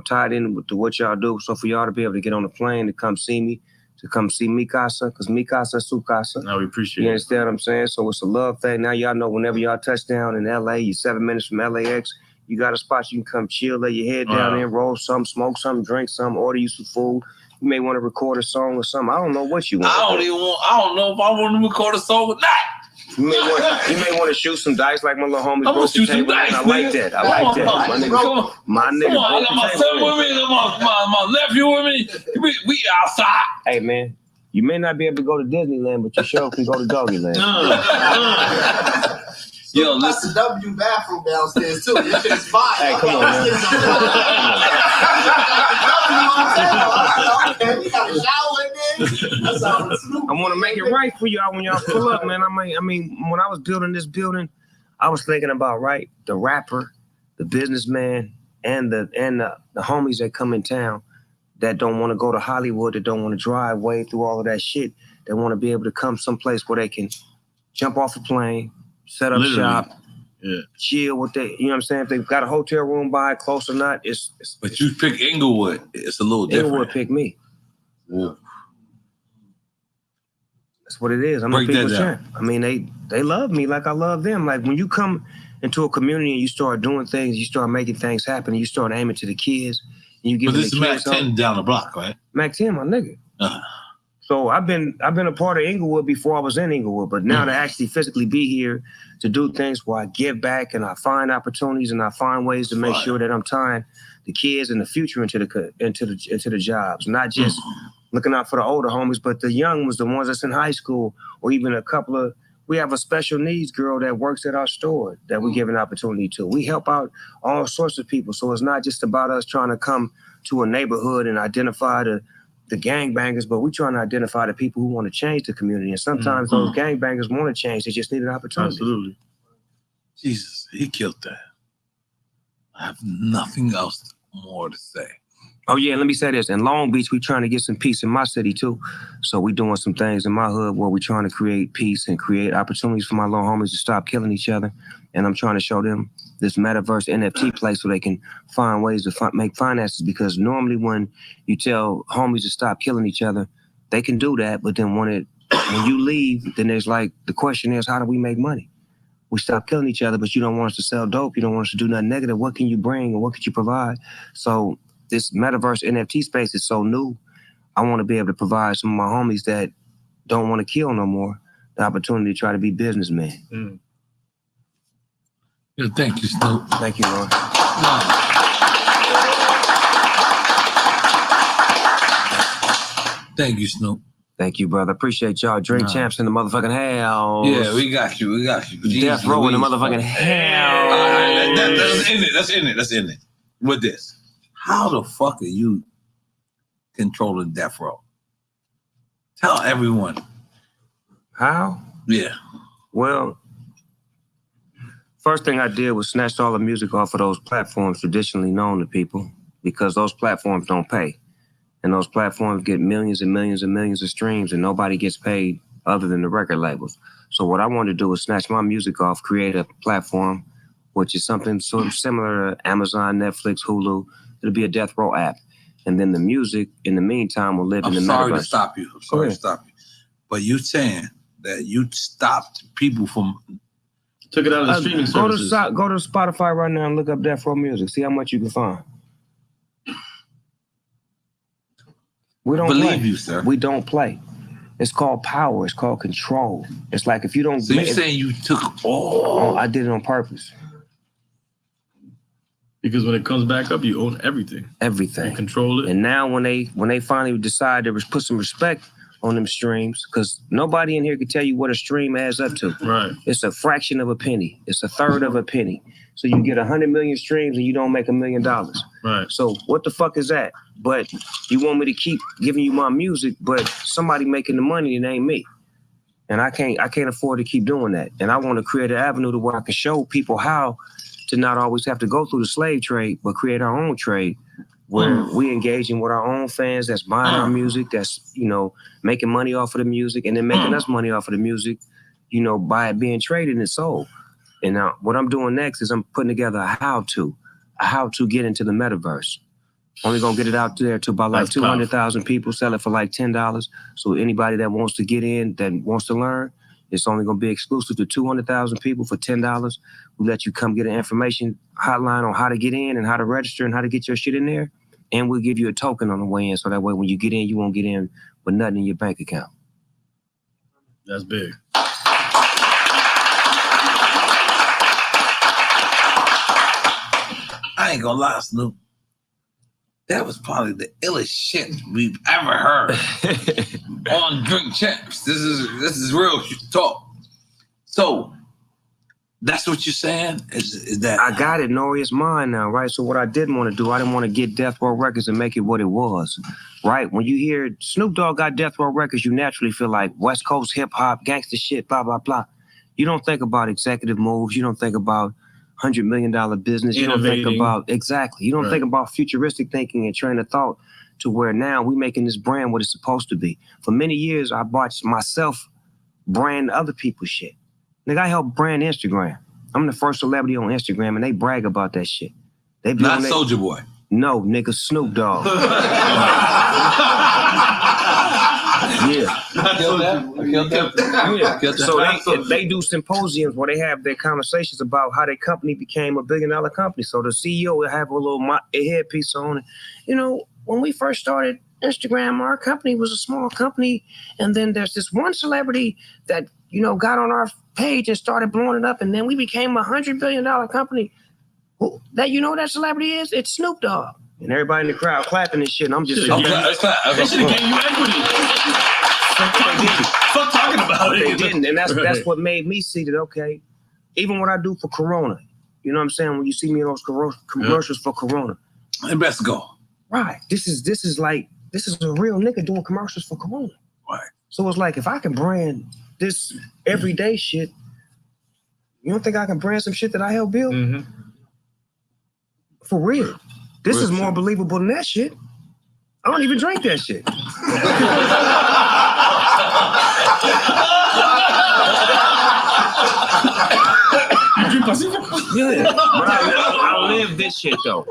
tied in to what y'all do. So for y'all to be able to get on the plane to come see me, to come see Mikasa, because Mikasa is su casa. No, we appreciate it. You understand what I'm saying? So it's a love thing. Now y'all know whenever y'all touch down in LA, you're 7 minutes from LAX, you got a spot you can come chill, lay your head down there, roll some, smoke some, drink some, order you some food. You may want to record a song or something. I don't know what you want. I don't know if I want to record a song or not. You may want to shoot some dice like my little homies. I'm gonna shoot some dice. I like that. I like that. My nigga. Come on, I got my son with me, I got my nephew with me. We outside. Hey man, you may not be able to go to Disneyland, but you sure can go to Doggyland. Yo, that's the W bathroom downstairs too. This shit is fire. Hey, come on, man. Okay, we got a shower in there. I want to make it right for y'all when y'all pull up, man. I mean, when I was building this building, I was thinking about the rapper, the businessman, and the homies that come in town that don't want to go to Hollywood, that don't want to drive way through all of that shit. They want to be able to come someplace where they can jump off a plane, set up shop, chill with that. You know what I'm saying? If they've got a hotel room by, close or not, But you pick Inglewood. It's a little different. Inglewood picked me. Whoa. That's what it is. I'm Break a people's that down. champ. I mean, they love me like I love them. Like when you come into a community and you start doing things, you start making things happen, and you start aiming to the kids, and you give But them this the is Mac kids 10 down the block, right? Mac 10, my nigga. So I've been a part of Inglewood before I was in Inglewood, but now to actually physically be here to do things where I give back and I find opportunities and I find ways to make sure that I'm tying the kids and the future into the jobs, not just looking out for the older homies, but the young ones, the ones that's in high school, or even we have a special needs girl that works at our store that we give an opportunity to. We help out all sorts of people. So it's not just about us trying to come to a neighborhood and identify the gangbangers, but we're trying to identify the people who want to change the community. And sometimes those gangbangers want to change. They just need an opportunity. Absolutely. Jesus, he killed that. I have nothing else more to say. Oh yeah, let me say this. In Long Beach, we're trying to get some peace in my city too. So we're doing some things in my hood where we're trying to create peace and create opportunities for my little homies to stop killing each other. And I'm trying to show them this metaverse NFT place so they can find ways to make finances, because normally when you tell homies to stop killing each other, they can do that. But then when you leave, then there's the question is, how do we make money? We stop killing each other, but you don't want us to sell dope. You don't want us to do nothing negative. What can you bring and what could you provide? So this metaverse NFT space is so new. I want to be able to provide some of my homies that don't want to kill no more the opportunity to try to be businessmen. Yeah, thank you, Snoop. Thank you, Lord. Thank you, Snoop. Thank you, brother. Appreciate y'all. Drink champs in the motherfucking house. Yeah, we got you. Death Row in the motherfucking hell. Let's end it. With this. How the fuck are you controlling Death Row? Tell everyone. How? Yeah. Well, first thing I did was snatched all the music off of those platforms traditionally known to people, because those platforms don't pay. And those platforms get millions and millions and millions of streams, and nobody gets paid other than the record labels. So what I wanted to do was snatch my music off, create a platform, which is something sort of similar to Amazon, Netflix, Hulu. It'll be a Death Row app. And then the music, in the meantime, will live in the metaverse. I'm sorry to stop you. But you're saying that you stopped people from... Took it out of the streaming services. Go to Spotify right now and look up Death Row Music. See how much you can find. We don't believe play. You, sir. We don't play. It's called power. It's called control. It's like if you don't. So you're saying you took all? I did it on purpose. Because when it comes back up, you own everything. Everything. You control it. And now when they finally decide to put some respect on them streams, because nobody in here can tell you what a stream adds up to. Right. It's a fraction of a penny. It's a third of a penny. So you get 100 million streams and you don't make $1 million. Right. So what the fuck is that? But you want me to keep giving you my music, but somebody making the money, it ain't me. And I can't afford to keep doing that. And I want to create an avenue to where I can show people how to not always have to go through the slave trade, but create our own trade where we engaging with our own fans that's buying our music, that's, making money off of the music and then making us money off of the music, by it being traded and sold. And now what I'm doing next is I'm putting together a how to get into the metaverse. Only gonna get it out there to about like 200,000 people, sell it for like $10. So anybody that wants to get in, that wants to learn, it's only gonna be exclusive to 200,000 people for $10. We let you come get an information hotline on how to get in and how to register and how to get your shit in there. And we'll give you a token on the way in. So that way when you get in, you won't get in with nothing in your bank account. That's big. I ain't gonna lie, Snoop. That was probably the illest shit we've ever heard on Drink Champs. This is real talk. So that's what you're saying? Is that I got it, Nori, it's mine now, right? So what I didn't want to do, I didn't want to get Death Row Records and make it what it was, right? When you hear Snoop Dogg got Death Row Records, you naturally feel like West Coast hip hop, gangster shit, blah, blah, blah. You don't think about executive moves. You don't think about $100 million business. You don't think about, exactly. You don't think about futuristic thinking and train of thought to where now we making this brand what it's supposed to be. For many years, I watched myself brand other people's shit. Nigga, I helped brand Instagram. I'm the first celebrity on Instagram, and they brag about that shit. They be not on Soulja Boy? No, nigga, Snoop Dogg. Yeah. So they do symposiums where they have their conversations about how their company became $1 billion company. So the CEO will have a little headpiece on it. When we first started Instagram, our company was a small company, and then there's this one celebrity that got on our page and started blowing it up, and then we became $100 billion company. That that celebrity is? It's Snoop Dogg. And everybody in the crowd clapping and shit. And I'm just they should have gave you equity. Fuck talking about it. They didn't, and that's what made me see that. Okay, even what I do for Corona, you know what I'm saying? When you see me in those commercials for Corona, and best go. Right. This is a real nigga doing commercials for Corona. Right. So it's like if I can brand this everyday shit, you don't think I can brand some shit that I helped build? Mm-hmm. For real. This is more believable than that shit. I don't even drink that shit. Yeah, but I live this shit though.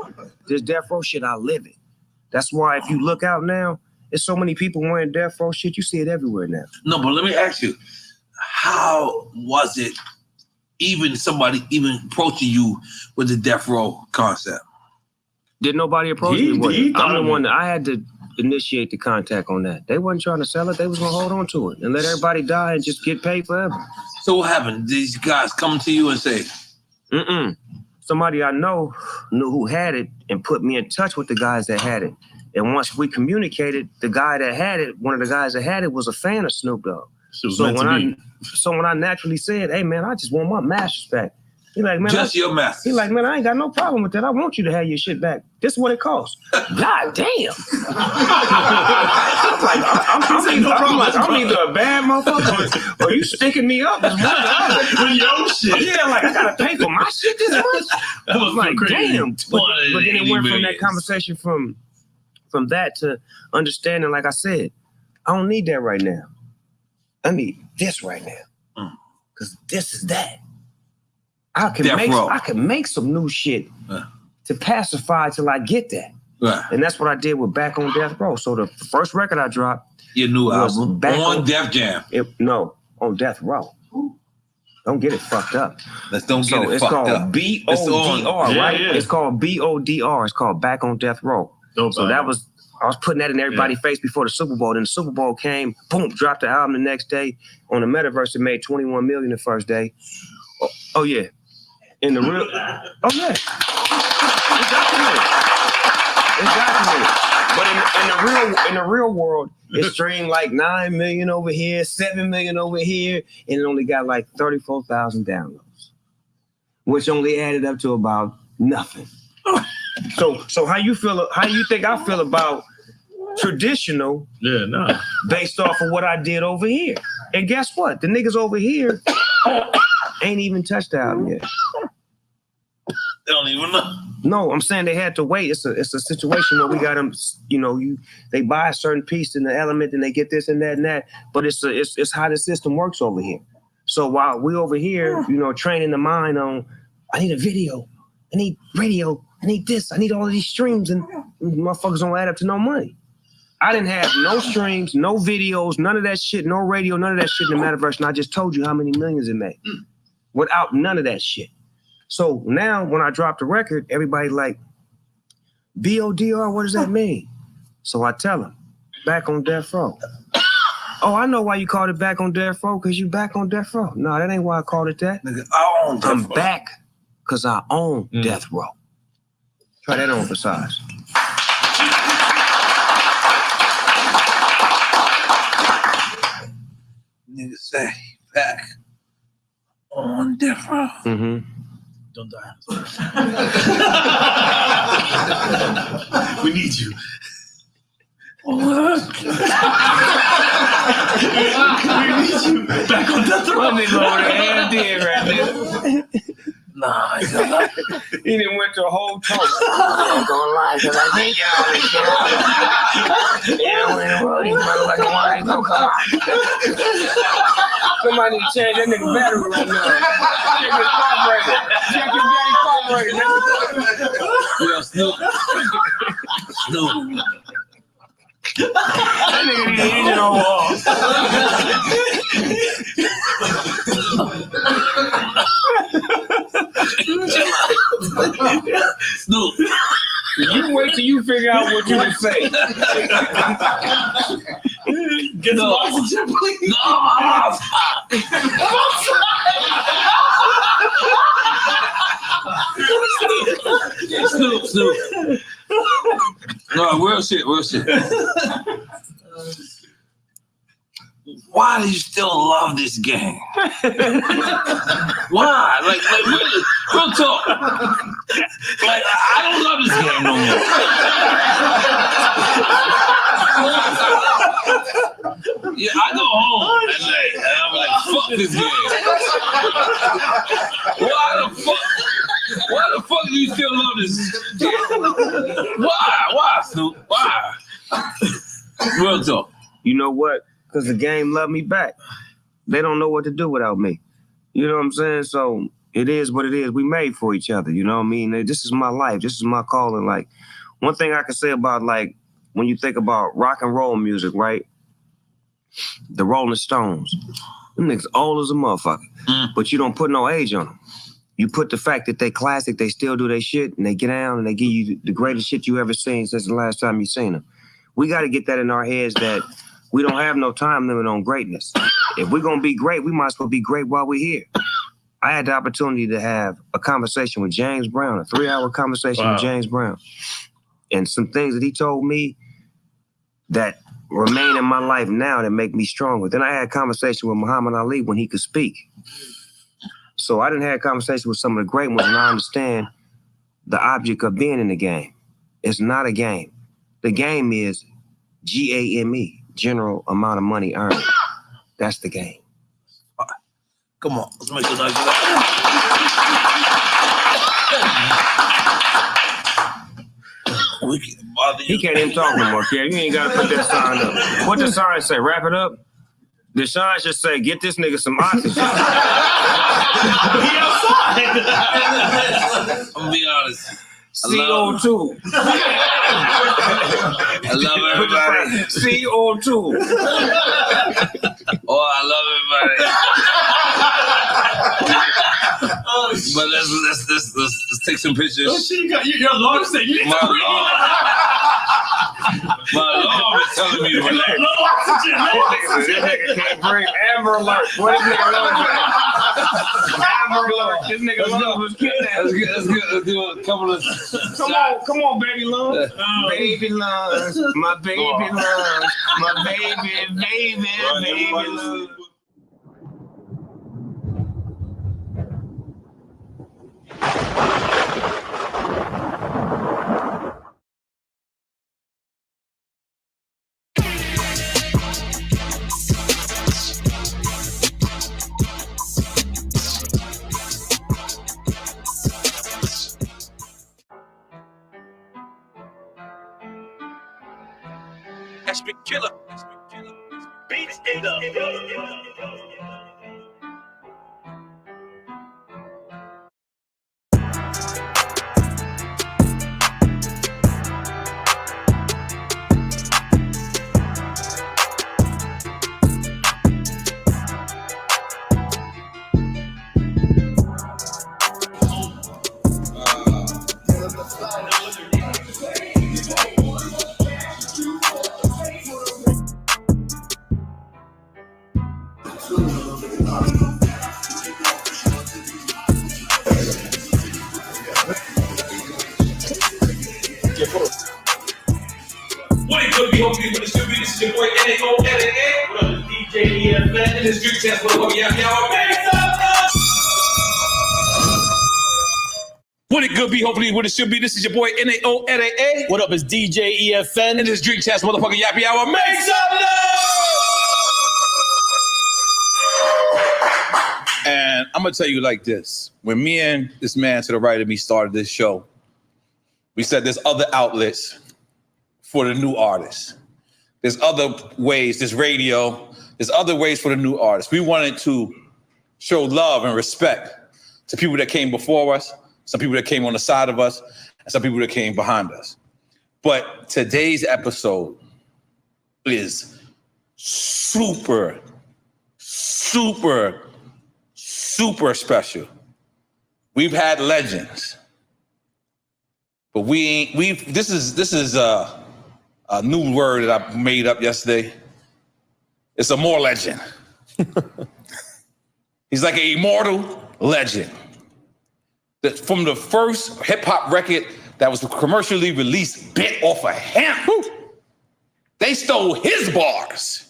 This Death Row shit, I live it. That's why if you look out now, there's so many people wearing Death Row shit. You see it everywhere now. No, but let me ask you, how was it somebody approaching you with the Death Row concept? Did nobody approach me? I'm the one that I had to initiate the contact on that. They wasn't trying to sell it. They was gonna hold on to it and let everybody die and just get paid forever. So what happened? These guys come to you and say, somebody I know knew who had it and put me in touch with the guys that had it. And once we communicated, the guy that had it, one of the guys that had it was a fan of Snoop Dogg. So when I naturally said, hey man, I just want my masters back. He like, man, just your masters. He like, man, I ain't got no problem with that. I want you to have your shit back. This is what it costs. God damn. I'm either a bad motherfucker or you sticking me up. With your shit. Yeah, like I gotta pay for my shit this much. That was like, crazy. Damn. But then it went from that conversation from that to understanding, like I said, I don't need that right now. I need this right now. Because this is that. I can make some new shit to pacify till I get that. Right. And that's what I did with Back on Death Row. So the first record I dropped, your new album, on Def Jam. On Death Row. Don't get it fucked up. Don't get it fucked up. It's called BODR, right? Yeah. It's called BODR. It's called Back on Death Row. So that was I was putting that in everybody's face before the Super Bowl. Then the Super Bowl came, boom, dropped the album the next day. On the Metaverse, it made 21 million the first day. Oh yeah. In the real, oh yeah. It's documented. But in the real world, it streamed like 9 million over here, 7 million over here, and it only got like 34,000 downloads, which only added up to about nothing. So how you feel? How you think I feel about traditional? Yeah, no. Based off of what I did over here, and guess what? The niggas over here ain't even touched the album yet. They don't even know. No, I'm saying they had to wait. It's a situation where we got them. You know, they buy a certain piece in the element, and they get this and that and that. But it's how the system works over here. So while we over here, you know, training the mind on, I need a video, I need radio, I need this, I need all of these streams, and motherfuckers don't add up to no money. I didn't have no streams, no videos, none of that shit, no radio, none of that shit in the Metaverse, and I just told you how many millions it made without none of that shit. So now when I drop the record, everybody like, BODR, what does that mean? So I tell them, back on death row. Oh, I know why you called it back on death row, because you back on death row. No, that ain't why I called it that. Nigga, I own death I'm row. back because I own death row. Try that on for size. Nigga say, back on death row. Mm-hmm. Don't die. We need you. We need you back on death row. That nigga over there half dead right now. Nah, he done went to a whole talk. I'm gonna lie, because I think y'all yeah, when the road, these motherfucking wine ain't gonna come. Somebody need to change that nigga battery right now. Check his carburetor. Check your daddy carburetor. Yo, Snoop. Snoop. That nigga need an engine overhaul. Snoop. You wait till you figure out what you would say. Get some oxygen, please. No, I'm outside. Snoop. No, real shit. Why do you still love this game? Why? Like really, real talk. Like, I don't love this game no more. Yeah, I go home at night and I'm like, fuck this game. Why the fuck do you still love this game? Why, Snoop? Why? Real talk. You know what? Because the game loved me back. They don't know what to do without me. You know what I'm saying? So it is what it is. We made for each other. You know what I mean? This is my life. This is my calling. Like, one thing I can say about, like, when you think about rock and roll music, right? The Rolling Stones. Them niggas old as a motherfucker. But you don't put no age on them. You put the fact that they classic, they still do their shit, and they get down and they give you the greatest shit you ever seen since the last time you seen them. We got to get that in our heads that we don't have no time limit on greatness. If we're going to be great, we might as well be great while we're here. I had the opportunity to have a conversation with James Brown, a 3-hour conversation with James Brown. And some things that he told me that remain in my life now that make me stronger. Then I had a conversation with Muhammad Ali when he could speak. So I didn't have a conversation with some of the great ones, and I understand the object of being in the game. It's not a game. The game is GAME. General amount of money earned. That's the game. Come on, let's make a noise. He can't even talk no more, Kev. You ain't got to put that sign up. What the sign say? Wrap it up? The sign should say, get this nigga some oxygen. He outside. I'm gonna be honest. CO2. I love everybody. CO2. Oh, I love everybody. Oh But let's take some pictures. Oh, shit, your alarm said you need My to breathe. My alarm is telling me to relax. Low oxygen, low This oxygen. nigga can't breathe. Amber alert. What is nigga lungs at? Amber alert. This nigga lungs was kidnapped. Let's do a couple of. Come on, baby lungs. Baby lungs. My baby lungs. My baby lungs. SB Killer. Beat it up. What it could be, hopefully, with the should be. This is your boy NAO. What up, it's DJ EFN. And this Street Chance, what up, y'all? What it could be, hopefully, what it should be. This is your boy NAO. What up, it's DJ EFN. And this Drink Chance, motherfucking Yappy Hour. Make some noise! And I'm gonna tell you like this: when me and this man to the right of me started this show, we said there's other outlets for the new artists. There's other ways, there's radio, there's other ways for the new artists. We wanted to show love and respect to people that came before us, some people that came on the side of us, and some people that came behind us. But today's episode is super special. We've had legends, but this is a new word that I made up yesterday. It's a more legend. He's like an immortal legend. That from the first hip hop record that was commercially released, bit off of him. They stole his bars.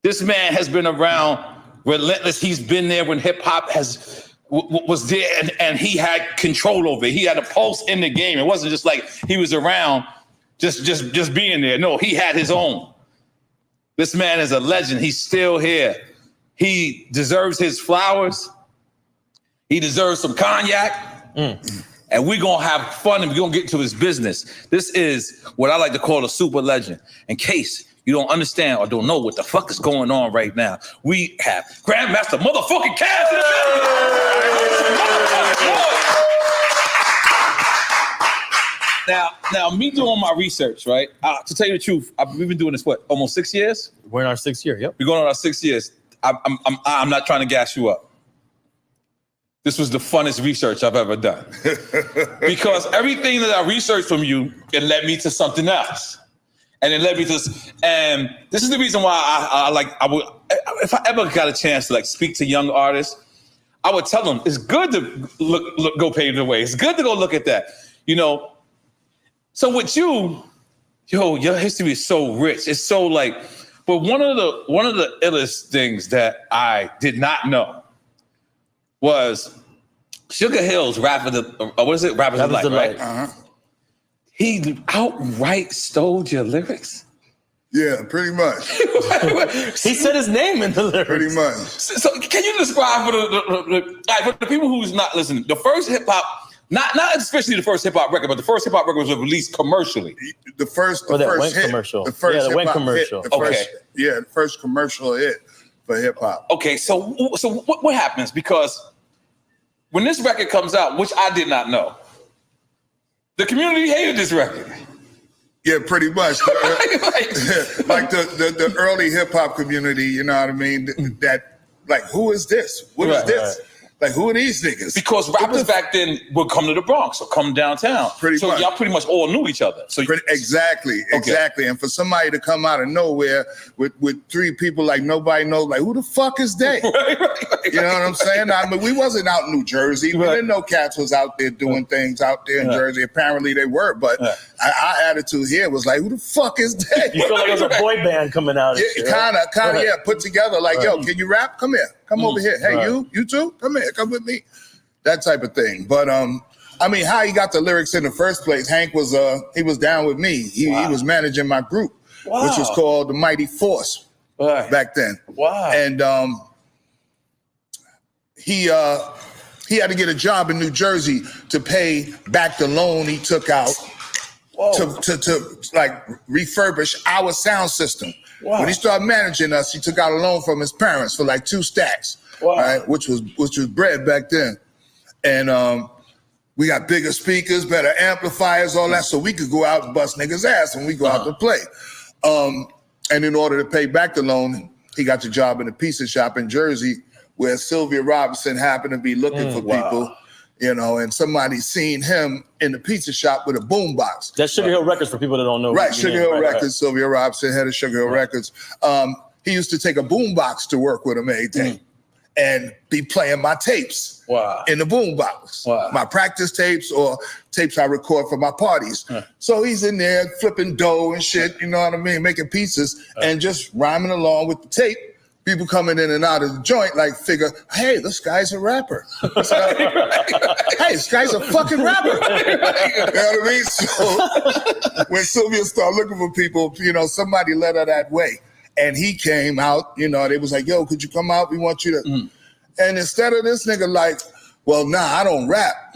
This man has been around relentless. He's been there when hip hop was there, and he had control over it. He had a pulse in the game. It wasn't just like he was around just being there. No, he had his own. This man is a legend. He's still here. He deserves his flowers. He deserves some cognac. And we're going to have fun, and we're going to get to his business. This is what I like to call a super legend. In case you don't understand or don't know what the fuck is going on right now, we have Grandmaster motherfucking Caz in the building. Now, me doing my research, right? To tell you the truth, we've been doing this, almost 6 years? We're in our 6th year, yep. We're going on our 6 years. I'm not trying to gas you up. This was the funnest research I've ever done. Because everything that I researched from you, it led me to something else. And it led me to, and this is the reason why I would, if I ever got a chance to speak to young artists, I would tell them, it's good to go pave the way. It's good to go look at that, So with you, your history is so rich. It's so but one of the illest things that I did not know was Sugar Hill's Rappers of Life, right? Uh-huh. He outright stole your lyrics? Yeah, pretty much. He said his name in the lyrics. Pretty much. So can you describe for the people who's not listening, the first hip hop, not especially the first hip hop record, but the first hip hop record was released commercially. The first commercial. The first the Went commercial. The first commercial hit for hip hop. Okay, so what happens? Because when this record comes out, which I did not know, the community hated this record. Yeah, pretty much. Like the early hip hop community, you know what I mean? That who is this? What is this? Like, who are these niggas? Because rappers back then would come to the Bronx or come downtown. Pretty much. Y'all pretty much all knew each other. So Exactly. And for somebody to come out of nowhere with 3 people like nobody knows, like, who the fuck is they? You know what I'm saying? I mean, we wasn't out in New Jersey. We didn't know cats was out there doing things out there in Jersey. Apparently they were, but our attitude here was like, who the fuck is they? You feel like it was a boy band coming out. Kind of, yeah, put together like, yo, can you rap? Come here. Come over here. Hey, you too? Come here. Come with me. That type of thing. But I mean, how he got the lyrics in the first place, Hank was he was down with me. He was managing my group, which was called the Mighty Force back then. Wow. And he had to get a job in New Jersey to pay back the loan he took out to like refurbish our sound system. Wow. When he started managing us, he took out a loan from his parents for like 2 stacks, right? Which was bread back then. And we got bigger speakers, better amplifiers, all that, so we could go out and bust niggas' ass when we go out to play. And in order to pay back the loan, he got the job in a pizza shop in Jersey where Sylvia Robinson happened to be looking for people, you know, and somebody seen him in the pizza shop with a boombox. That's Sugar Hill Records for people that don't know. Right, Sugar Hill Records, Sylvia Robinson, head of Sugar Hill Records. He used to take a boombox to work with him every day and be playing my tapes in the boombox. My practice tapes or tapes I record for my parties. So he's in there flipping dough and shit, you know what I mean, making pieces and just rhyming along with the tape. People coming in and out of the joint like figure, hey, this guy's a rapper. Hey, this guy's a fucking rapper. You know what I mean? So when Sylvia started looking for people, you know, somebody led her that way. And he came out, you know, they was like, yo, could you come out? We want you to. And instead of this nigga like, well, nah, I don't rap,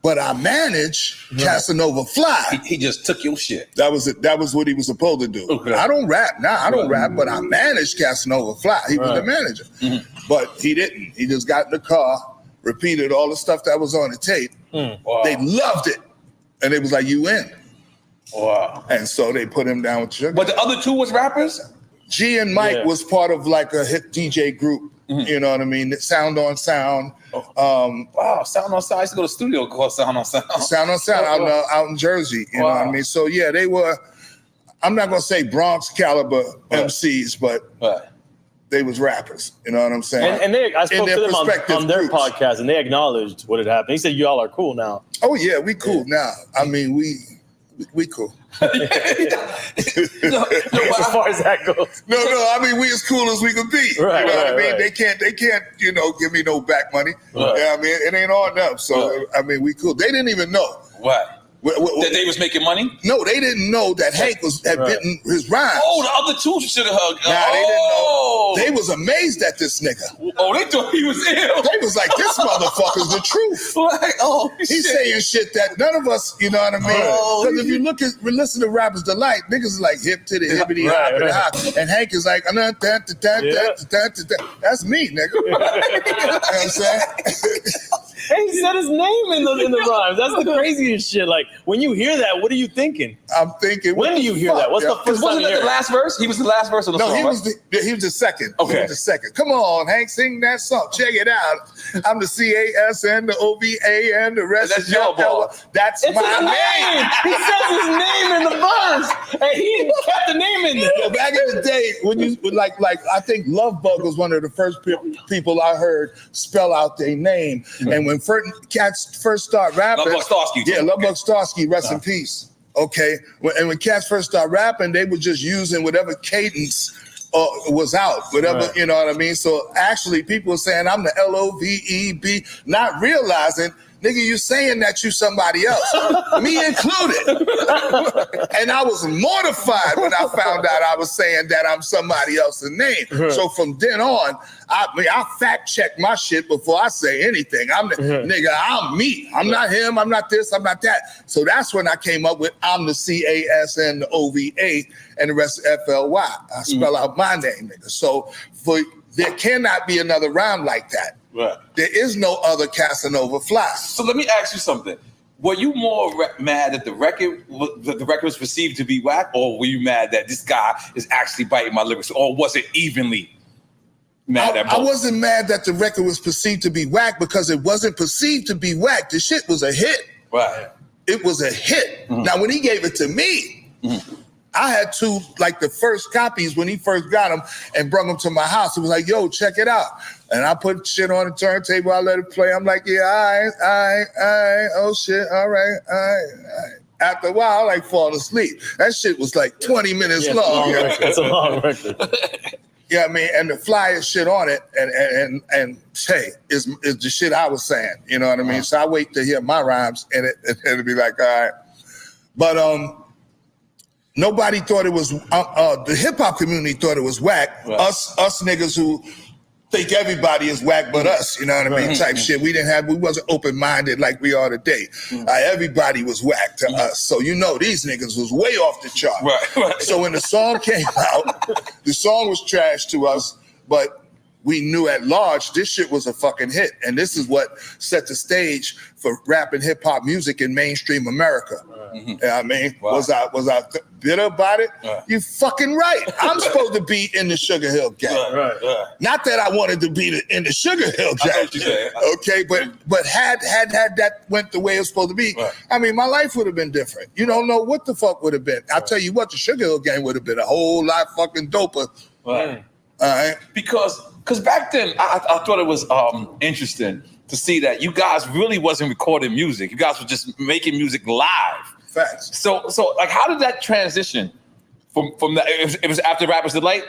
but I manage Casanova Fly. He just took your shit. That was it. That was what he was supposed to do. I don't rap. Nah, I don't rap, but I manage Casanova Fly. He was the manager. But he didn't. He just got in the car, repeated all the stuff that was on the tape. They loved it. And it was like, you in. Wow. And so they put him down with Sugar. But the other 2 was rappers? G and Mike was part of like a hit DJ group. You know what I mean? Sound on Sound. Wow, Sound on Sound. I used to go to the studio called Sound on Sound. Sound on Sound out in Jersey. You know what I mean? So yeah, they were, I'm not gonna say Bronx caliber MCs, but they was rappers. You know what I'm saying? And I spoke to them on their podcast and they acknowledged what had happened. He said, y'all are cool now. Oh yeah, we cool now. I mean, we cool. As far as that goes. No, I mean, we as cool as we could be. Right, you know what I mean? right. They can't, you know, give me no back money. Right. Yeah, I mean, it ain't on them. So I mean, we cool. They didn't even know. What? That they was making money? No, they didn't know that Hank had bitten his rhymes. Oh, the other 2 should have hugged. Nah, they didn't know. They was amazed at this nigga. Oh, they thought he was ill. They was like, this motherfucker's the truth. Like, oh, he's saying shit that none of us, you know what I mean? Because if you listen to Rapper's Delight, niggas is like hip to the hippity hop and hop. And Hank is like, that's me, nigga. You know what I'm saying? Hank said his name in the rhymes. That's the craziest shit. Like, when you hear that, what are you thinking? I'm thinking, when do you hear that? What's the first time wasn't you that hear the last verse? He was the last verse of the song. No, he right? was the second. Okay. He was the second. Come on, Hank, sing that song. Check it out. I'm the CASN, the OVA, and the rest. That's your ball. That's It's my his name. He says his name in the verse, and he kept the name in there. Well, back in the day, when you like, I think Love Bug was one of the first people I heard spell out their name, and when cats first start rapping, Love Bug Starsky. Yeah, Love Bug Starsky, rest in peace. Okay, and when cats first start rapping, they were just using whatever cadence was out, whatever, you know what I mean? So actually people were saying I'm the LOVEB, not realizing, nigga, you saying that you somebody else, me included. And I was mortified when I found out I was saying that I'm somebody else's name. So from then on, I fact check my shit before I say anything. I'm the nigga, I'm me. I'm not him, I'm not this, I'm not that. So that's when I came up with I'm the CASN, the OVA, and the rest FLY. I spell out my name, nigga. So there cannot be another rhyme like that. Right. There is no other Casanova Fly. So let me ask you something. Were you more mad that the record was perceived to be whack, or were you mad that this guy is actually biting my lyrics, or was it evenly? mad at I both? wasn't mad that the record was perceived to be whack because it wasn't perceived to be whack. The shit was a hit. Right. It was a hit. Now, when he gave it to me, I had two, like the first copies when he first got them and brought them to my house. It was like, yo, check it out. And I put shit on the turntable. I let it play. I'm like, yeah, all right. Oh, shit. All right. After a while, I like falling asleep. That shit was like 20 minutes long. That's a long record. Yeah, I mean, and the flyer shit on it, and hey, is the shit I was saying. You know what I mean? So I wait to hear my rhymes, and it'll be like, all right. But nobody thought it was. The hip hop community thought it was whack. Right. Us niggas who think everybody is whack but us. You know what I mean? Right. Type shit. We wasn't open minded like we are today. Everybody was whack to us. So you know these niggas was way off the chart. Right. So when the song came out, the song was trash to us, but we knew at large this shit was a fucking hit. And this is what set the stage for rap and hip hop music in mainstream America. You know what I mean? Wow. Was I bitter about it? You fucking right. I'm supposed to be in the Sugar Hill gang. Right. Not that I wanted to be in the Sugar Hill I know gang. what you're saying. Okay, but had that went the way it was supposed to be, I mean, my life would have been different. You don't know what the fuck would have been. I'll tell you what, the Sugar Hill gang would have been a whole lot fucking doper. Right. All right. Because back then, I thought it was interesting to see that you guys really wasn't recording music. You guys were just making music live. Facts. So like, how did that transition from that? It was after Rapper's Delight.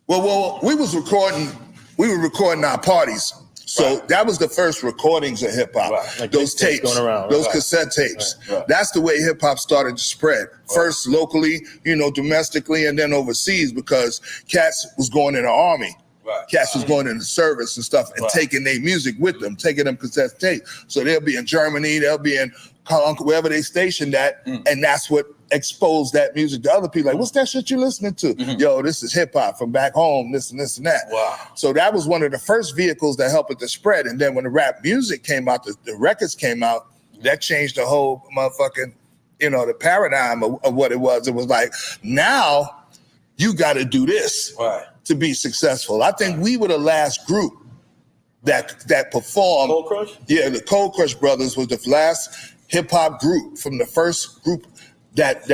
Well, we were recording our parties. So that was the first recordings of hip hop. Right. Like those tapes, going around, those right. cassette tapes. Right. That's the way hip hop started to spread. First locally, domestically, and then overseas because cats was going in the army. Right. Cats was going into service and stuff and taking their music with them, taking them cassette tapes. So they'll be in Germany, they'll be in wherever they stationed at, and that's what exposed that music to other people. Like, what's that shit you listening to? Yo, this is hip hop from back home, this and this and that. Wow. So that was one of the first vehicles that helped it to spread. And then when the rap music came out, the records came out, that changed the whole motherfucking, the paradigm of what it was. It was like, now you got to do this to be successful. I think we were the last group that performed. Cold Crush? Yeah, the Cold Crush Brothers was the last hip hop group from the first group that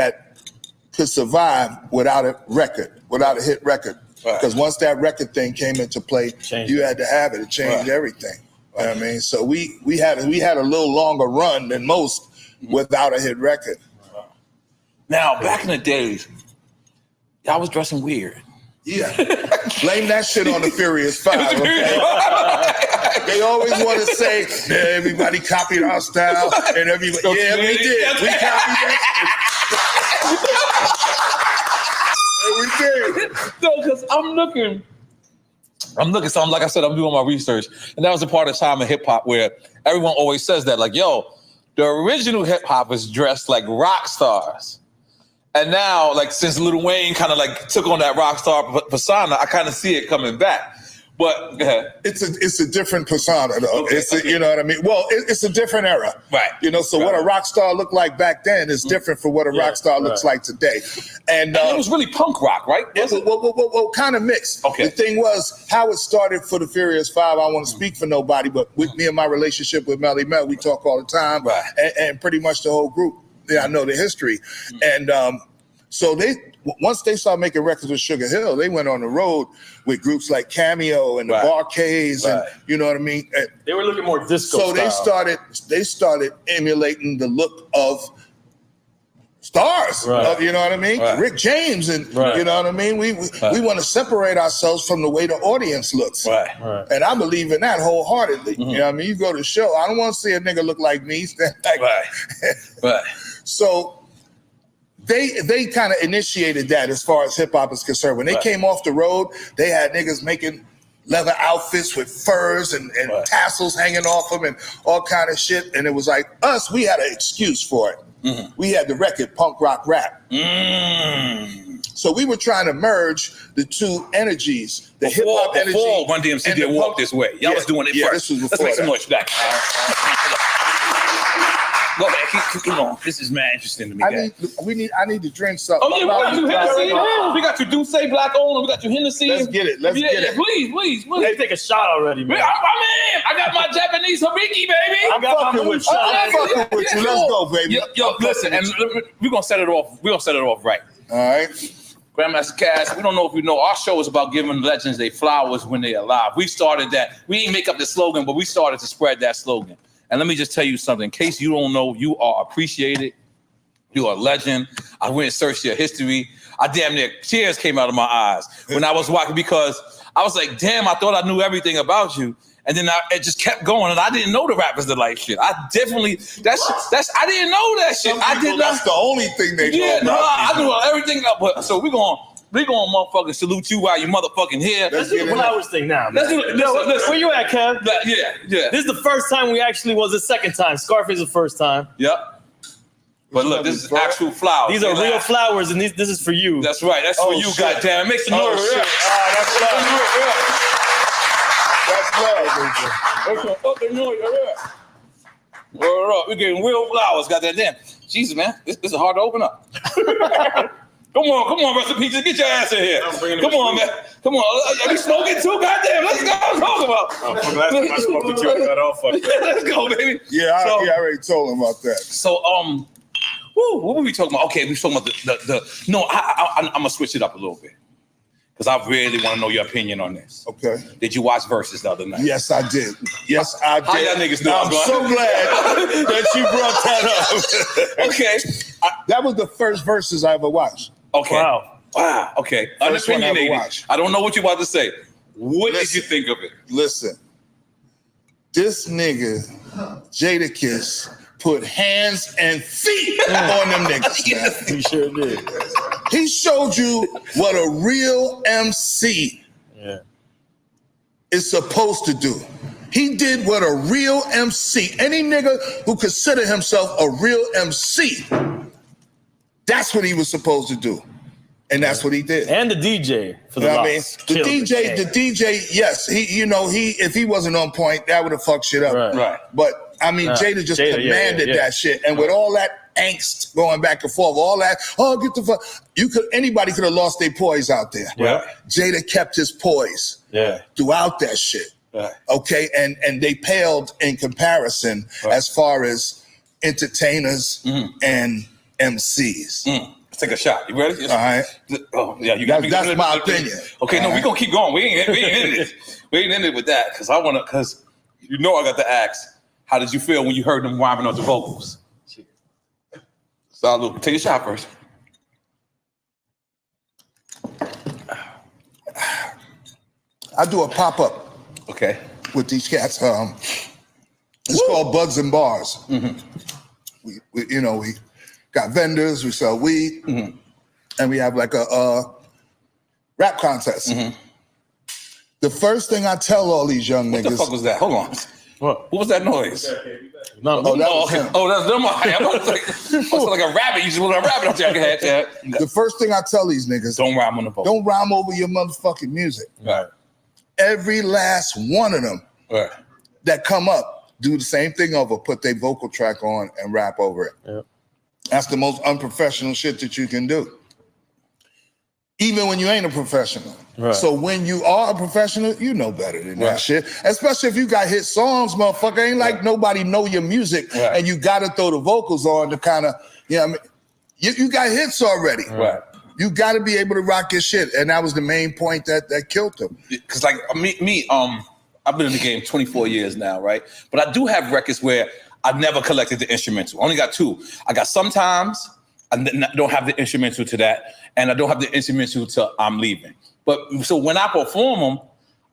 could survive without a record, without a hit record. Because once that record thing came into play, you had to have it. It changed everything. You know what I mean? So we had a little longer run than most without a hit record. Now, back in the days, y'all was dressing weird. Yeah. Blame that shit on the Furious Five. Okay? They always want to say, yeah, everybody copied our style. And everybody, yeah, we did. We copied that. Yeah, we did. No, because I'm looking. So like I said, I'm doing my research. And that was a part of time in hip hop where everyone always says that, like, yo, the original hip hop is dressed like rock stars. And now, like, since Lil Wayne kind of like took on that rock star persona, I kind of see it coming back. But go ahead. It's a different persona, though. You know what I mean? Well, it's a different era, right? So what a rock star looked like back then is different from what a rock star looks like today. And it was really punk rock, right? Well, kind of mixed. Okay. The thing was how it started for the Furious Five. I don't want to speak for nobody, but with me and my relationship with Melly Mel, we talk all the time, and pretty much the whole group. Yeah, I know the history, and so once they started making records with Sugar Hill, they went on the road with groups like Cameo and the Bar-Kays, and you know what I mean. They were looking more disco. So style. they started emulating the look of stars. You know what I mean? Rick James, and you know what I mean. We want to separate ourselves from the way the audience looks. And I believe in that wholeheartedly. You know what I mean? You go to the show, I don't want to see a nigga look like me. So they kind of initiated that as far as hip hop is concerned. When they came off the road, they had niggas making leather outfits with furs and tassels hanging off them and all kind of shit. And it was like us, we had an excuse for it. We had the record Punk Rock Rap. So we were trying to merge the two energies, the hip hop energy. Before Run DMC did Walk This Way. Y'all was doing it first. This was Let's make some noise back. Go ahead, keep going. This is mad interesting to me. I need to drink something. Oh yeah, we got you Hennessy. We got you Douce Black Owner. We got you Hennessy. Let's get it. Let's get it. Please. Let's take a shot already, man. I got my Japanese Hibiki, baby. I got my with I'm fucking with you. Let's go, baby. Yo, listen, and we're gonna set it off. We're gonna set it off right. All right. Grandmaster Cass, we don't know if you know, our show is about giving legends their flowers when they're alive. We started that. We didn't make up the slogan, but we started to spread that slogan. And let me just tell you something. In case you don't know, you are appreciated. You are a legend. I went and searched your history. I damn near tears came out of my eyes when I was watching, because I was like, damn, I thought I knew everything about you. And then it just kept going, and I didn't know the rappers that like shit. I definitely, I didn't know that shit. I did not. That's the only thing they know about. I knew everything. So we're going motherfucking salute you while you motherfucking here. Let's do the flowers thing now. Let's do it. Listen. Where you at, Kev? Yeah. This is the first time we actually was the second time. Scarface the first time. Yep. But look, this is actual flowers. These are real flowers, and this is for you. That's right. That's for you, goddamn. Make some noise. That's love. That's some fucking noise. We're getting real flowers, goddamn. Jesus, man, this is hard to open up. Come on, Rest in Peace. Just get your ass in here. Come on, man. Come on. Are you smoking too? Goddamn. Let's go. Talk about. I smoked the joke. Got off. Let's go, baby. Yeah, I already told him about that. So, what were we talking about? Okay, we were talking about the. No, I'm gonna switch it up a little bit, because I really want to know your opinion on this. Okay. Did you watch Versus the other night? Yes, I did. Yes, I did. How y'all niggas know? I'm so glad that you brought that up. Okay. That was the first Versus I ever watched. Okay. Wow. Okay. First one I ever Unopinionated. watched. I don't know what you're about to say. What did you think of it? Listen, this nigga, Jadakiss, put hands and feet on them niggas. Yes, he sure did. He showed you what a real MC is supposed to do. He did what a real MC, any nigga who consider himself a real MC, that's what he was supposed to do. And that's what he did. And the DJ for the loss. The DJ, yes, if he wasn't on point, that would have fucked shit up. Right. But I mean, Jada just commanded that shit. And with all that angst going back and forth, all that, get the fuck, anybody could have lost their poise out there. Yeah. Jada kept his poise throughout that shit. Right. Okay, and they paled in comparison as far as entertainers and MCs. Let's take a shot. You ready? All right. Oh yeah, you got. That's my opinion. Okay, no, we're gonna keep going. We ain't in it. We ain't in it with that, because I got to ask, how did you feel when you heard them rhyming on the vocals? Salud. Take a shot first. I do a pop-up. Okay. With these cats. It's called Buds and Bars. Mm-hmm. We got vendors, we sell weed, and we have like a rap contest. Mm-hmm. The first thing I tell all these young niggas. What the fuck was that? Hold on. What was that noise? No, that was him. Oh, that's them. I was like a rabbit. You just want a rabbit up there. The first thing I tell these niggas. Don't rhyme on the vocal. Don't rhyme over your motherfucking music. Right. Every last one of them that come up do the same thing over, put their vocal track on and rap over it. Yep. That's the most unprofessional shit that you can do. Even when you ain't a professional. Right. So when you are a professional, you know better than that shit. Especially if you got hit songs, motherfucker. Ain't like nobody know your music and you gotta throw the vocals on to kind of, you got hits already. Right. You got to be able to rock your shit, and that was the main point that killed him. Because like me, I've been in the game 24 years now, right? But I do have records where I never collected the instrumental. I only got two. I got Sometimes. I don't have the instrumental to that, and I don't have the instrumental to I'm Leaving. But so when I perform them,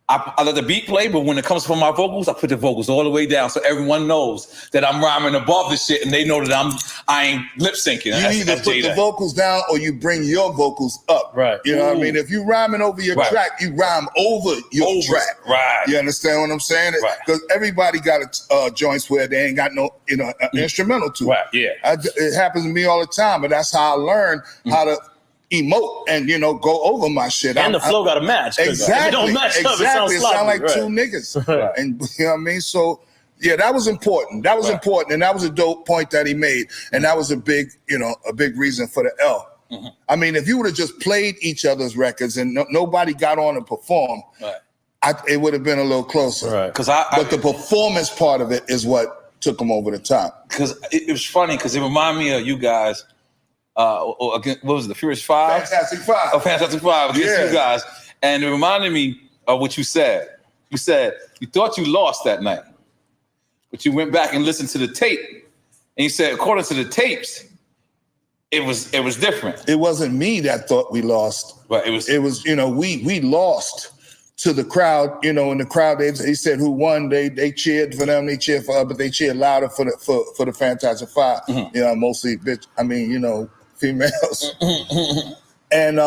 I let the beat play, but when it comes from my vocals, I put the vocals all the way down so everyone knows that I'm rhyming above the shit, and they know that I ain't lip syncing. You either put the vocals down or you bring your vocals up. Right. You know what I mean? If you rhyming over your track, you rhyme over your track. Right. You understand what I'm saying? Because everybody got joints where they ain't got no instrumental to. Right. Yeah. It happens to me all the time, but that's how I learn how to emote and go over my shit. And the flow got to match. Exactly. If it don't match up, it sound like sloppy, two niggas. And you know what I mean? So Yeah, that was important. That was important, and that was a dope point that he made, and that was a big reason for the L. Mm-hmm. I mean, if you would have just played each other's records and nobody got on and performed, it would have been a little closer. Right. But the performance part of it is what took them over the top. Because it was funny because it reminded me of you guys. What was it, the Furious Five? Fantastic Five. Oh, Fantastic Five against you guys, and it reminded me of what you said. You said you thought you lost that night, but you went back and listened to the tape, and you said, according to the tapes, it was different. It wasn't me that thought we lost. But it was we lost to the crowd. In the crowd they said who won. They cheered for them. They cheered for us, but they cheered louder for the Fantastic Five. Mm-hmm. Mostly females. And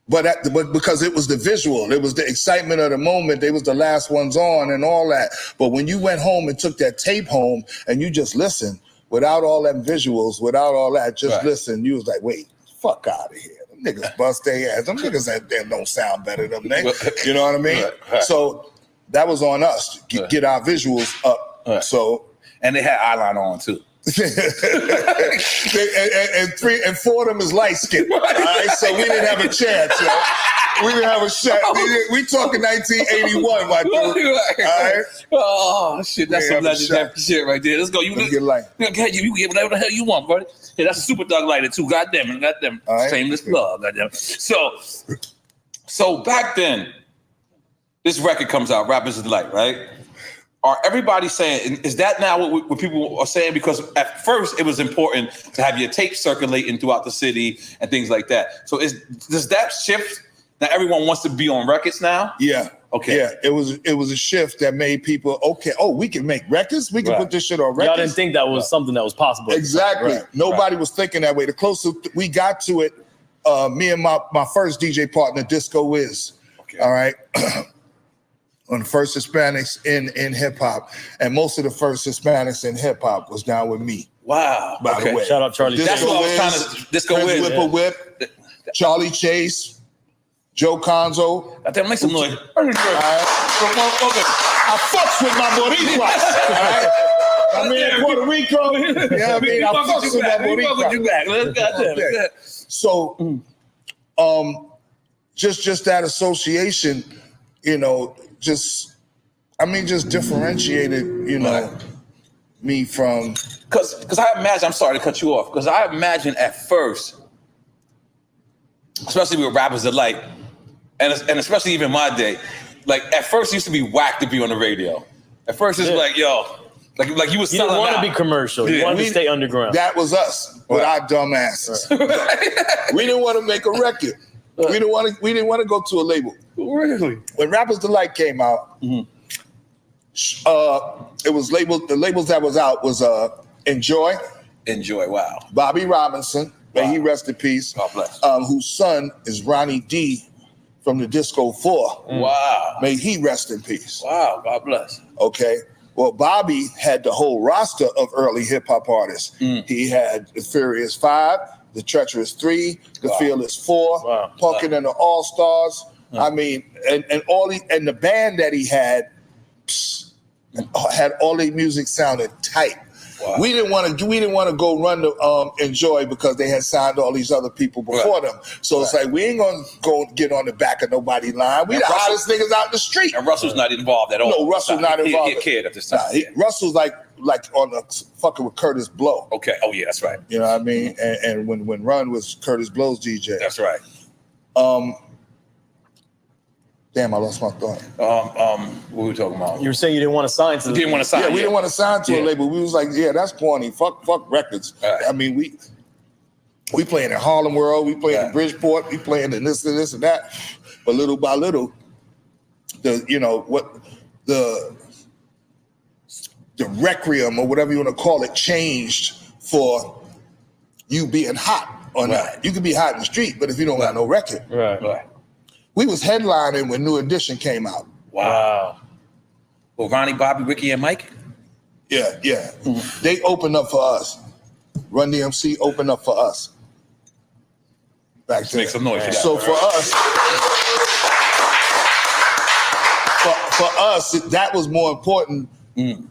but because it was the visual, it was the excitement of the moment. They was the last ones on and all that. But when you went home and took that tape home and you just listened without all them visuals, without all that, just listen, you was like, wait, fuck out of here. Them niggas bust their ass. Them niggas don't sound better than them. You know what I mean? Right. So that was on us to get our visuals up. Right. So and they had eyeliner on too. and 4 of them is light skinned. All right, so we didn't have a chance. We didn't have a shot. We talking 1981, my dude. All right. Oh shit, that's some legendary shit right there. Let's go. You get light. You get whatever the hell you want, buddy. Yeah, that's a Super Dog lighter too. Goddamn it, shameless plug. Goddamn. So back then, this record comes out, Rappers of Delight, right? Are everybody saying, is that now what people are saying? Because at first it was important to have your tape circulating throughout the city and things like that. So does that shift? Now everyone wants to be on records now? Yeah. Okay. Yeah, it was a shift that made people, we can make records? We can put this shit on records? Y'all didn't think that was something that was possible. Exactly. Nobody was thinking that way. The closer we got to it, me and my first DJ partner, Disco Wiz, all right? On the first Hispanics in hip hop, and most of the first Hispanics in hip hop was down with me. Wow! By the way, shout out Charlie. Disco That's what I was Wiz, trying to. Disco Wiz, Whipper Whip, Charlie Chase, Joe Conzo. I think make some noise. I fucks with my Boricuas. Right? I mean, in Puerto Rico. Yeah, I mean, I fucks with my Boricuas. So, just that association. Just differentiated, me from. Because I imagine, I'm sorry to cut you off, because I imagine at first, especially with Rappers Delight, and especially even my day, like at first it used to be whack to be on the radio. At first it's like, yo, like you was. You didn't want to be commercial. You wanted to stay underground. That was us with our dumb asses. We didn't want to make a record. We didn't want to go to a label. Really? When Rappers Delight came out, it was labeled. The labels that was out was Enjoy. Enjoy. Wow. Bobby Robinson, may he rest in peace. God bless. Whose son is Ronnie D from the Disco 4. Wow. May he rest in peace. Wow. God bless. Okay. Well, Bobby had the whole roster of early hip hop artists. He had the Furious 5, the Treacherous 3, the Fearless 4, Punkin' and the All Stars. I mean, and the band that he had all the music sounded tight. Wow. We didn't want to go run the Enjoy because they had signed all these other people before them. So it's like we ain't gonna go get on the back of nobody's line. We the hottest niggas out the street. And Russell's not involved at all. No, Russell's not involved. He a kid at this time. Russell's like on the fucking with Curtis Blow. Okay. Oh yeah, that's right. You know what I mean? And when Run was Curtis Blow's DJ. That's right. Damn, I lost my thought. What were we talking about? You were saying you didn't want to sign to. You didn't want to sign. Yeah, we didn't want to sign to a label. We was like, yeah, that's corny. Fuck records. Right. I mean, we playing in Harlem World, we playing in Bridgeport, we playing in this and this and that. But little by little, the requiem or whatever you want to call it changed for you being hot or not. You could be hot in the street, but if you don't got no record. Right. We was headlining when New Edition came out. Wow. Well, Ronnie, Bobby, Ricky, and Mike? Yeah. They opened up for us. Run DMC opened up for us. Back then. Make some noise. So for us, that was more important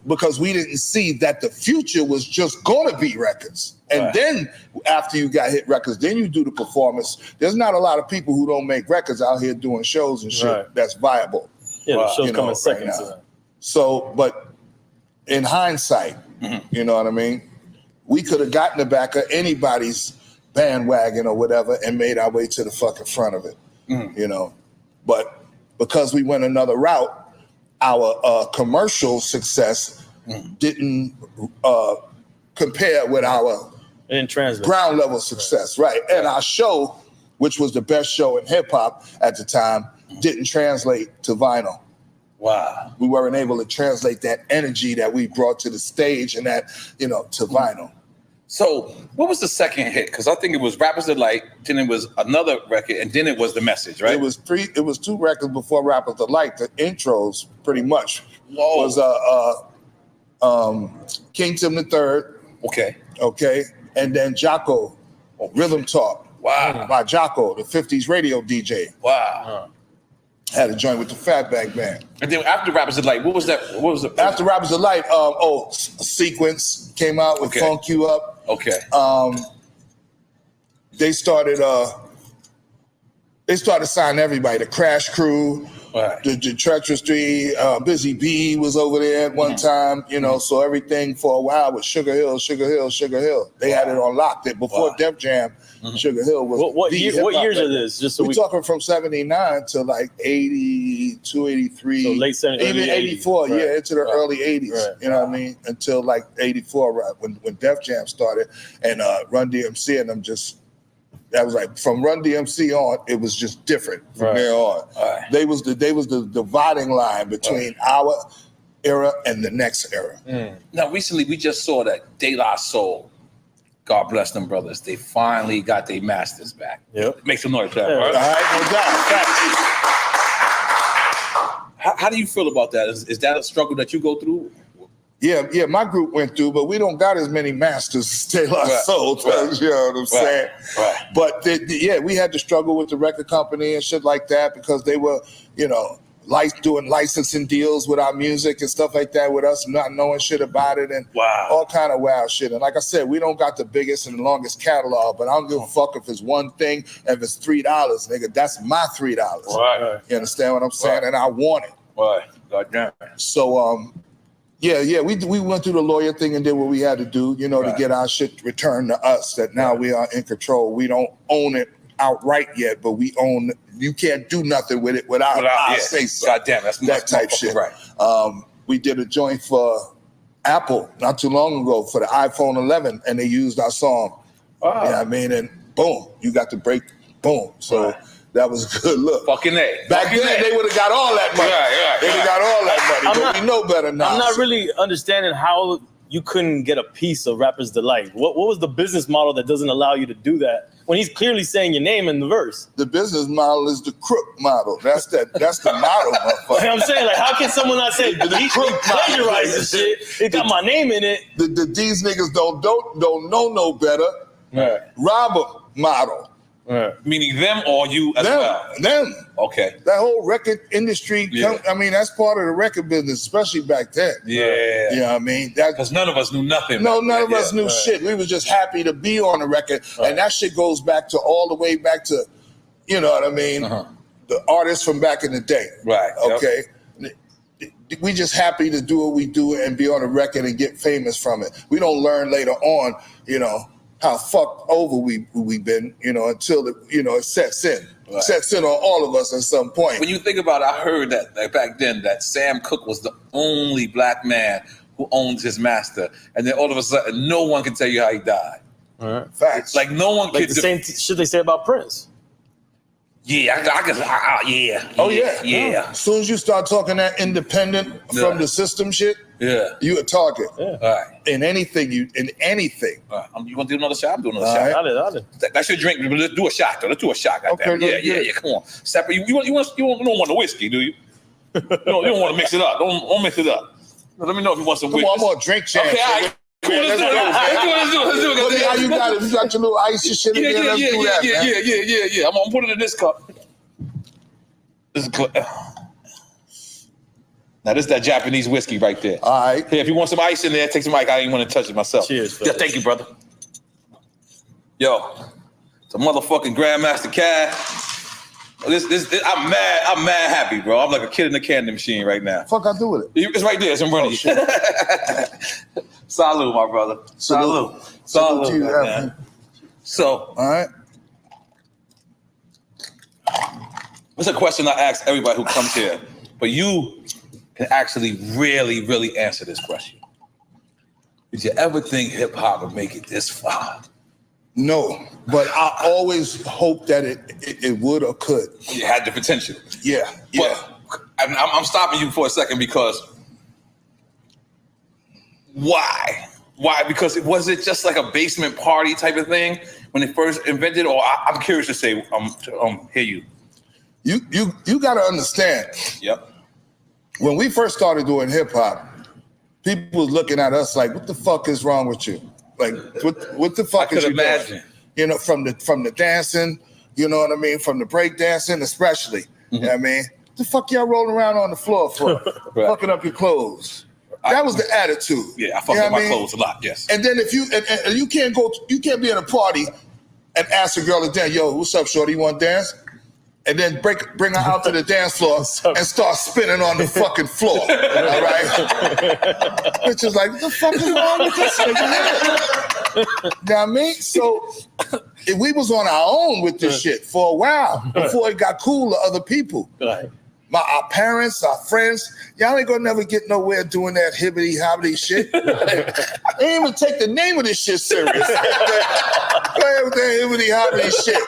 because we didn't see that the future was just going to be records. And then after you got hit records, then you do the performance. There's not a lot of people who don't make records out here doing shows and shit that's viable. Yeah, the shows you come know, in second right to now. that. So, but in hindsight, you know what I mean? We could have gotten the back of anybody's bandwagon or whatever and made our way to the fucking front of it, you know? But because we went another route, our commercial success didn't compare with our ground level success, right? And our show, which was the best show in hip hop at the time, didn't translate to vinyl. Wow. We weren't able to translate that energy that we brought to the stage and that, you know, to vinyl. So what was the second hit? Because I think it was Rappers Delight, then it was another record, and then it was The Message, right? It was two records before Rappers Delight. The intros pretty much was King Tim III. Okay. And then Jocko, Rhythm Talk. Wow. By Jocko, the 50s radio DJ. Wow. Had a joint with the Fatback Band. And then after Rappers Delight, what was that? What was it? After Rappers Delight, Sequence came out with Funk You Up. Okay. They started signing everybody. The Crash Crew, the Treacherous Three, Busy Bee was over there at one time, you know, so everything for a while was Sugar Hill. They had it on lock. Before Def Jam, Sugar Hill was What the years hip-hop are record. this? Just so We're talking from 79 to like 82, 83. So late 70s, even early 84, 80s, yeah, right. into the early 80s. You know what I mean? Until like 84, right, when Def Jam started and Run DMC and them that was like from Run DMC on, it was just different from there on. They was the dividing line between our era and the next era. Now, recently we just saw that De La Soul, God bless them brothers, they finally got their masters back. Yep. Make some noise for that, right? All right, no doubt. How do you feel about that? Is that a struggle that you go through? Yeah, my group went through, but we don't got as many masters as De La Soul. You know what I'm saying? But we had to struggle with the record company and shit like that because they were, you know, doing licensing deals with our music and stuff like that with us not knowing shit about it and all kind of wild shit. And like I said, we don't got the biggest and the longest catalog, but I don't give a fuck if it's one thing, if it's $3, nigga. That's my $3. Right. You understand what I'm saying? And I want it. Right. Goddamn. So we went through the lawyer thing and did what we had to do, you know, to get our shit returned to us. That now we are in control. We don't own it outright yet, but we own. You can't do nothing with it without our say so. Goddamn, that's that type shit. Right. We did a joint for Apple not too long ago for the iPhone 11, and they used our song. You know what I mean? And boom, you got the break. Boom. So. That was a good look. Fucking A. Back then, they would have got all that money. They would have got all that money, but we know better now. I'm not really understanding how you couldn't get a piece of Rappers Delight. What was the business model that doesn't allow you to do that when he's clearly saying your name in the verse? The business model is the crook model. That's the model, motherfucker. I'm saying, like, how can someone not say he plagiarized this shit? It got my name in it. These niggas don't know no better. Robber model. Meaning them or you as well? Them. Okay. That whole record industry, I mean, that's part of the record business, especially back then. Yeah. You know what I mean? Because none of us knew nothing. No, none of us knew shit. We was just happy to be on the record. And that shit goes back to all the way back to, you know what I mean? The artists from back in the day. Right. Okay. We just happy to do what we do and be on the record and get famous from it. We don't learn later on, you know, how fucked over we've been, you know, until it sets in. Sets in on all of us at some point. When you think about it, I heard that back then that Sam Cooke was the only black man who owns his master. And then all of a sudden, no one can tell you how he died. Facts. Like no one Like could. the same shit they say about Prince. Yeah, yeah. As soon as you start talking that independent from the system shit, you a target. In anything. You want to do another shot? I'm doing another shot. I did. That's your drink. Let's do a shot, though. Let's do a shot. Okay, Yeah. Come on. Separate. You don't want the whiskey, do you? You don't want to mix it up. Don't mix it up. Let me know if you want some whiskey. Come on, I'm on drink champ. Okay, all right. Cool, let's do it. Look at how you got it. You got your little ice and shit in there. Let's do that, man. Yeah. I'm gonna put it in this cup. This is Now this is that Japanese whiskey right there. All right. Hey, if you want some ice in there, take some ice. I didn't want to touch it myself. Cheers, Yeah, thank you, brother. Yo, it's a motherfucking Grandmaster Cad. This I'm mad happy, bro. I'm like a kid in the candy machine right now. Fuck I do with it? It's right there. It's in front of you. Salud, my brother. Salud. Salute to you, man. So, all right. It's a question I ask everybody who comes here, but you can actually really, really answer this question. Did you ever think hip hop would make it this far? No, but I always hoped that it would or could. You had the potential. Yeah. But I'm stopping you for a second because why? Why? Because was it just like a basement party type of thing when they first invented? Or I'm curious to say, hear you. You got to understand. Yep. When we first started doing hip hop, people was looking at us like, "What the fuck is wrong with you? Like, what the fuck is you doing?" You know, from the dancing, you know what I mean, from the break dancing, especially. You know what I mean, what the fuck y'all rolling around on the floor for? Fucking up your clothes. That was the attitude. Yeah, I fuck up my clothes a lot. Yes. And then if you and you can't be in a party and ask a girl to dance. Yo, what's up, shorty? You want to dance? And then bring her out to the dance floor and start spinning on the fucking floor. All right? Bitch is like, what the fuck is wrong with this nigga? You know what I mean? So we was on our own with this shit for a while before it got cool to other people. Right. Our parents, our friends, y'all ain't gonna never get nowhere doing that hibbity-hobbity shit. They ain't even take the name of this shit serious. Play with that hibbity-hobbity shit.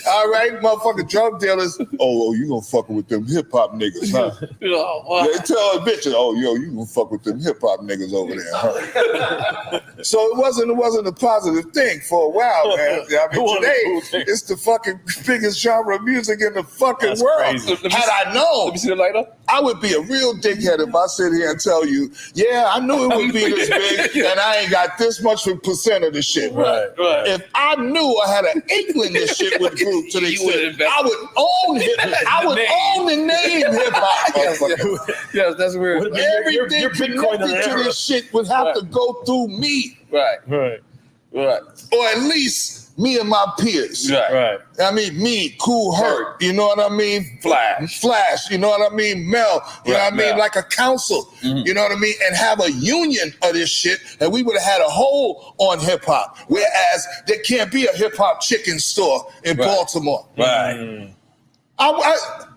All right, motherfucking drug dealers. Oh, you gonna fucking with them hip hop niggas, huh? They tell a bitch, oh, yo, you gonna fuck with them hip hop niggas over there, huh? So it wasn't a positive thing for a while, man. I mean, today it's the fucking biggest genre of music in the fucking world. Crazy. Had I known, let me see the lighter. I would be a real dickhead if I sit here and tell you, yeah, I knew it would be this big, and I ain't got this much percent of the shit. Right. If I knew I had an inkling this shit would group to the extent, I would own hip. I would own the name hip hop. Yes, that's weird. Everything connected to this shit would have to go through me. Right. Or at least me and my peers. Right. I mean, me, Cool Herc, you know what I mean? Flash, you know what I mean? Mel, you know what I mean? Like a council, you know what I mean? And have a union of this shit, and we would have had a hole on hip hop. Whereas there can't be a hip hop chicken store in Baltimore. Right.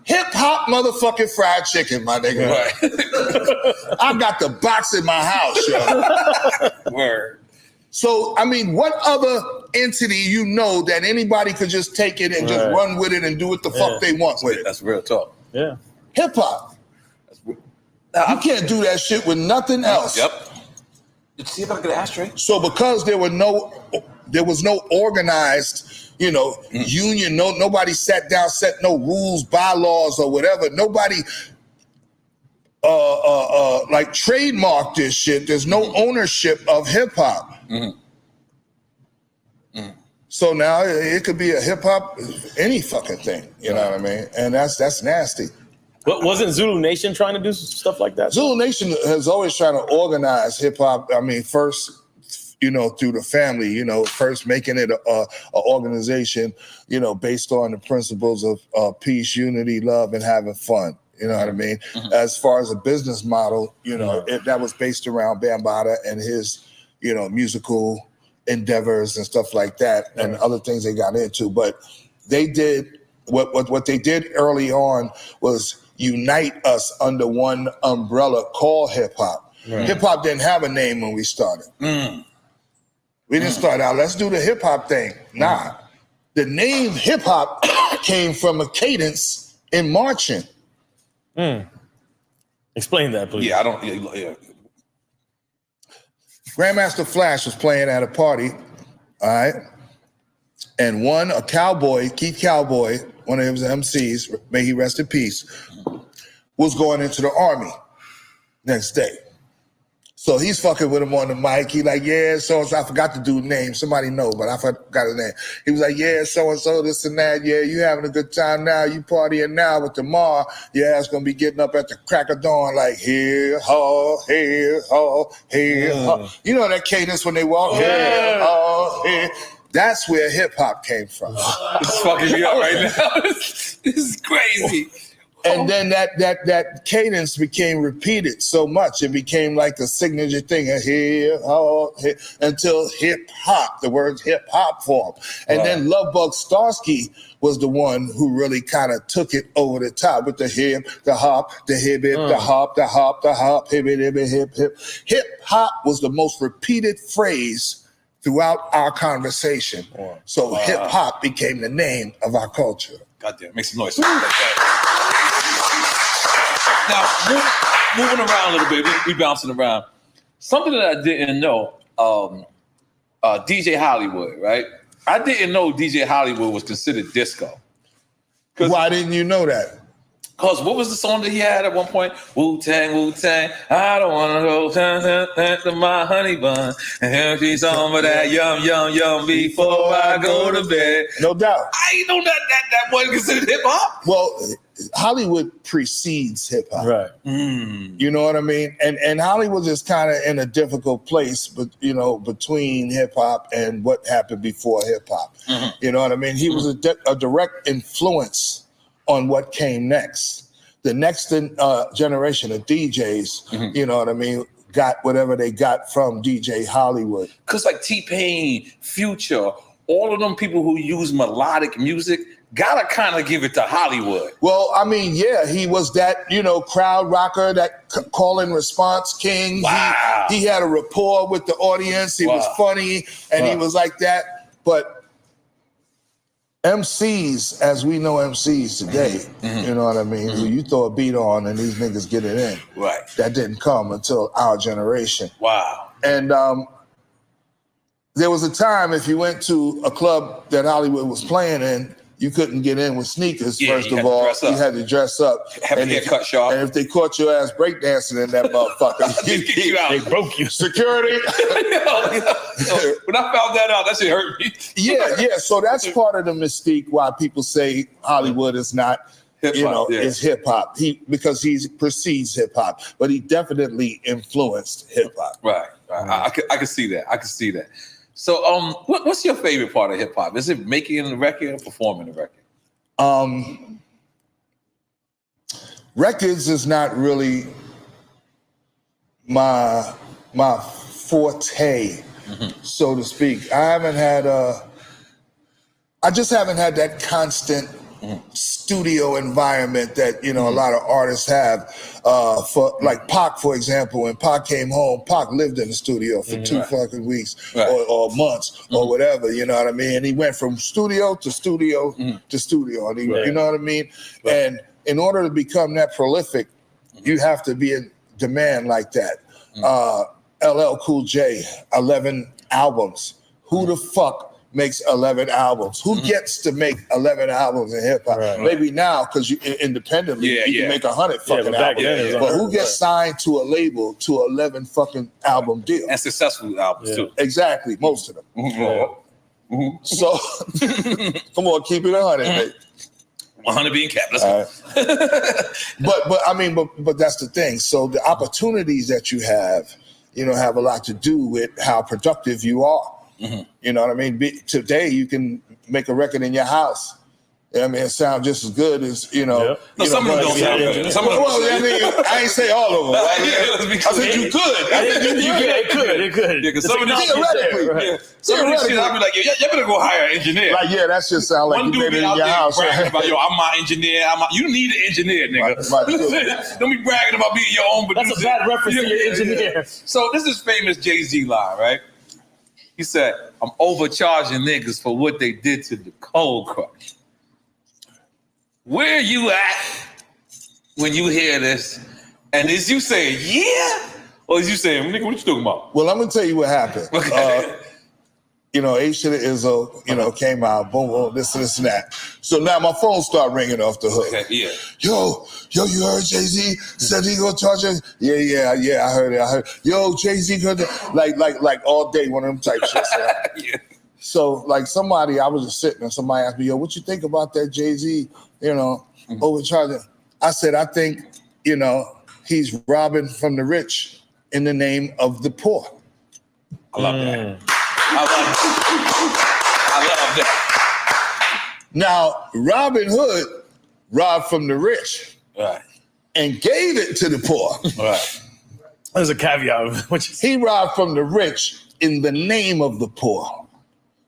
Hip hop motherfucking fried chicken, my nigga. Right. I got the box in my house, yo. Word. So, I mean, what other entity you know that anybody could just take it and just run with it and do what the fuck they want with it? That's real talk. Yeah. Hip hop. You can't do that shit with nothing else. Yep. See if I can get an ashtray. So because there was no organized, union, nobody sat down, set no rules, bylaws, or whatever. Nobody like trademarked this shit. There's no ownership of hip hop. So now it could be a hip hop, any fucking thing. You know what I mean? And that's nasty. But wasn't Zulu Nation trying to do stuff like that? Zulu Nation has always tried to organize hip hop. I mean, first, through the family, first making it a organization, based on the principles of peace, unity, love, and having fun. You know what I mean? As far as a business model, that was based around Bambaataa and his, musical endeavors and stuff like that, and other things they got into. But they did what they did early on was unite us under one umbrella called hip hop. Right. Hip hop didn't have a name when we started. We didn't start out, let's do the hip hop thing. Nah. The name hip hop came from a cadence in marching. Explain that, please. Yeah, I don't. Yeah. Grandmaster Flash was playing at a party, all right? And a cowboy, Keith Cowboy, one of his MCs, may he rest in peace, was going into the army next day. So he's fucking with him on the mic. He like, yeah, so-and-so. I forgot the dude's name. Somebody know, but I forgot his name. He was like, yeah, so-and-so, this and that. Yeah, you having a good time now. You partying now. But tomorrow, your ass going to be getting up at the crack of dawn like, here, ho, here, ho, here, ho. You know that cadence when they walk? Here, ho, here. That's where hip-hop came from. It's fucking me up right now. This is crazy. And then that cadence became repeated so much, it became like a signature thing. Here, until hip hop, the word hip hop formed. And then Lovebug Starsky was the one who really kind of took it over the top with the hip, the hop, the hip, the hop, the hop, the hop, hip, hip, hip, hip. Hip hop was the most repeated phrase throughout our conversation. So hip hop became the name of our culture. Goddamn, make some noise. Now, moving around a little bit, we bouncing around. Something that I didn't know, DJ Hollywood, right? I didn't know DJ Hollywood was considered disco. Why didn't you know that? Because what was the song that he had at one point? Wu-Tang, Wu-Tang, I don't want to go to my honey bun. And she's on with that yum, yum, yum before I go to bed. No doubt. I ain't know that wasn't considered hip-hop. Well, Hollywood precedes hip-hop. Right. You know what I mean? And Hollywood is kind of in a difficult place, but between hip-hop and what happened before hip-hop. You know what I mean? He was a direct influence on what came next. The next generation of DJs, you know what I mean, got whatever they got from DJ Hollywood. Because like T-Pain, Future, all of them people who use melodic music, gotta kind of give it to Hollywood. Well, I mean, yeah, he was that, crowd rocker, that call and response king. Wow. He had a rapport with the audience. He was funny, and he was like that. But MCs, as we know MCs today, you know what I mean? So you throw a beat on and these niggas get it in. Right. That didn't come until our generation. Wow. And there was a time if you went to a club that Hollywood was playing in, you couldn't get in with sneakers, first of all. You had to dress up. Have your hair cut short. And if they caught your ass breakdancing in that motherfucker, they broke you. Security. When I found that out, that shit hurt me. Yeah. So that's part of the mystique why people say Hollywood is not, hip-hop, is hip hop. Because he precedes hip hop, but he definitely influenced hip hop. Right. I can see that. I can see that. So, what's your favorite part of hip hop? Is it making the record or performing the record? Records is not really my forte, so to speak. I just haven't had that constant studio environment that a lot of artists have. For like Pac, for example, when Pac came home, Pac lived in the studio for 2 fucking weeks or months or whatever. You know what I mean? And he went from studio to studio to studio. And you know what I mean? And in order to become that prolific, you have to be in demand like that. LL Cool J, 11 albums. Who the fuck makes 11 albums? Who gets to make 11 albums in hip hop? Maybe now, because you independently, you can make 100 fucking albums. But who gets signed to a label to 11 fucking album deal? And successful albums too. Exactly, most of them. So, come on, keep it 100, baby. 100 being capped. But that's the thing. So the opportunities that you have a lot to do with how productive you are. You know what I mean? Today you can make a record in your house. I mean, it sounds just as good as some of them don't sound good. I ain't say all of them. I said you could. It could. Because some of this theoretically. Some of this shit, I'll be like, you better go hire an engineer. Like, that shit sound like you made it in your house. About, I'm my engineer. You need an engineer, nigga. Don't be bragging about being your own producer. That's a bad reference to your engineer. So this is famous Jay-Z line, right? He said, I'm overcharging niggas for what they did to the Cold Crush. Where you at when you hear this? And is you saying, yeah? Or is you saying, nigga, what you talking about? Well, I'm going to tell you what happened. you know, A Shit Izzo, you know, came out, boom, boom, this and that. So now my phone started ringing off the hook. Okay, yeah. Yo, you heard Jay-Z said he gonna charge you? Yeah, I heard it. Yo, Jay-Z could like all day, one of them type shits. Right? Yeah. So like somebody, I was just sitting and somebody asked me, yo, what you think about that Jay-Z, you know, overcharging? I said, I think, you know, he's robbing from the rich in the name of the poor. I love that. I love that. Now, Robin Hood robbed from the rich, right, and gave it to the poor. Right. There's a caveat. He robbed from the rich in the name of the poor.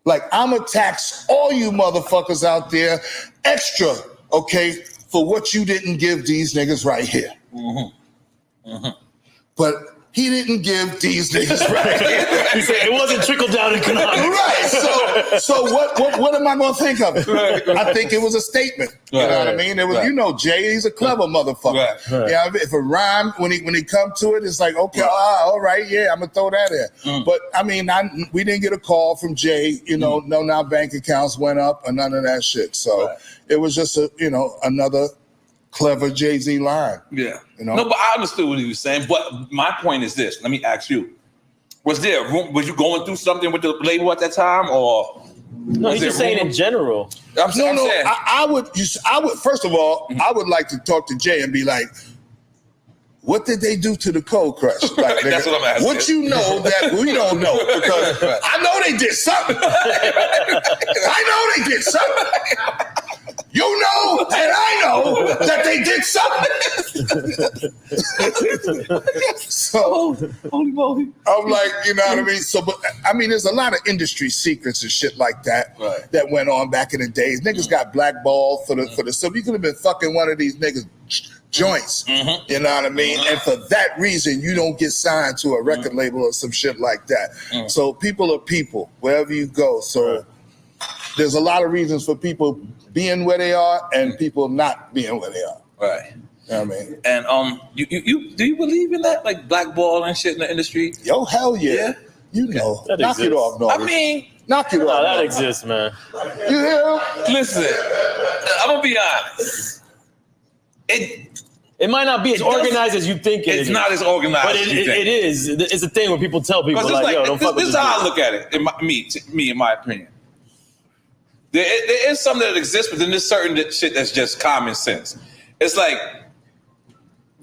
Like, I'm gonna tax all you motherfuckers out there extra, okay, for what you didn't give these niggas right here. Mm-hmm. Mm-hmm. But he didn't give these niggas right here. He said it wasn't trickle down economics. Right. So what am I gonna think of it? I think it was a statement. You know what I mean? It was, you know, Jay, he's a clever motherfucker. Right. Yeah, if a rhyme when he come to it, it's like, okay, all right, yeah, I'm gonna throw that in. But I mean, we didn't get a call from Jay, you know, no, now bank accounts went up or none of that shit. So it was just another clever Jay-Z line. Yeah. You know? No, but I understood what he was saying. But my point is this. Let me ask you. Was there room? Was you going through something with the label at that time? Or no, he's just saying in general. I'm saying. I would first of all, I would like to talk to Jay and be like, what did they do to the Cold Crush? Like, That's what I'm asking. What you know that we don't know? Because I know they did something. I know they did something. You know, and I know that they did something. So, holy moly. I'm like, you know what I mean? So, but I mean, there's a lot of industry secrets and shit like that that went on back in the days. Niggas got blackballed for the. So you could have been fucking one of these niggas joints. You know what I mean? And for that reason, you don't get signed to a record label or some shit like that. So people are people wherever you go. So there's a lot of reasons for people being where they are and people not being where they are. Right. You know what I mean? And you do you believe in that, like blackball and shit in the industry? Yo, hell yeah. You know, that knock it exists. off, Norris. I mean, knock it No, off. that Norris. exists, man. You hear? Listen, I'm gonna be honest. It might not be as organized as you think it is. It's not as organized But as you think. it is. It's a thing when people tell people, Because like, yo, don't fuck with this this is how I dude. look at it, in my opinion. There is something that exists, but then there's certain shit that's just common sense. It's like,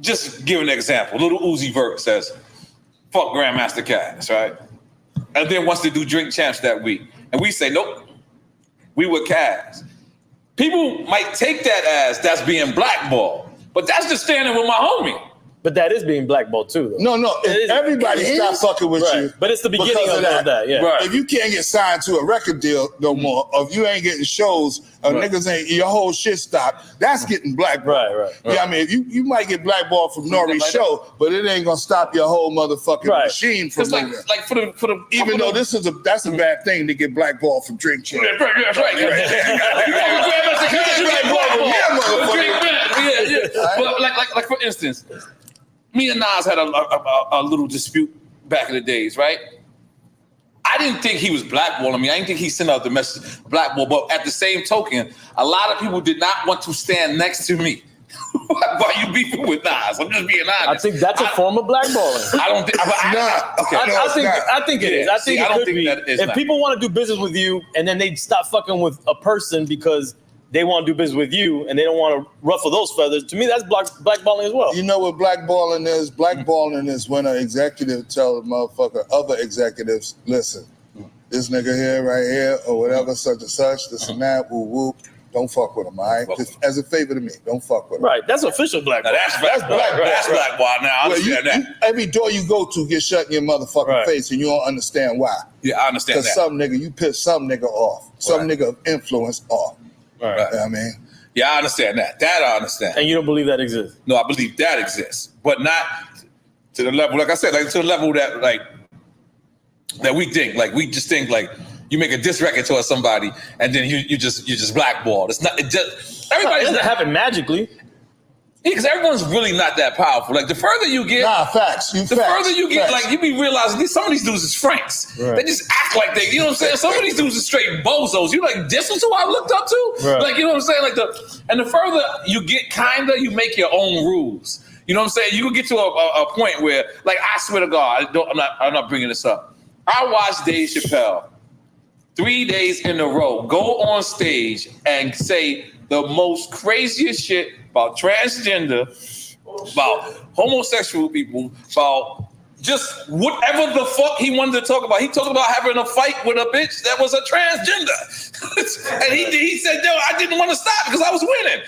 just give an example. Little Uzi Vert says, fuck Grandmaster Caz, right? And then wants to do Drink Champs that week. And we say, nope, we were Caz. People might take that as that's being blackballed, but that's just standing with my homie. But that is being blackballed too, though. No, everybody stop fucking with you. But it's the beginning because of that, yeah. Right. If you can't get signed to a record deal no more, or if you ain't getting shows, or niggas ain't, your whole shit stopped, that's getting blackballed. Right. Yeah, I mean, you might get blackballed from Nori's show, but it ain't gonna stop your whole motherfucking machine from It's moving. like for the Even though that's a bad thing to get blackballed from Drink Champs. That's right. But like for instance, me and Nas had a little dispute back in the days, right? I didn't think he was blackballing me. I didn't think he sent out the message blackball. But at the same token, a lot of people did not want to stand next to me while you beefing with Nas. I'm just being honest. I think that's a form of blackballing. I don't think. I think it is. I think I it don't could think be. that is If not. people want to do business with you and then they stop fucking with a person because they want to do business with you and they don't want to ruffle those feathers, to me that's blackballing as well. You know what blackballing is? Blackballing is when an executive tells a motherfucker, other executives, listen, this nigga here, right here, or whatever, such and such, this and that, woo woo, don't fuck with him, all right? Just as a favor to me, don't fuck with him. Right, that's official blackball. That's blackball. That's blackball. Now I understand that. Every door you go to gets shut in your motherfucking face, and you don't understand why. Yeah, I understand that. Because some nigga, you piss some nigga off, some nigga of influence off. Right. You know what I mean? Yeah, I understand that. That I understand. And you don't believe that exists? No, I believe that exists, but not to the level, like I said, like to the level that we think. Like we just think like you make a diss record towards somebody and then you just blackballed. It's not. It just everybody doesn't happen magically. Because everyone's really not that powerful. Like the further you get, facts. Further you get, like you be realizing some of these dudes is Franks. Right. They just act like they, you know what I'm saying? Some of these dudes are straight bozos. You like, this is who I looked up to? Right. Like, you know what I'm saying? Like the further you get, kinda, you make your own rules. You know what I'm saying? You can get to a point where, like, I swear to God, I'm not bringing this up. I watched Dave Chappelle 3 days in a row go on stage and say the most craziest shit about transgender, about homosexual people, about just whatever the fuck he wanted to talk about. He talked about having a fight with a bitch that was a transgender. And he said, yo, I didn't want to stop because I was winning.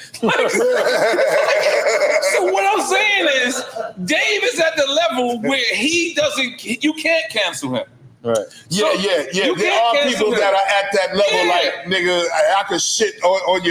So what I'm saying is, Dave is at the level where you can't cancel him. Right. Yeah. You There can't are cancel people him. that are at that level, Yeah. like nigga. I could shit on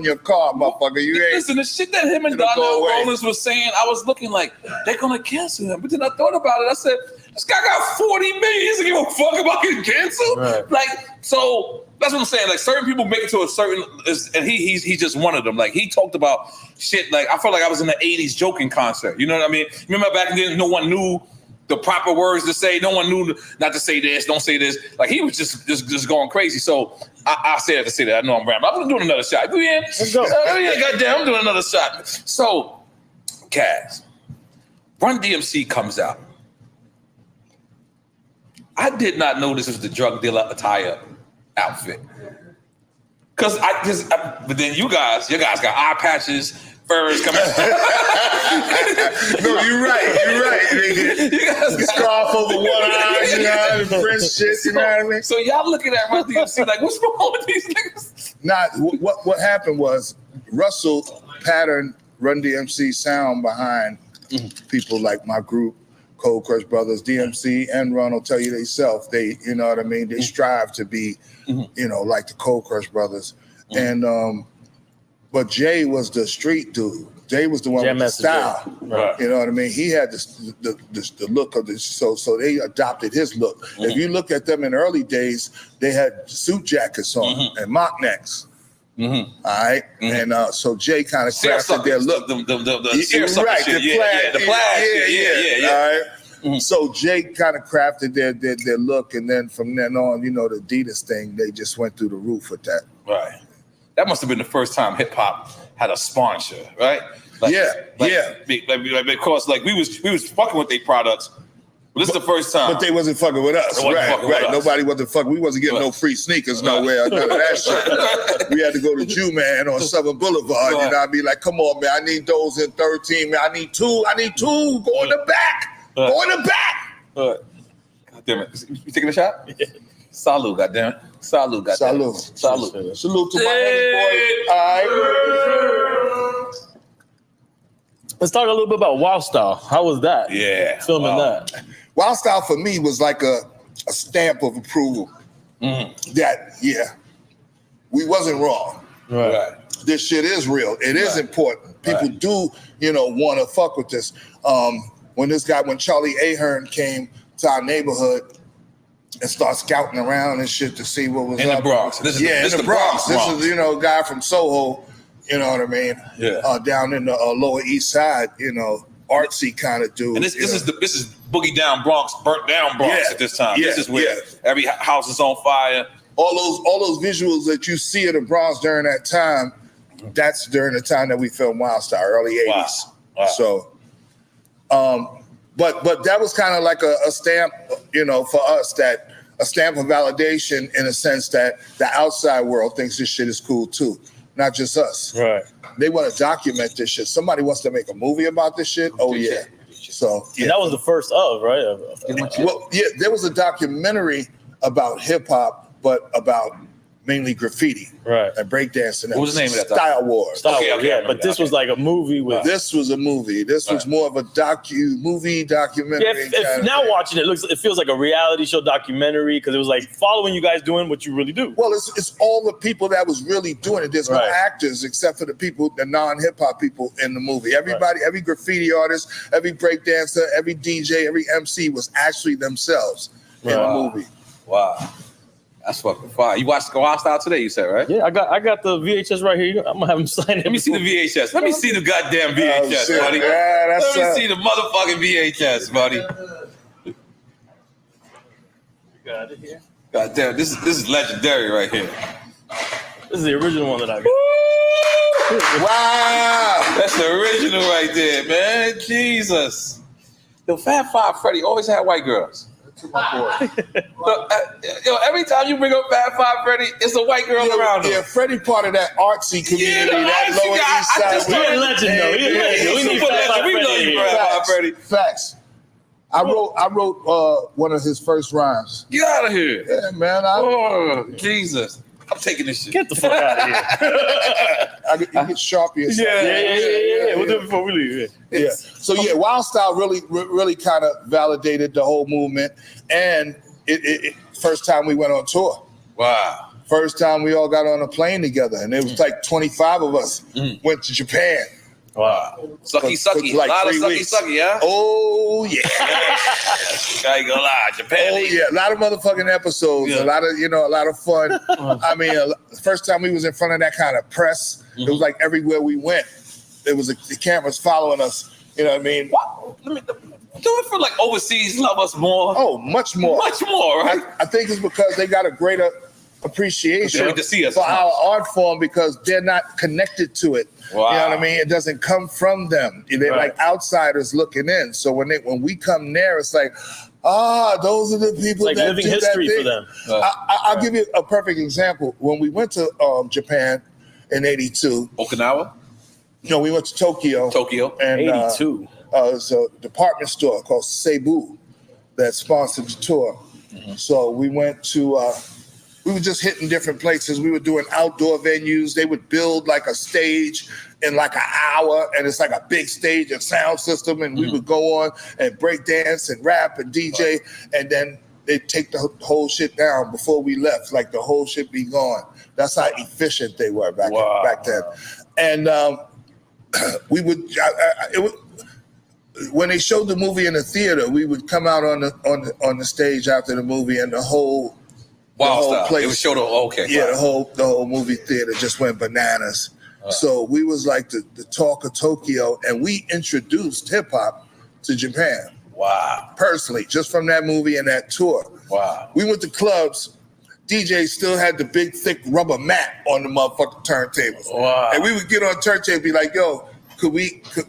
your car, motherfucker. You ain't. Listen, the shit that him and It'll go Donnell away. Rollins was saying, I was looking like they're gonna cancel him. But then I thought about it. I said, this guy got 40 million. He doesn't give a fuck about getting canceled. Right. Like, so that's what I'm saying. Like, certain people make it to a certain, and he's just one of them. Like, he talked about shit. Like, I felt like I was in the 80s joking concert. You know what I mean? Remember back then, no one knew the proper words to say. No one knew not to say this, don't say this. Like, he was just going crazy. So I say that to say that. I know I'm rambling. I'm doing another shot. Let's go. Goddamn, I'm doing another shot. So, Kaz, Run DMC comes out. I did not know this was the drug dealer attire outfit. But then your guys got eye patches, furs coming. No, you're right. Nigga. You guys got Scarf over one eye, you know, the French shit. You know what I mean? So y'all looking at Run DMC like, what's wrong with these niggas? What happened was Russell patterned Run DMC sound behind people like my group, Cold Crush Brothers, DMC, and Run will tell you themselves. They, you know what I mean? They strive to be, you know, like the Cold Crush Brothers. And but Jay was the street dude. Jay was the one with the style. Right. You know what I mean? He had the look of this. So they adopted his look. If you look at them in the early days, they had suit jackets on and mock necks. All right. And so Jay kind of crafted their look. The Right, the plaid. All right. So Jay kind of crafted their look, and then from then on, you know, the Adidas thing, they just went through the roof with that. Right. That must have been the first time hip hop had a sponsor, right? Because like we was fucking with their products. But this is the first time. But they wasn't fucking with us. Right. Nobody wasn't fucking. We wasn't getting no free sneakers nowhere. None of that shit. We had to go to Jew Man on Southern Boulevard. You know, I'd be like, come on, man, I need those in 13, man. I need two. Go in the back. Go in the back. God damn it. You taking a shot? Yeah. Salute, goddamn it. Salute, goddamn it. Salute. Salute to my heavy boy. All right. Let's talk a little bit about Wild Style. How was that? Yeah. Filming that. Wild Style for me was like a stamp of approval. That, we wasn't wrong. Right. This shit is real. It is important. People do, you know, want to fuck with this. When Charlie Ahern came to our neighborhood and started scouting around and shit to see what was in up. the Bronx. In the Bronx. This is, you know, a guy from Soho, you know what I mean? Yeah. Down in the Lower East Side, you know, artsy kind of dude. And this is Boogie Down Bronx, burnt down Bronx at this time. This is where every house is on fire. All those visuals that you see of the Bronx during that time, that's during the time that we filmed Wild Style, early 80s. Wow. So but that was kind of like a stamp, you know, for us, that a stamp of validation in a sense that the outside world thinks this shit is cool too, not just us. Right. They want to document this shit. Somebody wants to make a movie about this shit. Oh yeah. So And that was the first of, right? Well, there was a documentary about hip hop, but about mainly graffiti, and breakdancing. What was the name of that? Style Wars. But this was like a movie with. This was a movie. This was more of a documentary. Yeah, now watching it feels like a reality show documentary because it was like following you guys doing what you really do. Well, it's all the people that was really doing it. There's no actors except for the non-hip hop people in the movie. Everybody, every graffiti artist, every breakdancer, every DJ, every MC was actually themselves in the movie. Wow. That's fucking fire. You watched Wild Style today, you said, right? Yeah, I got the VHS right here. I'm gonna have him sign it. Let me see the VHS. Let me see the goddamn VHS, shit. buddy. Yeah, that's Let me see the motherfucking VHS, buddy. Got it here. God damn, this is legendary right here. This is the original one that I got. Wow, that's the original right there, man. Jesus. The Fat Five Freddy always had white girls. Yo, every time you bring up Fat Five Freddy, it's a white girl around him. Yeah, Freddie part of that artsy community, that artsy Lower guy. East Side. I just heard legend, though. He's a legend. We need Fat Five We know Freddy you, here. Fat Five Freddy. Facts. I wrote one of his first rhymes. Get out of here. Yeah, man. Oh, Jesus. I'm taking this shit. Get the fuck out of here. You get Sharpie or something. Yeah. We'll do it before we leave. Yeah. So yeah, Wild Style really kind of validated the whole movement, and it first time we went on tour. Wow. First time we all got on a plane together, and it was like 25 of us went to Japan. Wow. Sucky. Like a lot of 3 weeks. sucky, huh? Oh yeah. I ain't gonna lie, Japan. Oh yeah, a lot of motherfucking episodes, Yeah. a lot of fun. I mean, the first time we was in front of that kind of press, it was like everywhere we went, it was the cameras following us. You know what I mean? Do it for like overseas love us more. Oh, much more. Much more, right? I think it's because they got a greater appreciation They like to see us. for our art form because they're not connected to it. Wow. You know what I mean? It doesn't come from them. They're like outsiders looking in. So when we come there, it's like, those are the people Like that living did history that for thing. them. I'll give you a perfect example. When we went to Japan in '82, Okinawa. No, we went to Tokyo. And 82. It's a department store called Seibu that sponsored the tour. So we went to. We were just hitting different places. We were doing outdoor venues. They would build like a stage in like an hour, and it's like a big stage and sound system, and we would go on and break dance and rap and DJ, and then they'd take the whole shit down before we left. Like the whole shit be gone. That's how efficient they were back then. And we would. When they showed the movie in the theater, we would come out on the stage after the movie, and the whole place. It was showed okay. Yeah, the whole movie theater just went bananas. So we was like the talk of Tokyo, and we introduced hip hop to Japan. Wow. Personally, just from that movie and that tour. Wow. We went to clubs. DJ still had the big thick rubber mat on the motherfucking turntables. Wow. And we would get on turntable and be like, yo, could because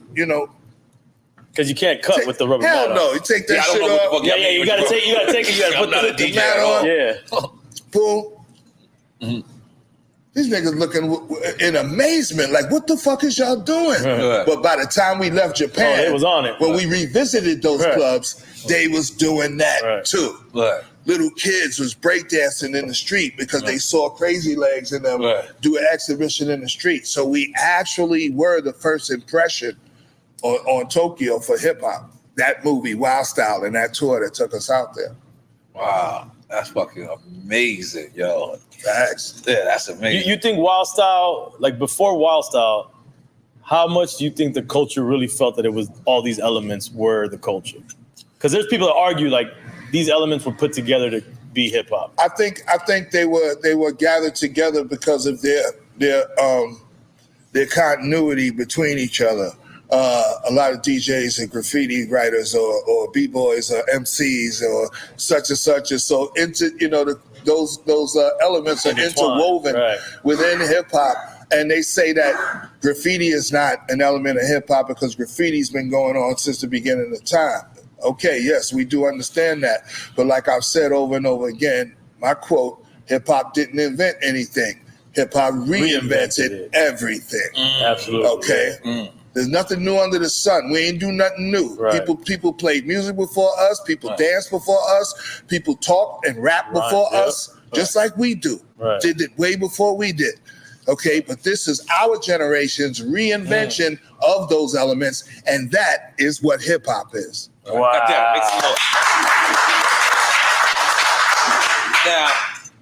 you can't cut with the rubber hell mat no, on. you take that shit off. Yeah, you gotta take it. You gotta put the mat on. Yeah. Boom. These niggas looking in amazement, like, what the fuck is y'all doing? Right. But by the time we left Japan, they was on it. When we revisited those clubs, they was doing that Right. too. Right. Little kids was breakdancing in the street because they saw Crazy Legs and them do an exhibition in the street. So we actually were the first impression on Tokyo for hip hop. That movie, Wild Style, and that tour that took us out there. Wow. That's fucking amazing, yo. Facts. Yeah, that's amazing. You think Wild Style, like before Wild Style, how much do you think the culture really felt that it was all these elements were the culture? Because there's people that argue like these elements were put together to be hip hop. I think they were gathered together because of their continuity between each other. A lot of DJs and graffiti writers or b-boys or MCs or such and such, and so those elements are interwoven within hip hop. And they say that graffiti is not an element of hip hop because graffiti's been going on since the beginning of time. Okay, yes, we do understand that. But like I've said over and over again, my quote, hip hop didn't invent anything. Hip hop reinvented everything. Absolutely. Okay. There's nothing new under the sun. We ain't do nothing new. Right. People played music before us. People danced before us. People talked and rapped before us, just like we do. Did it way before we did. Okay, but this is our generation's reinvention of those elements, and that is what hip hop is. Wow. Now,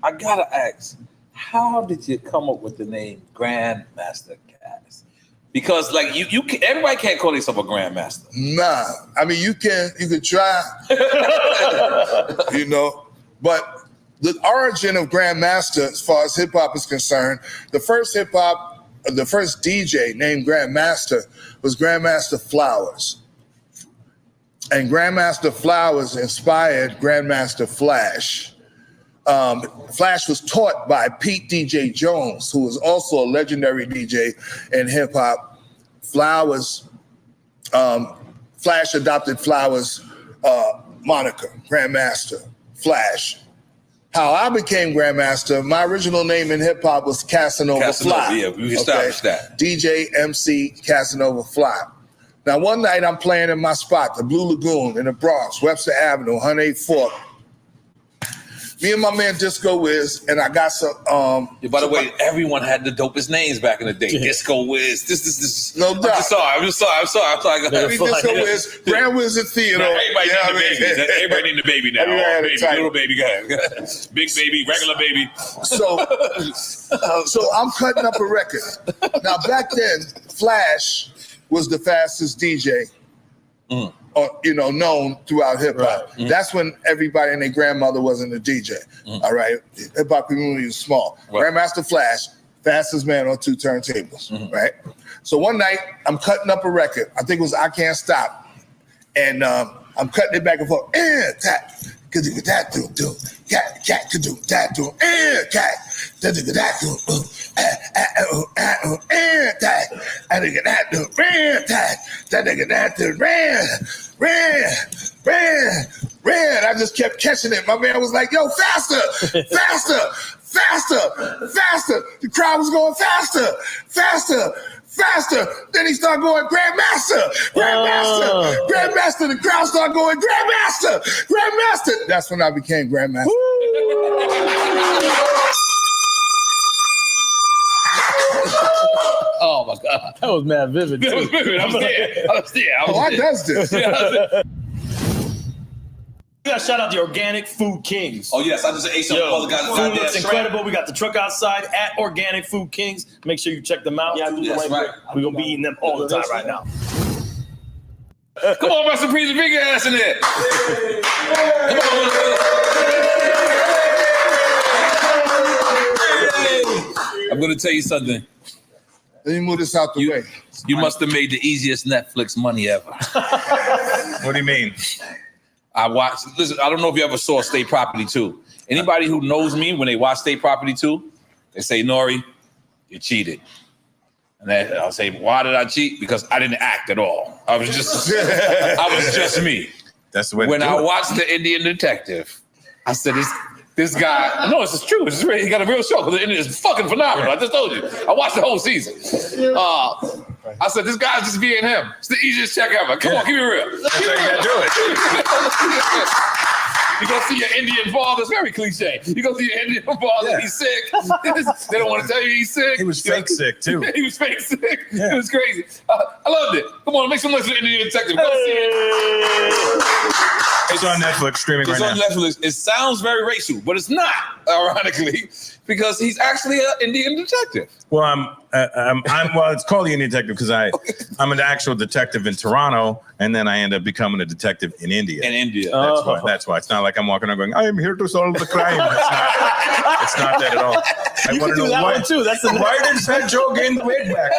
I gotta ask, how did you come up with the name Grandmaster Caz? Because like you can, everybody can't call themselves a grandmaster. Nah, I mean you can try, but the origin of Grandmaster, as far as hip hop is concerned, the first DJ named Grandmaster was Grandmaster Flowers. And Grandmaster Flowers inspired Grandmaster Flash. Flash was taught by Pete DJ Jones, who was also a legendary DJ in hip hop. Flash adopted Flowers' moniker, Grandmaster Flash. How I became Grandmaster, my original name in hip hop was Casanova Fly. Yeah, we established that. DJ MC Casanova Fly. Now, one night I'm playing in my spot, the Blue Lagoon in the Bronx, Webster Avenue, 108th Fork. Me and my man Disco Wiz, and I got some. By the way, everyone had the dopest names back in the day. Disco Wiz, this. No doubt. I'm sorry. Disco Wiz, Grand Wizard Theodore. Everybody need the baby now. Everybody Baby, little baby guy, big baby, regular baby. So I'm cutting up a record. Now back then, Flash was the fastest DJ. Known throughout hip hop. Right. That's when everybody and their grandmother wasn't a DJ. All right, hip hop community was small. Right. Grandmaster Flash, fastest man on 2 turntables. Right. So one night I'm cutting up a record. I think it was I Can't Stop, and I'm cutting it back and forth. Cat, could do that do cat could do that do cat that do that do ran. I just kept catching it. My man was like, yo, faster. The crowd was going faster. Then he started going Grandmaster. The crowd started going Grandmaster. That's when I became Grandmaster. Oh my God, that was mad vivid. That was vivid. I was there. I does this. We got to shout out the Organic Food Kings. Oh yes, I just ate some other guys. Food looks incredible. We got the truck outside at Organic Food Kings. Make sure you check them out. Yeah, that's right. We're gonna be eating them all the time right now. Come on, Master Priest, big ass in there. I'm gonna tell you something. Let me move this out the way. You must have made the easiest Netflix money ever. What do you mean? I don't know if you ever saw State Property 2. Anybody who knows me, when they watch State Property 2, they say, Nori, you cheated. And I'll say, why did I cheat? Because I didn't act at all. I was just me. That's the way. When I watched The Indian Detective, I said, this guy, no, it's true. He got a real show because The Indian is fucking phenomenal. I just told you. I watched the whole season. I said, this guy's just being him. It's the easiest check ever. Come on, keep it real. That's how you gotta do it. You go see your Indian father. It's very cliche. You go see your Indian father. He's sick. They don't want to tell you he's sick. He was fake sick too. He was fake sick. Yeah. It was crazy. I loved it. Come on, make some noise for the Indian Detective. Go see it. It's on Netflix streaming right now. It's on Netflix. It sounds very racial, but it's not, ironically, because he's actually an Indian detective. Well, well, it's called the Indian Detective because I'm an actual detective in Toronto, and then I end up becoming a detective in India. That's why. It's not like I'm walking around going, I am here to solve the crime. It's not that at all. I want to know that one too. That's why did Fat Joe gain the weight back?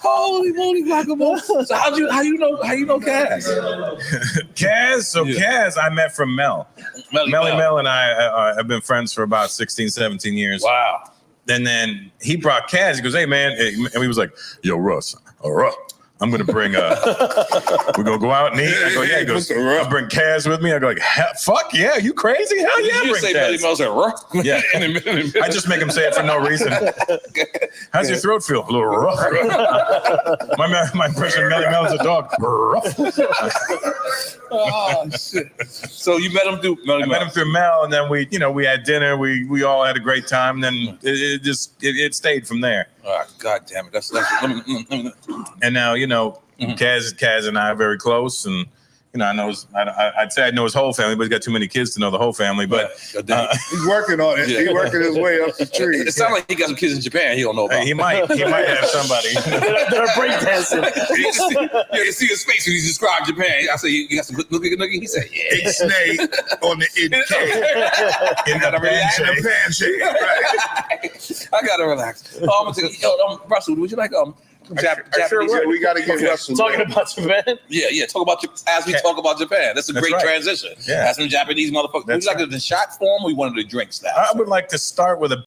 Holy moly, guacamole. So how you know Kaz? Kaz I met from Mel. Mel and I have been friends for about 16, 17 years. Wow. And then he brought Kaz. He goes, hey, man. And he was like, yo, Russ, I'm going to bring, we're going to go out and eat. I go, yeah. He goes, I'll bring Kaz with me. I go, like, fuck yeah. You crazy? Hell yeah. You say Melly Mel's like, Russ? Yeah. I just make him say it for no reason. How's your throat feel? A little rough. My impression of Melly Mel is a dog. Oh, shit. So you met him through Melly Mel? I met him through Mel, and then we had dinner. We all had a great time. And then it stayed from there. Oh, God damn it. That's and now, Kaz and I are very close, and I know I'd say I know his whole family, but he's got too many kids to know the whole family. But he's working on it. Yeah. He's working his way up the tree. It sounds like he got some kids in Japan he don't know about. He might have somebody. They're breakdancing. You can see his face when he described Japan. I say, you got some noogie? He said, yeah. Big snake on the NK. I gotta relax. Pancake. Right. I gotta relax. Oh, I'm gonna take Russell, would you like Japanese? Sure, we gotta get Russell. Talking about Japan? Yeah. Talk about as we talk about Japan. That's a great transition. Yeah. That's some Japanese motherfuckers. Would you like the shot form or you wanted the drink style? I would like to start with a